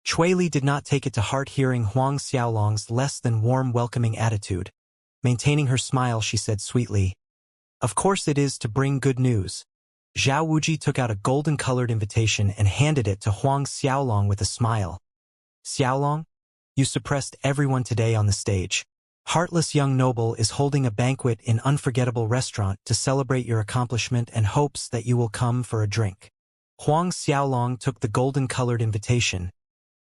Cui Li did not take it to heart hearing Huang Xiaolong's less than warm welcoming attitude. Maintaining her smile, she said sweetly, "Of course it is to bring good news." Zhao Wuji took out a golden-colored invitation and handed it to Huang Xiaolong with a smile. "Xiaolong, you suppressed everyone today on the stage. Heartless young noble is holding a banquet in Unforgettable Restaurant to celebrate your accomplishment and hopes that you will come for a drink." Huang Xiaolong took the golden-colored invitation,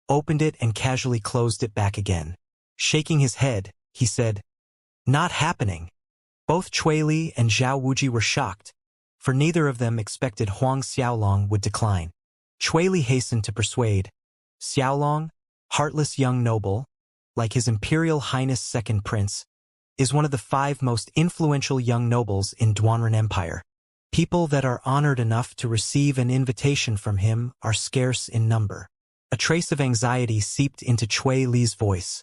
opened it and casually closed it back again. Shaking his head, he said, "Not happening." Both Cui Li and Zhao Wuji were shocked, for neither of them expected Huang Xiaolong would decline. Cui Li hastened to persuade, "Xiaolong, heartless young noble, like His Imperial Highness Second Prince, is one of the 5 most influential young nobles in Duanren Empire. People that are honored enough to receive an invitation from him are scarce in number." A trace of anxiety seeped into Cui Li's voice.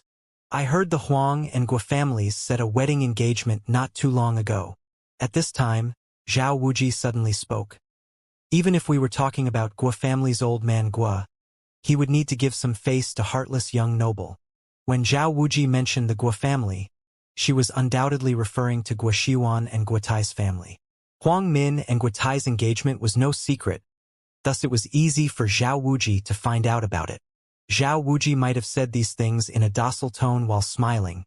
"I heard the Huang and Gua families set a wedding engagement not too long ago." At this time, Zhao Wuji suddenly spoke. "Even if we were talking about Gua family's old man Gua, he would need to give some face to heartless young noble." When Zhao Wuji mentioned the Gua family, she was undoubtedly referring to Gua Shiwan and Gua Tai's family. Huang Min and Gua Tai's engagement was no secret, thus it was easy for Zhao Wuji to find out about it. Zhao Wuji might have said these things in a docile tone while smiling,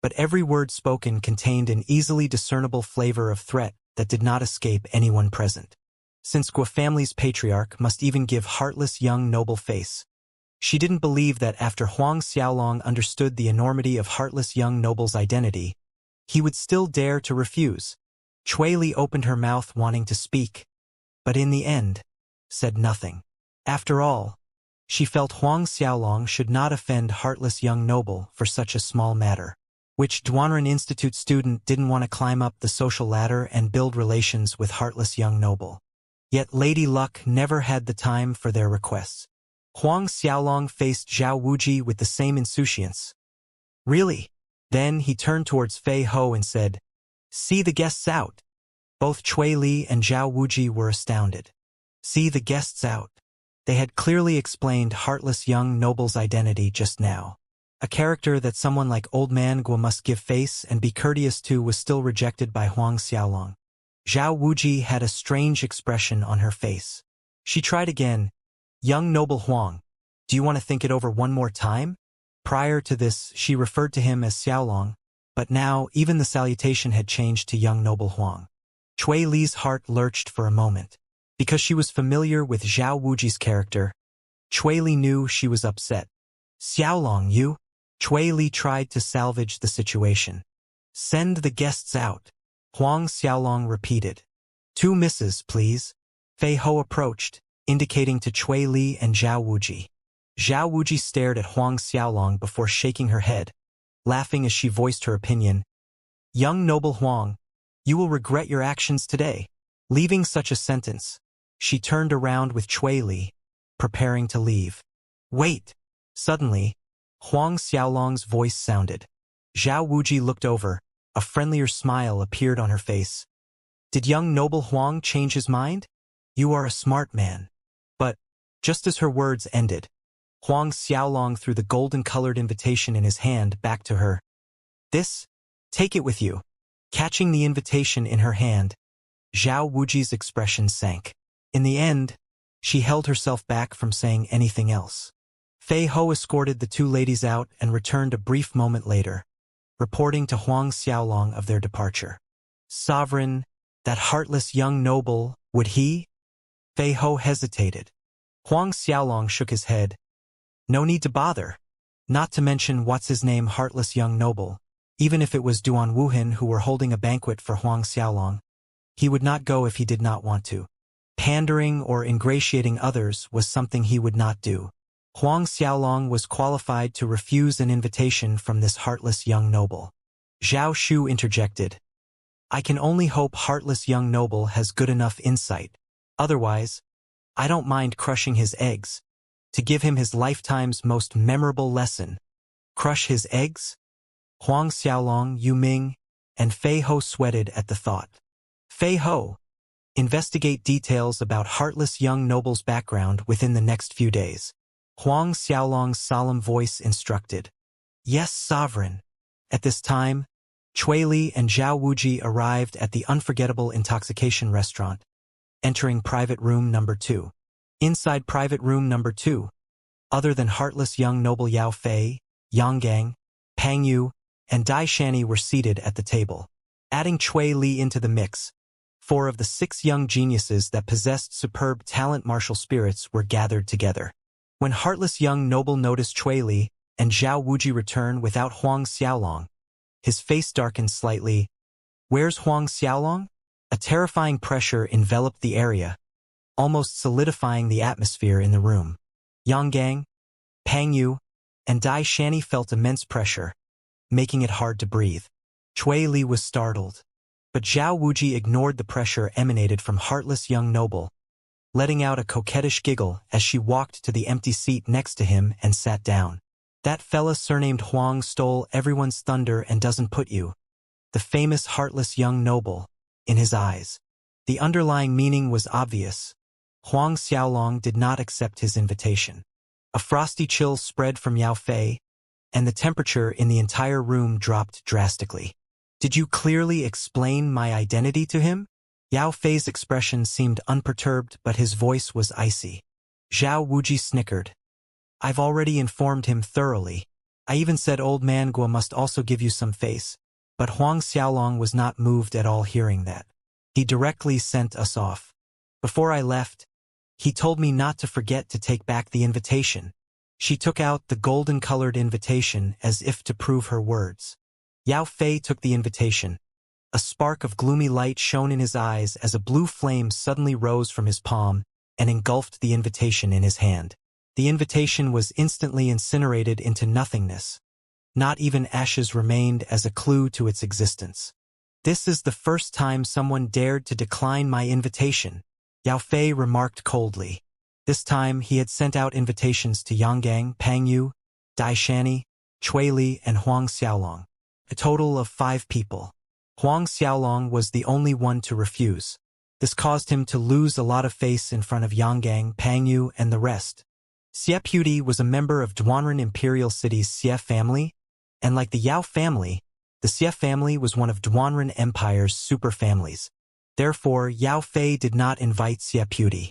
but every word spoken contained an easily discernible flavor of threat that did not escape anyone present. Since Gua family's patriarch must even give heartless young noble face, she didn't believe that after Huang Xiaolong understood the enormity of heartless young noble's identity, he would still dare to refuse. Cui Li opened her mouth wanting to speak, but in the end, said nothing. After all, she felt Huang Xiaolong should not offend heartless young noble for such a small matter. Which Duanren Institute student didn't want to climb up the social ladder and build relations with heartless young noble? Yet Lady Luck never had the time for their requests. Huang Xiaolong faced Zhao Wuji with the same insouciance. Really? Then he turned towards Fei Ho and said, "See the guests out." Both Cui Li and Zhao Wuji were astounded. See the guests out. They had clearly explained heartless young noble's identity just now. A character that someone like Old Man Guo must give face and be courteous to was still rejected by Huang Xiaolong. Zhao Wuji had a strange expression on her face. She tried again. "Young noble Huang, do you want to think it over one more time?" Prior to this, she referred to him as Xiaolong, but now even the salutation had changed to young noble Huang. Cui Li's heart lurched for a moment. Because she was familiar with Zhao Wuji's character, Cui Li knew she was upset. "Xiaolong, you?" Cui Li tried to salvage the situation. "Send the guests out," Huang Xiaolong repeated. "Two misses, please." Fei Ho approached, indicating to Cui Li and Zhao Wuji. Zhao Wuji stared at Huang Xiaolong before shaking her head, laughing as she voiced her opinion. "Young noble Huang, you will regret your actions today." Leaving such a sentence, she turned around with Cui Li, preparing to leave. "Wait!" Suddenly, Huang Xiaolong's voice sounded. Zhao Wuji looked over. A friendlier smile appeared on her face. "Did young noble Huang change his mind? You are a smart man." But, just as her words ended, Huang Xiaolong threw the golden-colored invitation in his hand back to her. "This? Take it with you." Catching the invitation in her hand, Zhao Wuji's expression sank. In the end, she held herself back from saying anything else. Fei Ho escorted the two ladies out and returned a brief moment later, reporting to Huang Xiaolong of their departure. "Sovereign, that heartless young noble, would he?" Fei Ho hesitated. Huang Xiaolong shook his head. "No need to bother. Not to mention what's-his-name heartless young noble. Even if it was Duan Wuhan who were holding a banquet for Huang Xiaolong, he would not go if he did not want to. Pandering or ingratiating others was something he would not do. Huang Xiaolong was qualified to refuse an invitation from this heartless young noble." Zhao Shu interjected. "I can only hope heartless young noble has good enough insight. Otherwise, I don't mind crushing his eggs, to give him his lifetime's most memorable lesson." Crush his eggs? Huang Xiaolong, Yu Ming, and Fei Ho sweated at the thought. "Fei Ho, investigate details about heartless young noble's background within the next few days." Huang Xiaolong's solemn voice instructed. "Yes, sovereign." At this time, Cui Li and Zhao Wuji arrived at the unforgettable intoxication restaurant, entering private room number 2. Inside private room number 2, other than heartless young noble Yao Fei, Yang Gang, Pang Yu, and Dai Shani were seated at the table. Adding Cui Li into the mix, 4 of the 6 young geniuses that possessed superb talent martial spirits were gathered together. When heartless young noble noticed Cui Li and Zhao Wuji return without Huang Xiaolong, his face darkened slightly. "Where's Huang Xiaolong?" A terrifying pressure enveloped the area, almost solidifying the atmosphere in the room. Yang Gang, Pang Yu, and Dai Shani felt immense pressure, making it hard to breathe. Cui Li was startled, but Zhao Wuji ignored the pressure emanated from heartless young noble, letting out a coquettish giggle as she walked to the empty seat next to him and sat down. "That fella surnamed Huang stole everyone's thunder and doesn't put you," the famous heartless young noble, in his eyes. The underlying meaning was obvious. Huang Xiaolong did not accept his invitation. A frosty chill spread from Yao Fei, and the temperature in the entire room dropped drastically. "Did you clearly explain my identity to him?" Yao Fei's expression seemed unperturbed, but his voice was icy. Zhao Wuji snickered. "I've already informed him thoroughly. I even said Old Man Guo must also give you some face." But Huang Xiaolong was not moved at all hearing that. "He directly sent us off. Before I left, he told me not to forget to take back the invitation." She took out the golden-colored invitation as if to prove her words. Yao Fei took the invitation. A spark of gloomy light shone in his eyes as a blue flame suddenly rose from his palm and engulfed the invitation in his hand. The invitation was instantly incinerated into nothingness. Not even ashes remained as a clue to its existence. "This is the first time someone dared to decline my invitation," Yao Fei remarked coldly. This time he had sent out invitations to Yanggang, Pangyu, Dai Shani, Chui Li, and Huang Xiaolong, a total of 5 people. Huang Xiaolong was the only one to refuse. This caused him to lose a lot of face in front of Yanggang, Pangyu, and the rest. Xie Puti was a member of Duanren Imperial City's Xie family, and like the Yao family, the Xie family was one of Duanren Empire's super families. Therefore, Yao Fei did not invite Xie Puti.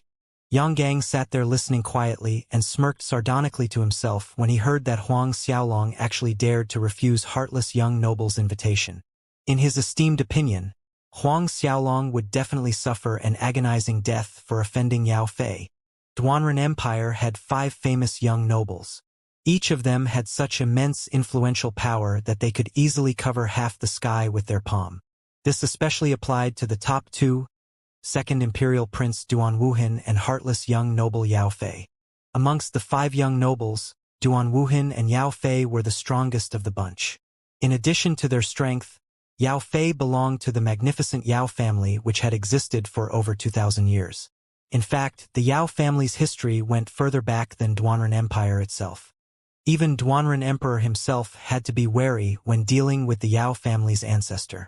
Yanggang sat there listening quietly and smirked sardonically to himself when he heard that Huang Xiaolong actually dared to refuse heartless young noble's invitation. In his esteemed opinion, Huang Xiaolong would definitely suffer an agonizing death for offending Yao Fei. Duanren Empire had 5 famous young nobles. Each of them had such immense influential power that they could easily cover half the sky with their palm. This especially applied to the top 2, Second Imperial Prince Duan Wuhin and heartless young noble Yao Fei. Amongst the 5 young nobles, Duan Wuhin and Yao Fei were the strongest of the bunch. In addition to their strength, Yao Fei belonged to the magnificent Yao family which had existed for over 2,000 years. In fact, the Yao family's history went further back than Duanren Empire itself. Even Duanren Emperor himself had to be wary when dealing with the Yao family's ancestor.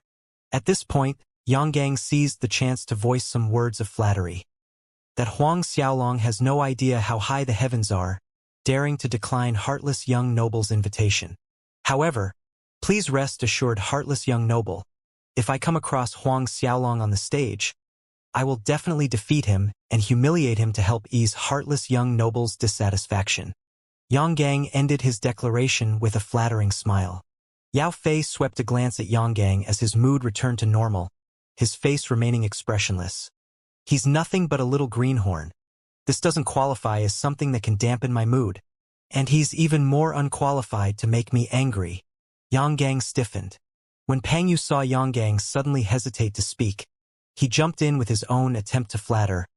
At this point, Yanggang seized the chance to voice some words of flattery. That Huang Xiaolong has no idea how high the heavens are, daring to decline heartless young noble's invitation. However, please rest assured, heartless young noble, if I come across Huang Xiaolong on the stage, I will definitely defeat him and humiliate him to help ease heartless young noble's dissatisfaction. Yanggang ended his declaration with a flattering smile. Yao Fei swept a glance at Yanggang as his mood returned to normal, his face remaining expressionless. He's nothing but a little greenhorn. This doesn't qualify as something that can dampen my mood. And he's even more unqualified to make me angry. Yanggang stiffened. When Pangyu saw Yanggang suddenly hesitate to speak, he jumped in with his own attempt to flatter.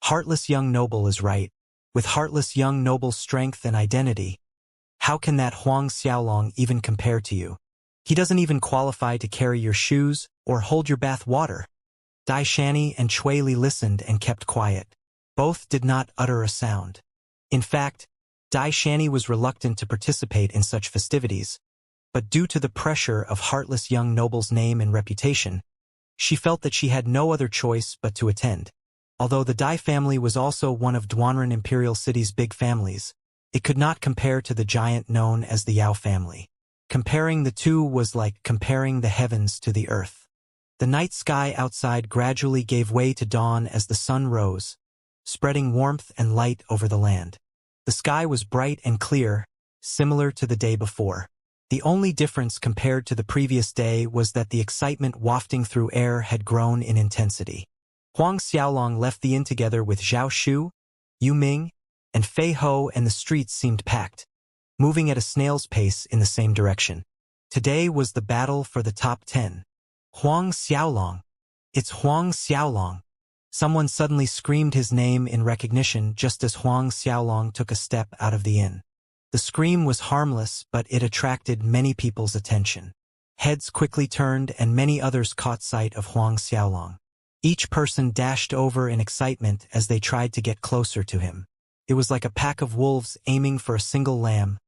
Heartless young noble is right. With heartless young noble's strength and identity, how can that Huang Xiaolong even compare to you? He doesn't even qualify to carry your shoes or hold your bath water. Dai Shani and Chui Li listened and kept quiet. Both did not utter a sound. In fact, Dai Shani was reluctant to participate in such festivities, but due to the pressure of heartless young noble's name and reputation, she felt that she had no other choice but to attend. Although the Dai family was also one of Duanren Imperial City's big families, it could not compare to the giant known as the Yao family. Comparing the two was like comparing the heavens to the earth. The night sky outside gradually gave way to dawn as the sun rose, spreading warmth and light over the land. The sky was bright and clear, similar to the day before. The only difference compared to the previous day was that the excitement wafting through air had grown in intensity. Huang Xiaolong left the inn together with Zhao Shu, Yu Ming, and Fei Ho, and the streets seemed packed, moving at a snail's pace in the same direction. Today was the battle for the top 10. Huang Xiaolong. It's Huang Xiaolong. Someone suddenly screamed his name in recognition just as Huang Xiaolong took a step out of the inn. The scream was harmless, but it attracted many people's attention. Heads quickly turned and many others caught sight of Huang Xiaolong. Each person dashed over in excitement as they tried to get closer to him. It was like a pack of wolves aiming for a single lamb,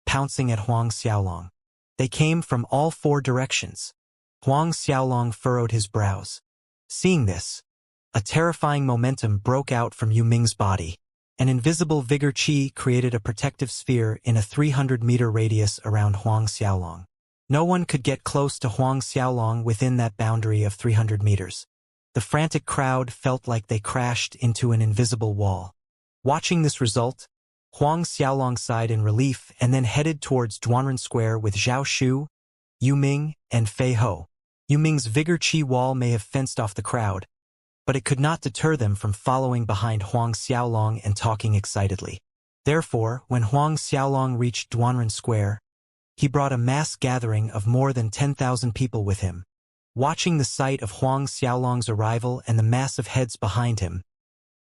pouncing at Huang Xiaolong. They came from all 4 directions. Huang Xiaolong furrowed his brows. Seeing this, a terrifying momentum broke out from Yu Ming's body. An invisible vigor qi created a protective sphere in a 300-meter radius around Huang Xiaolong. No one could get close to Huang Xiaolong within that boundary of 300 meters. The frantic crowd felt like they crashed into an invisible wall. Watching this result, Huang Xiaolong sighed in relief and then headed towards Duanren Square with Zhao Shu, Yu Ming, and Fei Ho. Yu Ming's vigor qi wall may have fenced off the crowd, but it could not deter them from following behind Huang Xiaolong and talking excitedly. Therefore, when Huang Xiaolong reached Duanren Square, he brought a mass gathering of more than 10,000 people with him. Watching the sight of Huang Xiaolong's arrival and the mass of heads behind him,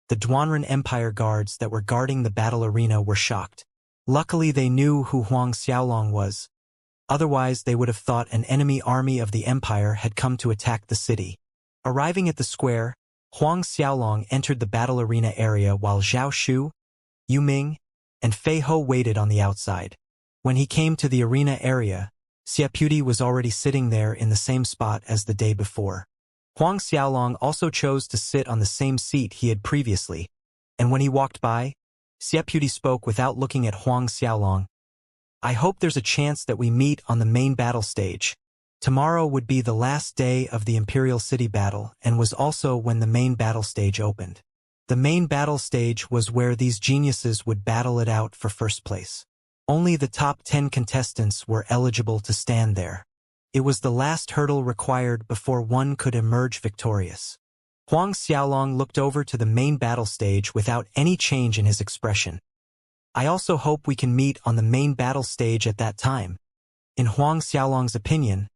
the Duanren Empire guards that were guarding the battle arena were shocked. Luckily they knew who Huang Xiaolong was. Otherwise they would have thought an enemy army of the Empire had come to attack the city. Arriving at the square, Huang Xiaolong entered the battle arena area while Zhao Shu, Yu Ming, and Fei Ho waited on the outside. When he came to the arena area, Xiaputi was already sitting there in the same spot as the day before. Huang Xiaolong also chose to sit on the same seat he had previously, and when he walked by, Xiaputi spoke without looking at Huang Xiaolong. I hope there's a chance that we meet on the main battle stage. Tomorrow would be the last day of the Imperial City battle and was also when the main battle stage opened. The main battle stage was where these geniuses would battle it out for first place. Only the top 10 contestants were eligible to stand there. It was the last hurdle required before one could emerge victorious. Huang Xiaolong looked over to the main battle stage without any change in his expression. I also hope we can meet on the main battle stage at that time. In Huang Xiaolong's opinion,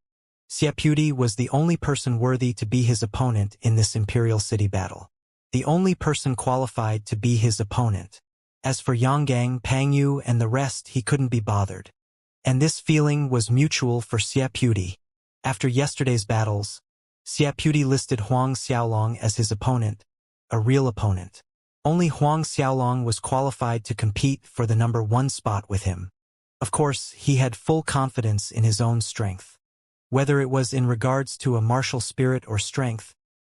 Xiaputi was the only person worthy to be his opponent in this Imperial City battle. The only person qualified to be his opponent. As for Yanggang, Pangyu, and the rest, he couldn't be bothered. And this feeling was mutual for Xiaputi. After yesterday's battles, Xiaputi listed Huang Xiaolong as his opponent, a real opponent. Only Huang Xiaolong was qualified to compete for the number 1 spot with him. Of course, he had full confidence in his own strength. Whether it was in regards to a martial spirit or strength,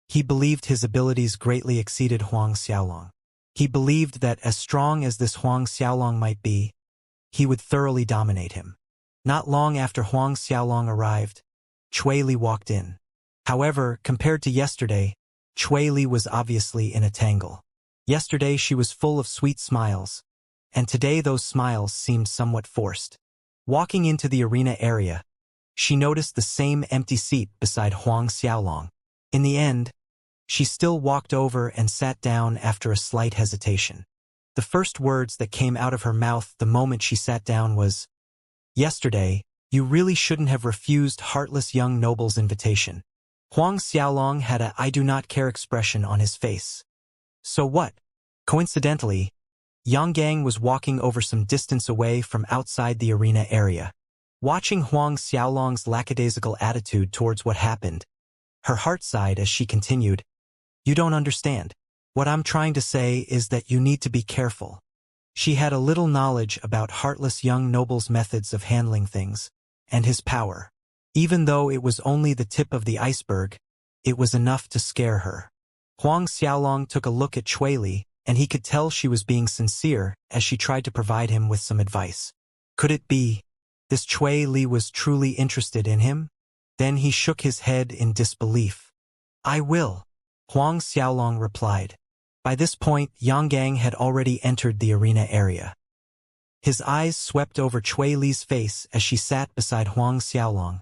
he believed his abilities greatly exceeded Huang Xiaolong. He believed that as strong as this Huang Xiaolong might be, he would thoroughly dominate him. Not long after Huang Xiaolong arrived, Cui Li walked in. However, compared to yesterday, Cui Li was obviously in a tangle. Yesterday she was full of sweet smiles, and today those smiles seemed somewhat forced. Walking into the arena area, she noticed the same empty seat beside Huang Xiaolong. In the end, she still walked over and sat down after a slight hesitation. The first words that came out of her mouth the moment she sat down was, "Yesterday, you really shouldn't have refused heartless young noble's invitation." Huang Xiaolong had a "I do not care" expression on his face. So what? Coincidentally, Yanggang was walking over some distance away from outside the arena area. Watching Huang Xiaolong's lackadaisical attitude towards what happened, her heart sighed as she continued, "You don't understand. What I'm trying to say is that you need to be careful." She had a little knowledge about heartless young noble's methods of handling things, and his power. Even though it was only the tip of the iceberg, it was enough to scare her. Huang Xiaolong took a look at Cui Li, and he could tell she was being sincere as she tried to provide him with some advice. Could it be this Cui Li was truly interested in him? Then he shook his head in disbelief. "I will," Huang Xiaolong replied. By this point, Yanggang had already entered the arena area. His eyes swept over Cui Li's face as she sat beside Huang Xiaolong,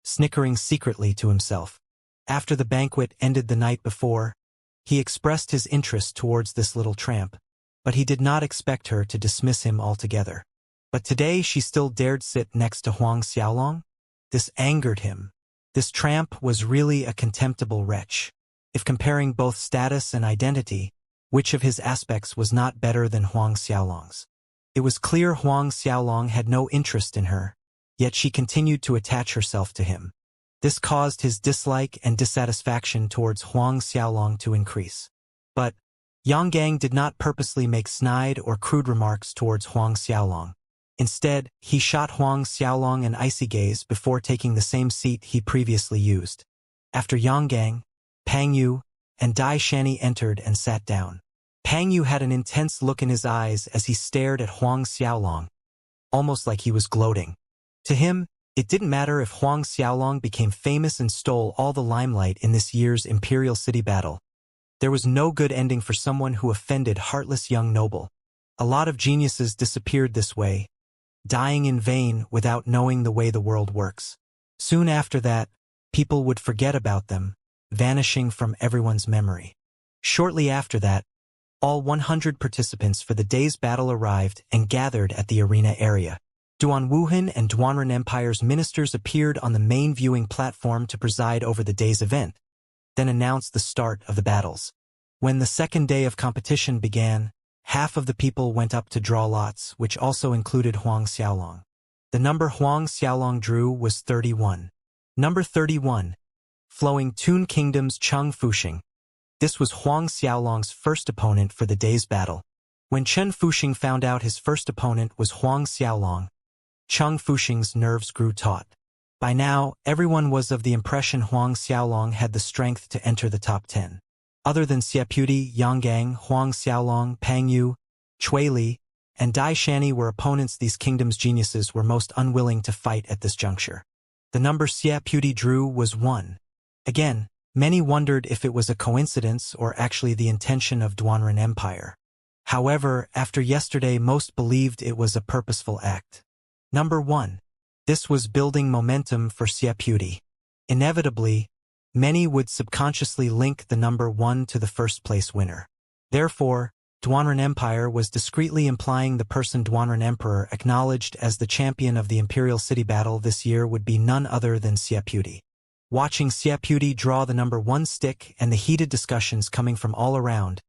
snickering secretly to himself. After the banquet ended the night before, he expressed his interest towards this little tramp, but he did not expect her to dismiss him altogether. But today she still dared sit next to Huang Xiaolong? This angered him. This tramp was really a contemptible wretch. If comparing both status and identity, which of his aspects was not better than Huang Xiaolong's? It was clear Huang Xiaolong had no interest in her, yet she continued to attach herself to him. This caused his dislike and dissatisfaction towards Huang Xiaolong to increase. But Yanggang did not purposely make snide or crude remarks towards Huang Xiaolong. Instead, he shot Huang Xiaolong an icy gaze before taking the same seat he previously used. After Yanggang, Pangyu, and Dai Shani entered and sat down. Pangyu had an intense look in his eyes as he stared at Huang Xiaolong, almost like he was gloating. To him, it didn't matter if Huang Xiaolong became famous and stole all the limelight in this year's Imperial City battle. There was no good ending for someone who offended heartless young noble. A lot of geniuses disappeared this way, dying in vain without knowing the way the world works. Soon after that, people would forget about them, vanishing from everyone's memory. Shortly after that, all 100 participants for the day's battle arrived and gathered at the arena area. Duan Wuhan and Duanren Empire's ministers appeared on the main viewing platform to preside over the day's event, then announced the start of the battles. When the second day of competition began, half of the people went up to draw lots, which also included Huang Xiaolong. The number Huang Xiaolong drew was 31. Number 31. Flowing Toon Kingdom's Cheng Fuxing. This was Huang Xiaolong's first opponent for the day's battle. When Chen Fuxing found out his first opponent was Huang Xiaolong, Cheng Fuxing's nerves grew taut. By now, everyone was of the impression Huang Xiaolong had the strength to enter the top 10. Other than Xieputi, Yanggang, Huang Xiaolong, Pang Yu, Cui Li, and Dai Shani were opponents these kingdom's geniuses were most unwilling to fight at this juncture. The number Xieputi drew was 1. Again, many wondered if it was a coincidence or actually the intention of Duanren Empire. However, after yesterday most believed it was a purposeful act. Number 1. This was building momentum for Xieputi. Inevitably, many would subconsciously link the number 1 to the first-place winner. Therefore, Duanren Empire was discreetly implying the person Duanren Emperor acknowledged as the champion of the Imperial City battle this year would be none other than Xieputi. Watching Xieputi draw the number 1 stick and the heated discussions coming from all around,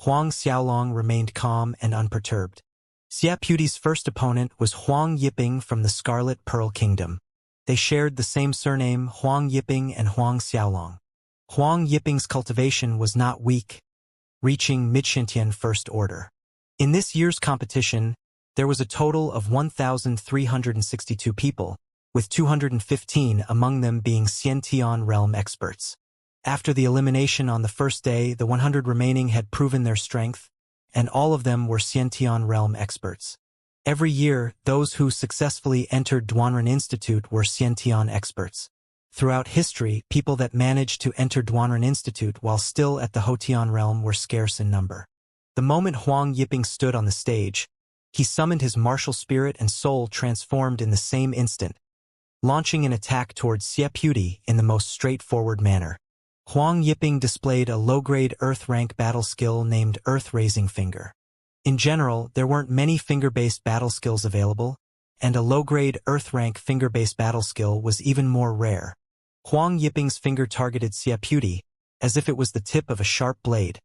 Huang Xiaolong remained calm and unperturbed. Xieputi's first opponent was Huang Yiping from the Scarlet Pearl Kingdom. They shared the same surname, Huang Yiping and Huang Xiaolong. Huang Yiping's cultivation was not weak, reaching mid-Xintian First Order. In this year's competition, there was a total of 1,362 people, with 215 among them being Xiantian realm experts. After the elimination on the first day, the 100 remaining had proven their strength, and all of them were Xiantian realm experts. Every year, those who successfully entered Duanren Institute were Xiantian experts. Throughout history, people that managed to enter Duanren Institute while still at the Hotian realm were scarce in number. The moment Huang Yiping stood on the stage, he summoned his martial spirit and soul transformed in the same instant, launching an attack towards Xieputi in the most straightforward manner. Huang Yiping displayed a low-grade Earth-rank battle skill named Earth-Raising Finger. In general, there weren't many finger-based battle skills available, and a low-grade Earth-rank finger-based battle skill was even more rare. Huang Yiping's finger targeted Xieputi as if it was the tip of a sharp blade,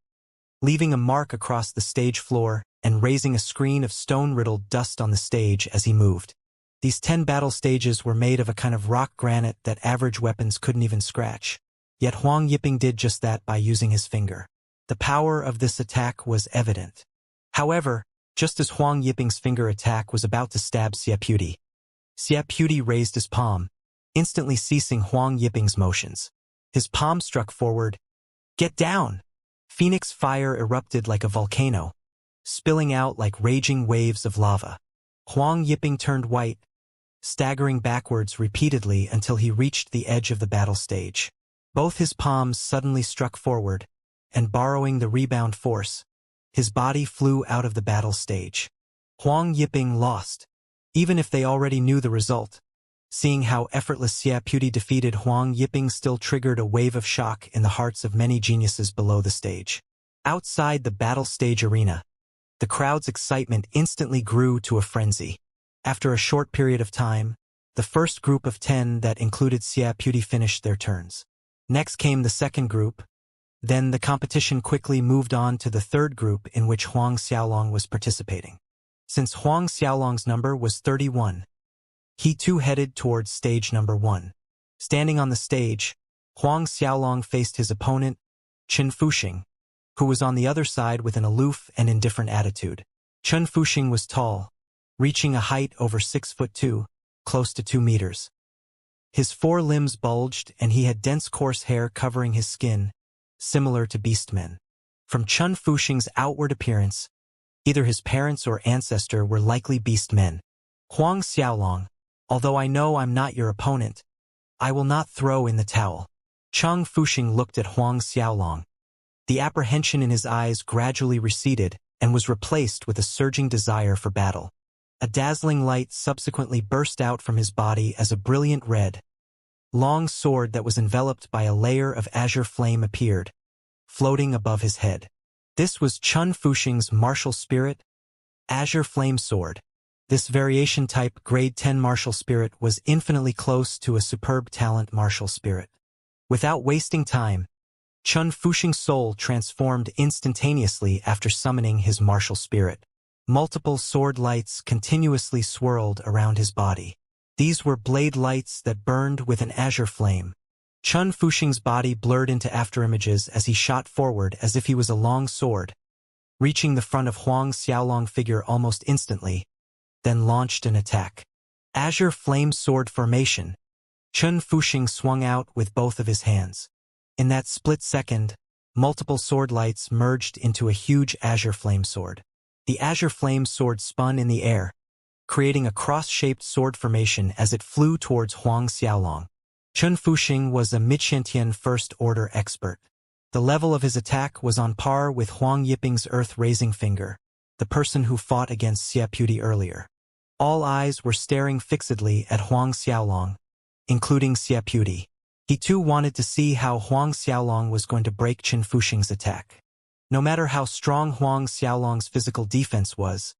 leaving a mark across the stage floor and raising a screen of stone-riddled dust on the stage as he moved. These 10 battle stages were made of a kind of rock granite that average weapons couldn't even scratch. Yet Huang Yiping did just that by using his finger. The power of this attack was evident. However, just as Huang Yiping's finger attack was about to stab Xieputi, Xieputi raised his palm, instantly ceasing Huang Yiping's motions. His palm struck forward. "Get down!" Phoenix fire erupted like a volcano, spilling out like raging waves of lava. Huang Yiping turned white, staggering backwards repeatedly until he reached the edge of the battle stage. Both his palms suddenly struck forward, and borrowing the rebound force, his body flew out of the battle stage. Huang Yiping lost, even if they already knew the result. Seeing how effortless Xieputi defeated Huang Yiping still triggered a wave of shock in the hearts of many geniuses below the stage. Outside the battle stage arena, the crowd's excitement instantly grew to a frenzy. After a short period of time, the first group of 10 that included Xieputi finished their turns. Next came the second group. Then the competition quickly moved on to the third group in which Huang Xiaolong was participating. Since Huang Xiaolong's number was 31, he too headed towards stage number 1. Standing on the stage, Huang Xiaolong faced his opponent, Chen Fuxing, who was on the other side with an aloof and indifferent attitude. Chen Fuxing was tall, reaching a height over 6'2", close to 2 meters. His 4 limbs bulged and he had dense coarse hair covering his skin, similar to beastmen. From Chen Fuxing's outward appearance, either his parents or ancestor were likely beastmen. "Huang Xiaolong, although I know I'm not your opponent, I will not throw in the towel." Chen Fuxing looked at Huang Xiaolong. The apprehension in his eyes gradually receded and was replaced with a surging desire for battle. A dazzling light subsequently burst out from his body as a brilliant red, long sword that was enveloped by a layer of azure flame appeared, floating above his head. This was Chen Fuxing's martial spirit, Azure Flame Sword. This variation type grade 10 martial spirit was infinitely close to a superb talent martial spirit. Without wasting time, Chen Fuxing's soul transformed instantaneously after summoning his martial spirit. Multiple sword lights continuously swirled around his body. These were blade lights that burned with an azure flame, Chun Fuxing's body blurred into afterimages as he shot forward as if he was a long sword, reaching the front of Huang Xiaolong's figure almost instantly, then launched an attack. Azure Flame Sword Formation. Chun Fuxing swung out with both of his hands. In that split second, multiple sword lights merged into a huge azure flame sword. The azure flame sword spun in the air, creating a cross-shaped sword formation as it flew towards Huang Xiaolong. Chun Fuxing was a Midshentian first-order expert. The level of his attack was on par with Huang Yiping's earth-raising finger, the person who fought against Xiaputi earlier. All eyes were staring fixedly at Huang Xiaolong, including Xiaputi. He too wanted to see how Huang Xiaolong was going to break Chun Fuxing's attack. No matter how strong Huang Xiaolong's physical defense was,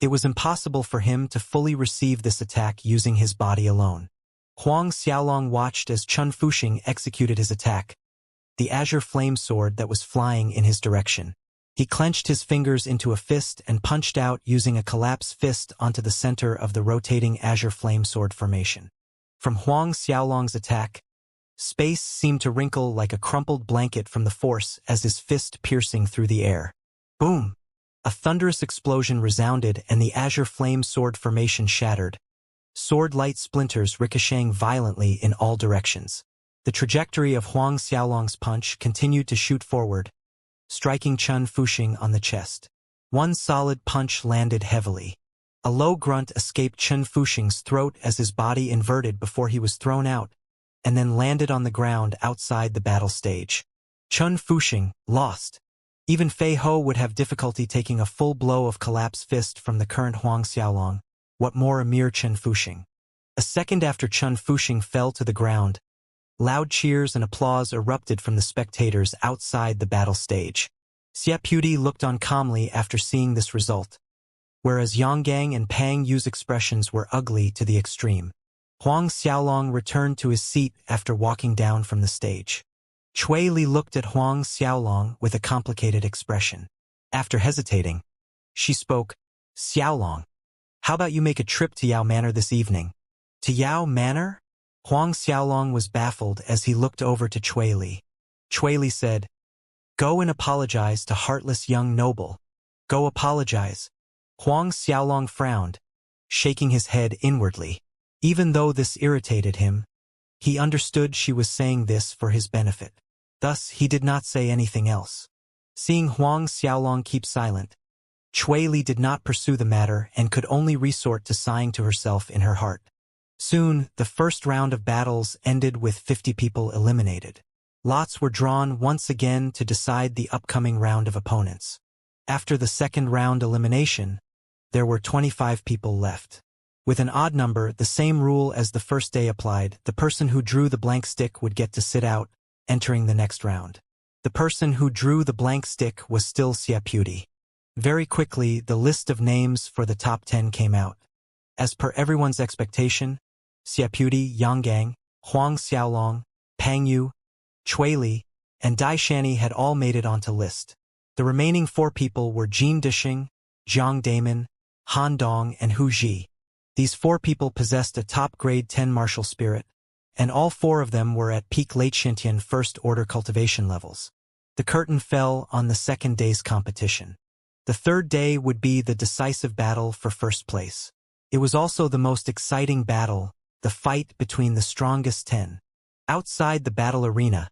it was impossible for him to fully receive this attack using his body alone. Huang Xiaolong watched as Chun Fuxing executed his attack, the azure flame sword that was flying in his direction. He clenched his fingers into a fist and punched out using a collapsed fist onto the center of the rotating azure flame sword formation. From Huang Xiaolong's attack, space seemed to wrinkle like a crumpled blanket from the force as his fist piercing through the air. Boom! A thunderous explosion resounded and the azure flame sword formation shattered, sword light splinters ricocheting violently in all directions. The trajectory of Huang Xiaolong's punch continued to shoot forward, striking Chun Fuxing on the chest. One solid punch landed heavily. A low grunt escaped Chun Fuxing's throat as his body inverted before he was thrown out, and then landed on the ground outside the battle stage. Chun Fuxing lost. Even Fei Ho would have difficulty taking a full blow of collapsed fist from the current Huang Xiaolong, what more a mere Chun Fuxing. A second after Chun Fuxing fell to the ground, loud cheers and applause erupted from the spectators outside the battle stage. Xiaputi looked on calmly after seeing this result, whereas Yonggang and Pang Yu's expressions were ugly to the extreme. Huang Xiaolong returned to his seat after walking down from the stage. Chui Li looked at Huang Xiaolong with a complicated expression. After hesitating, she spoke, "Xiaolong, how about you make a trip to Yao Manor this evening?" To Yao Manor? Huang Xiaolong was baffled as he looked over to Chui Li. Chui Li said, "Go and apologize to heartless young noble. Go apologize." Huang Xiaolong frowned, shaking his head inwardly. Even though this irritated him, he understood she was saying this for his benefit. Thus, he did not say anything else. Seeing Huang Xiaolong keep silent, Chui Li did not pursue the matter and could only resort to sighing to herself in her heart. Soon, the first round of battles ended with 50 people eliminated. Lots were drawn once again to decide the upcoming round of opponents. After the second round elimination, there were 25 people left. With an odd number, the same rule as the first day applied, the person who drew the blank stick would get to sit out, entering the next round. The person who drew the blank stick was still Xiaputi. Very quickly, the list of names for the top 10 came out. As per everyone's expectation, Xiaputi, Yonggang, Huang Xiaolong, Pang Yu, Chui Li, and Dai Shani had all made it onto list. The remaining 4 people were Jin Dishing, Jiang Damon, Han Dong, and Hu Ji. These 4 people possessed a top grade 10 martial spirit, and all 4 of them were at peak late Shintian first-order cultivation levels. The curtain fell on the second day's competition. The third day would be the decisive battle for first place. It was also the most exciting battle, the fight between the strongest 10. Outside the battle arena,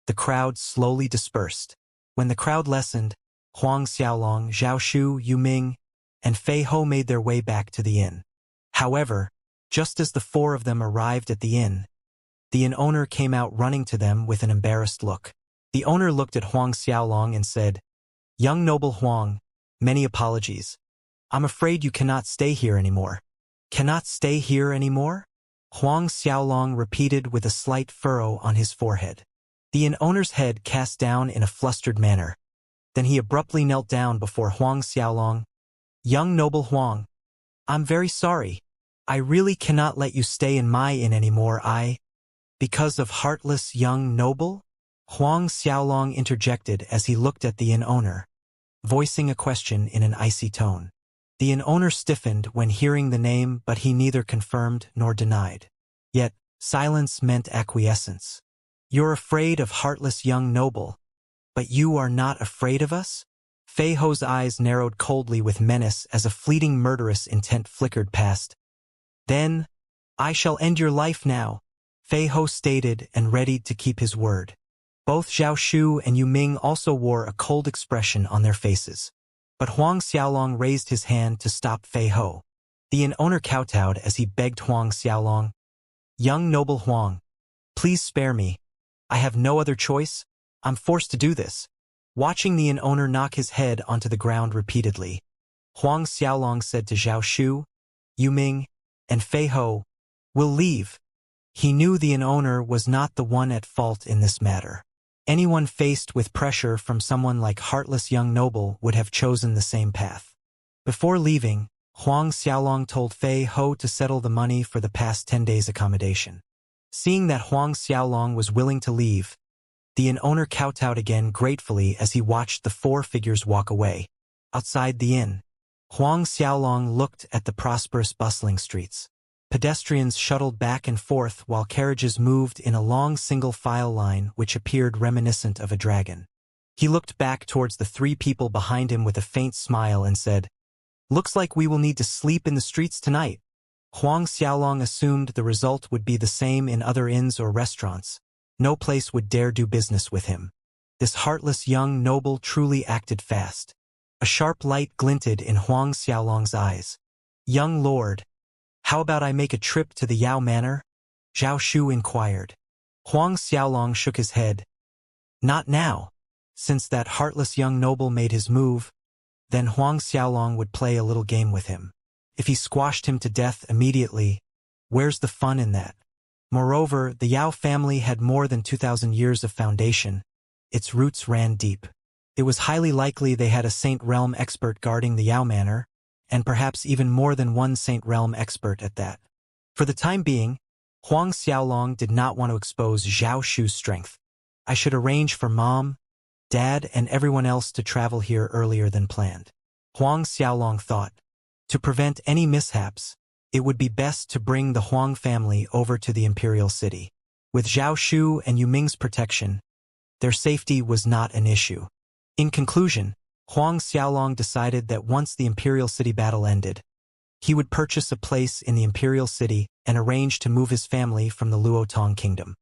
the crowd slowly dispersed. When the crowd lessened, Huang Xiaolong, Zhao Shu, Yu Ming, and Fei Ho made their way back to the inn. However, just as the 4 of them arrived at the inn owner came out running to them with an embarrassed look. The owner looked at Huang Xiaolong and said, "Young noble Huang, many apologies. I'm afraid you cannot stay here anymore." "Cannot stay here anymore?" Huang Xiaolong repeated with a slight furrow on his forehead. The inn owner's head cast down in a flustered manner. Then he abruptly knelt down before Huang Xiaolong. "Young noble Huang, I'm very sorry. I really cannot let you stay in my inn anymore. Because of heartless young noble?" Huang Xiaolong interjected as he looked at the inn owner, voicing a question in an icy tone. The inn owner stiffened when hearing the name, but he neither confirmed nor denied. Yet, silence meant acquiescence. You're afraid of heartless young noble, but you are not afraid of us? Fei Ho's eyes narrowed coldly with menace as a fleeting murderous intent flickered past. Then, I shall end your life now, Fei Ho stated and readied to keep his word. Both Zhao Shu and Yu Ming also wore a cold expression on their faces. But Huang Xiaolong raised his hand to stop Fei Ho. The inn owner kowtowed as he begged Huang Xiaolong, "Young noble Huang, please spare me. I have no other choice. I'm forced to do this." Watching the inn owner knock his head onto the ground repeatedly, Huang Xiaolong said to Zhao Shu, Yu Ming, and Fei Ho, "We'll leave." He knew the inn owner was not the one at fault in this matter. Anyone faced with pressure from someone like heartless young noble would have chosen the same path. Before leaving, Huang Xiaolong told Fei Ho to settle the money for the past 10 days' accommodation. Seeing that Huang Xiaolong was willing to leave, the inn owner kowtowed again gratefully as he watched the four figures walk away. Outside the inn, Huang Xiaolong looked at the prosperous bustling streets. Pedestrians shuttled back and forth while carriages moved in a long single-file line which appeared reminiscent of a dragon. He looked back towards the three people behind him with a faint smile and said, "Looks like we will need to sleep in the streets tonight." Huang Xiaolong assumed the result would be the same in other inns or restaurants. No place would dare do business with him. This heartless young noble truly acted fast. A sharp light glinted in Huang Xiaolong's eyes. "Young lord, how about I make a trip to the Yao Manor?" Zhao Shu inquired. Huang Xiaolong shook his head. "Not now. Since that heartless young noble made his move, then Huang Xiaolong would play a little game with him. If he squashed him to death immediately, where's the fun in that? Moreover, the Yao family had more than 2,000 years of foundation. Its roots ran deep. It was highly likely they had a Saint Realm expert guarding the Yao Manor, and perhaps even more than one Saint Realm expert at that. For the time being, Huang Xiaolong did not want to expose Zhao Shu's strength. "I should arrange for Mom, Dad, and everyone else to travel here earlier than planned," Huang Xiaolong thought. To prevent any mishaps, it would be best to bring the Huang family over to the imperial city. With Zhao Shu and Yu Ming's protection, their safety was not an issue. In conclusion, Huang Xiaolong decided that once the imperial city battle ended, he would purchase a place in the imperial city and arrange to move his family from the Luotong kingdom.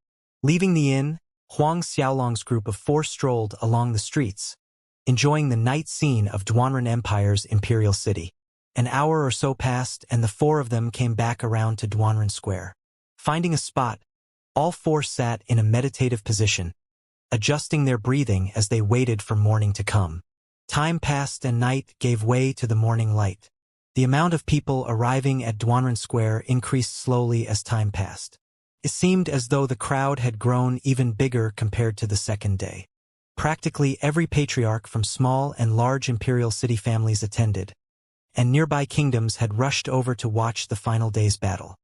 Leaving the inn, Huang Xiaolong's group of four strolled along the streets, enjoying the night scene of Duanren Empire's imperial city. An hour or so passed and the four of them came back around to Duanren Square. Finding a spot, all four sat in a meditative position, adjusting their breathing as they waited for morning to come. Time passed and night gave way to the morning light. The amount of people arriving at Duanren Square increased slowly as time passed. It seemed as though the crowd had grown even bigger compared to the second day. Practically every patriarch from small and large imperial city families attended, and nearby kingdoms had rushed over to watch the final day's battle.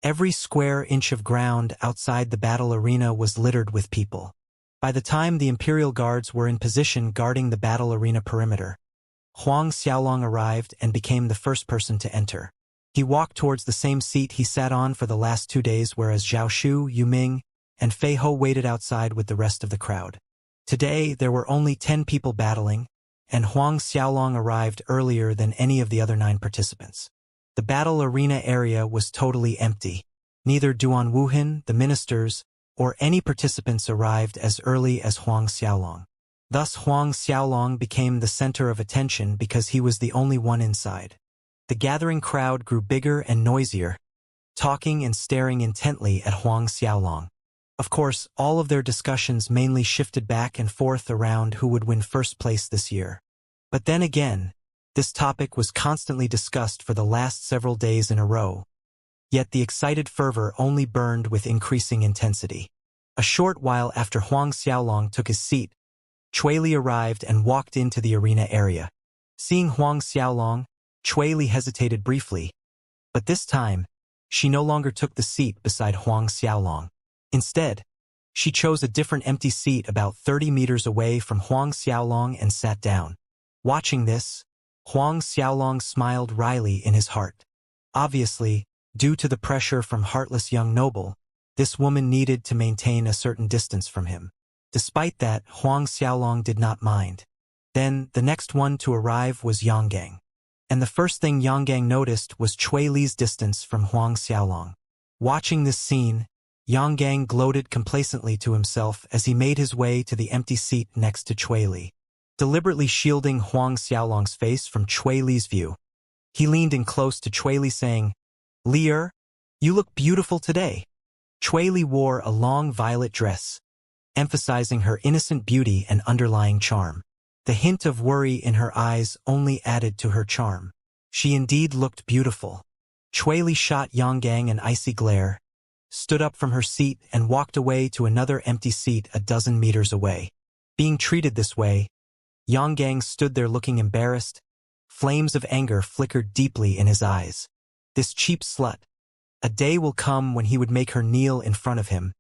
Every square inch of ground outside the battle arena was littered with people. By the time the imperial guards were in position guarding the battle arena perimeter, Huang Xiaolong arrived and became the first person to enter. He walked towards the same seat he sat on for the last 2 days, whereas Zhao Shu, Yu Ming, and Fei Ho waited outside with the rest of the crowd. Today, there were only 10 people battling, and Huang Xiaolong arrived earlier than any of the other 9 participants. The battle arena area was totally empty. Neither Duan Wuhan, the ministers, or any participants arrived as early as Huang Xiaolong. Thus Huang Xiaolong became the center of attention because he was the only one inside. The gathering crowd grew bigger and noisier, talking and staring intently at Huang Xiaolong. Of course, all of their discussions mainly shifted back and forth around who would win first place this year. But then again, this topic was constantly discussed for the last several days in a row. Yet the excited fervor only burned with increasing intensity. A short while after Huang Xiaolong took his seat, Cui Li arrived and walked into the arena area. Seeing Huang Xiaolong, Cui Li hesitated briefly, but this time, she no longer took the seat beside Huang Xiaolong. Instead, she chose a different empty seat about 30 meters away from Huang Xiaolong and sat down. Watching this, Huang Xiaolong smiled wryly in his heart. Obviously, due to the pressure from heartless young noble, This woman needed to maintain a certain distance from him. Despite that, Huang Xiaolong did not mind. Then, the next one to arrive was Yanggang. And the first thing Yanggang noticed was Cui Li's distance from Huang Xiaolong. Watching this scene, Yanggang gloated complacently to himself as he made his way to the empty seat next to Cui Li. Deliberately shielding Huang Xiaolong's face from Cui Li's view, he leaned in close to Cui Li saying, "Li, you look beautiful today." Cui Li wore a long violet dress, emphasizing her innocent beauty and underlying charm. The hint of worry in her eyes only added to her charm. She indeed looked beautiful. Cui Li shot Yanggang an icy glare, stood up from her seat and walked away to another empty seat a dozen meters away. Being treated this way, Yanggang stood there looking embarrassed. Flames of anger flickered deeply in his eyes. This cheap slut. A day will come when he would make her kneel in front of him,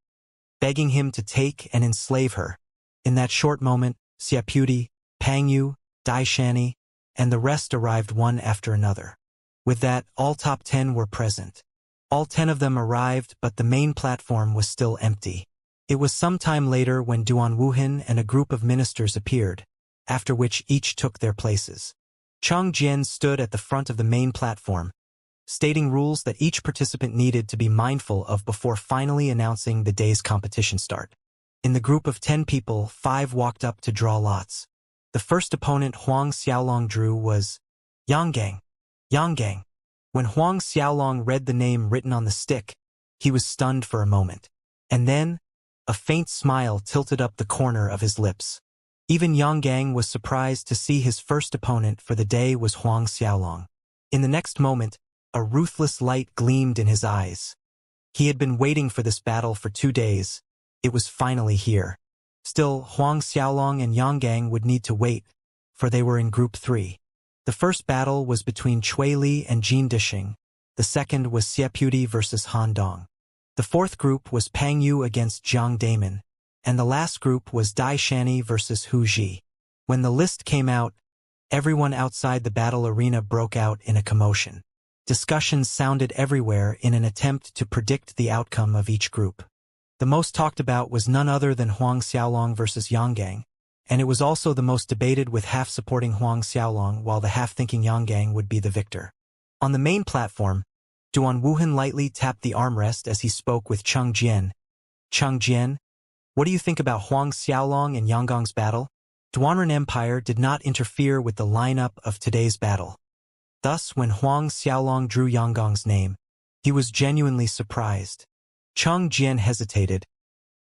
begging him to take and enslave her. In that short moment, Xiaputi, Pangyu, Daishani, and the rest arrived one after another. With that, all top 10 were present. All 10 of them arrived, but the main platform was still empty. It was some time later when Duan Wuhan and a group of ministers appeared, after which each took their places. Chang Jian stood at the front of the main platform, stating rules that each participant needed to be mindful of before finally announcing the day's competition start. In the group of 10 people, 5 walked up to draw lots. The first opponent Huang Xiaolong drew was Yanggang. Yanggang. When Huang Xiaolong read the name written on the stick, he was stunned for a moment. And then, a faint smile tilted up the corner of his lips. Even Yanggang was surprised to see his first opponent for the day was Huang Xiaolong. In the next moment, a ruthless light gleamed in his eyes. He had been waiting for this battle for 2 days. It was finally here. Still, Huang Xiaolong and Yanggang would need to wait, for they were in Group 3. The first battle was between Cui Li and Jin Dixing. The second was Xiaputi versus Han Dong. The fourth group was Pang Yu against Jiang Damon, and the last group was Dai Shani versus Hu Ji. When the list came out, everyone outside the battle arena broke out in a commotion. Discussions sounded everywhere in an attempt to predict the outcome of each group. The most talked about was none other than Huang Xiaolong versus Yanggang, and it was also the most debated, with half supporting Huang Xiaolong while the half thinking Yanggang would be the victor. On the main platform, Duan Wuhan lightly tapped the armrest as he spoke with Cheng Jian. "Cheng Jian, what do you think about Huang Xiaolong and Yanggang's battle?" Duanren Empire did not interfere with the lineup of today's battle. Thus, when Huang Xiaolong drew Yanggang's name, he was genuinely surprised. Cheng Jian hesitated.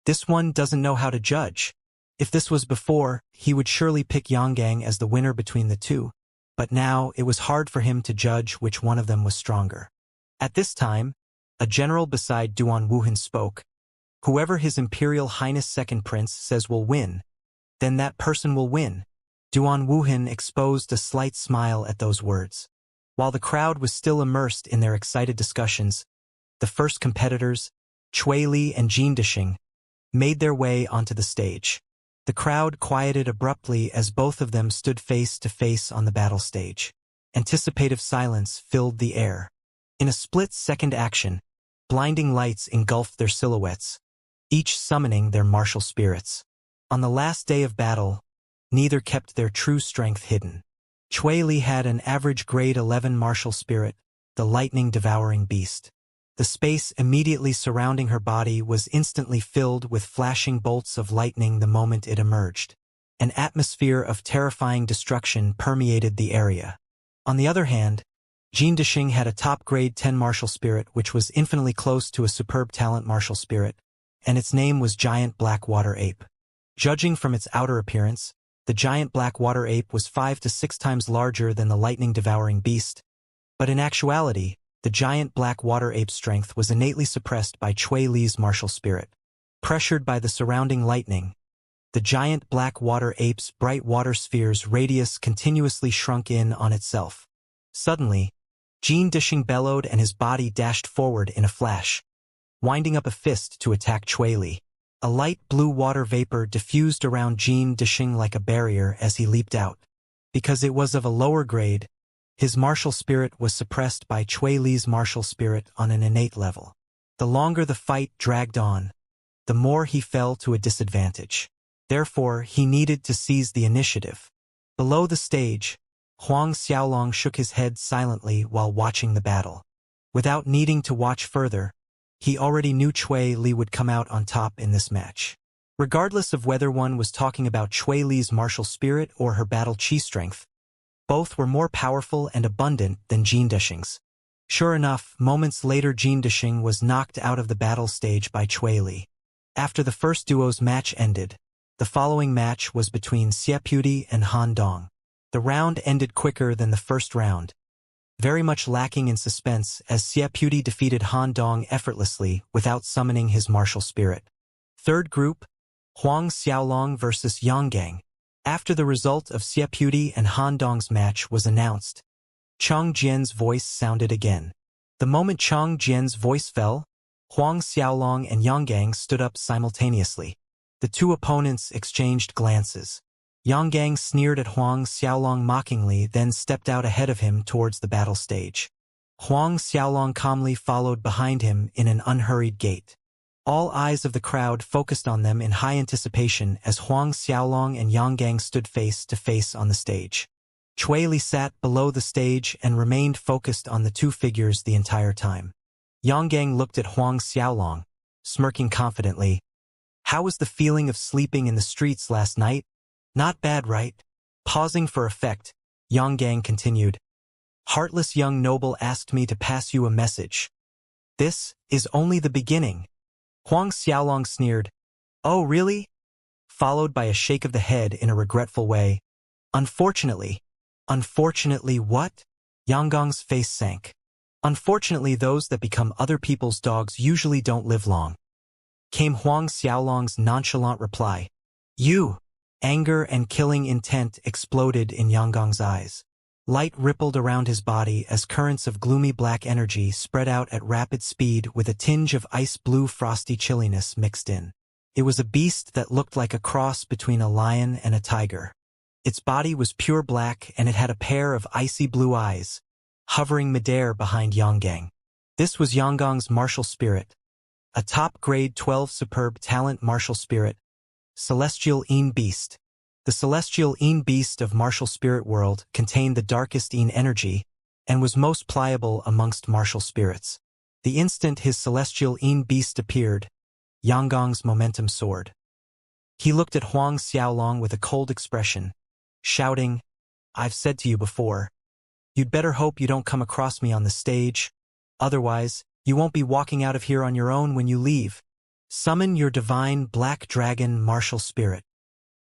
This one doesn't know how to judge. If this was before, he would surely pick Yanggang as the winner between the two, but now it was hard for him to judge which one of them was stronger. At this time, a general beside Duan Wuhan spoke. "Whoever His Imperial Highness Second Prince says will win, then that person will win." Duan Wuhan exposed a slight smile at those words. While the crowd was still immersed in their excited discussions, the first competitors, Cui Li and Jin Dixing, made their way onto the stage. The crowd quieted abruptly as both of them stood face to face on the battle stage. Anticipative silence filled the air. In a split-second action, blinding lights engulfed their silhouettes, each summoning their martial spirits. On the last day of battle, neither kept their true strength hidden. Cui Li had an average grade 11 martial spirit, the lightning-devouring beast. The space immediately surrounding her body was instantly filled with flashing bolts of lightning the moment it emerged. An atmosphere of terrifying destruction permeated the area. On the other hand, Jin Dixing had a top-grade 10 martial spirit which was infinitely close to a superb talent martial spirit, and its name was Giant Black Water Ape. Judging from its outer appearance, the Giant Black Water Ape was 5 to 6 times larger than the lightning-devouring beast, but in actuality, the Giant Black Water Ape's strength was innately suppressed by Cui Li's martial spirit. Pressured by the surrounding lightning, the Giant Black Water Ape's bright water sphere's radius continuously shrunk in on itself. Suddenly, Jin Dixing bellowed and his body dashed forward in a flash, winding up a fist to attack Cui Li. A light blue water vapor diffused around Jin Dixing like a barrier as he leaped out. Because it was of a lower grade, his martial spirit was suppressed by Cui Li's martial spirit on an innate level. The longer the fight dragged on, the more he fell to a disadvantage. Therefore, he needed to seize the initiative. Below the stage, Huang Xiaolong shook his head silently while watching the battle. Without needing to watch further, he already knew Cui Li would come out on top in this match. Regardless of whether one was talking about Cui Li's martial spirit or her battle chi strength, both were more powerful and abundant than Jin Desheng's. Sure enough, moments later Jin Desheng was knocked out of the battle stage by Cui Li. After the first duo's match ended, the following match was between Xie and Han Dong. The round ended quicker than the first round, very much lacking in suspense as Xie defeated Han Dong effortlessly without summoning his martial spirit. Third group, Huang Xiaolong vs. Yang Gang. After the result of Xie and Han Dong's match was announced, Chang Jian's voice sounded again. The moment Chang Jian's voice fell, Huang Xiaolong and Yang Gang stood up simultaneously. The two opponents exchanged glances. Yang Gang sneered at Huang Xiaolong mockingly, then stepped out ahead of him towards the battle stage. Huang Xiaolong calmly followed behind him in an unhurried gait. All eyes of the crowd focused on them in high anticipation as Huang Xiaolong and Yang Gang stood face to face on the stage. Cui Li sat below the stage and remained focused on the two figures the entire time. Yang Gang looked at Huang Xiaolong, smirking confidently. "How was the feeling of sleeping in the streets last night? Not bad, right?" Pausing for effect, Yang Gang continued. "Heartless young noble asked me to pass you a message. This is only the beginning." Huang Xiaolong sneered. "Oh, really?" Followed by a shake of the head in a regretful way. "Unfortunately." "Unfortunately what?" Yang Gang's face sank. "Unfortunately, those that become other people's dogs usually don't live long," came Huang Xiaolong's nonchalant reply. "You!" Anger and killing intent exploded in Yang Gang's eyes. Light rippled around his body as currents of gloomy black energy spread out at rapid speed with a tinge of ice-blue frosty chilliness mixed in. It was a beast that looked like a cross between a lion and a tiger. Its body was pure black and it had a pair of icy blue eyes, hovering midair behind Yang Gang. This was Yang Gang's martial spirit, a top-grade 12 superb talent martial spirit, Celestial Een Beast. The Celestial Een Beast of Martial Spirit World contained the darkest Een energy and was most pliable amongst martial spirits. The instant his Celestial Een Beast appeared, Yang Gang's momentum soared. He looked at Huang Xiaolong with a cold expression, shouting, "I've said to you before, you'd better hope you don't come across me on the stage, otherwise, you won't be walking out of here on your own when you leave. Summon your divine black dragon martial spirit."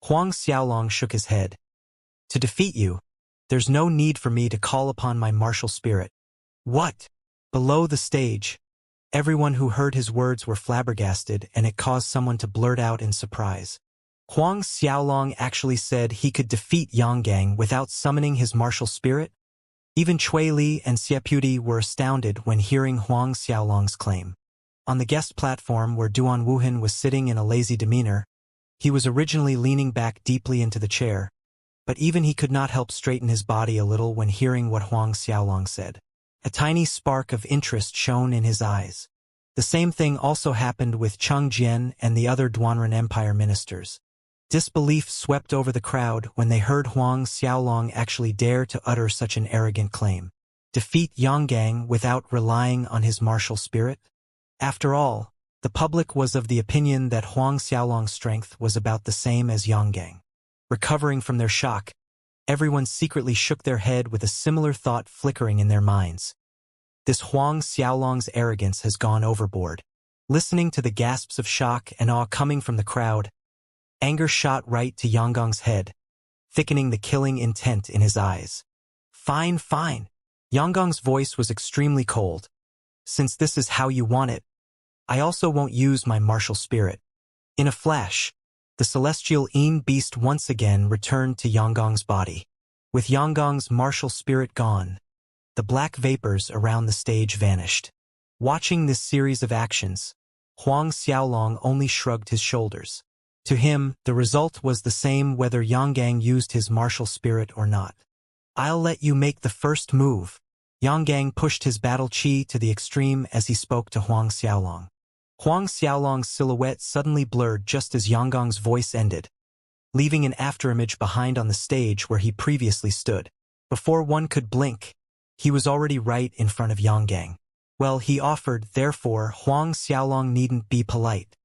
Huang Xiaolong shook his head. "To defeat you, there's no need for me to call upon my martial spirit." "What?" Below the stage, everyone who heard his words were flabbergasted and it caused someone to blurt out in surprise. Huang Xiaolong actually said he could defeat Yang Gang without summoning his martial spirit? Even Cui Li and Xie were astounded when hearing Huang Xiaolong's claim. On the guest platform where Duan Wuhan was sitting in a lazy demeanor, he was originally leaning back deeply into the chair, but even he could not help straighten his body a little when hearing what Huang Xiaolong said. A tiny spark of interest shone in his eyes. The same thing also happened with Cheng Jian and the other Duanren Empire ministers. Disbelief swept over the crowd when they heard Huang Xiaolong actually dare to utter such an arrogant claim. Defeat Yang Gang without relying on his martial spirit? After all, the public was of the opinion that Huang Xiaolong's strength was about the same as Yang Gang. Recovering from their shock, everyone secretly shook their head with a similar thought flickering in their minds. This Huang Xiaolong's arrogance has gone overboard. Listening to the gasps of shock and awe coming from the crowd, anger shot right to Yang Gang's head, thickening the killing intent in his eyes. "Fine, fine." Yang Gang's voice was extremely cold. "Since this is how you want it, I also won't use my martial spirit." In a flash, the celestial Een beast once again returned to Yang Gang's body. With Yang Gang's martial spirit gone, the black vapors around the stage vanished. Watching this series of actions, Huang Xiaolong only shrugged his shoulders. To him, the result was the same whether Yang Gang used his martial spirit or not. "I'll let you make the first move," Yang pushed his battle chi to the extreme as he spoke to Huang Xiaolong. Huang Xiaolong's silhouette suddenly blurred just as Yanggang's voice ended, leaving an afterimage behind on the stage where he previously stood. Before one could blink, he was already right in front of Yanggang. Well, he offered, therefore Huang Xiaolong needn't be polite.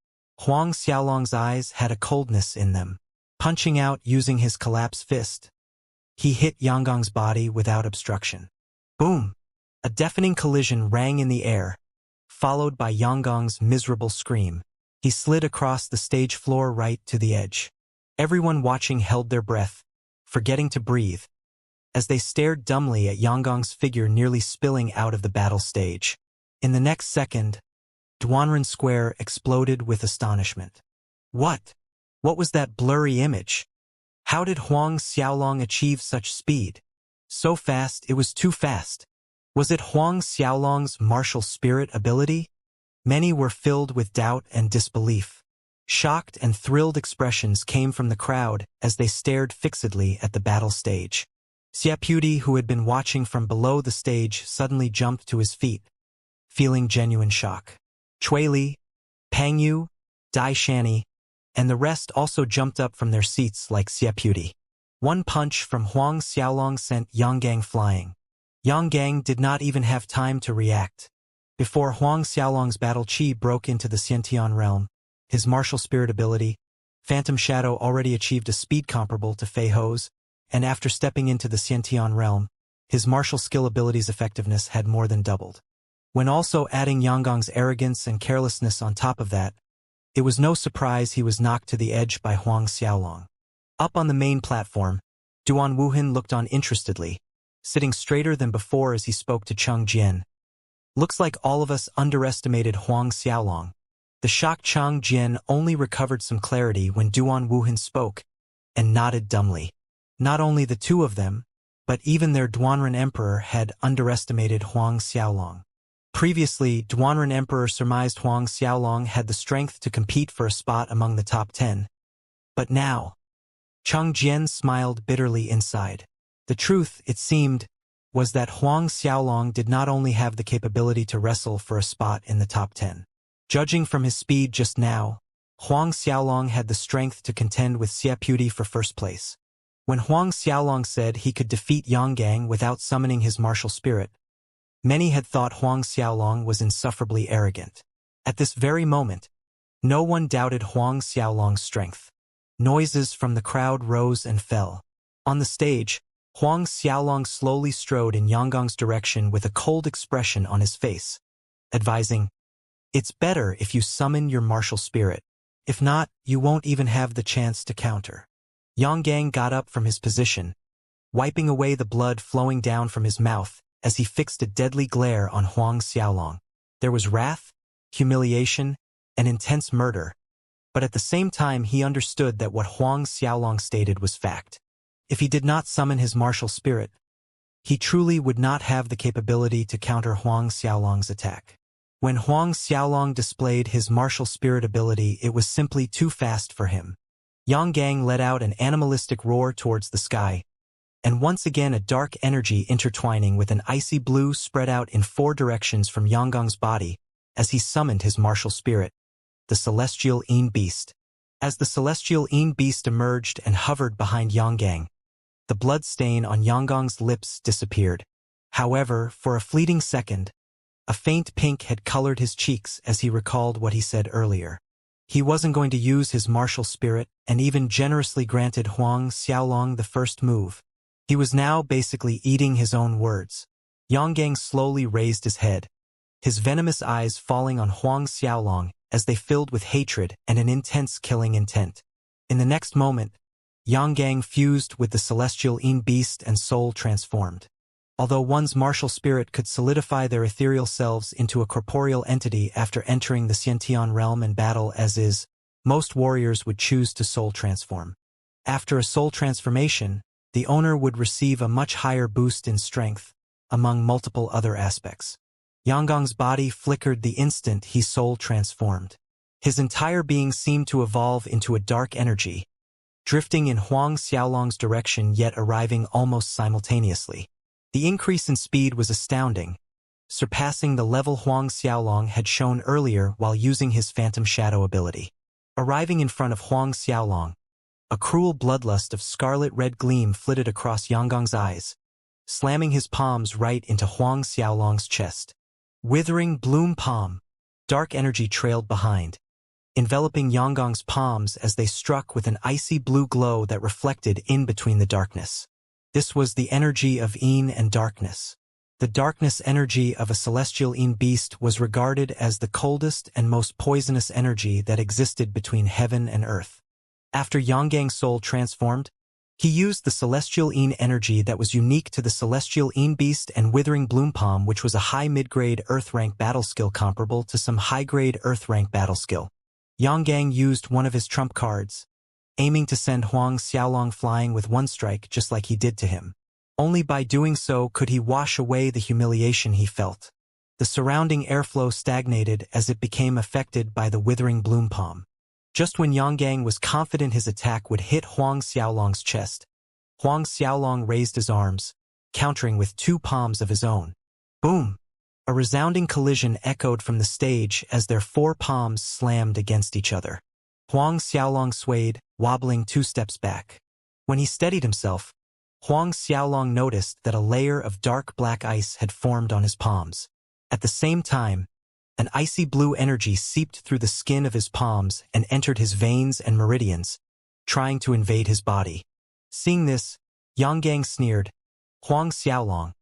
Huang Xiaolong's eyes had a coldness in them. Punching out using his collapsed fist, he hit Yanggang's body without obstruction. Boom! A deafening collision rang in the air, followed by Yanggang's miserable scream. He slid across the stage floor right to the edge. Everyone watching held their breath, forgetting to breathe, as they stared dumbly at Yanggang's figure nearly spilling out of the battle stage. In the next second, Duanren Square exploded with astonishment. What? What was that blurry image? How did Huang Xiaolong achieve such speed? So fast, it was too fast. Was it Huang Xiaolong's martial spirit ability? Many were filled with doubt and disbelief. Shocked and thrilled expressions came from the crowd as they stared fixedly at the battle stage. Xiaputi, who had been watching from below the stage, suddenly jumped to his feet, feeling genuine shock. Chuili, Pangyu, Dai Shani, and the rest also jumped up from their seats like Xiaputi. One punch from Huang Xiaolong sent Yanggang flying. Yanggang did not even have time to react. Before Huang Xiaolong's battle chi broke into the Xiantian realm, his martial spirit ability, Phantom Shadow, already achieved a speed comparable to Fei Ho's, and after stepping into the Xiantian realm, his martial skill ability's effectiveness had more than doubled. When also adding Yanggang's arrogance and carelessness on top of that, it was no surprise he was knocked to the edge by Huang Xiaolong. Up on the main platform, Duan Wuhan looked on interestedly, sitting straighter than before as he spoke to Cheng Jian. Looks like all of us underestimated Huang Xiaolong. The shocked Cheng Jian only recovered some clarity when Duan Wuhan spoke, and nodded dumbly. Not only the two of them, but even their Duanren Emperor had underestimated Huang Xiaolong. Previously, Duanren Emperor surmised Huang Xiaolong had the strength to compete for a spot among the top 10. But now, Cheng Jian smiled bitterly inside. The truth, it seemed, was that Huang Xiaolong did not only have the capability to wrestle for a spot in the top 10. Judging from his speed just now, Huang Xiaolong had the strength to contend with Xiaputi for first place. When Huang Xiaolong said he could defeat Yanggang without summoning his martial spirit, many had thought Huang Xiaolong was insufferably arrogant. At this very moment, no one doubted Huang Xiaolong's strength. Noises from the crowd rose and fell. On the stage, Huang Xiaolong slowly strode in Yanggang's direction with a cold expression on his face, advising, "It's better if you summon your martial spirit. If not, you won't even have the chance to counter." Yanggang got up from his position, wiping away the blood flowing down from his mouth as he fixed a deadly glare on Huang Xiaolong. There was wrath, humiliation, and intense murder, but at the same time he understood that what Huang Xiaolong stated was fact. If he did not summon his martial spirit, he truly would not have the capability to counter Huang Xiaolong's attack. When Huang Xiaolong displayed his martial spirit ability, it was simply too fast for him. Yanggang let out an animalistic roar towards the sky, and once again a dark energy intertwining with an icy blue spread out in 4 directions from Yanggang's body as he summoned his martial spirit, the Celestial Een Beast. As the Celestial Een Beast emerged and hovered behind Yanggang, the blood stain on Yanggang's lips disappeared. However, for a fleeting second, a faint pink had colored his cheeks as he recalled what he said earlier. He wasn't going to use his martial spirit and even generously granted Huang Xiaolong the first move. He was now basically eating his own words. Yanggang slowly raised his head, his venomous eyes falling on Huang Xiaolong as they filled with hatred and an intense killing intent. In the next moment, Yanggang fused with the Celestial Een Beast and soul transformed. Although one's martial spirit could solidify their ethereal selves into a corporeal entity after entering the Xiantian realm and battle as is, most warriors would choose to soul transform. After a soul transformation, the owner would receive a much higher boost in strength, among multiple other aspects. Yanggang's body flickered the instant he soul transformed. His entire being seemed to evolve into a dark energy, drifting in Huang Xiaolong's direction yet arriving almost simultaneously. The increase in speed was astounding, surpassing the level Huang Xiaolong had shown earlier while using his Phantom Shadow ability. Arriving in front of Huang Xiaolong, a cruel bloodlust of scarlet-red gleam flitted across Yanggong's eyes, slamming his palms right into Huang Xiaolong's chest. Withering bloom palm. Dark energy trailed behind, enveloping Yanggong's palms as they struck with an icy blue glow that reflected in between the darkness. This was the energy of Yin and darkness. The darkness energy of a celestial Yin beast was regarded as the coldest and most poisonous energy that existed between heaven and earth. After Yanggang's soul transformed, he used the celestial Yin energy that was unique to the celestial Yin beast and withering bloom palm, which was a high mid-grade earth rank battle skill comparable to some high-grade earth rank battle skill. Yanggang used one of his trump cards, aiming to send Huang Xiaolong flying with one strike just like he did to him. Only by doing so could he wash away the humiliation he felt. The surrounding airflow stagnated as it became affected by the withering bloom palm. Just when Yanggang was confident his attack would hit Huang Xiaolong's chest, Huang Xiaolong raised his arms, countering with two palms of his own. Boom! A resounding collision echoed from the stage as their four palms slammed against each other. Huang Xiaolong swayed, wobbling 2 steps back. When he steadied himself, Huang Xiaolong noticed that a layer of dark black ice had formed on his palms. At the same time, an icy blue energy seeped through the skin of his palms and entered his veins and meridians, trying to invade his body. Seeing this, Yanggang sneered, "Huang Xiaolong,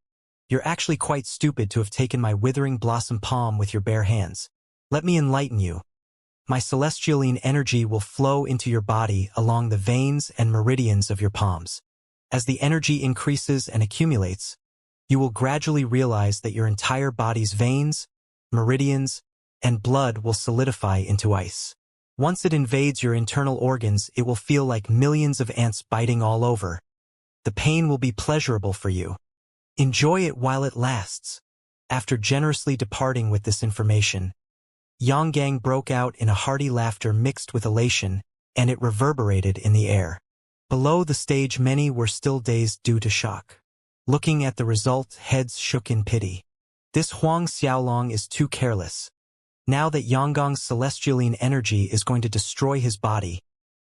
you're actually quite stupid to have taken my withering blossom palm with your bare hands. Let me enlighten you. My celestialine energy will flow into your body along the veins and meridians of your palms. As the energy increases and accumulates, you will gradually realize that your entire body's veins, meridians, and blood will solidify into ice. Once it invades your internal organs, it will feel like millions of ants biting all over. The pain will be pleasurable for you. Enjoy it while it lasts." After generously departing with this information, Yanggang broke out in a hearty laughter mixed with elation, and it reverberated in the air. Below the stage, many were still dazed due to shock. Looking at the result, heads shook in pity. This Huang Xiaolong is too careless. Now that Yanggong's celestialine energy is going to destroy his body,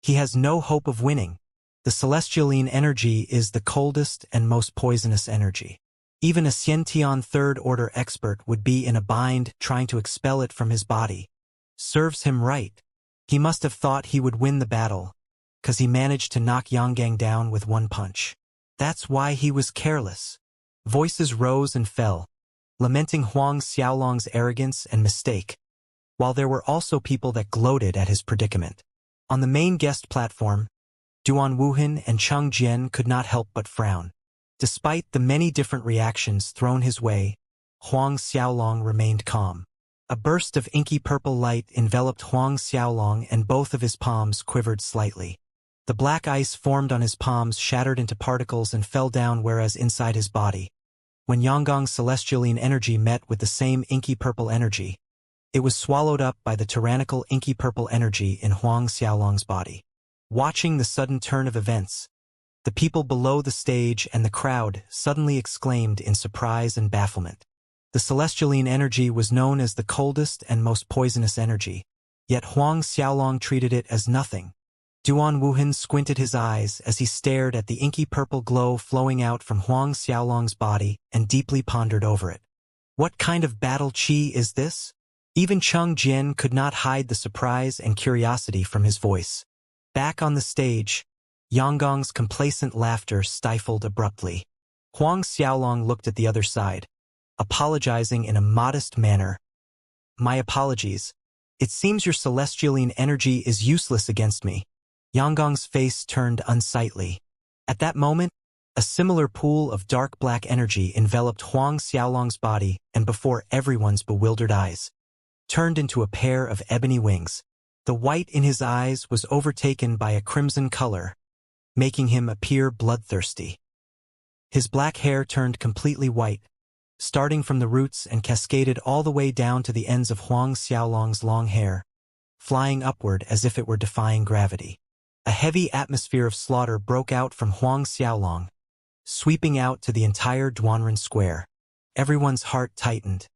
he has no hope of winning. The celestialine energy is the coldest and most poisonous energy. Even a Xiantian third-order expert would be in a bind trying to expel it from his body. Serves him right. He must have thought he would win the battle, 'cause he managed to knock Yanggang down with one punch. That's why he was careless. Voices rose and fell, lamenting Huang Xiaolong's arrogance and mistake, while there were also people that gloated at his predicament. On the main guest platform, Duan Wuhan and Cheng Jian could not help but frown. Despite the many different reactions thrown his way, Huang Xiaolong remained calm. A burst of inky purple light enveloped Huang Xiaolong and both of his palms quivered slightly. The black ice formed on his palms shattered into particles and fell down, whereas inside his body, when Yanggong's celestialine energy met with the same inky purple energy, it was swallowed up by the tyrannical inky purple energy in Huang Xiaolong's body. Watching the sudden turn of events, the people below the stage and the crowd suddenly exclaimed in surprise and bafflement. The celestialine energy was known as the coldest and most poisonous energy, yet Huang Xiaolong treated it as nothing. Duan Wuhan squinted his eyes as he stared at the inky purple glow flowing out from Huang Xiaolong's body and deeply pondered over it. What kind of battle chi is this? Even Cheng Jian could not hide the surprise and curiosity from his voice. Back on the stage, Yanggong's complacent laughter stifled abruptly. Huang Xiaolong looked at the other side, apologizing in a modest manner. "My apologies. It seems your celestialine energy is useless against me." Yanggong's face turned unsightly. At that moment, a similar pool of dark black energy enveloped Huang Xiaolong's body and before everyone's bewildered eyes, turned into a pair of ebony wings. The white in his eyes was overtaken by a crimson color, making him appear bloodthirsty. His black hair turned completely white, starting from the roots and cascaded all the way down to the ends of Huang Xiaolong's long hair, flying upward as if it were defying gravity. A heavy atmosphere of slaughter broke out from Huang Xiaolong, sweeping out to the entire Duanren square. Everyone's heart tightened.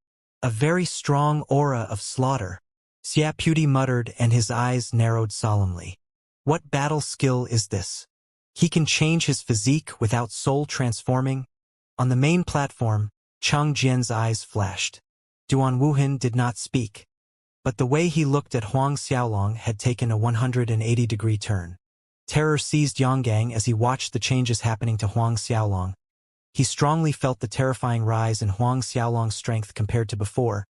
A very strong aura of slaughter, Xia Puti muttered, and his eyes narrowed solemnly. What battle skill is this? He can change his physique without soul transforming? On the main platform, Cheng Jian's eyes flashed. Duan Wuhan did not speak, but the way he looked at Huang Xiaolong had taken a 180-degree turn. Terror seized Yonggang as he watched the changes happening to Huang Xiaolong. He strongly felt the terrifying rise in Huang Xiaolong's strength compared to before,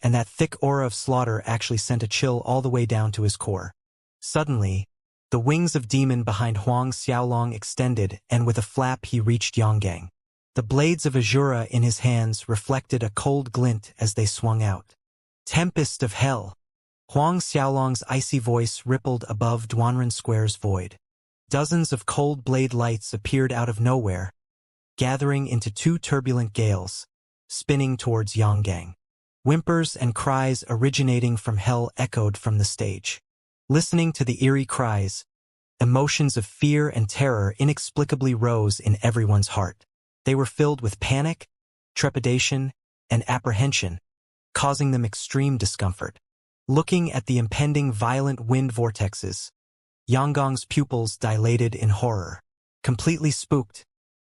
and that thick aura of slaughter actually sent a chill all the way down to his core. Suddenly, the wings of demon behind Huang Xiaolong extended, and with a flap he reached Yonggang. The blades of Azura in his hands reflected a cold glint as they swung out. Tempest of Hell! Huang Xiaolong's icy voice rippled above Duanren Square's void. Dozens of cold blade lights appeared out of nowhere, gathering into two turbulent gales, spinning towards Yonggang. Whimpers and cries originating from hell echoed from the stage. Listening to the eerie cries, emotions of fear and terror inexplicably rose in everyone's heart. They were filled with panic, trepidation, and apprehension, causing them extreme discomfort. Looking at the impending violent wind vortexes, Yonggong's pupils dilated in horror. Completely spooked,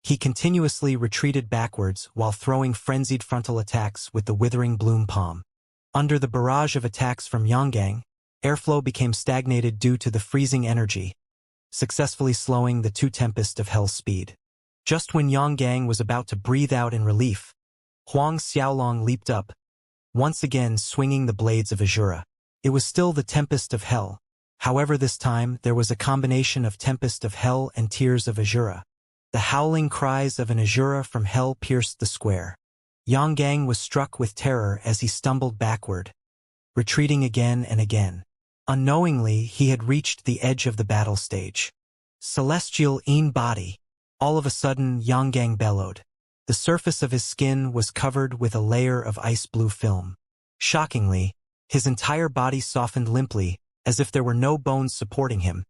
he continuously retreated backwards while throwing frenzied frontal attacks with the withering bloom palm. Under the barrage of attacks from Yonggang, airflow became stagnated due to the freezing energy, successfully slowing the two Tempest of Hell's speed. Just when Yonggang was about to breathe out in relief, Huang Xiaolong leaped up, once again swinging the blades of Azura. It was still the Tempest of Hell. However, this time there was a combination of Tempest of Hell and Tears of Azura. The howling cries of an Azura from hell pierced the square. Yonggang was struck with terror as he stumbled backward, retreating again and again. Unknowingly, he had reached the edge of the battle stage. Celestial Yin body! All of a sudden, Yonggang bellowed. The surface of his skin was covered with a layer of ice-blue film. Shockingly, his entire body softened limply, as if there were no bones supporting him,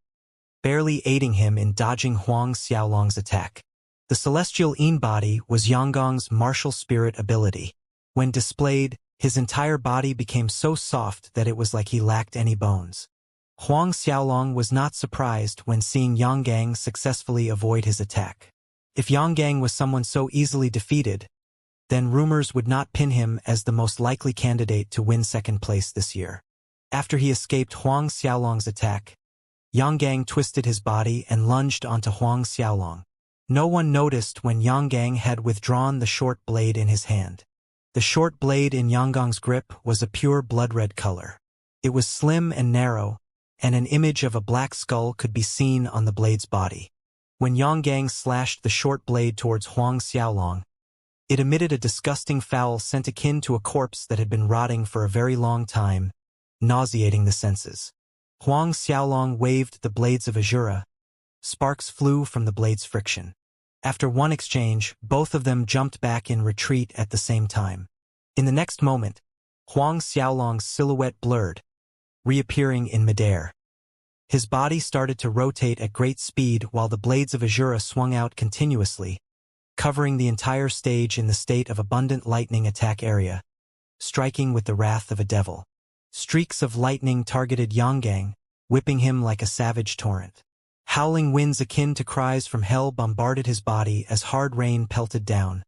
barely aiding him in dodging Huang Xiaolong's attack. The Celestial Yin body was Yonggong's martial spirit ability. When displayed, his entire body became so soft that it was like he lacked any bones. Huang Xiaolong was not surprised when seeing Yonggang successfully avoid his attack. If Yonggang was someone so easily defeated, then rumors would not pin him as the most likely candidate to win second place this year. After he escaped Huang Xiaolong's attack, Yonggang twisted his body and lunged onto Huang Xiaolong. No one noticed when Yonggang had withdrawn the short blade in his hand. The short blade in Yonggong's grip was a pure blood-red color. It was slim and narrow, and an image of a black skull could be seen on the blade's body. When Yonggang slashed the short blade towards Huang Xiaolong, it emitted a disgusting foul scent akin to a corpse that had been rotting for a very long time, nauseating the senses. Huang Xiaolong waved the blades of Azura. Sparks flew from the blade's friction. After one exchange, both of them jumped back in retreat at the same time. In the next moment, Huang Xiaolong's silhouette blurred, reappearing in midair. His body started to rotate at great speed while the blades of Azura swung out continuously, covering the entire stage in the state of abundant lightning attack area, striking with the wrath of a devil. Streaks of lightning targeted Yonggang, whipping him like a savage torrent. Howling winds akin to cries from hell bombarded his body as hard rain pelted down,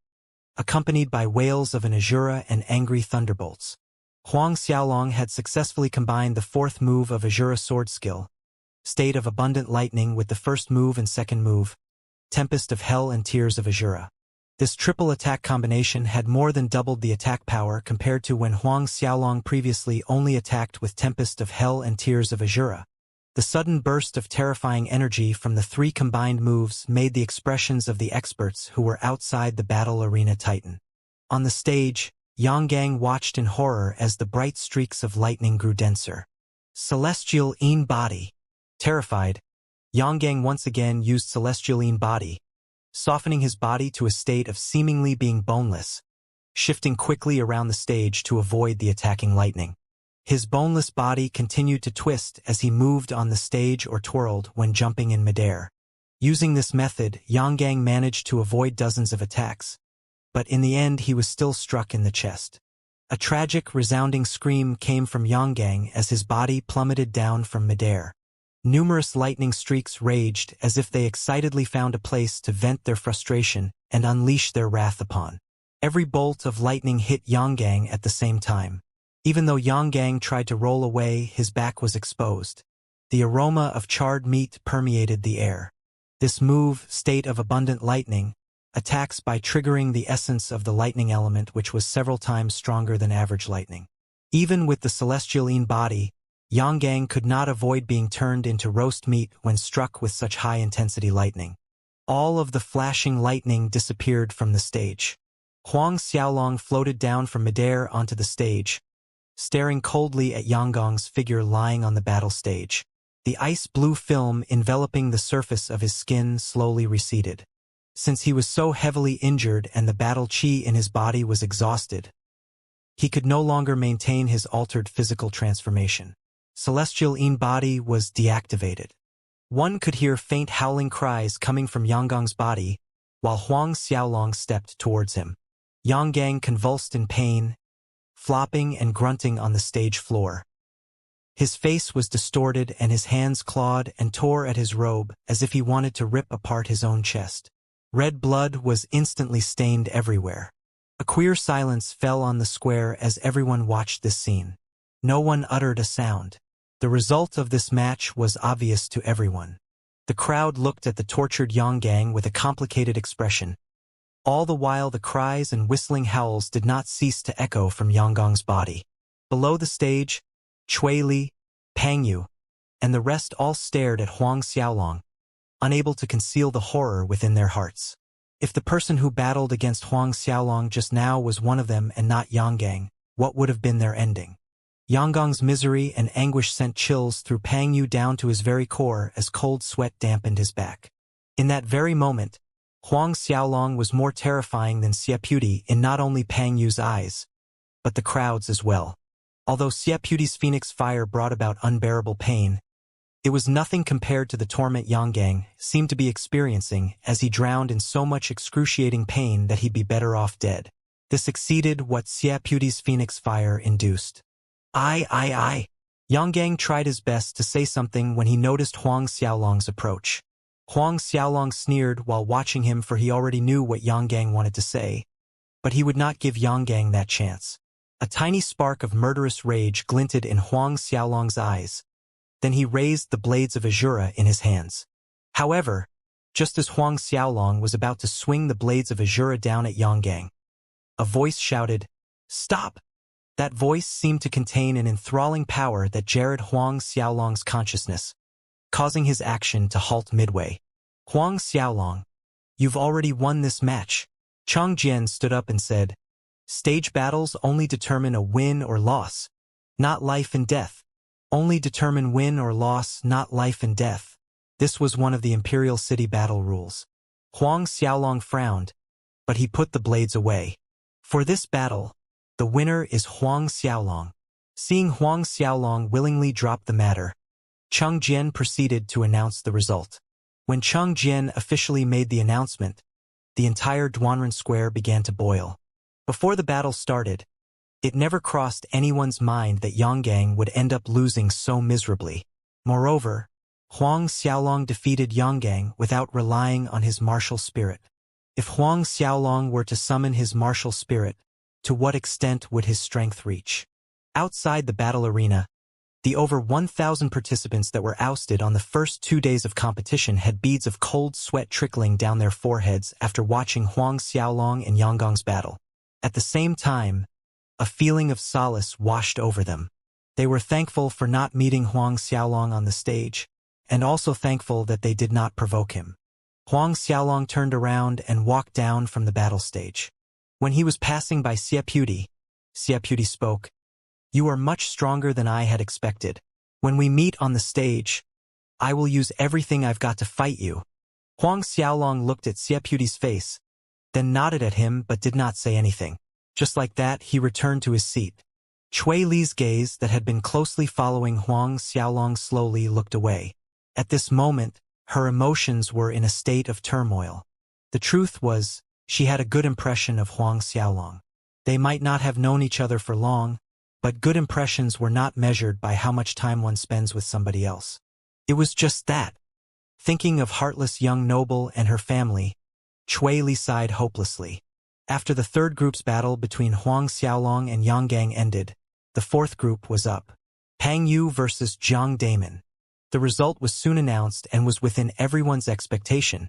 accompanied by wails of an Azura and angry thunderbolts. Huang Xiaolong had successfully combined the fourth move of Azura sword skill, State of Abundant Lightning, with the first move and second move, Tempest of Hell and Tears of Azura. This triple attack combination had more than doubled the attack power compared to when Huang Xiaolong previously only attacked with Tempest of Hell and Tears of Azura. The sudden burst of terrifying energy from the three combined moves made the expressions of the experts who were outside the battle arena tighten. On the stage, Yonggang watched in horror as the bright streaks of lightning grew denser. Celestial Yin body! Terrified, Yonggang once again used Celestial Yin body, softening his body to a state of seemingly being boneless, shifting quickly around the stage to avoid the attacking lightning. His boneless body continued to twist as he moved on the stage or twirled when jumping in midair. Using this method, Yang managed to avoid dozens of attacks, but in the end he was still struck in the chest. A tragic, resounding scream came from Yang as his body plummeted down from midair. Numerous lightning streaks raged as if they excitedly found a place to vent their frustration and unleash their wrath upon. Every bolt of lightning hit Yang at the same time. Even though Yang tried to roll away, his back was exposed. The aroma of charred meat permeated the air. This move, state of abundant lightning, attacks by triggering the essence of the lightning element, which was several times stronger than average lightning. Even with the celestialine body, Yang could not avoid being turned into roast meat when struck with such high-intensity lightning. All of the flashing lightning disappeared from the stage. Huang Xiaolong floated down from midair onto the stage, staring coldly at Yang figure lying on the battle stage. The ice-blue film enveloping the surface of his skin slowly receded. Since he was so heavily injured and the battle chi in his body was exhausted, he could no longer maintain his altered physical transformation. Celestial-ine body was deactivated. One could hear faint howling cries coming from Yang body, while Huang Xiaolong stepped towards him. Yang convulsed in pain, flopping and grunting on the stage floor. His face was distorted and his hands clawed and tore at his robe as if he wanted to rip apart his own chest. Red blood was instantly stained everywhere. A queer silence fell on the square as everyone watched this scene. No one uttered a sound. The result of this match was obvious to everyone. The crowd looked at the tortured Yang with a complicated expression. All the while the cries and whistling howls did not cease to echo from Yang body. Below the stage, Cui Li, Pang Yu, and the rest all stared at Huang Xiaolong, unable to conceal the horror within their hearts. If the person who battled against Huang Xiaolong just now was one of them and not Yang, what would have been their ending? Yang misery and anguish sent chills through Pang Yu down to his very core as cold sweat dampened his back. In that very moment, Huang Xiaolong was more terrifying than Xiaputi in not only Pang Yu's eyes, but the crowd's as well. Although Xiaputi's phoenix fire brought about unbearable pain, it was nothing compared to the torment Yang seemed to be experiencing as he drowned in so much excruciating pain that he'd be better off dead. This exceeded what Xiaputi's phoenix fire induced. I. Yang tried his best to say something when he noticed Huang Xiaolong's approach. Huang Xiaolong sneered while watching him, for he already knew what Yang wanted to say, but he would not give Yang that chance. A tiny spark of murderous rage glinted in Huang Xiaolong's eyes. Then he raised the blades of Azura in his hands. However, just as Huang Xiaolong was about to swing the blades of Azura down at Yang, a voice shouted, "Stop!" That voice seemed to contain an enthralling power that jarred Huang Xiaolong's consciousness, causing his action to halt midway. "Huang Xiaolong, you've already won this match." Chang Jian stood up and said, "Stage battles only determine a win or loss, not life and death. Only determine win or loss, not life and death." This was one of the Imperial City battle rules. Huang Xiaolong frowned, but he put the blades away. "For this battle, the winner is Huang Xiaolong." Seeing Huang Xiaolong willingly drop the matter, Chang Jian proceeded to announce the result. When Chang Jian officially made the announcement, the entire Duanren Square began to boil. Before the battle started, it never crossed anyone's mind that Yang would end up losing so miserably. Moreover, Huang Xiaolong defeated Yang without relying on his martial spirit. If Huang Xiaolong were to summon his martial spirit, to what extent would his strength reach? Outside the battle arena, the over 1,000 participants that were ousted on the first 2 days of competition had beads of cold sweat trickling down their foreheads after watching Huang Xiaolong and Yang's battle. At the same time, a feeling of solace washed over them. They were thankful for not meeting Huang Xiaolong on the stage, and also thankful that they did not provoke him. Huang Xiaolong turned around and walked down from the battle stage. When he was passing by Xiaputi, Xiaputi spoke, "You are much stronger than I had expected. When we meet on the stage, I will use everything I've got to fight you." Huang Xiaolong looked at Xiaputi's face, then nodded at him but did not say anything. Just like that, he returned to his seat. Cui Li's gaze that had been closely following Huang Xiaolong slowly looked away. At this moment, Her emotions were in a state of turmoil. The truth was, she had a good impression of Huang Xiaolong. They might not have known each other for long, but good impressions were not measured by how much time one spends with somebody else. It was just that. Thinking of heartless young noble and her family, Cui Li sighed hopelessly. After the third group's battle between Huang Xiaolong and Yang Gang ended, the fourth group was up. Pang Yu versus Jiang Damon. The result was soon announced and was within everyone's expectation.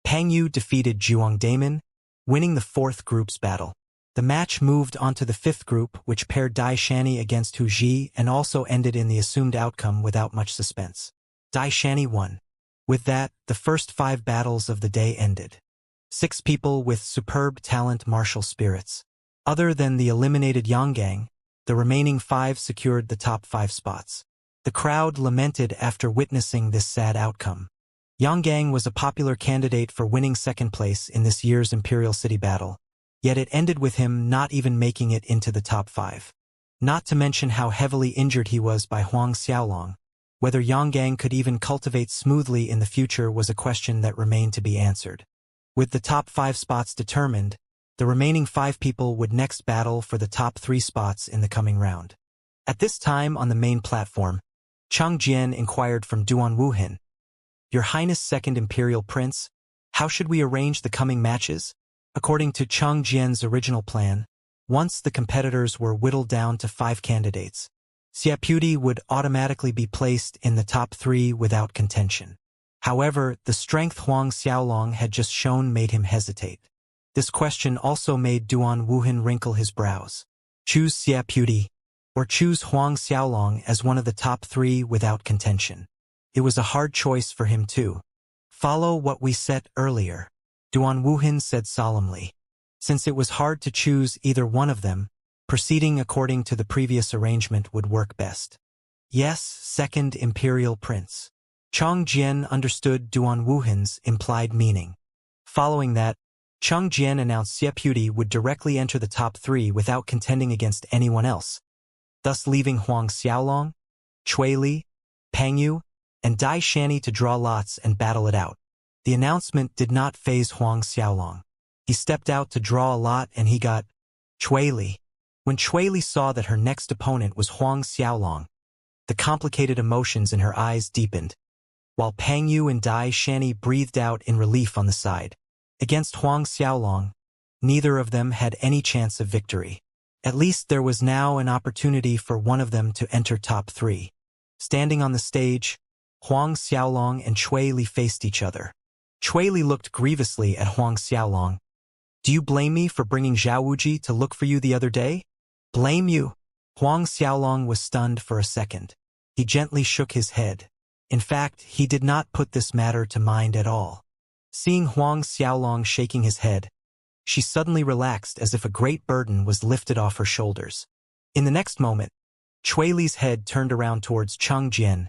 Pang Yu defeated Zhuang Damon, winning the fourth group's battle. The match moved on to the fifth group, which paired Dai Shani against Hu Ji and also ended in the assumed outcome without much suspense. Dai Shani won. With that, the first 5 battles of the day ended. 6 people with superb talent, martial spirits. Other than the eliminated Yang Gang, the remaining 5 secured the top 5 spots. The crowd lamented after witnessing this sad outcome. Yang Gang was a popular candidate for winning second place in this year's Imperial City battle, yet it ended with him not even making it into the top 5. Not to mention how heavily injured he was by Huang Xiaolong. Whether Yang Gang could even cultivate smoothly in the future was a question that remained to be answered. With the top 5 spots determined, the remaining 5 people would next battle for the top 3 spots in the coming round. At this time on the main platform, Chang Jian inquired from Duan Wuhin, "Your Highness Second Imperial Prince, how should we arrange the coming matches?" According to Chang Jian's original plan, once the competitors were whittled down to 5 candidates, Xiaputi would automatically be placed in the top 3 without contention. However, the strength Huang Xiaolong had just shown made him hesitate. This question also made Duan Wuhin wrinkle his brows. Choose Xiaputi, or choose Huang Xiaolong as one of the top 3 without contention. It was a hard choice for him too. Follow what we said earlier, Duan Wuhin said solemnly. Since it was hard to choose either one of them, proceeding according to the previous arrangement would work best. Yes, Second Imperial Prince. Chang Jian understood Duan Wuhin's implied meaning. Following that, Chang Jian announced Xiaputi would directly enter the top 3 without contending against anyone else, thus leaving Huang Xiaolong, Cui Li, Pang Yu, and Dai Shani to draw lots and battle it out. The announcement did not faze Huang Xiaolong. He stepped out to draw a lot and he got Cui Li. When Cui Li saw that her next opponent was Huang Xiaolong, the complicated emotions in her eyes deepened, while Pang Yu and Dai Shani breathed out in relief on the side. Against Huang Xiaolong, neither of them had any chance of victory. At least there was now an opportunity for one of them to enter top 3. Standing on the stage, Huang Xiaolong and Cui Li faced each other. Cui Li looked grievously at Huang Xiaolong. "Do you blame me for bringing Zhao Wuji to look for you the other day?" "Blame you?" Huang Xiaolong was stunned for a second. He gently shook his head. In fact, he did not put this matter to mind at all. Seeing Huang Xiaolong shaking his head, she suddenly relaxed as if a great burden was lifted off her shoulders. In the next moment, Cui Li's head turned around towards Chang Jian.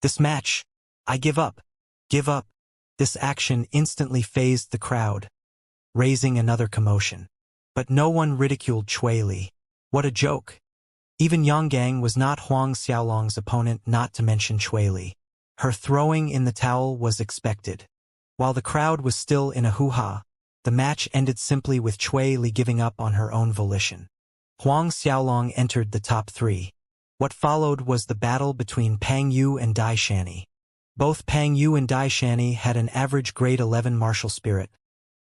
"This match, I give up. Give up." This action instantly fazed the crowd, raising another commotion. But no one ridiculed Cui Li. What a joke. Even Yang Gang was not Huang Xiaolong's opponent, not to mention Cui Li. Her throwing in the towel was expected. While the crowd was still in a hoo-ha, the match ended simply with Cui Li giving up on her own volition. Huang Xiaolong entered the top 3. What followed was the battle between Pang Yu and Dai Shani. Both Pang Yu and Dai Shani had an average grade 11 martial spirit.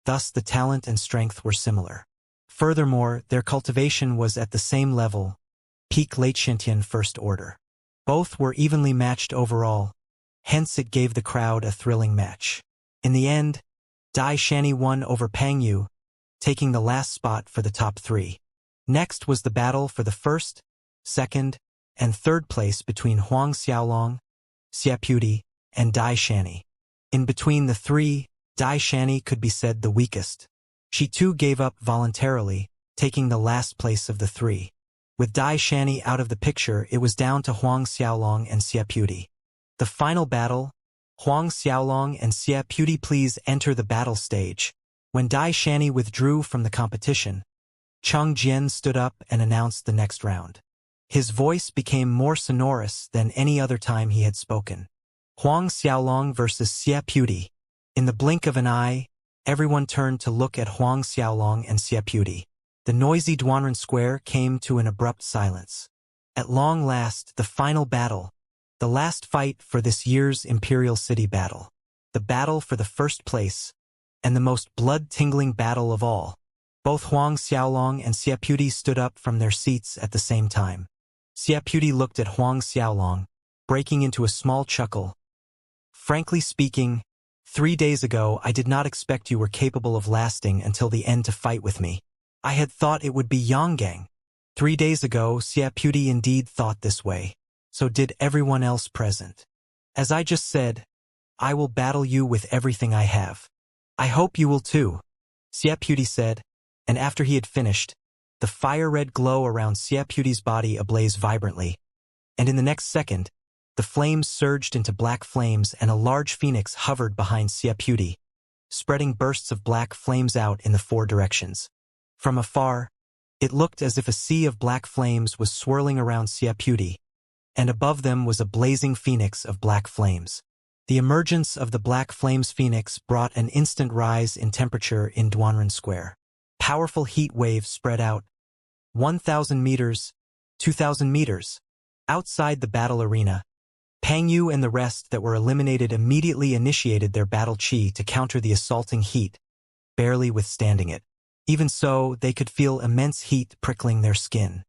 Thus the talent and strength were similar. Furthermore, their cultivation was at the same level, peak late Xiantian first order. Both were evenly matched overall, hence it gave the crowd a thrilling match. In the end, Dai Shani won over Pang Yu, taking the last spot for the top 3. Next was the battle for the first, second, and third place between Huang Xiaolong, Xiaputi, and Dai Shani. In between the 3, Dai Shani could be said the weakest. She too gave up voluntarily, taking the last place of the 3. With Dai Shani out of the picture, it was down to Huang Xiaolong and Xiaputi. The final battle, Huang Xiaolong and Xiaputi please enter the battle stage. When Dai Shani withdrew from the competition, Chang Jian stood up and announced the next round. His voice became more sonorous than any other time he had spoken. Huang Xiaolong versus Xia Puti. In the blink of an eye, everyone turned to look at Huang Xiaolong and Xia Puti. The noisy Duanren Square came to an abrupt silence. At long last, the final battle. The last fight for this year's Imperial City battle. The battle for the first place, and the most blood-tingling battle of all. Both Huang Xiaolong and Xia Puti stood up from their seats at the same time. Xia Puti looked at Huang Xiaolong, breaking into a small chuckle. Frankly speaking, 3 days ago I did not expect you were capable of lasting until the end to fight with me. I had thought it would be Yonggang. 3 days ago, Xia Puti indeed thought this way. So did everyone else present. As I just said, I will battle you with everything I have. I hope you will too, Xia Puti said, and after he had finished, the fire-red glow around Xia Puti's body ablaze vibrantly, and in the next second, the flames surged into black flames and a large phoenix hovered behind Xia Puti, spreading bursts of black flames out in the 4 directions. From afar, it looked as if a sea of black flames was swirling around Xia Puti, and above them was a blazing phoenix of black flames. The emergence of the black flames phoenix brought an instant rise in temperature in Duanren Square. Powerful heat waves spread out. 1,000 meters, 2,000 meters. Outside the battle arena, Pang Yu and the rest that were eliminated immediately initiated their battle chi to counter the assaulting heat, barely withstanding it. Even so, they could feel immense heat prickling their skin.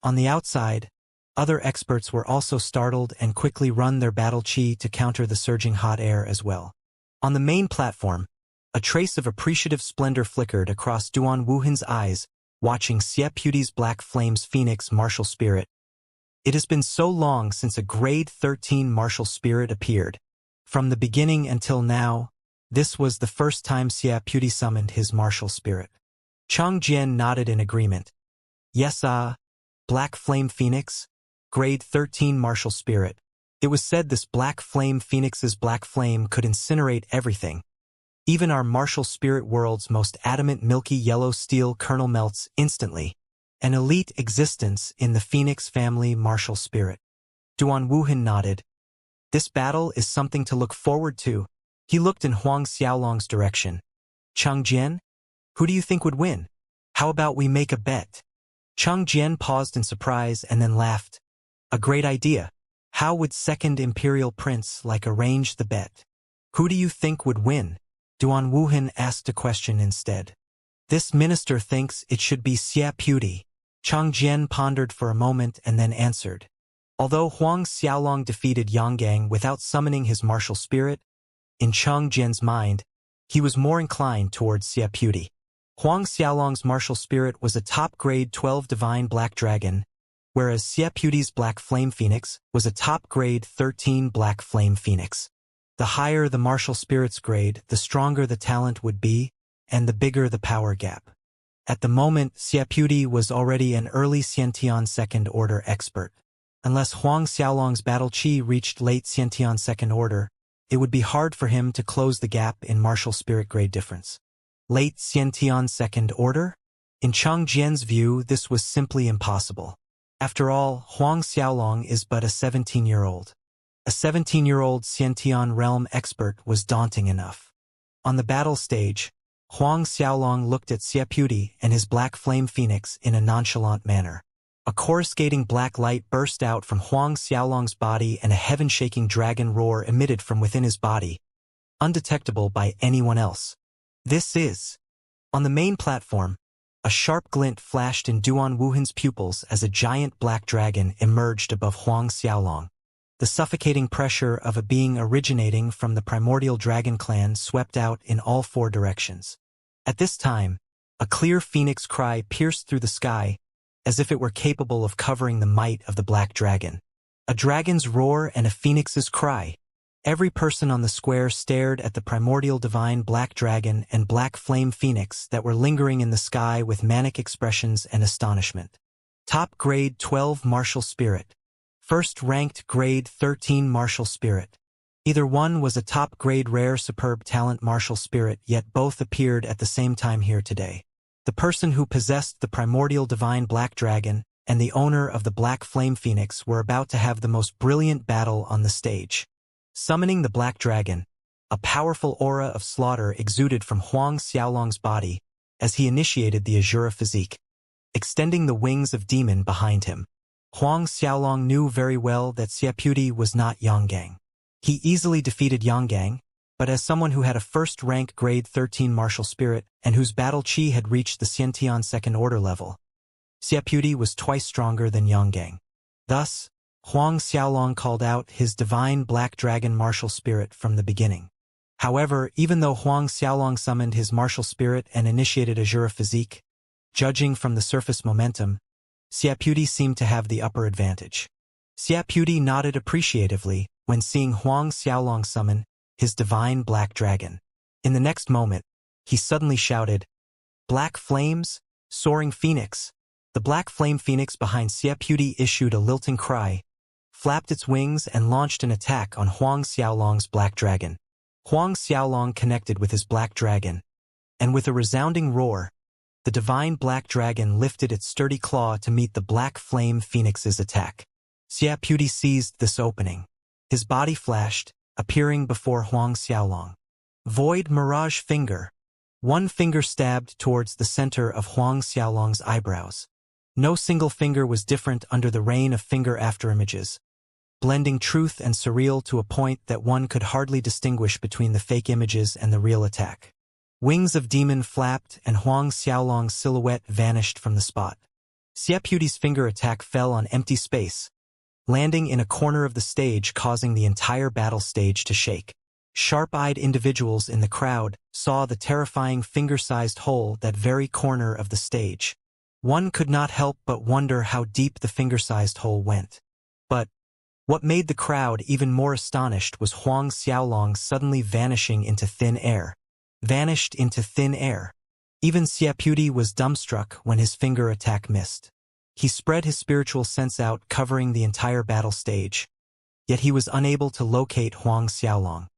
On the outside, other experts were also startled and quickly run their battle chi to counter the surging hot air as well. On the main platform, a trace of appreciative splendor flickered across Duan Wuhan's eyes, watching Xia Puti's Black Flames Phoenix martial spirit. It has been so long since a grade 13 martial spirit appeared. From the beginning until now, this was the first time Xia Puti summoned his martial spirit. Chang Jian nodded in agreement. Yes, Black Flame Phoenix? Grade 13 martial spirit. It was said this Black Flame Phoenix's black flame could incinerate everything. Even our martial spirit world's most adamant milky yellow steel kernel melts instantly. An elite existence in the Phoenix family martial spirit. Duan Wuhan nodded. This battle is something to look forward to. He looked in Huang Xiaolong's direction. Chang Jian? Who do you think would win? How about we make a bet? Chang Jian paused in surprise and then laughed. A great idea. How would second imperial prince like arrange the bet? Who do you think would win? Duan Wuhan asked a question instead. This minister thinks it should be Xia Puti. Chang Jian pondered for a moment and then answered. Although Huang Xiaolong defeated Yonggang without summoning his martial spirit, in Chang Jian's mind, he was more inclined towards Xia Puti. Huang Xiaolong's martial spirit was a top-grade 12 divine black dragon, whereas Xia Puti's Black Flame Phoenix was a top-grade 13 Black Flame Phoenix. The higher the martial spirit's grade, the stronger the talent would be, and the bigger the power gap. At the moment, Xia Puti was already an early Xiantian second order expert. Unless Huang Xiaolong's battle chi reached late Xiantian second order, it would be hard for him to close the gap in martial spirit grade difference. Late Xiantian second order? In Chang Jian's view, this was simply impossible. After all, Huang Xiaolong is but a 17-year-old. A 17-year-old Xiantian realm expert was daunting enough. On the battle stage, Huang Xiaolong looked at Xia Puti and his Black Flame Phoenix in a nonchalant manner. A coruscating black light burst out from Huang Xiaolong's body and a heaven-shaking dragon roar emitted from within his body, undetectable by anyone else. This is. On the main platform, a sharp glint flashed in Duan Wuhan's pupils as a giant black dragon emerged above Huang Xiaolong. The suffocating pressure of a being originating from the primordial dragon clan swept out in all 4 directions. At this time, a clear phoenix cry pierced through the sky, as if it were capable of covering the might of the black dragon. A dragon's roar and a phoenix's cry. Every person on the square stared at the primordial divine black dragon and black flame phoenix that were lingering in the sky with manic expressions and astonishment. Top grade 12 martial spirit. First ranked grade 13 martial spirit. Either one was a top grade rare superb talent martial spirit, yet both appeared at the same time here today. The person who possessed the primordial divine black dragon and the owner of the black flame phoenix were about to have the most brilliant battle on the stage. Summoning the Black Dragon, a powerful aura of slaughter exuded from Huang Xiaolong's body as he initiated the Azura physique, extending the wings of demon behind him. Huang Xiaolong knew very well that Xiaputi was not Yonggang. He easily defeated Yonggang, but as someone who had a first-rank grade 13 martial spirit and whose battle chi had reached the Xiantian second order level, Xiaputi was twice stronger than Yonggang. Thus, Huang Xiaolong called out his divine Black Dragon martial spirit from the beginning. However, even though Huang Xiaolong summoned his martial spirit and initiated Azura physique, judging from the surface momentum, Xiaputi seemed to have the upper advantage. Xiaputi nodded appreciatively when seeing Huang Xiaolong summon his divine Black Dragon. In the next moment, he suddenly shouted, "Black flames, soaring phoenix!" The black flame phoenix behind Xiaputi issued a lilting cry, flapped its wings and launched an attack on Huang Xiaolong's Black Dragon. Huang Xiaolong connected with his Black Dragon, and with a resounding roar, the divine Black Dragon lifted its sturdy claw to meet the black flame phoenix's attack. Xiaputi seized this opening. His body flashed, appearing before Huang Xiaolong. Void Mirage Finger. One finger stabbed towards the center of Huang Xiaolong's eyebrows. No single finger was different under the rain of finger afterimages, blending truth and surreal to a point that one could hardly distinguish between the fake images and the real attack. Wings of demon flapped and Huang Xiaolong's silhouette vanished from the spot. Xiaputi's finger attack fell on empty space, landing in a corner of the stage, causing the entire battle stage to shake. Sharp-eyed individuals in the crowd saw the terrifying finger-sized hole that very corner of the stage. One could not help but wonder how deep the finger-sized hole went. But what made the crowd even more astonished was Huang Xiaolong suddenly vanishing into thin air. Vanished into thin air. Even Xiaputi was dumbstruck when his finger attack missed. He spread his spiritual sense out, covering the entire battle stage. Yet he was unable to locate Huang Xiaolong.